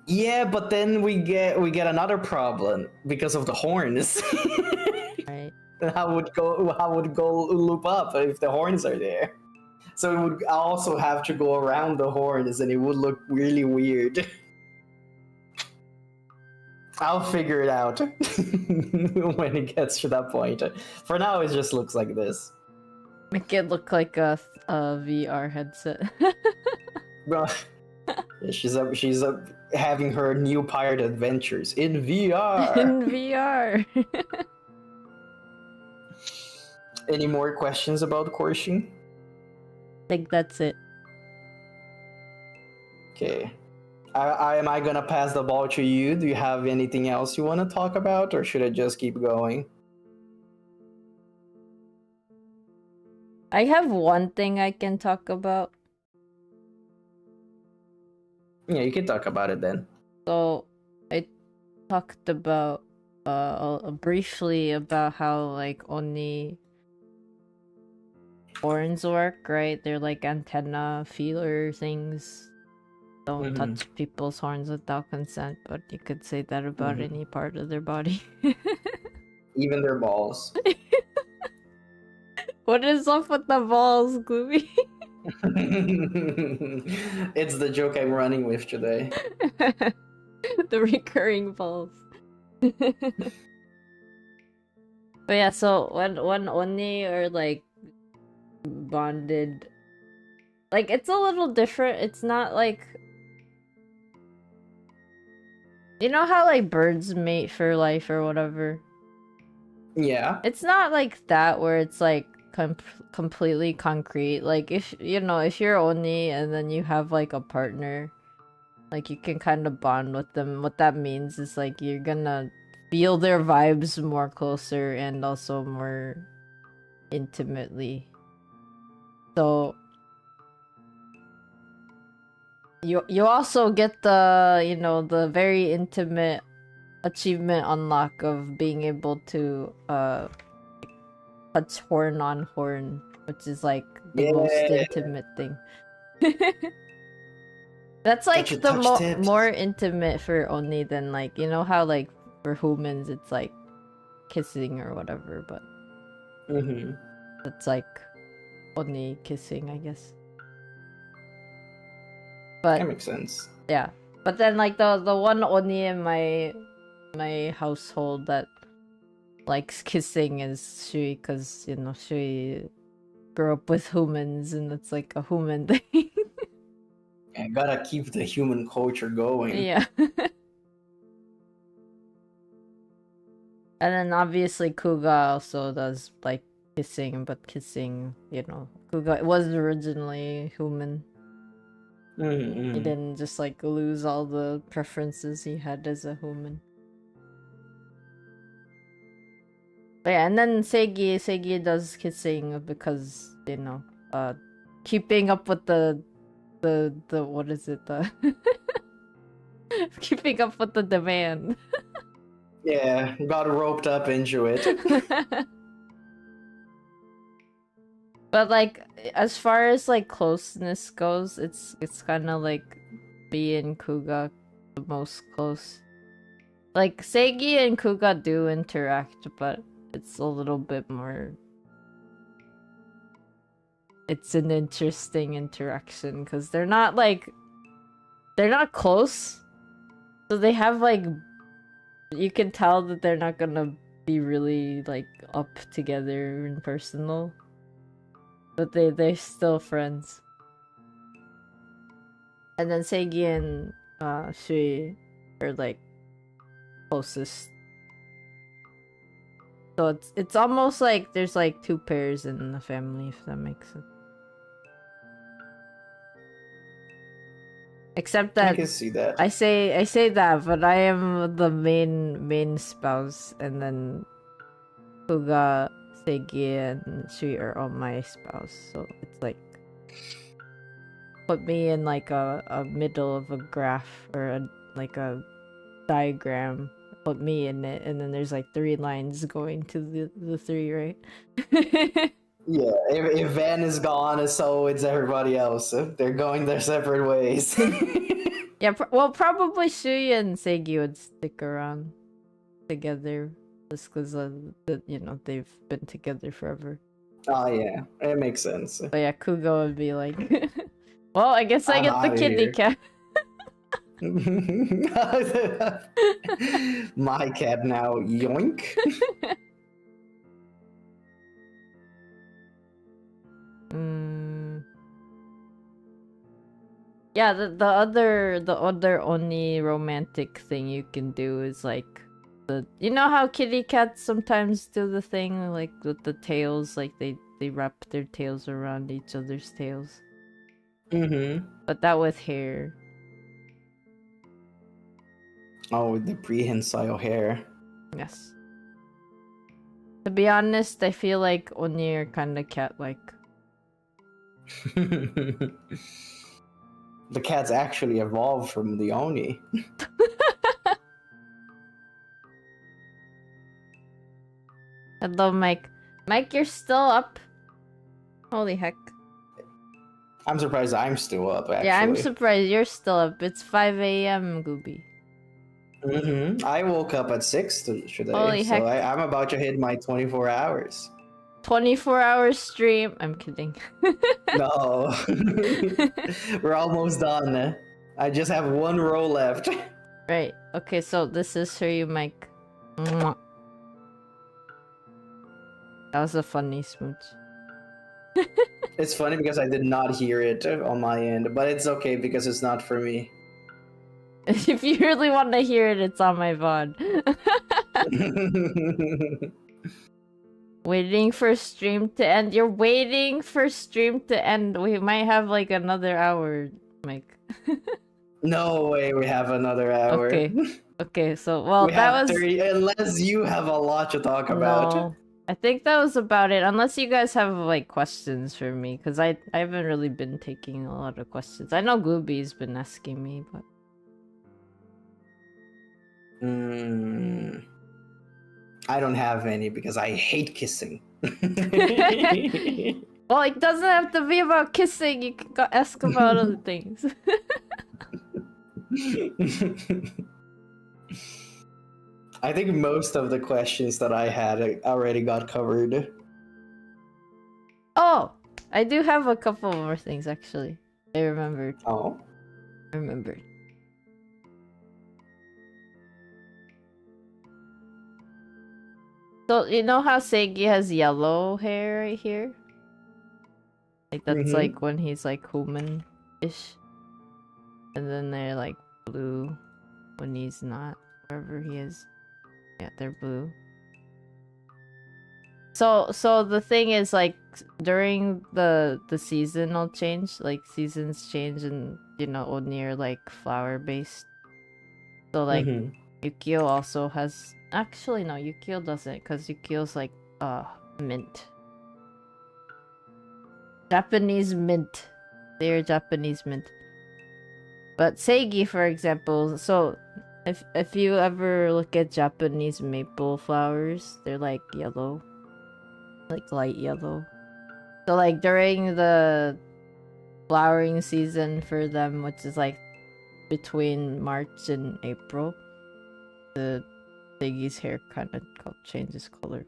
S1: Yeah, but then we get another problem because of the horns.
S2: Right.
S1: How would go loop up if the horns are there? So it would also have to go around the horns, and it would look really weird. I'll figure it out when it gets to that point. For now, it just looks like this.
S2: Make it look like a VR headset.
S1: Bro, she's having her new pirate adventures in VR.
S2: In VR.
S1: Any more questions about Korshin?
S2: I think that's it.
S1: Okay. Am I gonna pass the ball to you? Do you have anything else you want to talk about, or should I just keep going?
S2: I have one thing I can talk about.
S1: Yeah, you can talk about it then.
S2: So I talked about briefly about how like only horns work, right? They're like antenna feeler things. Don't touch people's horns without consent, but you could say that about any part of their body.
S1: Even their balls.
S2: What is up with the balls, Glubie?
S1: It's the joke I'm running with today.
S2: The recurring balls. But yeah, so when oni are like bonded, like it's a little different. It's not like, you know how like birds mate for life or whatever.
S1: Yeah.
S2: It's not like that where it's like completely concrete. Like if you're oni and then you have like a partner, like you can kind of bond with them. What that means is like you're gonna feel their vibes more closer and also more intimately. So you also get the the very intimate achievement unlock of being able to touch horn on horn, which is like the most intimate thing. That's like the more intimate for oni than like, you know how like for humans it's like kissing or whatever, but it's like oni kissing, I guess. But
S1: that makes sense.
S2: Yeah, but then like the one oni in my household that likes kissing is Shui, because Shui grew up with humans and it's like a human thing.
S1: I gotta keep the human culture going.
S2: Yeah. And then obviously Kuga also does like kissing, but kissing, Kuga was originally human. He didn't just like lose all the preferences he had as a human. But yeah, and then Seigi does kissing because, keeping up with the what is it, keeping up with the demand.
S1: Yeah, got roped up into it.
S2: But like, as far as like closeness goes, it's kind of like me and Kuga the most close. Like Seigi and Kuga do interact, but it's a little bit more. It's an interesting interaction because they're not close, so they have like, you can tell that they're not gonna be really like up together and personal, but they're still friends. And then Seigi and Shui are like closest. So it's almost like there's like two pairs in the family, if that makes sense. Except that
S1: I can see that.
S2: I say that, but I am the main spouse, and then Kuga, Seigi, and Shui are all my spouse. So it's like, put me in like a middle of a graph or a diagram. Put me in it, and then there's like 3 lines going to the 3, right?
S1: Yeah, if Van is gone, so it's everybody else. They're going their separate ways.
S2: Yeah, well, probably Shui and Seigi would stick around together just because they've been together forever.
S1: Oh yeah, it makes sense.
S2: But yeah, Kuga would be like, well, I guess I get the kitty cat.
S1: My cat now, yoink.
S2: Yeah, the other only romantic thing you can do is like you know how kitty cats sometimes do the thing like with the tails, like they wrap their tails around each other's tails. But that with hair.
S1: Oh, with the prehensile hair.
S2: Yes. To be honest, I feel like oni are kind of cat-like.
S1: The cats actually evolved from the Oni.
S2: Hello, Mike. Mike, you're still up? Holy heck.
S1: I'm surprised I'm still up, actually.
S2: Yeah, I'm surprised you're still up. It's 5 a.m., Glubie.
S1: I woke up at 6 today,
S2: Holy
S1: so
S2: heck.
S1: I'm about to hit my 24 hours.
S2: 24-hour stream. I'm kidding.
S1: No. We're almost done. I just have one row left.
S2: Right. Okay, so this is for you, Mike. Mwah. That was a funny smooch.
S1: It's funny because I did not hear it on my end, but it's okay because it's not for me.
S2: If you really want to hear it, it's on my VOD. Waiting for stream to end. You're waiting for stream to end. We might have like another hour, Mike.
S1: No way we have another hour.
S2: Okay. Okay, so well
S1: we
S2: that
S1: have
S2: was
S1: 30, unless you have a lot to talk about.
S2: No. I think that was about it. Unless you guys have like questions for me, because I haven't really been taking a lot of questions. I know Glubie's been asking me, but
S1: I don't have any because I hate kissing.
S2: well, it doesn't have to be about kissing. You can ask about other things.
S1: I think most of the questions that I had already got covered.
S2: Oh, I do have a couple more things actually. I remembered.
S1: Oh.
S2: I remembered. So you know how Seigi has yellow hair right here? Like that's like when he's like human-ish. And then they're like blue when he's not, wherever he is. Yeah, they're blue. So the thing is like during the seasonal change, like seasons change and you know Oni are like flower based. So like Yukio also has actually no, Yukio doesn't because Yukio's like mint. Japanese mint. They're Japanese mint. But Seigi, for example, so if you ever look at Japanese maple flowers, they're like yellow. Like light yellow. So like during the flowering season for them, which is like between March and April, the Seigi's hair kind of changes color.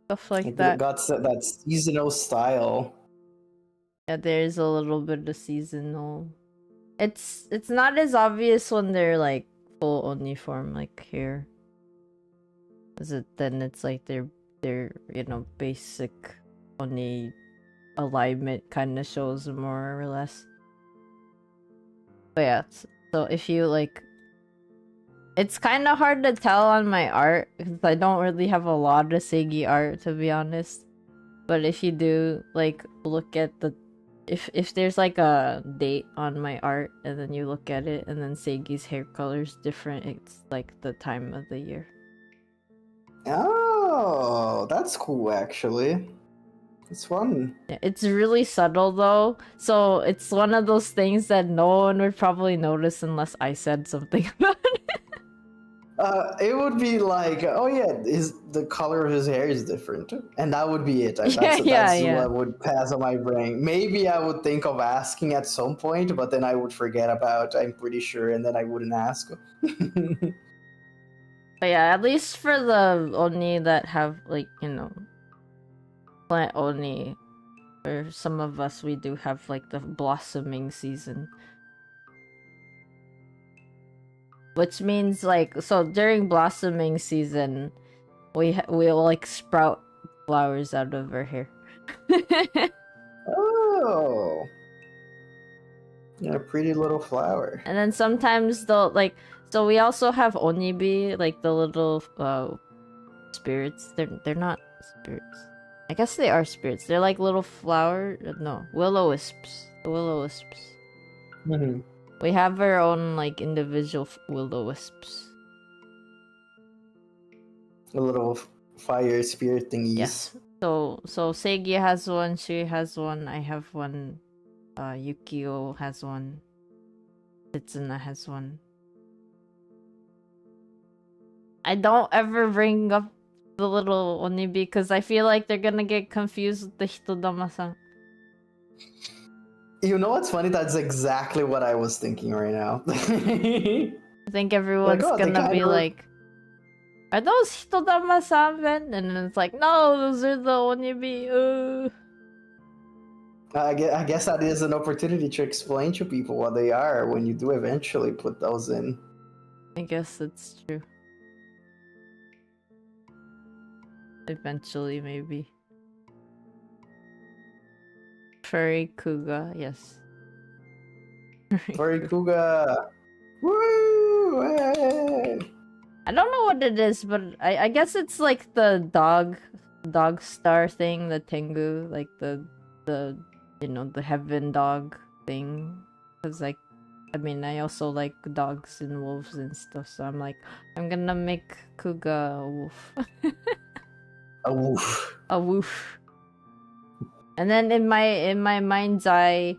S2: Stuff like that.
S1: Got that seasonal style.
S2: Yeah, there's a little bit of seasonal. It's not as obvious when they're like full Oni form like here. Then it's like their you know basic Oni alignment kind of shows more or less. But yeah, so if you like, it's kind of hard to tell on my art because I don't really have a lot of Seigi art to be honest. But if you do like look at the if there's like a date on my art and then you look at it and then Seigi's hair color's different, it's like the time of the year.
S1: Oh, that's cool actually. It's fun.
S2: Yeah, it's really subtle though, so it's one of those things that no one would probably notice unless I said something about it.
S1: It would be like, oh yeah, the color of his hair is different, and that would be it. That's what would pass on my brain. Maybe I would think of asking at some point, but then I would forget about. I'm pretty sure, and then I wouldn't ask.
S2: But yeah, at least for the Oni that have like you know, plant Oni, for some of us we do have like the blossoming season. Which means like so during blossoming season, we'll like sprout flowers out of our hair.
S1: Oh, yeah, a pretty little flower.
S2: And then sometimes they'll like so we also have onibi, like the little spirits. They're not spirits. I guess they are spirits. They're like little will-o-wisps. The will-o-wisps. We have our own like individual will-o-wisps.
S1: A little fire spirit thingies.
S2: Yes. So Seigi has one, she has one, I have one. Yukio has one. Setsuna has one. I don't ever bring up the little onibi because I feel like they're gonna get confused with the hitodama-san.
S1: You know what's funny? That's exactly what I was thinking right now.
S2: I think everyone's gonna be like, are those hitodama-san? And then it's like, no, those are the onibi.
S1: I guess that is an opportunity to explain to people what they are when you do eventually put those in.
S2: I guess that's true. Eventually, maybe. Furry Kuga, yes.
S1: Furry Kuga! Woo! Hey!
S2: I don't know what it is, but I guess it's like the dog star thing, the Tengu, like the you know, the heaven dog thing. Cause like, I mean, I also like dogs and wolves and stuff, so I'm like, I'm gonna make Kuga a wolf.
S1: A woof.
S2: A woof. And then in my mind's eye,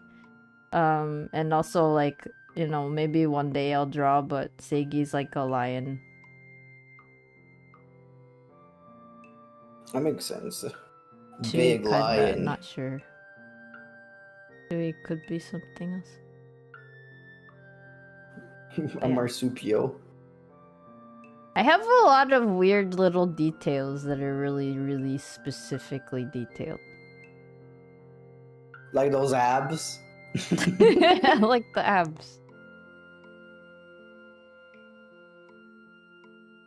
S2: and also like, you know, maybe one day I'll draw, but Seigi's like a lion.
S1: That makes sense.
S2: Shui
S1: Big
S2: kinda,
S1: lion.
S2: not sure. Shui could be something else.
S1: A marsupial.
S2: I have a lot of weird little details that are really, really specifically detailed.
S1: Like those abs?
S2: Like the abs.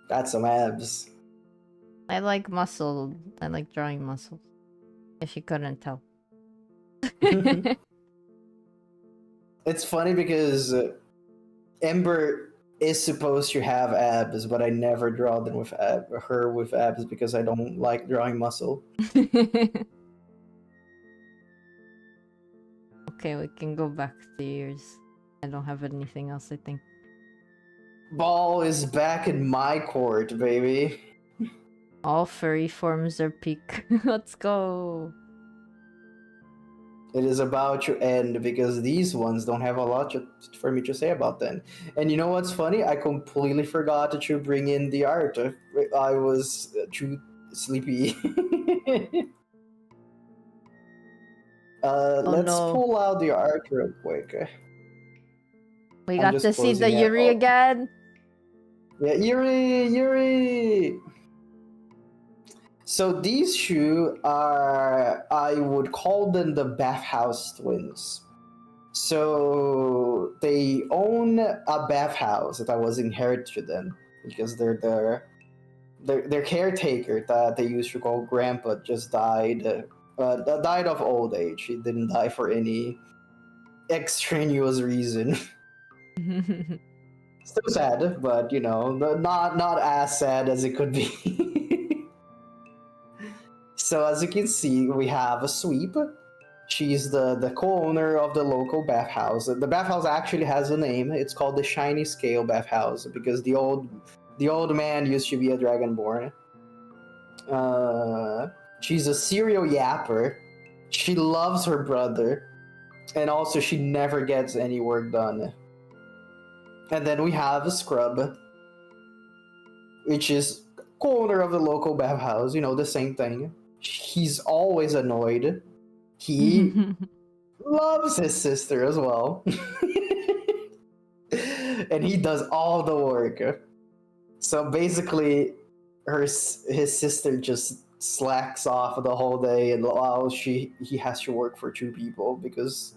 S1: That's some abs.
S2: I like muscle. I like drawing muscles. If you couldn't tell.
S1: It's funny because Ember is supposed to have abs, but I never draw them with her with abs because I don't like drawing muscle.
S2: Okay, we can go back to yours. I don't have anything else, I think.
S1: Ball is back in my court, baby.
S2: All furry forms are peak. Let's go.
S1: It is about to end because these ones don't have a lot for me to say about them. And you know what's funny? I completely forgot to bring in the art. I was too sleepy. Let's pull out the art real quick.
S2: We got to see the Yuri again.
S1: Yeah, Yuri! So these two are, I would call them the bathhouse twins. So they own a bathhouse that was inherited to them because their caretaker that they used to call Grandpa just died of old age. He didn't die for any extraneous reason. Still sad, but you know, not as sad as it could be. So as you can see, we have a sweep. She's the co-owner of the local bathhouse. The bathhouse actually has a name. It's called the Shiny Scale Bathhouse because the old man used to be a dragonborn. She's a serial yapper. She loves her brother, and also she never gets any work done. And then we have a scrub, which is co-owner of the local bathhouse. You know, the same thing. He's always annoyed. He loves his sister as well. And he does all the work. So basically, his sister just slacks off the whole day, and while he has to work for two people because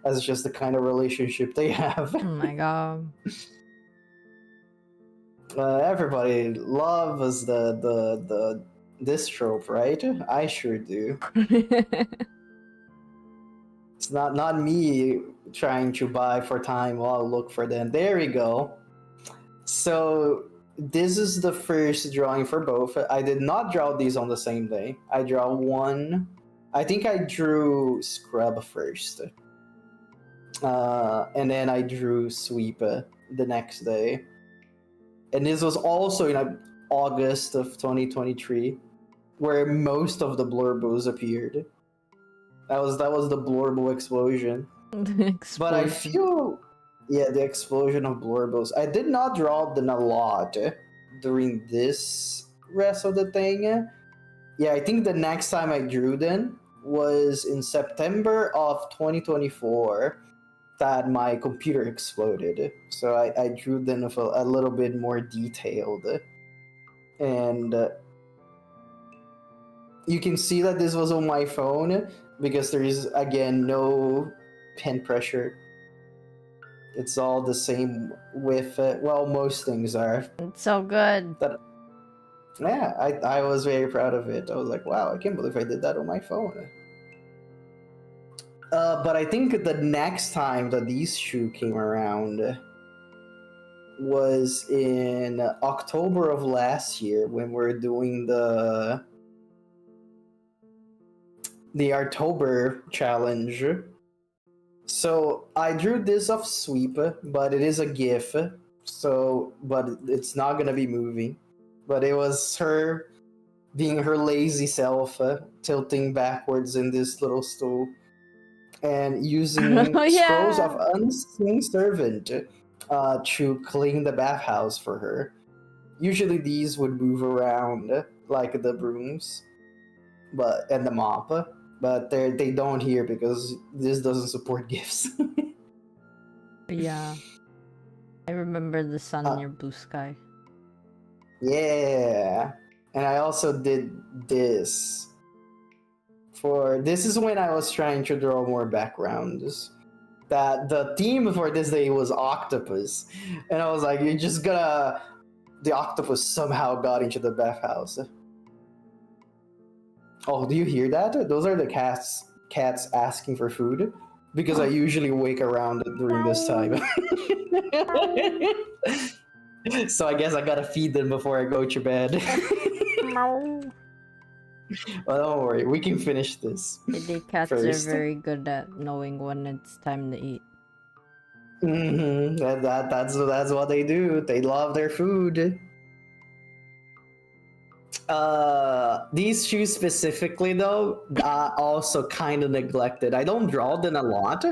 S1: that's just the kind of relationship they have.
S2: Oh my god.
S1: Everybody loves this trope, right? I sure do. It's not me trying to buy for time while I look for them. There we go. So this is the first drawing for both. I did not draw these on the same day. I draw one. I think I drew Scrub first. And then I drew Sweep the next day. And this was also in August of 2023, where most of the Blurbos appeared. That was the Blurbo explosion. But I feel, yeah, the explosion of blorbles. I did not draw them a lot during this rest of the thing. Yeah, I think the next time I drew them was in September of 2024 that my computer exploded. So I drew them with a little bit more detailed. And you can see that this was on my phone because there is, again, no pen pressure. It's all the same with, well, most things are.
S2: It's so good.
S1: Yeah, I was very proud of it. I was like, wow, I can't believe I did that on my phone. But I think the next time that these shoe came around was in October of last year when we're doing the October challenge. So I drew this off Sweep, but it is a GIF. So, but it's not gonna be moving. But it was her being her lazy self, tilting backwards in this little stool, and using scrolls of unseen servant to clean the bathhouse for her. Usually these would move around like the brooms, and the mop, but they don't here because this doesn't support GIFs.
S2: Yeah, I remember the sun in your blue sky.
S1: Yeah, and I also did this. This is when I was trying to draw more backgrounds. That the theme for this day was octopus, and I was like, you're just gonna. The octopus somehow got into the bathhouse. Oh, do you hear that? Those are the cats asking for food, because I usually wake around during this time. So I guess I gotta feed them before I go to bed.
S2: No.
S1: Well, don't worry, we can finish this.
S2: The cats
S1: first.
S2: are very good at knowing when it's time to eat.
S1: Mm-hmm. That's what they do. They love their food. These shoes specifically, though, are also kind of neglected. I don't draw them a lot.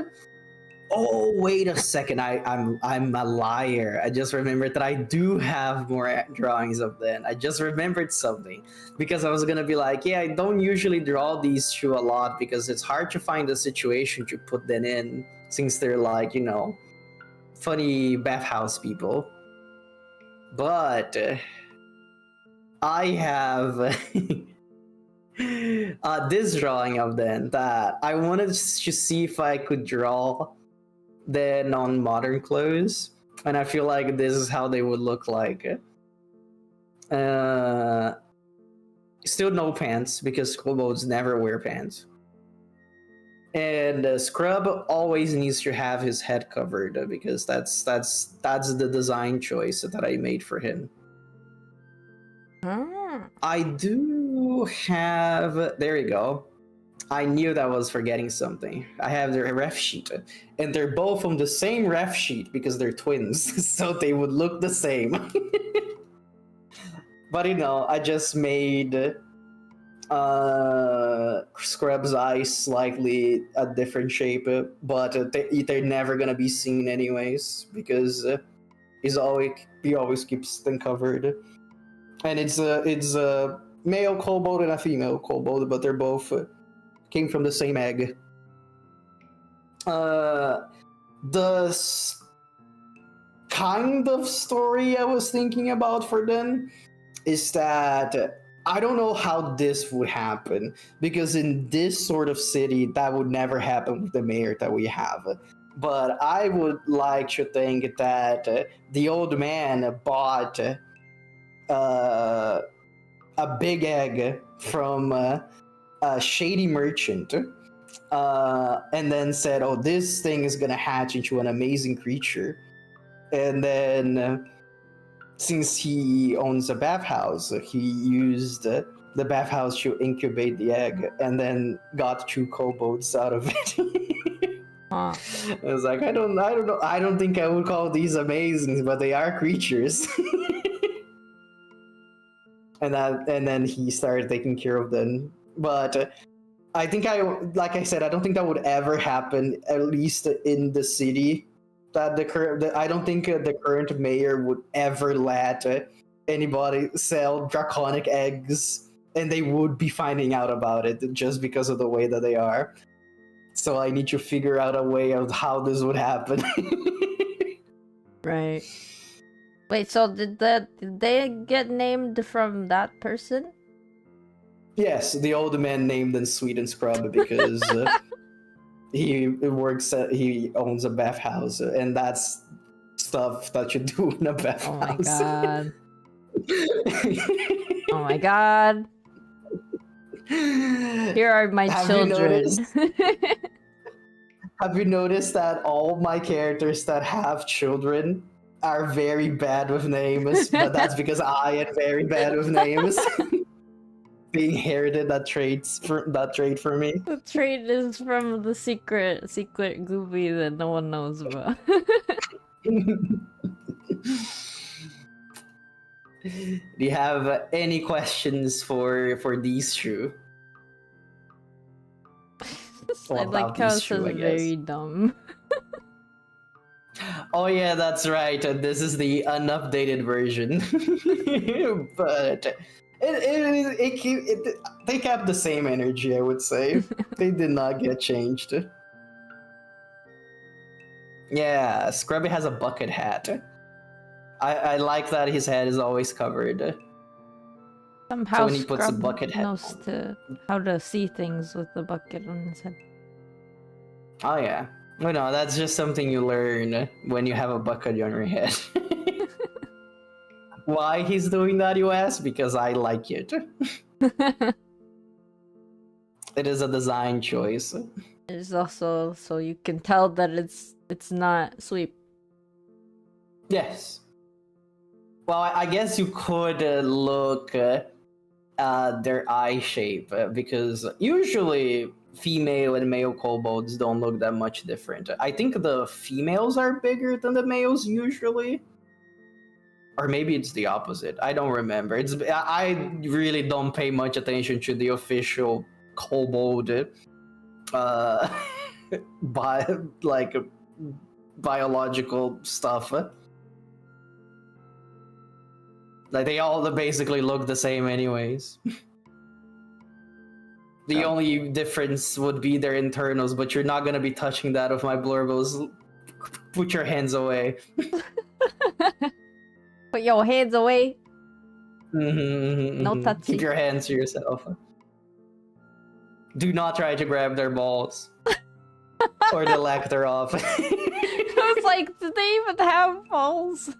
S1: Oh, wait a second. I'm a liar. I just remembered that I do have more drawings of them. I just remembered something. Because I was going to be like, yeah, I don't usually draw these two a lot because it's hard to find a situation to put them in since they're like, you know, funny bathhouse people. But I have this drawing of them that I wanted to see if I could draw then on modern clothes, and I feel like this is how they would look like. Still no pants because kobolds never wear pants, and Scrub always needs to have his head covered because that's the design choice that I made for him. I do have. There you go. I knew that I was forgetting something. I have their ref sheet, and they're both on the same ref sheet because they're twins, so they would look the same. But you know, I just made Scrub's eyes slightly a different shape, but they're never gonna be seen anyways because he always keeps them covered, and it's a male kobold and a female kobold, but they're both. Came from the same egg. The kind of story I was thinking about for them is that I don't know how this would happen, because in this sort of city, that would never happen with the mayor that we have. But I would like to think that the old man bought a big egg from a shady merchant, and then said, oh, this thing is gonna hatch into an amazing creature. And then since he owns a bathhouse, he used the bathhouse to incubate the egg and then got 2 kobolds out of it. I was like, I don't know, I don't think I would call these amazing, but they are creatures. And then he started taking care of them. But I think like I said, I don't think that would ever happen, at least in the city. That I don't think the current mayor would ever let anybody sell draconic eggs, and they would be finding out about it just because of the way that they are. So I need to figure out a way of how this would happen.
S2: Right. Wait, so did they get named from that person?
S1: Yes, the old man named them Sweet and Scrub because he owns a bathhouse, and that's stuff that you do in a bathhouse.
S2: Oh my god. Oh my god. Here are my children.
S1: Have you noticed that all my characters that have children are very bad with names? But that's because I am very bad with names. They inherited that trait from me.
S2: The trait is from the secret Glubie that no one knows about.
S1: Do you have any questions for these two?
S2: I like how it says very dumb.
S1: Oh yeah, that's right. This is the unupdated version. But they kept the same energy, I would say. They did not get changed. Yeah, Scrubby has a bucket hat. I like that his head is always covered.
S2: Somehow
S1: so when he puts a bucket hat
S2: knows how to see things with the bucket on his head.
S1: Oh yeah. Well, no, that's just something you learn when you have a bucket on your head. Why he's doing that, you ask? Because I like it. It is a design choice.
S2: It's also so you can tell that it's not sweep.
S1: Yes. Well, I guess you could look at their eye shape because usually female and male kobolds don't look that much different. I think the females are bigger than the males usually. Or maybe it's the opposite. I don't remember. I really don't pay much attention to the official kobold biological stuff. Like they all basically look the same anyways. The only difference would be their internals, but you're not gonna be touching that with my blurbles. Put your hands away.
S2: Put your hands away.
S1: Mm-hmm,
S2: No touching.
S1: Keep your hands to yourself. Do not try to grab their balls. Or the lack thereof.
S2: I was like, do they even have balls?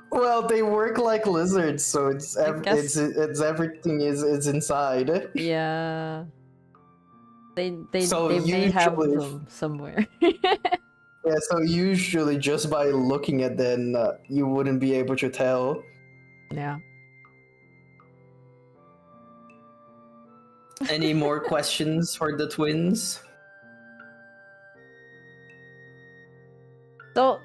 S1: Well, they work like lizards, so it's everything is inside.
S2: Yeah. They
S1: So
S2: may have them somewhere.
S1: Yeah, so usually just by looking at them, you wouldn't be able to tell.
S2: Yeah.
S1: Any more questions for the twins?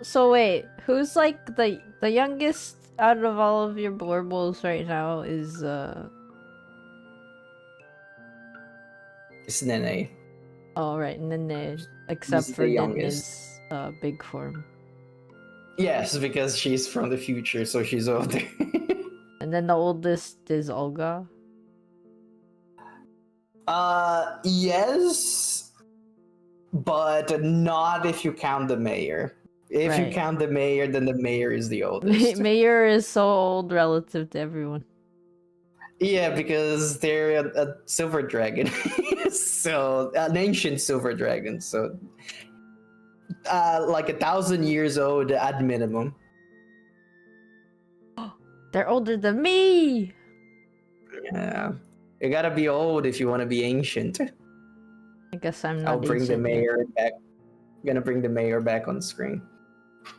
S2: So wait, who's like the youngest out of all of your blurbles right now is
S1: It's Nene.
S2: Oh right, Nene, except
S1: He's
S2: for
S1: the
S2: Nene's big form.
S1: Yes, because she's from the future, so she's older.
S2: And then the oldest is Olga.
S1: Yes, but not if you count the mayor. If you count the mayor, then the mayor is the oldest.
S2: Mayor is so old relative to everyone.
S1: Yeah, because they're a silver dragon. So, an ancient silver dragon. So, like 1,000 years old at minimum.
S2: They're older than me!
S1: Yeah. You gotta be old if you want to be ancient.
S2: I guess I'm not
S1: I'll bring the mayor back. I'm gonna bring the mayor back on screen.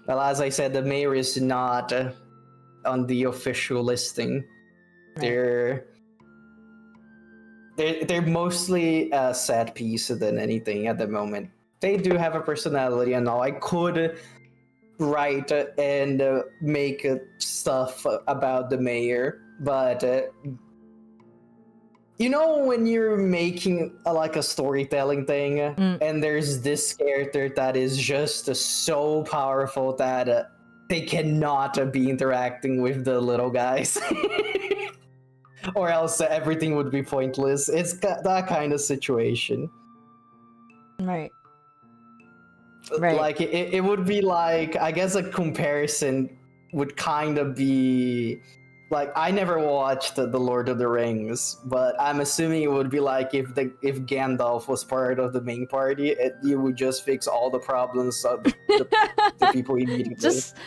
S1: Well, as I said, the mayor is not on the official listing. Right. They're mostly a set piece than anything at the moment. They do have a personality and all. I could write and make stuff about the mayor, but you know when you're making like a storytelling thing, and there's this character that is just so powerful that they cannot be interacting with the little guys, or else everything would be pointless. It's that kind of situation.
S2: Right.
S1: Like it would be like, I guess a comparison would kind of be like, I never watched the Lord of the Rings, but I'm assuming it would be like if Gandalf was part of the main party, you would just fix all the problems of the people immediately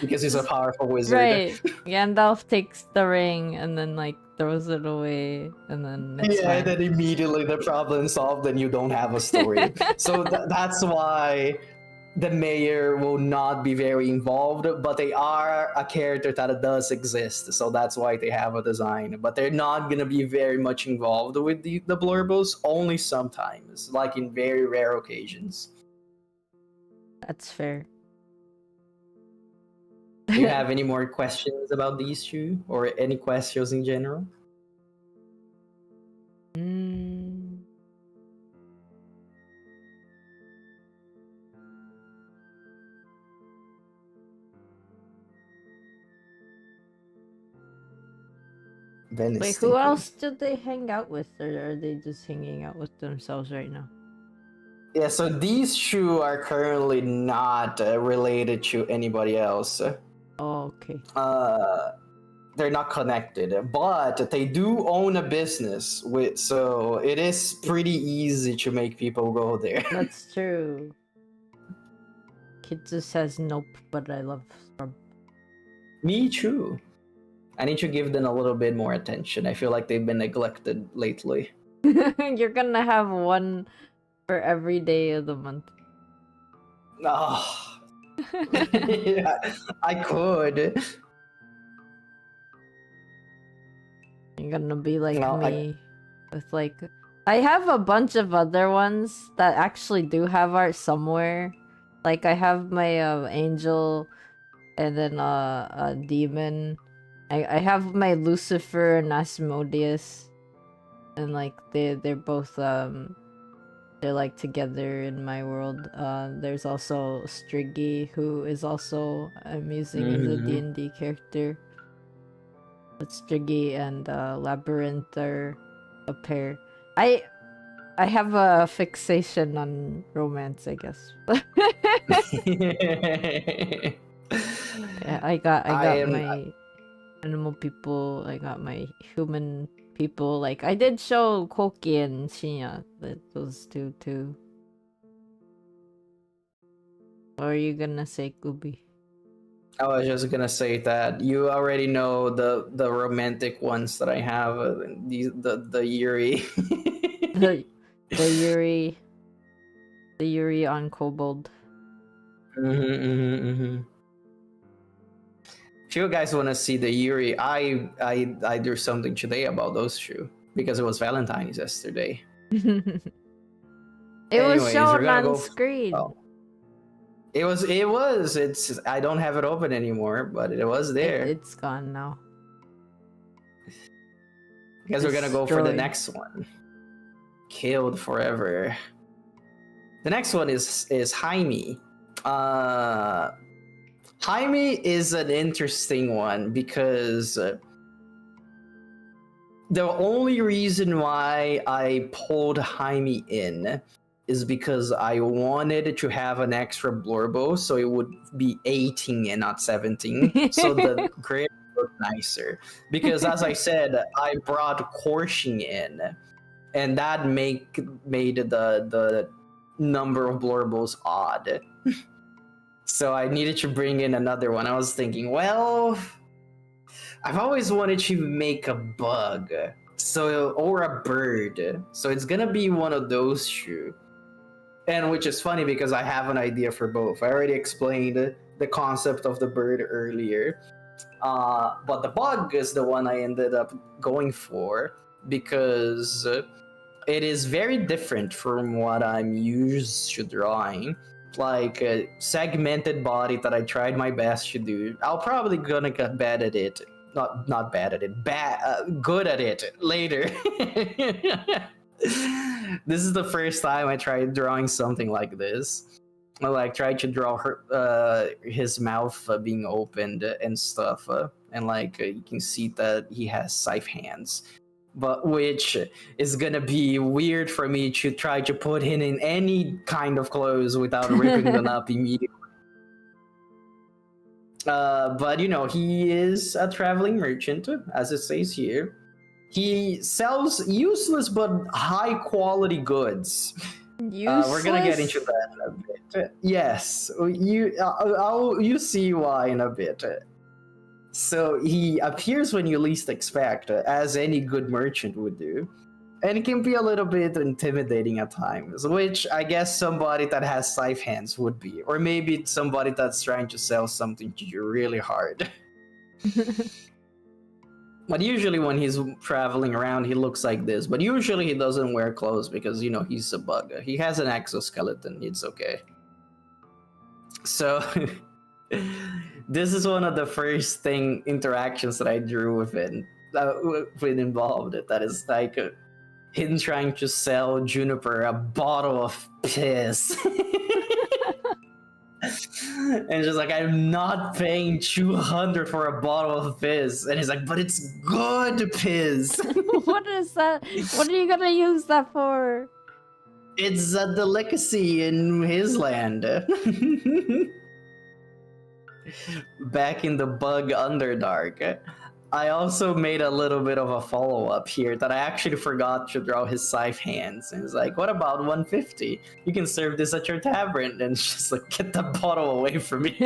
S1: because he's a powerful wizard.
S2: Right. Gandalf takes the ring and then like throws it away, and then it's fine.
S1: And then immediately the problem solved, and you don't have a story. So that's why the mayor will not be very involved, but they are a character that does exist, so that's why they have a design. But they're not gonna be very much involved with the blurbos, only sometimes, like in very rare occasions.
S2: That's fair.
S1: Do you have any more questions about these two, or any questions in general?
S2: Wait, who else did they hang out with, or are they just hanging out with themselves right now?
S1: Yeah, so these two are currently not related to anybody else.
S2: Oh, okay.
S1: They're not connected, but they do own a business, so it is pretty easy to make people go there.
S2: That's true. Kid just says nope, but I love Scrub.
S1: Me too. I need to give them a little bit more attention. I feel like they've been neglected lately.
S2: You're gonna have one for every day of the month.
S1: Oh. Yeah, I could.
S2: You're gonna be like me with like, I have a bunch of other ones that actually do have art somewhere. Like I have my angel, and then a demon. I have my Lucifer and Asmodeus, and like they're both they're like together in my world. There's also Striggy, who is also I'm using as a D&D character. But Striggy and Labyrinth are a pair. I have a fixation on romance, I guess. Yeah, I got my animal people, I got my human people. Like I did show Koki and Shinya, those two too. What are you gonna say, Glubie?
S1: I was just gonna say that you already know the romantic ones that I have. The Yuri.
S2: the Yuri on Kobold.
S1: If you guys want to see the Yuri, I do something today about those two because it was Valentine's yesterday.
S2: It was shown on screen.
S1: Oh. It was. It's. I don't have it open anymore, but it was there.
S2: It's gone now.
S1: Because we're gonna go for the next one. Killed forever. The next one is Jaime. Jaime is an interesting one because the only reason why I pulled Jaime in is because I wanted to have an extra blurbo, so it would be 18 and not 17, so the grade would look nicer. Because as I said, I brought Korshing in, and that made the number of blurbos odd. So I needed to bring in another one. I was thinking, well, I've always wanted to make a bug, or a bird. So it's gonna be one of those two. And which is funny because I have an idea for both. I already explained the concept of the bird earlier. But the bug is the one I ended up going for because it is very different from what I'm used to drawing. Like a segmented body that I tried my best to do. I'll probably gonna get bad at it not bad at it, good at it later. This is the first time I tried drawing something like this. I like tried to draw his mouth being opened and stuff, and like you can see that he has scythe hands, but which is gonna be weird for me to try to put him in any kind of clothes without ripping them up immediately. But you know, he is a traveling merchant, as it says here. He sells useless but high quality goods.
S2: Useless?
S1: We're gonna get into that in a bit. Yes, you see why in a bit. So he appears when you least expect, as any good merchant would do. And it can be a little bit intimidating at times, which I guess somebody that has scythe hands would be. Or maybe it's somebody that's trying to sell something to you really hard. But usually when he's traveling around, he looks like this. But usually he doesn't wear clothes because, you know, he's a bug. He has an exoskeleton. It's okay. So this is one of the first interactions that I drew with it involved. That is like him trying to sell Juniper a bottle of piss. And she's like, I'm not paying 200 for a bottle of piss. And he's like, but it's good piss.
S2: What is that? What are you gonna use that for?
S1: It's a delicacy in his land. Back in the bug Underdark. I also made a little bit of a follow-up here that I actually forgot to draw his scythe hands. And it's like, what about 150? You can serve this at your tavern. And it's just like, get that bottle away from me.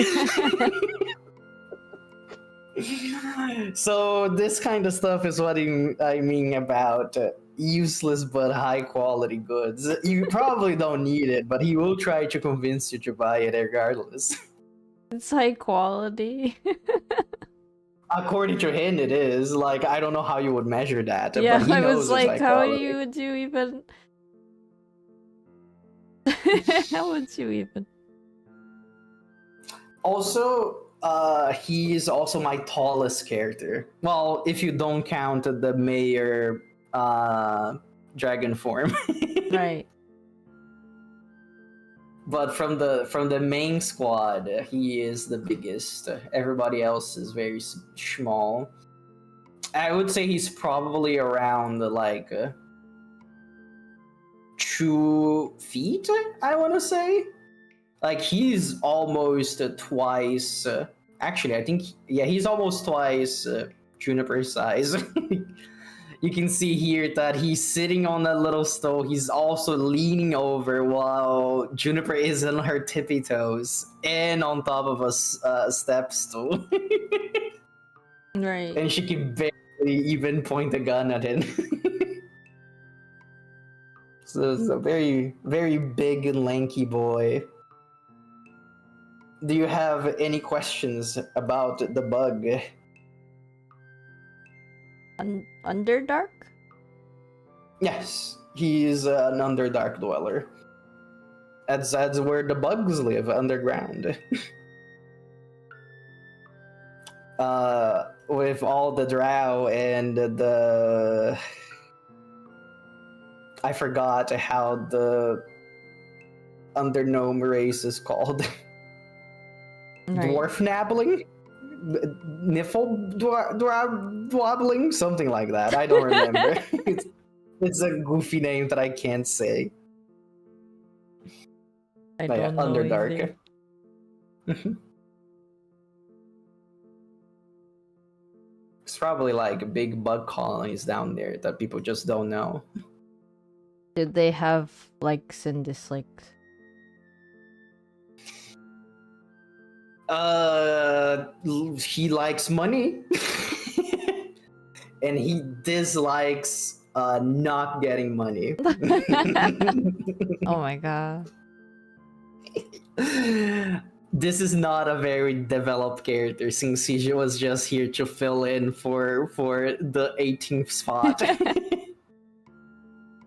S1: So this kind of stuff is what I mean about useless but high-quality goods. You probably don't need it, but he will try to convince you to buy it regardless.
S2: It's high quality.
S1: According to him, it is. Like, I don't know how you would measure that.
S2: Yeah,
S1: but he
S2: I
S1: knows
S2: was
S1: it's
S2: like,
S1: high
S2: how
S1: quality.
S2: would you even... How would you even...
S1: Also, he's also my tallest character. Well, if you don't count the mayor dragon form.
S2: Right.
S1: But from the main squad, he is the biggest. Everybody else is very small. I would say he's probably around like 2 feet, I want to say. Like, he's almost twice... actually, I think... Yeah, he's almost twice Juniper's size. You can see here that he's sitting on that little stool. He's also leaning over while Juniper is on her tippy toes and on top of a step stool.
S2: Right.
S1: And she can barely even point a gun at him. So it's a very, very big and lanky boy. Do you have any questions about the bug?
S2: Underdark?
S1: Yes, he's an Underdark dweller. That's where the bugs live, underground. With all the drow and the... I forgot how the Undergnome race is called.
S2: Right.
S1: Dwarf nabbling? Niffle dwabbling? Something like that. I don't remember. It's a goofy name that I can't say.
S2: I
S1: But
S2: don't know
S1: Underdark. It's probably like big bug colonies down there that people just don't know.
S2: Did they have likes and dislikes?
S1: He likes money. And he dislikes not getting money.
S2: Oh my god.
S1: This is not a very developed character since he was just here to fill in for the 18th spot.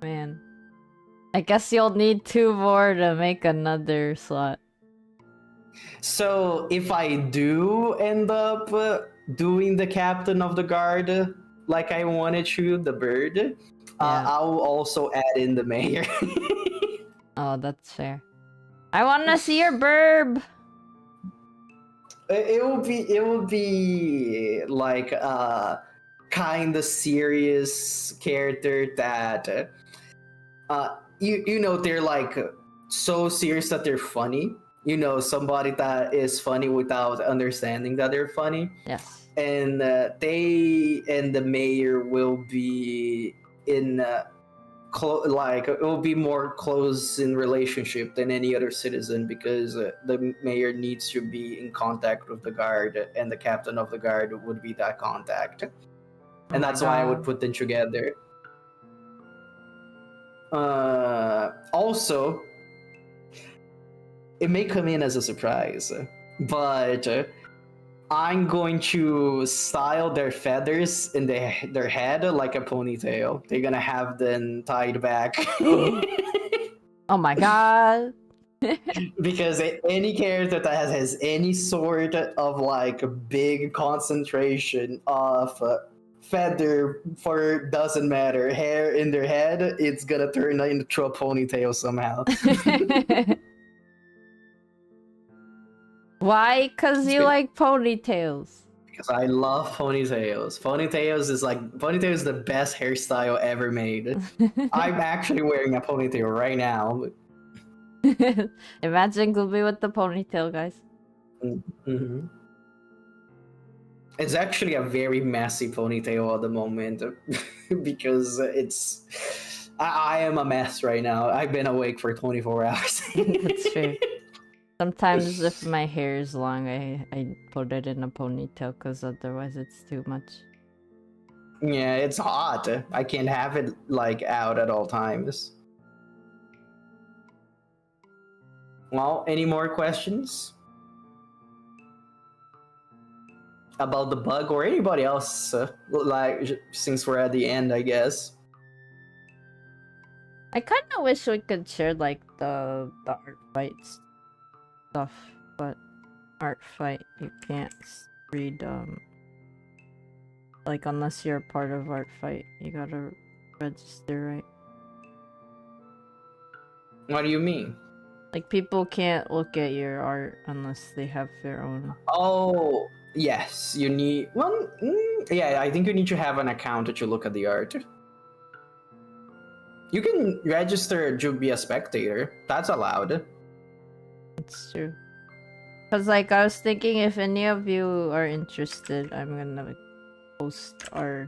S2: Man. I guess you'll need 2 more to make another slot.
S1: So if I do end up doing the captain of the guard like I wanted to, the bird,
S2: Yeah.
S1: I'll also add in the mayor.
S2: Oh, that's fair. I want to see your burb.
S1: It will be like a kind of serious character that you know, they're like so serious that they're funny. You know, somebody that is funny without understanding that they're funny.
S2: Yes.
S1: And they and the mayor will be in like it will be more close in relationship than any other citizen, because the mayor needs to be in contact with the guard, and the captain of the guard would be that contact, and that's why I would put them together. Also, it may come in as a surprise, but I'm going to style their feathers in their head like a ponytail. They're gonna have them tied back.
S2: Oh my god.
S1: Because any character that has any sort of like big concentration of feather, fur, doesn't matter, hair in their head, it's gonna turn into a ponytail somehow.
S2: Why? Because you like ponytails.
S1: Because I love ponytails. Ponytails is the best hairstyle ever made. I'm actually wearing a ponytail right now.
S2: Imagine Glubie with the ponytail, guys.
S1: Mm-hmm. It's actually a very messy ponytail at the moment because I am a mess right now. I've been awake for 24 hours.
S2: That's true. Sometimes if my hair is long, I put it in a ponytail because otherwise it's too much.
S1: Yeah, it's hot. I can't have it like out at all times. Well, any more questions about the bug or anybody else? Like, since we're at the end, I guess.
S2: I kind of wish we could share like the art fights stuff, but art fight you can't read like unless you're a part of art fight, you gotta register, right?
S1: What do you mean?
S2: Like people can't look at your art unless they have their own.
S1: Oh, yes, you need well, yeah, I think you need to have an account to look at the art. You can register to be a spectator. That's allowed.
S2: It's true. Cause like I was thinking, if any of you are interested, I'm gonna post our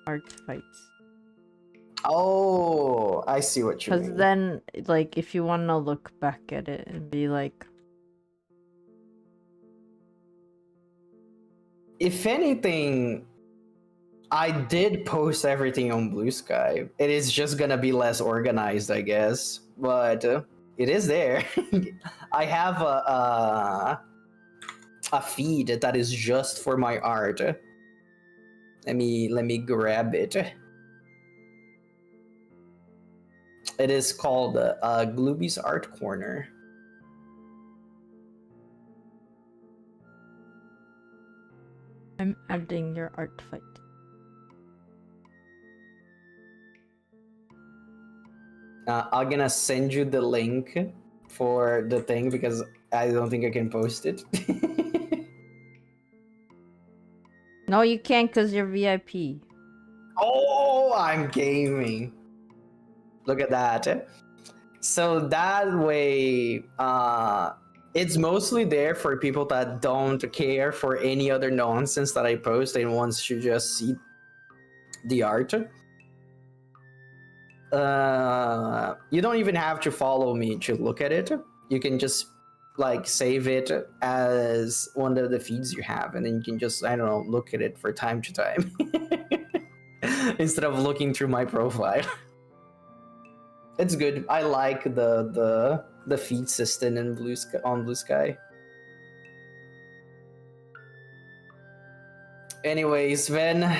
S2: art fights.
S1: Oh, I see what you mean.
S2: Cause then, like, if you wanna look back at it and be like,
S1: if anything, I did post everything on Blue Sky. It is just gonna be less organized, I guess, but it is there. I have a feed that is just for my art. Let me grab it. It is called Glubie's Art Corner.
S2: I'm adding your art fight.
S1: I'm gonna send you the link for the thing because I don't think I can post it.
S2: No, you can't because you're VIP.
S1: Oh, I'm gaming. Look at that. So that way, it's mostly there for people that don't care for any other nonsense that I post and wants to just see the art. You don't even have to follow me to look at it. You can just like save it as one of the feeds you have, and then you can just, I don't know, look at it for time to time instead of looking through my profile. It's good. I like the feed system in Blue Sky, on Blue Sky. Anyways, Sven,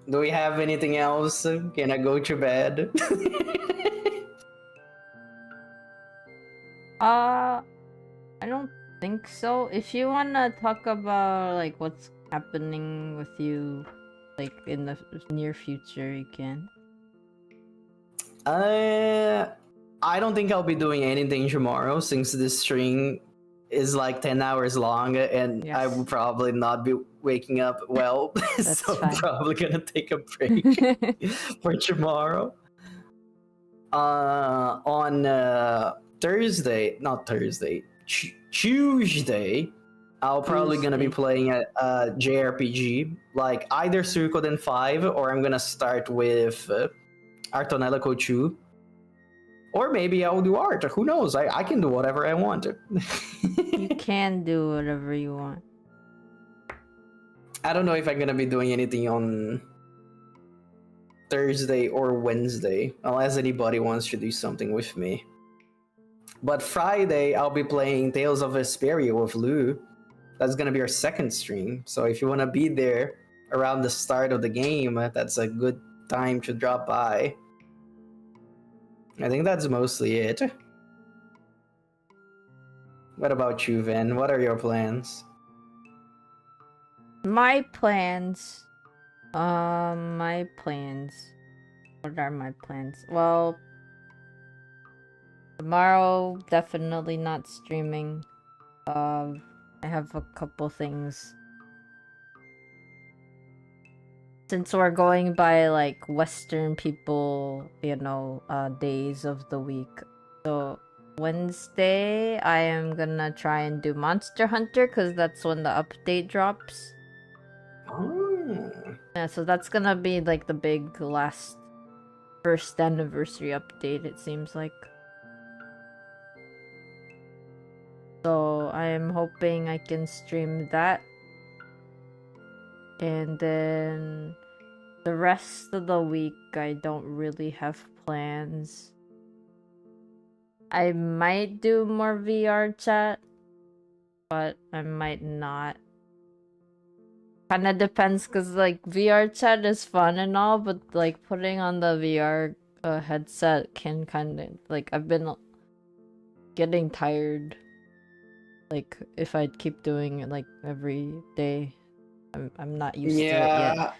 S1: do we have anything else? Can I go to bed?
S2: I don't think so. If you wanna talk about like what's happening with you, like in the near future, you can.
S1: I don't think I'll be doing anything tomorrow since this stream is like 10 hours long and I will probably not be waking up well. So I'm probably gonna take a break for tomorrow. On Tuesday, I'll probably gonna be playing a JRPG, like either Suikoden 5 or I'm gonna start with Artonella Code 2. Or maybe I'll do art. Who knows? I can do whatever I want.
S2: You can do whatever you want.
S1: I don't know if I'm gonna be doing anything on Thursday or Wednesday, unless anybody wants to do something with me. But Friday, I'll be playing Tales of Vesperia with Lou. That's gonna be our second stream. So if you wanna be there around the start of the game, that's a good time to drop by. I think that's mostly it. What about you, Vin? What are your plans?
S2: My plans. What are my plans? Well, tomorrow definitely not streaming. I have a couple things. Since we're going by like Western people, days of the week. So Wednesday, I am gonna try and do Monster Hunter because that's when the update drops.
S1: Oh.
S2: Yeah, so that's gonna be like the big first anniversary update, it seems like. So I am hoping I can stream that. And then the rest of the week, I don't really have plans. I might do more VR chat, but I might not. Kinda depends, cause like VR chat is fun and all, but like putting on the VR headset can kinda like I've been getting tired. Like if I keep doing it like every day. I'm not used to it yet.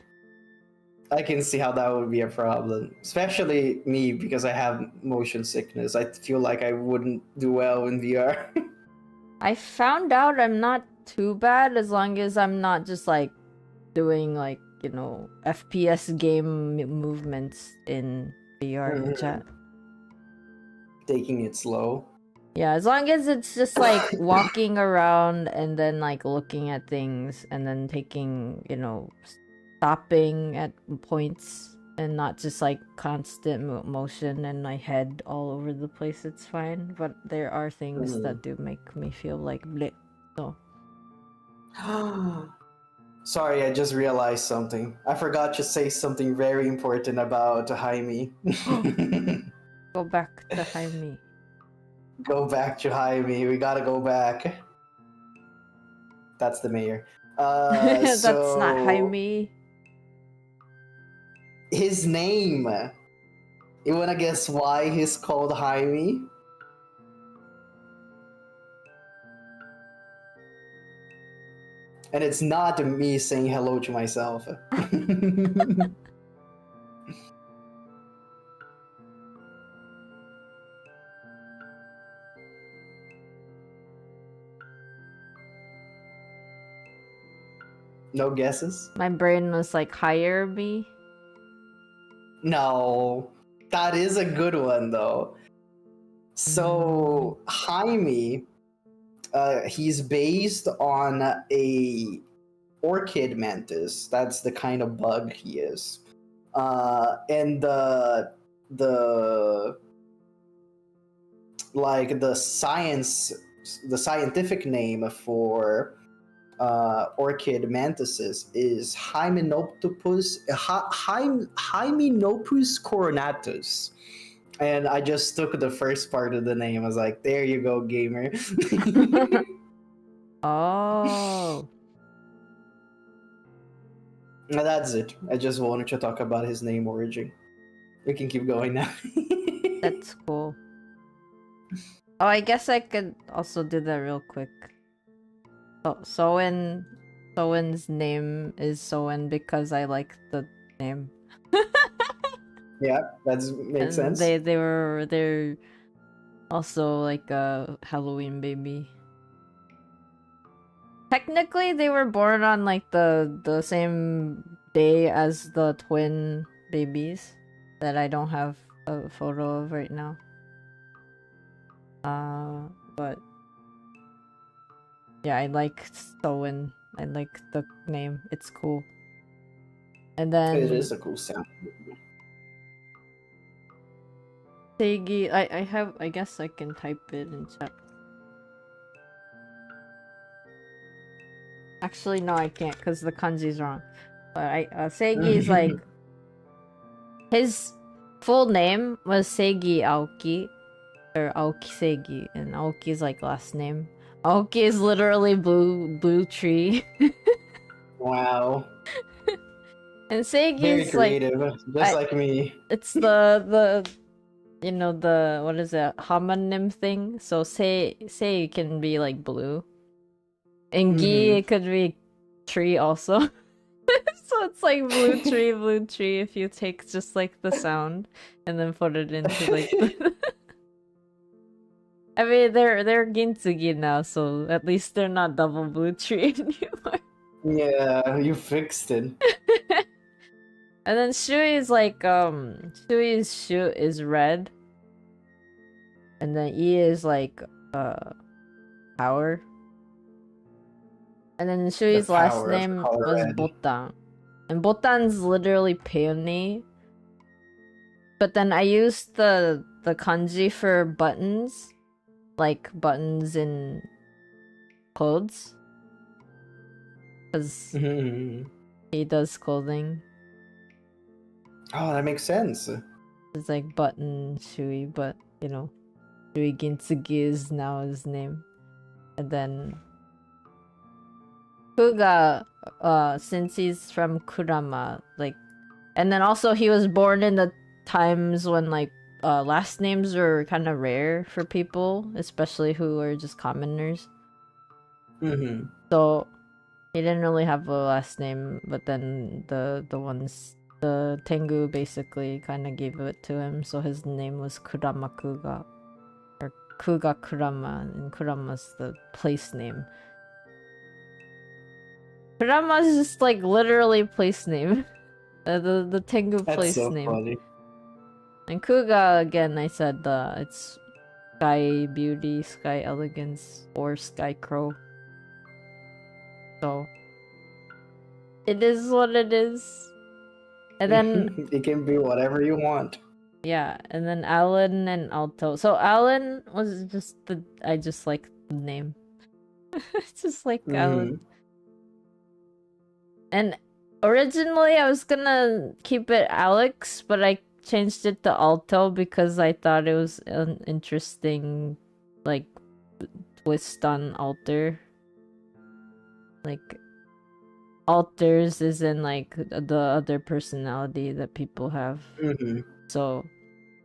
S1: I can see how that would be a problem. Especially me, because I have motion sickness. I feel like I wouldn't do well in VR.
S2: I found out I'm not too bad as long as I'm not just like doing like, FPS game movements in VR chat.
S1: Taking it slow.
S2: Yeah, as long as it's just like walking around and then like looking at things and then taking, stopping at points and not just like constant motion and my head all over the place, it's fine. But there are things that do make me feel like bleh. So.
S1: Sorry, I just realized something. I forgot to say something very important about Jaime.
S2: Go back to Jaime.
S1: Go back to Jaime. We gotta go back. That's the mayor.
S2: That's not Jaime.
S1: His name. You wanna guess why he's called Jaime? And it's not me saying hello to myself. No guesses?
S2: My brain was like, hire me.
S1: No, that is a good one though. So Jaime, he's based on a orchid mantis. That's the kind of bug he is. And the scientific name for orchid mantises is Hymenopus coronatus. And I just took the first part of the name. I was like, there you go, gamer.
S2: Oh.
S1: That's it. I just wanted to talk about his name origin. We can keep going now.
S2: That's cool. Oh, I guess I could also do that real quick. Soen's name is Soen because I like the name.
S1: Yeah, that makes sense.
S2: They're also like a Halloween baby. Technically, they were born on like the same day as the twin babies that I don't have a photo of right now. But yeah, I like Soen. I like the name. It's cool. And then
S1: It is a cool sound.
S2: Seigi, I guess I can type it in chat. Actually, no, I can't because the kanji's wrong. But Seigi is like his full name was Seigi Aoki, or Aoki Seigi, and Aoki is like last name. Aoki is literally blue tree.
S1: Wow.
S2: And Seigi
S1: Very
S2: is
S1: creative, just like me.
S2: It's the you know, the what is it, homonym thing? So say can be like blue. And gi it could be tree also. So it's like blue tree if you take just like the sound and then put it into like the I mean they're Gintsugi now, so at least they're not double blue tree anymore.
S1: Yeah, you fixed it.
S2: And then Shui is like Shui's shoe is red. And then E is like power. And then Shui's last name was Botan. And Botan's literally peony. But then I used the kanji for buttons. Like buttons in clothes. Because he does clothing.
S1: Oh, that makes sense.
S2: It's like button Shui, but you know, Shui Gintsugi is now his name. And then Kuga, since he's from Kurama, like, and then also he was born in the times when like last names were kind of rare for people, especially who are just commoners. So he didn't really have a last name, but then the Tengu basically kind of gave it to him, so his name was Kurama Kuga, or Kuga Kurama, and Kurama's the place name. Kurama is just like literally place name. The Tengu place name.
S1: Funny.
S2: And Kuga, again, I said it's Sky Beauty, Sky Elegance, or Sky Crow. So it is what it is. And then
S1: it can be whatever you want.
S2: Yeah, and then Alan and Alto. So Alan was just I just like the name. It's just like Alan. And originally I was gonna keep it Alex, but I changed it to Alto because I thought it was an interesting like twist on alter. Like alters is in like the other personality that people have. So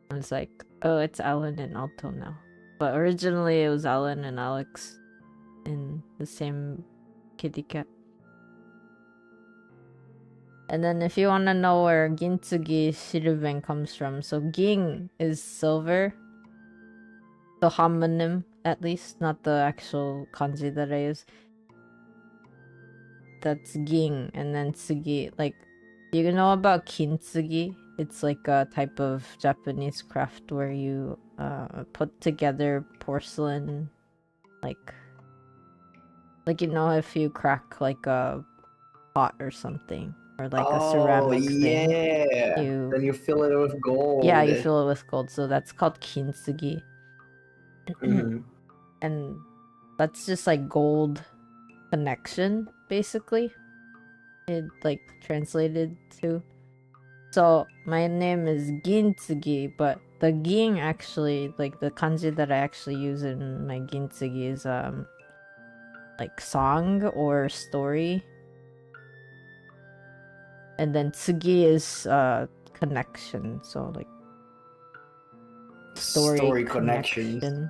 S2: I was like, oh, it's Alan and Alto now. But originally it was Alan and Alex in the same kitty cat. And then if you want to know where Gintsugi Shirven comes from, so Ging is silver. The homonym, at least, not the actual kanji that I use. That's Ging, and then Tsugi, like, you know about Kintsugi? It's like a type of Japanese craft where you put together porcelain, like you know, if you crack like a pot or something, or like a ceramic thing.
S1: Then you fill it with gold.
S2: Yeah, you fill it with gold, so that's called Kintsugi. And that's just like gold connection, basically. It like translated to. So my name is Gintsugi, but the Ging actually, like the kanji that I actually use in my Gintsugi is like song or story. And then Tsugi is connection, so like story connection.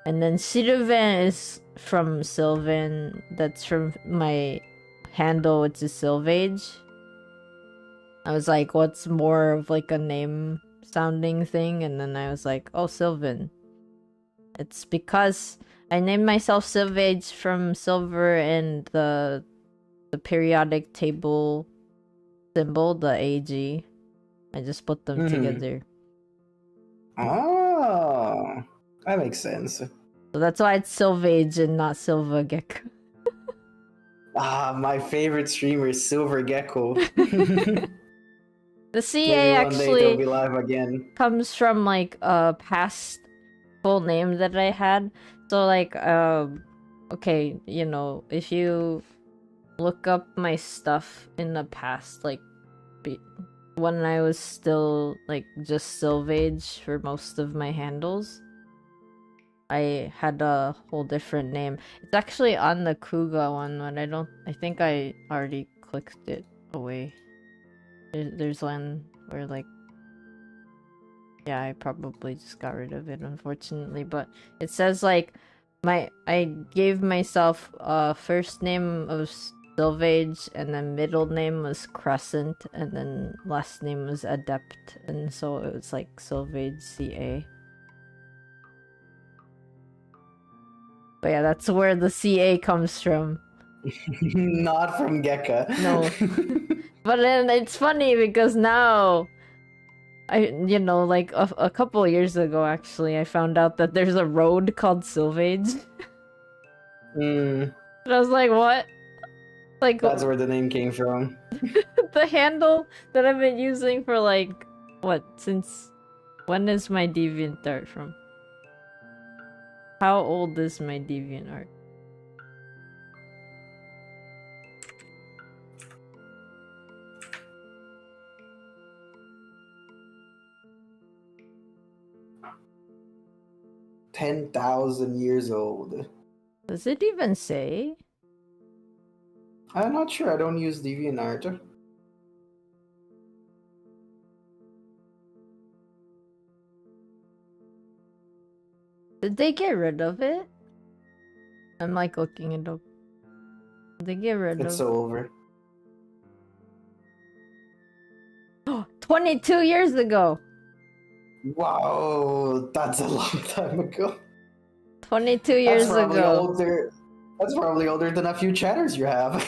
S2: And then Sylvain is from Sylvan. That's from my handle, which is Sylvage. I was like, what's more of like a name sounding thing? And then I was like, oh, Sylvan. It's because I named myself Sylvage from silver and the periodic table symbol, the AG. I just put them together.
S1: Oh, that makes sense.
S2: So that's why it's Sylvage and not Silva Gecko.
S1: My favorite streamer is Silver Gecko.
S2: The CA
S1: Maybe one day
S2: actually
S1: they'll be live again.
S2: comes from like a past full name that I had. So like okay, you know, if you look up my stuff in the past, like when I was still like just Sylvage for most of my handles, I had a whole different name. It's actually on the Kuga one, but I think I already clicked it away. There's one where like, yeah, I probably just got rid of it, unfortunately, but it says like I gave myself a first name of Sylvage, and then middle name was Crescent, and then last name was Adept, and so it was like Sylvage CA. But yeah, that's where the CA comes from.
S1: Not from Gecko.
S2: No. But then it's funny because now like a couple of years ago actually, I found out that there's a road called Sylvage. And I was like, what? Like,
S1: that's where the name came from.
S2: The handle that I've been using for like since when is my DeviantArt from? How old is my DeviantArt?
S1: $10,000 old.
S2: Does it even say?
S1: I'm not sure. I don't use DeviantArt.
S2: Did they get rid of it? I'm like looking it up. Did they get rid of it?
S1: It's over.
S2: 22 years ago!
S1: Wow, that's a long time ago.
S2: 22 years ago.
S1: Older. That's probably older than a few chatters you have.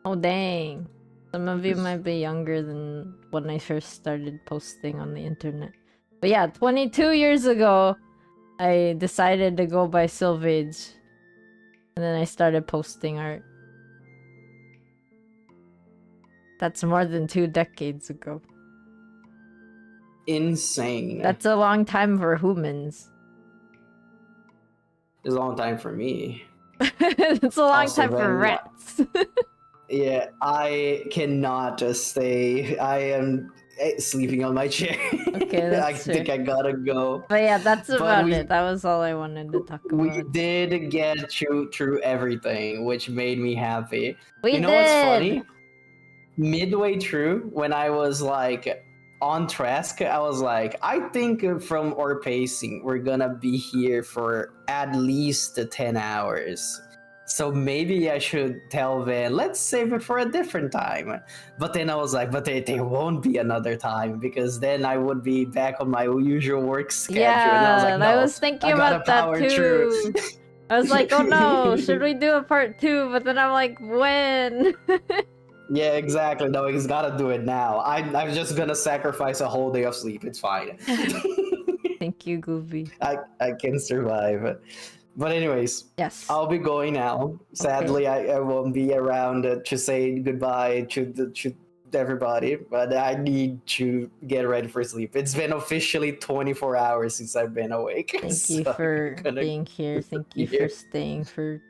S2: Oh dang. Some of you might be younger than when I first started posting on the internet. But yeah, 22 years ago, I decided to go by Sylvage. And then I started posting art. That's more than 2 decades ago.
S1: Insane.
S2: That's a long time for humans.
S1: It's a long time for me.
S2: It's a long
S1: Also,
S2: time for rats.
S1: Yeah, I cannot just stay. I am sleeping on my chair.
S2: Okay, that's
S1: I think I gotta go.
S2: But yeah, that's about it. That was all I wanted to talk about.
S1: We did get through everything, which made me happy.
S2: You
S1: know what's funny? Midway through, when I was like on task, I was like, I think from our pacing, we're gonna be here for at least 10 hours. So maybe I should tell Van, let's save it for a different time. But then I was like, but there won't be another time, because then I would be back on my usual work schedule.
S2: Yeah,
S1: and I was like, no,
S2: I was thinking about that too. I was like, oh no, should we do a part 2? But then I'm like, when?
S1: Yeah, exactly. No, he's gotta do it now. I'm just gonna sacrifice a whole day of sleep. It's fine.
S2: Thank you, Glubie.
S1: I can survive. But anyways,
S2: yes,
S1: I'll be going now. Sadly, okay. I won't be around to say goodbye to everybody, but I need to get ready for sleep. It's been officially 24 hours since I've been awake.
S2: Thank you for being here. Thank you for staying for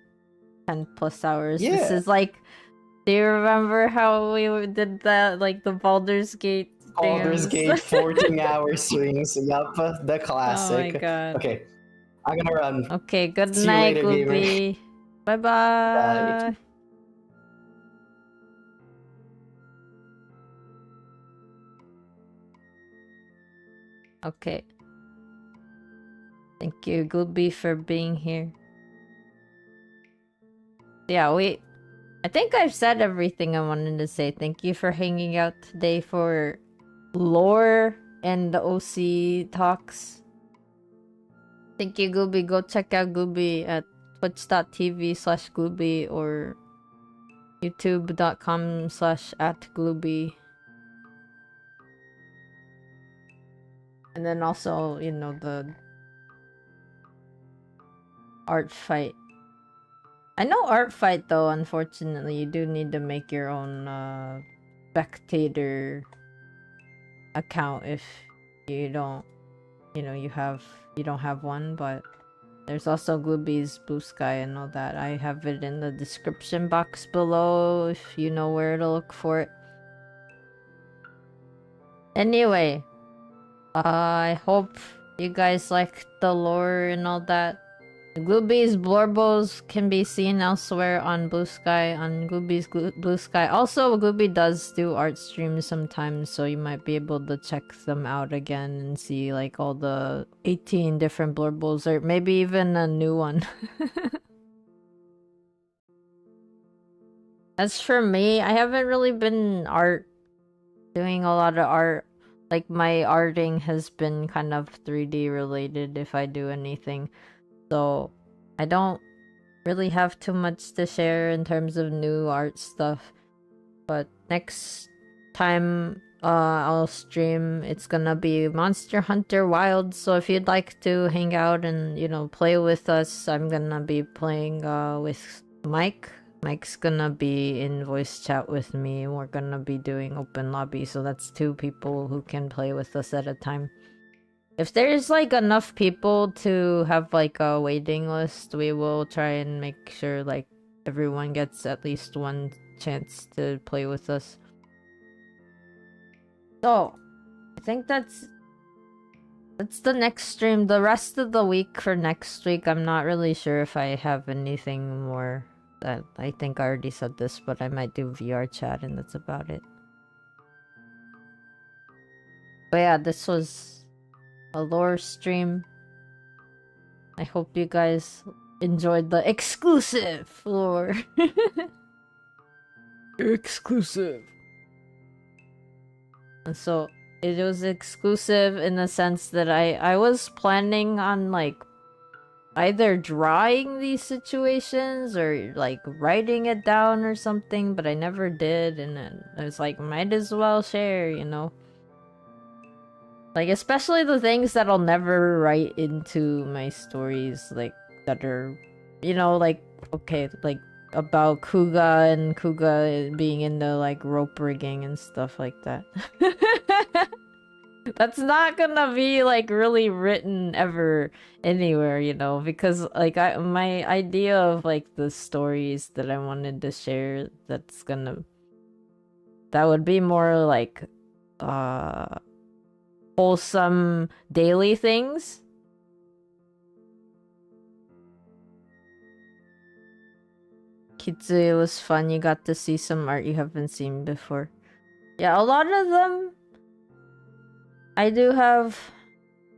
S2: 10 plus hours. Yeah. This is like, do you remember how we did that, like the Baldur's Gate?
S1: Baldur's Gate 14-hour streams. Yup, the classic.
S2: Oh my god.
S1: Okay. I'm gonna run.
S2: Okay, good night, Glubie. Bye-bye. Bye. Okay. Thank you, Glubie, for being here. Yeah, I think I've said everything I wanted to say. Thank you for hanging out today for lore and the OC talks. Thank you, Glubie. Go check out Glubie at twitch.tv/Glubie or youtube.com/@Glubie. And then also, you know, the art fight. I know art fight though, unfortunately, you do need to make your own spectator account if you don't, you know, you don't have one, but there's also Glubie's Blue Sky and all that. I have it in the description box below if you know where to look for it. Anyway, I hope you guys liked the lore and all that. Glubie's Blorbos can be seen elsewhere on Blue Sky, on Glubie's Blue Sky. Also, Glubie does do art streams sometimes, so you might be able to check them out again and see like all the 18 different Blorbos, or maybe even a new one. As for me, I haven't really been doing a lot of art. Like, my arting has been kind of 3D related if I do anything. So, I don't really have too much to share in terms of new art stuff. But next time I'll stream, it's gonna be Monster Hunter Wild. So if you'd like to hang out and, you know, play with us, I'm gonna be playing with Mike. Mike's gonna be in voice chat with me. We're gonna be doing open lobby, so that's 2 people who can play with us at a time. If there's like enough people to have like a waiting list, we will try and make sure like everyone gets at least one chance to play with us. So, I think that's the next stream. The rest of the week for next week, I'm not really sure if I have anything more. That I think I already said this, but I might do VR chat and that's about it. But yeah, this was a lore stream. I hope you guys enjoyed the exclusive lore. Exclusive. And so it was exclusive in the sense that I was planning on like either drawing these situations or like writing it down or something, but I never did, and then I was like, might as well share, you know? Like, especially the things that I'll never write into my stories, like, that are, you know, like, okay, like, about Kuga and Kuga being into, like, rope rigging and stuff like that. That's not gonna be, like, really written ever anywhere, you know, because, like, my idea of, like, the stories that I wanted to share, that would be more, like, wholesome daily things. Kitsu, it was fun. You got to see some art you haven't seen before. Yeah, a lot of them I do have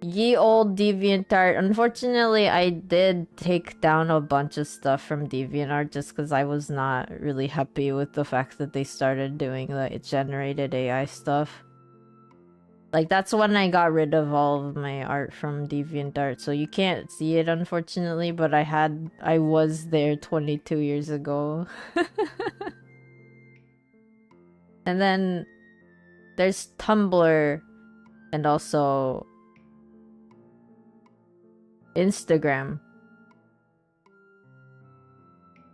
S2: ye old DeviantArt. Unfortunately, I did take down a bunch of stuff from DeviantArt just because I was not really happy with the fact that they started doing the generated AI stuff. Like, that's when I got rid of all of my art from DeviantArt, so you can't see it, unfortunately, but I was there 22 years ago. And then there's Tumblr and also Instagram.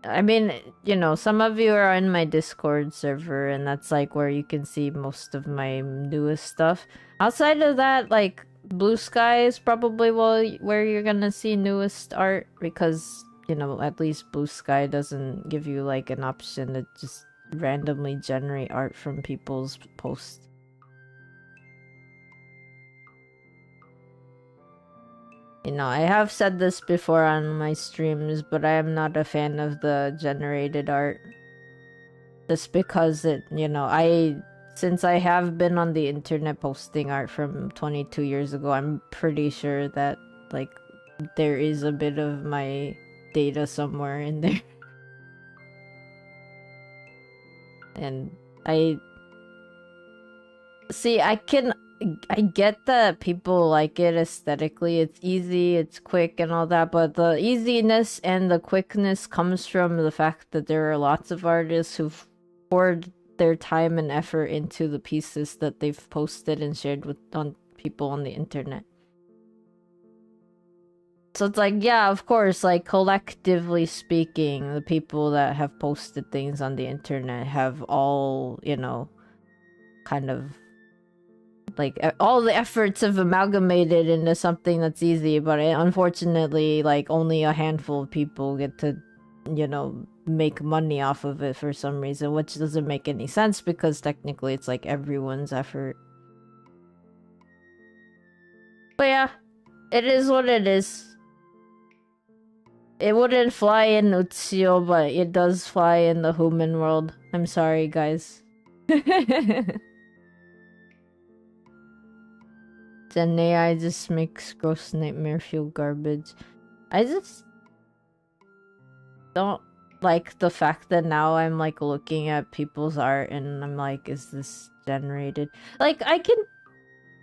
S2: I mean, you know, some of you are in my Discord server, and that's like where you can see most of my newest stuff. Outside of that, like, Blue Sky is probably where you're gonna see newest art, because, you know, at least Blue Sky doesn't give you like an option to just randomly generate art from people's posts. You know, I have said this before on my streams, but I am not a fan of the generated art. Just because it, you know, since I have been on the internet posting art from 22 years ago, I'm pretty sure that, like, there is a bit of my data somewhere in there. And I get that people like it aesthetically. It's easy, it's quick and all that, but the easiness and the quickness comes from the fact that there are lots of artists who've poured their time and effort into the pieces that they've posted and shared with people on the internet. So it's like, yeah, of course, like collectively speaking, the people that have posted things on the internet have all, you know, kind of like all the efforts have amalgamated into something that's easy, but unfortunately, like only a handful of people get to, you know, make money off of it for some reason, which doesn't make any sense because technically it's like everyone's effort. But yeah, it is what it is. It wouldn't fly in Utsio, but it does fly in the human world. I'm sorry, guys. Then AI just makes gross nightmare feel garbage. I just don't like the fact that now I'm like looking at people's art and I'm like, is this generated? Like, I can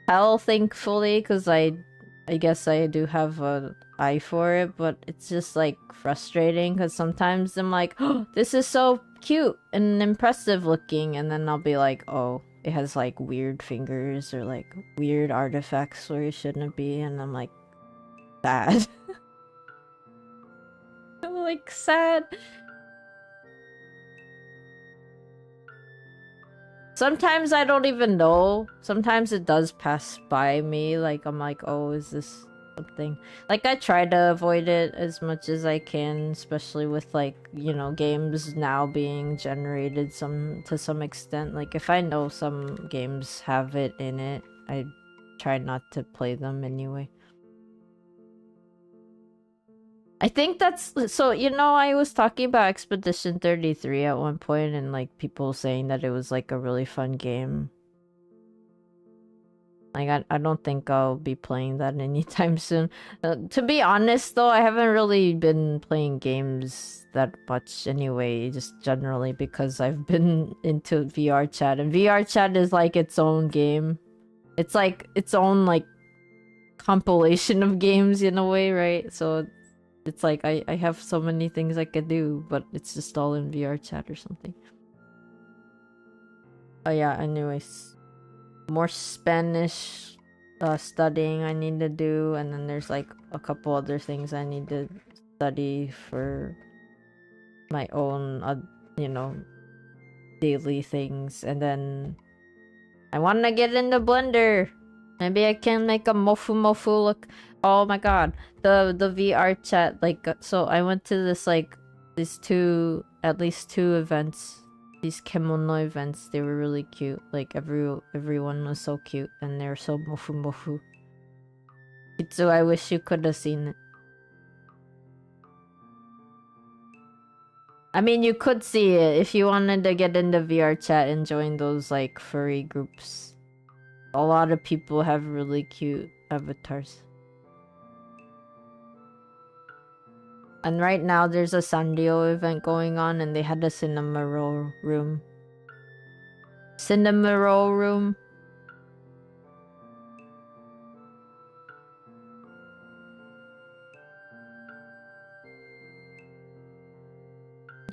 S2: tell, thankfully, because I guess I do have an eye for it, but it's just like frustrating because sometimes I'm like, oh, this is so cute and impressive looking, and then I'll be like, oh, it has like weird fingers or like weird artifacts where it shouldn't be, and I'm like, sad. I'm like, sad. Sometimes I don't even know. Sometimes it does pass by me. Like, I'm like, oh, is this something? Like, I try to avoid it as much as I can, especially with, like, you know, games now being generated to some extent. Like, if I know some games have it in it, I try not to play them anyway. I think that's so, you know, I was talking about Expedition 33 at one point and like people saying that it was like a really fun game. Like, I don't think I'll be playing that anytime soon. To be honest though, I haven't really been playing games that much anyway, just generally because I've been into VR chat, and VR chat is like its own game. It's like its own like compilation of games in a way, right? So it's like I have so many things I could do, but it's just all in VR chat or something. Oh yeah, anyways. More Spanish studying I need to do, and then there's like a couple other things I need to study for my own, you know, daily things. And then I want to get into Blender. Maybe I can make a mofu look. Oh my god, the VR chat, like, so I went to this like at least two events, these kemono events. They were really cute. Like everyone was so cute and they're so mofu. So I wish you could have seen it. I mean, you could see it if you wanted to get into VR chat and join those like furry groups. A lot of people have really cute avatars. And right now there's a Sanrio event going on and they had a cinema room. Cinema room.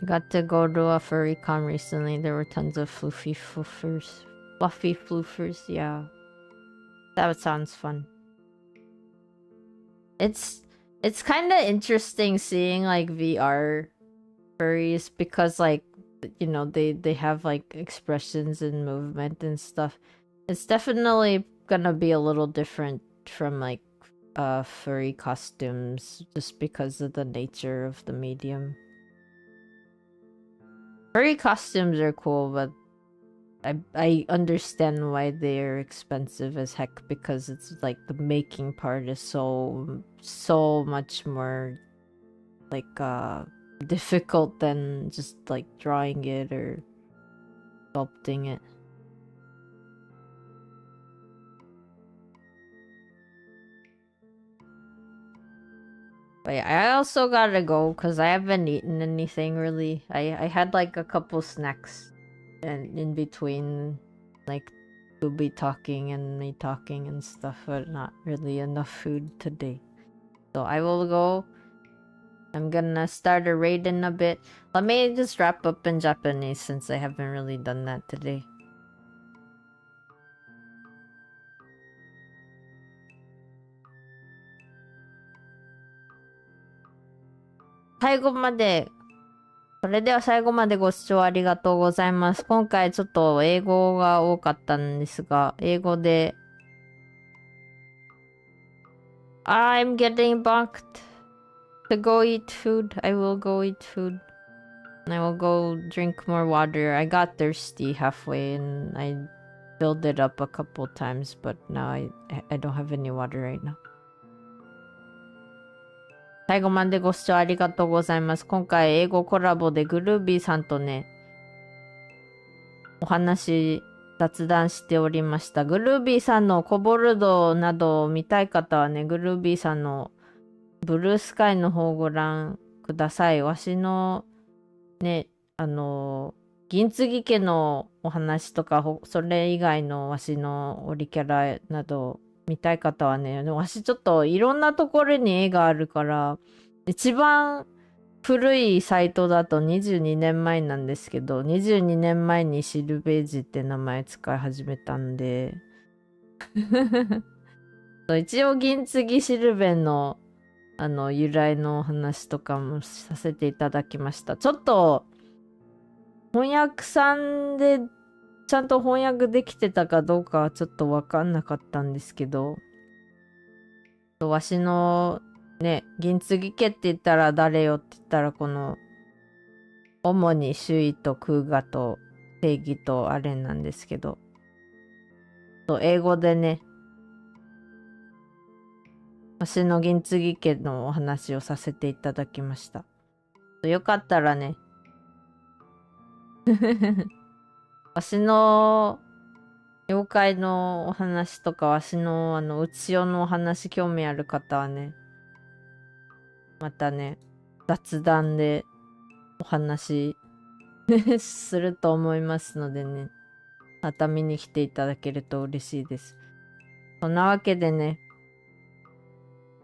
S2: Got to go to a furry con recently. There were tons of fluffy floofers. Fluffy floofers, yeah. That sounds fun. It's kind of interesting seeing like VR furries because like, you know, they have like expressions and movement and stuff. It's definitely gonna be a little different from like furry costumes just because of the nature of the medium. Furry costumes are cool, but I understand why they're expensive as heck, because it's like the making part is so much more like difficult than just like drawing it or sculpting it. But yeah, I also gotta go because I haven't eaten anything really. I had like a couple snacks and in between, like Glubie talking and me talking and stuff, but not really enough food today. So I will go. I'm gonna start a raid in a bit. Let me just wrap up in Japanese since I haven't really done that today. 最後まで、それでは最後までご視聴ありがとうございます。今回ちょっと英語が多かったんですが、英語で I'm getting bunked to go eat food. I will go eat food. I will go drink more water. I got thirsty halfway and I filled it up a couple times, but now I don't have any water right now. 最後までご視聴ありがとうございます。今回英語コラボでグルービーさんとね、お話、雑談しておりました。グルービーさんのコボルドなどを見たい方はね、グルービーさんのブルースカイの方をご覧ください。わしのね、銀継ぎ家のお話とか、それ以外のわしのオリキャラなど見たい方はね、わしちょっといろんなところに絵があるから、一番古いサイトだと22年前なんですけど、22年前にシルベージって名前使い始めたんで、一応銀継ぎシルベンの由来のお話とかもさせていただきました。ちょっと翻訳さんでちゃんと翻訳できてたかどうかはちょっとわかんなかったんですけど、わしのね、銀継ぎ家って言ったら誰よって言ったらこの主に周囲と空我と正義とあれなんですけど、英語でね、わしの銀継ぎ家のお話をさせていただきました。よかったらね、わしの妖怪のお話とか、わしのうちよのお話興味ある方はね、またね、雑談でお話すると思いますのでね、また見に来ていただけると嬉しいです。そんなわけでね、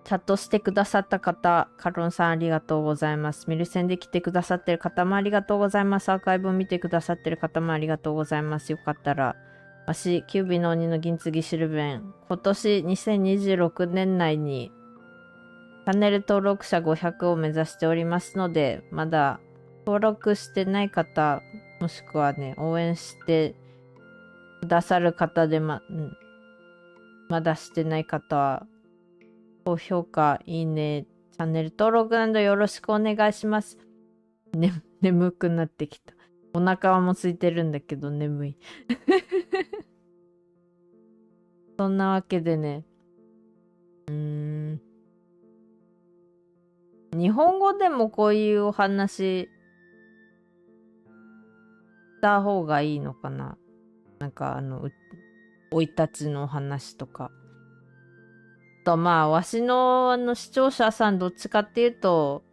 S2: チャットしてくださった方、カロンさんありがとうございます。ミルセンで来てくださってる方もありがとうございます。アーカイブを見てくださってる方もありがとうございます。よかったら、わし、キュービの鬼の銀継ぎシルベン、今年2026年内にチャンネル登録者500を目指しておりますので、まだ登録してない方、もしくはね、応援してくださる方でまだしてない方は、高評価、いいね、チャンネル登録などよろしくお願いします。眠くなってきた。お腹はもう空いてるんだけど眠い。そんなわけでね。日本語でもこういうお話した方がいいのかな。なんか生い立ちのお話とか。まあ、わしの視聴者さんどっちかっていうと、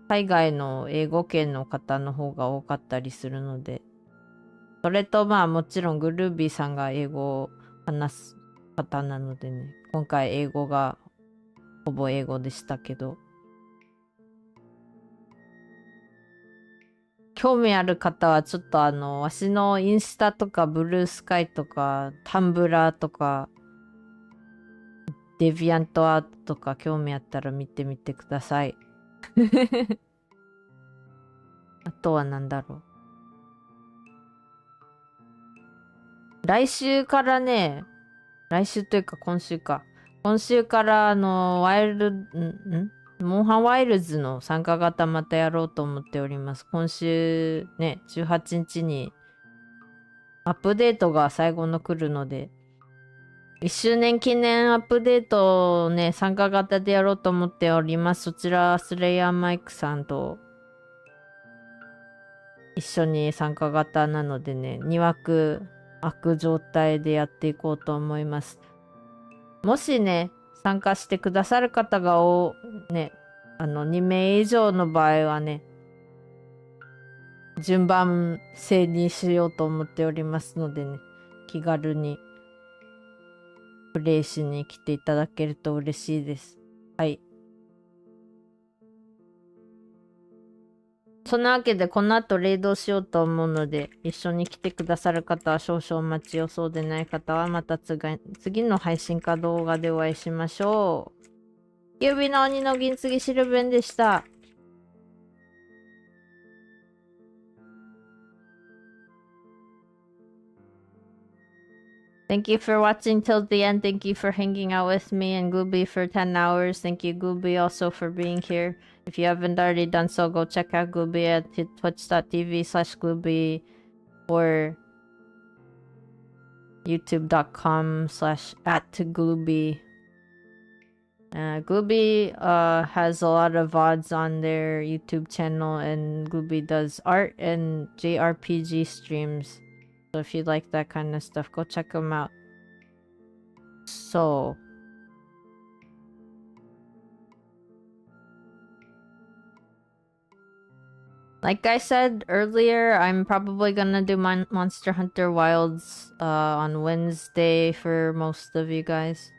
S2: 海外の英語圏の方の方が多かったりするので、それとまあもちろんグルービーさんが英語を話す方なのでね、今回英語がほぼ英語でしたけど、興味ある方はちょっとわしのインスタとかブルースカイとかタンブラーとかデビアントアートとか興味あったら見てみてください。あとは何だろう。来週からね、来週というか今週か。今週からモンハンワイルズの参加型またやろうと思っております。今週ね、18日にアップデートが最後の来るので、1周年記念アップデートをね、参加型でやろうと思っております。そちら、スレイヤーマイクさんと一緒に参加型なのでね、2枠空く状態でやっていこうと思います。もしね、参加してくださる方が2名以上の場合はね、順番制にしようと思っておりますのでね、気軽にプレイしに来ていただけると嬉しいです。はい。そんなわけで、この後レイドしようと思うので、一緒に来てくださる方は少々お待ちを、そうでない方はまた次の配信か動画でお会いしましょう。指の鬼の銀継シルベンでした。Thank you for watching till the end. Thank you for hanging out with me and Glubie for 10 hours. Thank you, Glubie, also for being here. If you haven't already done so, go check out Glubie at twitch.tv/Glubie or youtube.com/@Glubie. Glubie has a lot of VODs on their YouTube channel, and Glubie does art and JRPG streams. So if you like that kind of stuff, go check them out. So, like I said earlier, I'm probably gonna do Monster Hunter Wilds on Wednesday for most of you guys.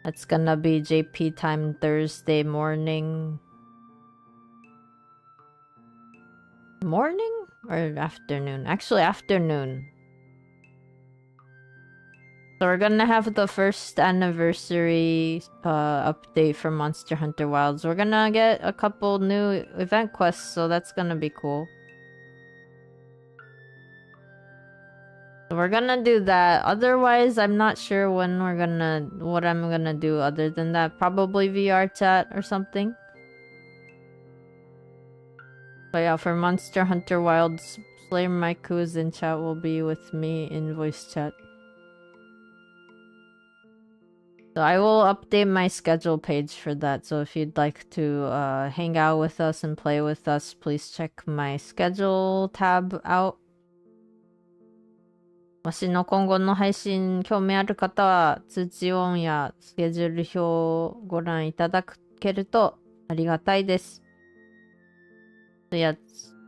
S2: That's gonna be JP time Thursday morning. Morning? Or afternoon? Actually, afternoon. So we're gonna have the first anniversary update for Monster Hunter Wilds. We're gonna get a couple new event quests, so that's gonna be cool. So we're gonna do that. Otherwise, I'm not sure what I'm gonna do other than that. Probably VR chat or something. But yeah, for Monster Hunter Wilds, Slayer Mike, who is in chat, will be with me in voice chat. So I will update my schedule page for that. So if you'd like to hang out with us and play with us, please check my schedule tab out. もしの今後の配信興味ある方は通知音やスケジュール表をご覧いただけるとありがたいです。So yeah,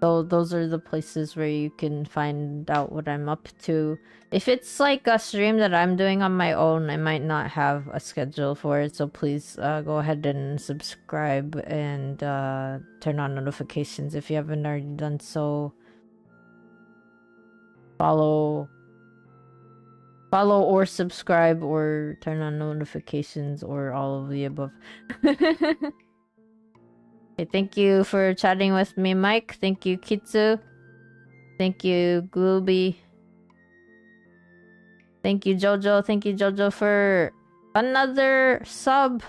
S2: those are the places where you can find out what I'm up to. If it's like a stream that I'm doing on my own, I might not have a schedule for it. So please go ahead and subscribe and turn on notifications if you haven't already done so. Follow or subscribe or turn on notifications or all of the above. Okay, thank you for chatting with me, Mike. Thank you, Kitsu. Thank you, Glubie. Thank you, Jojo. Thank you, Jojo, for another sub.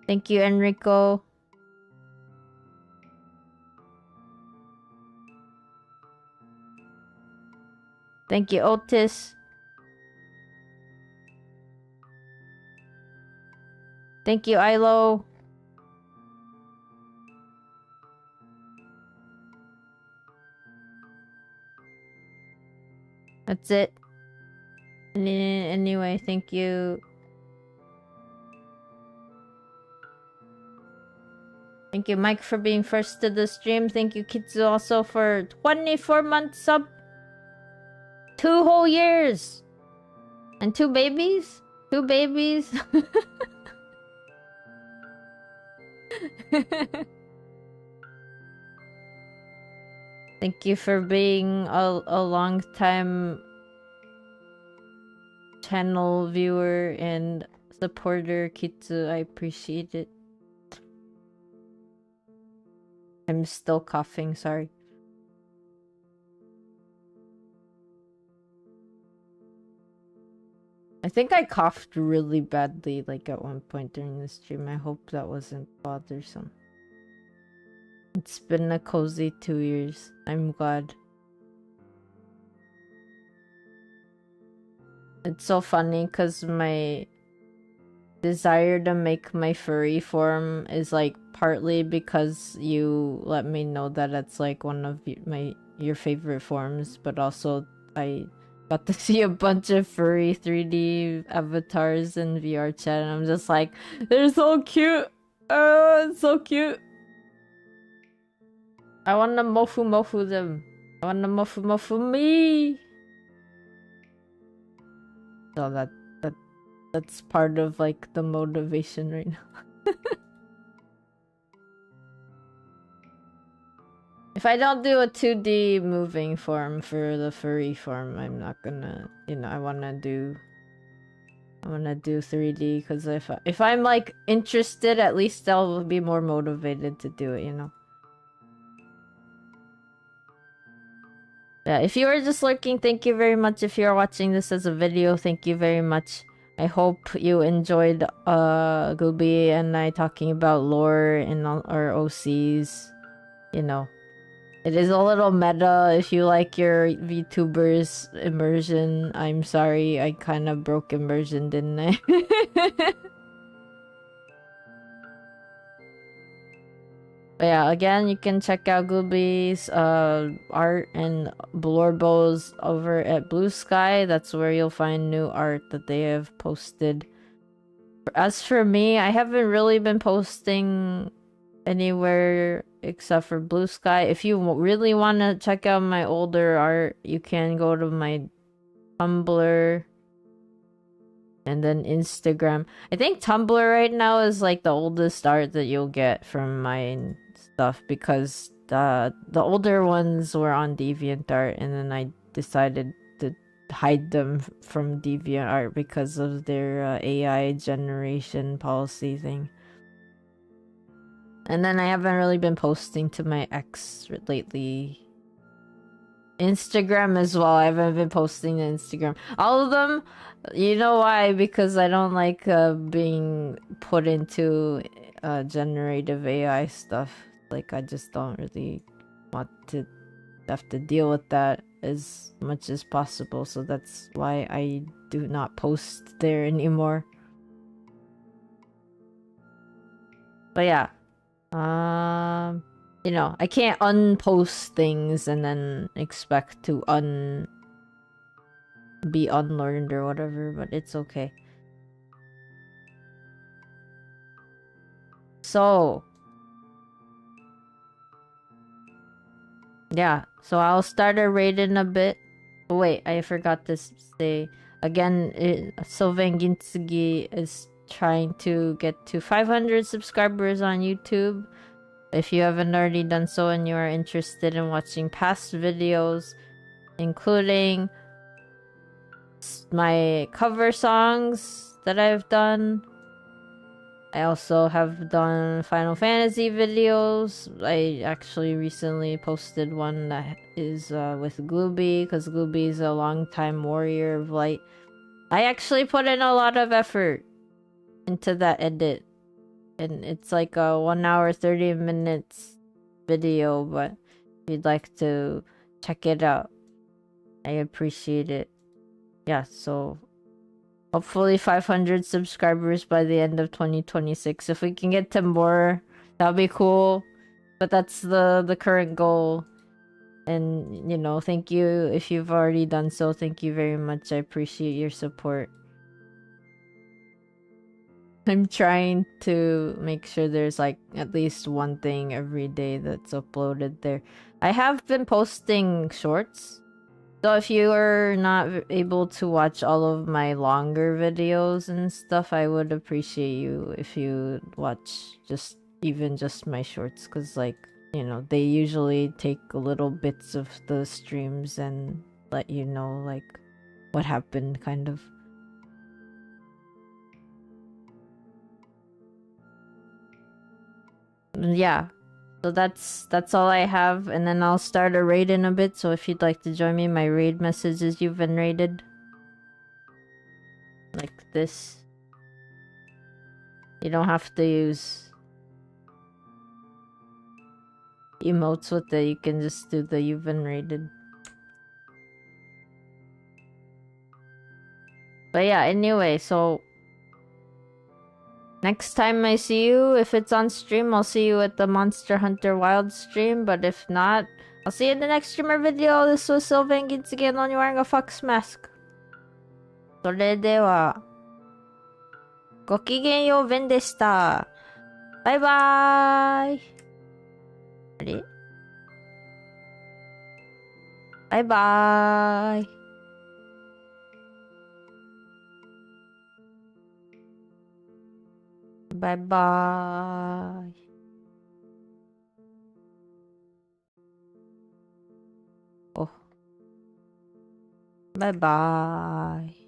S2: Thank you, Enrico. Thank you, Otis. Thank you, Ilo. That's it. Anyway, thank you. Thank you, Mike, for being first to the stream. Thank you, Kitsu, also for 24 months sub. 2 whole years. And 2 babies? 2 babies? Thank you for being a long time channel viewer and supporter, Kitsu. I appreciate it. I'm still coughing, sorry. I think I coughed really badly like at one point during the stream. I hope that wasn't bothersome. It's been a cozy 2 years. I'm glad. It's so funny because my desire to make my furry form is like partly because you let me know that it's like one of your favorite forms, but also I got to see a bunch of furry 3D avatars in VR chat, and I'm just like, they're so cute. Oh, it's so cute. I wanna mofu them. I wanna mofu me. So that's part of like the motivation right now. If I don't do a 2D moving form for the furry form, I'm not gonna, I wanna do 3D, because if I'm like interested, at least I'll be more motivated to do it, Yeah, if you are just lurking, thank you very much. If you are watching this as a video, thank you very much. I hope you enjoyed Glubie and I talking about lore and our OCs. It is a little meta. If you like your VTubers immersion, I'm sorry, I kind of broke immersion, didn't I? But yeah, again, you can check out Glubie's art and Blorbos over at Blue Sky. That's where you'll find new art that they have posted. As for me, I haven't really been posting anywhere except for Blue Sky. If you really want to check out my older art, you can go to my Tumblr and then Instagram. I think Tumblr right now is like the oldest art that you'll get from my stuff, because the older ones were on DeviantArt, and then I decided to hide them from DeviantArt because of their AI generation policy thing. And then I haven't really been posting to my ex lately. Instagram as well. I haven't been posting to Instagram. All of them, you know why? Because I don't like being put into generative AI stuff. Like, I just don't really want to have to deal with that as much as possible. So that's why I do not post there anymore. But yeah. I can't unpost things and then expect to be unlearned or whatever, but it's okay. So yeah, so I'll start a raid in a bit. Oh, wait, I forgot to say again. Sylvain Gintsugi is trying to get to 500 subscribers on YouTube. If you haven't already done so and you are interested in watching past videos, including my cover songs that I've done, I also have done Final Fantasy videos. I actually recently posted one that is with Glubie, because Glubie is a longtime warrior of light. I actually put in a lot of effort into that edit, and it's like a 1 hour 30 minutes video, but if you'd like to check it out, I appreciate it. Yeah, so hopefully 500 subscribers by the end of 2026. If we can get to more, that'll be cool, but that's the current goal. And thank you if you've already done so. Thank you very much. I appreciate your support. I'm trying to make sure there's like at least one thing every day that's uploaded there. I have been posting shorts, so if you are not able to watch all of my longer videos and stuff, I would appreciate you if you watch just my shorts, because they usually take little bits of the streams and let you know like what happened, kind of. Yeah, so that's all I have, and then I'll start a raid in a bit. So if you'd like to join me, my raid messages you've been raided, like this. You don't have to use emotes with it. You can just do the you've been raided. But yeah, anyway, so next time I see you, if it's on stream, I'll see you at the Monster Hunter Wild stream. But if not, I'll see you in the next streamer video. This was Sylvain Gintsugi and only wearing a fox mask. それでは、ごきげんよう、ベンでした。バイバーイ。あれバイバーイ。バイバーイ。お。バイバーイ。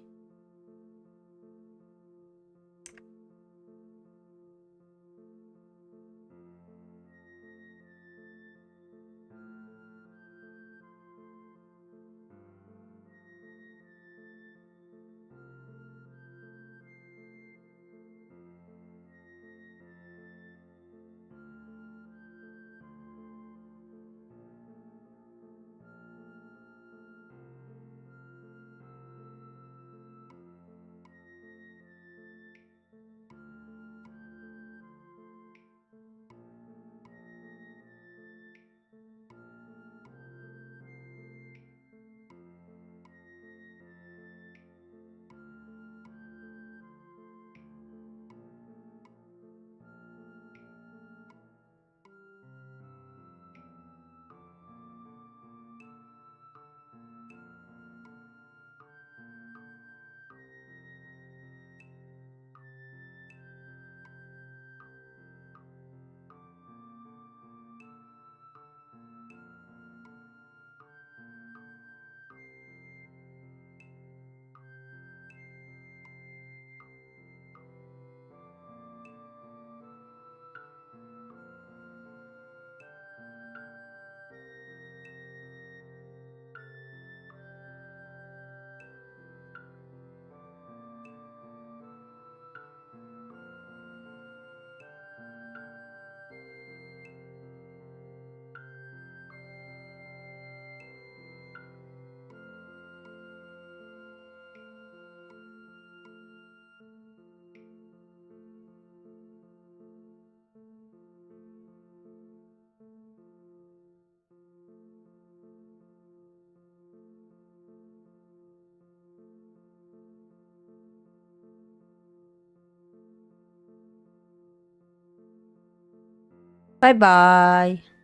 S2: バイバーイ。